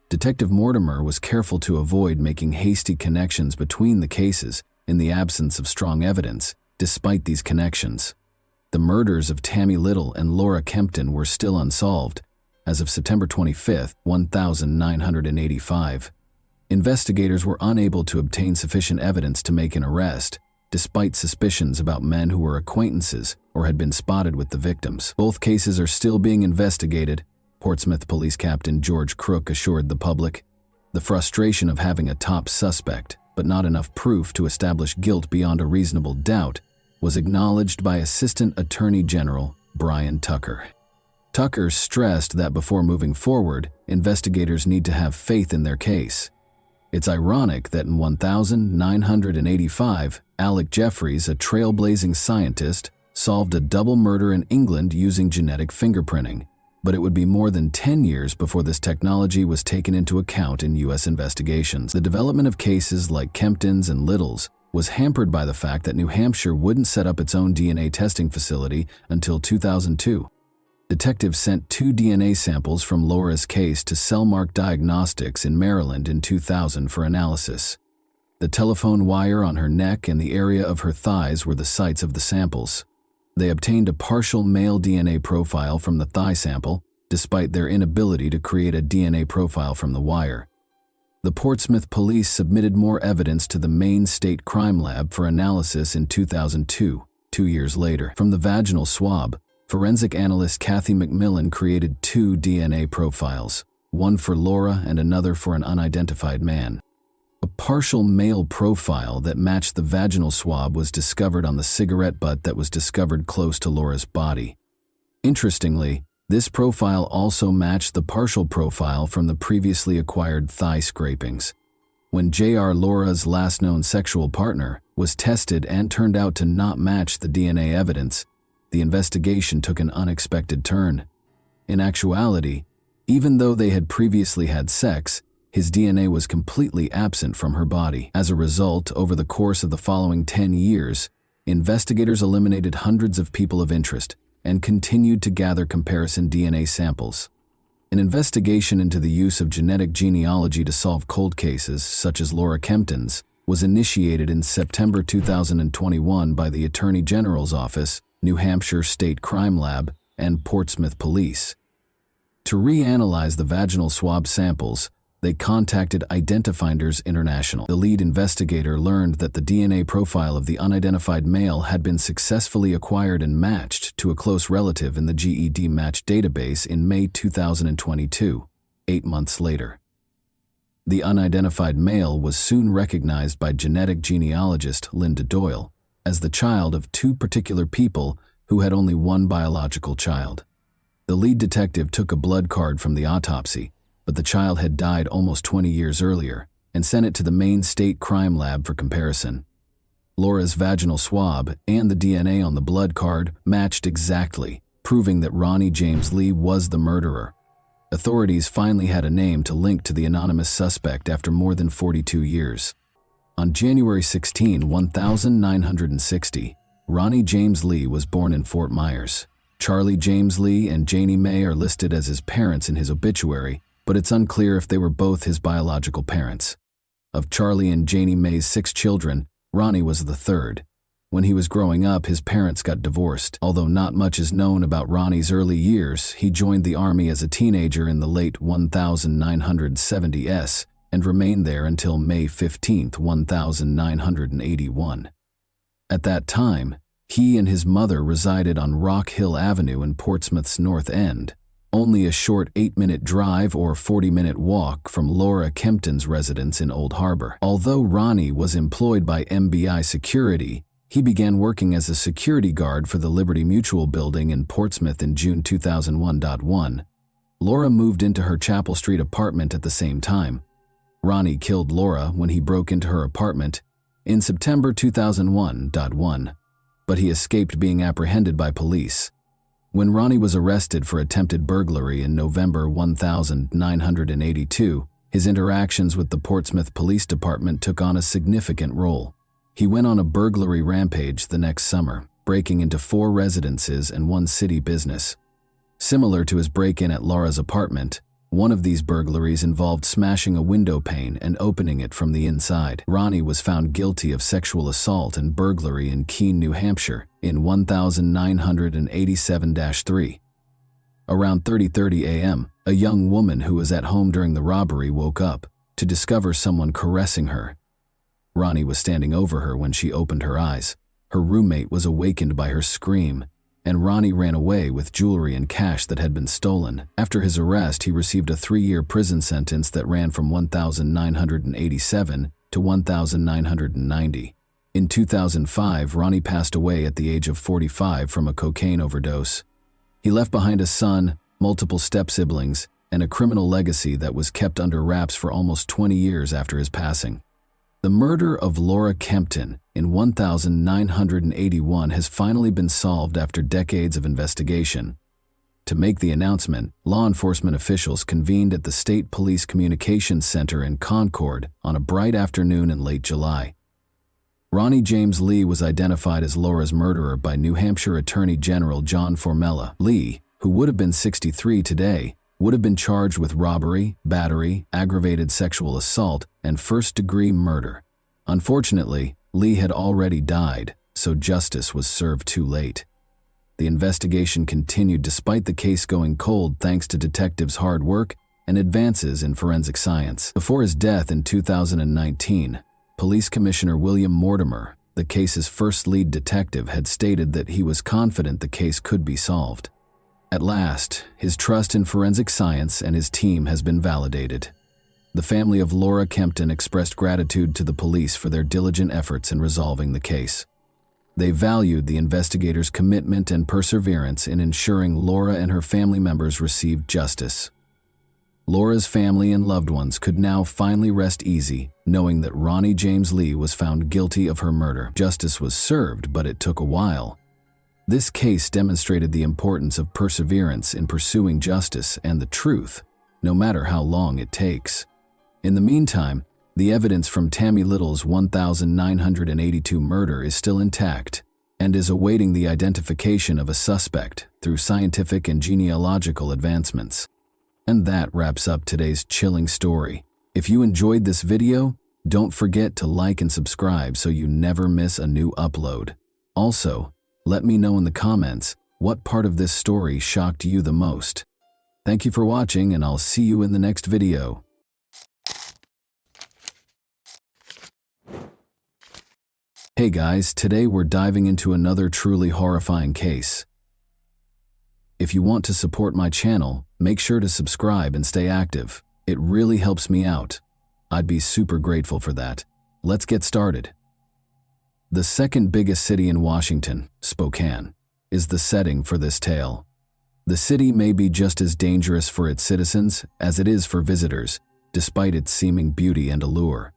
Detective Mortimer was careful to avoid making hasty connections between the cases in the absence of strong evidence. Despite these connections, the murders of Tammy Little and Laura Kempton were still unsolved. As of September 25, 1985, investigators were unable to obtain sufficient evidence to make an arrest, despite suspicions about men who were acquaintances or had been spotted with the victims. Both cases are still being investigated, Portsmouth Police Captain George Crook assured the public. The frustration of having a top suspect, but not enough proof to establish guilt beyond a reasonable doubt, was acknowledged by Assistant Attorney General Brian Tucker. Tucker stressed that before moving forward, investigators need to have faith in their case. It's ironic that in 1985, Alec Jeffreys, a trailblazing scientist, solved a double murder in England using genetic fingerprinting, but it would be more than 10 years before this technology was taken into account in U.S. investigations. The development of cases like Kempton's and Little's was hampered by the fact that New Hampshire wouldn't set up its own DNA testing facility until 2002. Detectives sent 2 DNA samples from Laura's case to Cellmark Diagnostics in Maryland in 2000 for analysis. The telephone wire on her neck and the area of her thighs were the sites of the samples. They obtained a partial male DNA profile from the thigh sample, despite their inability to create a DNA profile from the wire. The Portsmouth police submitted more evidence to the Maine State Crime Lab for analysis in 2002, 2 years later. From the vaginal swab, forensic analyst Kathy McMillan created 2 DNA profiles, one for Laura and another for an unidentified man. A partial male profile that matched the vaginal swab was discovered on the cigarette butt that was discovered close to Laura's body. Interestingly, this profile also matched the partial profile from the previously acquired thigh scrapings. When J.R. Laura's last known sexual partner was tested and turned out to not match the DNA evidence, the investigation took an unexpected turn. In actuality, even though they had previously had sex, his DNA was completely absent from her body. As a result, over the course of the following 10 years, investigators eliminated hundreds of people of interest and continued to gather comparison DNA samples. An investigation into the use of genetic genealogy to solve cold cases, such as Laura Kempton's, was initiated in September 2021 by the Attorney General's Office, New Hampshire State Crime Lab, and Portsmouth Police. To reanalyze the vaginal swab samples, they contacted Identifinders International. The lead investigator learned that the DNA profile of the unidentified male had been successfully acquired and matched to a close relative in the GED Match database in May 2022, 8 months later. The unidentified male was soon recognized by genetic genealogist Linda Doyle as the child of 2 particular people who had only one biological child. The lead detective took a blood card from the autopsy, but the child had died almost 20 years earlier, and sent it to the Maine State Crime Lab for comparison. Laura's vaginal swab and the DNA on the blood card matched exactly, proving that Ronnie James Lee was the murderer. Authorities finally had a name to link to the anonymous suspect after more than 42 years. On January 16, 1960, Ronnie James Lee was born in Fort Myers. Charlie James Lee and Janie Mae are listed as his parents in his obituary, but it's unclear if they were both his biological parents. Of Charlie and Janie Mae's 6 children, Ronnie was the third. When he was growing up, his parents got divorced. Although not much is known about Ronnie's early years, he joined the Army as a teenager in the late 1970s and remained there until May 15, 1981. At that time, he and his mother resided on Rock Hill Avenue in Portsmouth's North End, only a short 8-minute drive or 40-minute walk from Laura Kempton's residence in Old Harbor. Although Ronnie was employed by MBI Security, he began working as a security guard for the Liberty Mutual building in Portsmouth in June 2001. Laura moved into her Chapel Street apartment at the same time. Ronnie killed Laura when he broke into her apartment in September 2001, but he escaped being apprehended by police. When Ronnie was arrested for attempted burglary in November 1982, his interactions with the Portsmouth Police Department took on a significant role. He went on a burglary rampage the next summer, breaking into 4 residences and 1 city business. Similar to his break-in at Laura's apartment, one of these burglaries involved smashing a window pane and opening it from the inside. Ronnie was found guilty of sexual assault and burglary in Keene, New Hampshire, in 1987-3. Around 30:30 a.m., a young woman who was at home during the robbery woke up to discover someone caressing her. Ronnie was standing over her when she opened her eyes. Her roommate was awakened by her scream, and Ronnie ran away with jewelry and cash that had been stolen. After his arrest, he received a 3-year prison sentence that ran from 1987 to 1990. In 2005, Ronnie passed away at the age of 45 from a cocaine overdose. He left behind a son, multiple step-siblings, and a criminal legacy that was kept under wraps for almost 20 years after his passing. The murder of Laura Kempton in 1981 has finally been solved after decades of investigation. To make the announcement, law enforcement officials convened at the State Police Communications Center in Concord on a bright afternoon in late July. Ronnie James Lee was identified as Laura's murderer by New Hampshire Attorney General John Formella. Lee, who would have been 63 today, would have been charged with robbery, battery, aggravated sexual assault, and first-degree murder. Unfortunately, Lee had already died, so justice was served too late. The investigation continued despite the case going cold thanks to detectives' hard work and advances in forensic science. Before his death in 2019, Police Commissioner William Mortimer, the case's first lead detective, had stated that he was confident the case could be solved. At last, his trust in forensic science and his team has been validated. The family of Laura Kempton expressed gratitude to the police for their diligent efforts in resolving the case. They valued the investigators' commitment and perseverance in ensuring Laura and her family members received justice. Laura's family and loved ones could now finally rest easy, knowing that Ronnie James Lee was found guilty of her murder. Justice was served, but it took a while. This case demonstrated the importance of perseverance in pursuing justice and the truth, no matter how long it takes. In the meantime, the evidence from Tammy Little's 1982 murder is still intact and is awaiting the identification of a suspect through scientific and genealogical advancements. And that wraps up today's chilling story. If you enjoyed this video, don't forget to like and subscribe so you never miss a new upload. Also, let me know in the comments what part of this story shocked you the most. Thank you for watching, and I'll see you in the next video. Hey guys, today we're diving into another truly horrifying case. If you want to support my channel, make sure to subscribe and stay active. It really helps me out. I'd be super grateful for that. Let's get started. The second biggest city in Washington, Spokane, is the setting for this tale. The city may be just as dangerous for its citizens as it is for visitors, despite its seeming beauty and allure.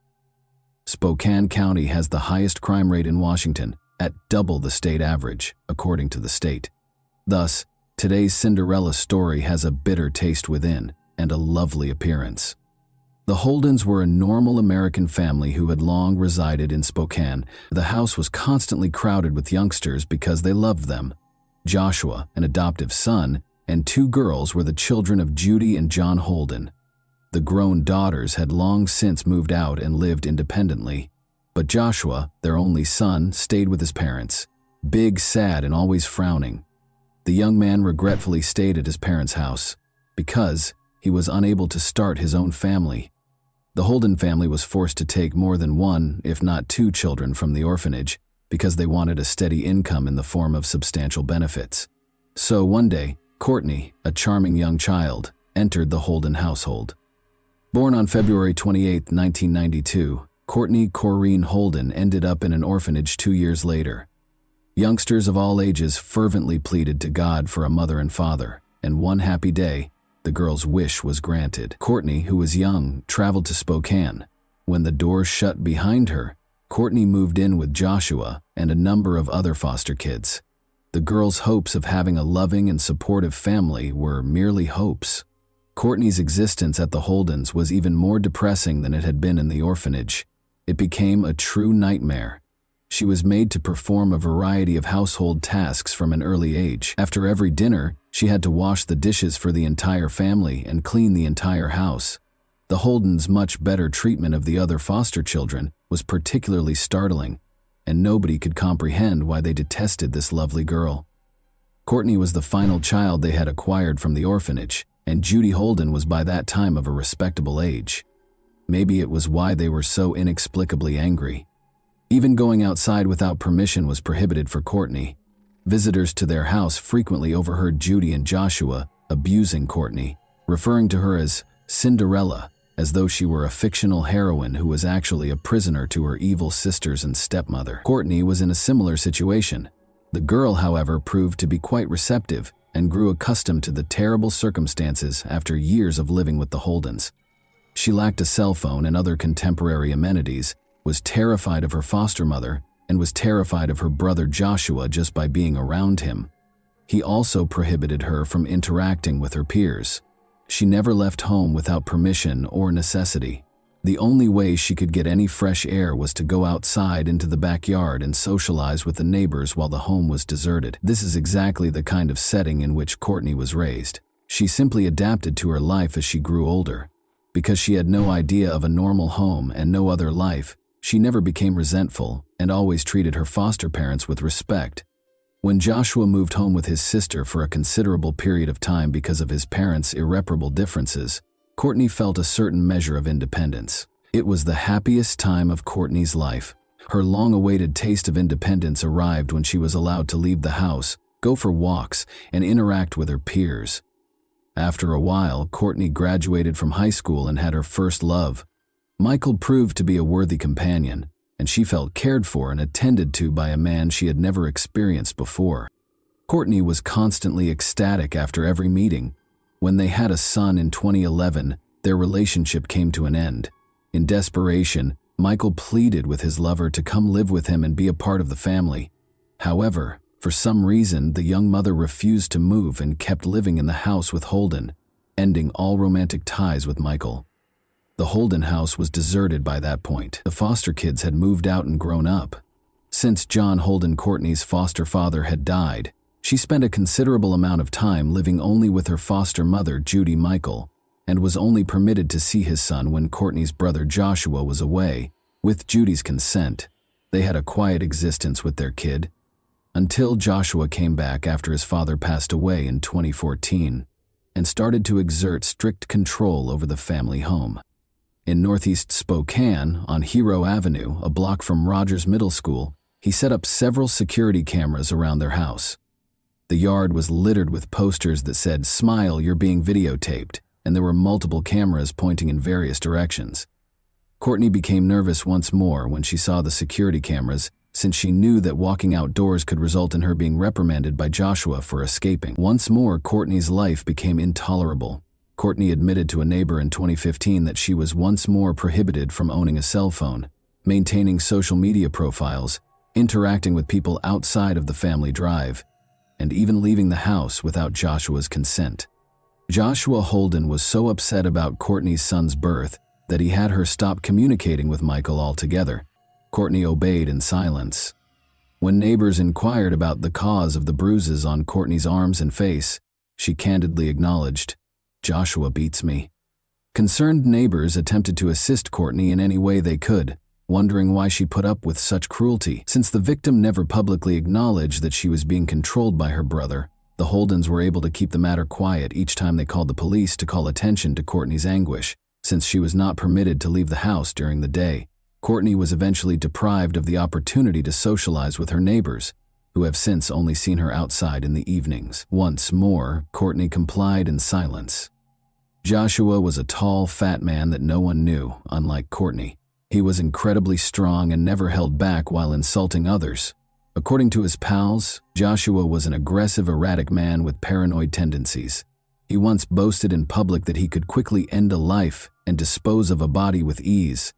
Spokane County has the highest crime rate in Washington, at double the state average, according to the state. Thus, today's Cinderella story has a bitter taste within and a lovely appearance. The Holdens were a normal American family who had long resided in Spokane. The house was constantly crowded with youngsters because they loved them. Joshua, an adoptive son, and two girls were the children of Judy and John Holden. The grown daughters had long since moved out and lived independently, but Joshua, their only son, stayed with his parents, big, sad, and always frowning. The young man regretfully stayed at his parents' house because he was unable to start his own family. The Holden family was forced to take more than one, if not two, children from the orphanage because they wanted a steady income in the form of substantial benefits. So one day, Courtney, a charming young child, entered the Holden household. Born on February 28, 1992, Courtney Corrine Holden ended up in an orphanage 2 years later. Youngsters of all ages fervently pleaded to God for a mother and father, and one happy day, the girl's wish was granted. Courtney, who was young, traveled to Spokane. When the doors shut behind her, Courtney moved in with Joshua and a number of other foster kids. The girl's hopes of having a loving and supportive family were merely hopes. Courtney's existence at the Holdens was even more depressing than it had been in the orphanage. It became a true nightmare. She was made to perform a variety of household tasks from an early age. After every dinner, she had to wash the dishes for the entire family and clean the entire house. The Holdens' much better treatment of the other foster children was particularly startling, and nobody could comprehend why they detested this lovely girl. Courtney was the final child they had acquired from the orphanage, and Judy Holden was by that time of a respectable age. Maybe it was why they were so inexplicably angry. Even going outside without permission was prohibited for Courtney. Visitors to their house frequently overheard Judy and Joshua abusing Courtney, referring to her as Cinderella, as though she were a fictional heroine who was actually a prisoner to her evil sisters and stepmother. Courtney was in a similar situation. The girl, however, proved to be quite receptive and grew accustomed to the terrible circumstances after years of living with the Holdens. She lacked a cell phone and other contemporary amenities, was terrified of her foster mother, and was terrified of her brother Joshua just by being around him. He also prohibited her from interacting with her peers. She never left home without permission or necessity. The only way she could get any fresh air was to go outside into the backyard and socialize with the neighbors while the home was deserted. This is exactly the kind of setting in which Courtney was raised. She simply adapted to her life as she grew older. Because she had no idea of a normal home and no other life, she never became resentful and always treated her foster parents with respect. When Joshua moved home with his sister for a considerable period of time because of his parents' irreparable differences, Courtney felt a certain measure of independence. It was the happiest time of Courtney's life. Her long-awaited taste of independence arrived when she was allowed to leave the house, go for walks, and interact with her peers. After a while, Courtney graduated from high school and had her first love. Michael proved to be a worthy companion, and she felt cared for and attended to by a man she had never experienced before. Courtney was constantly ecstatic after every meeting. When they had a son in 2011, their relationship came to an end. In desperation, Michael pleaded with his lover to come live with him and be a part of the family. However, for some reason, the young mother refused to move and kept living in the house with Holden, ending all romantic ties with Michael. The Holden house was deserted by that point. The foster kids had moved out and grown up. Since John Holden, Courtney's foster father, had died, she spent a considerable amount of time living only with her foster mother, Judy Michael, and was only permitted to see his son when Courtney's brother Joshua was away. With Judy's consent, they had a quiet existence with their kid, until Joshua came back after his father passed away in 2014 and started to exert strict control over the family home. In northeast Spokane, on Hero Avenue, a block from Rogers Middle School, he set up several security cameras around their house. The yard was littered with posters that said, "Smile, you're being videotaped," and there were multiple cameras pointing in various directions. Courtney became nervous once more when she saw the security cameras, since she knew that walking outdoors could result in her being reprimanded by Joshua for escaping. Once more, Courtney's life became intolerable. Courtney admitted to a neighbor in 2015 that she was once more prohibited from owning a cell phone, maintaining social media profiles, interacting with people outside of the family drive, and even leaving the house without Joshua's consent. Joshua Holden was so upset about Courtney's son's birth that he had her stop communicating with Michael altogether. Courtney obeyed in silence. When neighbors inquired about the cause of the bruises on Courtney's arms and face, she candidly acknowledged, "Joshua beats me." Concerned neighbors attempted to assist Courtney in any way they could, wondering why she put up with such cruelty. Since the victim never publicly acknowledged that she was being controlled by her brother, the Holdens were able to keep the matter quiet each time they called the police to call attention to Courtney's anguish. Since she was not permitted to leave the house during the day, Courtney was eventually deprived of the opportunity to socialize with her neighbors, who have since only seen her outside in the evenings. Once more, Courtney complied in silence. Joshua was a tall, fat man that no one knew, unlike Courtney. He was incredibly strong and never held back while insulting others. According to his pals, Joshua was an aggressive, erratic man with paranoid tendencies. He once boasted in public that he could quickly end a life and dispose of a body with ease.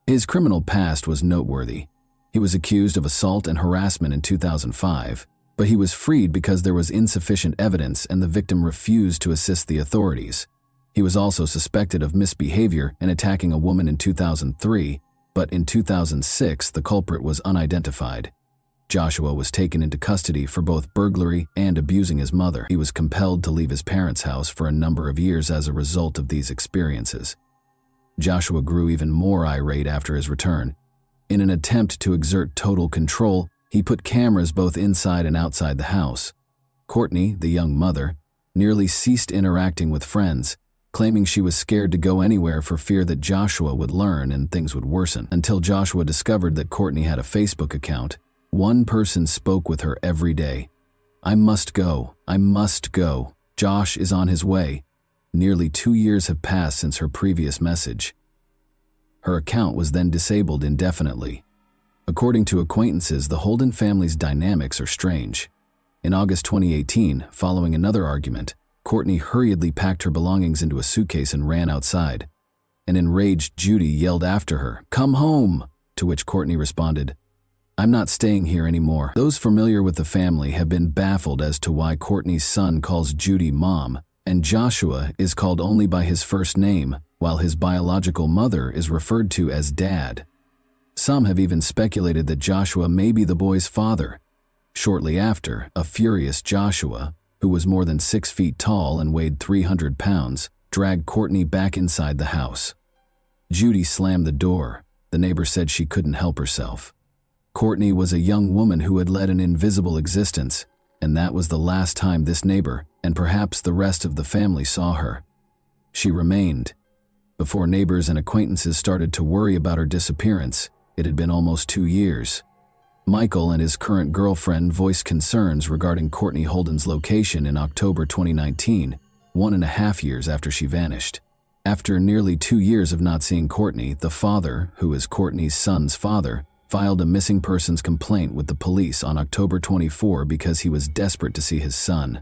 His criminal past was noteworthy. He was accused of assault and harassment in 2005, but he was freed because there was insufficient evidence and the victim refused to assist the authorities. He was also suspected of misbehavior and attacking a woman in 2003, but in 2006 the culprit was unidentified. Joshua was taken into custody for both burglary and abusing his mother. He was compelled to leave his parents' house for a number of years as a result of these experiences. Joshua grew even more irate after his return. In an attempt to exert total control, he put cameras both inside and outside the house. Courtney, the young mother, nearly ceased interacting with friends, claiming she was scared to go anywhere for fear that Joshua would learn and things would worsen. Until Joshua discovered that Courtney had a Facebook account, one person spoke with her every day. "I must go. I must go. Josh is on his way." Nearly 2 years have passed since her previous message. Her account was then disabled indefinitely. According to acquaintances, the Holden family's dynamics are strange. In August 2018, following another argument, Courtney hurriedly packed her belongings into a suitcase and ran outside. An enraged Judy yelled after her, "Come home!" To which Courtney responded, "I'm not staying here anymore." Those familiar with the family have been baffled as to why Courtney's son calls Judy Mom, and Joshua is called only by his first name, while his biological mother is referred to as Dad. Some have even speculated that Joshua may be the boy's father. Shortly after, a furious Joshua, who was more than 6 feet tall and weighed 300 pounds, dragged Courtney back inside the house. Judy slammed the door. The neighbor said she couldn't help herself. Courtney was a young woman who had led an invisible existence, and that was the last time this neighbor, and perhaps the rest of the family, saw her. She remained. Before neighbors and acquaintances started to worry about her disappearance, it had been almost 2 years. Michael and his current girlfriend voiced concerns regarding Courtney Holden's location in October 2019, 1.5 years after she vanished. After nearly 2 years of not seeing Courtney, the father, who is Courtney's son's father, filed a missing persons complaint with the police on October 24 because he was desperate to see his son.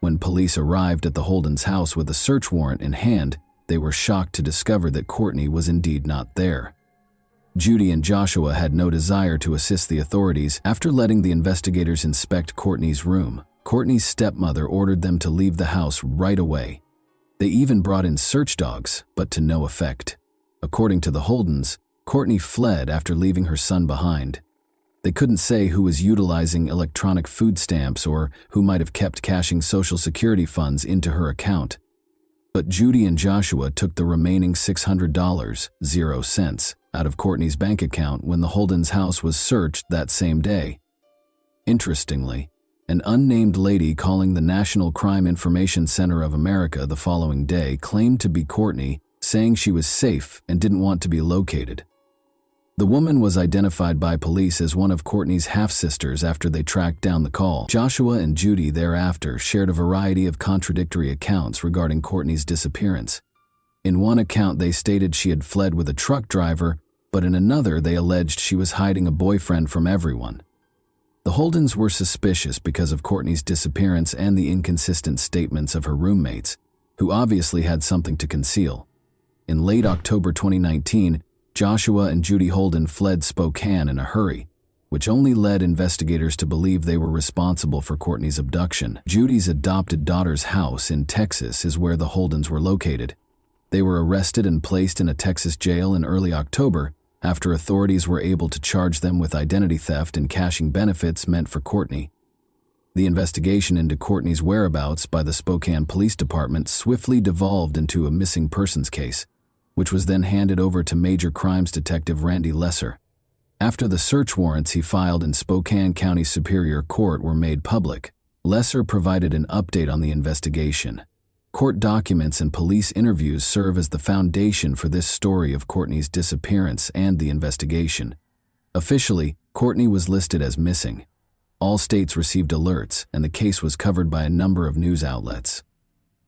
When police arrived at the Holdens' house with a search warrant in hand, they were shocked to discover that Courtney was indeed not there. Judy and Joshua had no desire to assist the authorities. After letting the investigators inspect Courtney's room, Courtney's stepmother ordered them to leave the house right away. They even brought in search dogs, but to no effect. According to the Holdens, Courtney fled after leaving her son behind. They couldn't say who was utilizing electronic food stamps or who might have kept cashing Social Security funds into her account. But Judy and Joshua took the remaining $600.00 out of Courtney's bank account when the Holdens' house was searched that same day. Interestingly, an unnamed lady calling the National Crime Information Center of America the following day claimed to be Courtney, saying she was safe and didn't want to be located. The woman was identified by police as one of Courtney's half-sisters after they tracked down the call. Joshua and Judy thereafter shared a variety of contradictory accounts regarding Courtney's disappearance. In one account, they stated she had fled with a truck driver, but in another, they alleged she was hiding a boyfriend from everyone. The Holdens were suspicious because of Courtney's disappearance and the inconsistent statements of her roommates, who obviously had something to conceal. In late October 2019, Joshua and Judy Holden fled Spokane in a hurry, which only led investigators to believe they were responsible for Courtney's abduction. Judy's adopted daughter's house in Texas is where the Holdens were located. They were arrested and placed in a Texas jail in early October after authorities were able to charge them with identity theft and cashing benefits meant for Courtney. The investigation into Courtney's whereabouts by the Spokane Police Department swiftly devolved into a missing persons case, which was then handed over to Major Crimes Detective Randy Lesser. After the search warrants he filed in Spokane County Superior Court were made public, Lesser provided an update on the investigation. Court documents and police interviews serve as the foundation for this story of Courtney's disappearance and the investigation. Officially, Courtney was listed as missing. All states received alerts, and the case was covered by a number of news outlets.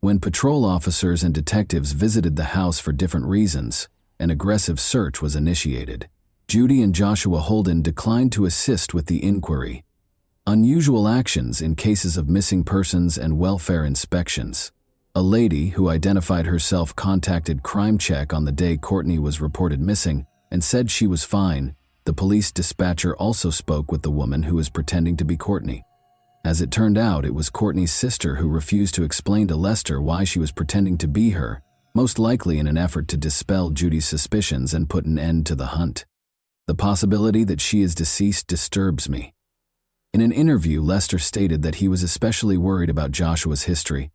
When patrol officers and detectives visited the house for different reasons, an aggressive search was initiated. Judy and Joshua Holden declined to assist with the inquiry. Unusual actions in cases of missing persons and welfare inspections. A lady who identified herself contacted Crime Check on the day Courtney was reported missing and said she was fine. The police dispatcher also spoke with the woman who was pretending to be Courtney. As it turned out, it was Courtney's sister who refused to explain to Lester why she was pretending to be her, most likely in an effort to dispel Judy's suspicions and put an end to the hunt. The possibility that she is deceased disturbs me. In an interview, Lester stated that he was especially worried about Joshua's history.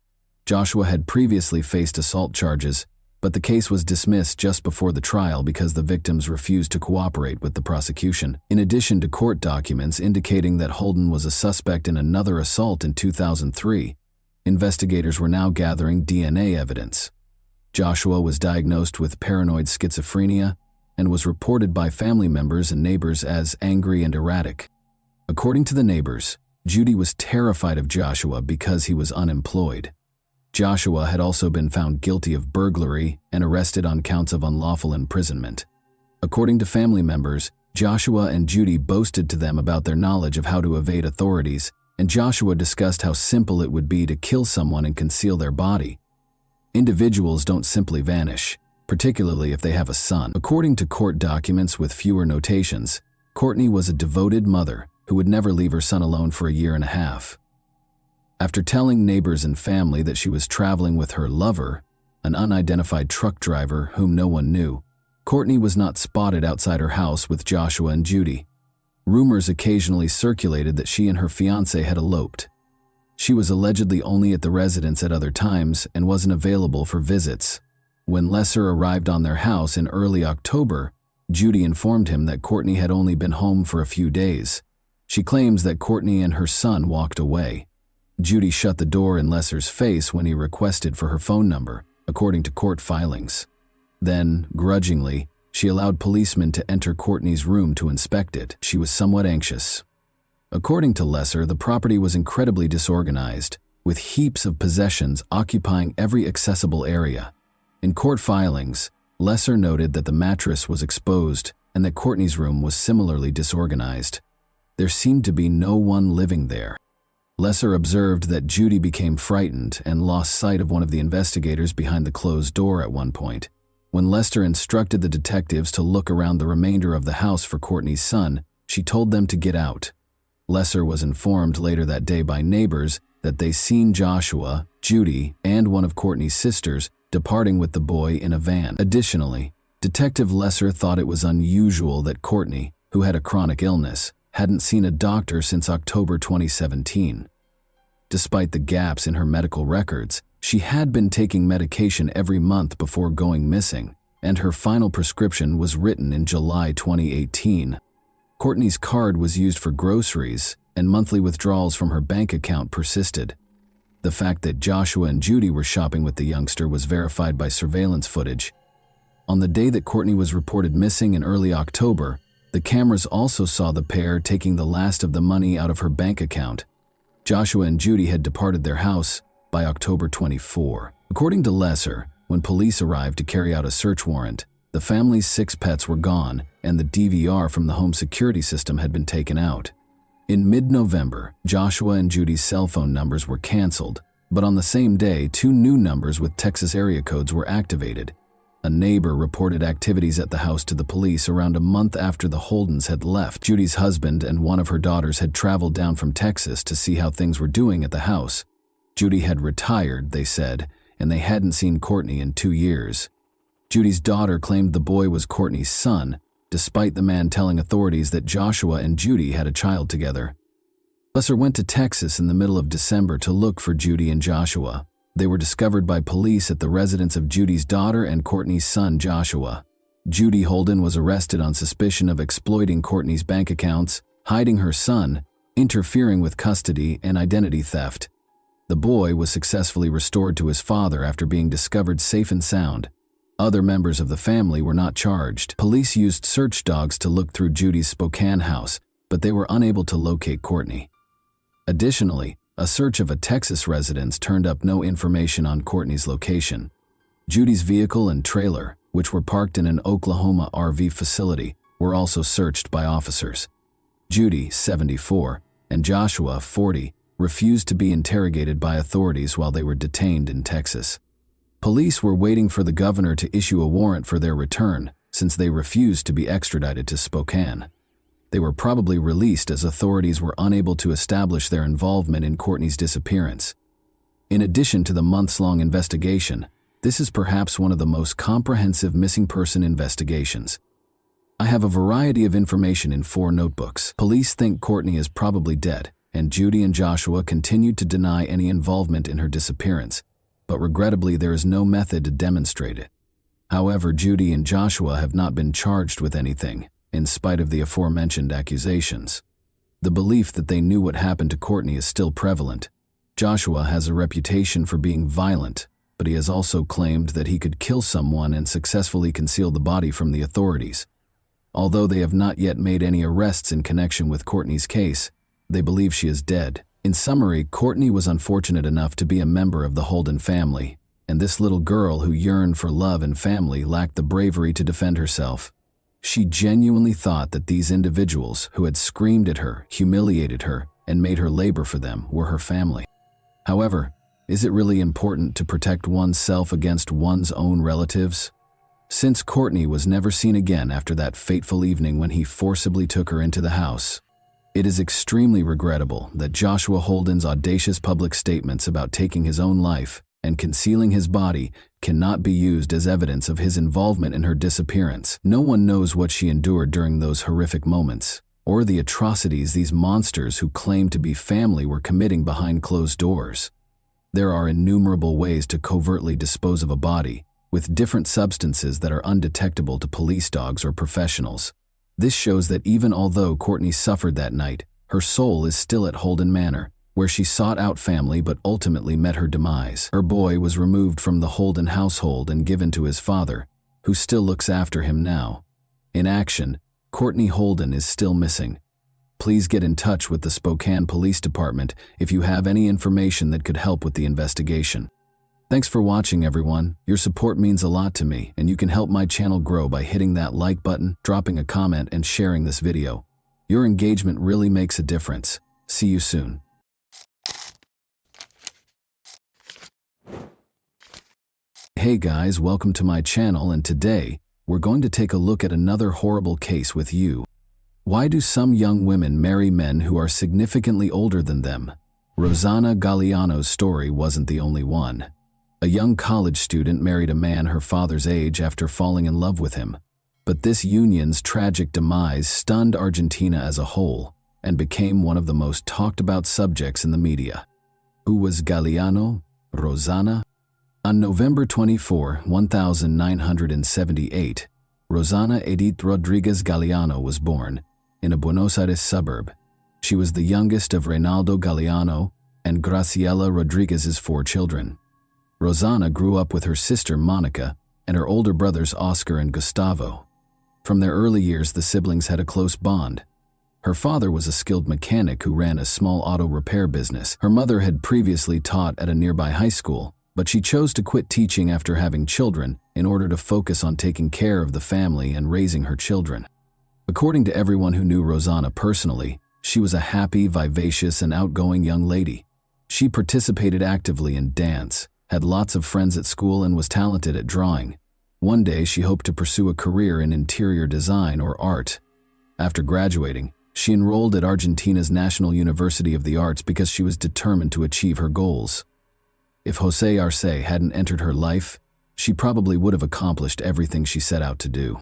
Joshua had previously faced assault charges, but the case was dismissed just before the trial because the victims refused to cooperate with the prosecution. In addition to court documents indicating that Holden was a suspect in another assault in 2003, investigators were now gathering DNA evidence. Joshua was diagnosed with paranoid schizophrenia and was reported by family members and neighbors as angry and erratic. According to the neighbors, Judy was terrified of Joshua because he was unemployed. Joshua had also been found guilty of burglary and arrested on counts of unlawful imprisonment. According to family members, Joshua and Judy boasted to them about their knowledge of how to evade authorities, and Joshua discussed how simple it would be to kill someone and conceal their body. Individuals don't simply vanish, particularly if they have a son. According to court documents with fewer notations, Courtney was a devoted mother who would never leave her son alone for a year and a half. After telling neighbors and family that she was traveling with her lover, an unidentified truck driver whom no one knew, Courtney was not spotted outside her house with Joshua and Judy. Rumors occasionally circulated that she and her fiancé had eloped. She was allegedly only at the residence at other times and wasn't available for visits. When Lesser arrived on their house in early October, Judy informed him that Courtney had only been home for a few days. She claims that Courtney and her son walked away. Judy shut the door in Lesser's face when he requested for her phone number, according to court filings. Then, grudgingly, she allowed policemen to enter Courtney's room to inspect it. She was somewhat anxious. According to Lesser, the property was incredibly disorganized, with heaps of possessions occupying every accessible area. In court filings, Lesser noted that the mattress was exposed and that Courtney's room was similarly disorganized. There seemed to be no one living there. Lesser observed that Judy became frightened and lost sight of one of the investigators behind the closed door at one point. When Lester instructed the detectives to look around the remainder of the house for Courtney's son, she told them to get out. Lesser was informed later that day by neighbors that they seen Joshua, Judy, and one of Courtney's sisters departing with the boy in a van. Additionally, Detective Lesser thought it was unusual that Courtney, who had a chronic illness, hadn't seen a doctor since October 2017. Despite the gaps in her medical records, she had been taking medication every month before going missing, and her final prescription was written in July 2018. Courtney's card was used for groceries, and monthly withdrawals from her bank account persisted. The fact that Joshua and Judy were shopping with the youngster was verified by surveillance footage. On the day that Courtney was reported missing in early October, the cameras also saw the pair taking the last of the money out of her bank account. Joshua and Judy had departed their house by October 24. According to Lesser, when police arrived to carry out a search warrant, the family's 6 pets were gone and the DVR from the home security system had been taken out. In mid-November, Joshua and Judy's cell phone numbers were canceled, but on the same day, 2 new numbers with Texas area codes were activated. A neighbor reported activities at the house to the police around a month after the Holdens had left. Judy's husband and one of her daughters had traveled down from Texas to see how things were doing at the house. Judy had retired, they said, and they hadn't seen Courtney in 2 years. Judy's daughter claimed the boy was Courtney's son, despite the man telling authorities that Joshua and Judy had a child together. Lesser went to Texas in the middle of December to look for Judy and Joshua. They were discovered by police at the residence of Judy's daughter and Courtney's son, Joshua. Judy Holden was arrested on suspicion of exploiting Courtney's bank accounts, hiding her son, interfering with custody, and identity theft. The boy was successfully restored to his father after being discovered safe and sound. Other members of the family were not charged. Police used search dogs to look through Judy's Spokane house, but they were unable to locate Courtney. Additionally, a search of a Texas residence turned up no information on Courtney's location. Judy's vehicle and trailer, which were parked in an Oklahoma RV facility, were also searched by officers. Judy, 74, and Joshua, 40, refused to be interrogated by authorities while they were detained in Texas. Police were waiting for the governor to issue a warrant for their return, since they refused to be extradited to Spokane. They were probably released as authorities were unable to establish their involvement in Courtney's disappearance. In addition to the months-long investigation, this is perhaps one of the most comprehensive missing person investigations. I have a variety of information in 4 notebooks. Police think Courtney is probably dead, and Judy and Joshua continued to deny any involvement in her disappearance, but regrettably there is no method to demonstrate it. However, Judy and Joshua have not been charged with anything, in spite of the aforementioned accusations. The belief that they knew what happened to Courtney is still prevalent. Joshua has a reputation for being violent, but he has also claimed that he could kill someone and successfully conceal the body from the authorities. Although they have not yet made any arrests in connection with Courtney's case, they believe she is dead. In summary, Courtney was unfortunate enough to be a member of the Holden family, and this little girl who yearned for love and family lacked the bravery to defend herself. She genuinely thought that these individuals who had screamed at her, humiliated her, and made her labor for them were her family. However, is it really important to protect oneself against one's own relatives? Since Courtney was never seen again after that fateful evening when he forcibly took her into the house, it is extremely regrettable that Joshua Holden's audacious public statements about taking his own life and concealing his body cannot be used as evidence of his involvement in her disappearance. No one knows what she endured during those horrific moments, or the atrocities these monsters who claim to be family were committing behind closed doors. There are innumerable ways to covertly dispose of a body, with different substances that are undetectable to police dogs or professionals. This shows that even although Courtney suffered that night, her soul is still at Holden Manor, where she sought out family but ultimately met her demise. Her boy was removed from the Holden household and given to his father, who still looks after him now. In action, Courtney Holden is still missing. Please get in touch with the Spokane Police Department if you have any information that could help with the investigation. Thanks for watching, everyone. Your support means a lot to me, and you can help my channel grow by hitting that like button, dropping a comment, and sharing this video. Your engagement really makes a difference. See you soon. Hey guys, welcome to my channel, and today, we're going to take a look at another horrible case with you. Why do some young women marry men who are significantly older than them? Rosanna Galliano's story wasn't the only one. A young college student married a man her father's age after falling in love with him. But this union's tragic demise stunned Argentina as a whole and became one of the most talked about subjects in the media. Who was Galliano? Rosanna? On November 24, 1978, Rosanna Edith Rodriguez Galliano was born in a Buenos Aires suburb. She was the youngest of Reynaldo Galliano and Graciela Rodriguez's 4 children. Rosanna grew up with her sister Monica and her older brothers Oscar and Gustavo. From their early years, the siblings had a close bond. Her father was a skilled mechanic who ran a small auto repair business. Her mother had previously taught at a nearby high school, but she chose to quit teaching after having children in order to focus on taking care of the family and raising her children. According to everyone who knew Rosanna personally, she was a happy, vivacious, and outgoing young lady. She participated actively in dance, had lots of friends at school, and was talented at drawing. One day, she hoped to pursue a career in interior design or art. After graduating, she enrolled at Argentina's National University of the Arts because she was determined to achieve her goals. If José Arce hadn't entered her life, she probably would have accomplished everything she set out to do.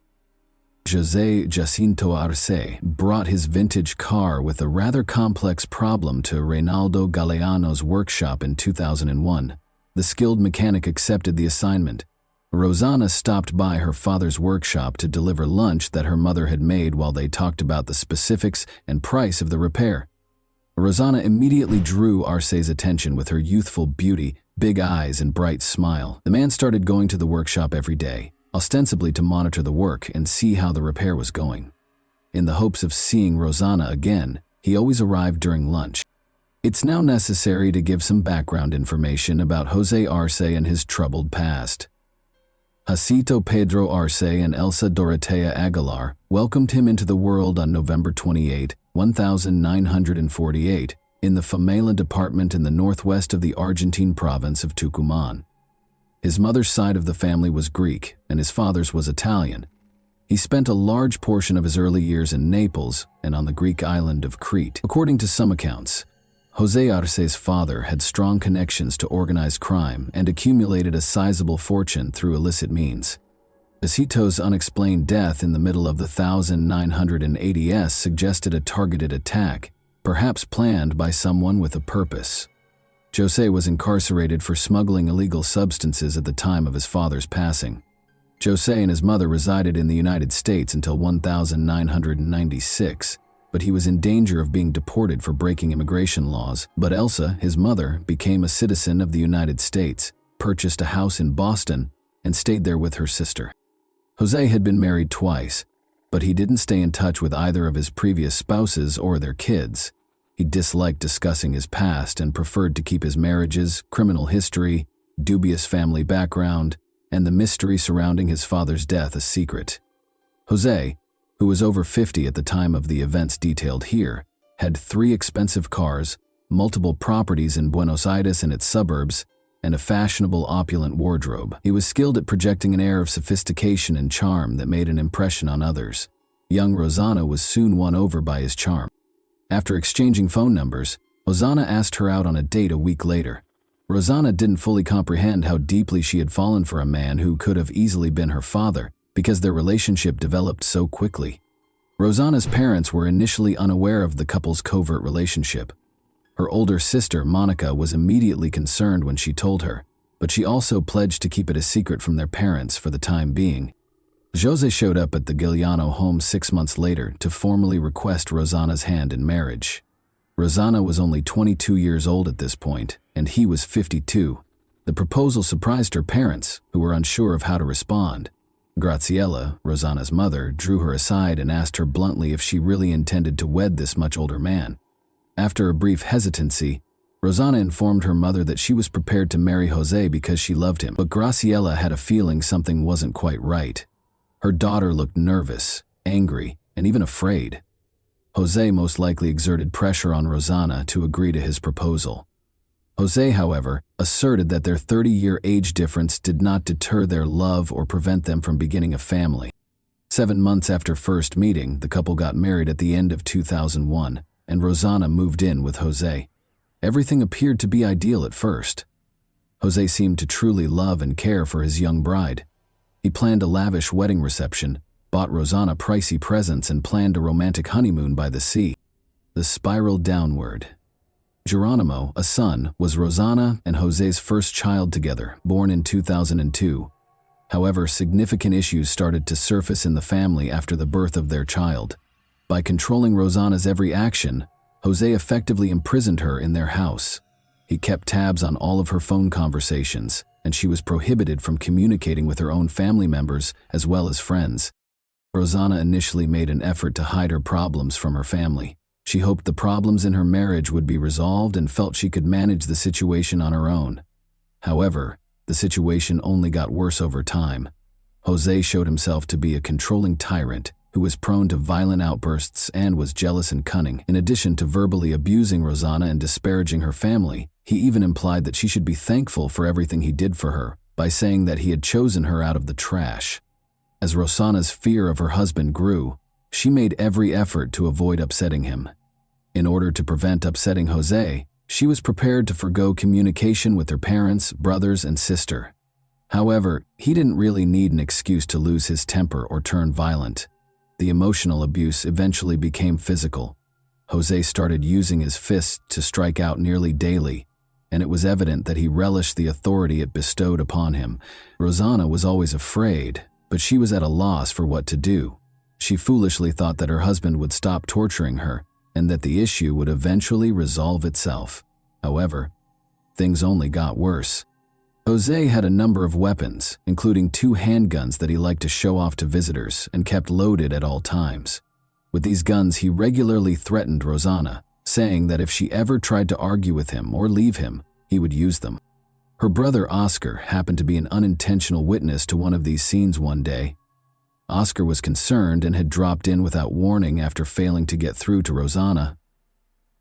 José Jacinto Arce brought his vintage car with a rather complex problem to Reynaldo Galliano's workshop in 2001. The skilled mechanic accepted the assignment. Rosanna stopped by her father's workshop to deliver lunch that her mother had made while they talked about the specifics and price of the repair. Rosanna immediately drew Arce's attention with her youthful beauty, big eyes, and bright smile. The man started going to the workshop every day, ostensibly to monitor the work and see how the repair was going. In the hopes of seeing Rosanna again, he always arrived during lunch. It's now necessary to give some background information about José Arce and his troubled past. Jacinto Pedro Arce and Elsa Dorotea Aguilar welcomed him into the world on November 28, 1948, in the Famela department in the northwest of the Argentine province of Tucumán. His mother's side of the family was Greek, and his father's was Italian. He spent a large portion of his early years in Naples and on the Greek island of Crete. According to some accounts, José Arce's father had strong connections to organized crime and accumulated a sizable fortune through illicit means. Jacinto's unexplained death in the middle of the 1980s suggested a targeted attack, perhaps planned by someone with a purpose. José was incarcerated for smuggling illegal substances at the time of his father's passing. José and his mother resided in the United States until 1996, but he was in danger of being deported for breaking immigration laws. But Elsa, his mother, became a citizen of the United States, purchased a house in Boston, and stayed there with her sister. José had been married twice, but he didn't stay in touch with either of his previous spouses or their kids. He disliked discussing his past and preferred to keep his marriages, criminal history, dubious family background, and the mystery surrounding his father's death a secret. José, who was over 50 at the time of the events detailed here, had 3 expensive cars, multiple properties in Buenos Aires and its suburbs, and a fashionable, opulent wardrobe. He was skilled at projecting an air of sophistication and charm that made an impression on others. Young Rosanna was soon won over by his charm. After exchanging phone numbers, Rosanna asked her out on a date a week later. Rosanna didn't fully comprehend how deeply she had fallen for a man who could have easily been her father because their relationship developed so quickly. Rosanna's parents were initially unaware of the couple's covert relationship. Her older sister, Monica, was immediately concerned when she told her, but she also pledged to keep it a secret from their parents for the time being. Jose showed up at the Giuliano home 6 months later to formally request Rosanna's hand in marriage. Rosanna was only 22 years old at this point, and he was 52. The proposal surprised her parents, who were unsure of how to respond. Graziella, Rosanna's mother, drew her aside and asked her bluntly if she really intended to wed this much older man. After a brief hesitancy, Rosanna informed her mother that she was prepared to marry Jose because she loved him, but Graziella had a feeling something wasn't quite right. Her daughter looked nervous, angry, and even afraid. Jose most likely exerted pressure on Rosanna to agree to his proposal. Jose, however, asserted that their 30-year age difference did not deter their love or prevent them from beginning a family. 7 months after first meeting, the couple got married at the end of 2001, and Rosanna moved in with Jose. Everything appeared to be ideal at first. Jose seemed to truly love and care for his young bride. He planned a lavish wedding reception, bought Rosanna pricey presents, and planned a romantic honeymoon by the sea. The spiral downward. Geronimo, a son, was Rosanna and Jose's first child together, born in 2002. However, significant issues started to surface in the family after the birth of their child. By controlling Rosanna's every action, Jose effectively imprisoned her in their house. He kept tabs on all of her phone conversations, and she was prohibited from communicating with her own family members as well as friends. Rosanna initially made an effort to hide her problems from her family. She hoped the problems in her marriage would be resolved and felt she could manage the situation on her own. However, the situation only got worse over time. Jose showed himself to be a controlling tyrant who was prone to violent outbursts and was jealous and cunning. In addition to verbally abusing Rosanna and disparaging her family, he even implied that she should be thankful for everything he did for her by saying that he had chosen her out of the trash. As Rosanna's fear of her husband grew, she made every effort to avoid upsetting him. In order to prevent upsetting Jose, she was prepared to forgo communication with her parents, brothers, and sister. However, he didn't really need an excuse to lose his temper or turn violent. The emotional abuse eventually became physical. Jose started using his fists to strike out nearly daily, and it was evident that he relished the authority it bestowed upon him. Rosanna was always afraid, but she was at a loss for what to do. She foolishly thought that her husband would stop torturing her and that the issue would eventually resolve itself. However, things only got worse. Jose had a number of weapons, including 2 handguns that he liked to show off to visitors and kept loaded at all times. With these guns, he regularly threatened Rosanna, saying that if she ever tried to argue with him or leave him, he would use them. Her brother Oscar happened to be an unintentional witness to one of these scenes one day. Oscar was concerned and had dropped in without warning after failing to get through to Rosanna.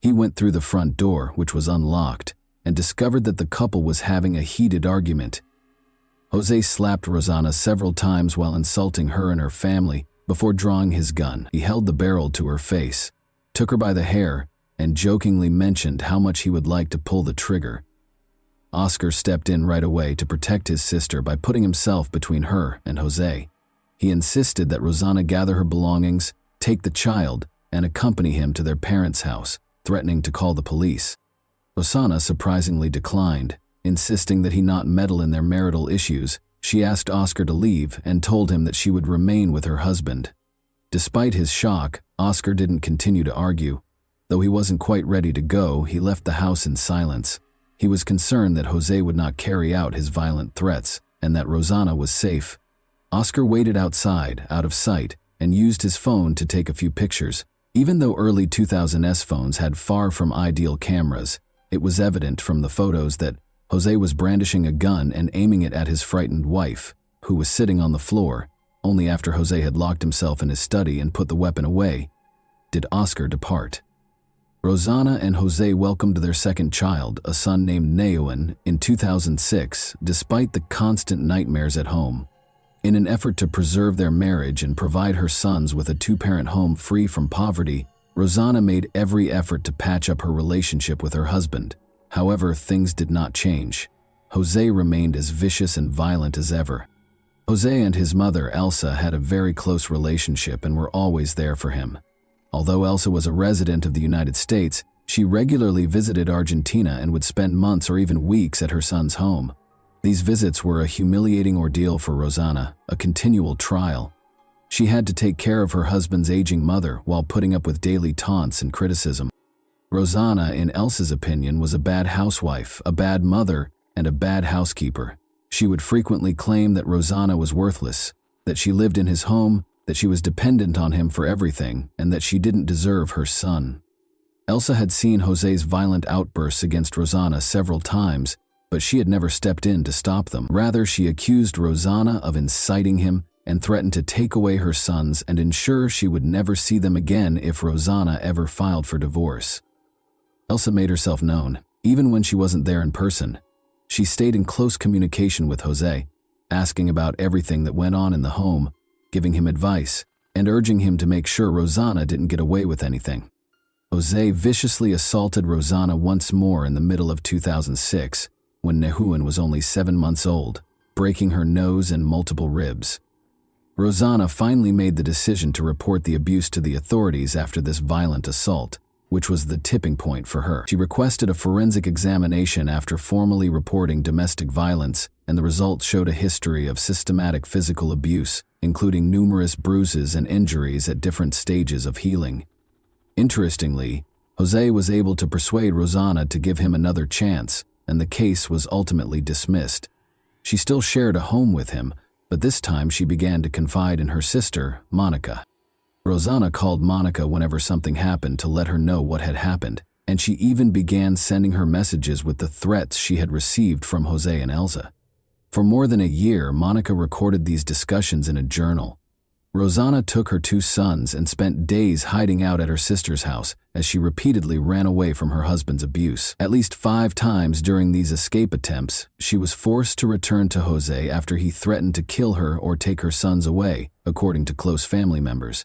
He went through the front door, which was unlocked, and discovered that the couple was having a heated argument. Jose slapped Rosanna several times while insulting her and her family. Before drawing his gun, he held the barrel to her face, took her by the hair, and jokingly mentioned how much he would like to pull the trigger. Oscar stepped in right away to protect his sister by putting himself between her and Jose. He insisted that Rosanna gather her belongings, take the child, and accompany him to their parents' house, threatening to call the police. Rosanna surprisingly declined, insisting that he not meddle in their marital issues. She asked Oscar to leave and told him that she would remain with her husband. Despite his shock, Oscar didn't continue to argue. Though he wasn't quite ready to go, he left the house in silence. He was concerned that Jose would not carry out his violent threats and that Rosanna was safe. Oscar waited outside, out of sight, and used his phone to take a few pictures. Even though early 2000s phones had far from ideal cameras, it was evident from the photos that Jose was brandishing a gun and aiming it at his frightened wife, who was sitting on the floor. Only after Jose had locked himself in his study and put the weapon away did Oscar depart. Rosanna and Jose welcomed their second child, a son named Neuan, in 2006, despite the constant nightmares at home. In an effort to preserve their marriage and provide her sons with a 2-parent home free from poverty, Rosanna made every effort to patch up her relationship with her husband. However, things did not change. Jose remained as vicious and violent as ever. Jose and his mother, Elsa, had a very close relationship and were always there for him. Although Elsa was a resident of the United States, she regularly visited Argentina and would spend months or even weeks at her son's home. These visits were a humiliating ordeal for Rosanna, a continual trial. She had to take care of her husband's aging mother while putting up with daily taunts and criticism. Rosanna, in Elsa's opinion, was a bad housewife, a bad mother, and a bad housekeeper. She would frequently claim that Rosanna was worthless, that she lived in his home, that she was dependent on him for everything, and that she didn't deserve her son. Elsa had seen José's violent outbursts against Rosanna several times, but she had never stepped in to stop them. Rather, she accused Rosanna of inciting him and threatened to take away her sons and ensure she would never see them again if Rosanna ever filed for divorce. Elsa made herself known, even when she wasn't there in person. She stayed in close communication with José, asking about everything that went on in the home, giving him advice, and urging him to make sure Rosanna didn't get away with anything. José viciously assaulted Rosanna once more in the middle of 2006, when Nehuan was only 7 months old, breaking her nose and multiple ribs. Rosanna finally made the decision to report the abuse to the authorities after this violent assault, which was the tipping point for her. She requested a forensic examination after formally reporting domestic violence, and the results showed a history of systematic physical abuse, including numerous bruises and injuries at different stages of healing. Interestingly, José was able to persuade Rosanna to give him another chance, and the case was ultimately dismissed. She still shared a home with him, but this time she began to confide in her sister, Monica. Rosanna called Monica whenever something happened to let her know what had happened, and she even began sending her messages with the threats she had received from José and Elsa. For more than a year, Monica recorded these discussions in a journal. Rosanna took her 2 sons and spent days hiding out at her sister's house as she repeatedly ran away from her husband's abuse. At least 5 times during these escape attempts, she was forced to return to José after he threatened to kill her or take her sons away, according to close family members.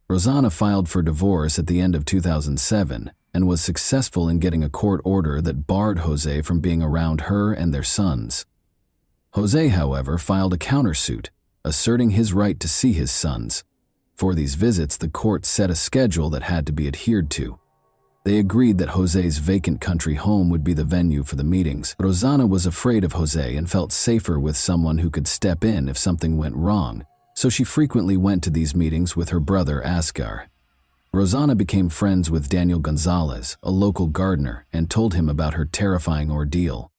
Rosanna filed for divorce at the end of 2007 and was successful in getting a court order that barred José from being around her and their sons. José, however, filed a countersuit, asserting his right to see his sons. For these visits, the court set a schedule that had to be adhered to. They agreed that José's vacant country home would be the venue for the meetings. Rosanna was afraid of José and felt safer with someone who could step in if something went wrong, so she frequently went to these meetings with her brother Ascar. Rosanna became friends with Daniel Gonzalez, a local gardener, and told him about her terrifying ordeal.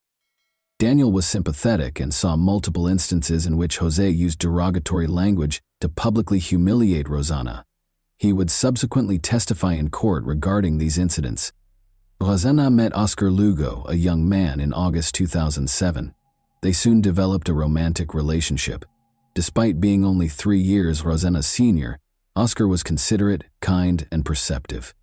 Daniel was sympathetic and saw multiple instances in which José used derogatory language to publicly humiliate Rosanna. He would subsequently testify in court regarding these incidents. Rosanna met Oscar Lugo, a young man, in August 2007. They soon developed a romantic relationship. Despite being only 3 years Rosanna's senior, Oscar was considerate, kind, and perceptive.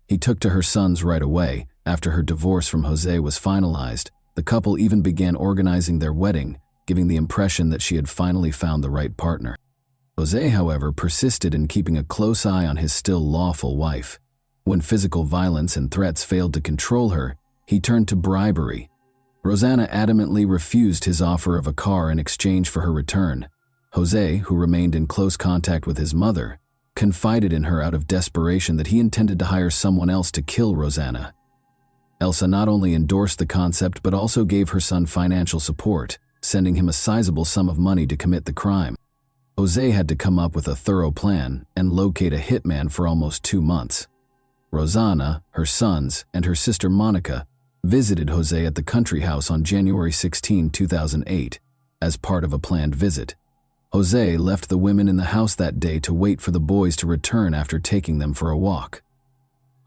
He took to her sons right away. After her divorce from José was finalized, the couple even began organizing their wedding, giving the impression that she had finally found the right partner. José, however, persisted in keeping a close eye on his still lawful wife. When physical violence and threats failed to control her, he turned to bribery. Rosanna adamantly refused his offer of a car in exchange for her return. José, who remained in close contact with his mother, confided in her out of desperation that he intended to hire someone else to kill Rosanna. Elsa not only endorsed the concept but also gave her son financial support, sending him a sizable sum of money to commit the crime. José had to come up with a thorough plan and locate a hitman for almost 2 months. Rosanna, her sons, and her sister Monica visited José at the country house on January 16, 2008, as part of a planned visit. José left the women in the house that day to wait for the boys to return after taking them for a walk.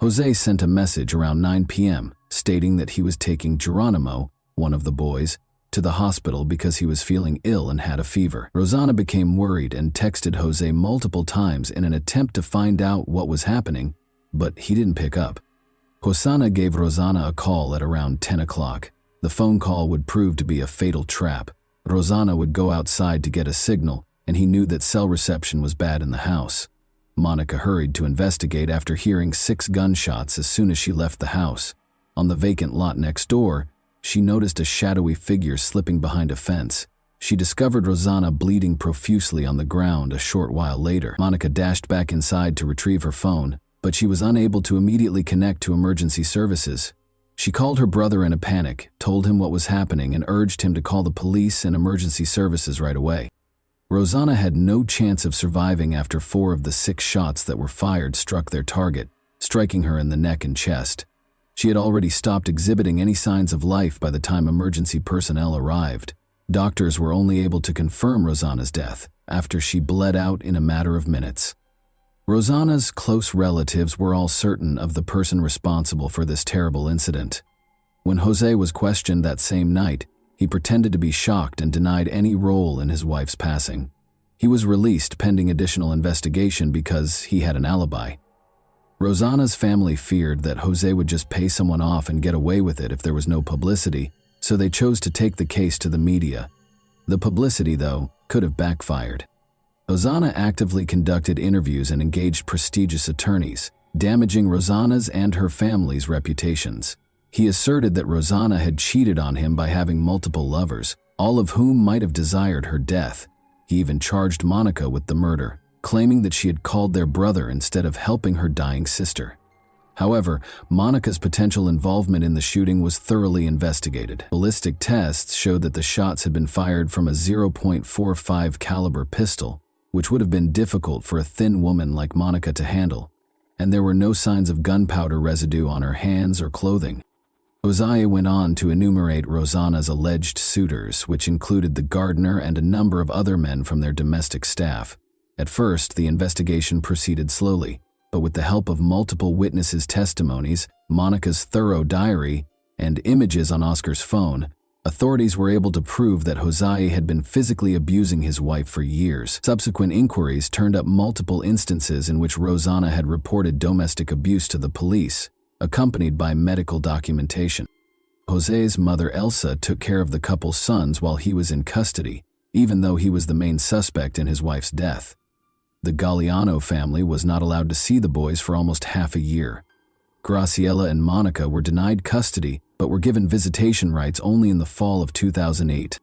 José sent a message around 9 p.m. stating that he was taking Geronimo, one of the boys, to the hospital because he was feeling ill and had a fever. Rosanna became worried and texted José multiple times in an attempt to find out what was happening, but he didn't pick up. Hosanna gave Rosanna a call at around 10 o'clock. The phone call would prove to be a fatal trap. Rosanna would go outside to get a signal, and he knew that cell reception was bad in the house. Monica hurried to investigate after hearing 6 gunshots as soon as she left the house. On the vacant lot next door, she noticed a shadowy figure slipping behind a fence. She discovered Rosanna bleeding profusely on the ground a short while later. Monica dashed back inside to retrieve her phone, but she was unable to immediately connect to emergency services. She called her brother in a panic, told him what was happening, and urged him to call the police and emergency services right away. Rosanna had no chance of surviving after 4 of the 6 shots that were fired struck their target, striking her in the neck and chest. She had already stopped exhibiting any signs of life by the time emergency personnel arrived. Doctors were only able to confirm Rosanna's death after she bled out in a matter of minutes. Rosanna's close relatives were all certain of the person responsible for this terrible incident. When Jose was questioned that same night, he pretended to be shocked and denied any role in his wife's passing. He was released pending additional investigation because he had an alibi. Rosanna's family feared that Jose would just pay someone off and get away with it if there was no publicity, so they chose to take the case to the media. The publicity, though, could have backfired. Rosanna actively conducted interviews and engaged prestigious attorneys, damaging Rosanna's and her family's reputations. He asserted that Rosanna had cheated on him by having multiple lovers, all of whom might have desired her death. He even charged Monica with the murder, claiming that she had called their brother instead of helping her dying sister. However, Monica's potential involvement in the shooting was thoroughly investigated. Ballistic tests showed that the shots had been fired from a .45 caliber pistol, which would have been difficult for a thin woman like Monica to handle, and there were no signs of gunpowder residue on her hands or clothing. Jose went on to enumerate Rosanna's alleged suitors, which included the gardener and a number of other men from their domestic staff. At first, the investigation proceeded slowly, but with the help of multiple witnesses' testimonies, Monica's thorough diary, and images on Oscar's phone, authorities were able to prove that Jose had been physically abusing his wife for years. Subsequent inquiries turned up multiple instances in which Rosanna had reported domestic abuse to the police, accompanied by medical documentation. Jose's mother Elsa took care of the couple's sons while he was in custody, even though he was the main suspect in his wife's death. The Galliano family was not allowed to see the boys for almost half a year. Graciela and Monica were denied custody, but were given visitation rights only in the fall of 2008.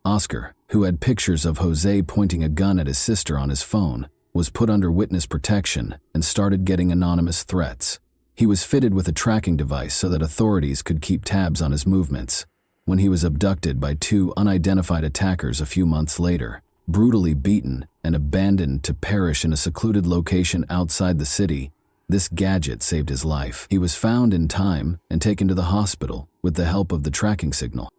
Oscar, who had pictures of Jose pointing a gun at his sister on his phone, was put under witness protection and started getting anonymous threats. He was fitted with a tracking device so that authorities could keep tabs on his movements. When he was abducted by 2 unidentified attackers a few months later, brutally beaten and abandoned to perish in a secluded location outside the city, this gadget saved his life. He was found in time and taken to the hospital with the help of the tracking signal.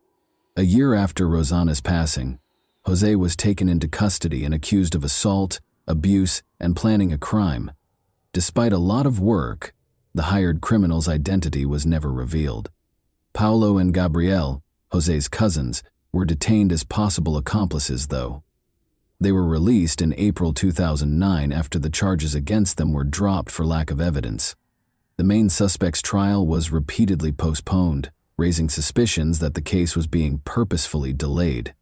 A year after Rosanna's passing, Jose was taken into custody and accused of assault, abuse, and planning a crime. Despite a lot of work, the hired criminal's identity was never revealed. Paulo and Gabriel, Jose's cousins, were detained as possible accomplices, though. They were released in April 2009 after the charges against them were dropped for lack of evidence. The main suspect's trial was repeatedly postponed, raising suspicions that the case was being purposefully delayed.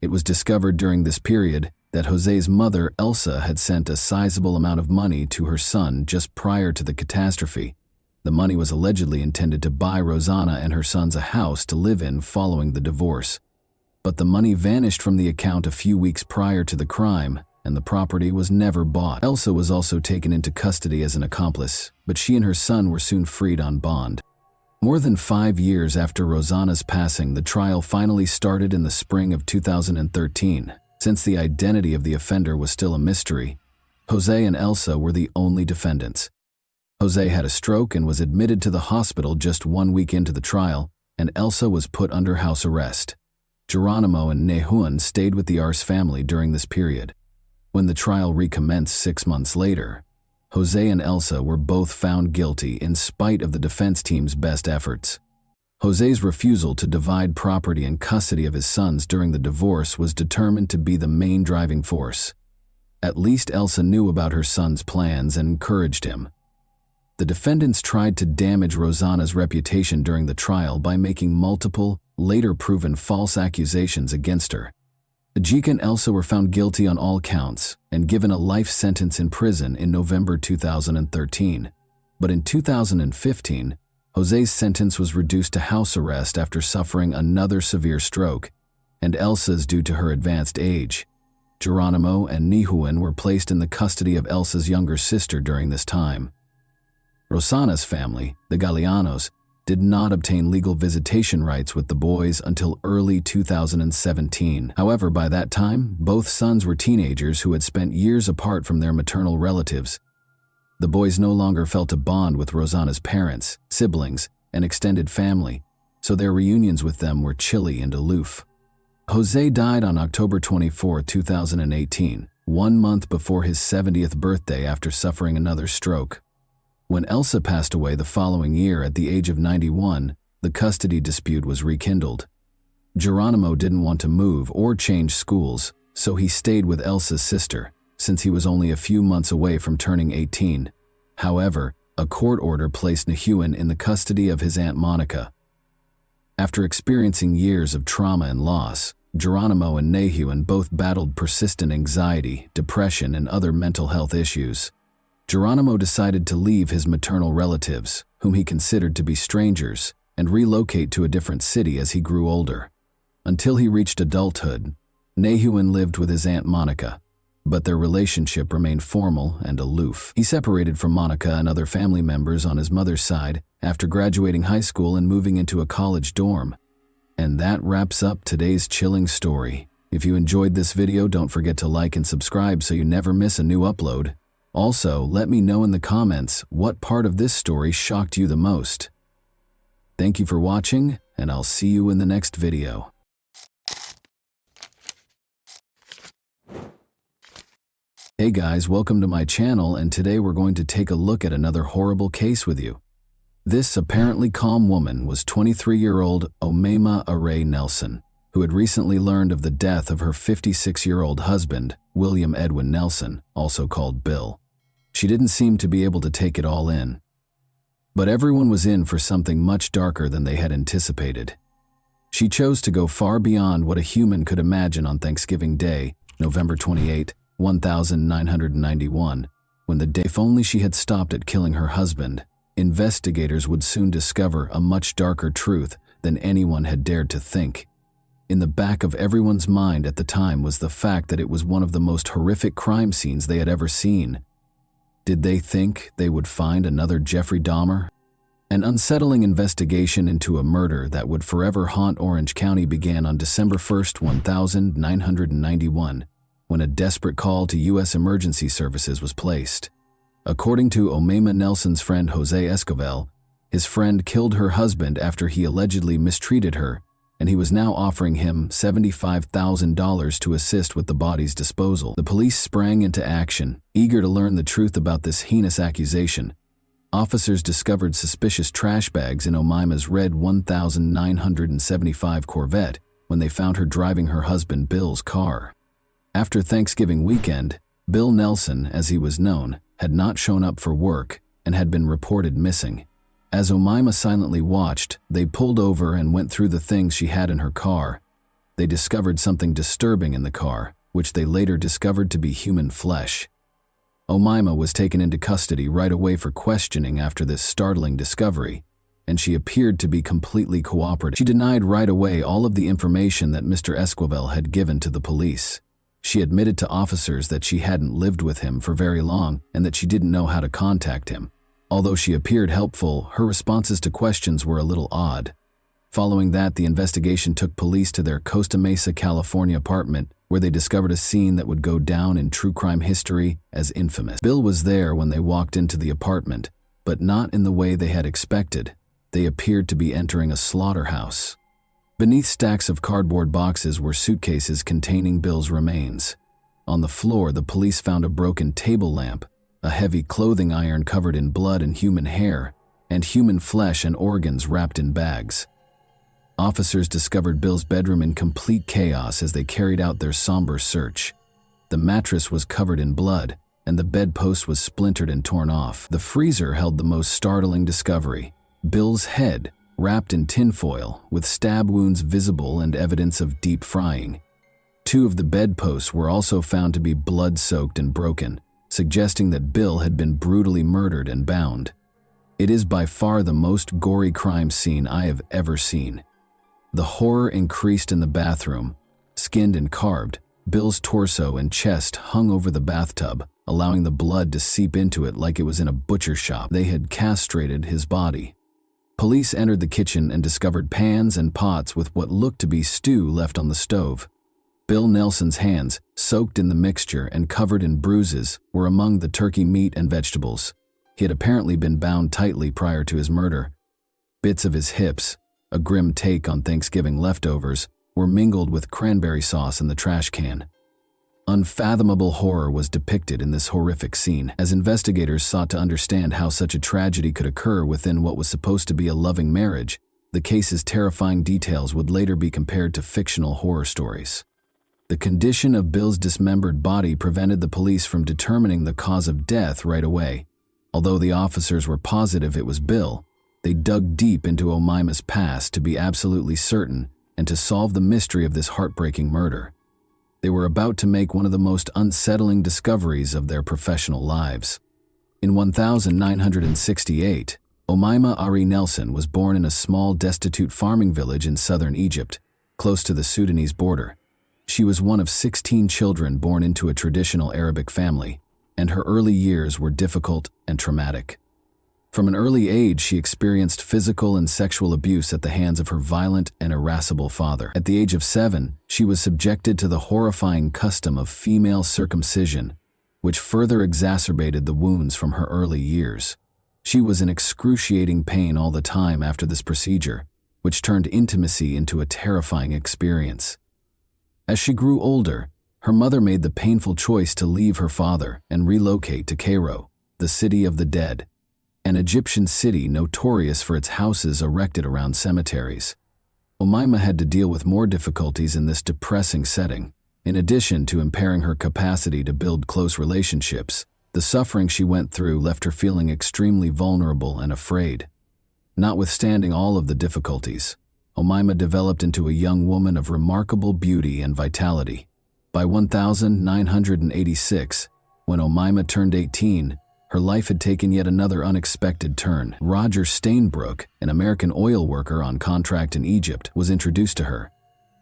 It was discovered during this period that Jose's mother, Elsa, had sent a sizable amount of money to her son just prior to the catastrophe. The money was allegedly intended to buy Rosanna and her sons a house to live in following the divorce. But the money vanished from the account a few weeks prior to the crime, and the property was never bought. Elsa was also taken into custody as an accomplice, but she and her son were soon freed on bond. More than 5 years after Rosanna's passing, the trial finally started in the spring of 2013. Since the identity of the offender was still a mystery, Jose and Elsa were the only defendants. Jose had a stroke and was admitted to the hospital just 1 week into the trial, and Elsa was put under house arrest. Geronimo and Nehuan stayed with the Arce family during this period. When the trial recommenced 6 months later, Jose and Elsa were both found guilty in spite of the defense team's best efforts. Jose's refusal to divide property and custody of his sons during the divorce was determined to be the main driving force. At least Elsa knew about her son's plans and encouraged him. The defendants tried to damage Rosanna's reputation during the trial by making multiple, later proven false accusations against her. Ajika and Elsa were found guilty on all counts and given a life sentence in prison in November 2013. But in 2015, Jose's sentence was reduced to house arrest after suffering another severe stroke, and Elsa's due to her advanced age. Geronimo and Nehuan were placed in the custody of Elsa's younger sister during this time. Rosanna's family, the Gallianos, did not obtain legal visitation rights with the boys until early 2017. However, by that time, both sons were teenagers who had spent years apart from their maternal relatives. The boys no longer felt a bond with Rosanna's parents, siblings, and extended family, so their reunions with them were chilly and aloof. Jose died on October 24, 2018, 1 month before his 70th birthday after suffering another stroke. When Elsa passed away the following year at the age of 91, the custody dispute was rekindled. Geronimo didn't want to move or change schools, so he stayed with Elsa's sister, since he was only a few months away from turning 18. However, a court order placed Nahuen in the custody of his Aunt Monica. After experiencing years of trauma and loss, Geronimo and Nahuen both battled persistent anxiety, depression, and other mental health issues. Geronimo decided to leave his maternal relatives, whom he considered to be strangers, and relocate to a different city as he grew older. Until he reached adulthood, Nahuen lived with his Aunt Monica, but their relationship remained formal and aloof. He separated from Monica and other family members on his mother's side after graduating high school and moving into a college dorm. And that wraps up today's chilling story. If you enjoyed this video, don't forget to like and subscribe so you never miss a new upload. Also, let me know in the comments what part of this story shocked you the most. Thank you for watching, and I'll see you in the next video. Hey guys, welcome to my channel, and today we're going to take a look at another horrible case with you. This apparently calm woman was 23-year-old Omaima Array Nelson, who had recently learned of the death of her 56-year-old husband, William Edwin Nelson, also called Bill. She didn't seem to be able to take it all in. But everyone was in for something much darker than they had anticipated. She chose to go far beyond what a human could imagine on Thanksgiving Day, November 28, 1991, when the day, if only she had stopped at killing her husband, investigators would soon discover a much darker truth than anyone had dared to think. In the back of everyone's mind at the time was the fact that it was one of the most horrific crime scenes they had ever seen. Did they think they would find another Jeffrey Dahmer? An unsettling investigation into a murder that would forever haunt Orange County began on December 1, 1991, when a desperate call to U.S. Emergency Services was placed. According to Omaima Nelson's friend Jose Escovel, his friend killed her husband after he allegedly mistreated her, and he was now offering him $75,000 to assist with the body's disposal. The police sprang into action, eager to learn the truth about this heinous accusation. Officers discovered suspicious trash bags in Omaima's red 1975 Corvette when they found her driving her husband Bill's car. After Thanksgiving weekend, Bill Nelson, as he was known, had not shown up for work and had been reported missing. As Omaima silently watched, they pulled over and went through the things she had in her car. They discovered something disturbing in the car, which they later discovered to be human flesh. Omaima was taken into custody right away for questioning after this startling discovery, and she appeared to be completely cooperative. She denied right away all of the information that Mr. Esquivel had given to the police. She admitted to officers that she hadn't lived with him for very long and that she didn't know how to contact him. Although she appeared helpful, her responses to questions were a little odd. Following that, the investigation took police to their Costa Mesa, California apartment, where they discovered a scene that would go down in true crime history as infamous. Bill was there when they walked into the apartment, but not in the way they had expected. They appeared to be entering a slaughterhouse. Beneath stacks of cardboard boxes were suitcases containing Bill's remains. On the floor, the police found a broken table lamp, a heavy clothing iron covered in blood and human hair, and human flesh and organs wrapped in bags. Officers discovered Bill's bedroom in complete chaos as they carried out their somber search. The mattress was covered in blood, and the bedpost was splintered and torn off. The freezer held the most startling discovery: Bill's head, wrapped in tinfoil, with stab wounds visible and evidence of deep frying. 2 of the bedposts were also found to be blood-soaked and broken, suggesting that Bill had been brutally murdered and bound. It is by far the most gory crime scene I have ever seen. The horror increased in the bathroom. Skinned and carved, Bill's torso and chest hung over the bathtub, allowing the blood to seep into it like it was in a butcher shop. They had castrated his body. Police entered the kitchen and discovered pans and pots with what looked to be stew left on the stove. Bill Nelson's hands, soaked in the mixture and covered in bruises, were among the turkey meat and vegetables. He had apparently been bound tightly prior to his murder. Bits of his hips, a grim take on Thanksgiving leftovers, were mingled with cranberry sauce in the trash can. Unfathomable horror was depicted in this horrific scene as investigators sought to understand how such a tragedy could occur within what was supposed to be a loving marriage. The case's terrifying details would later be compared to fictional horror stories. The condition of Bill's dismembered body prevented the police from determining the cause of death right away. Although the officers were positive it was Bill, they dug deep into Omaima's past to be absolutely certain and to solve the mystery of this heartbreaking murder. They were about to make one of the most unsettling discoveries of their professional lives. In 1968, Omaima Ari Nelson was born in a small, destitute farming village in southern Egypt, close to the Sudanese border. She was one of 16 children born into a traditional Arabic family, and her early years were difficult and traumatic. From an early age, she experienced physical and sexual abuse at the hands of her violent and irascible father. At the age of 7, she was subjected to the horrifying custom of female circumcision, which further exacerbated the wounds from her early years. She was in excruciating pain all the time after this procedure, which turned intimacy into a terrifying experience. As she grew older, her mother made the painful choice to leave her father and relocate to Cairo, the city of the dead, an Egyptian city notorious for its houses erected around cemeteries. Omaima had to deal with more difficulties in this depressing setting. In addition to impairing her capacity to build close relationships, the suffering she went through left her feeling extremely vulnerable and afraid. Notwithstanding all of the difficulties, Omaima developed into a young woman of remarkable beauty and vitality. By 1986, when Omaima turned 18, her life had taken yet another unexpected turn. Roger Stainbrook, an American oil worker on contract in Egypt, was introduced to her.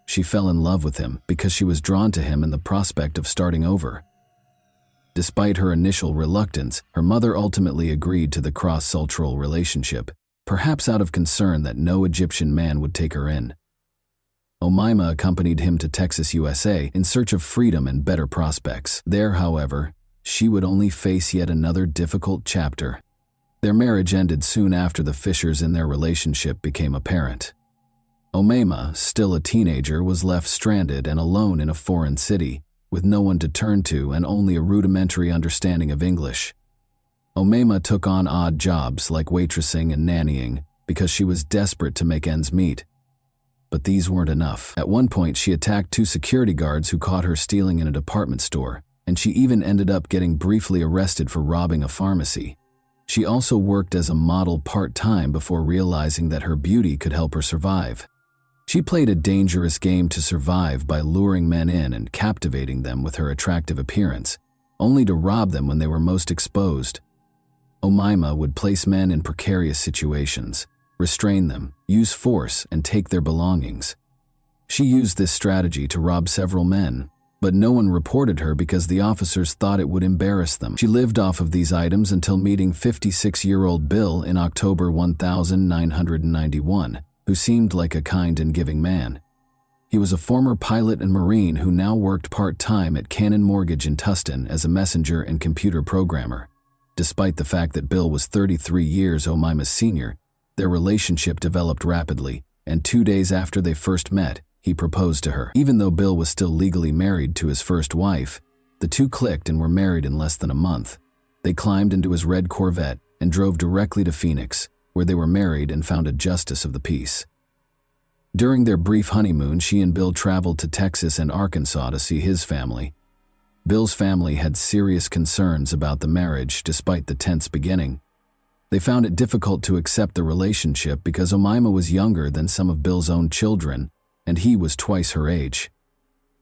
She fell in love with him because she was drawn to him in the prospect of starting over. Despite her initial reluctance, her mother ultimately agreed to the cross-cultural relationship, perhaps out of concern that no Egyptian man would take her in. Omaima accompanied him to Texas, USA, in search of freedom and better prospects. There, however, she would only face yet another difficult chapter. Their marriage ended soon after the fissures in their relationship became apparent. Omaima, still a teenager, was left stranded and alone in a foreign city, with no one to turn to and only a rudimentary understanding of English. Omaima took on odd jobs like waitressing and nannying because she was desperate to make ends meet. But these weren't enough. At one point, she attacked 2 security guards who caught her stealing in a department store, and she even ended up getting briefly arrested for robbing a pharmacy. She also worked as a model part-time before realizing that her beauty could help her survive. She played a dangerous game to survive by luring men in and captivating them with her attractive appearance, only to rob them when they were most exposed. Omaima would place men in precarious situations, restrain them, use force, and take their belongings. She used this strategy to rob several men, but no one reported her because the officers thought it would embarrass them. She lived off of these items until meeting 56-year-old Bill in October 1991, who seemed like a kind and giving man. He was a former pilot and Marine who now worked part-time at Cannon Mortgage in Tustin as a messenger and computer programmer. Despite the fact that Bill was 33 years Omaima's senior, their relationship developed rapidly, and 2 days after they first met, he proposed to her. Even though Bill was still legally married to his first wife, the two clicked and were married in less than a month. They climbed into his red Corvette and drove directly to Phoenix, where they were married and found a justice of the peace. During their brief honeymoon, she and Bill traveled to Texas and Arkansas to see his family. Bill's family had serious concerns about the marriage despite the tense beginning. They found it difficult to accept the relationship because Omaima was younger than some of Bill's own children, and he was twice her age.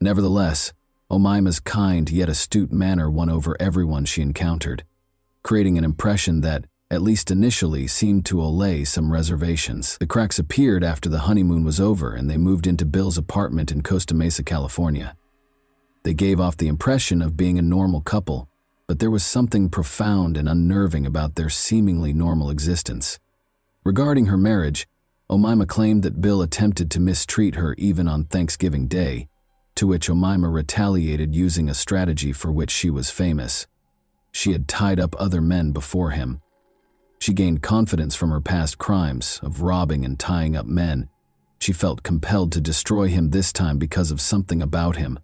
Nevertheless, Omaima's kind yet astute manner won over everyone she encountered, creating an impression that, at least initially, seemed to allay some reservations. The cracks appeared after the honeymoon was over and they moved into Bill's apartment in Costa Mesa, California. They gave off the impression of being a normal couple, but there was something profound and unnerving about their seemingly normal existence. Regarding her marriage, Omaima claimed that Bill attempted to mistreat her even on Thanksgiving Day, to which Omaima retaliated using a strategy for which she was famous. She had tied up other men before him. She gained confidence from her past crimes of robbing and tying up men. She felt compelled to destroy him this time because of something about him.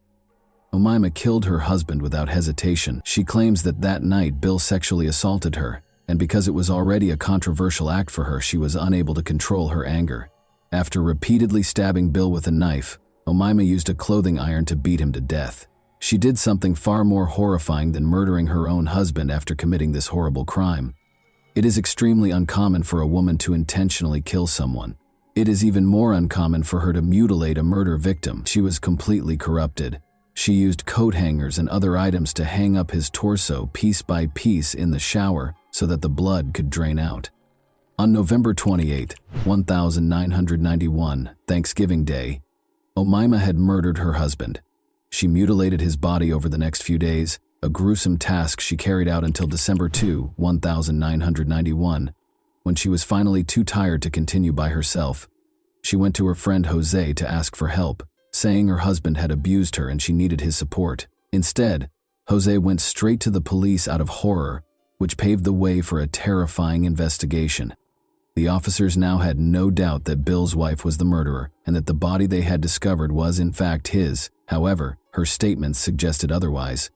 Omaima killed her husband without hesitation. She claims that that night Bill sexually assaulted her, and because it was already a controversial act for her, she was unable to control her anger. After repeatedly stabbing Bill with a knife, Omaima used a clothing iron to beat him to death. She did something far more horrifying than murdering her own husband after committing this horrible crime. It is extremely uncommon for a woman to intentionally kill someone. It is even more uncommon for her to mutilate a murder victim. She was completely corrupted. She used coat hangers and other items to hang up his torso piece by piece in the shower so that the blood could drain out. On November 28, 1991, Thanksgiving Day, Omaima had murdered her husband. She mutilated his body over the next few days, a gruesome task she carried out until December 2, 1991, when she was finally too tired to continue by herself. She went to her friend Jose to ask for help, saying her husband had abused her and she needed his support. Instead, Jose went straight to the police out of horror, which paved the way for a terrifying investigation. The officers now had no doubt that Bill's wife was the murderer and that the body they had discovered was in fact his. However, her statements suggested otherwise.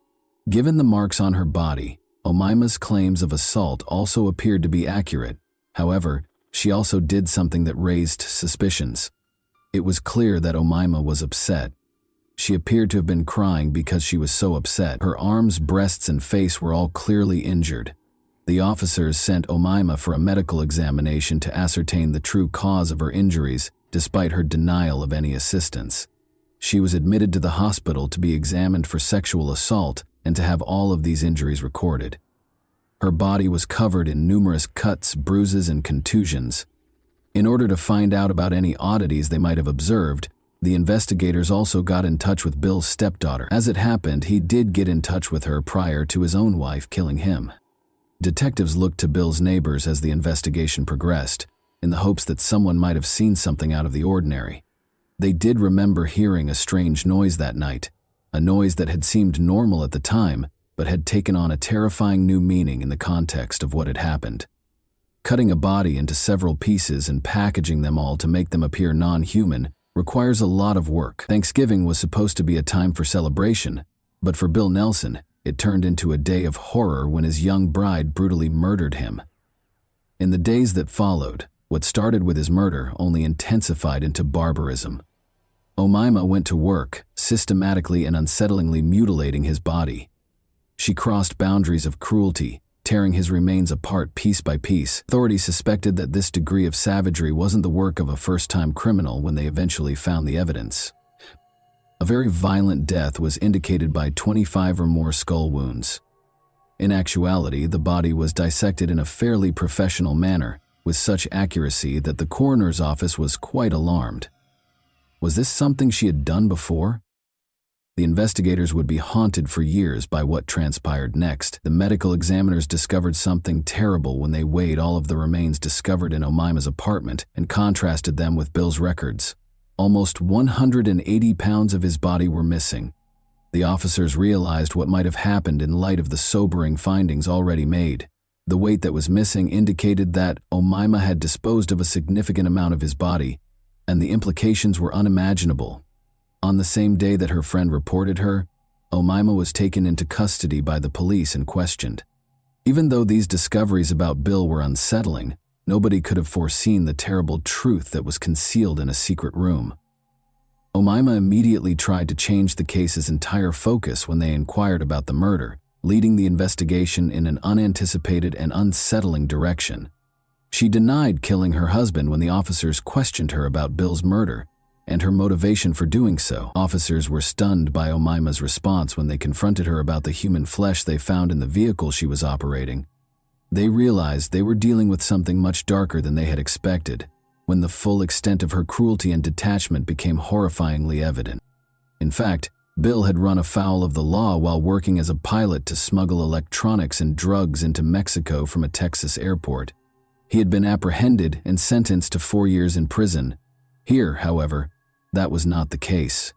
Given the marks on her body, Omaima's claims of assault also appeared to be accurate. However, she also did something that raised suspicions. It was clear that Omaima was upset. She appeared to have been crying because she was so upset. Her arms, breasts, and face were all clearly injured. The officers sent Omaima for a medical examination to ascertain the true cause of her injuries, despite her denial of any assistance. She was admitted to the hospital to be examined for sexual assault and to have all of these injuries recorded. Her body was covered in numerous cuts, bruises, and contusions. In order to find out about any oddities they might have observed, the investigators also got in touch with Bill's stepdaughter. As it happened, he did get in touch with her prior to his own wife killing him. Detectives looked to Bill's neighbors as the investigation progressed, in the hopes that someone might have seen something out of the ordinary. They did remember hearing a strange noise that night, a noise that had seemed normal at the time, but had taken on a terrifying new meaning in the context of what had happened. Cutting a body into several pieces and packaging them all to make them appear non-human requires a lot of work. Thanksgiving was supposed to be a time for celebration, but for Bill Nelson, it turned into a day of horror when his young bride brutally murdered him. In the days that followed, what started with his murder only intensified into barbarism. Omaima went to work, systematically and unsettlingly mutilating his body. She crossed boundaries of cruelty, tearing his remains apart piece by piece. Authorities suspected that this degree of savagery wasn't the work of a first-time criminal when they eventually found the evidence. A very violent death was indicated by 25 or more skull wounds. In actuality, the body was dissected in a fairly professional manner, with such accuracy that the coroner's office was quite alarmed. Was this something she had done before? The investigators would be haunted for years by what transpired next. The medical examiners discovered something terrible when they weighed all of the remains discovered in Omaima's apartment and contrasted them with Bill's records. Almost 180 pounds of his body were missing. The officers realized what might have happened in light of the sobering findings already made. The weight that was missing indicated that Omaima had disposed of a significant amount of his body, and the implications were unimaginable. On the same day that her friend reported her, Omaima was taken into custody by the police and questioned. Even though these discoveries about Bill were unsettling, nobody could have foreseen the terrible truth that was concealed in a secret room. Omaima immediately tried to change the case's entire focus when they inquired about the murder, leading the investigation in an unanticipated and unsettling direction. She denied killing her husband when the officers questioned her about Bill's murder and her motivation for doing so. Officers were stunned by Omaima's response when they confronted her about the human flesh they found in the vehicle she was operating. They realized they were dealing with something much darker than they had expected, when the full extent of her cruelty and detachment became horrifyingly evident. In fact, Bill had run afoul of the law while working as a pilot to smuggle electronics and drugs into Mexico from a Texas airport. He had been apprehended and sentenced to 4 years in prison. Here, however, that was not the case.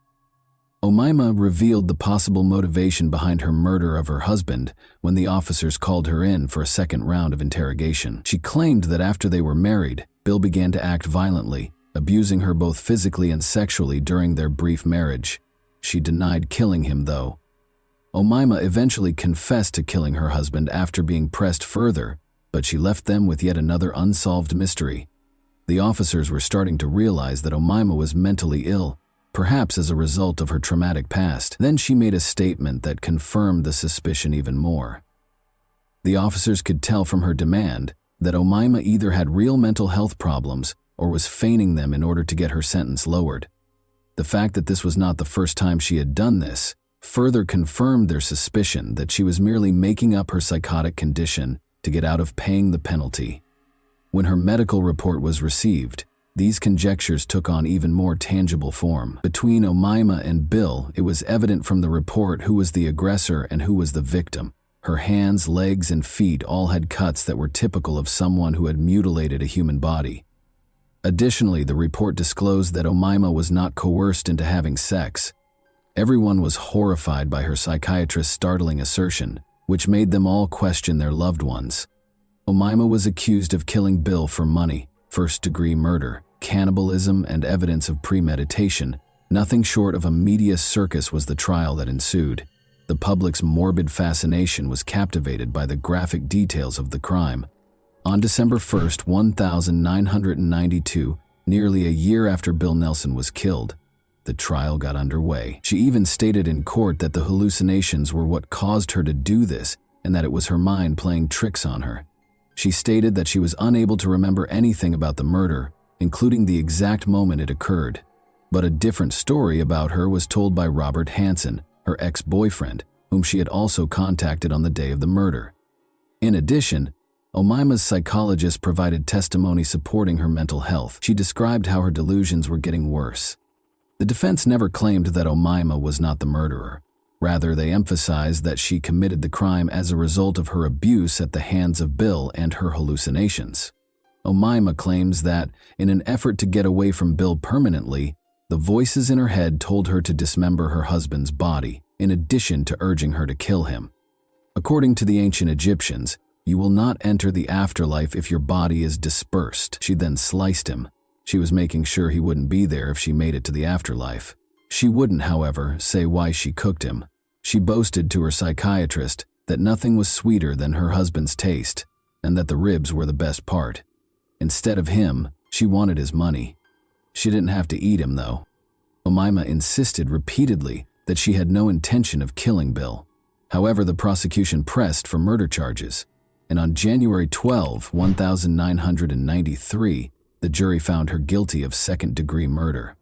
Omaima revealed the possible motivation behind her murder of her husband when the officers called her in for a second round of interrogation. She claimed that after they were married, Bill began to act violently, abusing her both physically and sexually during their brief marriage. She denied killing him, though. Omaima eventually confessed to killing her husband after being pressed further, but she left them with yet another unsolved mystery. The officers were starting to realize that Omaima was mentally ill, perhaps as a result of her traumatic past. Then she made a statement that confirmed the suspicion even more. The officers could tell from her demand that Omaima either had real mental health problems or was feigning them in order to get her sentence lowered. The fact that this was not the first time she had done this further confirmed their suspicion that she was merely making up her psychotic condition to get out of paying the penalty. When her medical report was received, these conjectures took on even more tangible form. Between Omaima and Bill, it was evident from the report who was the aggressor and who was the victim. Her hands, legs, and feet all had cuts that were typical of someone who had mutilated a human body. Additionally, the report disclosed that Omaima was not coerced into having sex. Everyone was horrified by her psychiatrist's startling assertion, which made them all question their loved ones. Omaima was accused of killing Bill for money, first-degree murder, cannibalism, and evidence of premeditation. Nothing short of a media circus was the trial that ensued. The public's morbid fascination was captivated by the graphic details of the crime. On December 1st, 1992, nearly a year after Bill Nelson was killed, the trial got underway. She even stated in court that the hallucinations were what caused her to do this and that it was her mind playing tricks on her. She stated that she was unable to remember anything about the murder, including the exact moment it occurred. But a different story about her was told by Robert Hansen, her ex-boyfriend, whom she had also contacted on the day of the murder. In addition, Omaima's psychologist provided testimony supporting her mental health. She described how her delusions were getting worse. The defense never claimed that Omaima was not the murderer. Rather, they emphasized that she committed the crime as a result of her abuse at the hands of Bill and her hallucinations. Omaima claims that, in an effort to get away from Bill permanently, the voices in her head told her to dismember her husband's body, in addition to urging her to kill him. According to the ancient Egyptians, you will not enter the afterlife if your body is dispersed. She then sliced him. She was making sure he wouldn't be there if she made it to the afterlife. She wouldn't, however, say why she cooked him. She boasted to her psychiatrist that nothing was sweeter than her husband's taste, and that the ribs were the best part. Instead of him, she wanted his money. She didn't have to eat him, though. Omaima insisted repeatedly that she had no intention of killing Bill. However, the prosecution pressed for murder charges, and on January 12, 1993, the jury found her guilty of second-degree murder.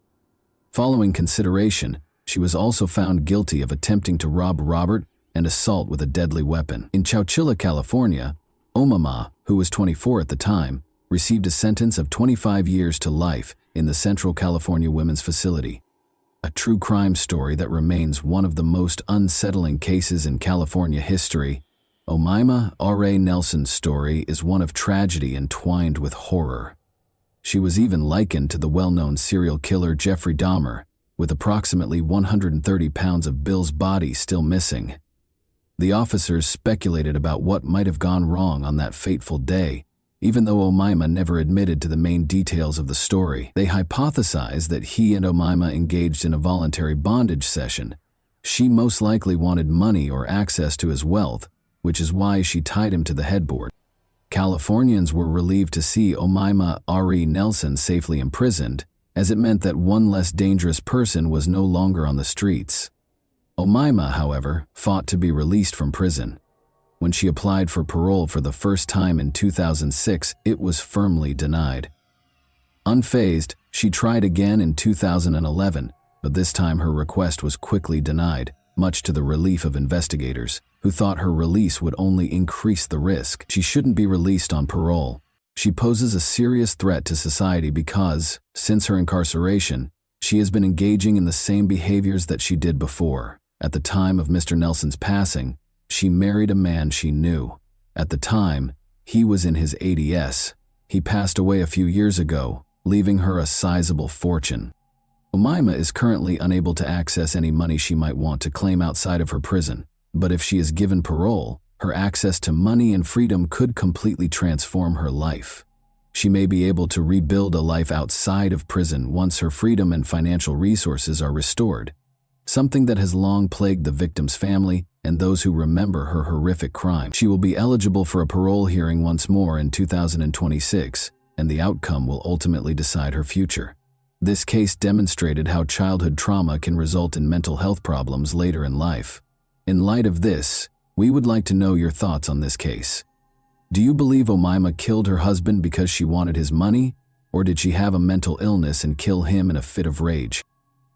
Following consideration, she was also found guilty of attempting to rob Robert and assault with a deadly weapon. In Chowchilla, California, Omaima, who was 24 at the time, received a sentence of 25 years to life in the Central California Women's Facility. A true crime story that remains one of the most unsettling cases in California history, Omaima R.A. Nelson's story is one of tragedy entwined with horror. She was even likened to the well-known serial killer Jeffrey Dahmer, with approximately 130 pounds of Bill's body still missing. The officers speculated about what might have gone wrong on that fateful day, even though Omaima never admitted to the main details of the story. They hypothesized that he and Omaima engaged in a voluntary bondage session. She most likely wanted money or access to his wealth, which is why she tied him to the headboard. Californians were relieved to see Omaima R.E. Nelson safely imprisoned, as it meant that one less dangerous person was no longer on the streets. Omaima, however, fought to be released from prison. When she applied for parole for the first time in 2006, it was firmly denied. Unfazed, she tried again in 2011, but this time her request was quickly denied, much to the relief of investigators, who thought her release would only increase the risk. She shouldn't be released on parole. She poses a serious threat to society because, since her incarceration, she has been engaging in the same behaviors that she did before. At the time of Mr. Nelson's passing, she married a man she knew. At the time, he was in his 80s. He passed away a few years ago, leaving her a sizable fortune. Omaima is currently unable to access any money she might want to claim outside of her prison, but if she is given parole, her access to money and freedom could completely transform her life. She may be able to rebuild a life outside of prison once her freedom and financial resources are restored, something that has long plagued the victim's family and those who remember her horrific crime. She will be eligible for a parole hearing once more in 2026, and the outcome will ultimately decide her future. This case demonstrated how childhood trauma can result in mental health problems later in life. In light of this, we would like to know your thoughts on this case. Do you believe Omaima killed her husband because she wanted his money, or did she have a mental illness and kill him in a fit of rage?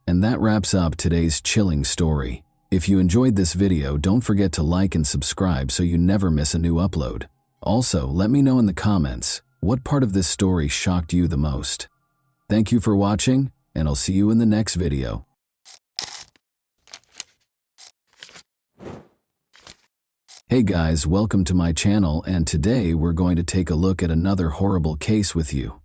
And that wraps up today's chilling story. If you enjoyed this video, don't forget to like and subscribe so you never miss a new upload. Also, let me know in the comments, what part of this story shocked you the most? Thank you for watching, and I'll see you in the next video. Hey guys, welcome to my channel, and today we're going to take a look at another horrible case with you.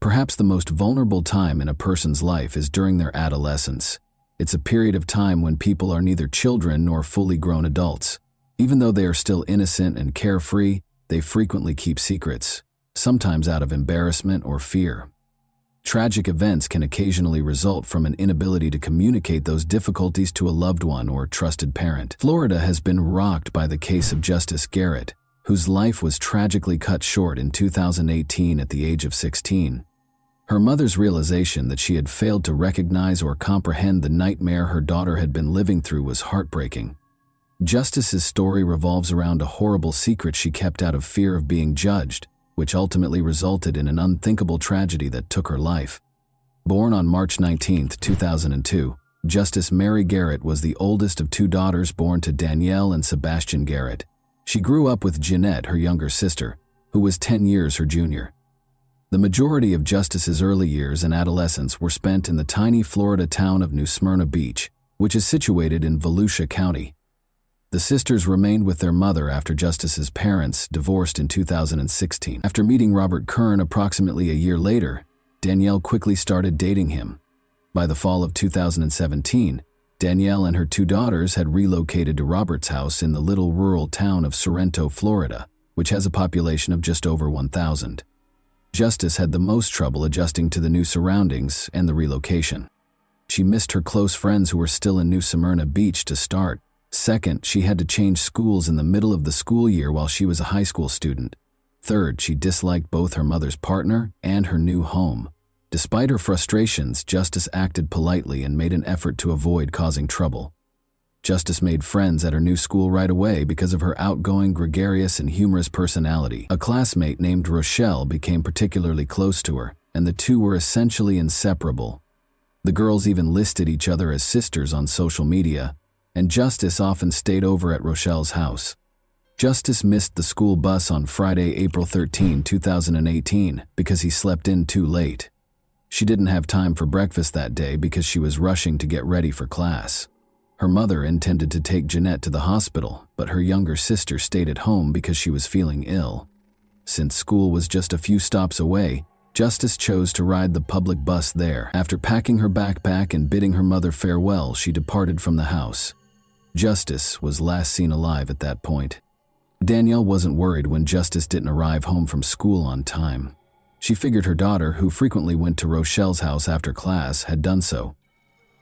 Perhaps the most vulnerable time in a person's life is during their adolescence. It's a period of time when people are neither children nor fully grown adults. Even though they are still innocent and carefree, they frequently keep secrets, sometimes out of embarrassment or fear. Tragic events can occasionally result from an inability to communicate those difficulties to a loved one or trusted parent. Florida has been rocked by the case of Justice Garrett, whose life was tragically cut short in 2018 at the age of 16. Her mother's realization that she had failed to recognize or comprehend the nightmare her daughter had been living through was heartbreaking. Justice's story revolves around a horrible secret she kept out of fear of being judged, which ultimately resulted in an unthinkable tragedy that took her life. Born on March 19, 2002, Justice Mary Garrett was the oldest of two daughters born to Danielle and Sebastian Garrett. She grew up with Jeanette, her younger sister, who was 10 years her junior. The majority of Justice's early years and adolescence were spent in the tiny Florida town of New Smyrna Beach, which is situated in Volusia County. The sisters remained with their mother after Justice's parents divorced in 2016. After meeting Robert Kern approximately a year later, Danielle quickly started dating him. By the fall of 2017, Danielle and her two daughters had relocated to Robert's house in the little rural town of Sorrento, Florida, which has a population of just over 1,000. Justice had the most trouble adjusting to the new surroundings and the relocation. She missed her close friends who were still in New Smyrna Beach to start. Second, she had to change schools in the middle of the school year while she was a high school student. Third, she disliked both her mother's partner and her new home. Despite her frustrations, Justice acted politely and made an effort to avoid causing trouble. Justice made friends at her new school right away because of her outgoing, gregarious, and humorous personality. A classmate named Rochelle became particularly close to her, and the two were essentially inseparable. The girls even listed each other as sisters on social media, and Justice often stayed over at Rochelle's house. Justice missed the school bus on Friday, April 13, 2018, because he slept in too late. She didn't have time for breakfast that day because she was rushing to get ready for class. Her mother intended to take Jeanette to the hospital, but her younger sister stayed at home because she was feeling ill. Since school was just a few stops away, Justice chose to ride the public bus there. After packing her backpack and bidding her mother farewell, she departed from the house. Justice was last seen alive at that point. Danielle wasn't worried when Justice didn't arrive home from school on time. She figured her daughter, who frequently went to Rochelle's house after class, had done so.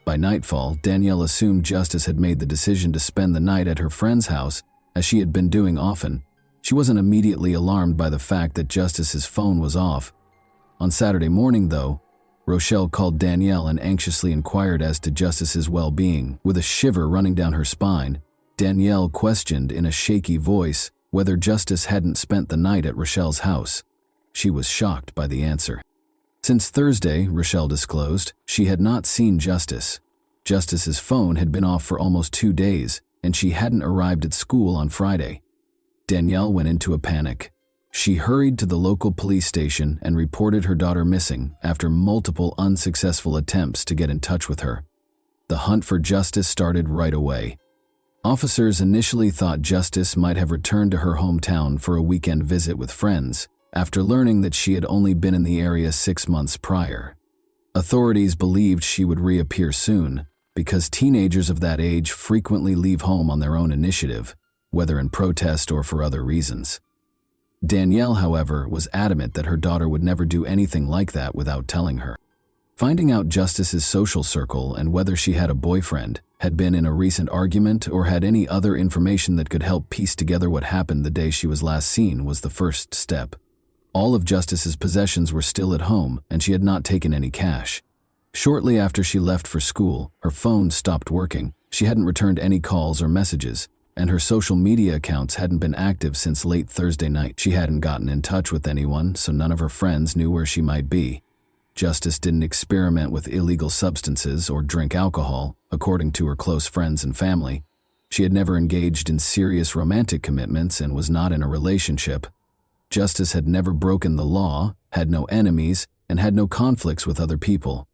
By nightfall, Danielle assumed Justice had made the decision to spend the night at her friend's house, as she had been doing often. She wasn't immediately alarmed by the fact that Justice's phone was off. On Saturday morning, though, Rochelle called Danielle and anxiously inquired as to Justice's well-being. With a shiver running down her spine, Danielle questioned in a shaky voice whether Justice hadn't spent the night at Rochelle's house. She was shocked by the answer. Since Thursday, Rochelle disclosed, she had not seen Justice. Justice's phone had been off for almost 2 days, and she hadn't arrived at school on Friday. Danielle went into a panic. She hurried to the local police station and reported her daughter missing after multiple unsuccessful attempts to get in touch with her. The hunt for Justice started right away. Officers initially thought Justice might have returned to her hometown for a weekend visit with friends, after learning that she had only been in the area 6 months prior. Authorities believed she would reappear soon because teenagers of that age frequently leave home on their own initiative, whether in protest or for other reasons. Danielle, however, was adamant that her daughter would never do anything like that without telling her. Finding out Justice's social circle and whether she had a boyfriend, had been in a recent argument, or had any other information that could help piece together what happened the day she was last seen was the first step. All of Justice's possessions were still at home, and she had not taken any cash. Shortly after she left for school, her phone stopped working. She hadn't returned any calls or messages, and her social media accounts hadn't been active since late Thursday night. She hadn't gotten in touch with anyone, so none of her friends knew where she might be. Justice didn't experiment with illegal substances or drink alcohol, according to her close friends and family. She had never engaged in serious romantic commitments and was not in a relationship. Justice had never broken the law, had no enemies, and had no conflicts with other people.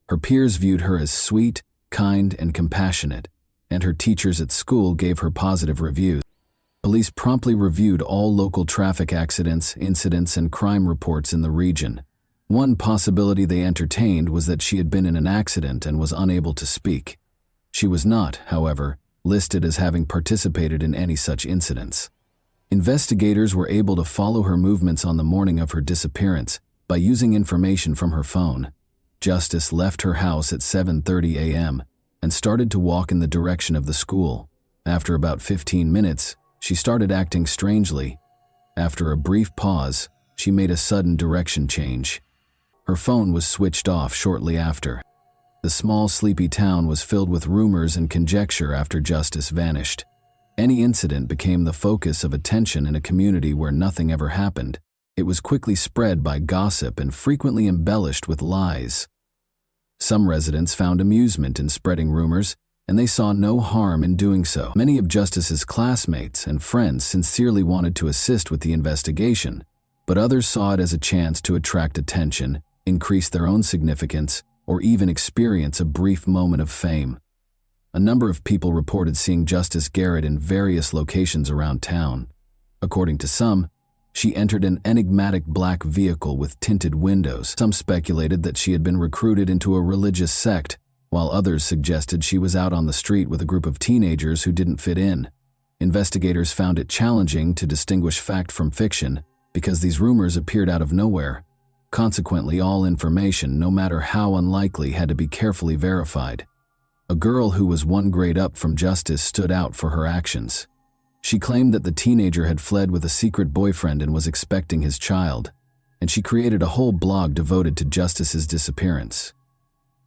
Her peers viewed her as sweet, kind, and compassionate, and her teachers at school gave her positive reviews. Police promptly reviewed all local traffic accidents, incidents, and crime reports in the region. One possibility they entertained was that she had been in an accident and was unable to speak. She was not, however, listed as having participated in any such incidents. Investigators were able to follow her movements on the morning of her disappearance by using information from her phone. Justice left her house at 7:30 a.m. and started to walk in the direction of the school. After about 15 minutes, she started acting strangely. After a brief pause, she made a sudden direction change. Her phone was switched off shortly after. The small, sleepy town was filled with rumors and conjecture after Justice vanished. Any incident became the focus of attention in a community where nothing ever happened. It was quickly spread by gossip and frequently embellished with lies. Some residents found amusement in spreading rumors, and they saw no harm in doing so. Many of Justice's classmates and friends sincerely wanted to assist with the investigation, but others saw it as a chance to attract attention, increase their own significance, or even experience a brief moment of fame. A number of people reported seeing Justice Garrett in various locations around town. According to some, she entered an enigmatic black vehicle with tinted windows. Some speculated that she had been recruited into a religious sect, while others suggested she was out on the street with a group of teenagers who didn't fit in. Investigators found it challenging to distinguish fact from fiction because these rumors appeared out of nowhere. Consequently, all information, no matter how unlikely, had to be carefully verified. A girl who was one grade up from Justice stood out for her actions. She claimed that the teenager had fled with a secret boyfriend and was expecting his child, and she created a whole blog devoted to Justice's disappearance.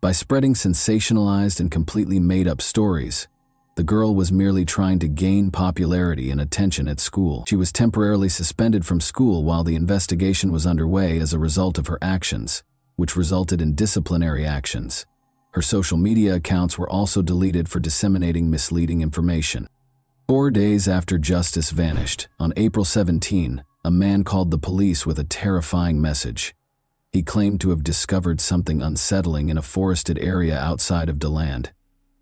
By spreading sensationalized and completely made-up stories, the girl was merely trying to gain popularity and attention at school. She was temporarily suspended from school while the investigation was underway as a result of her actions, which resulted in disciplinary actions. Her social media accounts were also deleted for disseminating misleading information. 4 days after Justice vanished, on April 17, a man called the police with a terrifying message. He claimed to have discovered something unsettling in a forested area outside of DeLand.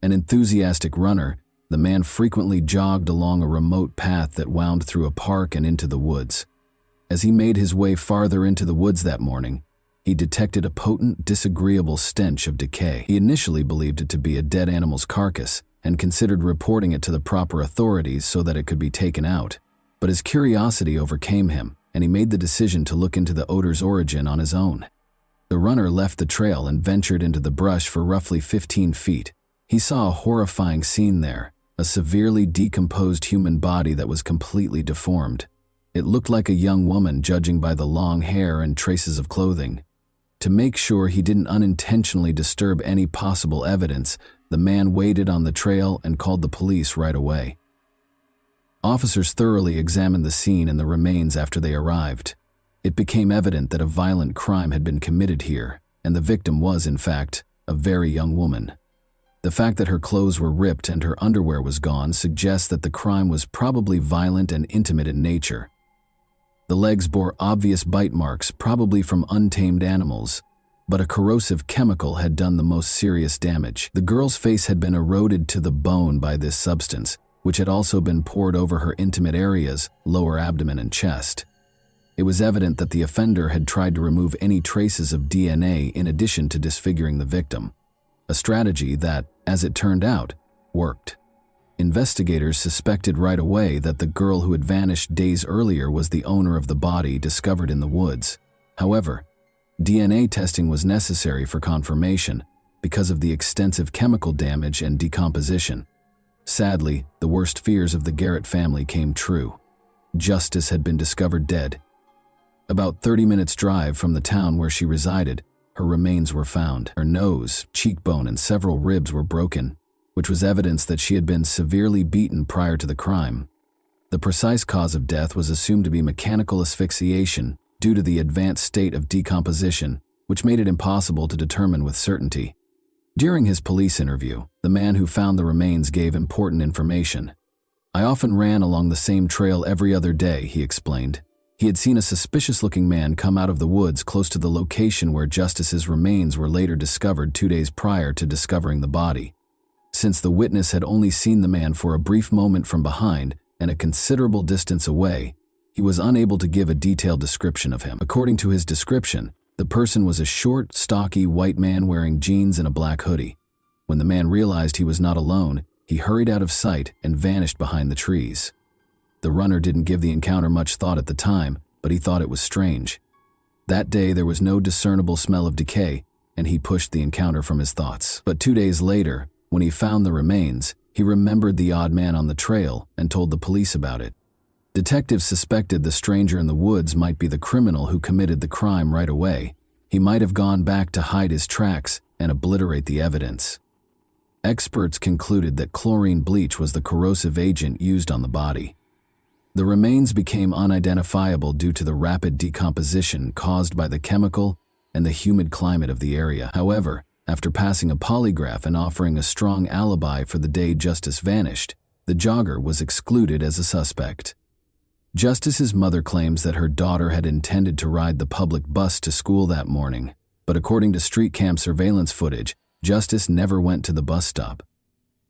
An enthusiastic runner, the man frequently jogged along a remote path that wound through a park and into the woods. As he made his way farther into the woods that morning, he detected a potent, disagreeable stench of decay. He initially believed it to be a dead animal's carcass and considered reporting it to the proper authorities so that it could be taken out. But his curiosity overcame him, and he made the decision to look into the odor's origin on his own. The runner left the trail and ventured into the brush for roughly 15 feet. He saw a horrifying scene there, a severely decomposed human body that was completely deformed. It looked like a young woman, judging by the long hair and traces of clothing. To make sure he didn't unintentionally disturb any possible evidence, the man waited on the trail and called the police right away. Officers thoroughly examined the scene and the remains after they arrived. It became evident that a violent crime had been committed here, and the victim was, in fact, a very young woman. The fact that her clothes were ripped and her underwear was gone suggests that the crime was probably violent and intimate in nature. The legs bore obvious bite marks, probably from untamed animals, but a corrosive chemical had done the most serious damage. The girl's face had been eroded to the bone by this substance, which had also been poured over her intimate areas, lower abdomen and chest. It was evident that the offender had tried to remove any traces of DNA in addition to disfiguring the victim, a strategy that, as it turned out, worked. Investigators suspected right away that the girl who had vanished days earlier was the owner of the body discovered in the woods. However, DNA testing was necessary for confirmation because of the extensive chemical damage and decomposition. Sadly, the worst fears of the Garrett family came true. Justice had been discovered dead. About 30 minutes' drive from the town where she resided, her remains were found. Her nose, cheekbone, and several ribs were broken, which was evidence that she had been severely beaten prior to the crime. The precise cause of death was assumed to be mechanical asphyxiation due to the advanced state of decomposition, which made it impossible to determine with certainty. During his police interview, the man who found the remains gave important information. "I often ran along the same trail every other day," he explained. He had seen a suspicious-looking man come out of the woods close to the location where Justice's remains were later discovered 2 days prior to discovering the body. Since the witness had only seen the man for a brief moment from behind and a considerable distance away, he was unable to give a detailed description of him. According to his description, the person was a short, stocky white man wearing jeans and a black hoodie. When the man realized he was not alone, he hurried out of sight and vanished behind the trees. The runner didn't give the encounter much thought at the time, but he thought it was strange. That day there was no discernible smell of decay, and he pushed the encounter from his thoughts. But 2 days later, when he found the remains, he remembered the odd man on the trail and told the police about it. Detectives suspected the stranger in the woods might be the criminal who committed the crime right away. He might have gone back to hide his tracks and obliterate the evidence. Experts concluded that chlorine bleach was the corrosive agent used on the body. The remains became unidentifiable due to the rapid decomposition caused by the chemical and the humid climate of the area. However, after passing a polygraph and offering a strong alibi for the day Justice vanished, the jogger was excluded as a suspect. Justice's mother claims that her daughter had intended to ride the public bus to school that morning, but according to street cam surveillance footage, Justice never went to the bus stop.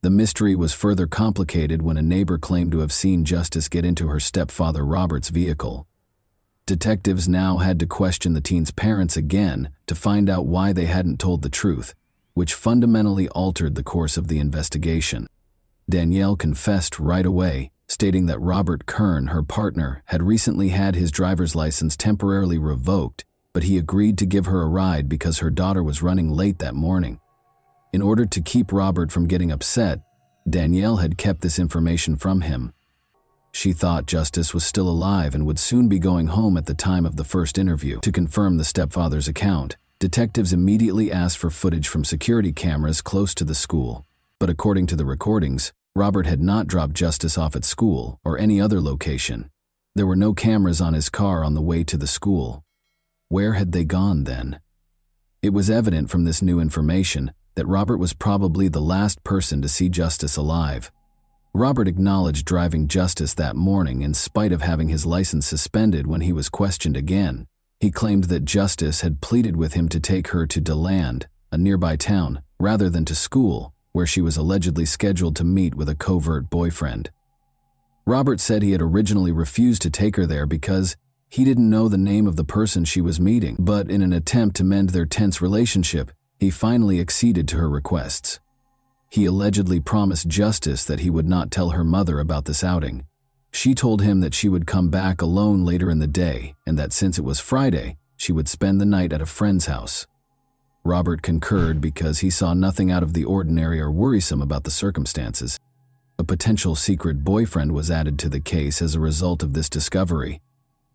The mystery was further complicated when a neighbor claimed to have seen Justice get into her stepfather Robert's vehicle. Detectives now had to question the teen's parents again to find out why they hadn't told the truth, which fundamentally altered the course of the investigation. Danielle confessed right away, stating that Robert Kern, her partner, had recently had his driver's license temporarily revoked, but he agreed to give her a ride because her daughter was running late that morning. In order to keep Robert from getting upset, Danielle had kept this information from him. She thought Justice was still alive and would soon be going home at the time of the first interview. To confirm the stepfather's account, detectives immediately asked for footage from security cameras close to the school. But according to the recordings, Robert had not dropped Justice off at school or any other location. There were no cameras on his car on the way to the school. Where had they gone then? It was evident from this new information that Robert was probably the last person to see Justice alive. Robert acknowledged driving Justice that morning in spite of having his license suspended when he was questioned again. He claimed that Justice had pleaded with him to take her to DeLand, a nearby town, rather than to school, where she was allegedly scheduled to meet with a covert boyfriend. Robert said he had originally refused to take her there because he didn't know the name of the person she was meeting, but in an attempt to mend their tense relationship, he finally acceded to her requests. He allegedly promised Justice that he would not tell her mother about this outing. She told him that she would come back alone later in the day and that since it was Friday, she would spend the night at a friend's house. Robert concurred because he saw nothing out of the ordinary or worrisome about the circumstances. A potential secret boyfriend was added to the case as a result of this discovery.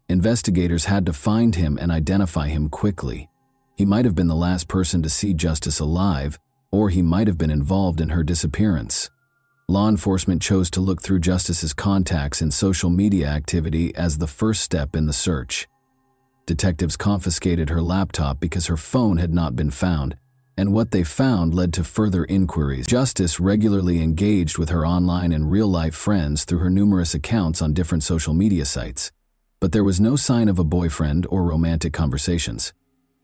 Investigators had to find him and identify him quickly. He might have been the last person to see Justice alive, or he might have been involved in her disappearance. Law enforcement chose to look through Justice's contacts and social media activity as the first step in the search. Detectives confiscated her laptop because her phone had not been found, and what they found led to further inquiries. Justice regularly engaged with her online and real-life friends through her numerous accounts on different social media sites, but there was no sign of a boyfriend or romantic conversations.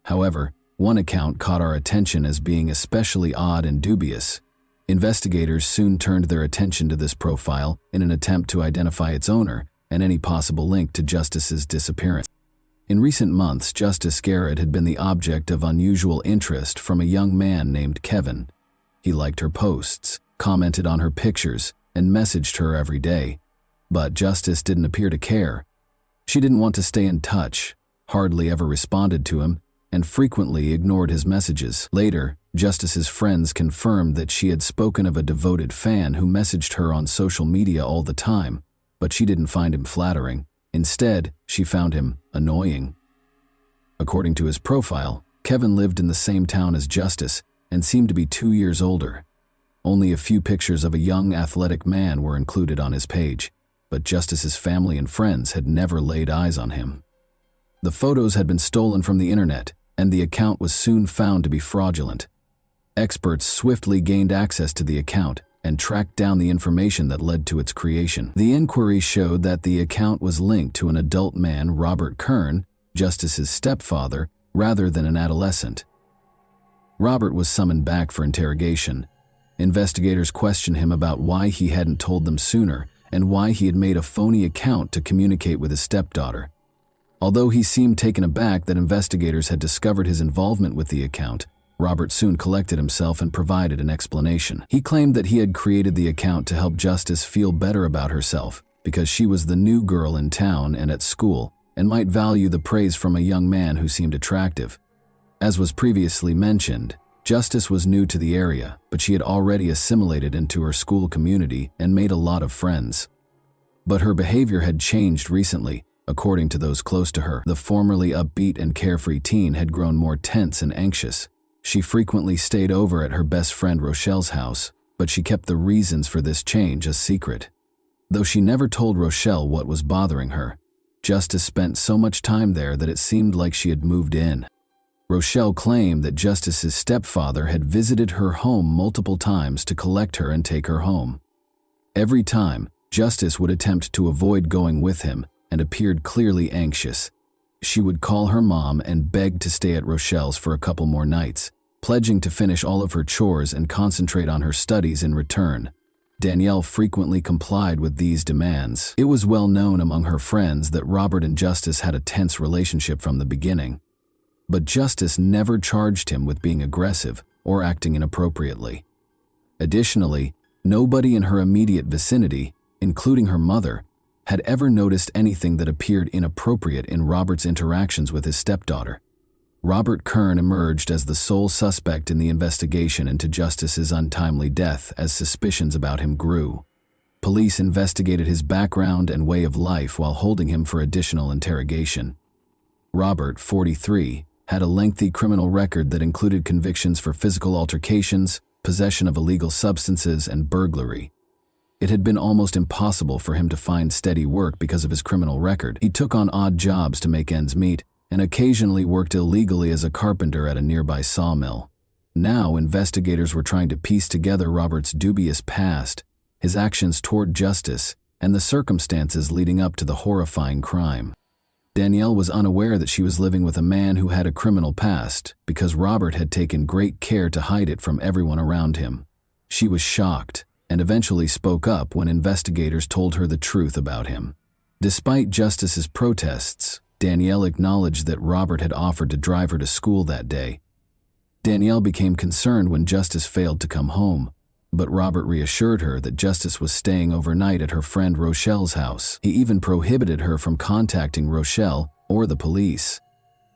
However, one account caught our attention as being especially odd and dubious. Investigators soon turned their attention to this profile in an attempt to identify its owner and any possible link to Justice's disappearance. In recent months, Justice Garrett had been the object of unusual interest from a young man named Kevin. He liked her posts, commented on her pictures, and messaged her every day. But Justice didn't appear to care. She didn't want to stay in touch, hardly ever responded to him, and frequently ignored his messages. Later, Justice's friends confirmed that she had spoken of a devoted fan who messaged her on social media all the time, but she didn't find him flattering. Instead, she found him annoying. According to his profile, Kevin lived in the same town as Justice and seemed to be 2 years older. Only a few pictures of a young, athletic man were included on his page, but Justice's family and friends had never laid eyes on him. The photos had been stolen from the internet, and the account was soon found to be fraudulent. Experts swiftly gained access to the account and tracked down the information that led to its creation. The inquiry showed that the account was linked to an adult man, Robert Kern, Justice's stepfather, rather than an adolescent. Robert was summoned back for interrogation. Investigators questioned him about why he hadn't told them sooner and why he had made a phony account to communicate with his stepdaughter. Although he seemed taken aback that investigators had discovered his involvement with the account, Robert soon collected himself and provided an explanation. He claimed that he had created the account to help Justice feel better about herself because she was the new girl in town and at school and might value the praise from a young man who seemed attractive. As was previously mentioned, Justice was new to the area, but she had already assimilated into her school community and made a lot of friends. But her behavior had changed recently. According to those close to her, the formerly upbeat and carefree teen had grown more tense and anxious. She frequently stayed over at her best friend Rochelle's house, but she kept the reasons for this change a secret. Though she never told Rochelle what was bothering her, Justice spent so much time there that it seemed like she had moved in. Rochelle claimed that Justice's stepfather had visited her home multiple times to collect her and take her home. Every time, Justice would attempt to avoid going with him and appeared clearly anxious. She would call her mom and beg to stay at Rochelle's for a couple more nights, pledging to finish all of her chores and concentrate on her studies in return. Danielle frequently complied with these demands. It was well known among her friends that Robert and Justice had a tense relationship from the beginning. But Justice never charged him with being aggressive or acting inappropriately. Additionally, nobody in her immediate vicinity, including her mother, had ever noticed anything that appeared inappropriate in Robert's interactions with his stepdaughter. Robert Kern emerged as the sole suspect in the investigation into Justice's untimely death as suspicions about him grew. Police investigated his background and way of life while holding him for additional interrogation. Robert, 43, had a lengthy criminal record that included convictions for physical altercations, possession of illegal substances, and burglary. It had been almost impossible for him to find steady work because of his criminal record. He took on odd jobs to make ends meet and occasionally worked illegally as a carpenter at a nearby sawmill. Now, investigators were trying to piece together Robert's dubious past, his actions toward Justice, and the circumstances leading up to the horrifying crime. Danielle was unaware that she was living with a man who had a criminal past because Robert had taken great care to hide it from everyone around him. She was shocked and eventually spoke up when investigators told her the truth about him. Despite Justice's protests, Danielle acknowledged that Robert had offered to drive her to school that day. Danielle became concerned when Justice failed to come home, but Robert reassured her that Justice was staying overnight at her friend Rochelle's house. He even prohibited her from contacting Rochelle or the police.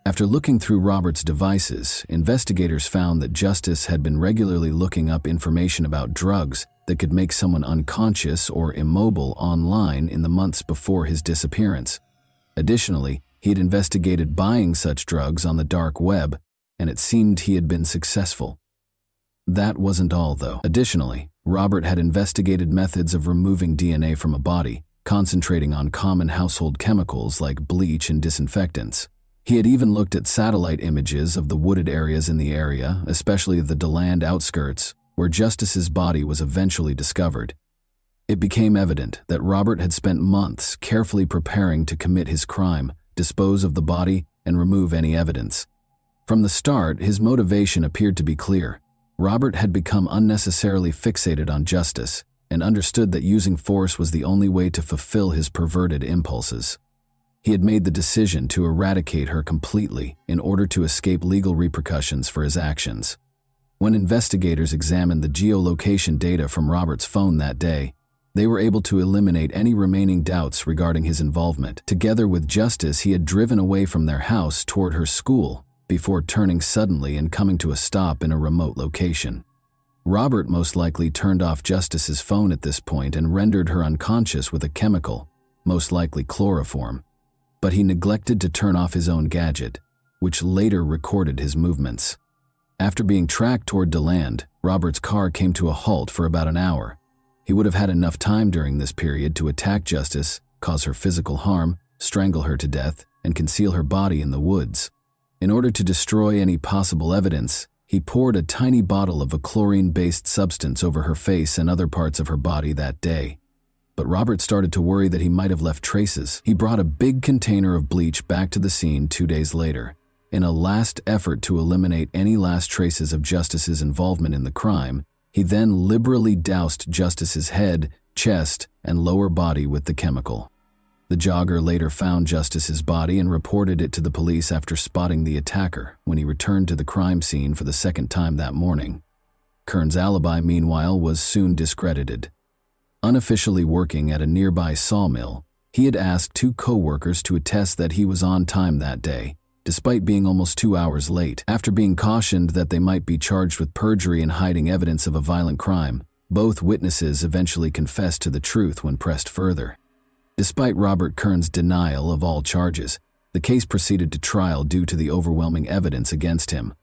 After looking through Robert's devices, investigators found that Justice had been regularly looking up information about drugs that could make someone unconscious or immobile online in the months before his disappearance. Additionally, he had investigated buying such drugs on the dark web, and it seemed he had been successful. That wasn't all, though. Additionally, Robert had investigated methods of removing DNA from a body, concentrating on common household chemicals like bleach and disinfectants. He had even looked at satellite images of the wooded areas in the area, especially the DeLand outskirts, where Justice's body was eventually discovered. It became evident that Robert had spent months carefully preparing to commit his crime, dispose of the body, and remove any evidence. From the start, his motivation appeared to be clear. Robert had become unnecessarily fixated on Justice and understood that using force was the only way to fulfill his perverted impulses. He had made the decision to eradicate her completely in order to escape legal repercussions for his actions. When investigators examined the geolocation data from Robert's phone that day, they were able to eliminate any remaining doubts regarding his involvement. Together with Justice, he had driven away from their house toward her school before turning suddenly and coming to a stop in a remote location. Robert most likely turned off Justice's phone at this point and rendered her unconscious with a chemical, most likely chloroform. But he neglected to turn off his own gadget, which later recorded his movements. After being tracked toward DeLand, Robert's car came to a halt for about an hour. He would have had enough time during this period to attack Justice, cause her physical harm, strangle her to death, and conceal her body in the woods. In order to destroy any possible evidence, he poured a tiny bottle of a chlorine-based substance over her face and other parts of her body that day. But Robert started to worry that he might have left traces. He brought a big container of bleach back to the scene 2 days later. In a last effort to eliminate any last traces of Justice's involvement in the crime, he then liberally doused Justice's head, chest, and lower body with the chemical. The jogger later found Justice's body and reported it to the police after spotting the attacker when he returned to the crime scene for the second time that morning. Kern's alibi, meanwhile, was soon discredited. Unofficially working at a nearby sawmill, he had asked 2 co-workers to attest that he was on time that day, despite being almost 2 hours late. After being cautioned that they might be charged with perjury and hiding evidence of a violent crime, both witnesses eventually confessed to the truth when pressed further. Despite Robert Kern's denial of all charges, the case proceeded to trial due to the overwhelming evidence against him.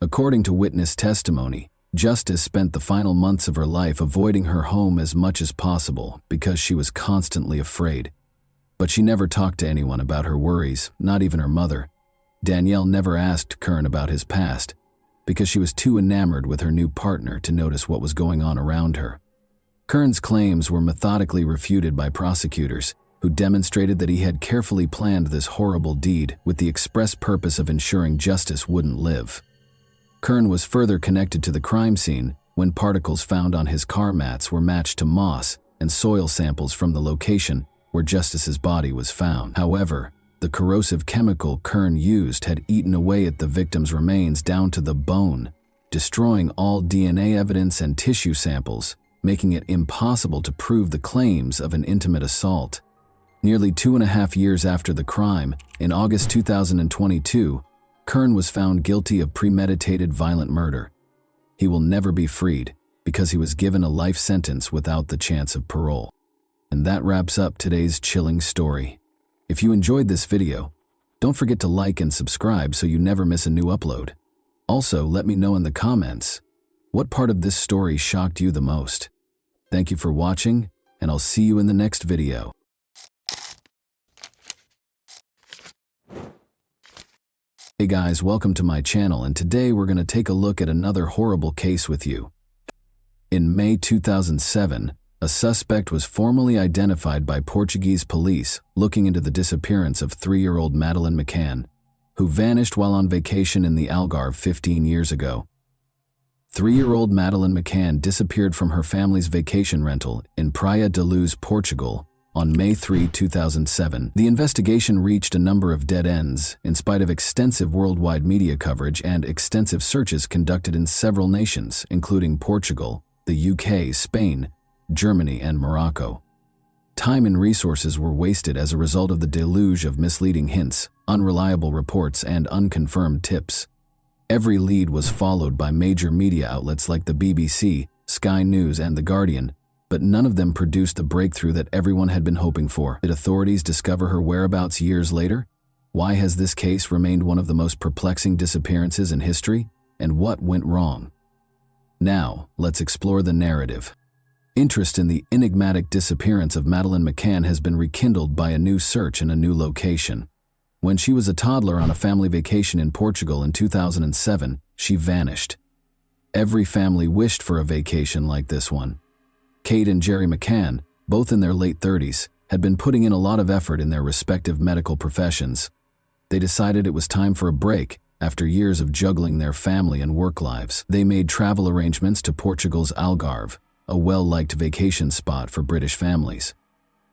According to witness testimony, Justice spent the final months of her life avoiding her home as much as possible because she was constantly afraid. But she never talked to anyone about her worries, not even her mother. Danielle never asked Kern about his past because she was too enamored with her new partner to notice what was going on around her. Kern's claims were methodically refuted by prosecutors, who demonstrated that he had carefully planned this horrible deed with the express purpose of ensuring Justice wouldn't live. Kern was further connected to the crime scene when particles found on his car mats were matched to moss and soil samples from the location where Justice's body was found. However, the corrosive chemical Kern used had eaten away at the victim's remains down to the bone, destroying all DNA evidence and tissue samples, making it impossible to prove the claims of an intimate assault. Nearly 2.5 years after the crime, in August 2022, Kern was found guilty of premeditated violent murder. He will never be freed because he was given a life sentence without the chance of parole. And that wraps up today's chilling story. If you enjoyed this video, don't forget to like and subscribe so you never miss a new upload. Also, let me know in the comments, what part of this story shocked you the most? Thank you for watching, and I'll see you in the next video. Hey guys, welcome to my channel, and today we're going to take a look at another horrible case with you. In May 2007, a suspect was formally identified by Portuguese police looking into the disappearance of 3-year-old Madeleine McCann, who vanished while on vacation in the Algarve 15 years ago. 3-year-old Madeleine McCann disappeared from her family's vacation rental in Praia da Luz, Portugal, on May 3, 2007. The investigation reached a number of dead ends, in spite of extensive worldwide media coverage and extensive searches conducted in several nations, including Portugal, the UK, Spain, Germany, and Morocco. Time and resources were wasted as a result of the deluge of misleading hints, unreliable reports, and unconfirmed tips. Every lead was followed by major media outlets like the BBC, Sky News, and The Guardian, but none of them produced the breakthrough that everyone had been hoping for. Did authorities discover her whereabouts years later? Why has this case remained one of the most perplexing disappearances in history? And what went wrong? Now, let's explore the narrative. Interest in the enigmatic disappearance of Madeleine McCann has been rekindled by a new search in a new location. When she was a toddler on a family vacation in Portugal in 2007, she vanished. Every family wished for a vacation like this one. Kate and Jerry McCann, both in their late 30s, had been putting in a lot of effort in their respective medical professions. They decided it was time for a break after years of juggling their family and work lives. They made travel arrangements to Portugal's Algarve, a well-liked vacation spot for British families.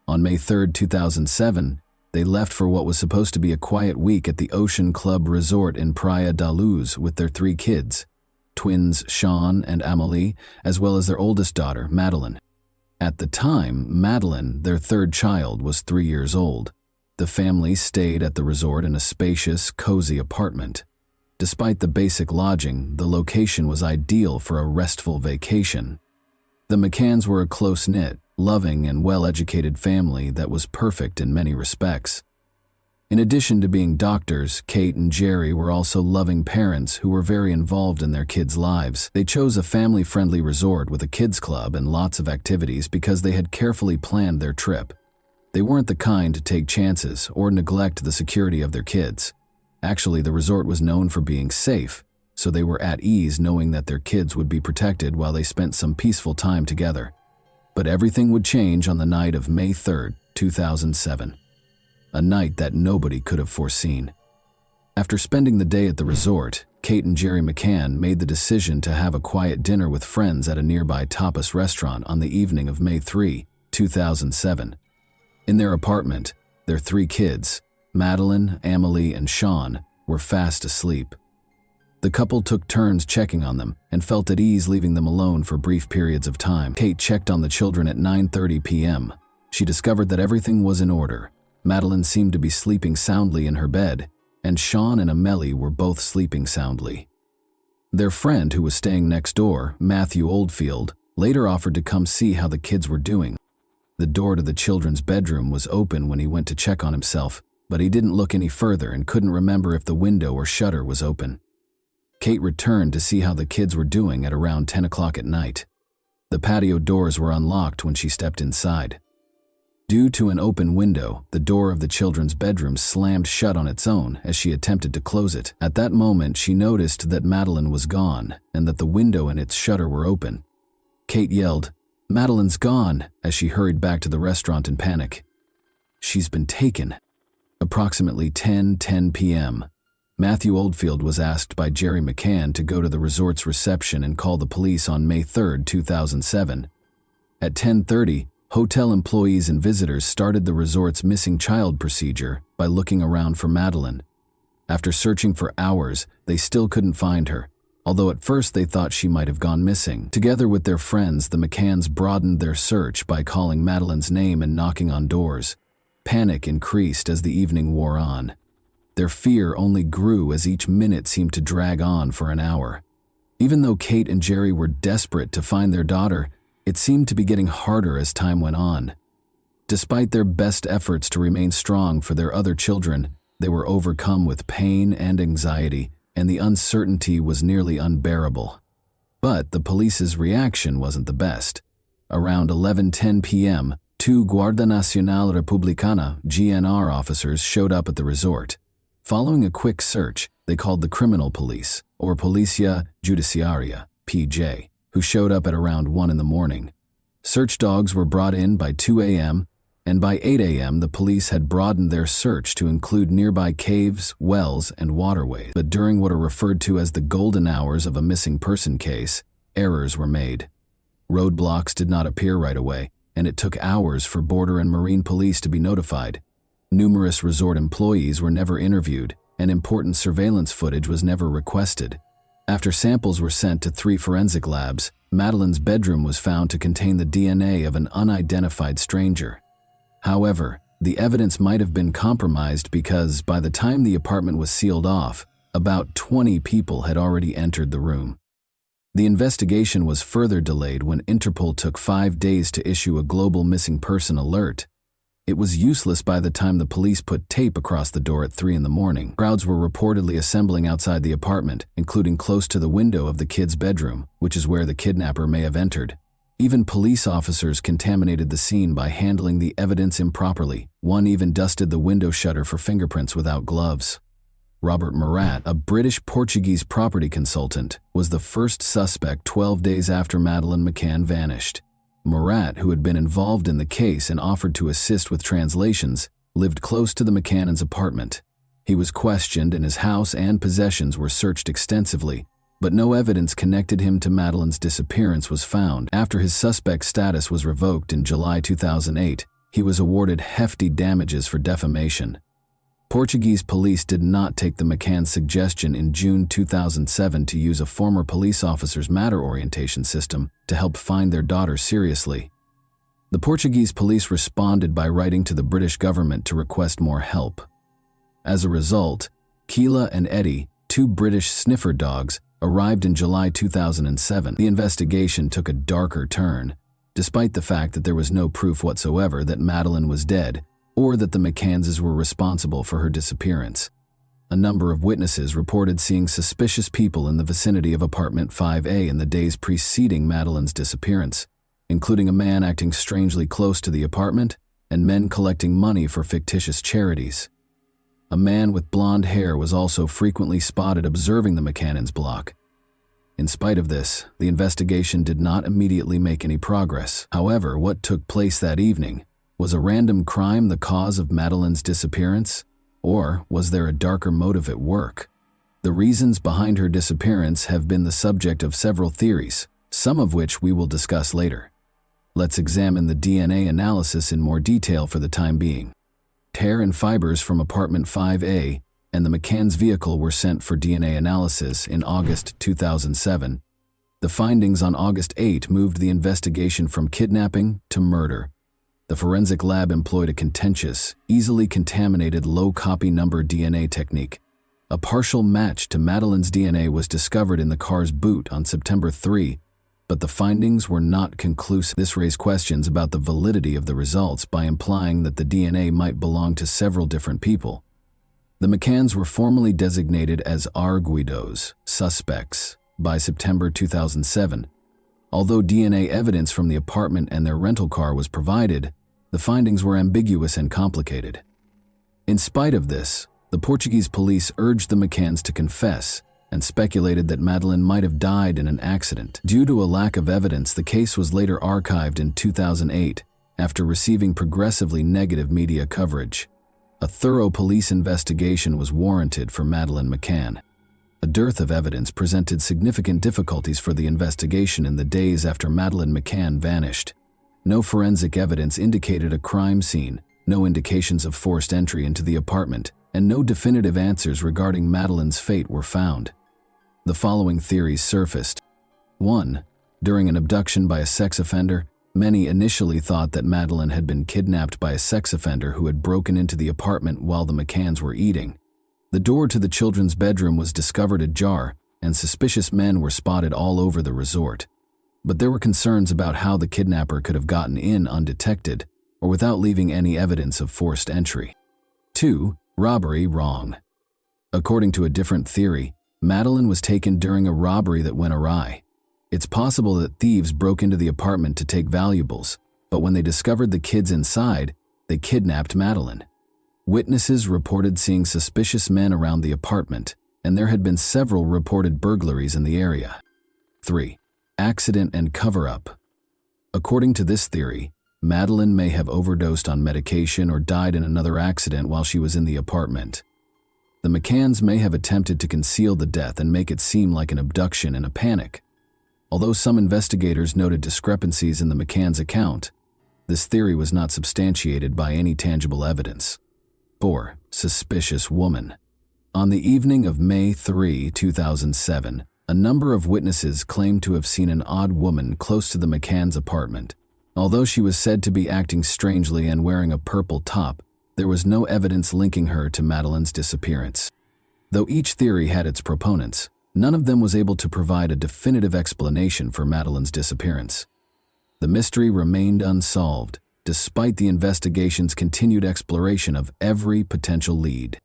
On May 3, 2007, They left for what was supposed to be a quiet week at the Ocean Club Resort in Praia da Luz with their 3 kids, twins Sean and Amélie, as well as their oldest daughter, Madeline. At the time, Madeline, their 3rd child, was 3 years old. The family stayed at the resort in a spacious, cozy apartment. Despite the basic lodging, the location was ideal for a restful vacation. The McCanns were a close-knit, loving, and well-educated family that was perfect in many respects. In addition to being doctors, Kate and Jerry were also loving parents who were very involved in their kids' lives. They chose a family-friendly resort with a kids' club and lots of activities because they had carefully planned their trip. They weren't the kind to take chances or neglect the security of their kids. Actually, the resort was known for being safe, so they were at ease knowing that their kids would be protected while they spent some peaceful time together. But everything would change on the night of May 3rd, 2007. A night that nobody could have foreseen. After spending the day at the resort, Kate and Jerry McCann made the decision to have a quiet dinner with friends at a nearby tapas restaurant on the evening of May 3, 2007. In their apartment, their 3 kids, Madeline, Amélie, and Sean, were fast asleep. The couple took turns checking on them and felt at ease leaving them alone for brief periods of time. Kate checked on the children at 9:30 p.m. She discovered that everything was in order. Madeline seemed to be sleeping soundly in her bed, and Sean and Amélie were both sleeping soundly. Their friend, who was staying next door, Matthew Oldfield, later offered to come see how the kids were doing. The door to the children's bedroom was open when he went to check on himself, but he didn't look any further and couldn't remember if the window or shutter was open. Kate returned to see how the kids were doing at around 10 o'clock at night. The patio doors were unlocked when she stepped inside. Due to an open window, the door of the children's bedroom slammed shut on its own as she attempted to close it. At that moment, she noticed that Madeline was gone and that the window and its shutter were open. Kate yelled, "Madeline's gone," as she hurried back to the restaurant in panic. "She's been taken." Approximately 10:10 p.m., Matthew Oldfield was asked by Jerry McCann to go to the resort's reception and call the police on May 3, 2007. At 10:30, hotel employees and visitors started the resort's missing child procedure by looking around for Madeline. After searching for hours, they still couldn't find her, although at first they thought she might have gone missing. Together with their friends, the McCanns broadened their search by calling Madeline's name and knocking on doors. Panic increased as the evening wore on. Their fear only grew as each minute seemed to drag on for an hour. Even though Kate and Jerry were desperate to find their daughter, it seemed to be getting harder as time went on. Despite their best efforts to remain strong for their other children, they were overcome with pain and anxiety, and the uncertainty was nearly unbearable. But the police's reaction wasn't the best. Around 11:10 p.m., 2 Guardia Nacional Republicana (GNR) officers showed up at the resort. Following a quick search, they called the criminal police, or Policia Judiciaria (PJ), who showed up at around 1 in the morning. Search dogs were brought in by 2 a.m., and by 8 a.m. the police had broadened their search to include nearby caves, wells, and waterways. But during what are referred to as the golden hours of a missing person case, errors were made. Roadblocks did not appear right away, and it took hours for Border and Marine Police to be notified. Numerous resort employees were never interviewed, and important surveillance footage was never requested. After samples were sent to 3 forensic labs, Madeline's bedroom was found to contain the DNA of an unidentified stranger. However, the evidence might have been compromised because by the time the apartment was sealed off, about 20 people had already entered the room. The investigation was further delayed when Interpol took 5 days to issue a global missing person alert. It was useless by the time the police put tape across the door at 3 in the morning. Crowds were reportedly assembling outside the apartment, including close to the window of the kid's bedroom, which is where the kidnapper may have entered. Even police officers contaminated the scene by handling the evidence improperly. One even dusted the window shutter for fingerprints without gloves. Robert Murat, a British-Portuguese property consultant, was the first suspect 12 days after Madeleine McCann vanished. Murat, who had been involved in the case and offered to assist with translations, lived close to the McCannans' apartment. He was questioned and his house and possessions were searched extensively, but no evidence connected him to Madeleine's disappearance was found. After his suspect status was revoked in July 2008, he was awarded hefty damages for defamation. Portuguese police did not take the McCann's suggestion in June 2007 to use a former police officer's matter orientation system to help find their daughter seriously. The Portuguese police responded by writing to the British government to request more help. As a result, Keela and Eddie, two British sniffer dogs, arrived in July 2007. The investigation took a darker turn, despite the fact that there was no proof whatsoever that Madeleine was dead or that the McCanns were responsible for her disappearance. A number of witnesses reported seeing suspicious people in the vicinity of apartment 5A in the days preceding Madeleine's disappearance, including a man acting strangely close to the apartment and men collecting money for fictitious charities. A man with blonde hair was also frequently spotted observing the McCann's block. In spite of this, the investigation did not immediately make any progress. However, what took place that evening? Was a random crime the cause of Madeleine's disappearance? Or was there a darker motive at work? The reasons behind her disappearance have been the subject of several theories, some of which we will discuss later. Let's examine the DNA analysis in more detail for the time being. Hair and fibers from apartment 5A and the McCann's vehicle were sent for DNA analysis in August 2007. The findings on August 8 moved the investigation from kidnapping to murder. The forensic lab employed a contentious, easily contaminated low-copy number DNA technique. A partial match to Madeleine's DNA was discovered in the car's boot on September 3, but the findings were not conclusive. This raised questions about the validity of the results by implying that the DNA might belong to several different people. The McCanns were formally designated as arguidos, suspects, by September 2007. Although DNA evidence from the apartment and their rental car was provided, the findings were ambiguous and complicated. In spite of this, the Portuguese police urged the McCanns to confess and speculated that Madeleine might have died in an accident. Due to a lack of evidence, the case was later archived in 2008 after receiving progressively negative media coverage. A thorough police investigation was warranted for Madeleine McCann. A dearth of evidence presented significant difficulties for the investigation in the days after Madeleine McCann vanished. No forensic evidence indicated a crime scene, no indications of forced entry into the apartment, and no definitive answers regarding Madeleine's fate were found. The following theories surfaced. 1. During an abduction by a sex offender, many initially thought that Madeleine had been kidnapped by a sex offender who had broken into the apartment while the McCanns were eating. The door to the children's bedroom was discovered ajar, and suspicious men were spotted all over the resort. But there were concerns about how the kidnapper could have gotten in undetected or without leaving any evidence of forced entry. 2. Robbery wrong. According to a different theory, Madeleine was taken during a robbery that went awry. It's possible that thieves broke into the apartment to take valuables, but when they discovered the kids inside, they kidnapped Madeleine. Witnesses reported seeing suspicious men around the apartment, and there had been several reported burglaries in the area. 3. Accident and cover-up. According to this theory, Madeleine may have overdosed on medication or died in another accident while she was in the apartment. The McCanns may have attempted to conceal the death and make it seem like an abduction in a panic. Although some investigators noted discrepancies in the McCanns' account, this theory was not substantiated by any tangible evidence. 4. Suspicious woman. On the evening of May 3, 2007, a number of witnesses claimed to have seen an odd woman close to the McCanns' apartment. Although she was said to be acting strangely and wearing a purple top, there was no evidence linking her to Madeleine's disappearance. Though each theory had its proponents, none of them was able to provide a definitive explanation for Madeleine's disappearance. The mystery remained unsolved, despite the investigation's continued exploration of every potential lead.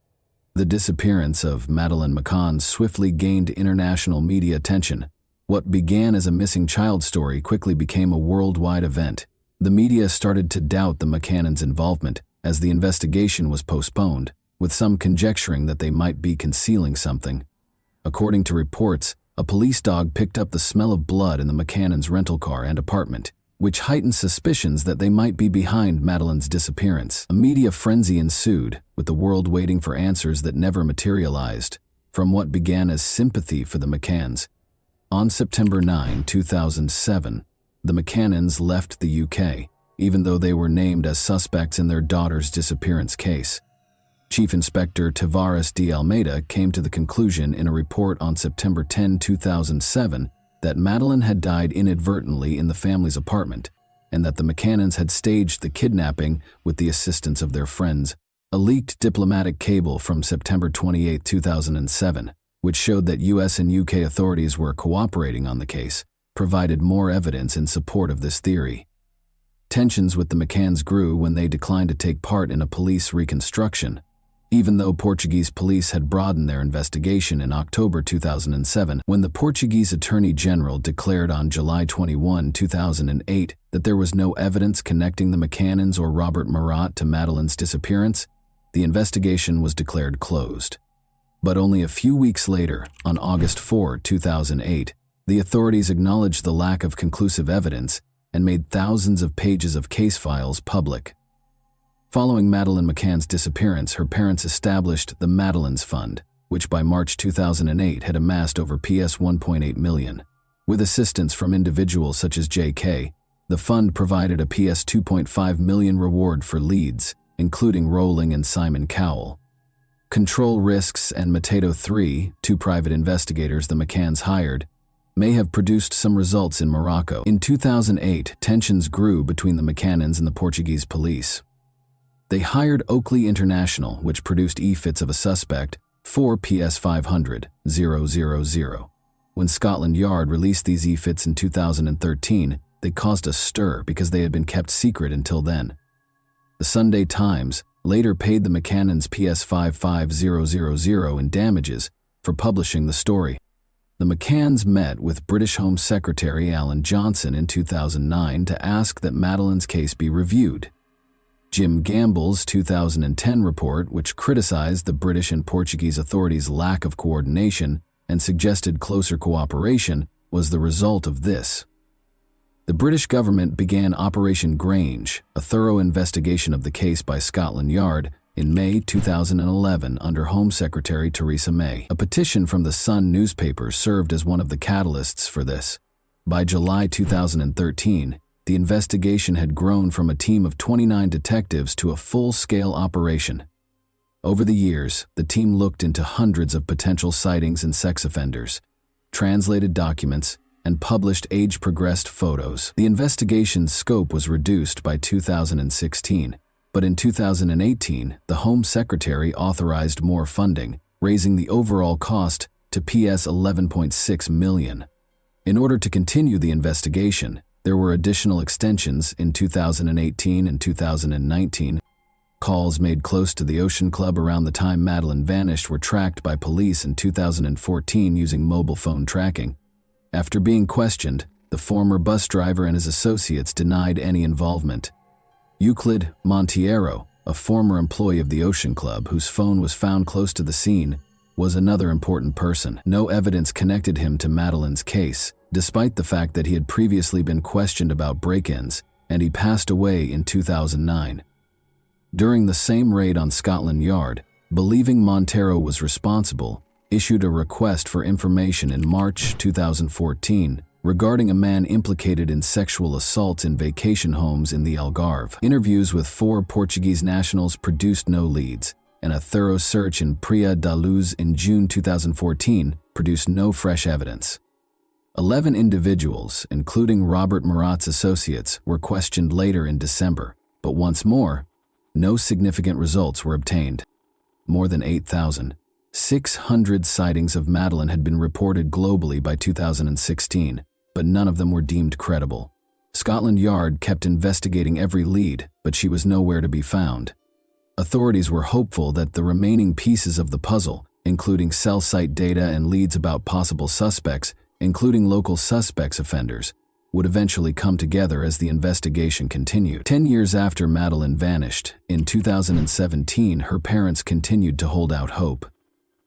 The disappearance of Madeleine McCann swiftly gained international media attention. What began as a missing child story quickly became a worldwide event. The media started to doubt the McCann's involvement as the investigation was postponed, with some conjecturing that they might be concealing something. According to reports, a police dog picked up the smell of blood in the McCann's rental car and apartment, which heightened suspicions that they might be behind Madeleine's disappearance. A media frenzy ensued, with the world waiting for answers that never materialized, from what began as sympathy for the McCanns. On September 9, 2007, the McCannns left the UK, even though they were named as suspects in their daughter's disappearance case. Chief Inspector Tavares de Almeida came to the conclusion in a report on September 10, 2007, that Madeleine had died inadvertently in the family's apartment, and that the McCannons had staged the kidnapping with the assistance of their friends. A leaked diplomatic cable from September 28, 2007, which showed that US and UK authorities were cooperating on the case, provided more evidence in support of this theory. Tensions with the McCanns grew when they declined to take part in a police reconstruction. Even though Portuguese police had broadened their investigation in October 2007, when the Portuguese Attorney General declared on July 21, 2008, that there was no evidence connecting the McCannons or Robert Murat to Madeleine's disappearance, the investigation was declared closed. But only a few weeks later, on August 4, 2008, the authorities acknowledged the lack of conclusive evidence and made thousands of pages of case files public. Following Madeleine McCann's disappearance, her parents established the Madeleine's Fund, which by March 2008 had amassed over PS 1.8 million. With assistance from individuals such as J.K., the fund provided a PS 2.5 million reward for leads, including Rowling and Simon Cowell. Control Risks and Mateto 3, two private investigators the McCanns hired, may have produced some results in Morocco. In 2008, tensions grew between the McCannons and the Portuguese police. They hired Oakley International, which produced e-fits of a suspect, 4 PS 500,000. When Scotland Yard released these e-fits in 2013, they caused a stir because they had been kept secret until then. The Sunday Times later paid the McCannons PS 55,000 in damages for publishing the story. The McCanns met with British Home Secretary Alan Johnson in 2009 to ask that Madeleine's case be reviewed. Jim Gamble's 2010 report, which criticized the British and Portuguese authorities' lack of coordination and suggested closer cooperation, was the result of this. The British government began Operation Grange, a thorough investigation of the case by Scotland Yard, in May 2011 under Home Secretary Theresa May. A petition from the Sun newspaper served as one of the catalysts for this. By July 2013, the investigation had grown from a team of 29 detectives to a full-scale operation. Over the years, the team looked into hundreds of potential sightings and sex offenders, translated documents, and published age-progressed photos. The investigation's scope was reduced by 2016, but in 2018, the Home Secretary authorized more funding, raising the overall cost to PS 11.6 million. In order to continue the investigation, there were additional extensions in 2018 and 2019. Calls made close to the Ocean Club around the time Madeleine vanished were tracked by police in 2014 using mobile phone tracking. After being questioned, the former bus driver and his associates denied any involvement. Euclid Monteiro, a former employee of the Ocean Club whose phone was found close to the scene, was another important person. No evidence connected him to Madeleine's case, despite the fact that he had previously been questioned about break-ins, and he passed away in 2009. During the same raid on Scotland Yard, believing Monteiro was responsible, issued a request for information in March 2014 regarding a man implicated in sexual assault in vacation homes in the Algarve. Interviews with 4 Portuguese nationals produced no leads, and a thorough search in Praia da Luz in June 2014 produced no fresh evidence. 11 individuals, including Robert Murat's associates, were questioned later in December, but once more, no significant results were obtained. More than 8,600 sightings of Madeleine had been reported globally by 2016, but none of them were deemed credible. Scotland Yard kept investigating every lead, but she was nowhere to be found. Authorities were hopeful that the remaining pieces of the puzzle, including cell site data and leads about possible suspects, including local suspects offenders, would eventually come together as the investigation continued. 10 years after Madeleine vanished, in 2017, her parents continued to hold out hope.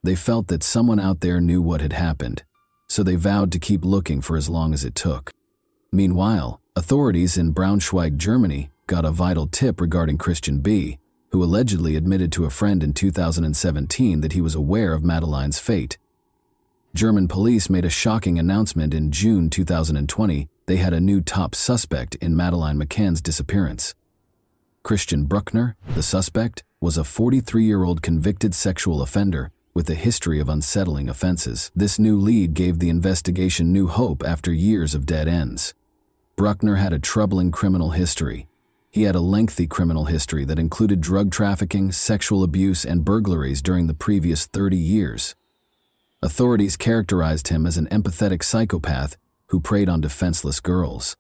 They felt that someone out there knew what had happened, so they vowed to keep looking for as long as it took. Meanwhile, authorities in Braunschweig, Germany, got a vital tip regarding Christian B., who allegedly admitted to a friend in 2017 that he was aware of Madeleine's fate. German police made a shocking announcement in June 2020 they had a new top suspect in Madeleine McCann's disappearance. Christian Bruckner, the suspect, was a 43-year-old convicted sexual offender with a history of unsettling offenses. This new lead gave the investigation new hope after years of dead ends. Bruckner had a troubling criminal history. He had a lengthy criminal history that included drug trafficking, sexual abuse, and burglaries during the previous 30 years. Authorities characterized him as an empathetic psychopath who preyed on defenseless girls.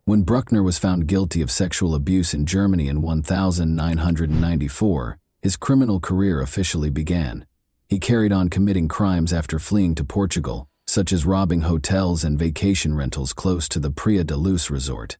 When Bruckner was found guilty of sexual abuse in Germany in 1994, his criminal career officially began. He carried on committing crimes after fleeing to Portugal, such as robbing hotels and vacation rentals close to the Praia da Luz resort.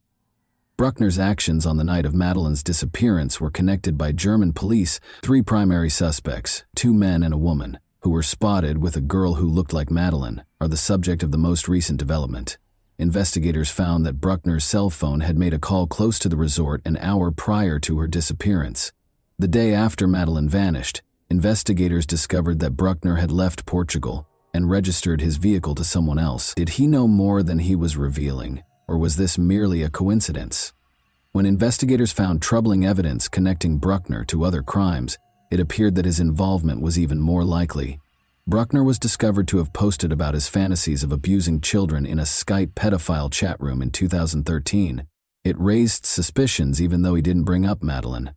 Bruckner's actions on the night of Madeleine's disappearance were connected by German police. 3 primary suspects, 2 men and a woman, who were spotted with a girl who looked like Madeleine, are the subject of the most recent development. Investigators found that Bruckner's cell phone had made a call close to the resort an hour prior to her disappearance. The day after Madeleine vanished, investigators discovered that Bruckner had left Portugal and registered his vehicle to someone else. Did he know more than he was revealing, or was this merely a coincidence? When investigators found troubling evidence connecting Bruckner to other crimes, it appeared that his involvement was even more likely. Bruckner was discovered to have posted about his fantasies of abusing children in a Skype pedophile chat room in 2013. It raised suspicions even though he didn't bring up Madeleine.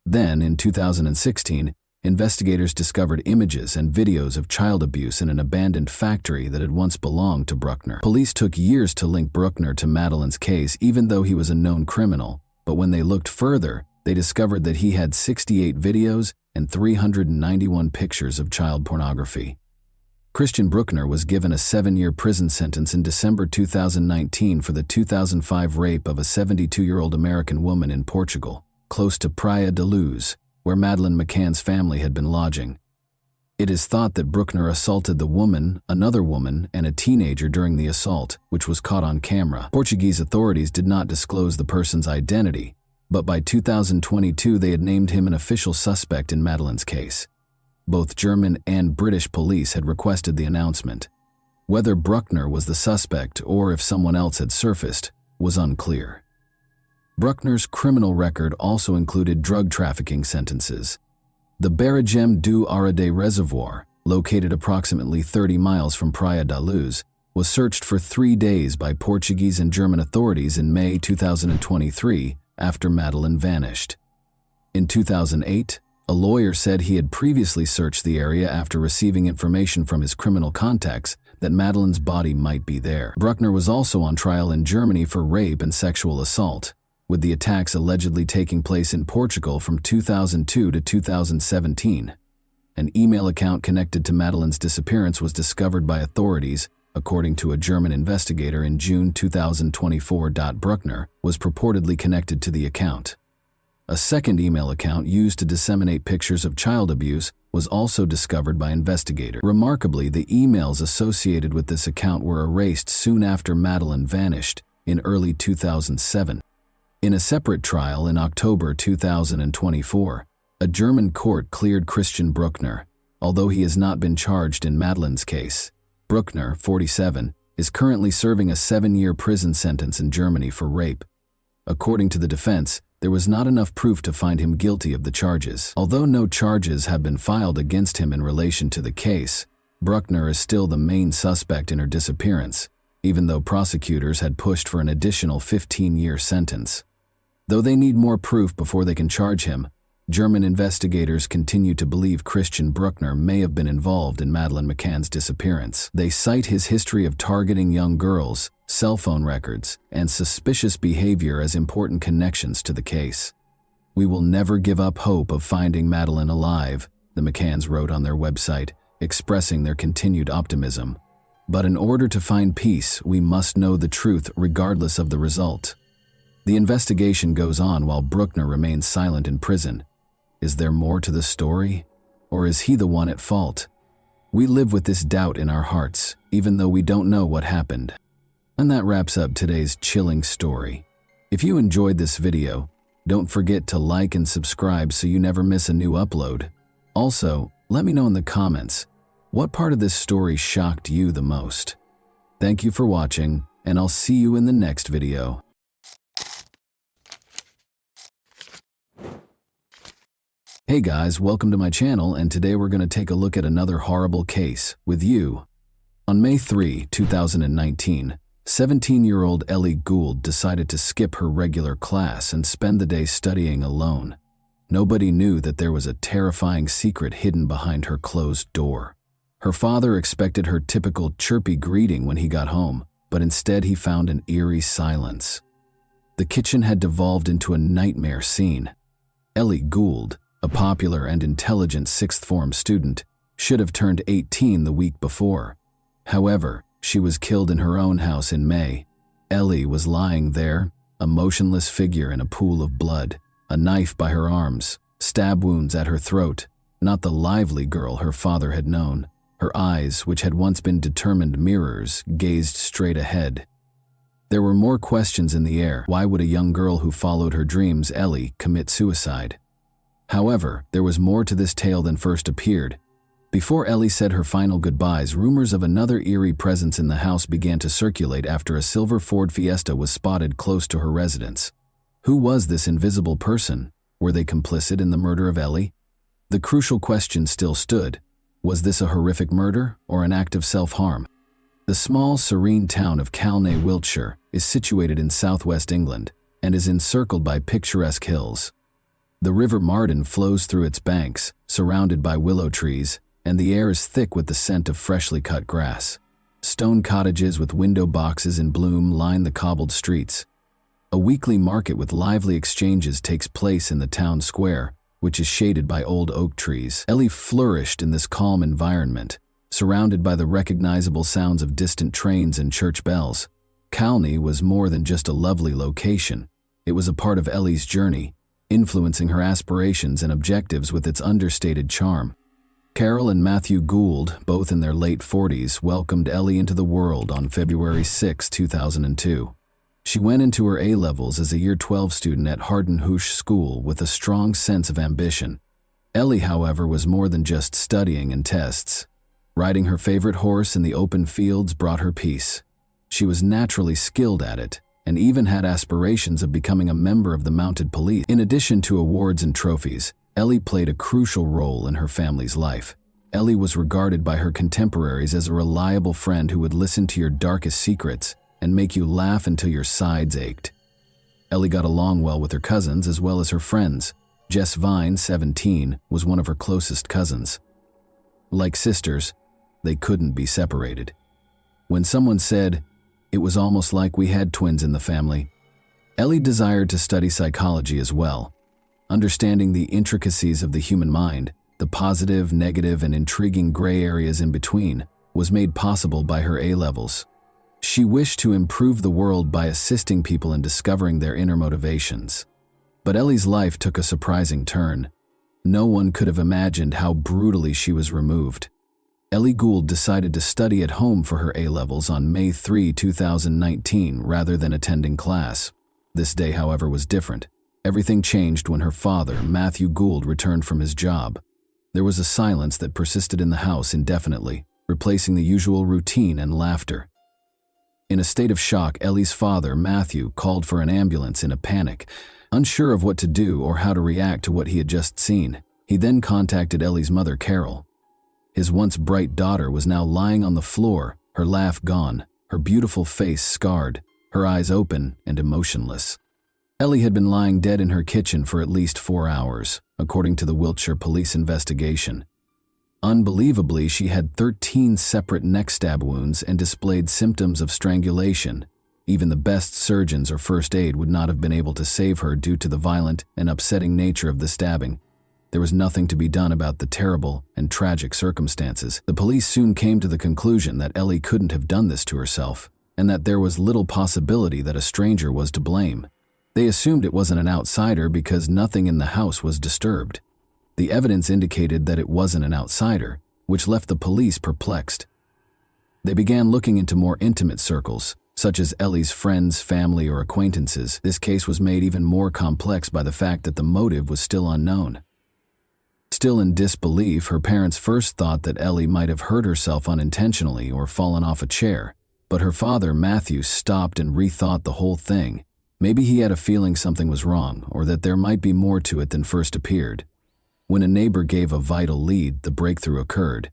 Then, in 2016, investigators discovered images and videos of child abuse in an abandoned factory that had once belonged to Bruckner. Police took years to link Bruckner to Madeleine's case even though he was a known criminal, but when they looked further, they discovered that he had 68 videos and 391 pictures of child pornography. Christian Bruckner was given a 7-year prison sentence in December 2019 for the 2005 rape of a 72-year-old American woman in Portugal, close to Praia da Luz, where Madeleine McCann's family had been lodging. It is thought that Bruckner assaulted the woman, another woman, and a teenager during the assault, which was caught on camera. Portuguese authorities did not disclose the person's identity, but by 2022 they had named him an official suspect in Madeleine's case. Both German and British police had requested the announcement. Whether Bruckner was the suspect or if someone else had surfaced was unclear. Bruckner's criminal record also included drug trafficking sentences. The Barragem do Arade Reservoir, located approximately 30 miles from Praia da Luz, was searched for 3 days by Portuguese and German authorities in May 2023 after Madeleine vanished. In 2008, a lawyer said he had previously searched the area after receiving information from his criminal contacts that Madeleine's body might be there. Bruckner was also on trial in Germany for rape and sexual assault, with the attacks allegedly taking place in Portugal from 2002 to 2017. An email account connected to Madeleine's disappearance was discovered by authorities, according to a German investigator in June 2024. Bruckner was purportedly connected to the account. A second email account used to disseminate pictures of child abuse was also discovered by investigators. Remarkably, the emails associated with this account were erased soon after Madeleine vanished in early 2007. In a separate trial in October 2024, a German court cleared Christian Bruckner, although he has not been charged in Madeleine's case. Bruckner, 47, is currently serving a 7-year prison sentence in Germany for rape. According to the defense, there was not enough proof to find him guilty of the charges. Although no charges have been filed against him in relation to the case, Bruckner is still the main suspect in her disappearance, even though prosecutors had pushed for an additional 15-year sentence. Though they need more proof before they can charge him, German investigators continue to believe Christian Bruckner may have been involved in Madeleine McCann's disappearance. They cite his history of targeting young girls, cell phone records, and suspicious behavior as important connections to the case. "We will never give up hope of finding Madeleine alive," the McCanns wrote on their website, expressing their continued optimism. "But in order to find peace, we must know the truth regardless of the result." The investigation goes on while Bruckner remains silent in prison. Is there more to the story? Or is he the one at fault? We live with this doubt in our hearts, even though we don't know what happened. And that wraps up today's chilling story. If you enjoyed this video, don't forget to like and subscribe so you never miss a new upload. Also, let me know in the comments, what part of this story shocked you the most? Thank you for watching, and I'll see you in the next video. Hey guys, welcome to my channel, and today we're going to take a look at another horrible case with you. On May 3, 2019, 17-year-old Ellie Gould decided to skip her regular class and spend the day studying alone. Nobody knew that there was a terrifying secret hidden behind her closed door. Her father expected her typical chirpy greeting when he got home, but instead he found an eerie silence. The kitchen had devolved into a nightmare scene. Ellie Gould, a popular and intelligent sixth-form student, should have turned 18 the week before. However, she was killed in her own house in May. Ellie was lying there, a motionless figure in a pool of blood, a knife by her arms, stab wounds at her throat, not the lively girl her father had known. Her eyes, which had once been determined mirrors, gazed straight ahead. There were more questions in the air. Why would a young girl who followed her dreams, Ellie, commit suicide? However, there was more to this tale than first appeared. Before Ellie said her final goodbyes, rumors of another eerie presence in the house began to circulate after a silver Ford Fiesta was spotted close to her residence. Who was this invisible person? Were they complicit in the murder of Ellie? The crucial question still stood. Was this a horrific murder or an act of self-harm? The small, serene town of Calne, Wiltshire, is situated in southwest England and is encircled by picturesque hills. The River Marden flows through its banks, surrounded by willow trees, and the air is thick with the scent of freshly cut grass. Stone cottages with window boxes in bloom line the cobbled streets. A weekly market with lively exchanges takes place in the town square, which is shaded by old oak trees. Ellie flourished in this calm environment, surrounded by the recognizable sounds of distant trains and church bells. Calne was more than just a lovely location. It was a part of Ellie's journey, influencing her aspirations and objectives with its understated charm. Carol and Matthew Gould, both in their late 40s, welcomed Ellie into the world on February 6, 2002. She went into her A-levels as a Year 12 student at Hardenhouse School with a strong sense of ambition. Ellie, however, was more than just studying and tests. Riding her favorite horse in the open fields brought her peace. She was naturally skilled at it, and even had aspirations of becoming a member of the mounted police. In addition to awards and trophies, Ellie played a crucial role in her family's life. Ellie was regarded by her contemporaries as a reliable friend who would listen to your darkest secrets and make you laugh until your sides ached. Ellie got along well with her cousins as well as her friends. Jess Vine, 17, was one of her closest cousins. Like sisters, they couldn't be separated. When someone said, "It was almost like we had twins in the family," Ellie desired to study psychology as well. Understanding the intricacies of the human mind, the positive, negative, and intriguing gray areas in between, was made possible by her A-levels. She wished to improve the world by assisting people in discovering their inner motivations. But Ellie's life took a surprising turn. No one could have imagined how brutally she was removed. Ellie Gould decided to study at home for her A-levels on May 3, 2019, rather than attending class. This day, however, was different. Everything changed when her father, Matthew Gould, returned from his job. There was a silence that persisted in the house indefinitely, replacing the usual routine and laughter. In a state of shock, Ellie's father, Matthew, called for an ambulance in a panic, unsure of what to do or how to react to what he had just seen. He then contacted Ellie's mother, Carol. His once bright daughter was now lying on the floor, her laugh gone, her beautiful face scarred, her eyes open and emotionless. Ellie had been lying dead in her kitchen for at least 4 hours, according to the Wiltshire police investigation. Unbelievably, she had 13 separate neck stab wounds and displayed symptoms of strangulation. Even the best surgeons or first aid would not have been able to save her due to the violent and upsetting nature of the stabbing. There was nothing to be done about the terrible and tragic circumstances. The police soon came to the conclusion that Ellie couldn't have done this to herself, and that there was little possibility that a stranger was to blame. They assumed it wasn't an outsider because nothing in the house was disturbed. The evidence indicated that it wasn't an outsider, which left the police perplexed. They began looking into more intimate circles, such as Ellie's friends, family, or acquaintances. This case was made even more complex by the fact that the motive was still unknown. Still in disbelief, her parents first thought that Ellie might have hurt herself unintentionally or fallen off a chair, But her father, Matthew, stopped and rethought the whole thing. Maybe he had a feeling something was wrong, or that there might be more to it than first appeared. When a neighbor gave a vital lead, the breakthrough occurred.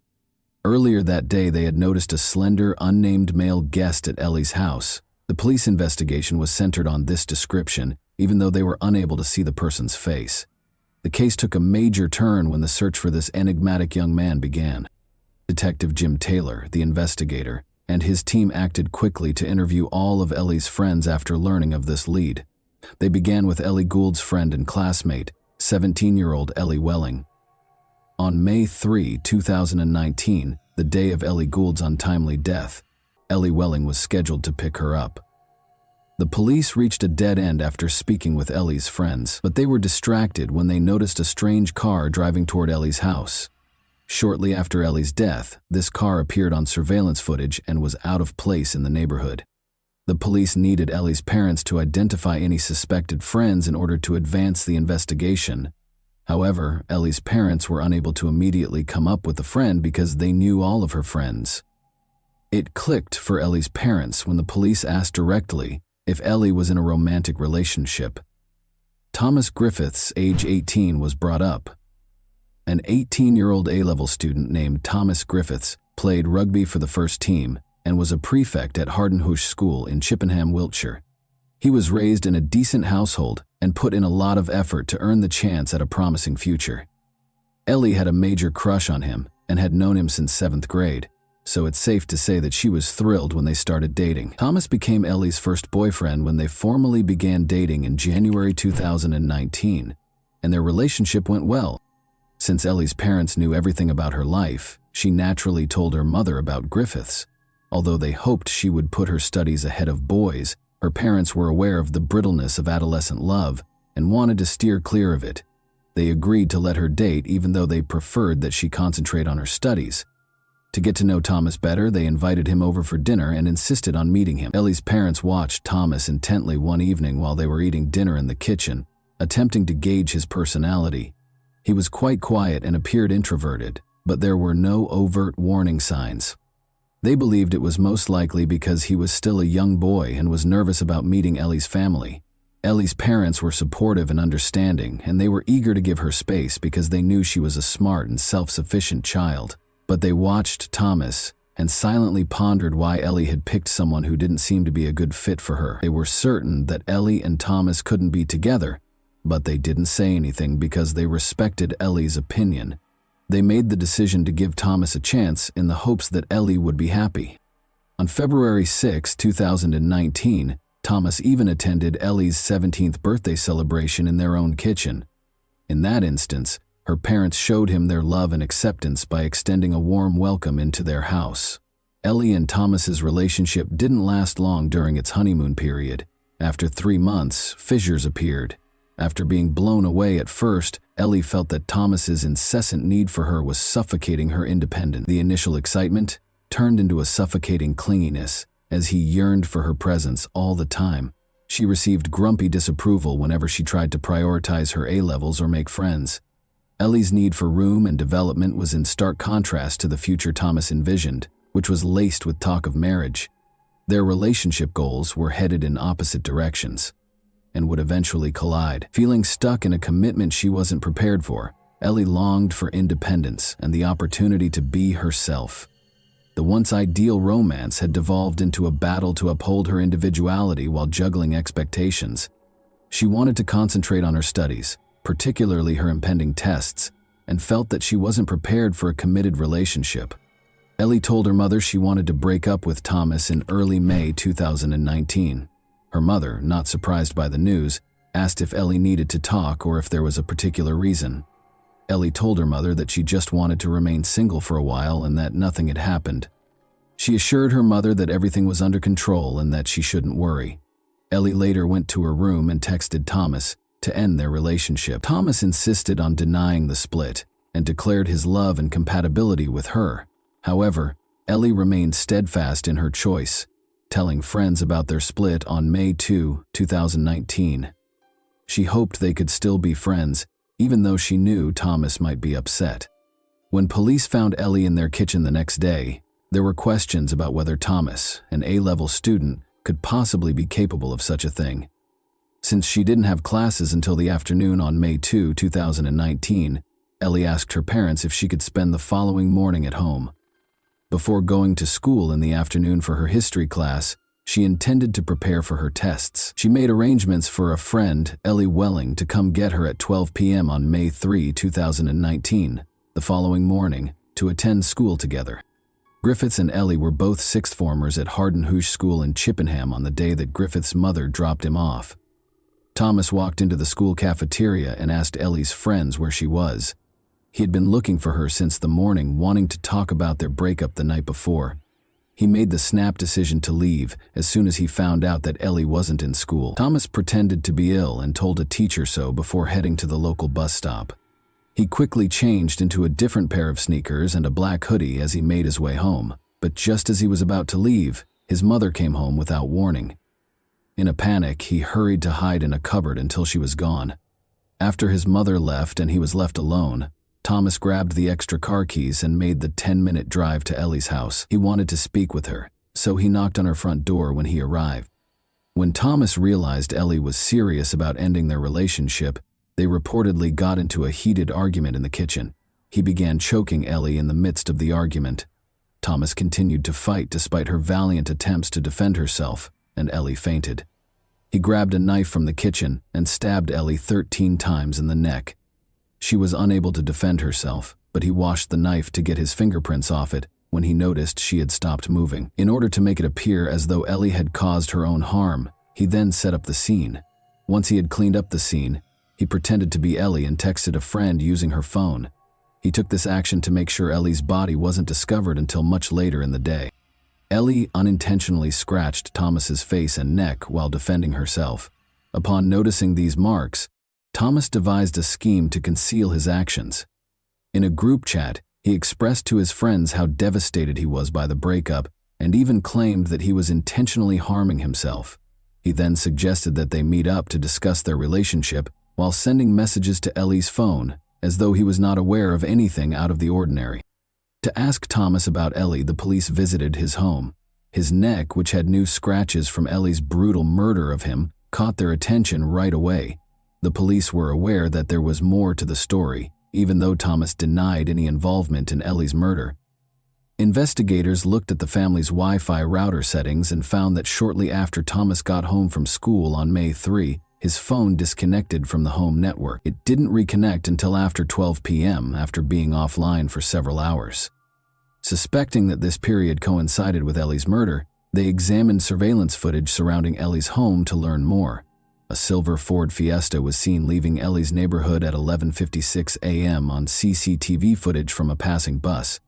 Earlier that day, they had noticed a slender, unnamed male guest at Ellie's house. The police investigation was centered on this description, even though they were unable to see the person's face. The case took a major turn when the search for this enigmatic young man began. Detective Jim Taylor, the investigator, and his team acted quickly to interview all of Ellie's friends after learning of this lead. They began with Ellie Gould's friend and classmate, 17-year-old Ellie Welling. On May 3, 2019, the day of Ellie Gould's untimely death, Ellie Welling was scheduled to pick her up. The police reached a dead end after speaking with Ellie's friends, but they were distracted when they noticed a strange car driving toward Ellie's house. Shortly after Ellie's death, this car appeared on surveillance footage and was out of place in the neighborhood. The police needed Ellie's parents to identify any suspected friends in order to advance the investigation. However, Ellie's parents were unable to immediately come up with a friend because they knew all of her friends. It clicked for Ellie's parents when the police asked directly if Ellie was in a romantic relationship. Thomas Griffiths, age 18, was brought up. An 18-year-old A-level student named Thomas Griffiths played rugby for the first team and was a prefect at Hardenhush School in Chippenham, Wiltshire. He was raised in a decent household and put in a lot of effort to earn the chance at a promising future. Ellie had a major crush on him and had known him since 7th grade, so it's safe to say that she was thrilled when they started dating. Thomas became Ellie's first boyfriend when they formally began dating in January 2019, and their relationship went well. Since Ellie's parents knew everything about her life, she naturally told her mother about Griffiths. Although they hoped she would put her studies ahead of boys, her parents were aware of the brittleness of adolescent love and wanted to steer clear of it. They agreed to let her date even though they preferred that she concentrate on her studies. To get to know Thomas better, they invited him over for dinner and insisted on meeting him. Ellie's parents watched Thomas intently one evening while they were eating dinner in the kitchen, attempting to gauge his personality. He was quite quiet and appeared introverted, but there were no overt warning signs. They believed it was most likely because he was still a young boy and was nervous about meeting Ellie's family. Ellie's parents were supportive and understanding, and they were eager to give her space because they knew she was a smart and self-sufficient child. But they watched Thomas and silently pondered why Ellie had picked someone who didn't seem to be a good fit for her. They were certain that Ellie and Thomas couldn't be together, but they didn't say anything because they respected Ellie's opinion. They made the decision to give Thomas a chance in the hopes that Ellie would be happy. On February 6, 2019, Thomas even attended Ellie's 17th birthday celebration in their own kitchen. In that instance, her parents showed him their love and acceptance by extending a warm welcome into their house. Ellie and Thomas's relationship didn't last long during its honeymoon period. After 3 months, fissures appeared. After being blown away at first, Ellie felt that Thomas's incessant need for her was suffocating her independence. The initial excitement turned into a suffocating clinginess as he yearned for her presence all the time. She received grumpy disapproval whenever she tried to prioritize her A-levels or make friends. Ellie's need for room and development was in stark contrast to the future Thomas envisioned, which was laced with talk of marriage. Their relationship goals were headed in opposite directions and would eventually collide. Feeling stuck in a commitment she wasn't prepared for, Ellie longed for independence and the opportunity to be herself. The once ideal romance had devolved into a battle to uphold her individuality while juggling expectations. She wanted to concentrate on her studies, particularly her impending tests, and felt that she wasn't prepared for a committed relationship. Ellie told her mother she wanted to break up with Thomas in early May 2019. Her mother, not surprised by the news, asked if Ellie needed to talk or if there was a particular reason. Ellie told her mother that she just wanted to remain single for a while and that nothing had happened. She assured her mother that everything was under control and that she shouldn't worry. Ellie later went to her room and texted Thomas to end their relationship. Thomas insisted on denying the split and declared his love and compatibility with her. However, Ellie remained steadfast in her choice, telling friends about their split on May 2, 2019. She hoped they could still be friends, even though she knew Thomas might be upset. When police found Ellie in their kitchen the next day, There were questions about whether Thomas, an A-level student, could possibly be capable of such a thing. Since she didn't have classes until the afternoon on May 2, 2019, Ellie asked her parents if she could spend the following morning at home. Before going to school in the afternoon for her history class, she intended to prepare for her tests. She made arrangements for a friend, Ellie Welling, to come get her at 12 p.m. on May 3, 2019, the following morning, to attend school together. Griffiths and Ellie were both sixth formers at Hardenhoosh School in Chippenham on the day that Griffiths' mother dropped him off. Thomas walked into the school cafeteria and asked Ellie's friends where she was. He had been looking for her since the morning, wanting to talk about their breakup the night before. He made the snap decision to leave as soon as he found out that Ellie wasn't in school. Thomas pretended to be ill and told a teacher so before heading to the local bus stop. He quickly changed into a different pair of sneakers and a black hoodie as he made his way home, but just as he was about to leave, his mother came home without warning. In a panic, he hurried to hide in a cupboard until she was gone. After his mother left and he was left alone, Thomas grabbed the extra car keys and made the 10-minute drive to Ellie's house. He wanted to speak with her, so he knocked on her front door when he arrived. When Thomas realized Ellie was serious about ending their relationship, they reportedly got into a heated argument in the kitchen. He began choking Ellie in the midst of the argument. Thomas continued to fight despite her valiant attempts to defend herself, and Ellie fainted. He grabbed a knife from the kitchen and stabbed Ellie 13 times in the neck. She was unable to defend herself, but he washed the knife to get his fingerprints off it when he noticed she had stopped moving. In order to make it appear as though Ellie had caused her own harm, he then set up the scene. Once he had cleaned up the scene, he pretended to be Ellie and texted a friend using her phone. He took this action to make sure Ellie's body wasn't discovered until much later in the day. Ellie unintentionally scratched Thomas's face and neck while defending herself. Upon noticing these marks, Thomas devised a scheme to conceal his actions. In a group chat, he expressed to his friends how devastated he was by the breakup and even claimed that he was intentionally harming himself. He then suggested that they meet up to discuss their relationship while sending messages to Ellie's phone, as though he was not aware of anything out of the ordinary. To ask Thomas about Ellie, the police visited his home. His neck, which had new scratches from Ellie's brutal murder of him, caught their attention right away. The police were aware that there was more to the story, even though Thomas denied any involvement in Ellie's murder. Investigators looked at the family's Wi-Fi router settings and found that shortly after Thomas got home from school on May 3, his phone disconnected from the home network. It didn't reconnect until after 12 p.m. after being offline for several hours. Suspecting that this period coincided with Ellie's murder, they examined surveillance footage surrounding Ellie's home to learn more. A silver Ford Fiesta was seen leaving Ellie's neighborhood at 11:56 a.m. on CCTV footage from a passing bus.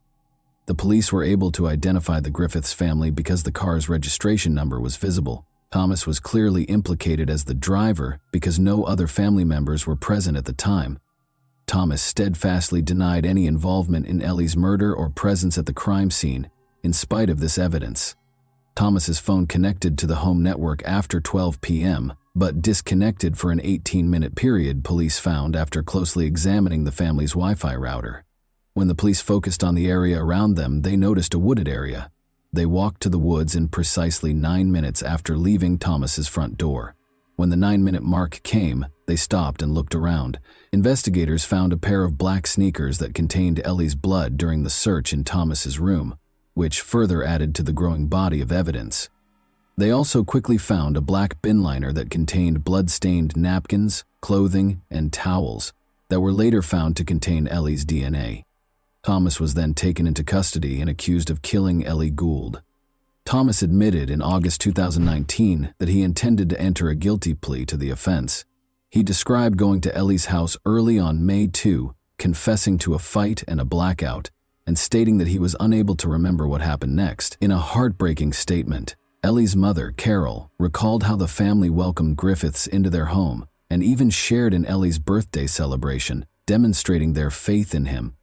The police were able to identify the Griffiths family because the car's registration number was visible. Thomas was clearly implicated as the driver because no other family members were present at the time. Thomas steadfastly denied any involvement in Ellie's murder or presence at the crime scene, in spite of this evidence. Thomas's phone connected to the home network after 12 p.m., but disconnected for an 18-minute period, police found after closely examining the family's Wi-Fi router. When the police focused on the area around them, they noticed a wooded area. They walked to the woods in precisely 9 minutes after leaving Thomas's front door. When the 9-minute mark came, they stopped and looked around. Investigators found a pair of black sneakers that contained Ellie's blood during the search in Thomas's room, which further added to the growing body of evidence. They also quickly found a black bin liner that contained blood-stained napkins, clothing, and towels that were later found to contain Ellie's DNA. Thomas was then taken into custody and accused of killing Ellie Gould. Thomas admitted in August 2019 that he intended to enter a guilty plea to the offense. He described going to Ellie's house early on May 2, confessing to a fight and a blackout, and stating that he was unable to remember what happened next. In a heartbreaking statement, Ellie's mother, Carol, recalled how the family welcomed Griffiths into their home and even shared in Ellie's birthday celebration, demonstrating their faith in him.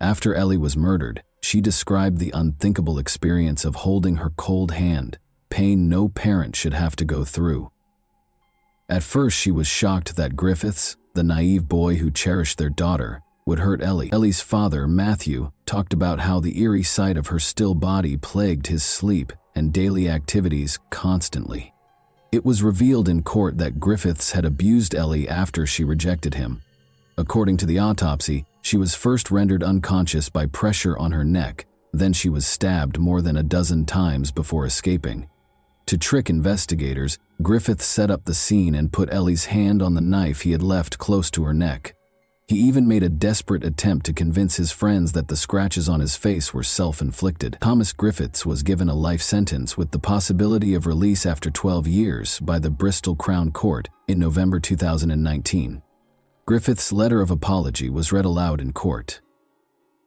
After Ellie was murdered, she described the unthinkable experience of holding her cold hand, pain no parent should have to go through. At first, she was shocked that Griffiths, the naive boy who cherished their daughter, would hurt Ellie. Ellie's father, Matthew, talked about how the eerie sight of her still body plagued his sleep and daily activities constantly. It was revealed in court that Griffiths had abused Ellie after she rejected him. According to the autopsy, she was first rendered unconscious by pressure on her neck, then she was stabbed more than a dozen times before escaping. To trick investigators, Griffiths set up the scene and put Ellie's hand on the knife he had left close to her neck. He even made a desperate attempt to convince his friends that the scratches on his face were self-inflicted. Thomas Griffiths was given a life sentence with the possibility of release after 12 years by the Bristol Crown Court in November 2019. Griffiths' letter of apology was read aloud in court.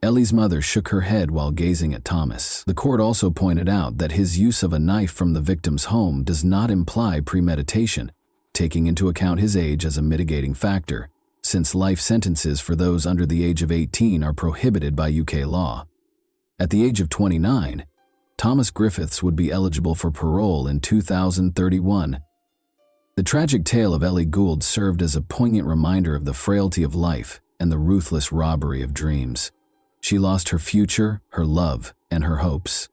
Ellie's mother shook her head while gazing at Thomas. The court also pointed out that his use of a knife from the victim's home does not imply premeditation, taking into account his age as a mitigating factor, since life sentences for those under the age of 18 are prohibited by UK law. At the age of 29, Thomas Griffiths would be eligible for parole in 2031. The tragic tale of Ellie Gould served as a poignant reminder of the frailty of life and the ruthless robbery of dreams. She lost her future, her love, and her hopes.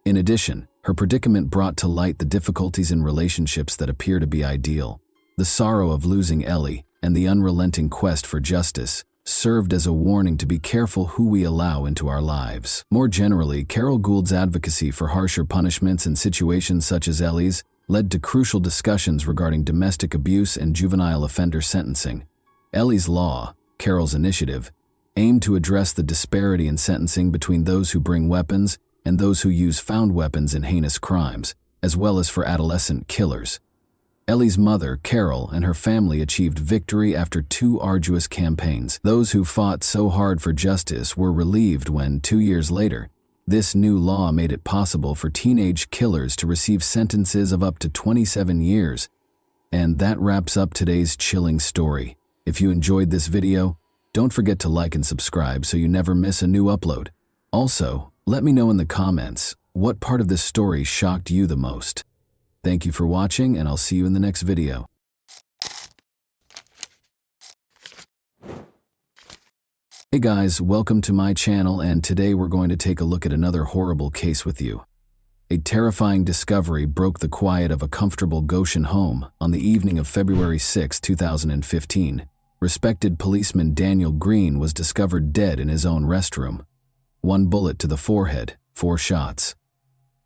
In addition, her predicament brought to light the difficulties in relationships that appear to be ideal. The sorrow of losing Ellie and the unrelenting quest for justice served as a warning to be careful who we allow into our lives. More generally, Carol Gould's advocacy for harsher punishments in situations such as Ellie's led to crucial discussions regarding domestic abuse and juvenile offender sentencing. Ellie's Law, Carol's initiative, aimed to address the disparity in sentencing between those who bring weapons and those who use found weapons in heinous crimes, as well as for adolescent killers. Ellie's mother, Carol, and her family achieved victory after 2 arduous campaigns. Those who fought so hard for justice were relieved when, 2 years later, this new law made it possible for teenage killers to receive sentences of up to 27 years. And that wraps up today's chilling story. If you enjoyed this video, don't forget to like and subscribe so you never miss a new upload. Also, let me know in the comments what part of this story shocked you the most. Thank you for watching, and I'll see you in the next video. Hey guys, welcome to my channel, and today we're going to take a look at another horrible case with you. A terrifying discovery broke the quiet of a comfortable Goshen home on the evening of February 6, 2015. Respected policeman Daniel Green was discovered dead in his own restroom. 1 bullet to the forehead, 4 shots.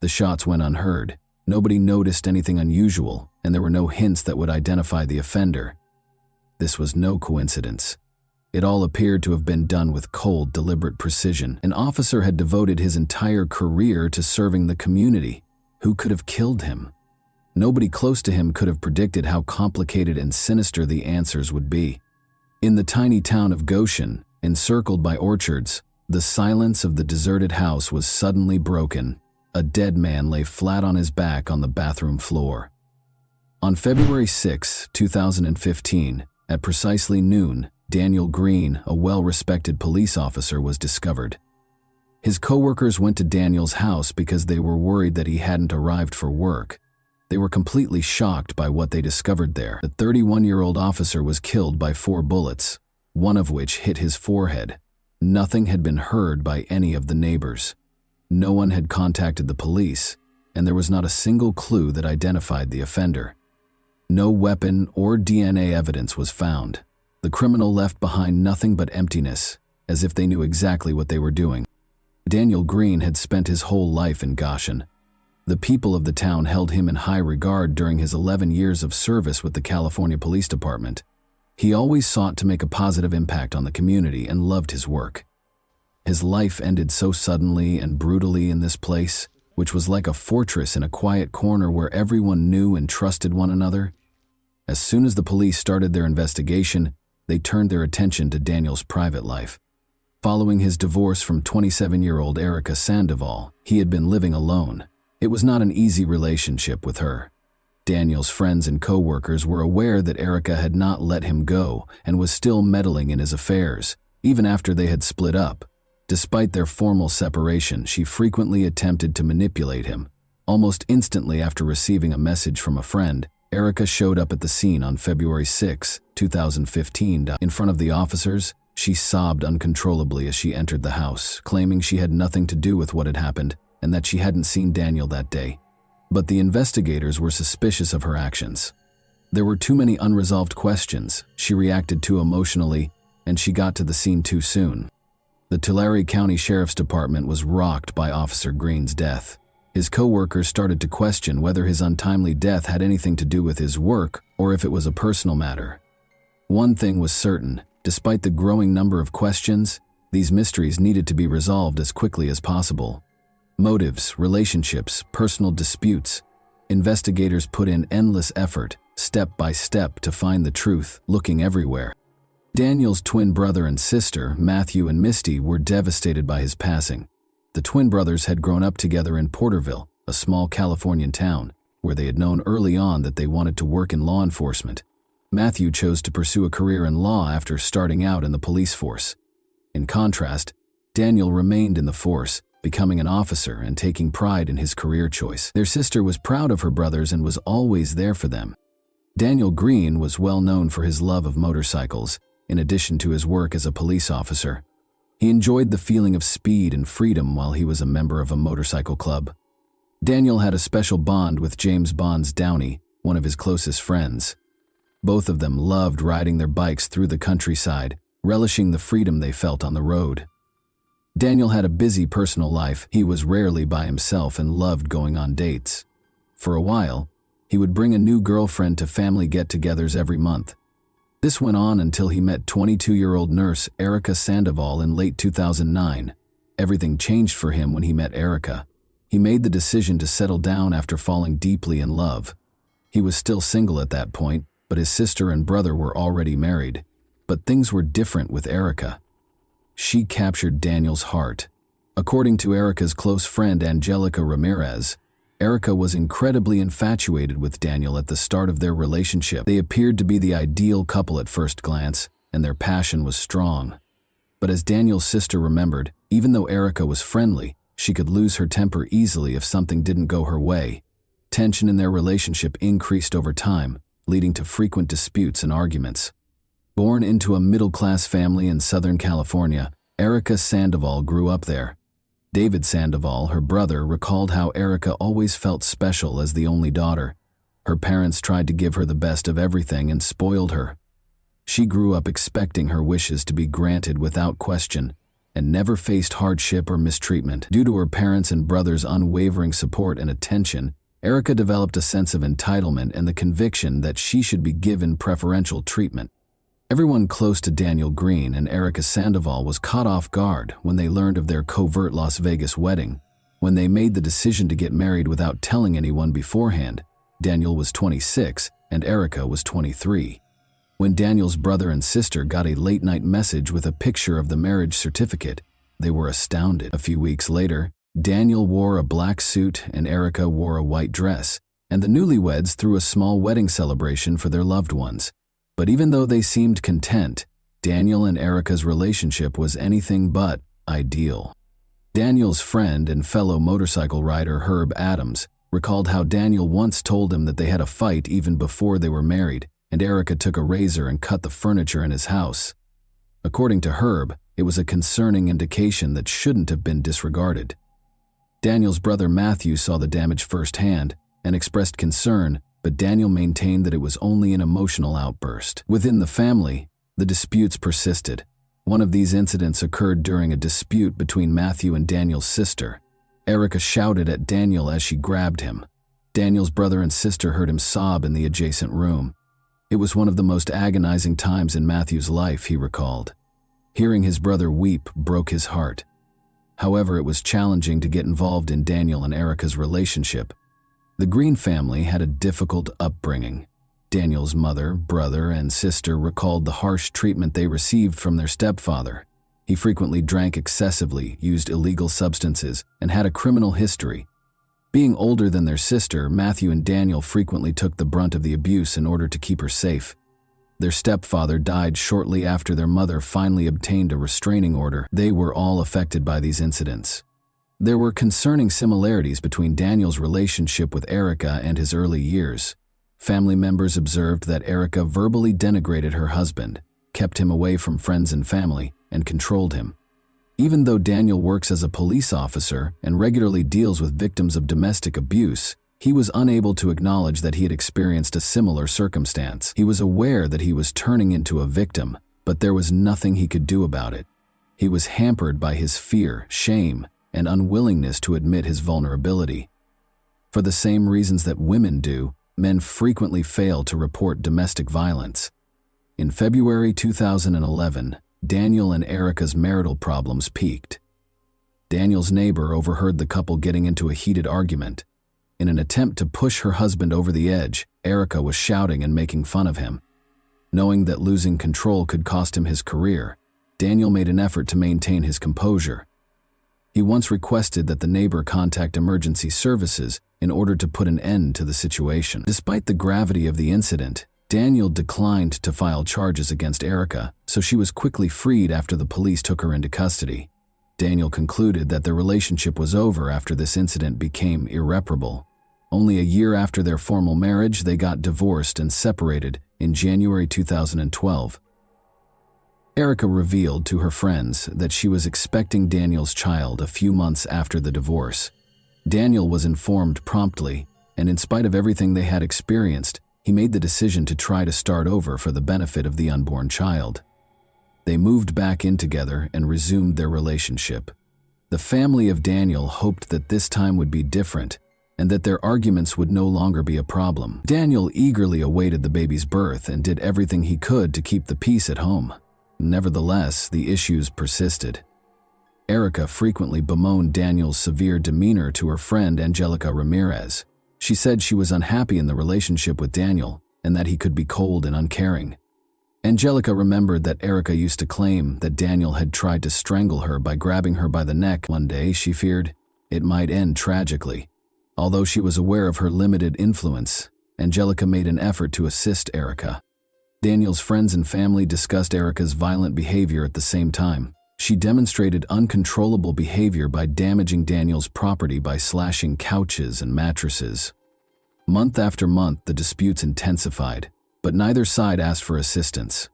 The shots went unheard. Nobody noticed anything unusual, and there were no hints that would identify the offender. This was no coincidence. It all appeared to have been done with cold, deliberate precision. An officer had devoted his entire career to serving the community. Who could have killed him? Nobody close to him could have predicted how complicated and sinister the answers would be. In the tiny town of Goshen, encircled by orchards, the silence of the deserted house was suddenly broken. A dead man lay flat on his back on the bathroom floor. On February 6, 2015, at precisely noon, Daniel Green, a well-respected police officer, was discovered. His co-workers went to Daniel's house because they were worried that he hadn't arrived for work. They were completely shocked by what they discovered there. The 31-year-old officer was killed by 4 bullets, one of which hit his forehead. Nothing had been heard by any of the neighbors. No one had contacted the police, and there was not a single clue that identified the offender. No weapon or DNA evidence was found. The criminal left behind nothing but emptiness, as if they knew exactly what they were doing. Daniel Green had spent his whole life in Goshen. The people of the town held him in high regard during his 11 years of service with the California Police Department. He always sought to make a positive impact on the community and loved his work. His life ended so suddenly and brutally in this place, which was like a fortress in a quiet corner where everyone knew and trusted one another. As soon as the police started their investigation, they turned their attention to Daniel's private life. Following his divorce from 27-year-old Erica Sandoval, he had been living alone. It was not an easy relationship with her. Daniel's friends and co-workers were aware that Erica had not let him go and was still meddling in his affairs, even after they had split up. Despite their formal separation, she frequently attempted to manipulate him. Almost instantly after receiving a message from a friend, Erica showed up at the scene on February 6, 2015. In front of the officers, She sobbed uncontrollably as she entered the house, claiming she had nothing to do with what had happened and that she hadn't seen Daniel that day. But the investigators were suspicious of her actions. There were too many unresolved questions, she reacted too emotionally, and she got to the scene too soon. The Tulare County Sheriff's Department was rocked by Officer Green's death. His co-workers started to question whether his untimely death had anything to do with his work or if it was a personal matter. One thing was certain, despite the growing number of questions, these mysteries needed to be resolved as quickly as possible. Motives, relationships, personal disputes. Investigators put in endless effort, step by step, to find the truth, looking everywhere. Daniel's twin brother and sister, Matthew and Misty, were devastated by his passing. The twin brothers had grown up together in Porterville, a small Californian town, where they had known early on that they wanted to work in law enforcement. Matthew chose to pursue a career in law after starting out in the police force. In contrast, Daniel remained in the force, becoming an officer and taking pride in his career choice. Their sister was proud of her brothers and was always there for them. Daniel Green was well known for his love of motorcycles, in addition to his work as a police officer. He enjoyed the feeling of speed and freedom while he was a member of a motorcycle club. Daniel had a special bond with James Bonds Downey, one of his closest friends. Both of them loved riding their bikes through the countryside, relishing the freedom they felt on the road. Daniel had a busy personal life. He was rarely by himself and loved going on dates. For a while, he would bring a new girlfriend to family get-togethers every month. This went on until he met 22-year-old nurse Erica Sandoval in late 2009. Everything changed for him when he met Erica. He made the decision to settle down after falling deeply in love. He was still single at that point, but his sister and brother were already married. But things were different with Erica. She captured Daniel's heart. According to Erica's close friend Angelica Ramirez, Erica was incredibly infatuated with Daniel at the start of their relationship. They appeared to be the ideal couple at first glance, and their passion was strong. But as Daniel's sister remembered, even though Erica was friendly, she could lose her temper easily if something didn't go her way. Tension in their relationship increased over time, leading to frequent disputes and arguments. Born into a middle-class family in Southern California, Erica Sandoval grew up there. David Sandoval, her brother, recalled how Erica always felt special as the only daughter. Her parents tried to give her the best of everything and spoiled her. She grew up expecting her wishes to be granted without question and never faced hardship or mistreatment. Due to her parents' and brother's unwavering support and attention, Erica developed a sense of entitlement and the conviction that she should be given preferential treatment. Everyone close to Daniel Green and Erica Sandoval was caught off guard when they learned of their covert Las Vegas wedding. When they made the decision to get married without telling anyone beforehand, Daniel was 26 and Erica was 23. When Daniel's brother and sister got a late-night message with a picture of the marriage certificate, they were astounded. A few weeks later, Daniel wore a black suit and Erica wore a white dress, and the newlyweds threw a small wedding celebration for their loved ones. But even though they seemed content, Daniel and Erica's relationship was anything but ideal. Daniel's friend and fellow motorcycle rider Herb Adams recalled how Daniel once told him that they had a fight even before they were married, and Erica took a razor and cut the furniture in his house. According to Herb, it was a concerning indication that shouldn't have been disregarded. Daniel's brother Matthew saw the damage firsthand and expressed concern, but Daniel maintained that it was only an emotional outburst. Within the family, the disputes persisted. One of these incidents occurred during a dispute between Matthew and Daniel's sister. Erica shouted at Daniel as she grabbed him. Daniel's brother and sister heard him sob in the adjacent room. It was one of the most agonizing times in Matthew's life, he recalled. Hearing his brother weep broke his heart. However, it was challenging to get involved in Daniel and Erica's relationship. The Green family had a difficult upbringing. Daniel's mother, brother, and sister recalled the harsh treatment they received from their stepfather. He frequently drank excessively, used illegal substances, and had a criminal history. Being older than their sister, Matthew and Daniel frequently took the brunt of the abuse in order to keep her safe. Their stepfather died shortly after their mother finally obtained a restraining order. They were all affected by these incidents. There were concerning similarities between Daniel's relationship with Erica and his early years. Family members observed that Erica verbally denigrated her husband, kept him away from friends and family, and controlled him. Even though Daniel works as a police officer and regularly deals with victims of domestic abuse, he was unable to acknowledge that he had experienced a similar circumstance. He was aware that he was turning into a victim, but there was nothing he could do about it. He was hampered by his fear, shame, and unwillingness to admit his vulnerability. For the same reasons that women do, men frequently fail to report domestic violence. In February 2011, Daniel and Erica's marital problems peaked. Daniel's neighbor overheard the couple getting into a heated argument. In an attempt to push her husband over the edge, Erica was shouting and making fun of him. Knowing that losing control could cost him his career, Daniel made an effort to maintain his composure. He once requested that the neighbor contact emergency services in order to put an end to the situation. Despite the gravity of the incident, Daniel declined to file charges against Erica, so she was quickly freed after the police took her into custody. Daniel concluded that their relationship was over after this incident became irreparable. Only a year after their formal marriage, they got divorced and separated in January 2012. Erica revealed to her friends that she was expecting Daniel's child a few months after the divorce. Daniel was informed promptly, and in spite of everything they had experienced, he made the decision to try to start over for the benefit of the unborn child. They moved back in together and resumed their relationship. The family of Daniel hoped that this time would be different and that their arguments would no longer be a problem. Daniel eagerly awaited the baby's birth and did everything he could to keep the peace at home. Nevertheless, the issues persisted. Erica frequently bemoaned Daniel's severe demeanor to her friend Angelica Ramirez. She said she was unhappy in the relationship with Daniel and that he could be cold and uncaring. Angelica remembered that Erica used to claim that Daniel had tried to strangle her by grabbing her by the neck. One day, she feared it might end tragically. Although she was aware of her limited influence, Angelica made an effort to assist Erica. Daniel's friends and family discussed Erica's violent behavior at the same time. She demonstrated uncontrollable behavior by damaging Daniel's property by slashing couches and mattresses. Month after month, the disputes intensified, but neither side asked for assistance.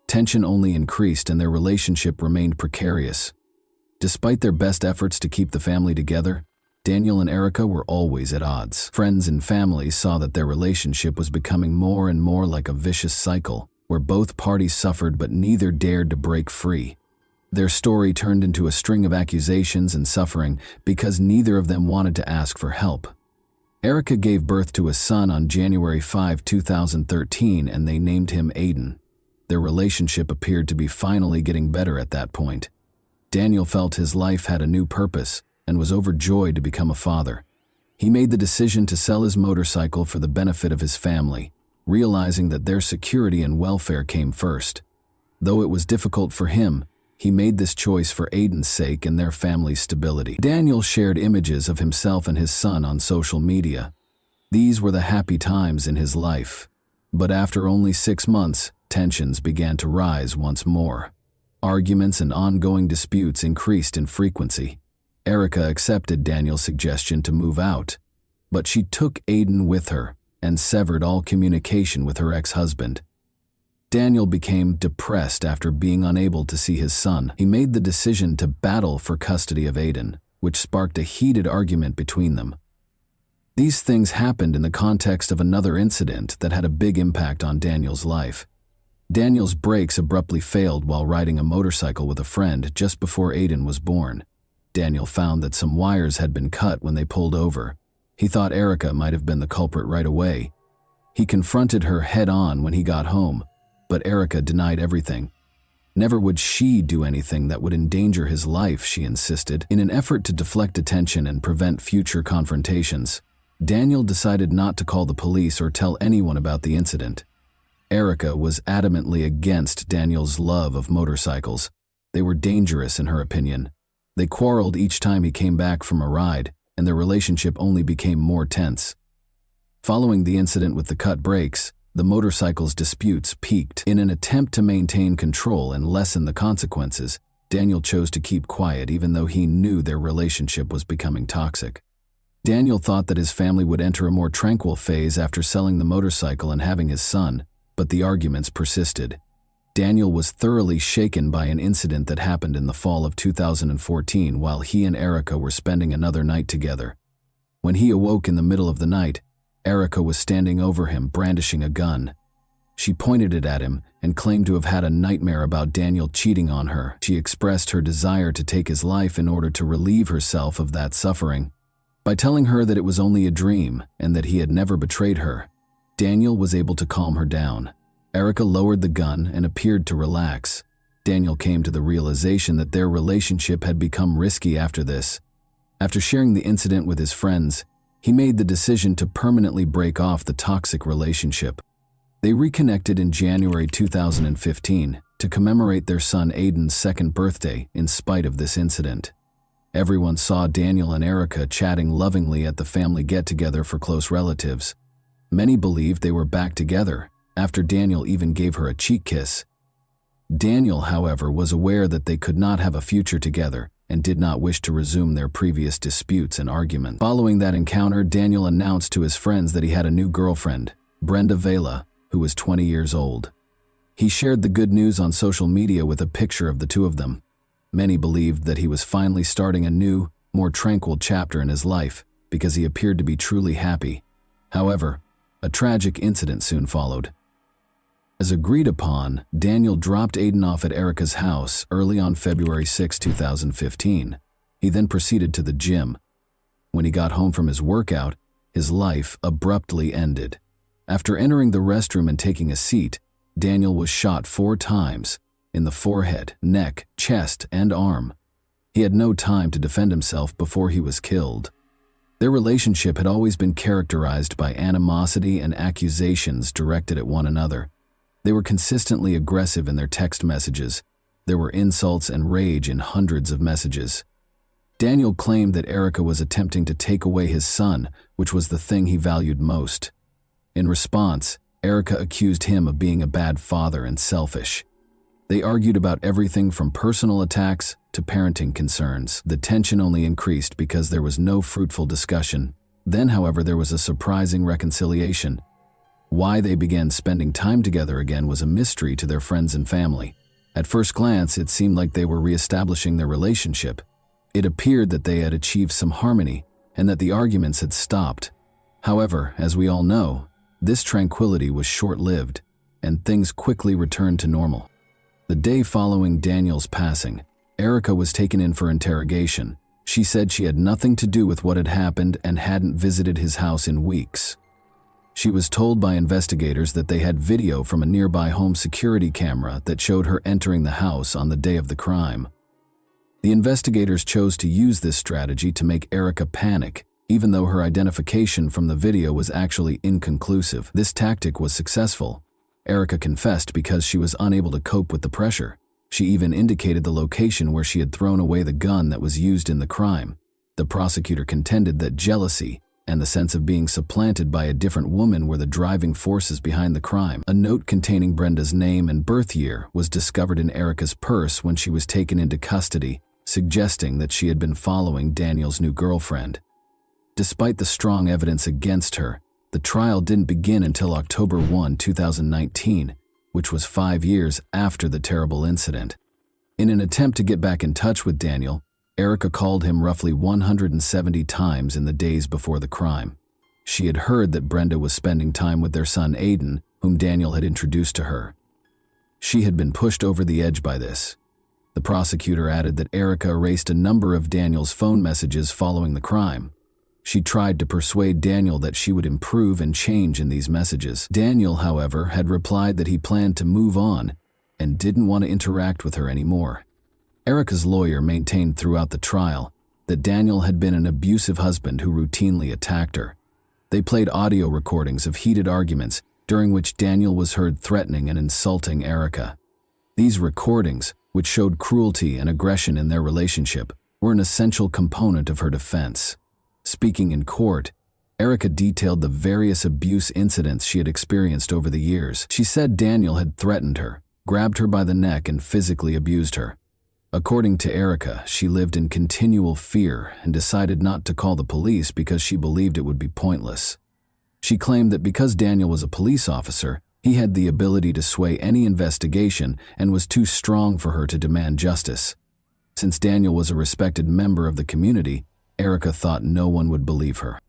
Tension only increased and their relationship remained precarious. Despite their best efforts to keep the family together, Daniel and Erica were always at odds. Friends and family saw that their relationship was becoming more and more like a vicious cycle, where both parties suffered but neither dared to break free. Their story turned into a string of accusations and suffering because neither of them wanted to ask for help. Erica gave birth to a son on January 5, 2013, and they named him Aiden. Their relationship appeared to be finally getting better at that point. Daniel felt his life had a new purpose and was overjoyed to become a father. He made the decision to sell his motorcycle for the benefit of his family, realizing that their security and welfare came first. Though it was difficult for him, he made this choice for Aiden's sake and their family's stability. Daniel shared images of himself and his son on social media. These were the happy times in his life. But after only 6 months, tensions began to rise once more. Arguments and ongoing disputes increased in frequency. Erica accepted Daniel's suggestion to move out, but she took Aiden with her and severed all communication with her ex-husband. Daniel became depressed after being unable to see his son. He made the decision to battle for custody of Aiden, which sparked a heated argument between them. These things happened in the context of another incident that had a big impact on Daniel's life. Daniel's brakes abruptly failed while riding a motorcycle with a friend just before Aiden was born. Daniel found that some wires had been cut when they pulled over. He thought Erica might have been the culprit right away. He confronted her head-on when he got home, but Erica denied everything. Never would she do anything that would endanger his life, she insisted. In an effort to deflect attention and prevent future confrontations, Daniel decided not to call the police or tell anyone about the incident. Erica was adamantly against Daniel's love of motorcycles. They were dangerous in her opinion. They quarreled each time he came back from a ride, and their relationship only became more tense. Following the incident with the cut brakes, the motorcycle's disputes peaked. In an attempt to maintain control and lessen the consequences, Daniel chose to keep quiet even though he knew their relationship was becoming toxic. Daniel thought that his family would enter a more tranquil phase after selling the motorcycle and having his son, but the arguments persisted. Daniel was thoroughly shaken by an incident that happened in the fall of 2014 while he and Erica were spending another night together. When he awoke in the middle of the night, Erica was standing over him brandishing a gun. She pointed it at him and claimed to have had a nightmare about Daniel cheating on her. She expressed her desire to take his life in order to relieve herself of that suffering. By telling her that it was only a dream and that he had never betrayed her, Daniel was able to calm her down. Erica lowered the gun and appeared to relax. Daniel came to the realization that their relationship had become risky after this. After sharing the incident with his friends, he made the decision to permanently break off the toxic relationship. They reconnected in January 2015 to commemorate their son Aiden's second birthday in spite of this incident. Everyone saw Daniel and Erica chatting lovingly at the family get-together for close relatives. Many believed they were back together, after Daniel even gave her a cheek kiss. Daniel, however, was aware that they could not have a future together and did not wish to resume their previous disputes and arguments. Following that encounter, Daniel announced to his friends that he had a new girlfriend, Brenda Vela, who was 20 years old. He shared the good news on social media with a picture of the two of them. Many believed that he was finally starting a new, more tranquil chapter in his life because he appeared to be truly happy. However, a tragic incident soon followed. As agreed upon, Daniel dropped Aiden off at Erica's house early on February 6, 2015. He then proceeded to the gym. When he got home from his workout, his life abruptly ended. After entering the restroom and taking a seat, Daniel was shot 4 times, in the forehead, neck, chest, and arm. He had no time to defend himself before he was killed. Their relationship had always been characterized by animosity and accusations directed at one another. They were consistently aggressive in their text messages. There were insults and rage in hundreds of messages. Daniel claimed that Erica was attempting to take away his son, which was the thing he valued most. In response, Erica accused him of being a bad father and selfish. They argued about everything from personal attacks to parenting concerns. The tension only increased because there was no fruitful discussion. Then, however, there was a surprising reconciliation. Why they began spending time together again was a mystery to their friends and family. At first glance, it seemed like they were reestablishing their relationship. It appeared that they had achieved some harmony and that the arguments had stopped. However, as we all know, this tranquility was short-lived, and things quickly returned to normal. The day following Daniel's passing, Erica was taken in for interrogation. She said she had nothing to do with what had happened and hadn't visited his house in weeks. She was told by investigators that they had video from a nearby home security camera that showed her entering the house on the day of the crime. The investigators chose to use this strategy to make Erica panic, even though her identification from the video was actually inconclusive. This tactic was successful. Erica confessed because she was unable to cope with the pressure. She even indicated the location where she had thrown away the gun that was used in the crime. The prosecutor contended that jealousy and the sense of being supplanted by a different woman were the driving forces behind the crime. A note containing Brenda's name and birth year was discovered in Erica's purse when she was taken into custody, suggesting that she had been following Daniel's new girlfriend. Despite the strong evidence against her, the trial didn't begin until October 1, 2019, which was 5 years after the terrible incident. In an attempt to get back in touch with Daniel, Erica called him roughly 170 times in the days before the crime. She had heard that Brenda was spending time with their son Aiden, whom Daniel had introduced to her. She had been pushed over the edge by this. The prosecutor added that Erica erased a number of Daniel's phone messages following the crime. She tried to persuade Daniel that she would improve and change in these messages. Daniel, however, had replied that he planned to move on and didn't want to interact with her anymore. Erica's lawyer maintained throughout the trial that Daniel had been an abusive husband who routinely attacked her. They played audio recordings of heated arguments during which Daniel was heard threatening and insulting Erica. These recordings, which showed cruelty and aggression in their relationship, were an essential component of her defense. Speaking in court, Erica detailed the various abuse incidents she had experienced over the years. She said Daniel had threatened her, grabbed her by the neck, and physically abused her. According to Erica, she lived in continual fear and decided not to call the police because she believed it would be pointless. She claimed that because Daniel was a police officer, He had the ability to sway any investigation and was too strong for her to demand justice. Since Daniel was a respected member of the community, Erica thought no one would believe her.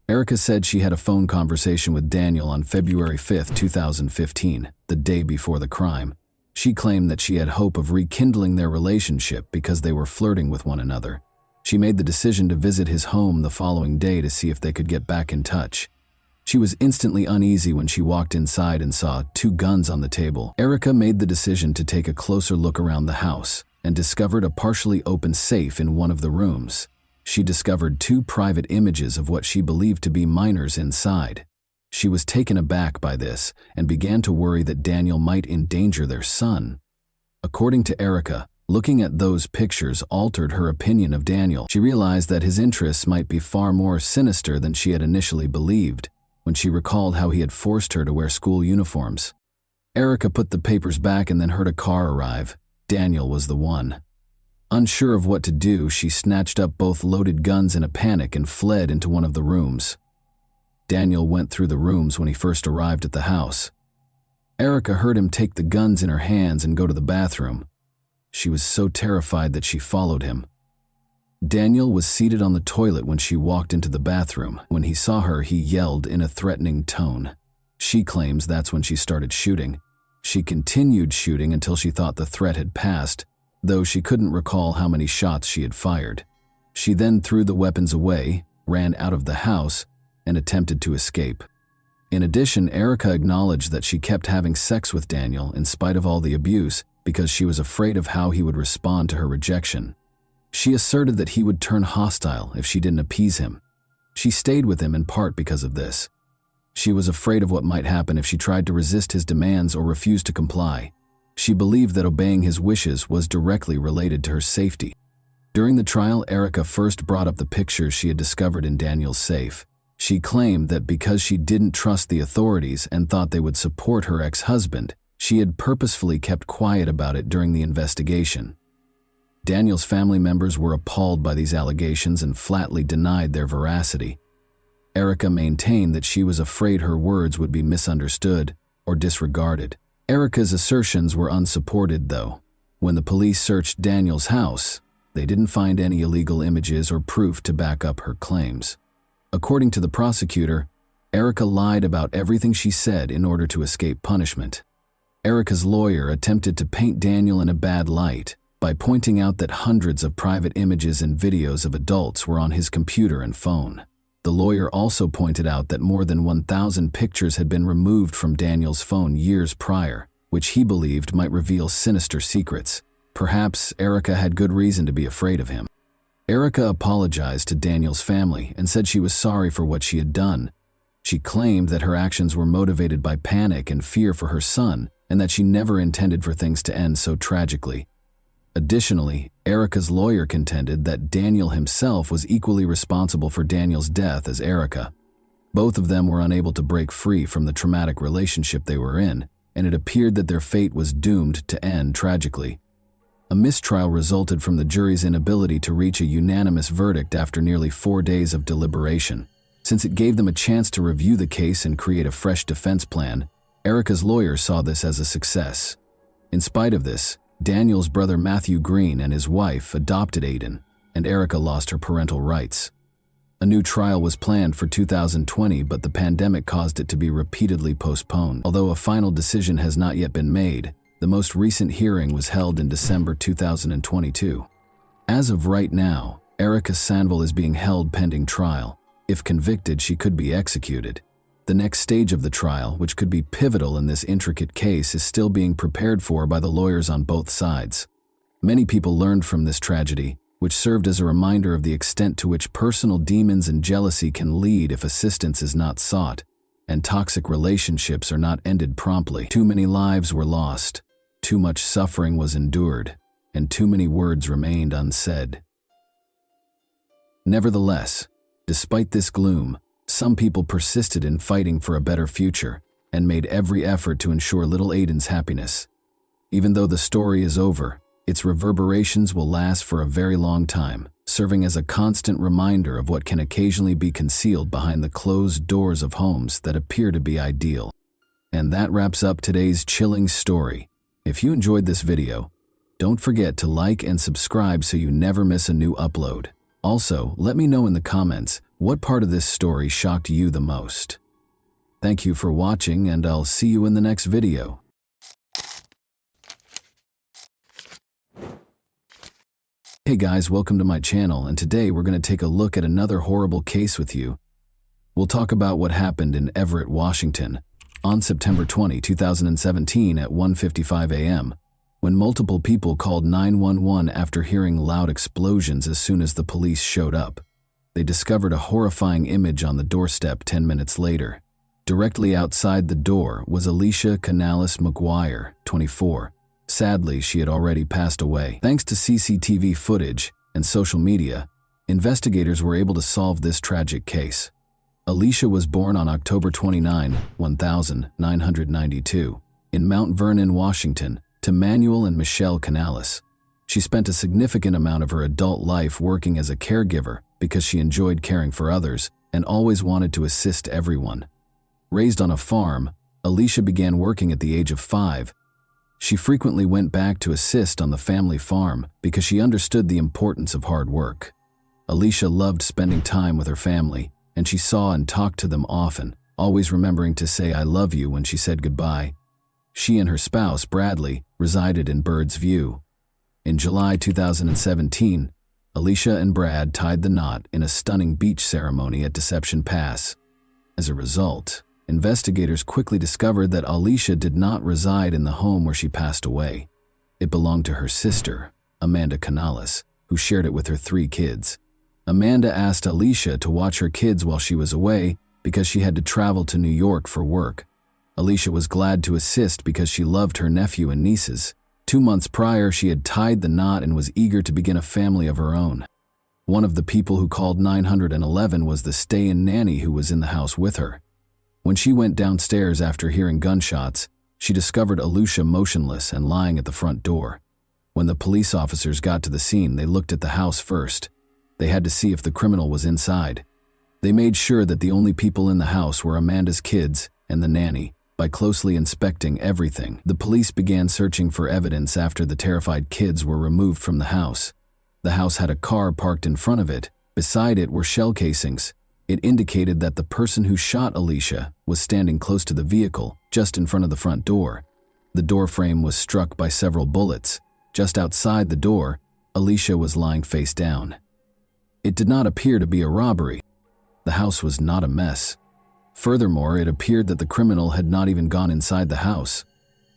Erica said she had a phone conversation with Daniel on February 5, 2015, the day before the crime. She claimed that she had hope of rekindling their relationship because they were flirting with one another. She made the decision to visit his home the following day to see if they could get back in touch. She was instantly uneasy when she walked inside and saw 2 guns on the table. Erica made the decision to take a closer look around the house and discovered a partially open safe in one of the rooms. She discovered 2 private images of what she believed to be minors inside. She was taken aback by this and began to worry that Daniel might endanger their son. According to Erica, looking at those pictures altered her opinion of Daniel. She realized that his interests might be far more sinister than she had initially believed when she recalled how he had forced her to wear school uniforms. Erica put the papers back and then heard a car arrive. Daniel was the one. Unsure of what to do, she snatched up both loaded guns in a panic and fled into one of the rooms. Daniel went through the rooms when he first arrived at the house. Erica heard him take the guns in her hands and go to the bathroom. She was so terrified that she followed him. Daniel was seated on the toilet when she walked into the bathroom. When he saw her, he yelled in a threatening tone. She claims that's when she started shooting. She continued shooting until she thought the threat had passed, though she couldn't recall how many shots she had fired. She then threw the weapons away, ran out of the house, and attempted to escape. In addition, Erica acknowledged that she kept having sex with Daniel in spite of all the abuse because she was afraid of how he would respond to her rejection. She asserted that he would turn hostile if she didn't appease him. She stayed with him in part because of this. She was afraid of what might happen if she tried to resist his demands or refused to comply. She believed that obeying his wishes was directly related to her safety. During the trial, Erica first brought up the pictures she had discovered in Daniel's safe. She claimed that because she didn't trust the authorities and thought they would support her ex-husband, she had purposefully kept quiet about it during the investigation. Daniel's family members were appalled by these allegations and flatly denied their veracity. Erica maintained that she was afraid her words would be misunderstood or disregarded. Erica's assertions were unsupported, though. When the police searched Daniel's house, they didn't find any illegal images or proof to back up her claims. According to the prosecutor, Erica lied about everything she said in order to escape punishment. Erica's lawyer attempted to paint Daniel in a bad light by pointing out that hundreds of private images and videos of adults were on his computer and phone. The lawyer also pointed out that more than 1,000 pictures had been removed from Daniel's phone years prior, which he believed might reveal sinister secrets. Perhaps Erica had good reason to be afraid of him. Erica apologized to Daniel's family and said she was sorry for what she had done. She claimed that her actions were motivated by panic and fear for her son, and that she never intended for things to end so tragically. Additionally, Erica's lawyer contended that Daniel himself was equally responsible for Daniel's death as Erica. Both of them were unable to break free from the traumatic relationship they were in, and it appeared that their fate was doomed to end tragically. A mistrial resulted from the jury's inability to reach a unanimous verdict after nearly 4 days of deliberation. Since it gave them a chance to review the case and create a fresh defense plan, Erica's lawyer saw this as a success. In spite of this, Daniel's brother Matthew Green and his wife adopted Aiden, and Erica lost her parental rights. A new trial was planned for 2020, but the pandemic caused it to be repeatedly postponed. Although a final decision has not yet been made, the most recent hearing was held in December 2022. As of right now, Erica Sanville is being held pending trial. If convicted, she could be executed. The next stage of the trial, which could be pivotal in this intricate case, is still being prepared for by the lawyers on both sides. Many people learned from this tragedy, which served as a reminder of the extent to which personal demons and jealousy can lead if assistance is not sought, and toxic relationships are not ended promptly. Too many lives were lost, too much suffering was endured, and too many words remained unsaid. Nevertheless, despite this gloom, some people persisted in fighting for a better future and made every effort to ensure little Aiden's happiness. Even though the story is over, its reverberations will last for a very long time, serving as a constant reminder of what can occasionally be concealed behind the closed doors of homes that appear to be ideal. And that wraps up today's chilling story. If you enjoyed this video, don't forget to like and subscribe so you never miss a new upload. Also, let me know in the comments what part of this story shocked you the most. Thank you for watching, and I'll see you in the next video. Hey guys, welcome to my channel, and today we're going to take a look at another horrible case with you. We'll talk about what happened in Everett, Washington, on September 20, 2017 at 1:55 a.m., when multiple people called 911 after hearing loud explosions as soon as the police showed up. They discovered a horrifying image on the doorstep 10 minutes later. Directly outside the door was Alicia Canales McGuire, 24. Sadly, she had already passed away. Thanks to CCTV footage and social media, investigators were able to solve this tragic case. Alicia was born on October 29, 1992, in Mount Vernon, Washington, to Manuel and Michelle Canales. She spent a significant amount of her adult life working as a caregiver because she enjoyed caring for others and always wanted to assist everyone. Raised on a farm, Alicia began working at the age of 5. She frequently went back to assist on the family farm because she understood the importance of hard work. Alicia loved spending time with her family, and she saw and talked to them often, always remembering to say "I love you" when she said goodbye. She and her spouse, Bradley, resided in Bird's View. In July 2017, Alicia and Brad tied the knot in a stunning beach ceremony at Deception Pass. As a result, investigators quickly discovered that Alicia did not reside in the home where she passed away. It belonged to her sister, Amanda Canales, who shared it with her 3 kids. Amanda asked Alicia to watch her kids while she was away because she had to travel to New York for work. Alicia was glad to assist because she loved her nephew and nieces. 2 months prior, she had tied the knot and was eager to begin a family of her own. One of the people who called 911 was the stay-in nanny who was in the house with her. When she went downstairs after hearing gunshots, she discovered Alicia motionless and lying at the front door. When the police officers got to the scene, they looked at the house first. They had to see if the criminal was inside. They made sure that the only people in the house were Amanda's kids and the nanny. By closely inspecting everything, the police began searching for evidence after the terrified kids were removed from the house. The house had a car parked in front of it. Beside it were shell casings. It indicated that the person who shot Alicia was standing close to the vehicle, just in front of the front door. The door frame was struck by several bullets. Just outside the door, Alicia was lying face down. It did not appear to be a robbery. The house was not a mess. Furthermore, it appeared that the criminal had not even gone inside the house.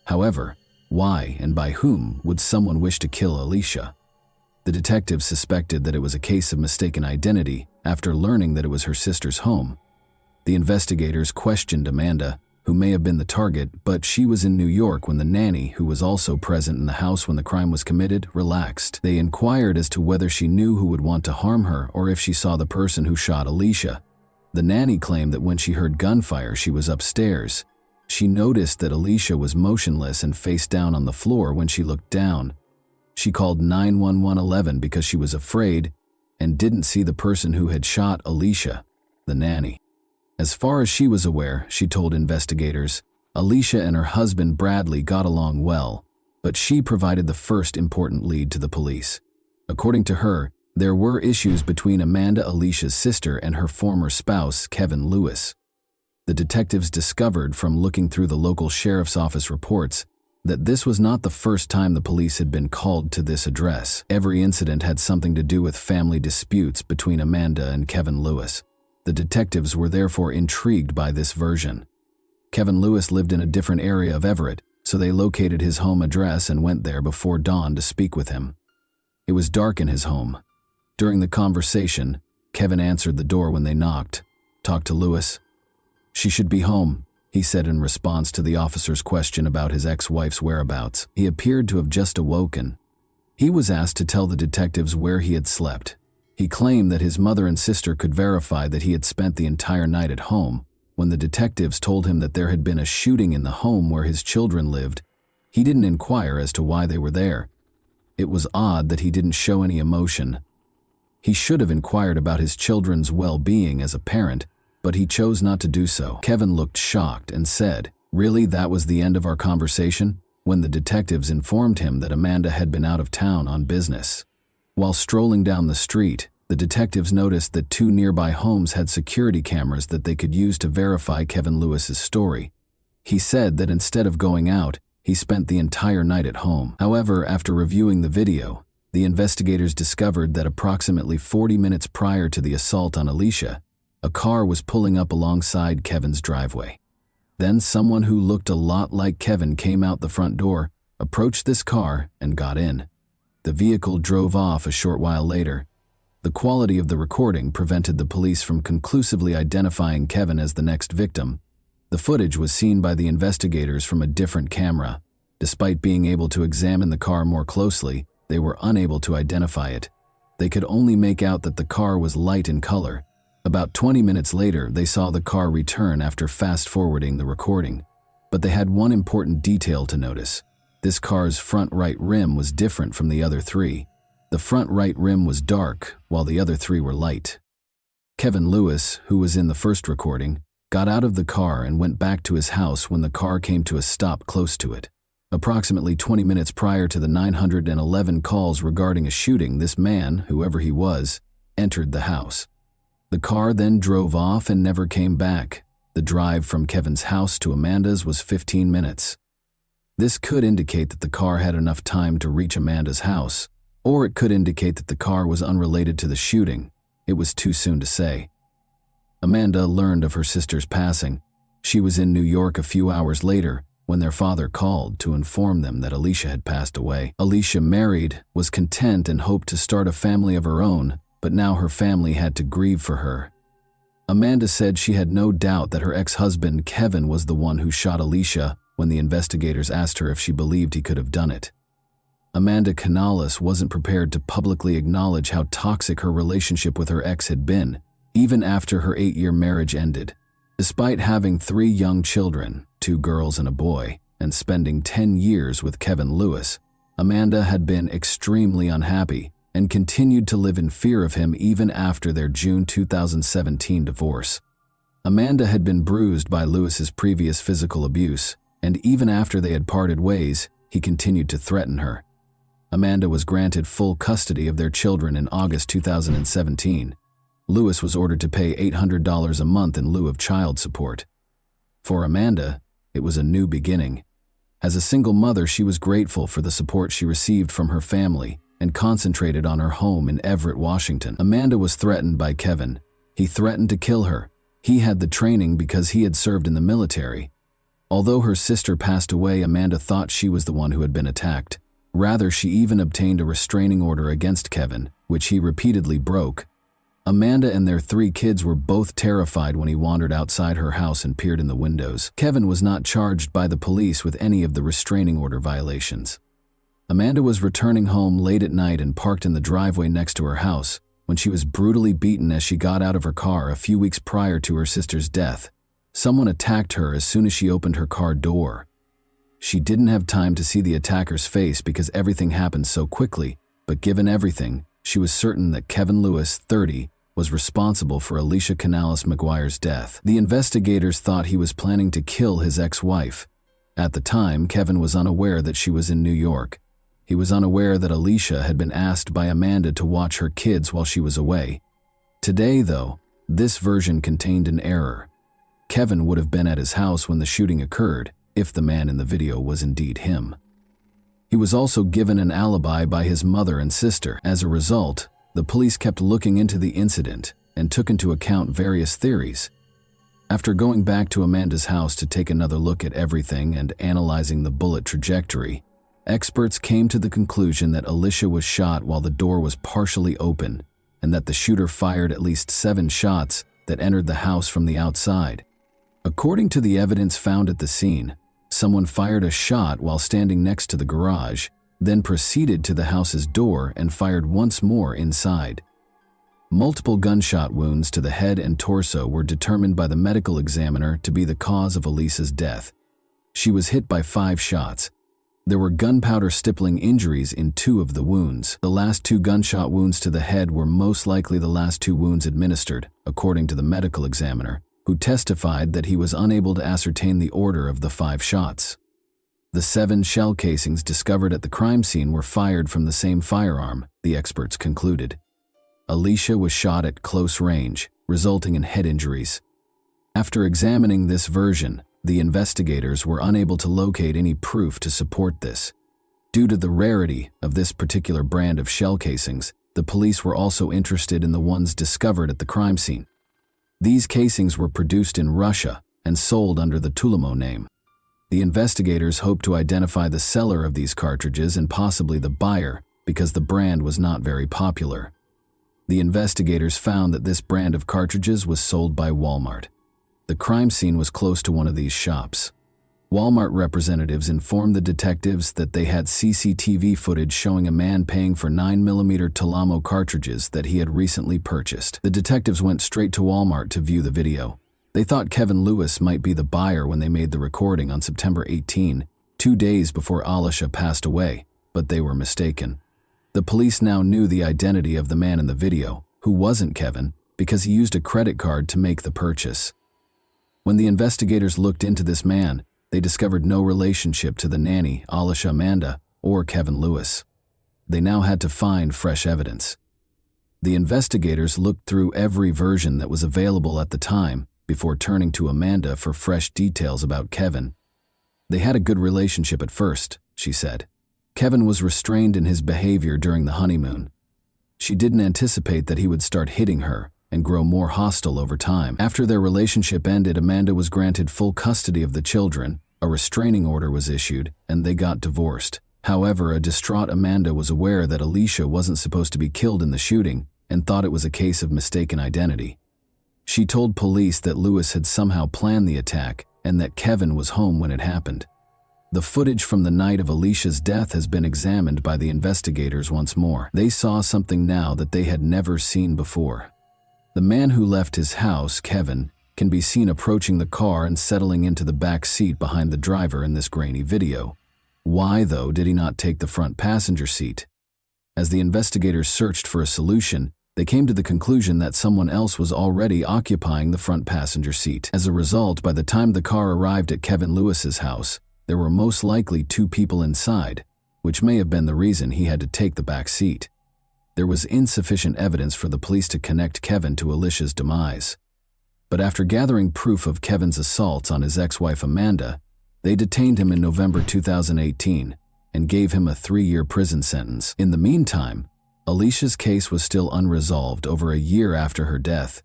However, why and by whom would someone wish to kill Alicia? The detectives suspected that it was a case of mistaken identity after learning that it was her sister's home. The investigators questioned Amanda, who may have been the target, but she was in New York when the nanny, who was also present in the house when the crime was committed, relaxed. They inquired as to whether she knew who would want to harm her or if she saw the person who shot Alicia. The nanny claimed that when she heard gunfire, she was upstairs. She noticed that Alicia was motionless and face down on the floor when she looked down. She called 911 because she was afraid and didn't see the person who had shot Alicia, the nanny. As far as she was aware, she told investigators, Alicia and her husband Bradley got along well, but she provided the first important lead to the police. According to her, there were issues between Amanda, Alicia's sister, and her former spouse, Kevin Lewis. The detectives discovered from looking through the local sheriff's office reports that this was not the first time the police had been called to this address. Every incident had something to do with family disputes between Amanda and Kevin Lewis. The detectives were therefore intrigued by this version. Kevin Lewis lived in a different area of Everett, so they located his home address and went there before dawn to speak with him. It was dark in his home. During the conversation, Kevin answered the door when they knocked. "Talk to Lewis." "She should be home," he said in response to the officer's question about his ex-wife's whereabouts. He appeared to have just awoken. He was asked to tell the detectives where he had slept. He claimed that his mother and sister could verify that he had spent the entire night at home. When the detectives told him that there had been a shooting in the home where his children lived, he didn't inquire as to why they were there. It was odd that he didn't show any emotion. He should have inquired about his children's well-being as a parent, but he chose not to do so. Kevin looked shocked and said, Really, that was the end of our conversation? When the detectives informed him that Amanda had been out of town on business. While strolling down the street, the detectives noticed that 2 nearby homes had security cameras that they could use to verify Kevin Lewis's story. He said that instead of going out, he spent the entire night at home. However, after reviewing the video, the investigators discovered that approximately 40 minutes prior to the assault on Alicia, a car was pulling up alongside Kevin's driveway. Then someone who looked a lot like Kevin came out the front door, approached this car, and got in. The vehicle drove off a short while later. The quality of the recording prevented the police from conclusively identifying Kevin as the next victim. The footage was seen by the investigators from a different camera. Despite being able to examine the car more closely, they were unable to identify it. They could only make out that the car was light in color. About 20 minutes later, they saw the car return after fast-forwarding the recording. But they had one important detail to notice. This car's front right rim was different from the other 3. The front right rim was dark, while the other 3 were light. Kevin Lewis, who was in the first recording, got out of the car and went back to his house when the car came to a stop close to it. Approximately 20 minutes prior to the 911 calls regarding a shooting, this man, whoever he was, entered the house. The car then drove off and never came back. The drive from Kevin's house to Amanda's was 15 minutes. This could indicate that the car had enough time to reach Amanda's house, or it could indicate that the car was unrelated to the shooting. It was too soon to say. Amanda learned of her sister's passing. She was in New York a few hours later when their father called to inform them that Alicia had passed away. Alicia married, was content, and hoped to start a family of her own, but now her family had to grieve for her. Amanda said she had no doubt that her ex-husband Kevin was the one who shot Alicia when the investigators asked her if she believed he could have done it. Amanda Canales wasn't prepared to publicly acknowledge how toxic her relationship with her ex had been, even after her 8-year marriage ended. Despite having 3 young children, 2 girls and a boy, and spending 10 years with Kevin Lewis, Amanda had been extremely unhappy and continued to live in fear of him even after their June 2017 divorce. Amanda had been bruised by Lewis's previous physical abuse, and even after they had parted ways, he continued to threaten her. Amanda was granted full custody of their children in August 2017. Lewis was ordered to pay $800 a month in lieu of child support. For Amanda, it was a new beginning. As a single mother, she was grateful for the support she received from her family and concentrated on her home in Everett, Washington. Amanda was threatened by Kevin. He threatened to kill her. He had the training because he had served in the military. Although her sister passed away, Amanda thought she was the one who had been attacked. Rather, she even obtained a restraining order against Kevin, which he repeatedly broke. Amanda and their 3 kids were both terrified when he wandered outside her house and peered in the windows. Kevin was not charged by the police with any of the restraining order violations. Amanda was returning home late at night and parked in the driveway next to her house when she was brutally beaten as she got out of her car a few weeks prior to her sister's death. Someone attacked her as soon as she opened her car door. She didn't have time to see the attacker's face because everything happened so quickly, but given everything, she was certain that Kevin Lewis, 30, was responsible for Alicia Canales McGuire's death. The investigators thought he was planning to kill his ex-wife. At the time, Kevin was unaware that she was in New York. He was unaware that Alicia had been asked by Amanda to watch her kids while she was away. Today, though, this version contained an error. Kevin would have been at his house when the shooting occurred, if the man in the video was indeed him. He was also given an alibi by his mother and sister. As a result, the police kept looking into the incident and took into account various theories. After going back to Amanda's house to take another look at everything and analyzing the bullet trajectory, experts came to the conclusion that Alicia was shot while the door was partially open and that the shooter fired at least 7 shots that entered the house from the outside. According to the evidence found at the scene, someone fired a shot while standing next to the garage, then proceeded to the house's door and fired once more inside. Multiple gunshot wounds to the head and torso were determined by the medical examiner to be the cause of Alicia's death. She was hit by 5 shots. There were gunpowder stippling injuries in 2 of the wounds. The last 2 gunshot wounds to the head were most likely the last 2 wounds administered, according to the medical examiner, who testified that he was unable to ascertain the order of the 5 shots. The 7 shell casings discovered at the crime scene were fired from the same firearm, the experts concluded. Alicia was shot at close range, resulting in head injuries. After examining this version, the investigators were unable to locate any proof to support this. Due to the rarity of this particular brand of shell casings, the police were also interested in the ones discovered at the crime scene. These casings were produced in Russia and sold under the Tulimo name. The investigators hoped to identify the seller of these cartridges and possibly the buyer because the brand was not very popular. The investigators found that this brand of cartridges was sold by Walmart. The crime scene was close to one of these shops. Walmart representatives informed the detectives that they had CCTV footage showing a man paying for 9mm Tulimo cartridges that he had recently purchased. The detectives went straight to Walmart to view the video. They thought Kevin Lewis might be the buyer when they made the recording on September 18, 2 days before Alicia passed away, but they were mistaken. The police now knew the identity of the man in the video, who wasn't Kevin, because he used a credit card to make the purchase. When the investigators looked into this man, they discovered no relationship to the nanny, Alicia Amanda, or Kevin Lewis. They now had to find fresh evidence. The investigators looked through every version that was available at the time before turning to Amanda for fresh details about Kevin. They had a good relationship at first, she said. Kevin was restrained in his behavior during the honeymoon. She didn't anticipate that he would start hitting her and grow more hostile over time. After their relationship ended, Amanda was granted full custody of the children, a restraining order was issued, and they got divorced. However, a distraught Amanda was aware that Alicia wasn't supposed to be killed in the shooting and thought it was a case of mistaken identity. She told police that Lewis had somehow planned the attack and that Kevin was home when it happened. The footage from the night of Alicia's death has been examined by the investigators once more. They saw something now that they had never seen before. The man who left his house, Kevin, can be seen approaching the car and settling into the back seat behind the driver in this grainy video. Why, though, did he not take the front passenger seat? As the investigators searched for a solution, they came to the conclusion that someone else was already occupying the front passenger seat. As a result, by the time the car arrived at Kevin Lewis's house, there were most likely 2 people inside, which may have been the reason he had to take the back seat. There was insufficient evidence for the police to connect Kevin to Alicia's demise. But after gathering proof of Kevin's assaults on his ex-wife Amanda, they detained him in November 2018 and gave him a 3-year prison sentence. In the meantime, Alicia's case was still unresolved over a year after her death.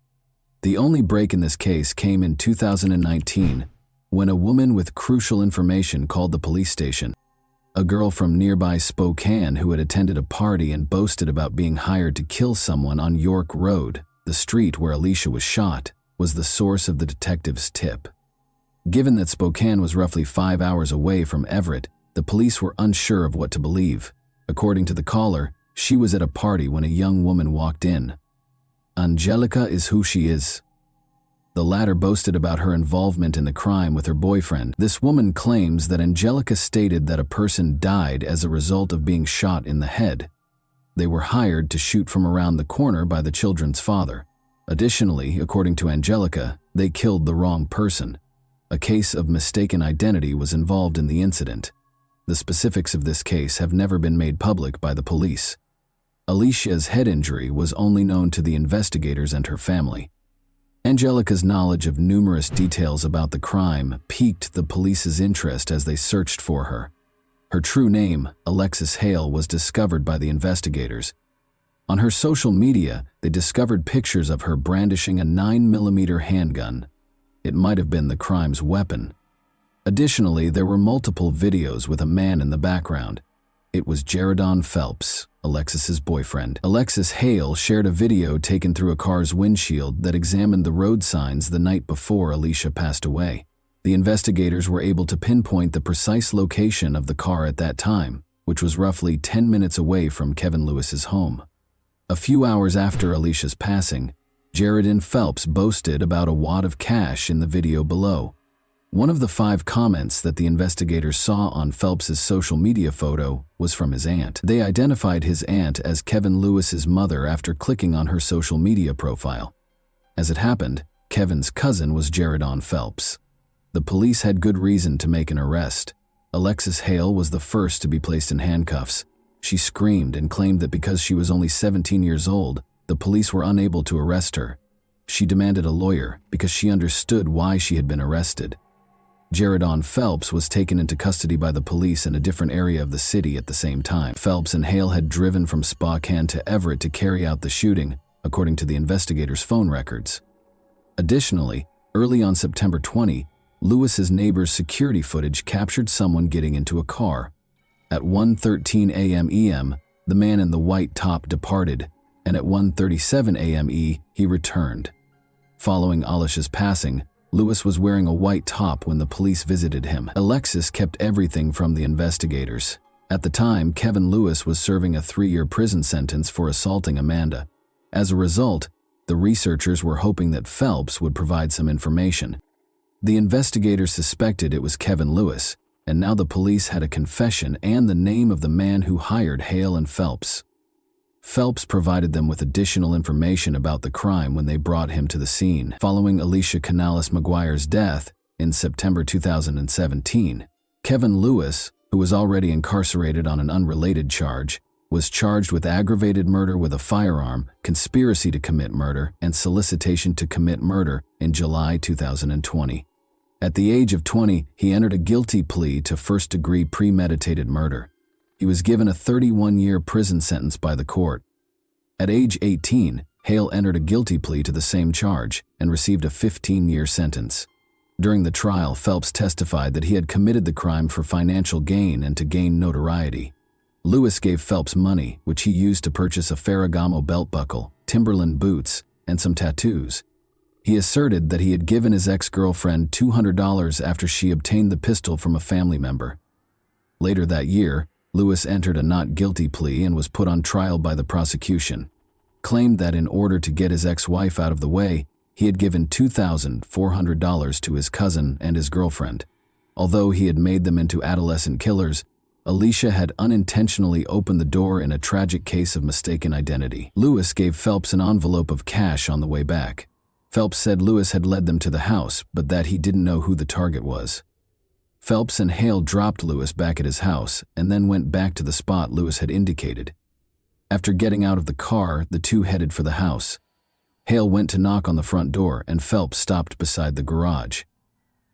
The only break in this case came in 2019 when a woman with crucial information called the police station. A girl from nearby Spokane who had attended a party and boasted about being hired to kill someone on York Road, the street where Alicia was shot, was the source of the detective's tip. Given that Spokane was roughly 5 hours away from Everett, the police were unsure of what to believe. According to the caller, she was at a party when a young woman walked in. Angelica is who she is. The latter boasted about her involvement in the crime with her boyfriend. This woman claims that Angelica stated that a person died as a result of being shot in the head. They were hired to shoot from around the corner by the children's father. Additionally, according to Angelica, they killed the wrong person. A case of mistaken identity was involved in the incident. The specifics of this case have never been made public by the police. Alicia's head injury was only known to the investigators and her family. Angelica's knowledge of numerous details about the crime piqued the police's interest as they searched for her. Her true name, Alexis Hale, was discovered by the investigators. On her social media, they discovered pictures of her brandishing a 9mm handgun. It might have been the crime's weapon. Additionally, there were multiple videos with a man in the background. It was Jaredon Phelps, Alexis's boyfriend. Alexis Hale shared a video taken through a car's windshield that examined the road signs the night before Alicia passed away. The investigators were able to pinpoint the precise location of the car at that time, which was roughly 10 minutes away from Kevin Lewis's home. A few hours after Alicia's passing, Jaredon Phelps boasted about a wad of cash in the video below. One of the 5 comments that the investigators saw on Phelps's social media photo was from his aunt. They identified his aunt as Kevin Lewis's mother after clicking on her social media profile. As it happened, Kevin's cousin was Jaredon Phelps. The police had good reason to make an arrest. Alexis Hale was the first to be placed in handcuffs. She screamed and claimed that because she was only 17 years old, the police were unable to arrest her. She demanded a lawyer because she understood why she had been arrested. Jaredon Phelps was taken into custody by the police in a different area of the city at the same time. Phelps and Hale had driven from Spokane to Everett to carry out the shooting, according to the investigators' phone records. Additionally, early on September 20, Lewis's neighbor's security footage captured someone getting into a car. At 1:13 a.m. EM, the man in the white top departed, and at 1:37 a.m. he returned. Following Alicia's passing, Lewis was wearing a white top when the police visited him. Alexis kept everything from the investigators. At the time, Kevin Lewis was serving a 3-year prison sentence for assaulting Amanda. As a result, the researchers were hoping that Phelps would provide some information. The investigators suspected it was Kevin Lewis, and now the police had a confession and the name of the man who hired Hale and Phelps. Phelps provided them with additional information about the crime when they brought him to the scene. Following Alicia Canales McGuire's death in September 2017, Kevin Lewis, who was already incarcerated on an unrelated charge, was charged with aggravated murder with a firearm, conspiracy to commit murder, and solicitation to commit murder in July 2020. At the age of 20, he entered a guilty plea to first-degree premeditated murder. He was given a 31-year prison sentence by the court. At age 18, Hale entered a guilty plea to the same charge and received a 15-year sentence. During the trial, Phelps testified that he had committed the crime for financial gain and to gain notoriety. Lewis gave Phelps money, which he used to purchase a Ferragamo belt buckle, Timberland boots, and some tattoos. He asserted that he had given his ex-girlfriend $200 after she obtained the pistol from a family member. Later that year, Lewis entered a not guilty plea and was put on trial by the prosecution. Claimed that in order to get his ex-wife out of the way, he had given $2,400 to his cousin and his girlfriend. Although he had made them into adolescent killers, Alicia had unintentionally opened the door in a tragic case of mistaken identity. Lewis gave Phelps an envelope of cash on the way back. Phelps said Lewis had led them to the house, but that he didn't know who the target was. Phelps and Hale dropped Lewis back at his house and then went back to the spot Lewis had indicated. After getting out of the car, the two headed for the house. Hale went to knock on the front door and Phelps stopped beside the garage.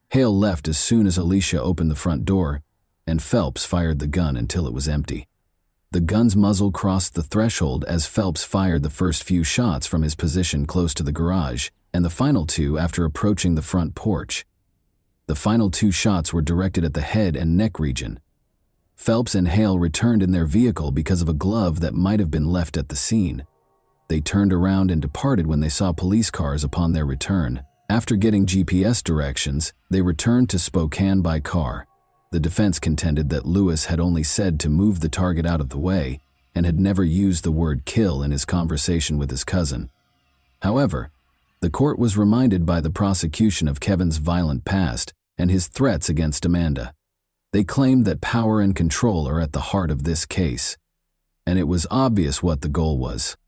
Hale left as soon as Alicia opened the front door, and Phelps fired the gun until it was empty. The gun's muzzle crossed the threshold as Phelps fired the first few shots from his position close to the garage, and the final two after approaching the front porch. The final 2 shots were directed at the head and neck region. Phelps and Hale returned in their vehicle because of a glove that might have been left at the scene. They turned around and departed when they saw police cars upon their return. After getting GPS directions, they returned to Spokane by car. The defense contended that Lewis had only said to move the target out of the way and had never used the word kill in his conversation with his cousin. However, the court was reminded by the prosecution of Kevin's violent past and his threats against Amanda. They claimed that power and control are at the heart of this case, and it was obvious what the goal was.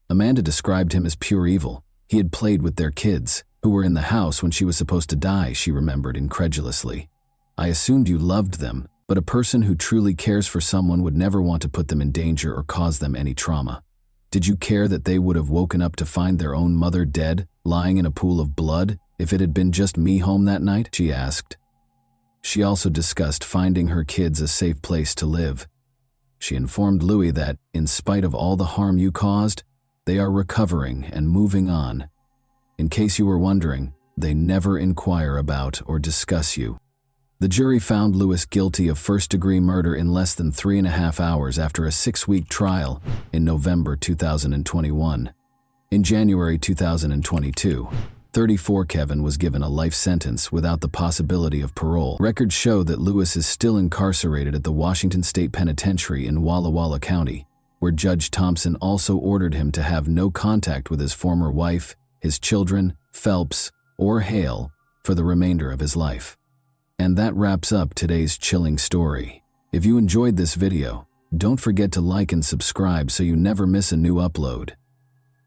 Amanda described him as pure evil. He had played with their kids, who were in the house when she was supposed to die, she remembered incredulously. I assumed you loved them, but a person who truly cares for someone would never want to put them in danger or cause them any trauma. Did you care that they would have woken up to find their own mother dead, lying in a pool of blood, if it had been just me home that night? She asked. She also discussed finding her kids a safe place to live. She informed Louis that, in spite of all the harm you caused, they are recovering and moving on. In case you were wondering, they never inquire about or discuss you. The jury found Lewis guilty of first-degree murder in less than 3.5 hours after a 6-week trial in November 2021. In January 2022, 34 Kevin was given a life sentence without the possibility of parole. Records show that Lewis is still incarcerated at the Washington State Penitentiary in Walla Walla County, where Judge Thompson also ordered him to have no contact with his former wife, his children, Phelps, or Hale for the remainder of his life. And that wraps up today's chilling story. If you enjoyed this video, don't forget to like and subscribe so you never miss a new upload.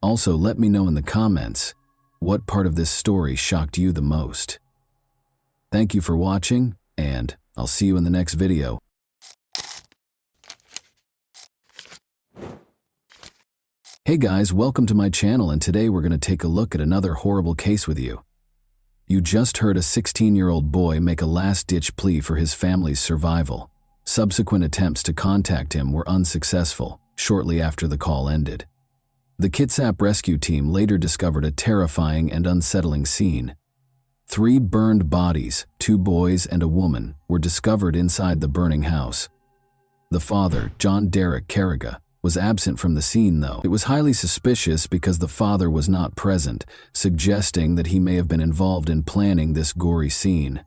Also, let me know in the comments, What part of this story shocked you the most? Thank you for watching, and I'll see you in the next video. Hey guys, welcome to my channel, and today we're going to take a look at another horrible case with you. You just heard a 16-year-old boy make a last-ditch plea for his family's survival. Subsequent attempts to contact him were unsuccessful shortly after the call ended. The Kitsap rescue team later discovered a terrifying and unsettling scene. 3 burned bodies, 2 boys and a woman, were discovered inside the burning house. The father, John Derek Carriga, was absent from the scene though. It was highly suspicious because the father was not present, suggesting that he may have been involved in planning this gory scene.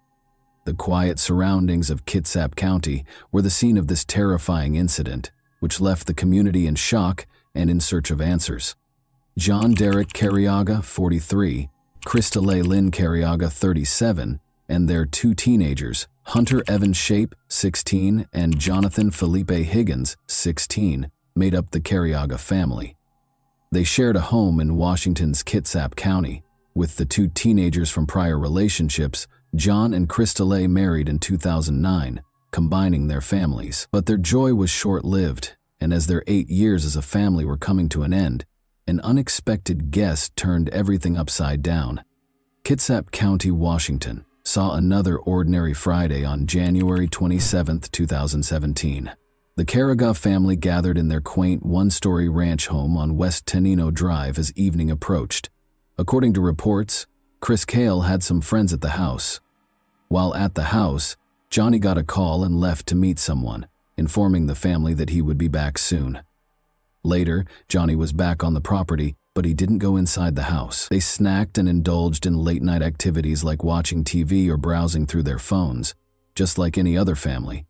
The quiet surroundings of Kitsap County were the scene of this terrifying incident, which left the community in shock and in search of answers. John Derek Carriaga, 43, Crystal Lynn Carriaga, 37, and their 2 teenagers, Hunter Evan Shape, 16, and Jonathan Felipe Higgins, 16, made up the Carriaga family. They shared a home in Washington's Kitsap County, with the 2 teenagers from prior relationships. John and Crystal married in 2009, combining their families. But their joy was short-lived, and as their 8 years as a family were coming to an end, an unexpected guest turned everything upside down. Kitsap County, Washington, saw another ordinary Friday on January 27, 2017. The Carriga family gathered in their quaint 1-story ranch home on West Tenino Drive as evening approached. According to reports, Chris Cale had some friends at the house. While at the house, Johnny got a call and left to meet someone, informing the family that he would be back soon. Later, Johnny was back on the property, but he didn't go inside the house. They snacked and indulged in late-night activities like watching TV or browsing through their phones, just like any other family.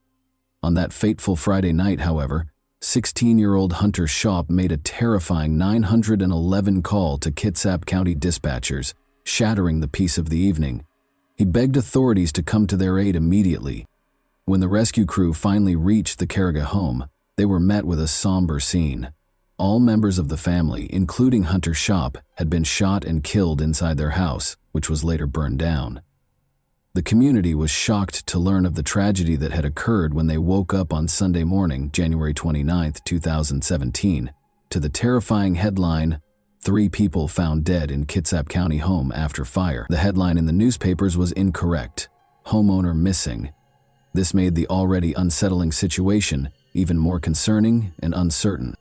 On that fateful Friday night, however, 16-year-old Hunter Shape made a terrifying 911 call to Kitsap County dispatchers, shattering the peace of the evening. He begged authorities to come to their aid immediately. When the rescue crew finally reached the Carriga home, they were met with a somber scene. All members of the family, including Hunter Shape, had been shot and killed inside their house, which was later burned down. The community was shocked to learn of the tragedy that had occurred when they woke up on Sunday morning, January 29, 2017, to the terrifying headline, "3 people found dead in Kitsap County home after fire." The headline in the newspapers was incorrect. "Homeowner missing." This made the already unsettling situation even more concerning and uncertain.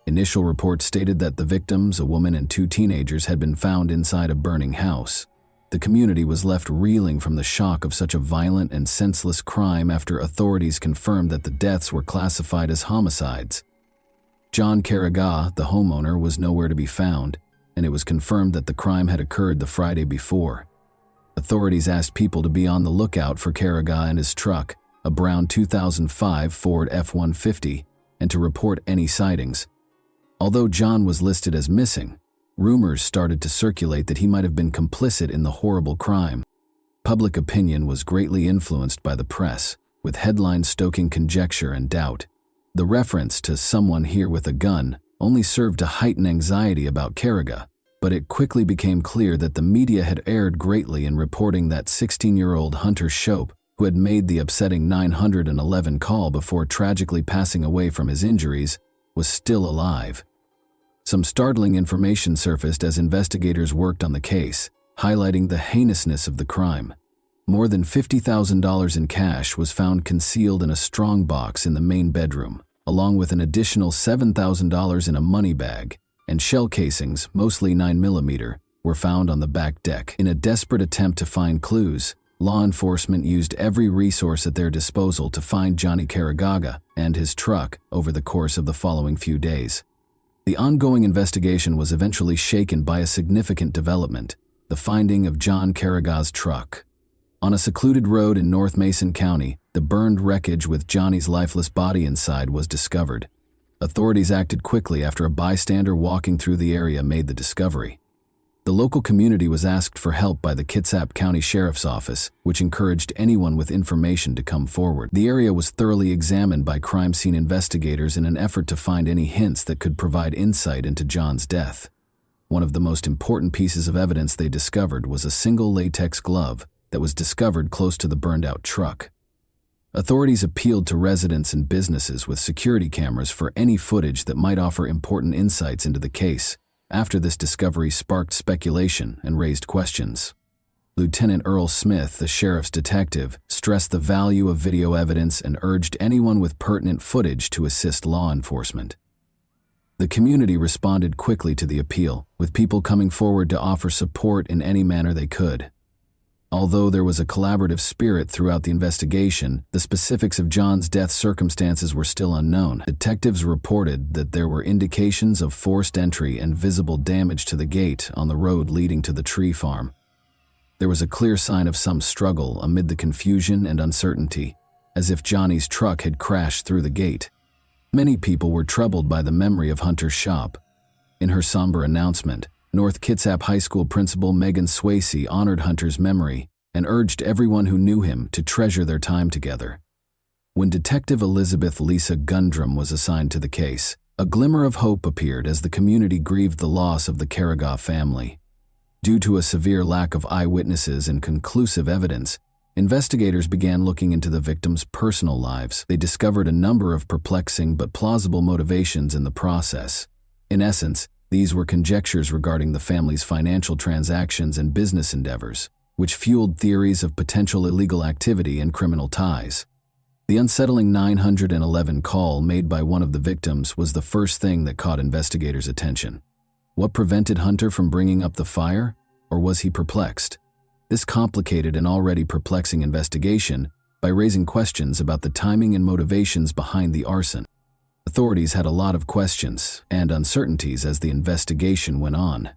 Initial reports stated that the victims, a woman and 2 teenagers, had been found inside a burning house. The community was left reeling from the shock of such a violent and senseless crime after authorities confirmed that the deaths were classified as homicides. John Carriga, the homeowner, was nowhere to be found, and it was confirmed that the crime had occurred the Friday before. Authorities asked people to be on the lookout for Carriga and his truck, a brown 2005 Ford F-150, and to report any sightings. Although John was listed as missing, rumors started to circulate that he might have been complicit in the horrible crime. Public opinion was greatly influenced by the press, with headlines stoking conjecture and doubt. The reference to "someone here with a gun" only served to heighten anxiety about Carriga, but it quickly became clear that the media had erred greatly in reporting that 16-year-old Hunter Shape, who had made the upsetting 911 call before tragically passing away from his injuries, was still alive. Some startling information surfaced as investigators worked on the case, highlighting the heinousness of the crime. More than $50,000 in cash was found concealed in a strong box in the main bedroom, along with an additional $7,000 in a money bag, and shell casings, mostly 9mm, were found on the back deck. In a desperate attempt to find clues, law enforcement used every resource at their disposal to find Johnny Carriga and his truck over the course of the following few days. The ongoing investigation was eventually shaken by a significant development: the finding of John Carriga's truck. On a secluded road in North Mason County, the burned wreckage with Johnny's lifeless body inside was discovered. Authorities acted quickly after a bystander walking through the area made the discovery. The local community was asked for help by the Kitsap County Sheriff's Office, which encouraged anyone with information to come forward. The area was thoroughly examined by crime scene investigators in an effort to find any hints that could provide insight into John's death. One of the most important pieces of evidence they discovered was a single latex glove that was discovered close to the burned-out truck. Authorities appealed to residents and businesses with security cameras for any footage that might offer important insights into the case. After this discovery sparked speculation and raised questions. Lieutenant Earl Smith, the sheriff's detective, stressed the value of video evidence and urged anyone with pertinent footage to assist law enforcement. The community responded quickly to the appeal, with people coming forward to offer support in any manner they could. Although there was a collaborative spirit throughout the investigation, the specifics of John's death circumstances were still unknown. Detectives reported that there were indications of forced entry and visible damage to the gate on the road leading to the tree farm. There was a clear sign of some struggle amid the confusion and uncertainty, as if Johnny's truck had crashed through the gate. Many people were troubled by the memory of Hunter's shop. In her somber announcement, North Kitsap High School Principal Megan Swayze honored Hunter's memory and urged everyone who knew him to treasure their time together. When Detective Elizabeth Lisa Gundrum was assigned to the case, a glimmer of hope appeared as the community grieved the loss of the Carrigaw family. Due to a severe lack of eyewitnesses and conclusive evidence, investigators began looking into the victims' personal lives. They discovered a number of perplexing but plausible motivations in the process. In essence, these were conjectures regarding the family's financial transactions and business endeavors, which fueled theories of potential illegal activity and criminal ties. The unsettling 911 call made by one of the victims was the first thing that caught investigators' attention. What prevented Hunter from bringing up the fire, or was he perplexed? This complicated an already perplexing investigation by raising questions about the timing and motivations behind the arson. Authorities had a lot of questions and uncertainties as the investigation went on.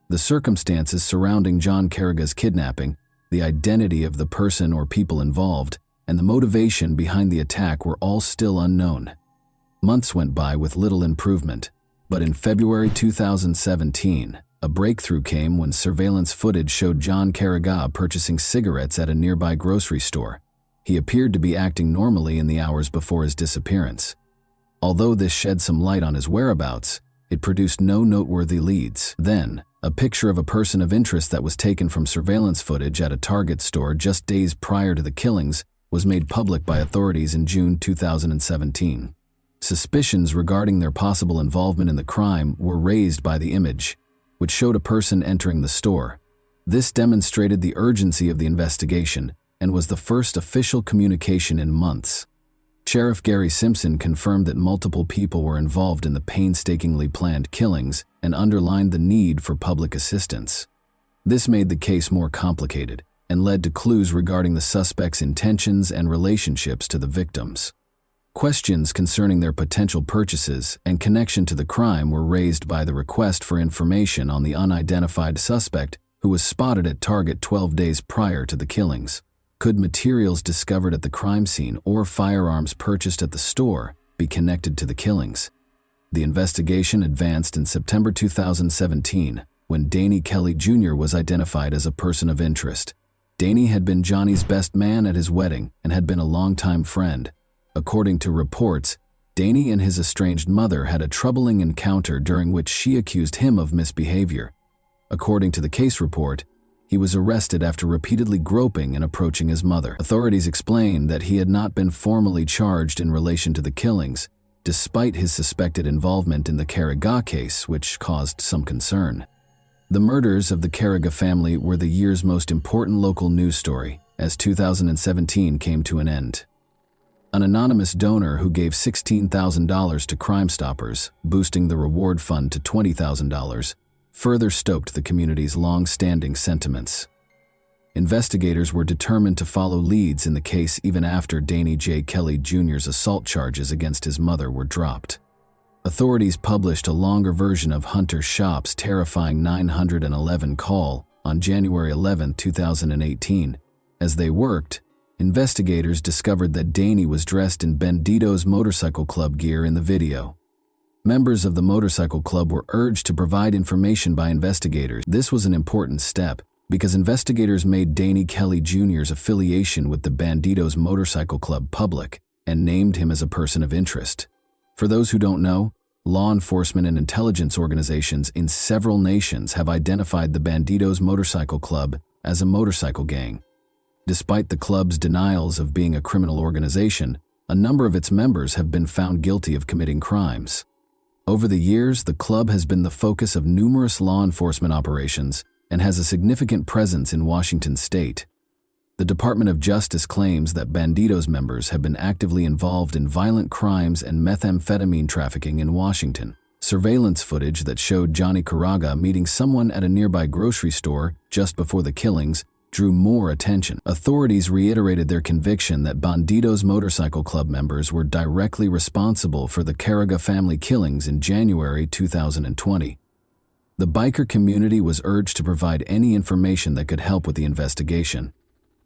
The circumstances surrounding John Carrigaw's kidnapping, the identity of the person or people involved, and the motivation behind the attack were all still unknown. Months went by with little improvement, but in February 2017, a breakthrough came when surveillance footage showed John Carrigaw purchasing cigarettes at a nearby grocery store. He appeared to be acting normally in the hours before his disappearance. Although this shed some light on his whereabouts, it produced no noteworthy leads. Then, a picture of a person of interest that was taken from surveillance footage at a Target store just days prior to the killings was made public by authorities in June 2017. Suspicions regarding their possible involvement in the crime were raised by the image, which showed a person entering the store. This demonstrated the urgency of the investigation and was the first official communication in months. Sheriff Gary Simpson confirmed that multiple people were involved in the painstakingly planned killings and underlined the need for public assistance. This made the case more complicated and led to clues regarding the suspects' intentions and relationships to the victims. Questions concerning their potential purchases and connection to the crime were raised by the request for information on the unidentified suspect who was spotted at Target 12 days prior to the killings. Could materials discovered at the crime scene or firearms purchased at the store be connected to the killings? The investigation advanced in September 2017 when Danny Kelly Jr. was identified as a person of interest. Danny had been Johnny's best man at his wedding and had been a longtime friend. According to reports, Danny and his estranged mother had a troubling encounter during which she accused him of misbehavior. According to the case report, he was arrested after repeatedly groping and approaching his mother. Authorities explained that he had not been formally charged in relation to the killings, despite his suspected involvement in the Carrigaw case, which caused some concern. The murders of the Carrigaw family were the year's most important local news story, as 2017 came to an end. An anonymous donor who gave $16,000 to Crime Stoppers, boosting the reward fund to $20,000, further stoked the community's long-standing sentiments. Investigators were determined to follow leads in the case even after Danny J. Kelly Jr.'s assault charges against his mother were dropped. Authorities published a longer version of Hunter Shop's terrifying 911 call on January 11, 2018. As they worked, investigators discovered that Danny was dressed in Bandito's motorcycle club gear in the video. Members of the motorcycle club were urged to provide information by investigators. This was an important step because investigators made Danny Kelly Jr.'s affiliation with the Bandito's motorcycle club public and named him as a person of interest. For those who don't know, law enforcement and intelligence organizations in several nations have identified the Bandidos Motorcycle Club as a motorcycle gang. Despite the club's denials of being a criminal organization, a number of its members have been found guilty of committing crimes. Over the years, the club has been the focus of numerous law enforcement operations and has a significant presence in Washington state. The Department of Justice claims that Bandidos members have been actively involved in violent crimes and methamphetamine trafficking in Washington. Surveillance footage that showed Johnny Caraga meeting someone at a nearby grocery store just before the killings drew more attention. Authorities reiterated their conviction that Bandidos Motorcycle Club members were directly responsible for the Caraga family killings in January 2020. The biker community was urged to provide any information that could help with the investigation.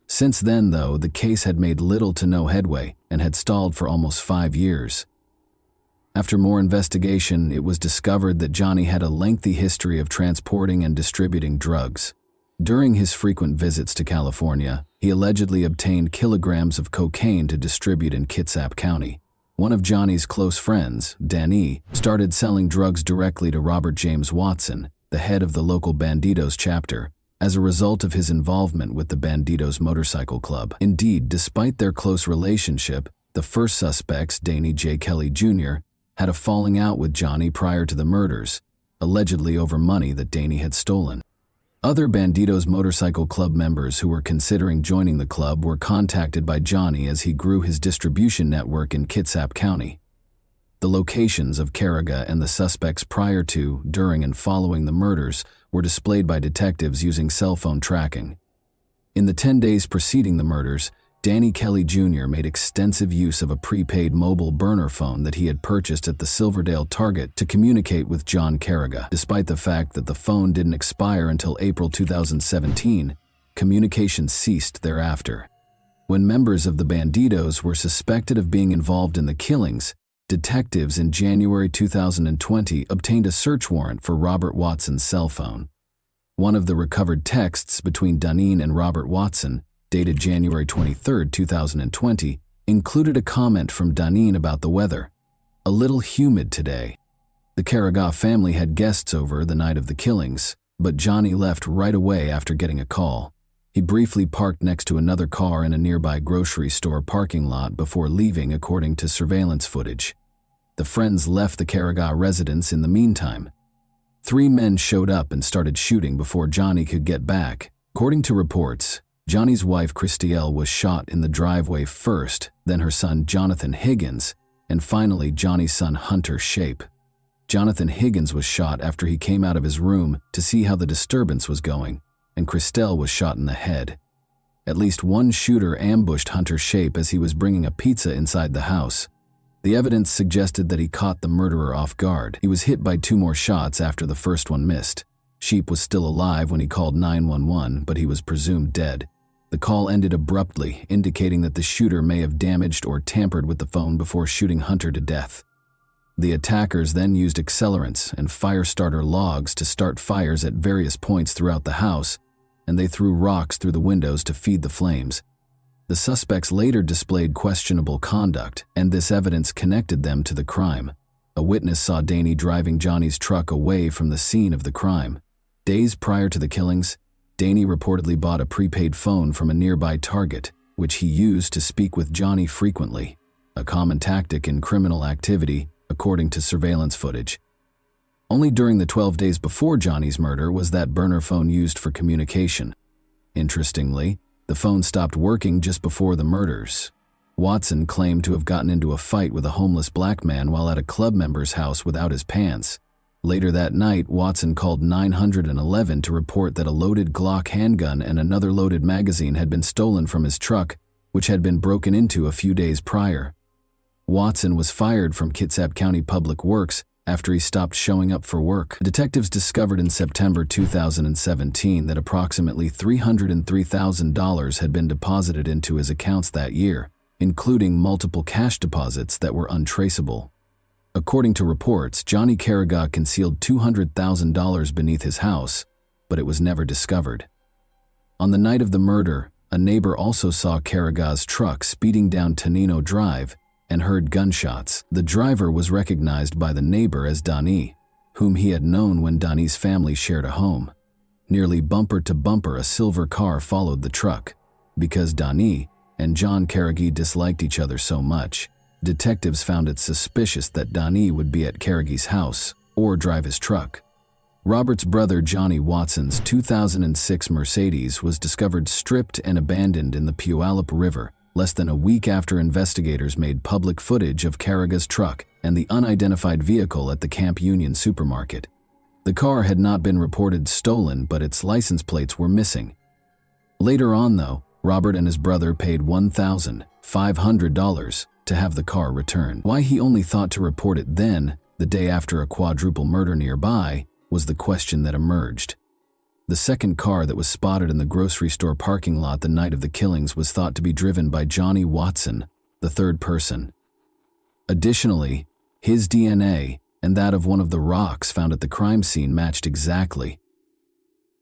Since then, though, the case had made little to no headway and had stalled for almost 5 years. After more investigation, it was discovered that Johnny had a lengthy history of transporting and distributing drugs. During his frequent visits to California, he allegedly obtained kilograms of cocaine to distribute in Kitsap County. One of Johnny's close friends, Danny, started selling drugs directly to Robert James Watson, the head of the local Bandidos chapter, as a result of his involvement with the Bandidos Motorcycle Club. Indeed, despite their close relationship, the first suspects, Danny J. Kelly Jr., had a falling out with Johnny prior to the murders, allegedly over money that Danny had stolen. Other Bandidos Motorcycle Club members who were considering joining the club were contacted by Johnny as he grew his distribution network in Kitsap County. The locations of Caraga and the suspects prior to, during, and following the murders were displayed by detectives using cell phone tracking. In the 10 days preceding the murders, Danny Kelly Jr. made extensive use of a prepaid mobile burner phone that he had purchased at the Silverdale Target to communicate with John Caraga. Despite the fact that the phone didn't expire until April 2017, communication ceased thereafter. When members of the Bandidos were suspected of being involved in the killings, detectives in January 2020 obtained a search warrant for Robert Watson's cell phone. One of the recovered texts between Duneen and Robert Watson, dated January 23, 2020, included a comment from Duneen about the weather. "A little humid today." The Caraga family had guests over the night of the killings, but Johnny left right away after getting a call. He briefly parked next to another car in a nearby grocery store parking lot before leaving, according to surveillance footage. The friends left the Caraga residence in the meantime. 3 men showed up and started shooting before Johnny could get back. According to reports, Johnny's wife Christielle was shot in the driveway first, then her son Jonathan Higgins, and finally Johnny's son Hunter Shape. Jonathan Higgins was shot after he came out of his room to see how the disturbance was going, and Christelle was shot in the head. At least one shooter ambushed Hunter Shape as he was bringing a pizza inside the house. The evidence suggested that he caught the murderer off guard. He was hit by 2 more shots after the first one missed. Sheep was still alive when he called 911, but he was presumed dead. The call ended abruptly, indicating that the shooter may have damaged or tampered with the phone before shooting Hunter to death. The attackers then used accelerants and fire starter logs to start fires at various points throughout the house, and they threw rocks through the windows to feed the flames. The suspects later displayed questionable conduct, and this evidence connected them to the crime. A witness saw Danny driving Johnny's truck away from the scene of the crime. Days prior to the killings, Danny reportedly bought a prepaid phone from a nearby Target, which he used to speak with Johnny frequently, a common tactic in criminal activity, according to surveillance footage. Only during the 12 days before Johnny's murder was that burner phone used for communication. Interestingly, the phone stopped working just before the murders. Watson claimed to have gotten into a fight with a homeless black man while at a club member's house without his pants. Later that night, Watson called 911 to report that a loaded Glock handgun and another loaded magazine had been stolen from his truck, which had been broken into a few days prior. Watson was fired from Kitsap County Public Works after he stopped showing up for work. Detectives discovered in September 2017 that approximately $303,000 had been deposited into his accounts that year, including multiple cash deposits that were untraceable. According to reports, Johnny Caraga concealed $200,000 beneath his house, but it was never discovered. On the night of the murder, a neighbor also saw Caraga's truck speeding down Tonino Drive and heard gunshots. The driver was recognized by the neighbor as Donnie, whom he had known when Donnie's family shared a home. Nearly bumper to bumper, a silver car followed the truck. Because Donnie and John Carnegie disliked each other so much, detectives found it suspicious that Donnie would be at Carnegie's house or drive his truck. Robert's brother Johnny Watson's 2006 Mercedes was discovered stripped and abandoned in the Puyallup River less than a week after investigators made public footage of Carraga's truck and the unidentified vehicle at the Camp Union supermarket. The car had not been reported stolen, but its license plates were missing. Later on, though, Robert and his brother paid $1,500 to have the car returned. Why he only thought to report it then, the day after a quadruple murder nearby, was the question that emerged. The second car that was spotted in the grocery store parking lot the night of the killings was thought to be driven by Johnny Watson, the third person. Additionally, his DNA and that of one of the rocks found at the crime scene matched exactly.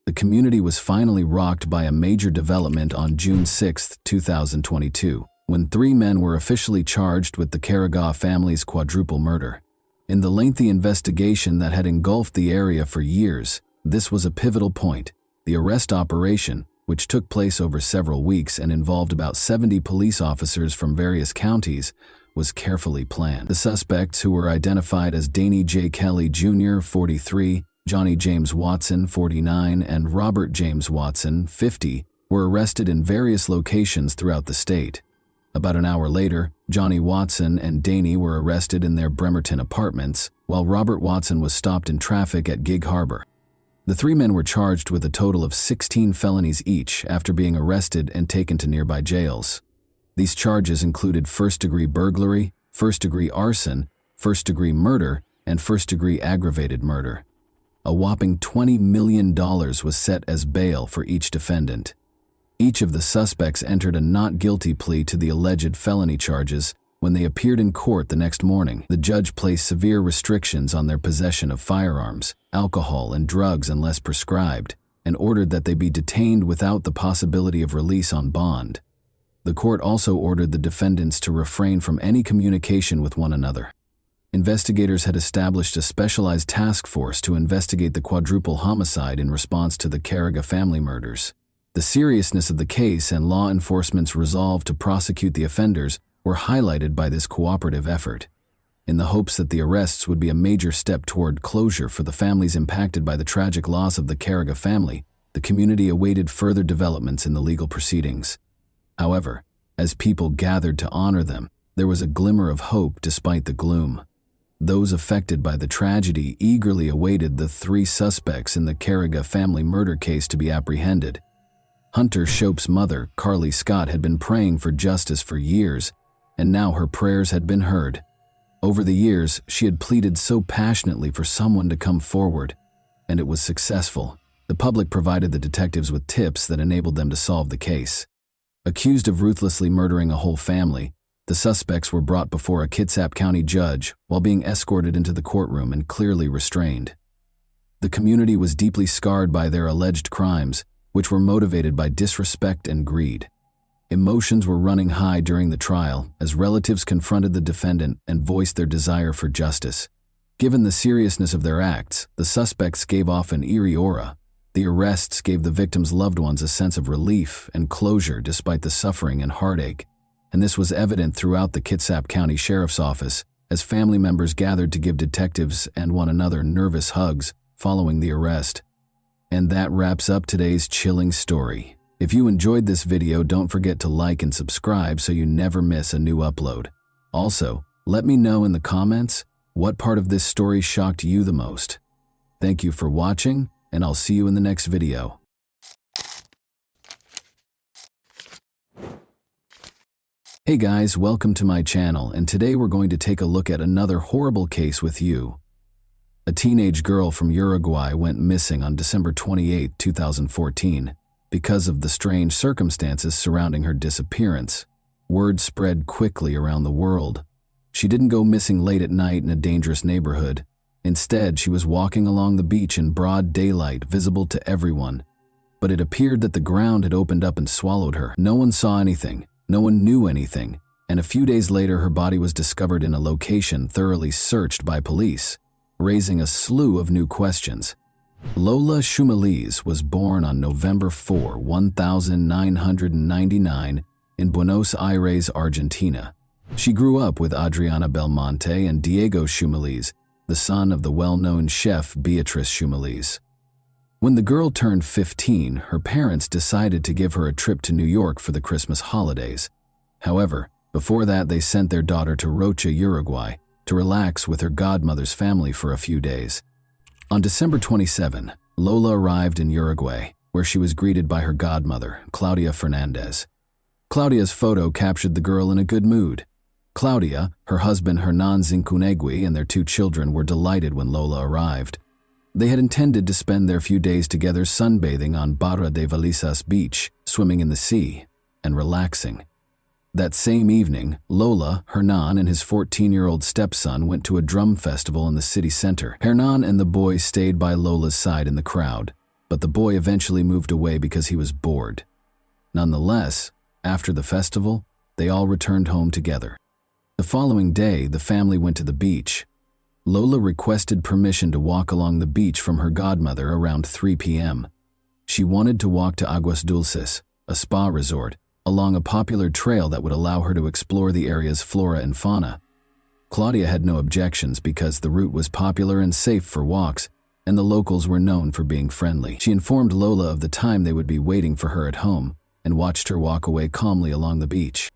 The community was finally rocked by a major development on June 6, 2022, when 3 men were officially charged with the Carnegie family's quadruple murder. In the lengthy investigation that had engulfed the area for years, this was a pivotal point. The arrest operation, which took place over several weeks and involved about 70 police officers from various counties, was carefully planned. The suspects, who were identified as Danny J. Kelly Jr., 43, Johnny James Watson, 49, and Robert James Watson, 50, were arrested in various locations throughout the state. About an hour later, Johnny Watson and Danny were arrested in their Bremerton apartments, while Robert Watson was stopped in traffic at Gig Harbor. The 3 men were charged with a total of 16 felonies each after being arrested and taken to nearby jails. These charges included first-degree burglary, first-degree arson, first-degree murder, and first-degree aggravated murder. A whopping $20 million was set as bail for each defendant. Each of the suspects entered a not guilty plea to the alleged felony charges. When they appeared in court the next morning, the judge placed severe restrictions on their possession of firearms, alcohol, and drugs unless prescribed, and ordered that they be detained without the possibility of release on bond. The court also ordered the defendants to refrain from any communication with one another. Investigators had established a specialized task force to investigate the quadruple homicide in response to the Carnegie family murders. The seriousness of the case and law enforcement's resolve to prosecute the offenders were highlighted by this cooperative effort. In the hopes that the arrests would be a major step toward closure for the families impacted by the tragic loss of the Carnegie family, the community awaited further developments in the legal proceedings. However, as people gathered to honor them, there was a glimmer of hope despite the gloom. Those affected by the tragedy eagerly awaited the 3 suspects in the Carnegie family murder case to be apprehended. Hunter Shope's mother, Carly Scott, had been praying for justice for years, and now her prayers had been heard. Over the years, she had pleaded so passionately for someone to come forward, and it was successful. The public provided the detectives with tips that enabled them to solve the case. Accused of ruthlessly murdering a whole family, the suspects were brought before a Kitsap County judge while being escorted into the courtroom and clearly restrained. The community was deeply scarred by their alleged crimes, which were motivated by disrespect and greed. Emotions were running high during the trial as relatives confronted the defendant and voiced their desire for justice. Given the seriousness of their acts, the suspects gave off an eerie aura. The arrests gave the victims' loved ones a sense of relief and closure despite the suffering and heartache, and this was evident throughout the Kitsap County Sheriff's Office as family members gathered to give detectives and one another nervous hugs following the arrest. And that wraps up today's chilling story. If you enjoyed this video, don't forget to like and subscribe so you never miss a new upload. Also, let me know in the comments what part of this story shocked you the most. Thank you for watching, and I'll see you in the next video. Hey guys, welcome to my channel, and today we're going to take a look at another horrible case with you. A teenage girl from Uruguay went missing on December 28, 2014. Because of the strange circumstances surrounding her disappearance, word spread quickly around the world. She didn't go missing late at night in a dangerous neighborhood. Instead, she was walking along the beach in broad daylight, visible to everyone. But it appeared that the ground had opened up and swallowed her. No one saw anything. No one knew anything. and a few days later her body was discovered in a location thoroughly searched by police, raising a slew of new questions. Lola Shumalise was born on November 4, 1999 in Buenos Aires, Argentina. She grew up with Adriana Belmonte and Diego Shumalise, the son of the well-known chef Beatriz Shumalise. When the girl turned 15, her parents decided to give her a trip to New York for the Christmas holidays. However, before that they sent their daughter to Rocha, Uruguay, to relax with her godmother's family for a few days. On December 27, Lola arrived in Uruguay, where she was greeted by her godmother, Claudia Fernandez. Claudia's photo captured the girl in a good mood. Claudia, her husband Hernan Zincunegui, and their 2 children were delighted when Lola arrived. They had intended to spend their few days together sunbathing on Barra de Valisas beach, swimming in the sea, and relaxing. That same evening, Lola, Hernan, and his 14-year-old stepson went to a drum festival in the city center. Hernan and the boy stayed by Lola's side in the crowd, but the boy eventually moved away because he was bored. Nonetheless, after the festival, they all returned home together. The following day, the family went to the beach. Lola requested permission to walk along the beach from her godmother around 3 p.m. She wanted to walk to Aguas Dulces, a spa resort, along a popular trail that would allow her to explore the area's flora and fauna. Claudia had no objections because the route was popular and safe for walks, and the locals were known for being friendly. She informed Lola of the time they would be waiting for her at home and watched her walk away calmly along the beach.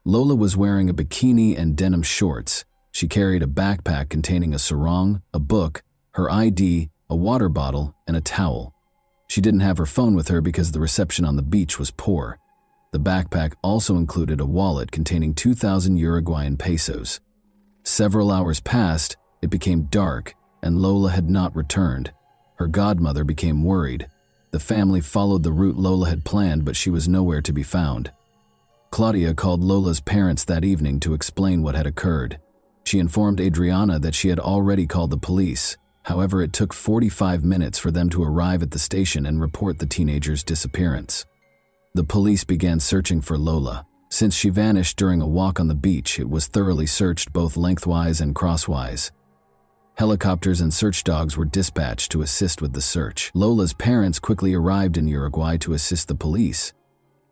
Lola was wearing a bikini and denim shorts. She carried a backpack containing a sarong, a book, her ID, a water bottle, and a towel. She didn't have her phone with her because the reception on the beach was poor. The backpack also included a wallet containing 2,000 Uruguayan pesos. Several hours passed, it became dark, and Lola had not returned. Her godmother became worried. The family followed the route Lola had planned, but she was nowhere to be found. Claudia called Lola's parents that evening to explain what had occurred. She informed Adriana that she had already called the police. However, it took 45 minutes for them to arrive at the station and report the teenager's disappearance. The police began searching for Lola. Since she vanished during a walk on the beach, it was thoroughly searched both lengthwise and crosswise. Helicopters and search dogs were dispatched to assist with the search. Lola's parents quickly arrived in Uruguay to assist the police.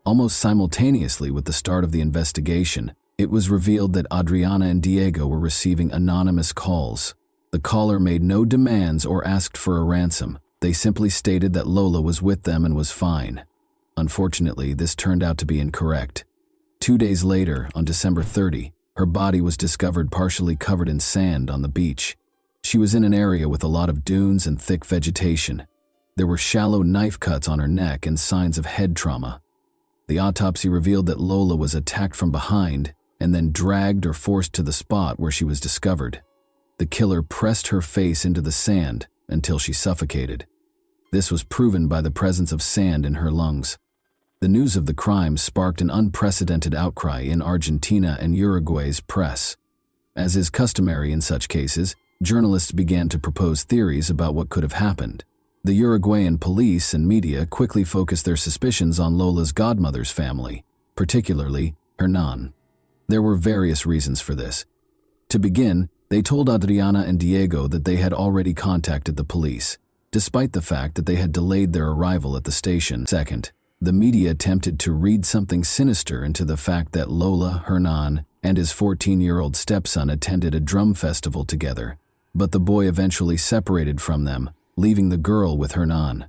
Almost simultaneously with the start of the investigation, it was revealed that Adriana and Diego were receiving anonymous calls. The caller made no demands or asked for a ransom. They simply stated that Lola was with them and was fine. Unfortunately, this turned out to be incorrect. 2 days later, on December 30, her body was discovered partially covered in sand on the beach. She was in an area with a lot of dunes and thick vegetation. There were shallow knife cuts on her neck and signs of head trauma. The autopsy revealed that Lola was attacked from behind and then dragged or forced to the spot where she was discovered. The killer pressed her face into the sand until she suffocated. This was proven by the presence of sand in her lungs. The news of the crime sparked an unprecedented outcry in Argentina and Uruguay's press. As is customary in such cases, journalists began to propose theories about what could have happened. The Uruguayan police and media quickly focused their suspicions on Lola's godmother's family, particularly Hernan. There were various reasons for this. To begin, they told Adriana and Diego that they had already contacted the police, despite the fact that they had delayed their arrival at the station. Second, the media attempted to read something sinister into the fact that Lola, Hernan, and his 14-year-old stepson attended a drum festival together, but the boy eventually separated from them, leaving the girl with Hernan.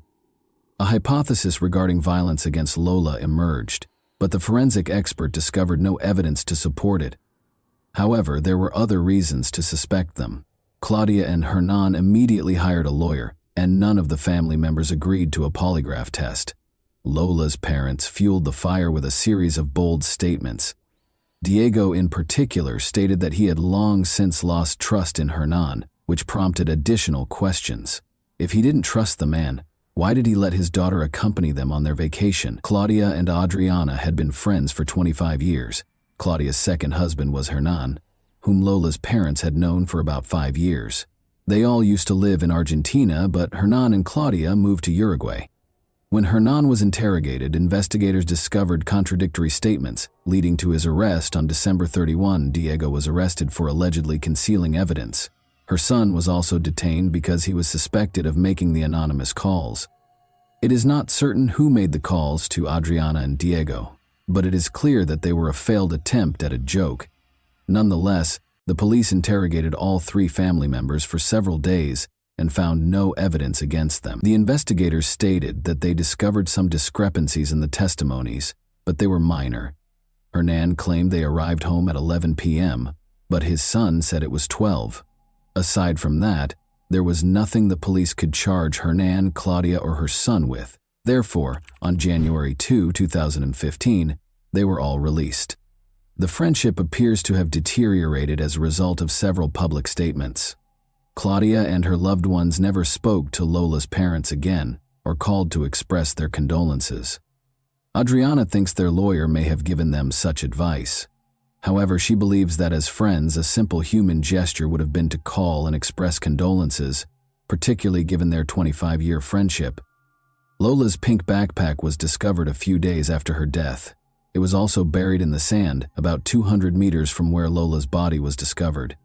A hypothesis regarding violence against Lola emerged, but the forensic expert discovered no evidence to support it. However, there were other reasons to suspect them. Claudia and Hernan immediately hired a lawyer, and none of the family members agreed to a polygraph test. Lola's parents fueled the fire with a series of bold statements. Diego in particular stated that he had long since lost trust in Hernan, which prompted additional questions. If he didn't trust the man, why did he let his daughter accompany them on their vacation? Claudia and Adriana had been friends for 25 years. Claudia's second husband was Hernan, whom Lola's parents had known for about 5 years. They all used to live in Argentina, but Hernan and Claudia moved to Uruguay. When Hernan was interrogated, investigators discovered contradictory statements, leading to his arrest on December 31. Diego was arrested for allegedly concealing evidence. Her son was also detained because he was suspected of making the anonymous calls. It is not certain who made the calls to Adriana and Diego, but it is clear that they were a failed attempt at a joke. Nonetheless, the police interrogated all three family members for several days and found no evidence against them. The investigators stated that they discovered some discrepancies in the testimonies, but they were minor. Hernan claimed they arrived home at 11 p.m., but his son said it was 12. Aside from that, there was nothing the police could charge Hernan, Claudia, or her son with. Therefore, on January 2, 2015, they were all released. The friendship appears to have deteriorated as a result of several public statements. Claudia and her loved ones never spoke to Lola's parents again or called to express their condolences. Adriana thinks their lawyer may have given them such advice. However, she believes that as friends, a simple human gesture would have been to call and express condolences, particularly given their 25-year friendship. Lola's pink backpack was discovered a few days after her death. It was also buried in the sand, about 200 meters from where Lola's body was discovered.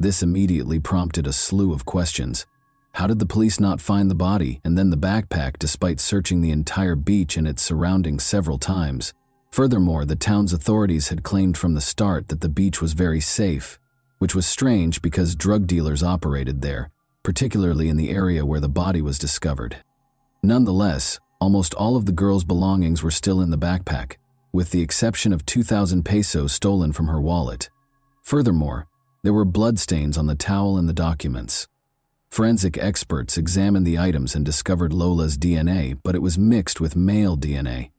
This immediately prompted a slew of questions. How did the police not find the body and then the backpack despite searching the entire beach and its surroundings several times? Furthermore, the town's authorities had claimed from the start that the beach was very safe, which was strange because drug dealers operated there, particularly in the area where the body was discovered. Nonetheless, almost all of the girl's belongings were still in the backpack, with the exception of 2,000 pesos stolen from her wallet. Furthermore, there were bloodstains on the towel and the documents. Forensic experts examined the items and discovered Lola's DNA, but it was mixed with male DNA.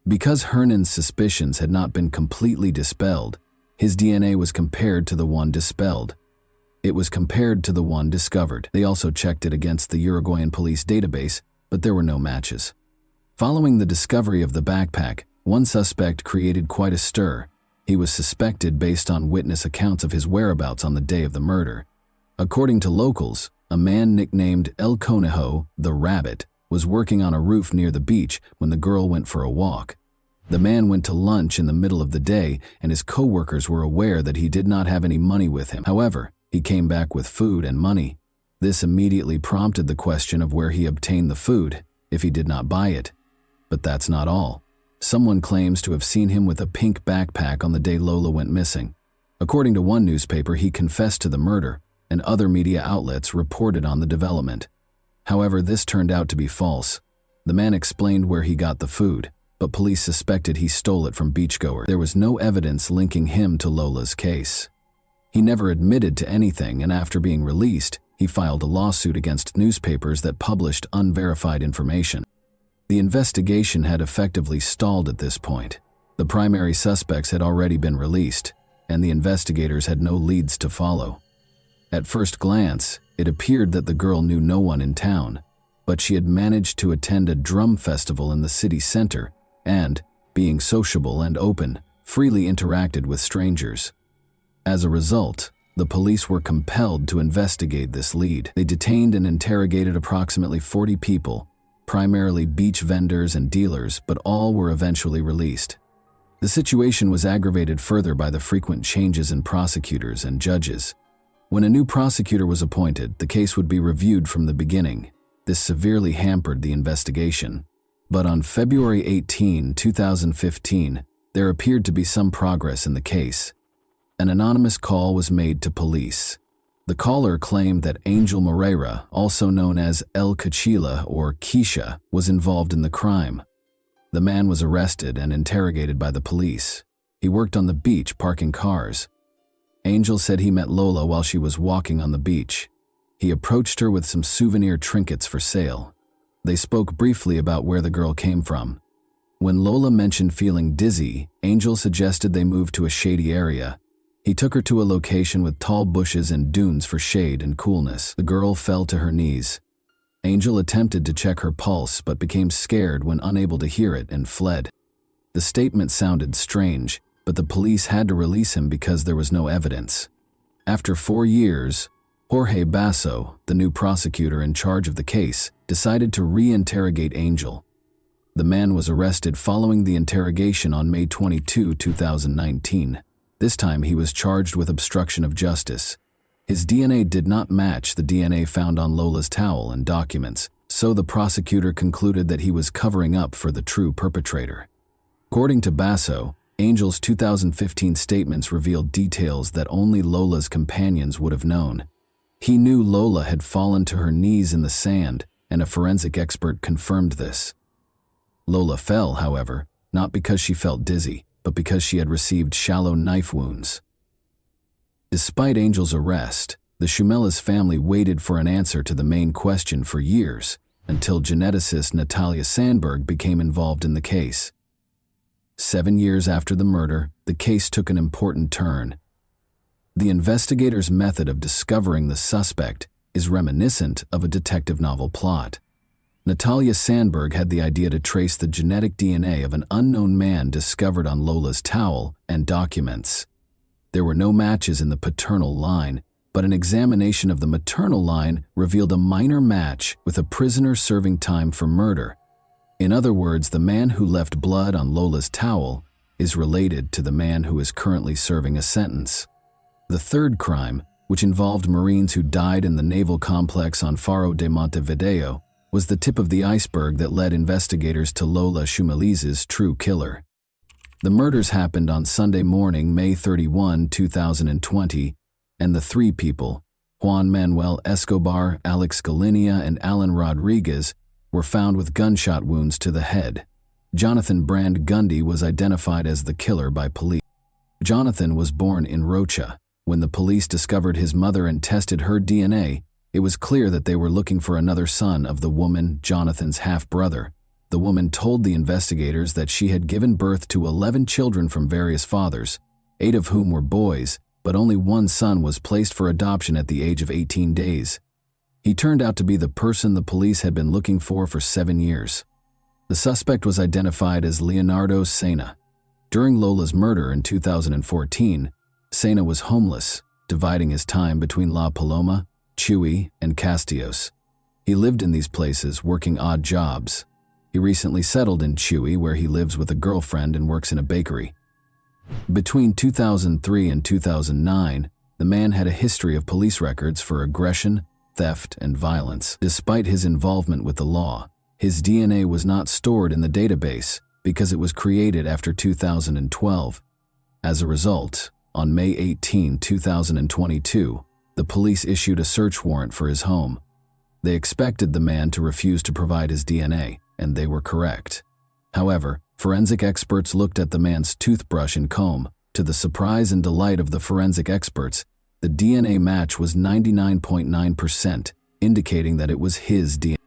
Because Hernan's suspicions had not been completely dispelled, his DNA was compared to the one dispelled. It was compared to the one discovered. They also checked it against the Uruguayan police database, but there were no matches. Following the discovery of the backpack, one suspect created quite a stir. He was suspected based on witness accounts of his whereabouts on the day of the murder. According to locals, a man nicknamed El Conejo, the Rabbit, was working on a roof near the beach when the girl went for a walk. The man went to lunch in the middle of the day, and his co-workers were aware that he did not have any money with him. However, he came back with food and money. This immediately prompted the question of where he obtained the food, if he did not buy it. But that's not all. Someone claims to have seen him with a pink backpack on the day Lola went missing. According to one newspaper, he confessed to the murder, and other media outlets reported on the development. However, this turned out to be false. The man explained where he got the food, but police suspected he stole it from beachgoers. There was no evidence linking him to Lola's case. He never admitted to anything, and after being released, he filed a lawsuit against newspapers that published unverified information. The investigation had effectively stalled at this point. The primary suspects had already been released, and the investigators had no leads to follow. At first glance, it appeared that the girl knew no one in town, but she had managed to attend a drum festival in the city center and, being sociable and open, freely interacted with strangers. As a result, the police were compelled to investigate this lead. They detained and interrogated approximately 40 people, primarily beach vendors and dealers, but all were eventually released. The situation was aggravated further by the frequent changes in prosecutors and judges. When a new prosecutor was appointed, the case would be reviewed from the beginning. This severely hampered the investigation. But on February 18, 2015, there appeared to be some progress in the case. An anonymous call was made to police. The caller claimed that Angel Moreira, also known as El Cachila or Keisha, was involved in the crime. The man was arrested and interrogated by the police. He worked on the beach parking cars. Angel said he met Lola while she was walking on the beach. He approached her with some souvenir trinkets for sale. They spoke briefly about where the girl came from. When Lola mentioned feeling dizzy, Angel suggested they move to a shady area. He took her to a location with tall bushes and dunes for shade and coolness. The girl fell to her knees. Angel attempted to check her pulse but became scared when unable to hear it and fled. The statement sounded strange, but the police had to release him because there was no evidence. After 4 years, Jorge Basso, the new prosecutor in charge of the case, decided to re-interrogate Angel. The man was arrested following the interrogation on May 22, 2019. This time he was charged with obstruction of justice. His DNA did not match the DNA found on Lola's towel and documents, so the prosecutor concluded that he was covering up for the true perpetrator. According to Basso, Angel's 2015 statements revealed details that only Lola's companions would have known. He knew Lola had fallen to her knees in the sand, and a forensic expert confirmed this. Lola fell, however, not because she felt dizzy, but because she had received shallow knife wounds. Despite Angel's arrest, the Shumela's family waited for an answer to the main question for years, until geneticist Natalia Sandberg became involved in the case. 7 years after the murder, the case took an important turn. The investigators' method of discovering the suspect is reminiscent of a detective novel plot. Natalia Sandberg had the idea to trace the genetic DNA of an unknown man discovered on Lola's towel and documents. There were no matches in the paternal line, but an examination of the maternal line revealed a minor match with a prisoner serving time for murder. In other words, the man who left blood on Lola's towel is related to the man who is currently serving a sentence. The third crime, which involved Marines who died in the naval complex on Faro de Montevideo, was the tip of the iceberg that led investigators to Lola Shumeli's true killer. The murders happened on Sunday morning, May 31, 2020, and the three people, Juan Manuel Escobar, Alex Galinia, and Alan Rodriguez, were found with gunshot wounds to the head. Jonathan Brand Gundy was identified as the killer by police. Jonathan was born in Rocha. When the police discovered his mother and tested her DNA, it was clear that they were looking for another son of the woman, Jonathan's half-brother. The woman told the investigators that she had given birth to 11 children from various fathers, 8 of whom were boys, but only one son was placed for adoption at the age of 18 days. He turned out to be the person the police had been looking for 7 years. The suspect was identified as Leonardo Sena. During Lola's murder in 2014, Sena was homeless, dividing his time between La Paloma, Chuy, and Castillos. He lived in these places, working odd jobs. He recently settled in Chuy, where he lives with a girlfriend and works in a bakery. Between 2003 and 2009, the man had a history of police records for aggression, theft, and violence. Despite his involvement with the law, his DNA was not stored in the database because it was created after 2012. As a result, on May 18, 2022, the police issued a search warrant for his home. They expected the man to refuse to provide his DNA, and they were correct. However, forensic experts looked at the man's toothbrush and comb. To the surprise and delight of the forensic experts, the DNA match was 99.9%, indicating that it was his DNA.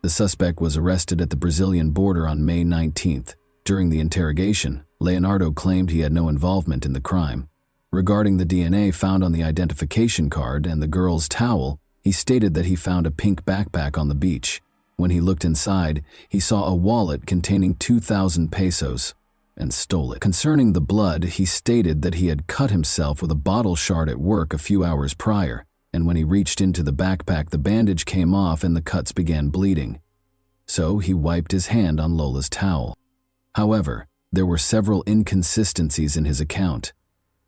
The suspect was arrested at the Brazilian border on May 19th. During the interrogation, Leonardo claimed he had no involvement in the crime. Regarding the DNA found on the identification card and the girl's towel, he stated that he found a pink backpack on the beach. When he looked inside, he saw a wallet containing 2,000 pesos and stole it. Concerning the blood, he stated that he had cut himself with a bottle shard at work a few hours prior, and when he reached into the backpack, the bandage came off and the cuts began bleeding. So he wiped his hand on Lola's towel. However, there were several inconsistencies in his account.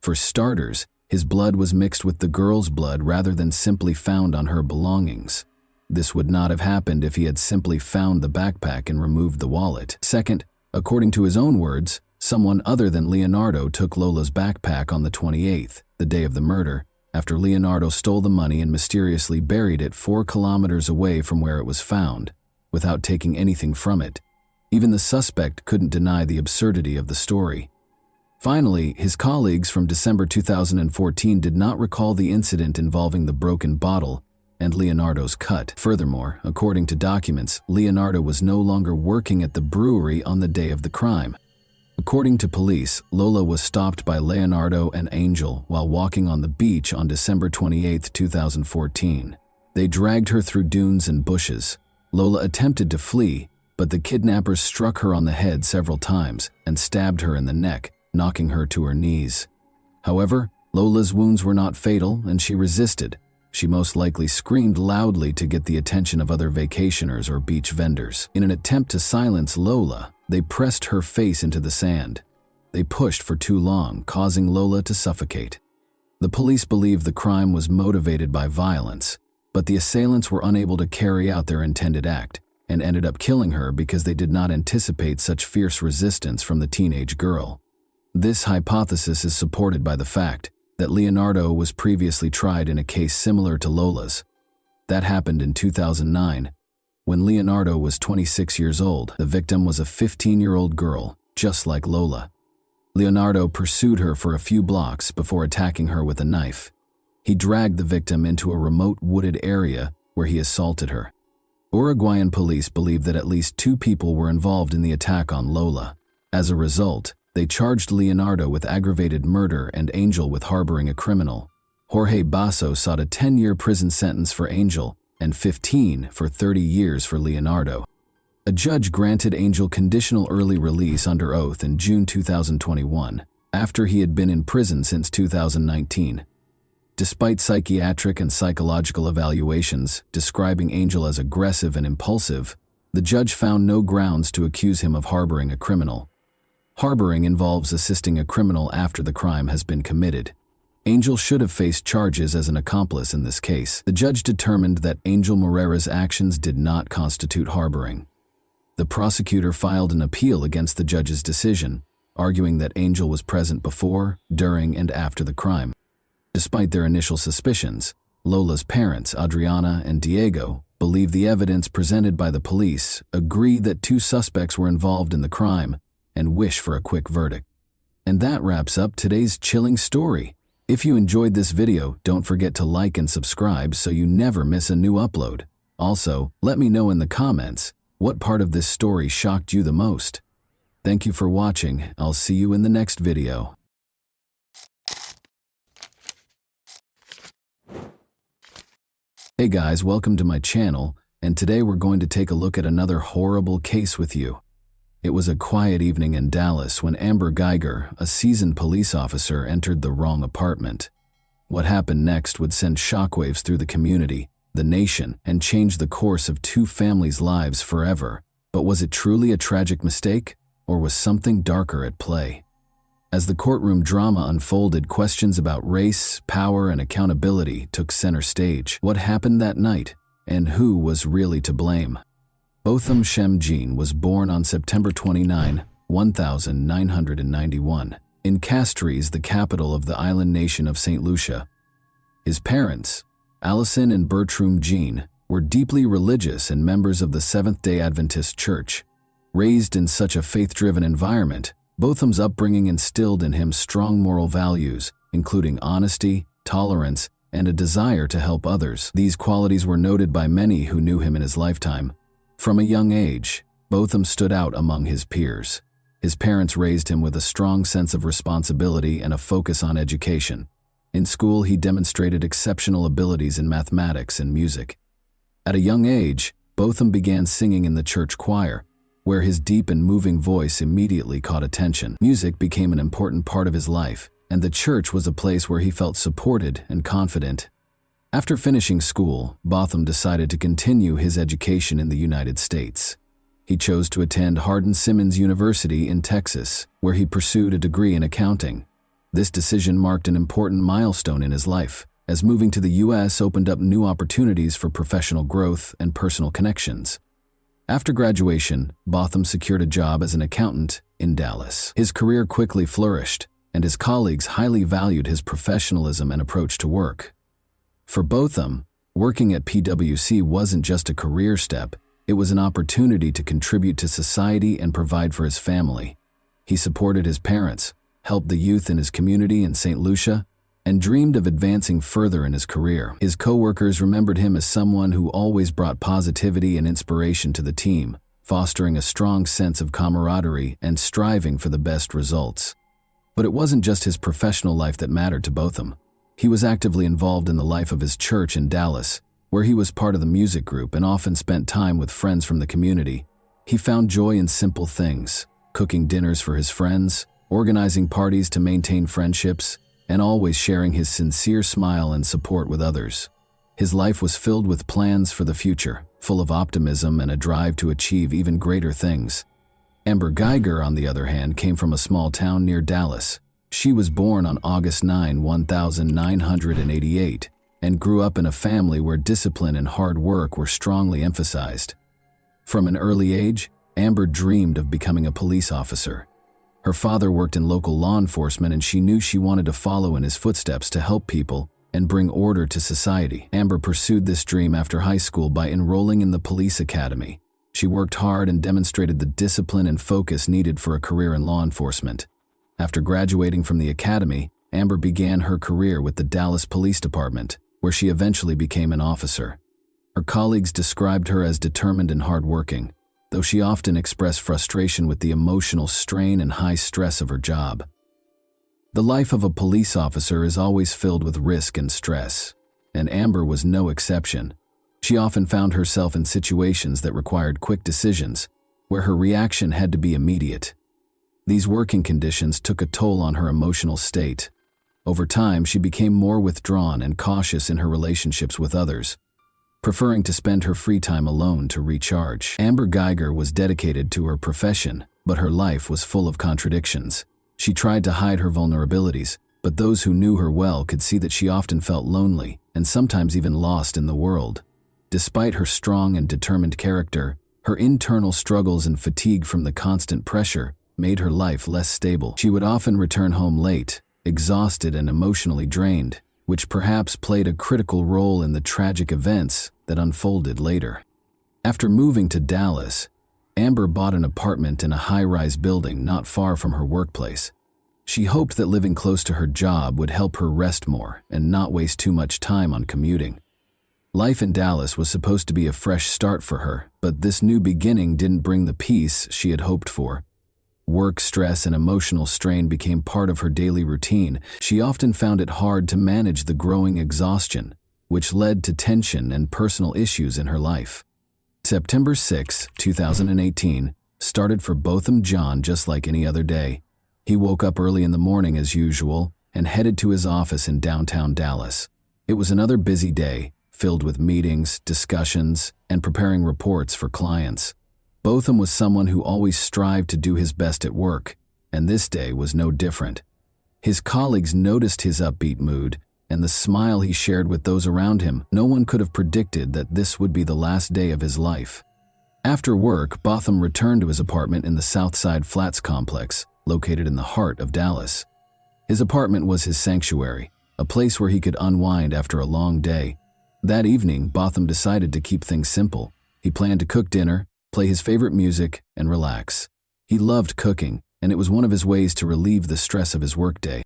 For starters, his blood was mixed with the girl's blood rather than simply found on her belongings. This would not have happened if he had simply found the backpack and removed the wallet. Second, according to his own words, someone other than Leonardo took Lola's backpack on the 28th, the day of the murder, after Leonardo stole the money and mysteriously buried it 4 kilometers away from where it was found, without taking anything from it. Even the suspect couldn't deny the absurdity of the story. Finally, his colleagues from December 2014 did not recall the incident involving the broken bottle and Leonardo's cut. Furthermore, according to documents, Leonardo was no longer working at the brewery on the day of the crime. According to police, Lola was stopped by Leonardo and Angel while walking on the beach on December 28, 2014. They dragged her through dunes and bushes. Lola attempted to flee, but the kidnappers struck her on the head several times and stabbed her in the neck, knocking her to her knees. However, Lola's wounds were not fatal and she resisted. She most likely screamed loudly to get the attention of other vacationers or beach vendors. In an attempt to silence Lola, they pressed her face into the sand. They pushed for too long, causing Lola to suffocate. The police believe the crime was motivated by violence, but the assailants were unable to carry out their intended act and ended up killing her because they did not anticipate such fierce resistance from the teenage girl. This hypothesis is supported by the fact that Leonardo was previously tried in a case similar to Lola's. That happened in 2009. When Leonardo was 26 years old, the victim was a 15-year-old girl, just like Lola. Leonardo pursued her for a few blocks before attacking her with a knife. He dragged the victim into a remote wooded area where he assaulted her. Uruguayan police believe that at least 2 people were involved in the attack on Lola. As a result, they charged Leonardo with aggravated murder and Angel with harboring a criminal. Jorge Basso sought a 10-year prison sentence for Angel and 15 for 30 years for Leonardo. A judge granted Angel conditional early release under oath in June 2021, after he had been in prison since 2019. Despite psychiatric and psychological evaluations describing Angel as aggressive and impulsive, the judge found no grounds to accuse him of harboring a criminal. Harboring involves assisting a criminal after the crime has been committed. Angel should have faced charges as an accomplice in this case. The judge determined that Angel Morera's actions did not constitute harboring. The prosecutor filed an appeal against the judge's decision, arguing that Angel was present before, during, and after the crime. Despite their initial suspicions, Lola's parents, Adriana and Diego, believe the evidence presented by the police agree that 2 suspects were involved in the crime and wish for a quick verdict. And that wraps up today's chilling story. If you enjoyed this video, don't forget to like and subscribe so you never miss a new upload. Also, let me know in the comments what part of this story shocked you the most. Thank you for watching. I'll see you in the next video. Hey guys, welcome to my channel, and today we're going to take a look at another horrible case with you. It was a quiet evening in Dallas when Amber Geiger, a seasoned police officer, entered the wrong apartment. What happened next would send shockwaves through the community, the nation, and change the course of 2 families' lives forever. But was it truly a tragic mistake, or was something darker at play? As the courtroom drama unfolded, questions about race, power, and accountability took center stage. What happened that night, and who was really to blame? Botham Shem Jean was born on September 29, 1991, in Castries, the capital of the island nation of St. Lucia. His parents, Allison and Bertram Jean, were deeply religious and members of the Seventh-day Adventist Church. Raised in such a faith-driven environment, Botham's upbringing instilled in him strong moral values, including honesty, tolerance, and a desire to help others. These qualities were noted by many who knew him in his lifetime. From a young age, Botham stood out among his peers. His parents raised him with a strong sense of responsibility and a focus on education. In school, he demonstrated exceptional abilities in mathematics and music. At a young age, Botham began singing in the church choir, where his deep and moving voice immediately caught attention. Music became an important part of his life, and the church was a place where he felt supported and confident. After finishing school, Botham decided to continue his education in the United States. He chose to attend Hardin-Simmons University in Texas, where he pursued a degree in accounting. This decision marked an important milestone in his life, as moving to the U.S. opened up new opportunities for professional growth and personal connections. After graduation, Botham secured a job as an accountant in Dallas. His career quickly flourished, and his colleagues highly valued his professionalism and approach to work. For Botham, working at PwC wasn't just a career step, it was an opportunity to contribute to society and provide for his family. He supported his parents, helped the youth in his community in St. Lucia, and dreamed of advancing further in his career. His co-workers remembered him as someone who always brought positivity and inspiration to the team, fostering a strong sense of camaraderie and striving for the best results. But it wasn't just his professional life that mattered to Botham. He was actively involved in the life of his church in Dallas, where he was part of the music group and often spent time with friends from the community. He found joy in simple things, cooking dinners for his friends, organizing parties to maintain friendships, and always sharing his sincere smile and support with others. His life was filled with plans for the future, full of optimism and a drive to achieve even greater things. Amber Geiger, on the other hand, came from a small town near Dallas. She was born on August 9, 1988, and grew up in a family where discipline and hard work were strongly emphasized. From an early age, Amber dreamed of becoming a police officer. Her father worked in local law enforcement, and she knew she wanted to follow in his footsteps to help people and bring order to society. Amber pursued this dream after high school by enrolling in the police academy. She worked hard and demonstrated the discipline and focus needed for a career in law enforcement. After graduating from the academy, Amber began her career with the Dallas Police Department, where she eventually became an officer. Her colleagues described her as determined and hardworking, though she often expressed frustration with the emotional strain and high stress of her job. The life of a police officer is always filled with risk and stress, and Amber was no exception. She often found herself in situations that required quick decisions, where her reaction had to be immediate. These working conditions took a toll on her emotional state. Over time, she became more withdrawn and cautious in her relationships with others, preferring to spend her free time alone to recharge. Amber Geiger was dedicated to her profession, but her life was full of contradictions. She tried to hide her vulnerabilities, but those who knew her well could see that she often felt lonely and sometimes even lost in the world. Despite her strong and determined character, her internal struggles and fatigue from the constant pressure made her life less stable. She would often return home late, exhausted and emotionally drained, which perhaps played a critical role in the tragic events that unfolded later. After moving to Dallas, Amber bought an apartment in a high-rise building not far from her workplace. She hoped that living close to her job would help her rest more and not waste too much time on commuting. Life in Dallas was supposed to be a fresh start for her, but this new beginning didn't bring the peace she had hoped for. Work stress and emotional strain became part of her daily routine. She often found it hard to manage the growing exhaustion, which led to tension and personal issues in her life. September 6, 2018, started for Botham John just like any other day. He woke up early in the morning as usual and headed to his office in downtown Dallas. It was another busy day, filled with meetings, discussions, and preparing reports for clients. Botham was someone who always strived to do his best at work, and this day was no different. His colleagues noticed his upbeat mood and the smile he shared with those around him. No one could have predicted that this would be the last day of his life. After work, Botham returned to his apartment in the Southside Flats complex, located in the heart of Dallas. His apartment was his sanctuary, a place where he could unwind after a long day. That evening, Botham decided to keep things simple. He planned to cook dinner, play his favorite music, and relax. He loved cooking, and it was one of his ways to relieve the stress of his workday.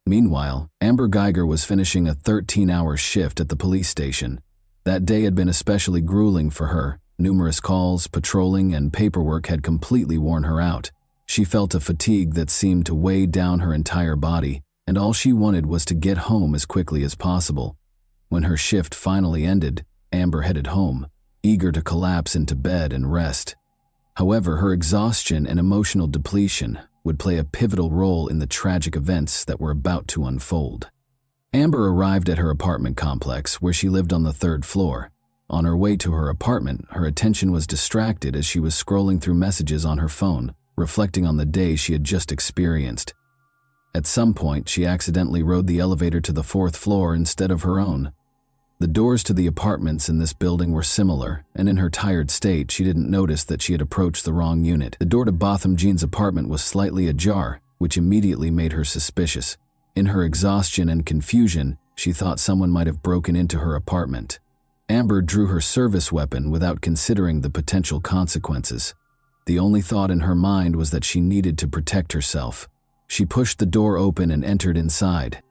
Meanwhile, Amber Geiger was finishing a 13-hour shift at the police station. That day had been especially grueling for her. Numerous calls, patrolling, and paperwork had completely worn her out. She felt a fatigue that seemed to weigh down her entire body, and all she wanted was to get home as quickly as possible. When her shift finally ended, Amber headed home, eager to collapse into bed and rest. However, her exhaustion and emotional depletion would play a pivotal role in the tragic events that were about to unfold. Amber arrived at her apartment complex, where she lived on the 3rd floor. On her way to her apartment, her attention was distracted as she was scrolling through messages on her phone, reflecting on the day she had just experienced. At some point, she accidentally rode the elevator to the 4th floor instead of her own. The doors to the apartments in this building were similar, and in her tired state, she didn't notice that she had approached the wrong unit. The door to Botham Jean's apartment was slightly ajar, which immediately made her suspicious. In her exhaustion and confusion, she thought someone might have broken into her apartment. Amber drew her service weapon without considering the potential consequences. The only thought in her mind was that she needed to protect herself. She pushed the door open and entered inside.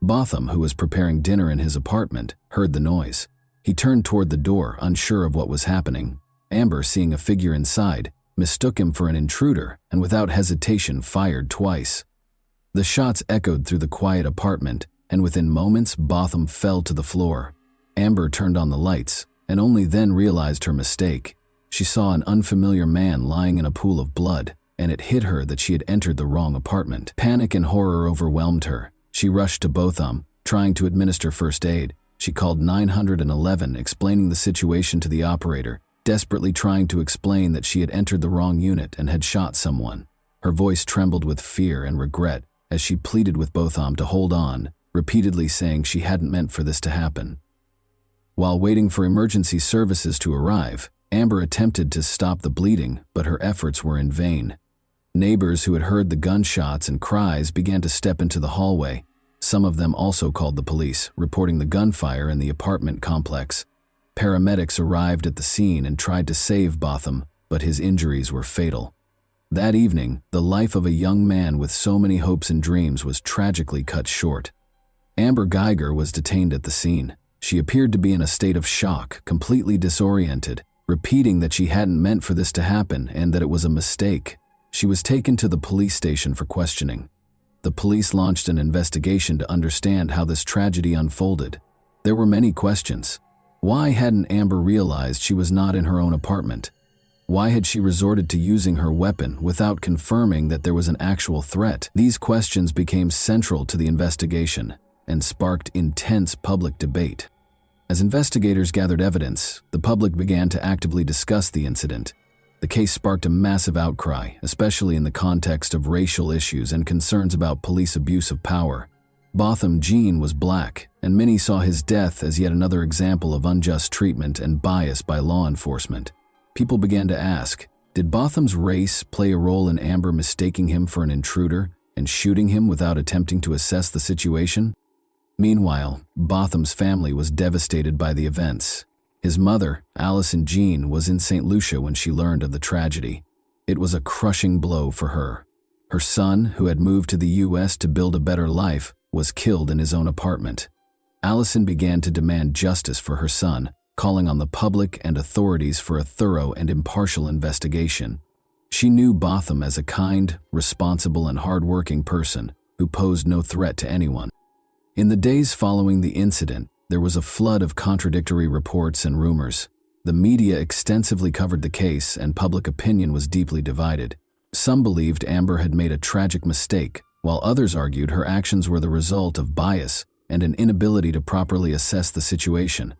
Botham, who was preparing dinner in his apartment, heard the noise. He turned toward the door, unsure of what was happening. Amber, seeing a figure inside, mistook him for an intruder and without hesitation fired twice. The shots echoed through the quiet apartment, and within moments, Botham fell to the floor. Amber turned on the lights, and only then realized her mistake. She saw an unfamiliar man lying in a pool of blood, and it hit her that she had entered the wrong apartment. Panic and horror overwhelmed her. She rushed to Botham, trying to administer first aid, She called 911, explaining the situation to the operator, desperately trying to explain that she had entered the wrong unit and had shot someone. Her voice trembled with fear and regret as she pleaded with Botham to hold on, repeatedly saying she hadn't meant for this to happen. While waiting for emergency services to arrive, Amber attempted to stop the bleeding, but her efforts were in vain. Neighbors who had heard the gunshots and cries began to step into the hallway. Some of them also called the police, reporting the gunfire in the apartment complex. Paramedics arrived at the scene and tried to save Botham, but his injuries were fatal. That evening, the life of a young man with so many hopes and dreams was tragically cut short. Amber Geiger was detained at the scene. She appeared to be in a state of shock, completely disoriented, repeating that she hadn't meant for this to happen and that it was a mistake. She was taken to the police station for questioning. The police launched an investigation to understand how this tragedy unfolded. There were many questions. Why hadn't Amber realized she was not in her own apartment? Why had she resorted to using her weapon without confirming that there was an actual threat? These questions became central to the investigation and sparked intense public debate. As investigators gathered evidence, the public began to actively discuss the incident. The case sparked a massive outcry, especially in the context of racial issues and concerns about police abuse of power. Botham Jean was black, and many saw his death as yet another example of unjust treatment and bias by law enforcement. People began to ask, did Botham's race play a role in Amber mistaking him for an intruder and shooting him without attempting to assess the situation? Meanwhile, Botham's family was devastated by the events. His mother, Allison Jean, was in St. Lucia when she learned of the tragedy. It was a crushing blow for her. Her son, who had moved to the U.S. to build a better life, was killed in his own apartment. Allison began to demand justice for her son, calling on the public and authorities for a thorough and impartial investigation. She knew Botham as a kind, responsible, and hardworking person who posed no threat to anyone. In the days following the incident, there was a flood of contradictory reports and rumors. The media extensively covered the case, and public opinion was deeply divided. Some believed Amber had made a tragic mistake, while others argued her actions were the result of bias and an inability to properly assess the situation.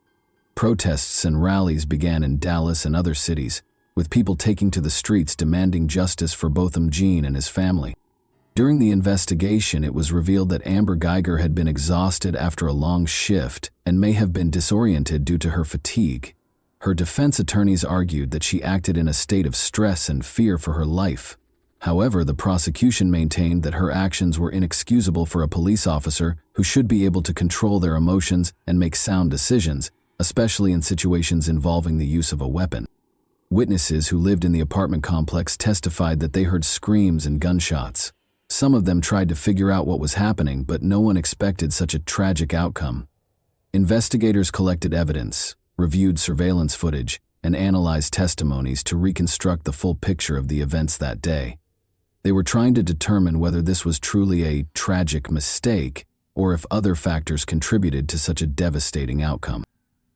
Protests and rallies began in Dallas and other cities, with people taking to the streets demanding justice for Botham Jean and his family. During the investigation, it was revealed that Amber Geiger had been exhausted after a long shift and may have been disoriented due to her fatigue. Her defense attorneys argued that she acted in a state of stress and fear for her life. However, the prosecution maintained that her actions were inexcusable for a police officer who should be able to control their emotions and make sound decisions, especially in situations involving the use of a weapon. Witnesses who lived in the apartment complex testified that they heard screams and gunshots. Some of them tried to figure out what was happening, but no one expected such a tragic outcome. Investigators collected evidence, reviewed surveillance footage, and analyzed testimonies to reconstruct the full picture of the events that day. They were trying to determine whether this was truly a tragic mistake or if other factors contributed to such a devastating outcome.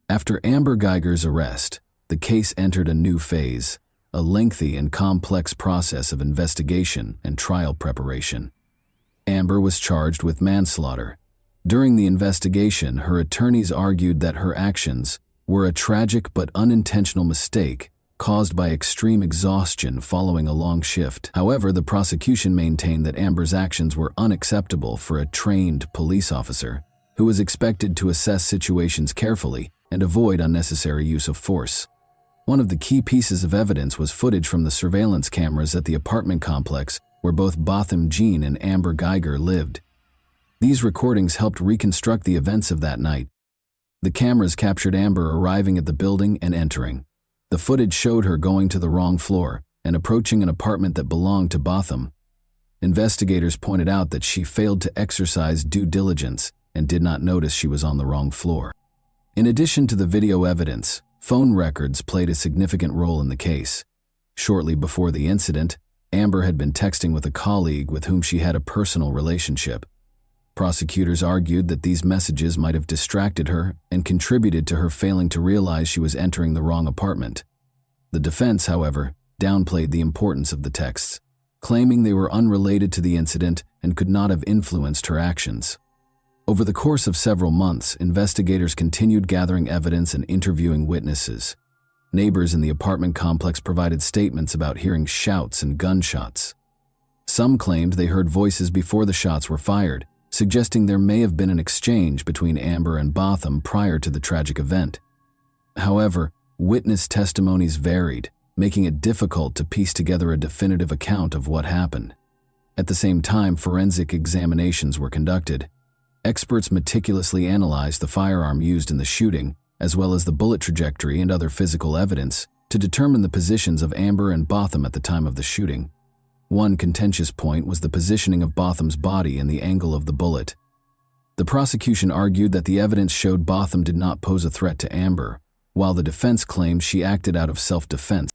After Amber Geiger's arrest, the case entered a new phase, a lengthy and complex process of investigation and trial preparation. Amber was charged with manslaughter. During the investigation, her attorneys argued that her actions were a tragic but unintentional mistake caused by extreme exhaustion following a long shift. However, the prosecution maintained that Amber's actions were unacceptable for a trained police officer who was expected to assess situations carefully and avoid unnecessary use of force. One of the key pieces of evidence was footage from the surveillance cameras at the apartment complex where both Botham Jean and Amber Geiger lived. These recordings helped reconstruct the events of that night. The cameras captured Amber arriving at the building and entering. The footage showed her going to the wrong floor and approaching an apartment that belonged to Botham. Investigators pointed out that she failed to exercise due diligence and did not notice she was on the wrong floor. In addition to the video evidence, phone records played a significant role in the case. Shortly before the incident, Amber had been texting with a colleague with whom she had a personal relationship. Prosecutors argued that these messages might have distracted her and contributed to her failing to realize she was entering the wrong apartment. The defense, however, downplayed the importance of the texts, claiming they were unrelated to the incident and could not have influenced her actions. Over the course of several months, investigators continued gathering evidence and interviewing witnesses. Neighbors in the apartment complex provided statements about hearing shouts and gunshots. Some claimed they heard voices before the shots were fired, suggesting there may have been an exchange between Amber and Botham prior to the tragic event. However, witness testimonies varied, making it difficult to piece together a definitive account of what happened. At the same time, forensic examinations were conducted. Experts meticulously analyzed the firearm used in the shooting, as well as the bullet trajectory and other physical evidence, to determine the positions of Amber and Botham at the time of the shooting. One contentious point was the positioning of Botham's body and the angle of the bullet. The prosecution argued that the evidence showed Botham did not pose a threat to Amber, while the defense claimed she acted out of self-defense.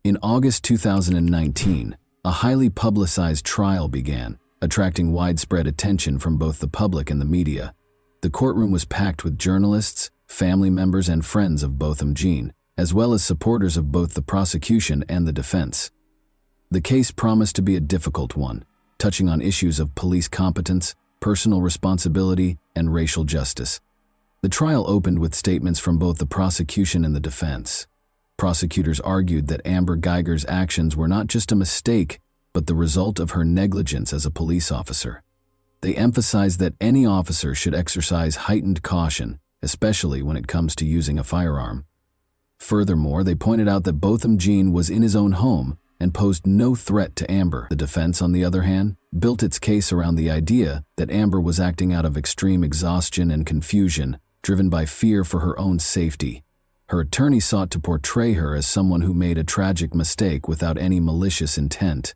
In August 2019, a highly publicized trial began, attracting widespread attention from both the public and the media. The courtroom was packed with journalists, family members, and friends of Botham Jean, as well as supporters of both the prosecution and the defense. The case promised to be a difficult one, touching on issues of police competence, personal responsibility, and racial justice. The trial opened with statements from both the prosecution and the defense. Prosecutors argued that Amber Geiger's actions were not just a mistake, but the result of her negligence as a police officer. They emphasized that any officer should exercise heightened caution, especially when it comes to using a firearm. Furthermore, they pointed out that Botham Jean was in his own home and posed no threat to Amber. The defense, on the other hand, built its case around the idea that Amber was acting out of extreme exhaustion and confusion, driven by fear for her own safety. Her attorney sought to portray her as someone who made a tragic mistake without any malicious intent.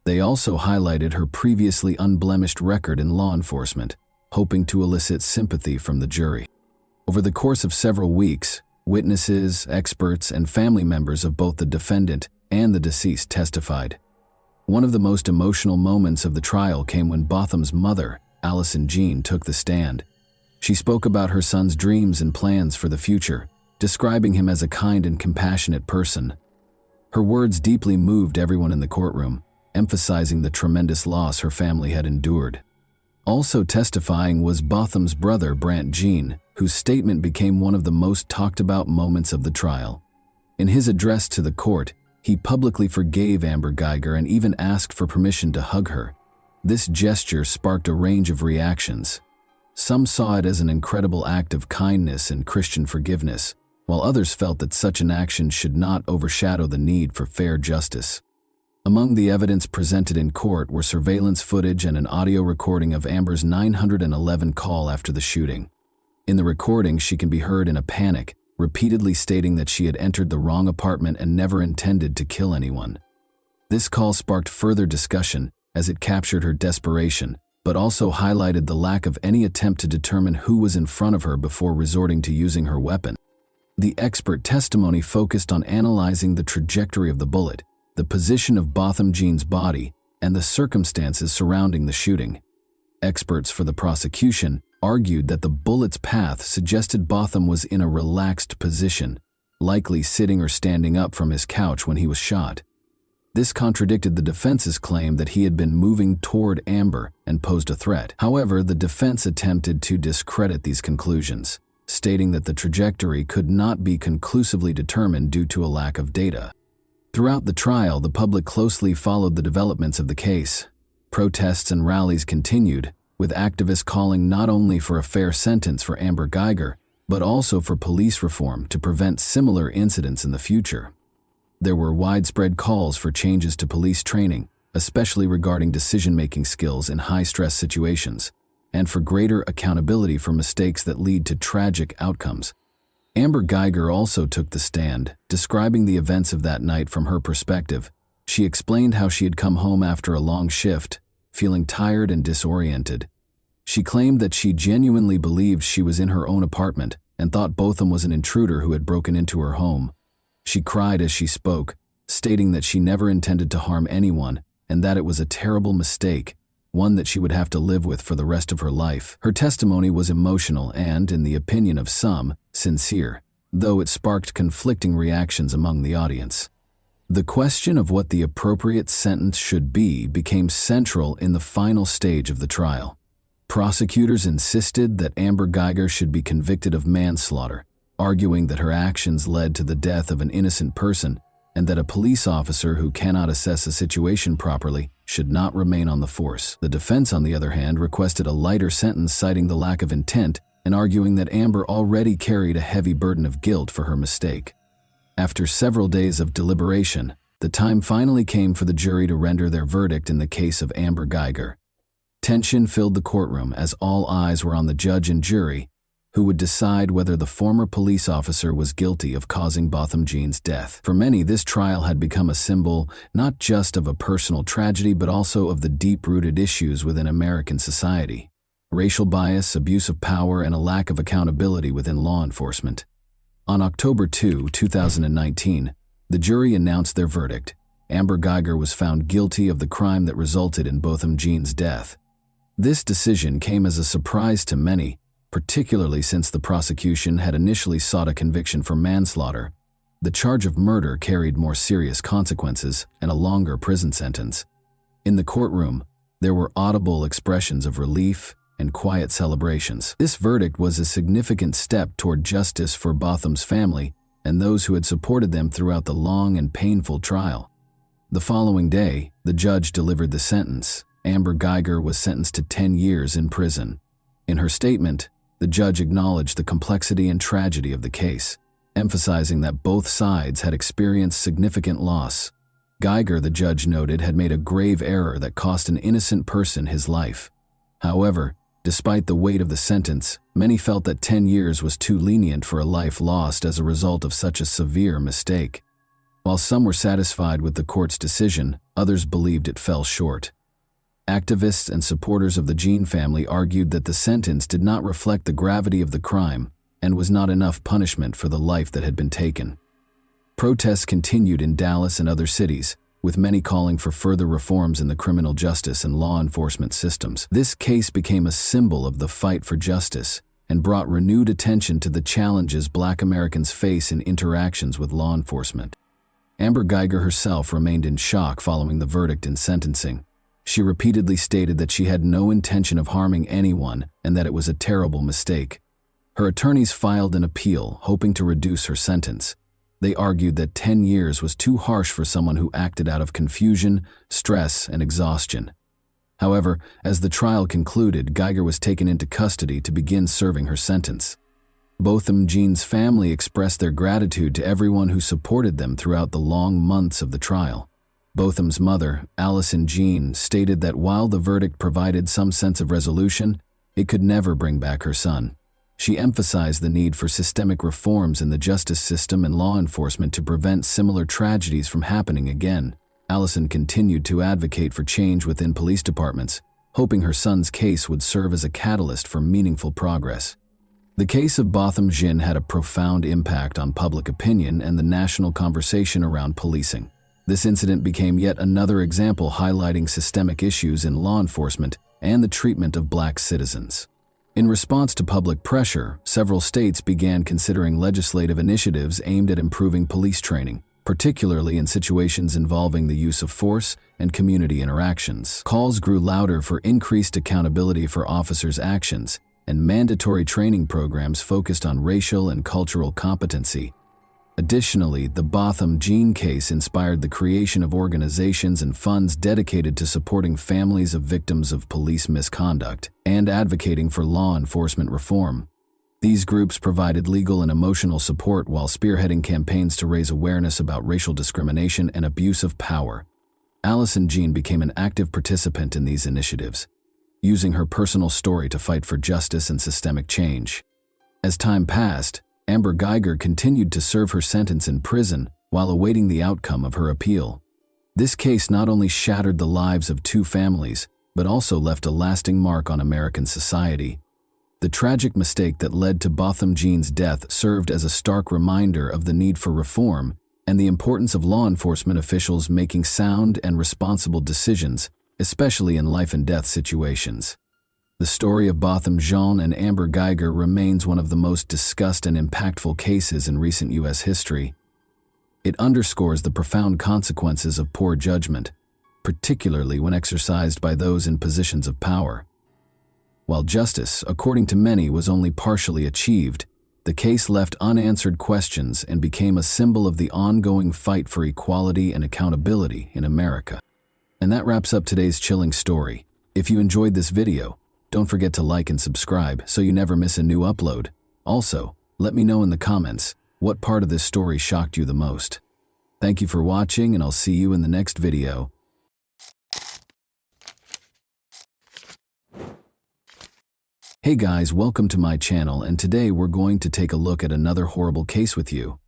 They also highlighted her previously unblemished record in law enforcement, hoping to elicit sympathy from the jury. Over the course of several weeks, witnesses, experts, and family members of both the defendant and the deceased testified. One of the most emotional moments of the trial came when Botham's mother, Allison Jean, took the stand. She spoke about her son's dreams and plans for the future, describing him as a kind and compassionate person. Her words deeply moved everyone in the courtroom, emphasizing the tremendous loss her family had endured. Also testifying was Botham's brother, Brant Jean, whose statement became one of the most talked about moments of the trial. In his address to the court, he publicly forgave Amber Geiger and even asked for permission to hug her. This gesture sparked a range of reactions. Some saw it as an incredible act of kindness and Christian forgiveness, while others felt that such an action should not overshadow the need for fair justice. Among the evidence presented in court were surveillance footage and an audio recording of Amber's 911 call after the shooting. In the recording, she can be heard in a panic, repeatedly stating that she had entered the wrong apartment and never intended to kill anyone. This call sparked further discussion as it captured her desperation, but also highlighted the lack of any attempt to determine who was in front of her before resorting to using her weapon. The expert testimony focused on analyzing the trajectory of the bullet, the position of Botham Jean's body, and the circumstances surrounding the shooting. Experts for the prosecution argued that the bullet's path suggested Botham was in a relaxed position, likely sitting or standing up from his couch when he was shot. This contradicted the defense's claim that he had been moving toward Amber and posed a threat. However, the defense attempted to discredit these conclusions, stating that the trajectory could not be conclusively determined due to a lack of data. Throughout the trial, the public closely followed the developments of the case. Protests and rallies continued, with activists calling not only for a fair sentence for Amber Geiger, but also for police reform to prevent similar incidents in the future. There were widespread calls for changes to police training, especially regarding decision-making skills in high-stress situations, and for greater accountability for mistakes that lead to tragic outcomes. Amber Geiger also took the stand, describing the events of that night from her perspective. She explained how she had come home after a long shift, feeling tired and disoriented. She claimed that she genuinely believed she was in her own apartment and thought Botham was an intruder who had broken into her home. She cried as she spoke, stating that she never intended to harm anyone and that it was a terrible mistake, one that she would have to live with for the rest of her life. Her testimony was emotional and, in the opinion of some, sincere, though it sparked conflicting reactions among the audience. The question of what the appropriate sentence should be became central in the final stage of the trial. Prosecutors insisted that Amber Geiger should be convicted of manslaughter, arguing that her actions led to the death of an innocent person and that a police officer who cannot assess a situation properly should not remain on the force. The defense, on the other hand, requested a lighter sentence, citing the lack of intent and arguing that Amber already carried a heavy burden of guilt for her mistake. After several days of deliberation, the time finally came for the jury to render their verdict in the case of Amber Geiger. Tension filled the courtroom as all eyes were on the judge and jury, who would decide whether the former police officer was guilty of causing Botham Jean's death. For many, this trial had become a symbol not just of a personal tragedy but also of the deep-rooted issues within American society: racial bias, abuse of power, and a lack of accountability within law enforcement. On October 2, 2019, the jury announced their verdict. Amber Geiger was found guilty of the crime that resulted in Botham Jean's death. This decision came as a surprise to many, particularly since the prosecution had initially sought a conviction for manslaughter. The charge of murder carried more serious consequences and a longer prison sentence. In the courtroom, there were audible expressions of relief and quiet celebrations. This verdict was a significant step toward justice for Botham's family and those who had supported them throughout the long and painful trial. The following day, the judge delivered the sentence. Amber Geiger was sentenced to 10 years in prison. In her statement, the judge acknowledged the complexity and tragedy of the case, emphasizing that both sides had experienced significant loss. Geiger, the judge noted, had made a grave error that cost an innocent person his life. However, despite the weight of the sentence, many felt that 10 years was too lenient for a life lost as a result of such a severe mistake. While some were satisfied with the court's decision, others believed it fell short. Activists and supporters of the Jean family argued that the sentence did not reflect the gravity of the crime and was not enough punishment for the life that had been taken. Protests continued in Dallas and other cities, with many calling for further reforms in the criminal justice and law enforcement systems. This case became a symbol of the fight for justice and brought renewed attention to the challenges Black Americans face in interactions with law enforcement. Amber Geiger herself remained in shock following the verdict and sentencing. She repeatedly stated that she had no intention of harming anyone and that it was a terrible mistake. Her attorneys filed an appeal, hoping to reduce her sentence. They argued that 10 years was too harsh for someone who acted out of confusion, stress, and exhaustion. However, as the trial concluded, Geiger was taken into custody to begin serving her sentence. Botham Jean's family expressed their gratitude to everyone who supported them throughout the long months of the trial. Botham's mother, Allison Jean, stated that while the verdict provided some sense of resolution, it could never bring back her son. She emphasized the need for systemic reforms in the justice system and law enforcement to prevent similar tragedies from happening again. Allison continued to advocate for change within police departments, hoping her son's case would serve as a catalyst for meaningful progress. The case of Botham Jean had a profound impact on public opinion and the national conversation around policing. This incident became yet another example highlighting systemic issues in law enforcement and the treatment of Black citizens. In response to public pressure, several states began considering legislative initiatives aimed at improving police training, particularly in situations involving the use of force and community interactions. Calls grew louder for increased accountability for officers' actions, and mandatory training programs focused on racial and cultural competency. Additionally, the Botham Jean case inspired the creation of organizations and funds dedicated to supporting families of victims of police misconduct and advocating for law enforcement reform. These groups provided legal and emotional support while spearheading campaigns to raise awareness about racial discrimination and abuse of power. Allison Jean became an active participant in these initiatives, using her personal story to fight for justice and systemic change. As time passed, Amber Geiger continued to serve her sentence in prison while awaiting the outcome of her appeal. This case not only shattered the lives of two families, but also left a lasting mark on American society. The tragic mistake that led to Botham Jean's death served as a stark reminder of the need for reform and the importance of law enforcement officials making sound and responsible decisions, especially in life-and-death situations. The story of Botham Jean and Amber Geiger remains one of the most discussed and impactful cases in recent U.S. history. It underscores the profound consequences of poor judgment, particularly when exercised by those in positions of power. While justice, according to many, was only partially achieved, the case left unanswered questions and became a symbol of the ongoing fight for equality and accountability in America. And that wraps up today's chilling story. If you enjoyed this video, don't forget to like and subscribe so you never miss a new upload. Also, let me know in the comments what part of this story shocked you the most. Thank you for watching, and I'll see you in the next video. Hey guys, welcome to my channel, and today we're going to take a look at another horrible case with you.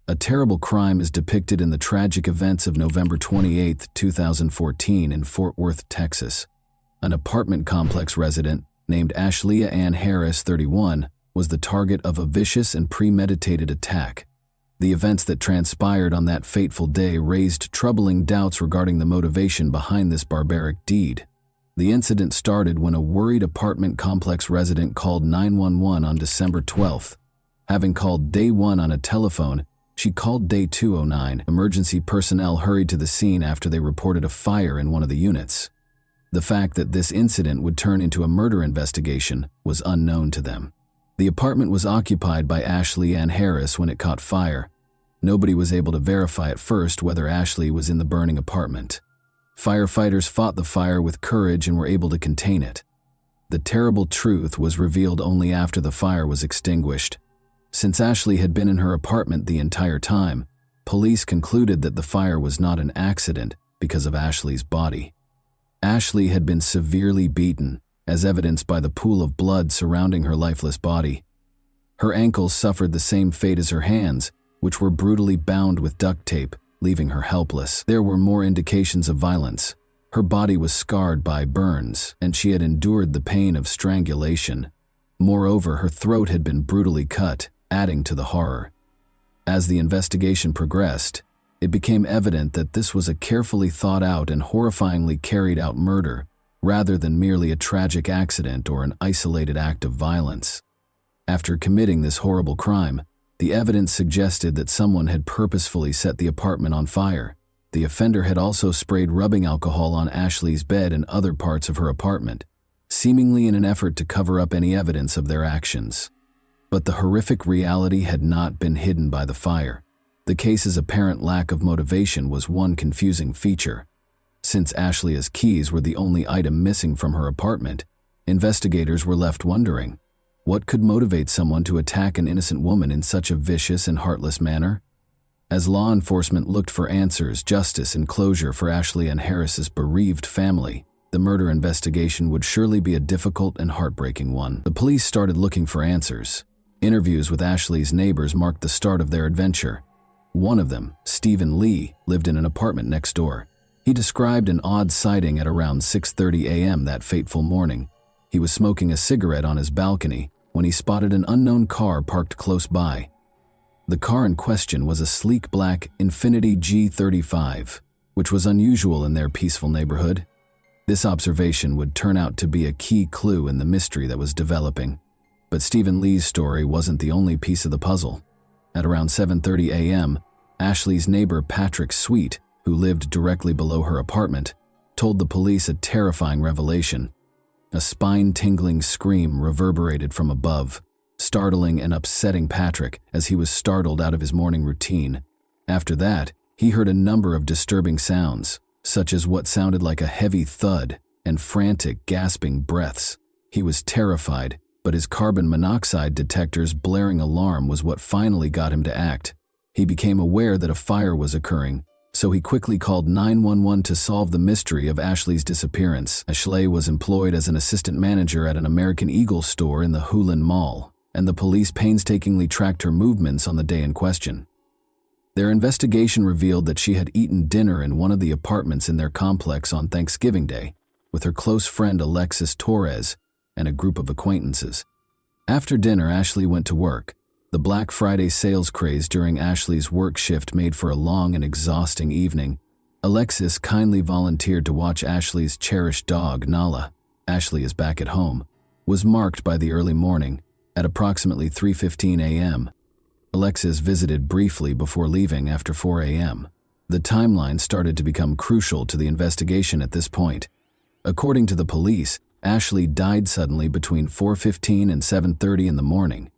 A terrible crime is depicted in the tragic events of November 28, 2014 in Fort Worth, Texas. An apartment complex resident named Ashlea Ann Harris, 31, was the target of a vicious and premeditated attack. The events that transpired on that fateful day raised troubling doubts regarding the motivation behind this barbaric deed. The incident started when a worried apartment complex resident called 911 on December 12th. Having called day 1 on a telephone, she called day 209. Emergency personnel hurried to the scene after they reported a fire in one of the units. The fact that this incident would turn into a murder investigation was unknown to them. The apartment was occupied by Ashlea Ann Harris when it caught fire. Nobody was able to verify at first whether Ashley was in the burning apartment. Firefighters fought the fire with courage and were able to contain it. The terrible truth was revealed only after the fire was extinguished. Since Ashley had been in her apartment the entire time, police concluded that the fire was not an accident because of Ashley's body. Ashley had been severely beaten, as evidenced by the pool of blood surrounding her lifeless body. Her ankles suffered the same fate as her hands, which were brutally bound with duct tape, leaving her helpless. There were more indications of violence. Her body was scarred by burns, and she had endured the pain of strangulation. Moreover, her throat had been brutally cut, adding to the horror. As the investigation progressed, it became evident that this was a carefully thought out and horrifyingly carried out murder, rather than merely a tragic accident or an isolated act of violence. After committing this horrible crime, the evidence suggested that someone had purposefully set the apartment on fire. The offender had also sprayed rubbing alcohol on Ashley's bed and other parts of her apartment, seemingly in an effort to cover up any evidence of their actions. But the horrific reality had not been hidden by the fire. The case's apparent lack of motivation was one confusing feature. Since Ashlea's keys were the only item missing from her apartment, investigators were left wondering, what could motivate someone to attack an innocent woman in such a vicious and heartless manner? As law enforcement looked for answers, justice, and closure for Ashlea Ann Harris's bereaved family, the murder investigation would surely be a difficult and heartbreaking one. The police started looking for answers. Interviews with Ashley's neighbors marked the start of their adventure. One of them, Stephen Lee, lived in an apartment next door. He described an odd sighting at around 6:30 a.m. that fateful morning. He was smoking a cigarette on his balcony when he spotted an unknown car parked close by. The car in question was a sleek black Infiniti G35, which was unusual in their peaceful neighborhood. This observation would turn out to be a key clue in the mystery that was developing. But Stephen Lee's story wasn't the only piece of the puzzle. At around 7:30 a.m., Ashley's neighbor Patrick Sweet, who lived directly below her apartment, told the police a terrifying revelation. A spine-tingling scream reverberated from above, startling and upsetting Patrick as he was startled out of his morning routine. After that, he heard a number of disturbing sounds, such as what sounded like a heavy thud and frantic, gasping breaths. He was terrified, but his carbon monoxide detector's blaring alarm was what finally got him to act. He became aware that a fire was occurring, so he quickly called 911 to solve the mystery of Ashley's disappearance. Ashley was employed as an assistant manager at an American Eagle store in the Hulen Mall, and the police painstakingly tracked her movements on the day in question. Their investigation revealed that she had eaten dinner in one of the apartments in their complex on Thanksgiving Day with her close friend Alexis Torres and a group of acquaintances. After dinner, Ashley went to work. The Black Friday sales craze during Ashley's work shift made for a long and exhausting evening. Alexis kindly volunteered to watch Ashley's cherished dog, Nala. Ashley is back at home. Was marked by the early morning. At approximately 3:15 a.m., Alexis visited briefly before leaving after 4 a.m. The timeline started to become crucial to the investigation at this point. According to the police, Ashley died suddenly between 4:15 and 7:30 in the morning.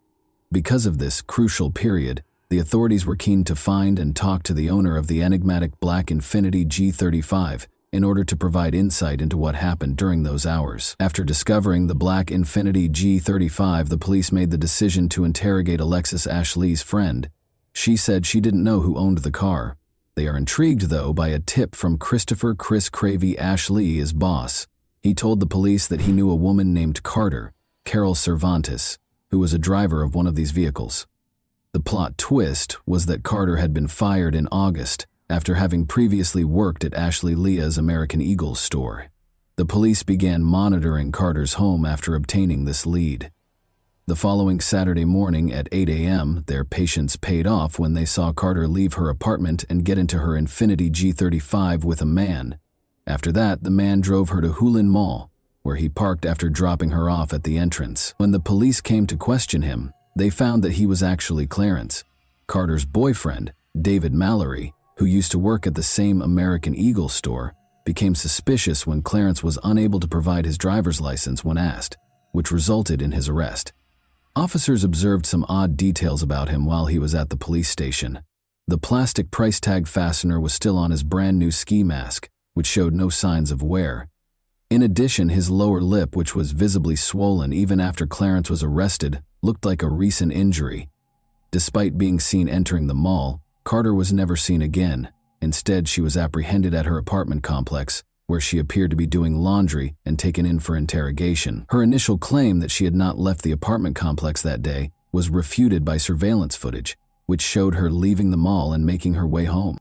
Because of this crucial period, the authorities were keen to find and talk to the owner of the enigmatic black Infiniti G35 in order to provide insight into what happened during those hours. After discovering the black Infiniti G35, the police made the decision to interrogate Alexis Ashley's friend. She said she didn't know who owned the car. They are intrigued, though, by a tip from Christopher "Chris Cravey" Ashley's boss. He told the police that he knew a woman named Carol Cervantes, who was a driver of one of these vehicles. The plot twist was that Carter had been fired in August after having previously worked at Ashley Leah's American Eagle store. The police began monitoring Carter's home after obtaining this lead. The following Saturday morning at 8 a.m., their patience paid off when they saw Carter leave her apartment and get into her Infiniti G35 with a man. After that, the man drove her to Hulin Mall, where he parked after dropping her off at the entrance. When the police came to question him, they found that he was actually Clarence, Carter's boyfriend. David Mallory, who used to work at the same American Eagle store, became suspicious when Clarence was unable to provide his driver's license when asked, which resulted in his arrest. Officers observed some odd details about him while he was at the police station. The plastic price tag fastener was still on his brand new ski mask, which showed no signs of wear. In addition, his lower lip, which was visibly swollen even after Clarence was arrested, looked like a recent injury. Despite being seen entering the mall, Carter was never seen again. Instead, she was apprehended at her apartment complex, where she appeared to be doing laundry and taken in for interrogation. Her initial claim that she had not left the apartment complex that day was refuted by surveillance footage, which showed her leaving the mall and making her way home.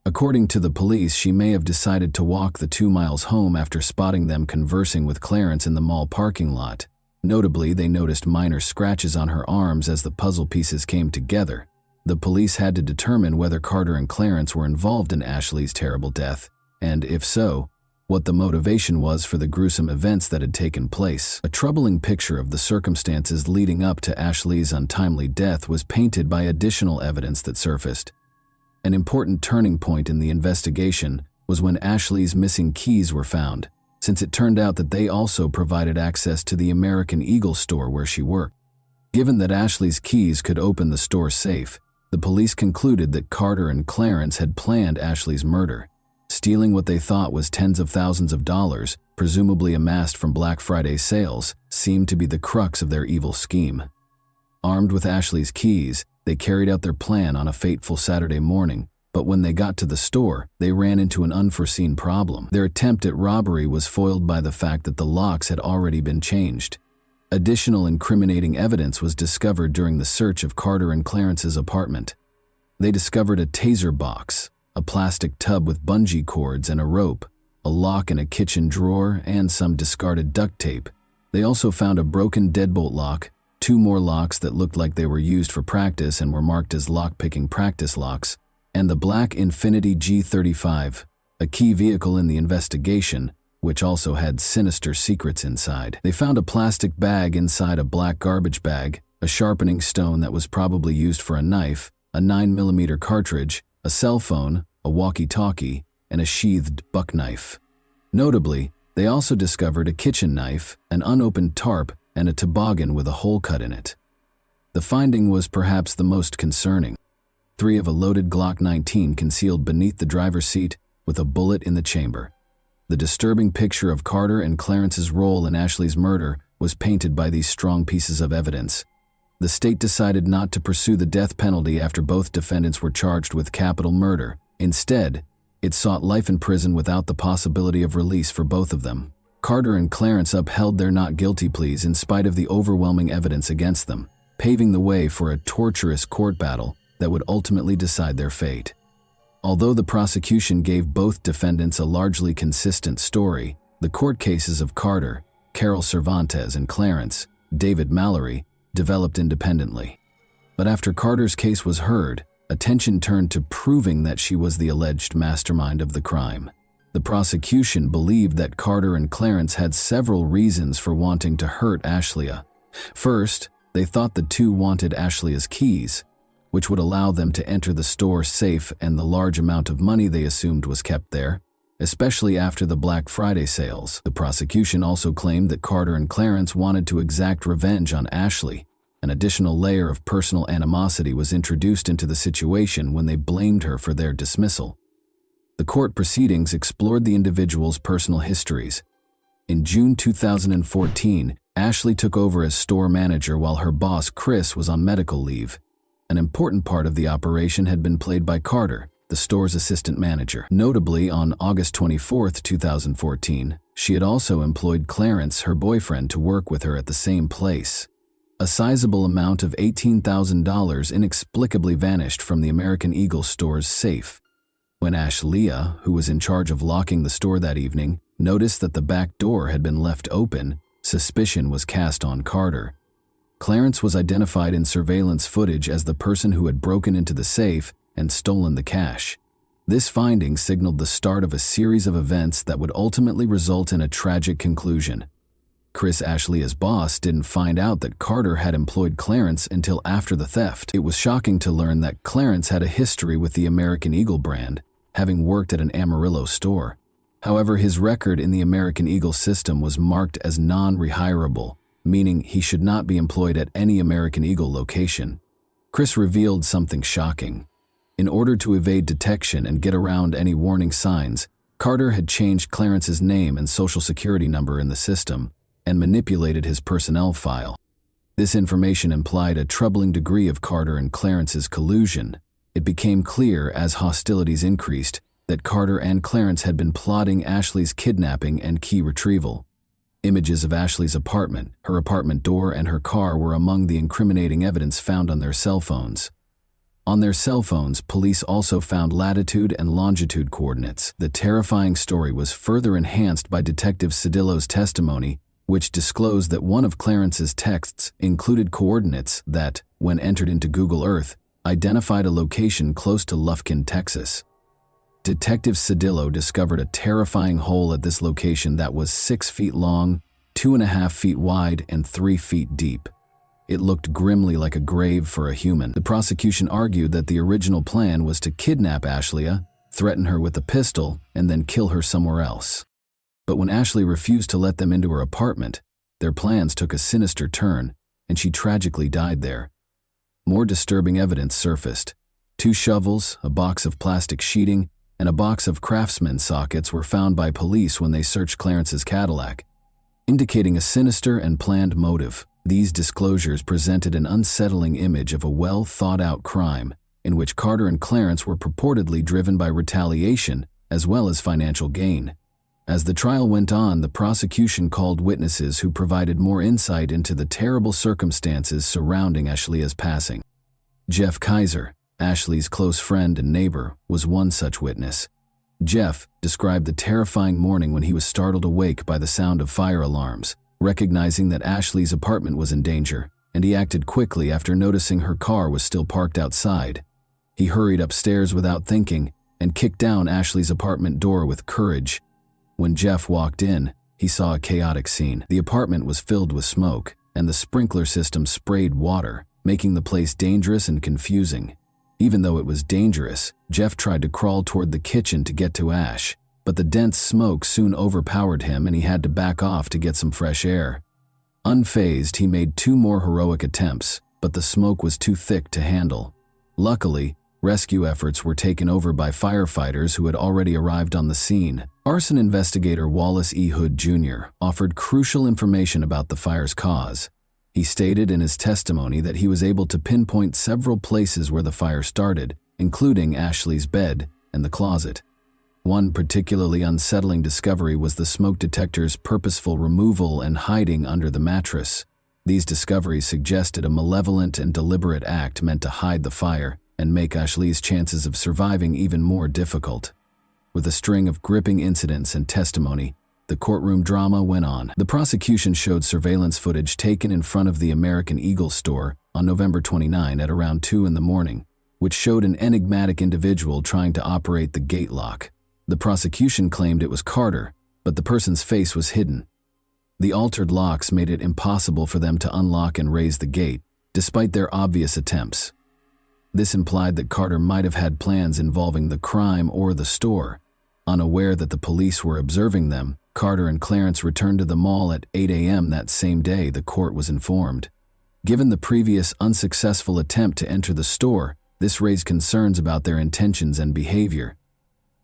According to the police, she may have decided to walk the 2 miles home after spotting them conversing with Clarence in the mall parking lot. Notably, they noticed minor scratches on her arms as the puzzle pieces came together. The police had to determine whether Carter and Clarence were involved in Ashley's terrible death, and if so, what the motivation was for the gruesome events that had taken place. A troubling picture of the circumstances leading up to Ashley's untimely death was painted by additional evidence that surfaced. An important turning point in the investigation was when Ashley's missing keys were found, since it turned out that they also provided access to the American Eagle store where she worked. Given that Ashley's keys could open the store safe, the police concluded that Carter and Clarence had planned Ashley's murder. Stealing what they thought was tens of thousands of dollars, presumably amassed from Black Friday sales, seemed to be the crux of their evil scheme. Armed with Ashley's keys, they carried out their plan on a fateful Saturday morning, but when they got to the store, they ran into an unforeseen problem. Their attempt at robbery was foiled by the fact that the locks had already been changed. Additional incriminating evidence was discovered during the search of Carter and Clarence's apartment. They discovered a taser box, a plastic tub with bungee cords and a rope, a lock in a kitchen drawer, and some discarded duct tape. They also found a broken deadbolt lock, 2 more locks that looked like they were used for practice and were marked as lock-picking practice locks, and the black Infiniti G35, a key vehicle in the investigation, which also had sinister secrets inside. They found a plastic bag inside a black garbage bag, a sharpening stone that was probably used for a knife, a 9mm cartridge, a cell phone, a walkie-talkie, and a sheathed buck knife. Notably, they also discovered a kitchen knife, an unopened tarp, and a toboggan with a hole cut in it. The finding was perhaps the most concerning. 3 of a loaded Glock 19 concealed beneath the driver's seat with a bullet in the chamber. The disturbing picture of Carter and Clarence's role in Ashley's murder was painted by these strong pieces of evidence. The state decided not to pursue the death penalty after both defendants were charged with capital murder. Instead, it sought life in prison without the possibility of release for both of them. Carter and Clarence upheld their not guilty pleas in spite of the overwhelming evidence against them, paving the way for a torturous court battle that would ultimately decide their fate. Although the prosecution gave both defendants a largely consistent story, the court cases of Carter, Carol Cervantes, and Clarence, David Mallory, developed independently. But after Carter's case was heard, attention turned to proving that she was the alleged mastermind of the crime. The prosecution believed that Carter and Clarence had several reasons for wanting to hurt Ashley. First, they thought the two wanted Ashley's keys, which would allow them to enter the store safe and the large amount of money they assumed was kept there. especially after the Black Friday sales. The prosecution also claimed that Carter and Clarence wanted to exact revenge on Ashley. An additional layer of personal animosity was introduced into the situation when they blamed her for their dismissal. The court proceedings explored the individuals' personal histories. In June 2014, Ashley took over as store manager while her boss, Chris, was on medical leave. An important part of the operation had been played by Carter, the store's assistant manager. Notably, on August 24, 2014, she had also employed Clarence, her boyfriend, to work with her at the same place. A sizable amount of $18,000 inexplicably vanished from the American Eagle store's safe. When Ashleigh, who was in charge of locking the store that evening, noticed that the back door had been left open, suspicion was cast on Carter. Clarence was identified in surveillance footage as the person who had broken into the safe and stolen the cash. This finding signaled the start of a series of events that would ultimately result in a tragic conclusion. Chris, Ashleigh's boss, didn't find out that Carter had employed Clarence until after the theft. It was shocking to learn that Clarence had a history with the American Eagle brand, having worked at an Amarillo store. However, his record in the American Eagle system was marked as non-rehirable, meaning he should not be employed at any American Eagle location. Chris revealed something shocking. In order to evade detection and get around any warning signs, Carter had changed Clarence's name and social security number in the system and manipulated his personnel file. This information implied a troubling degree of Carter and Clarence's collusion. It became clear as hostilities increased that Carter and Clarence had been plotting Ashley's kidnapping and key retrieval. Images of Ashley's apartment, her apartment door, and her car were among the incriminating evidence found on their cell phones. On their cell phones, police also found latitude and longitude coordinates. The terrifying story was further enhanced by Detective Cedillo's testimony, which disclosed that one of Clarence's texts included coordinates that, when entered into Google Earth, identified a location close to Lufkin, Texas. Detective Cedillo discovered a terrifying hole at this location that was 6 feet long, 2.5 feet wide, and 3 feet deep. It looked grimly like a grave for a human. The prosecution argued that the original plan was to kidnap Ashleigh, threaten her with a pistol, and then kill her somewhere else. But when Ashley refused to let them into her apartment, their plans took a sinister turn, and she tragically died there. More disturbing evidence surfaced. 2 shovels, a box of plastic sheeting, and a box of Craftsman sockets were found by police when they searched Clarence's Cadillac, indicating a sinister and planned motive. These disclosures presented an unsettling image of a well-thought-out crime in which Carter and Clarence were purportedly driven by retaliation as well as financial gain. As the trial went on, the prosecution called witnesses who provided more insight into the terrible circumstances surrounding Ashleigh's passing. Jeff Kaiser, Ashley's close friend and neighbor, was one such witness. Jeff described the terrifying morning when he was startled awake by the sound of fire alarms, recognizing that Ashley's apartment was in danger, and he acted quickly after noticing her car was still parked outside. He hurried upstairs without thinking and kicked down Ashley's apartment door with courage. When Jeff walked in, he saw a chaotic scene. The apartment was filled with smoke, and the sprinkler system sprayed water, making the place dangerous and confusing. Even though it was dangerous, Jeff tried to crawl toward the kitchen to get to Ash, but the dense smoke soon overpowered him and he had to back off to get some fresh air. Unfazed, he made 2 more heroic attempts, but the smoke was too thick to handle. Luckily, rescue efforts were taken over by firefighters who had already arrived on the scene. Arson investigator Wallace E. Hood Jr. offered crucial information about the fire's cause. He stated in his testimony that he was able to pinpoint several places where the fire started, including Ashley's bed and the closet. One particularly unsettling discovery was the smoke detector's purposeful removal and hiding under the mattress. These discoveries suggested a malevolent and deliberate act meant to hide the fire and make Ashley's chances of surviving even more difficult. With a string of gripping incidents and testimony, the courtroom drama went on. The prosecution showed surveillance footage taken in front of the American Eagle store on November 29 at around 2 in the morning, which showed an enigmatic individual trying to operate the gate lock. The prosecution claimed it was Carter, but the person's face was hidden. The altered locks made it impossible for them to unlock and raise the gate, despite their obvious attempts. This implied that Carter might have had plans involving the crime or the store. Unaware that the police were observing them, Carter and Clarence returned to the mall at 8 a.m. that same day, the court was informed. Given the previous unsuccessful attempt to enter the store, this raised concerns about their intentions and behavior.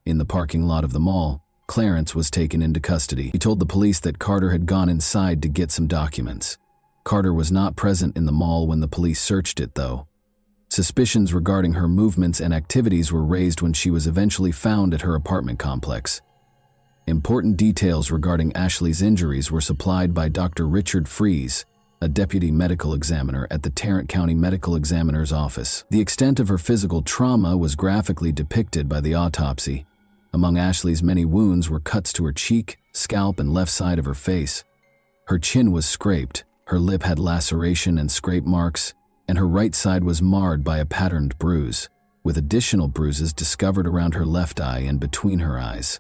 In the parking lot of the mall, Clarence was taken into custody. He told the police that Carter had gone inside to get some documents. Carter was not present in the mall when the police searched it, though. Suspicions regarding her movements and activities were raised when she was eventually found at her apartment complex. Important details regarding Ashley's injuries were supplied by Dr. Richard Fries, a deputy medical examiner at the Tarrant County Medical Examiner's Office. The extent of her physical trauma was graphically depicted by the autopsy. Among Ashley's many wounds were cuts to her cheek, scalp, and left side of her face. Her chin was scraped, her lip had laceration and scrape marks, and her right side was marred by a patterned bruise, with additional bruises discovered around her left eye and between her eyes.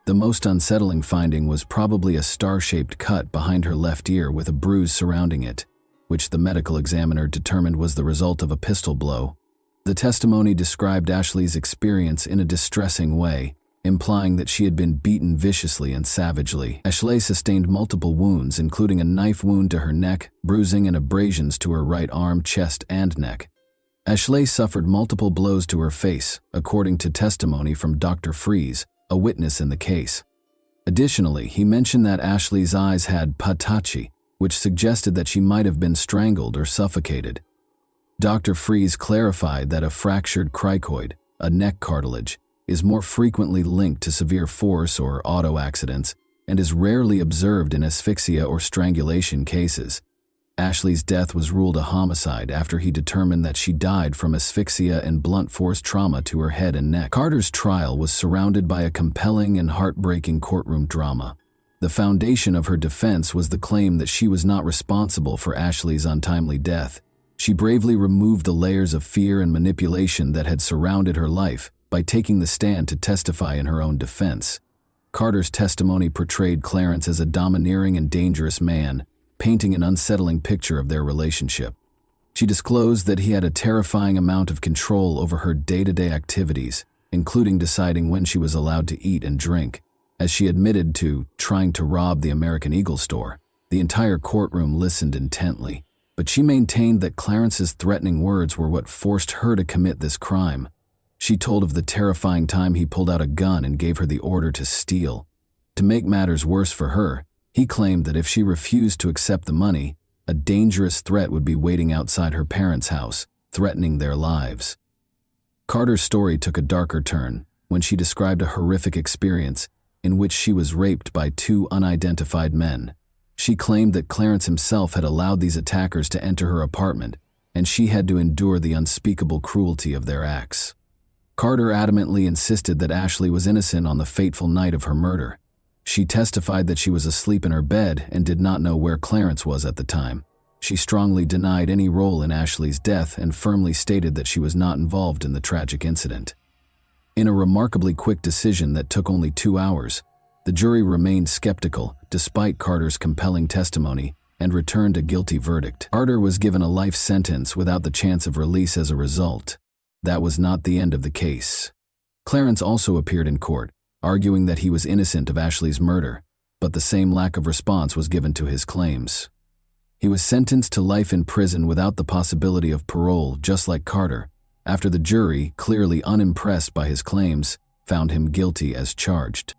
The most unsettling finding was probably a star-shaped cut behind her left ear with a bruise surrounding it, which the medical examiner determined was the result of a pistol blow. The testimony described Ashley's experience in a distressing way, implying that she had been beaten viciously and savagely. Ashley sustained multiple wounds, including a knife wound to her neck, bruising and abrasions to her right arm, chest, and neck. Ashley suffered multiple blows to her face, according to testimony from Dr. Fries, a witness in the case. Additionally, he mentioned that Ashley's eyes had patachi, which suggested that she might have been strangled or suffocated. Dr. Fries clarified that a fractured cricoid, a neck cartilage, is more frequently linked to severe force or auto accidents and is rarely observed in asphyxia or strangulation cases. Ashley's death was ruled a homicide after he determined that she died from asphyxia and blunt force trauma to her head and neck. Carter's trial was surrounded by a compelling and heartbreaking courtroom drama. The foundation of her defense was the claim that she was not responsible for Ashley's untimely death. She bravely removed the layers of fear and manipulation that had surrounded her life by taking the stand to testify in her own defense. Carter's testimony portrayed Clarence as a domineering and dangerous man, painting an unsettling picture of their relationship. She disclosed that he had a terrifying amount of control over her day-to-day activities, including deciding when she was allowed to eat and drink. As she admitted to trying to rob the American Eagle store, the entire courtroom listened intently, but she maintained that Clarence's threatening words were what forced her to commit this crime. She told of the terrifying time he pulled out a gun and gave her the order to steal. To make matters worse for her, he claimed that if she refused to accept the money, a dangerous threat would be waiting outside her parents' house, threatening their lives. Carter's story took a darker turn when she described a horrific experience in which she was raped by two unidentified men. She claimed that Clarence himself had allowed these attackers to enter her apartment, and she had to endure the unspeakable cruelty of their acts. Carter adamantly insisted that Ashley was innocent on the fateful night of her murder. She testified that she was asleep in her bed and did not know where Clarence was at the time. She strongly denied any role in Ashley's death and firmly stated that she was not involved in the tragic incident. In a remarkably quick decision that took only 2 hours, the jury remained skeptical despite Carter's compelling testimony and returned a guilty verdict. Carter was given a life sentence without the chance of release as a result. That was not the end of the case. Clarence also appeared in court, arguing that he was innocent of Ashley's murder, but the same lack of response was given to his claims. He was sentenced to life in prison without the possibility of parole, just like Carter, after the jury, clearly unimpressed by his claims, found him guilty as charged.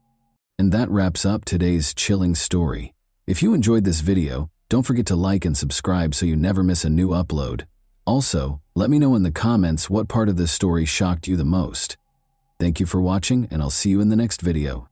And that wraps up today's chilling story. If you enjoyed this video, don't forget to like and subscribe so you never miss a new upload. Also, let me know in the comments what part of this story shocked you the most. Thank you for watching, and I'll see you in the next video.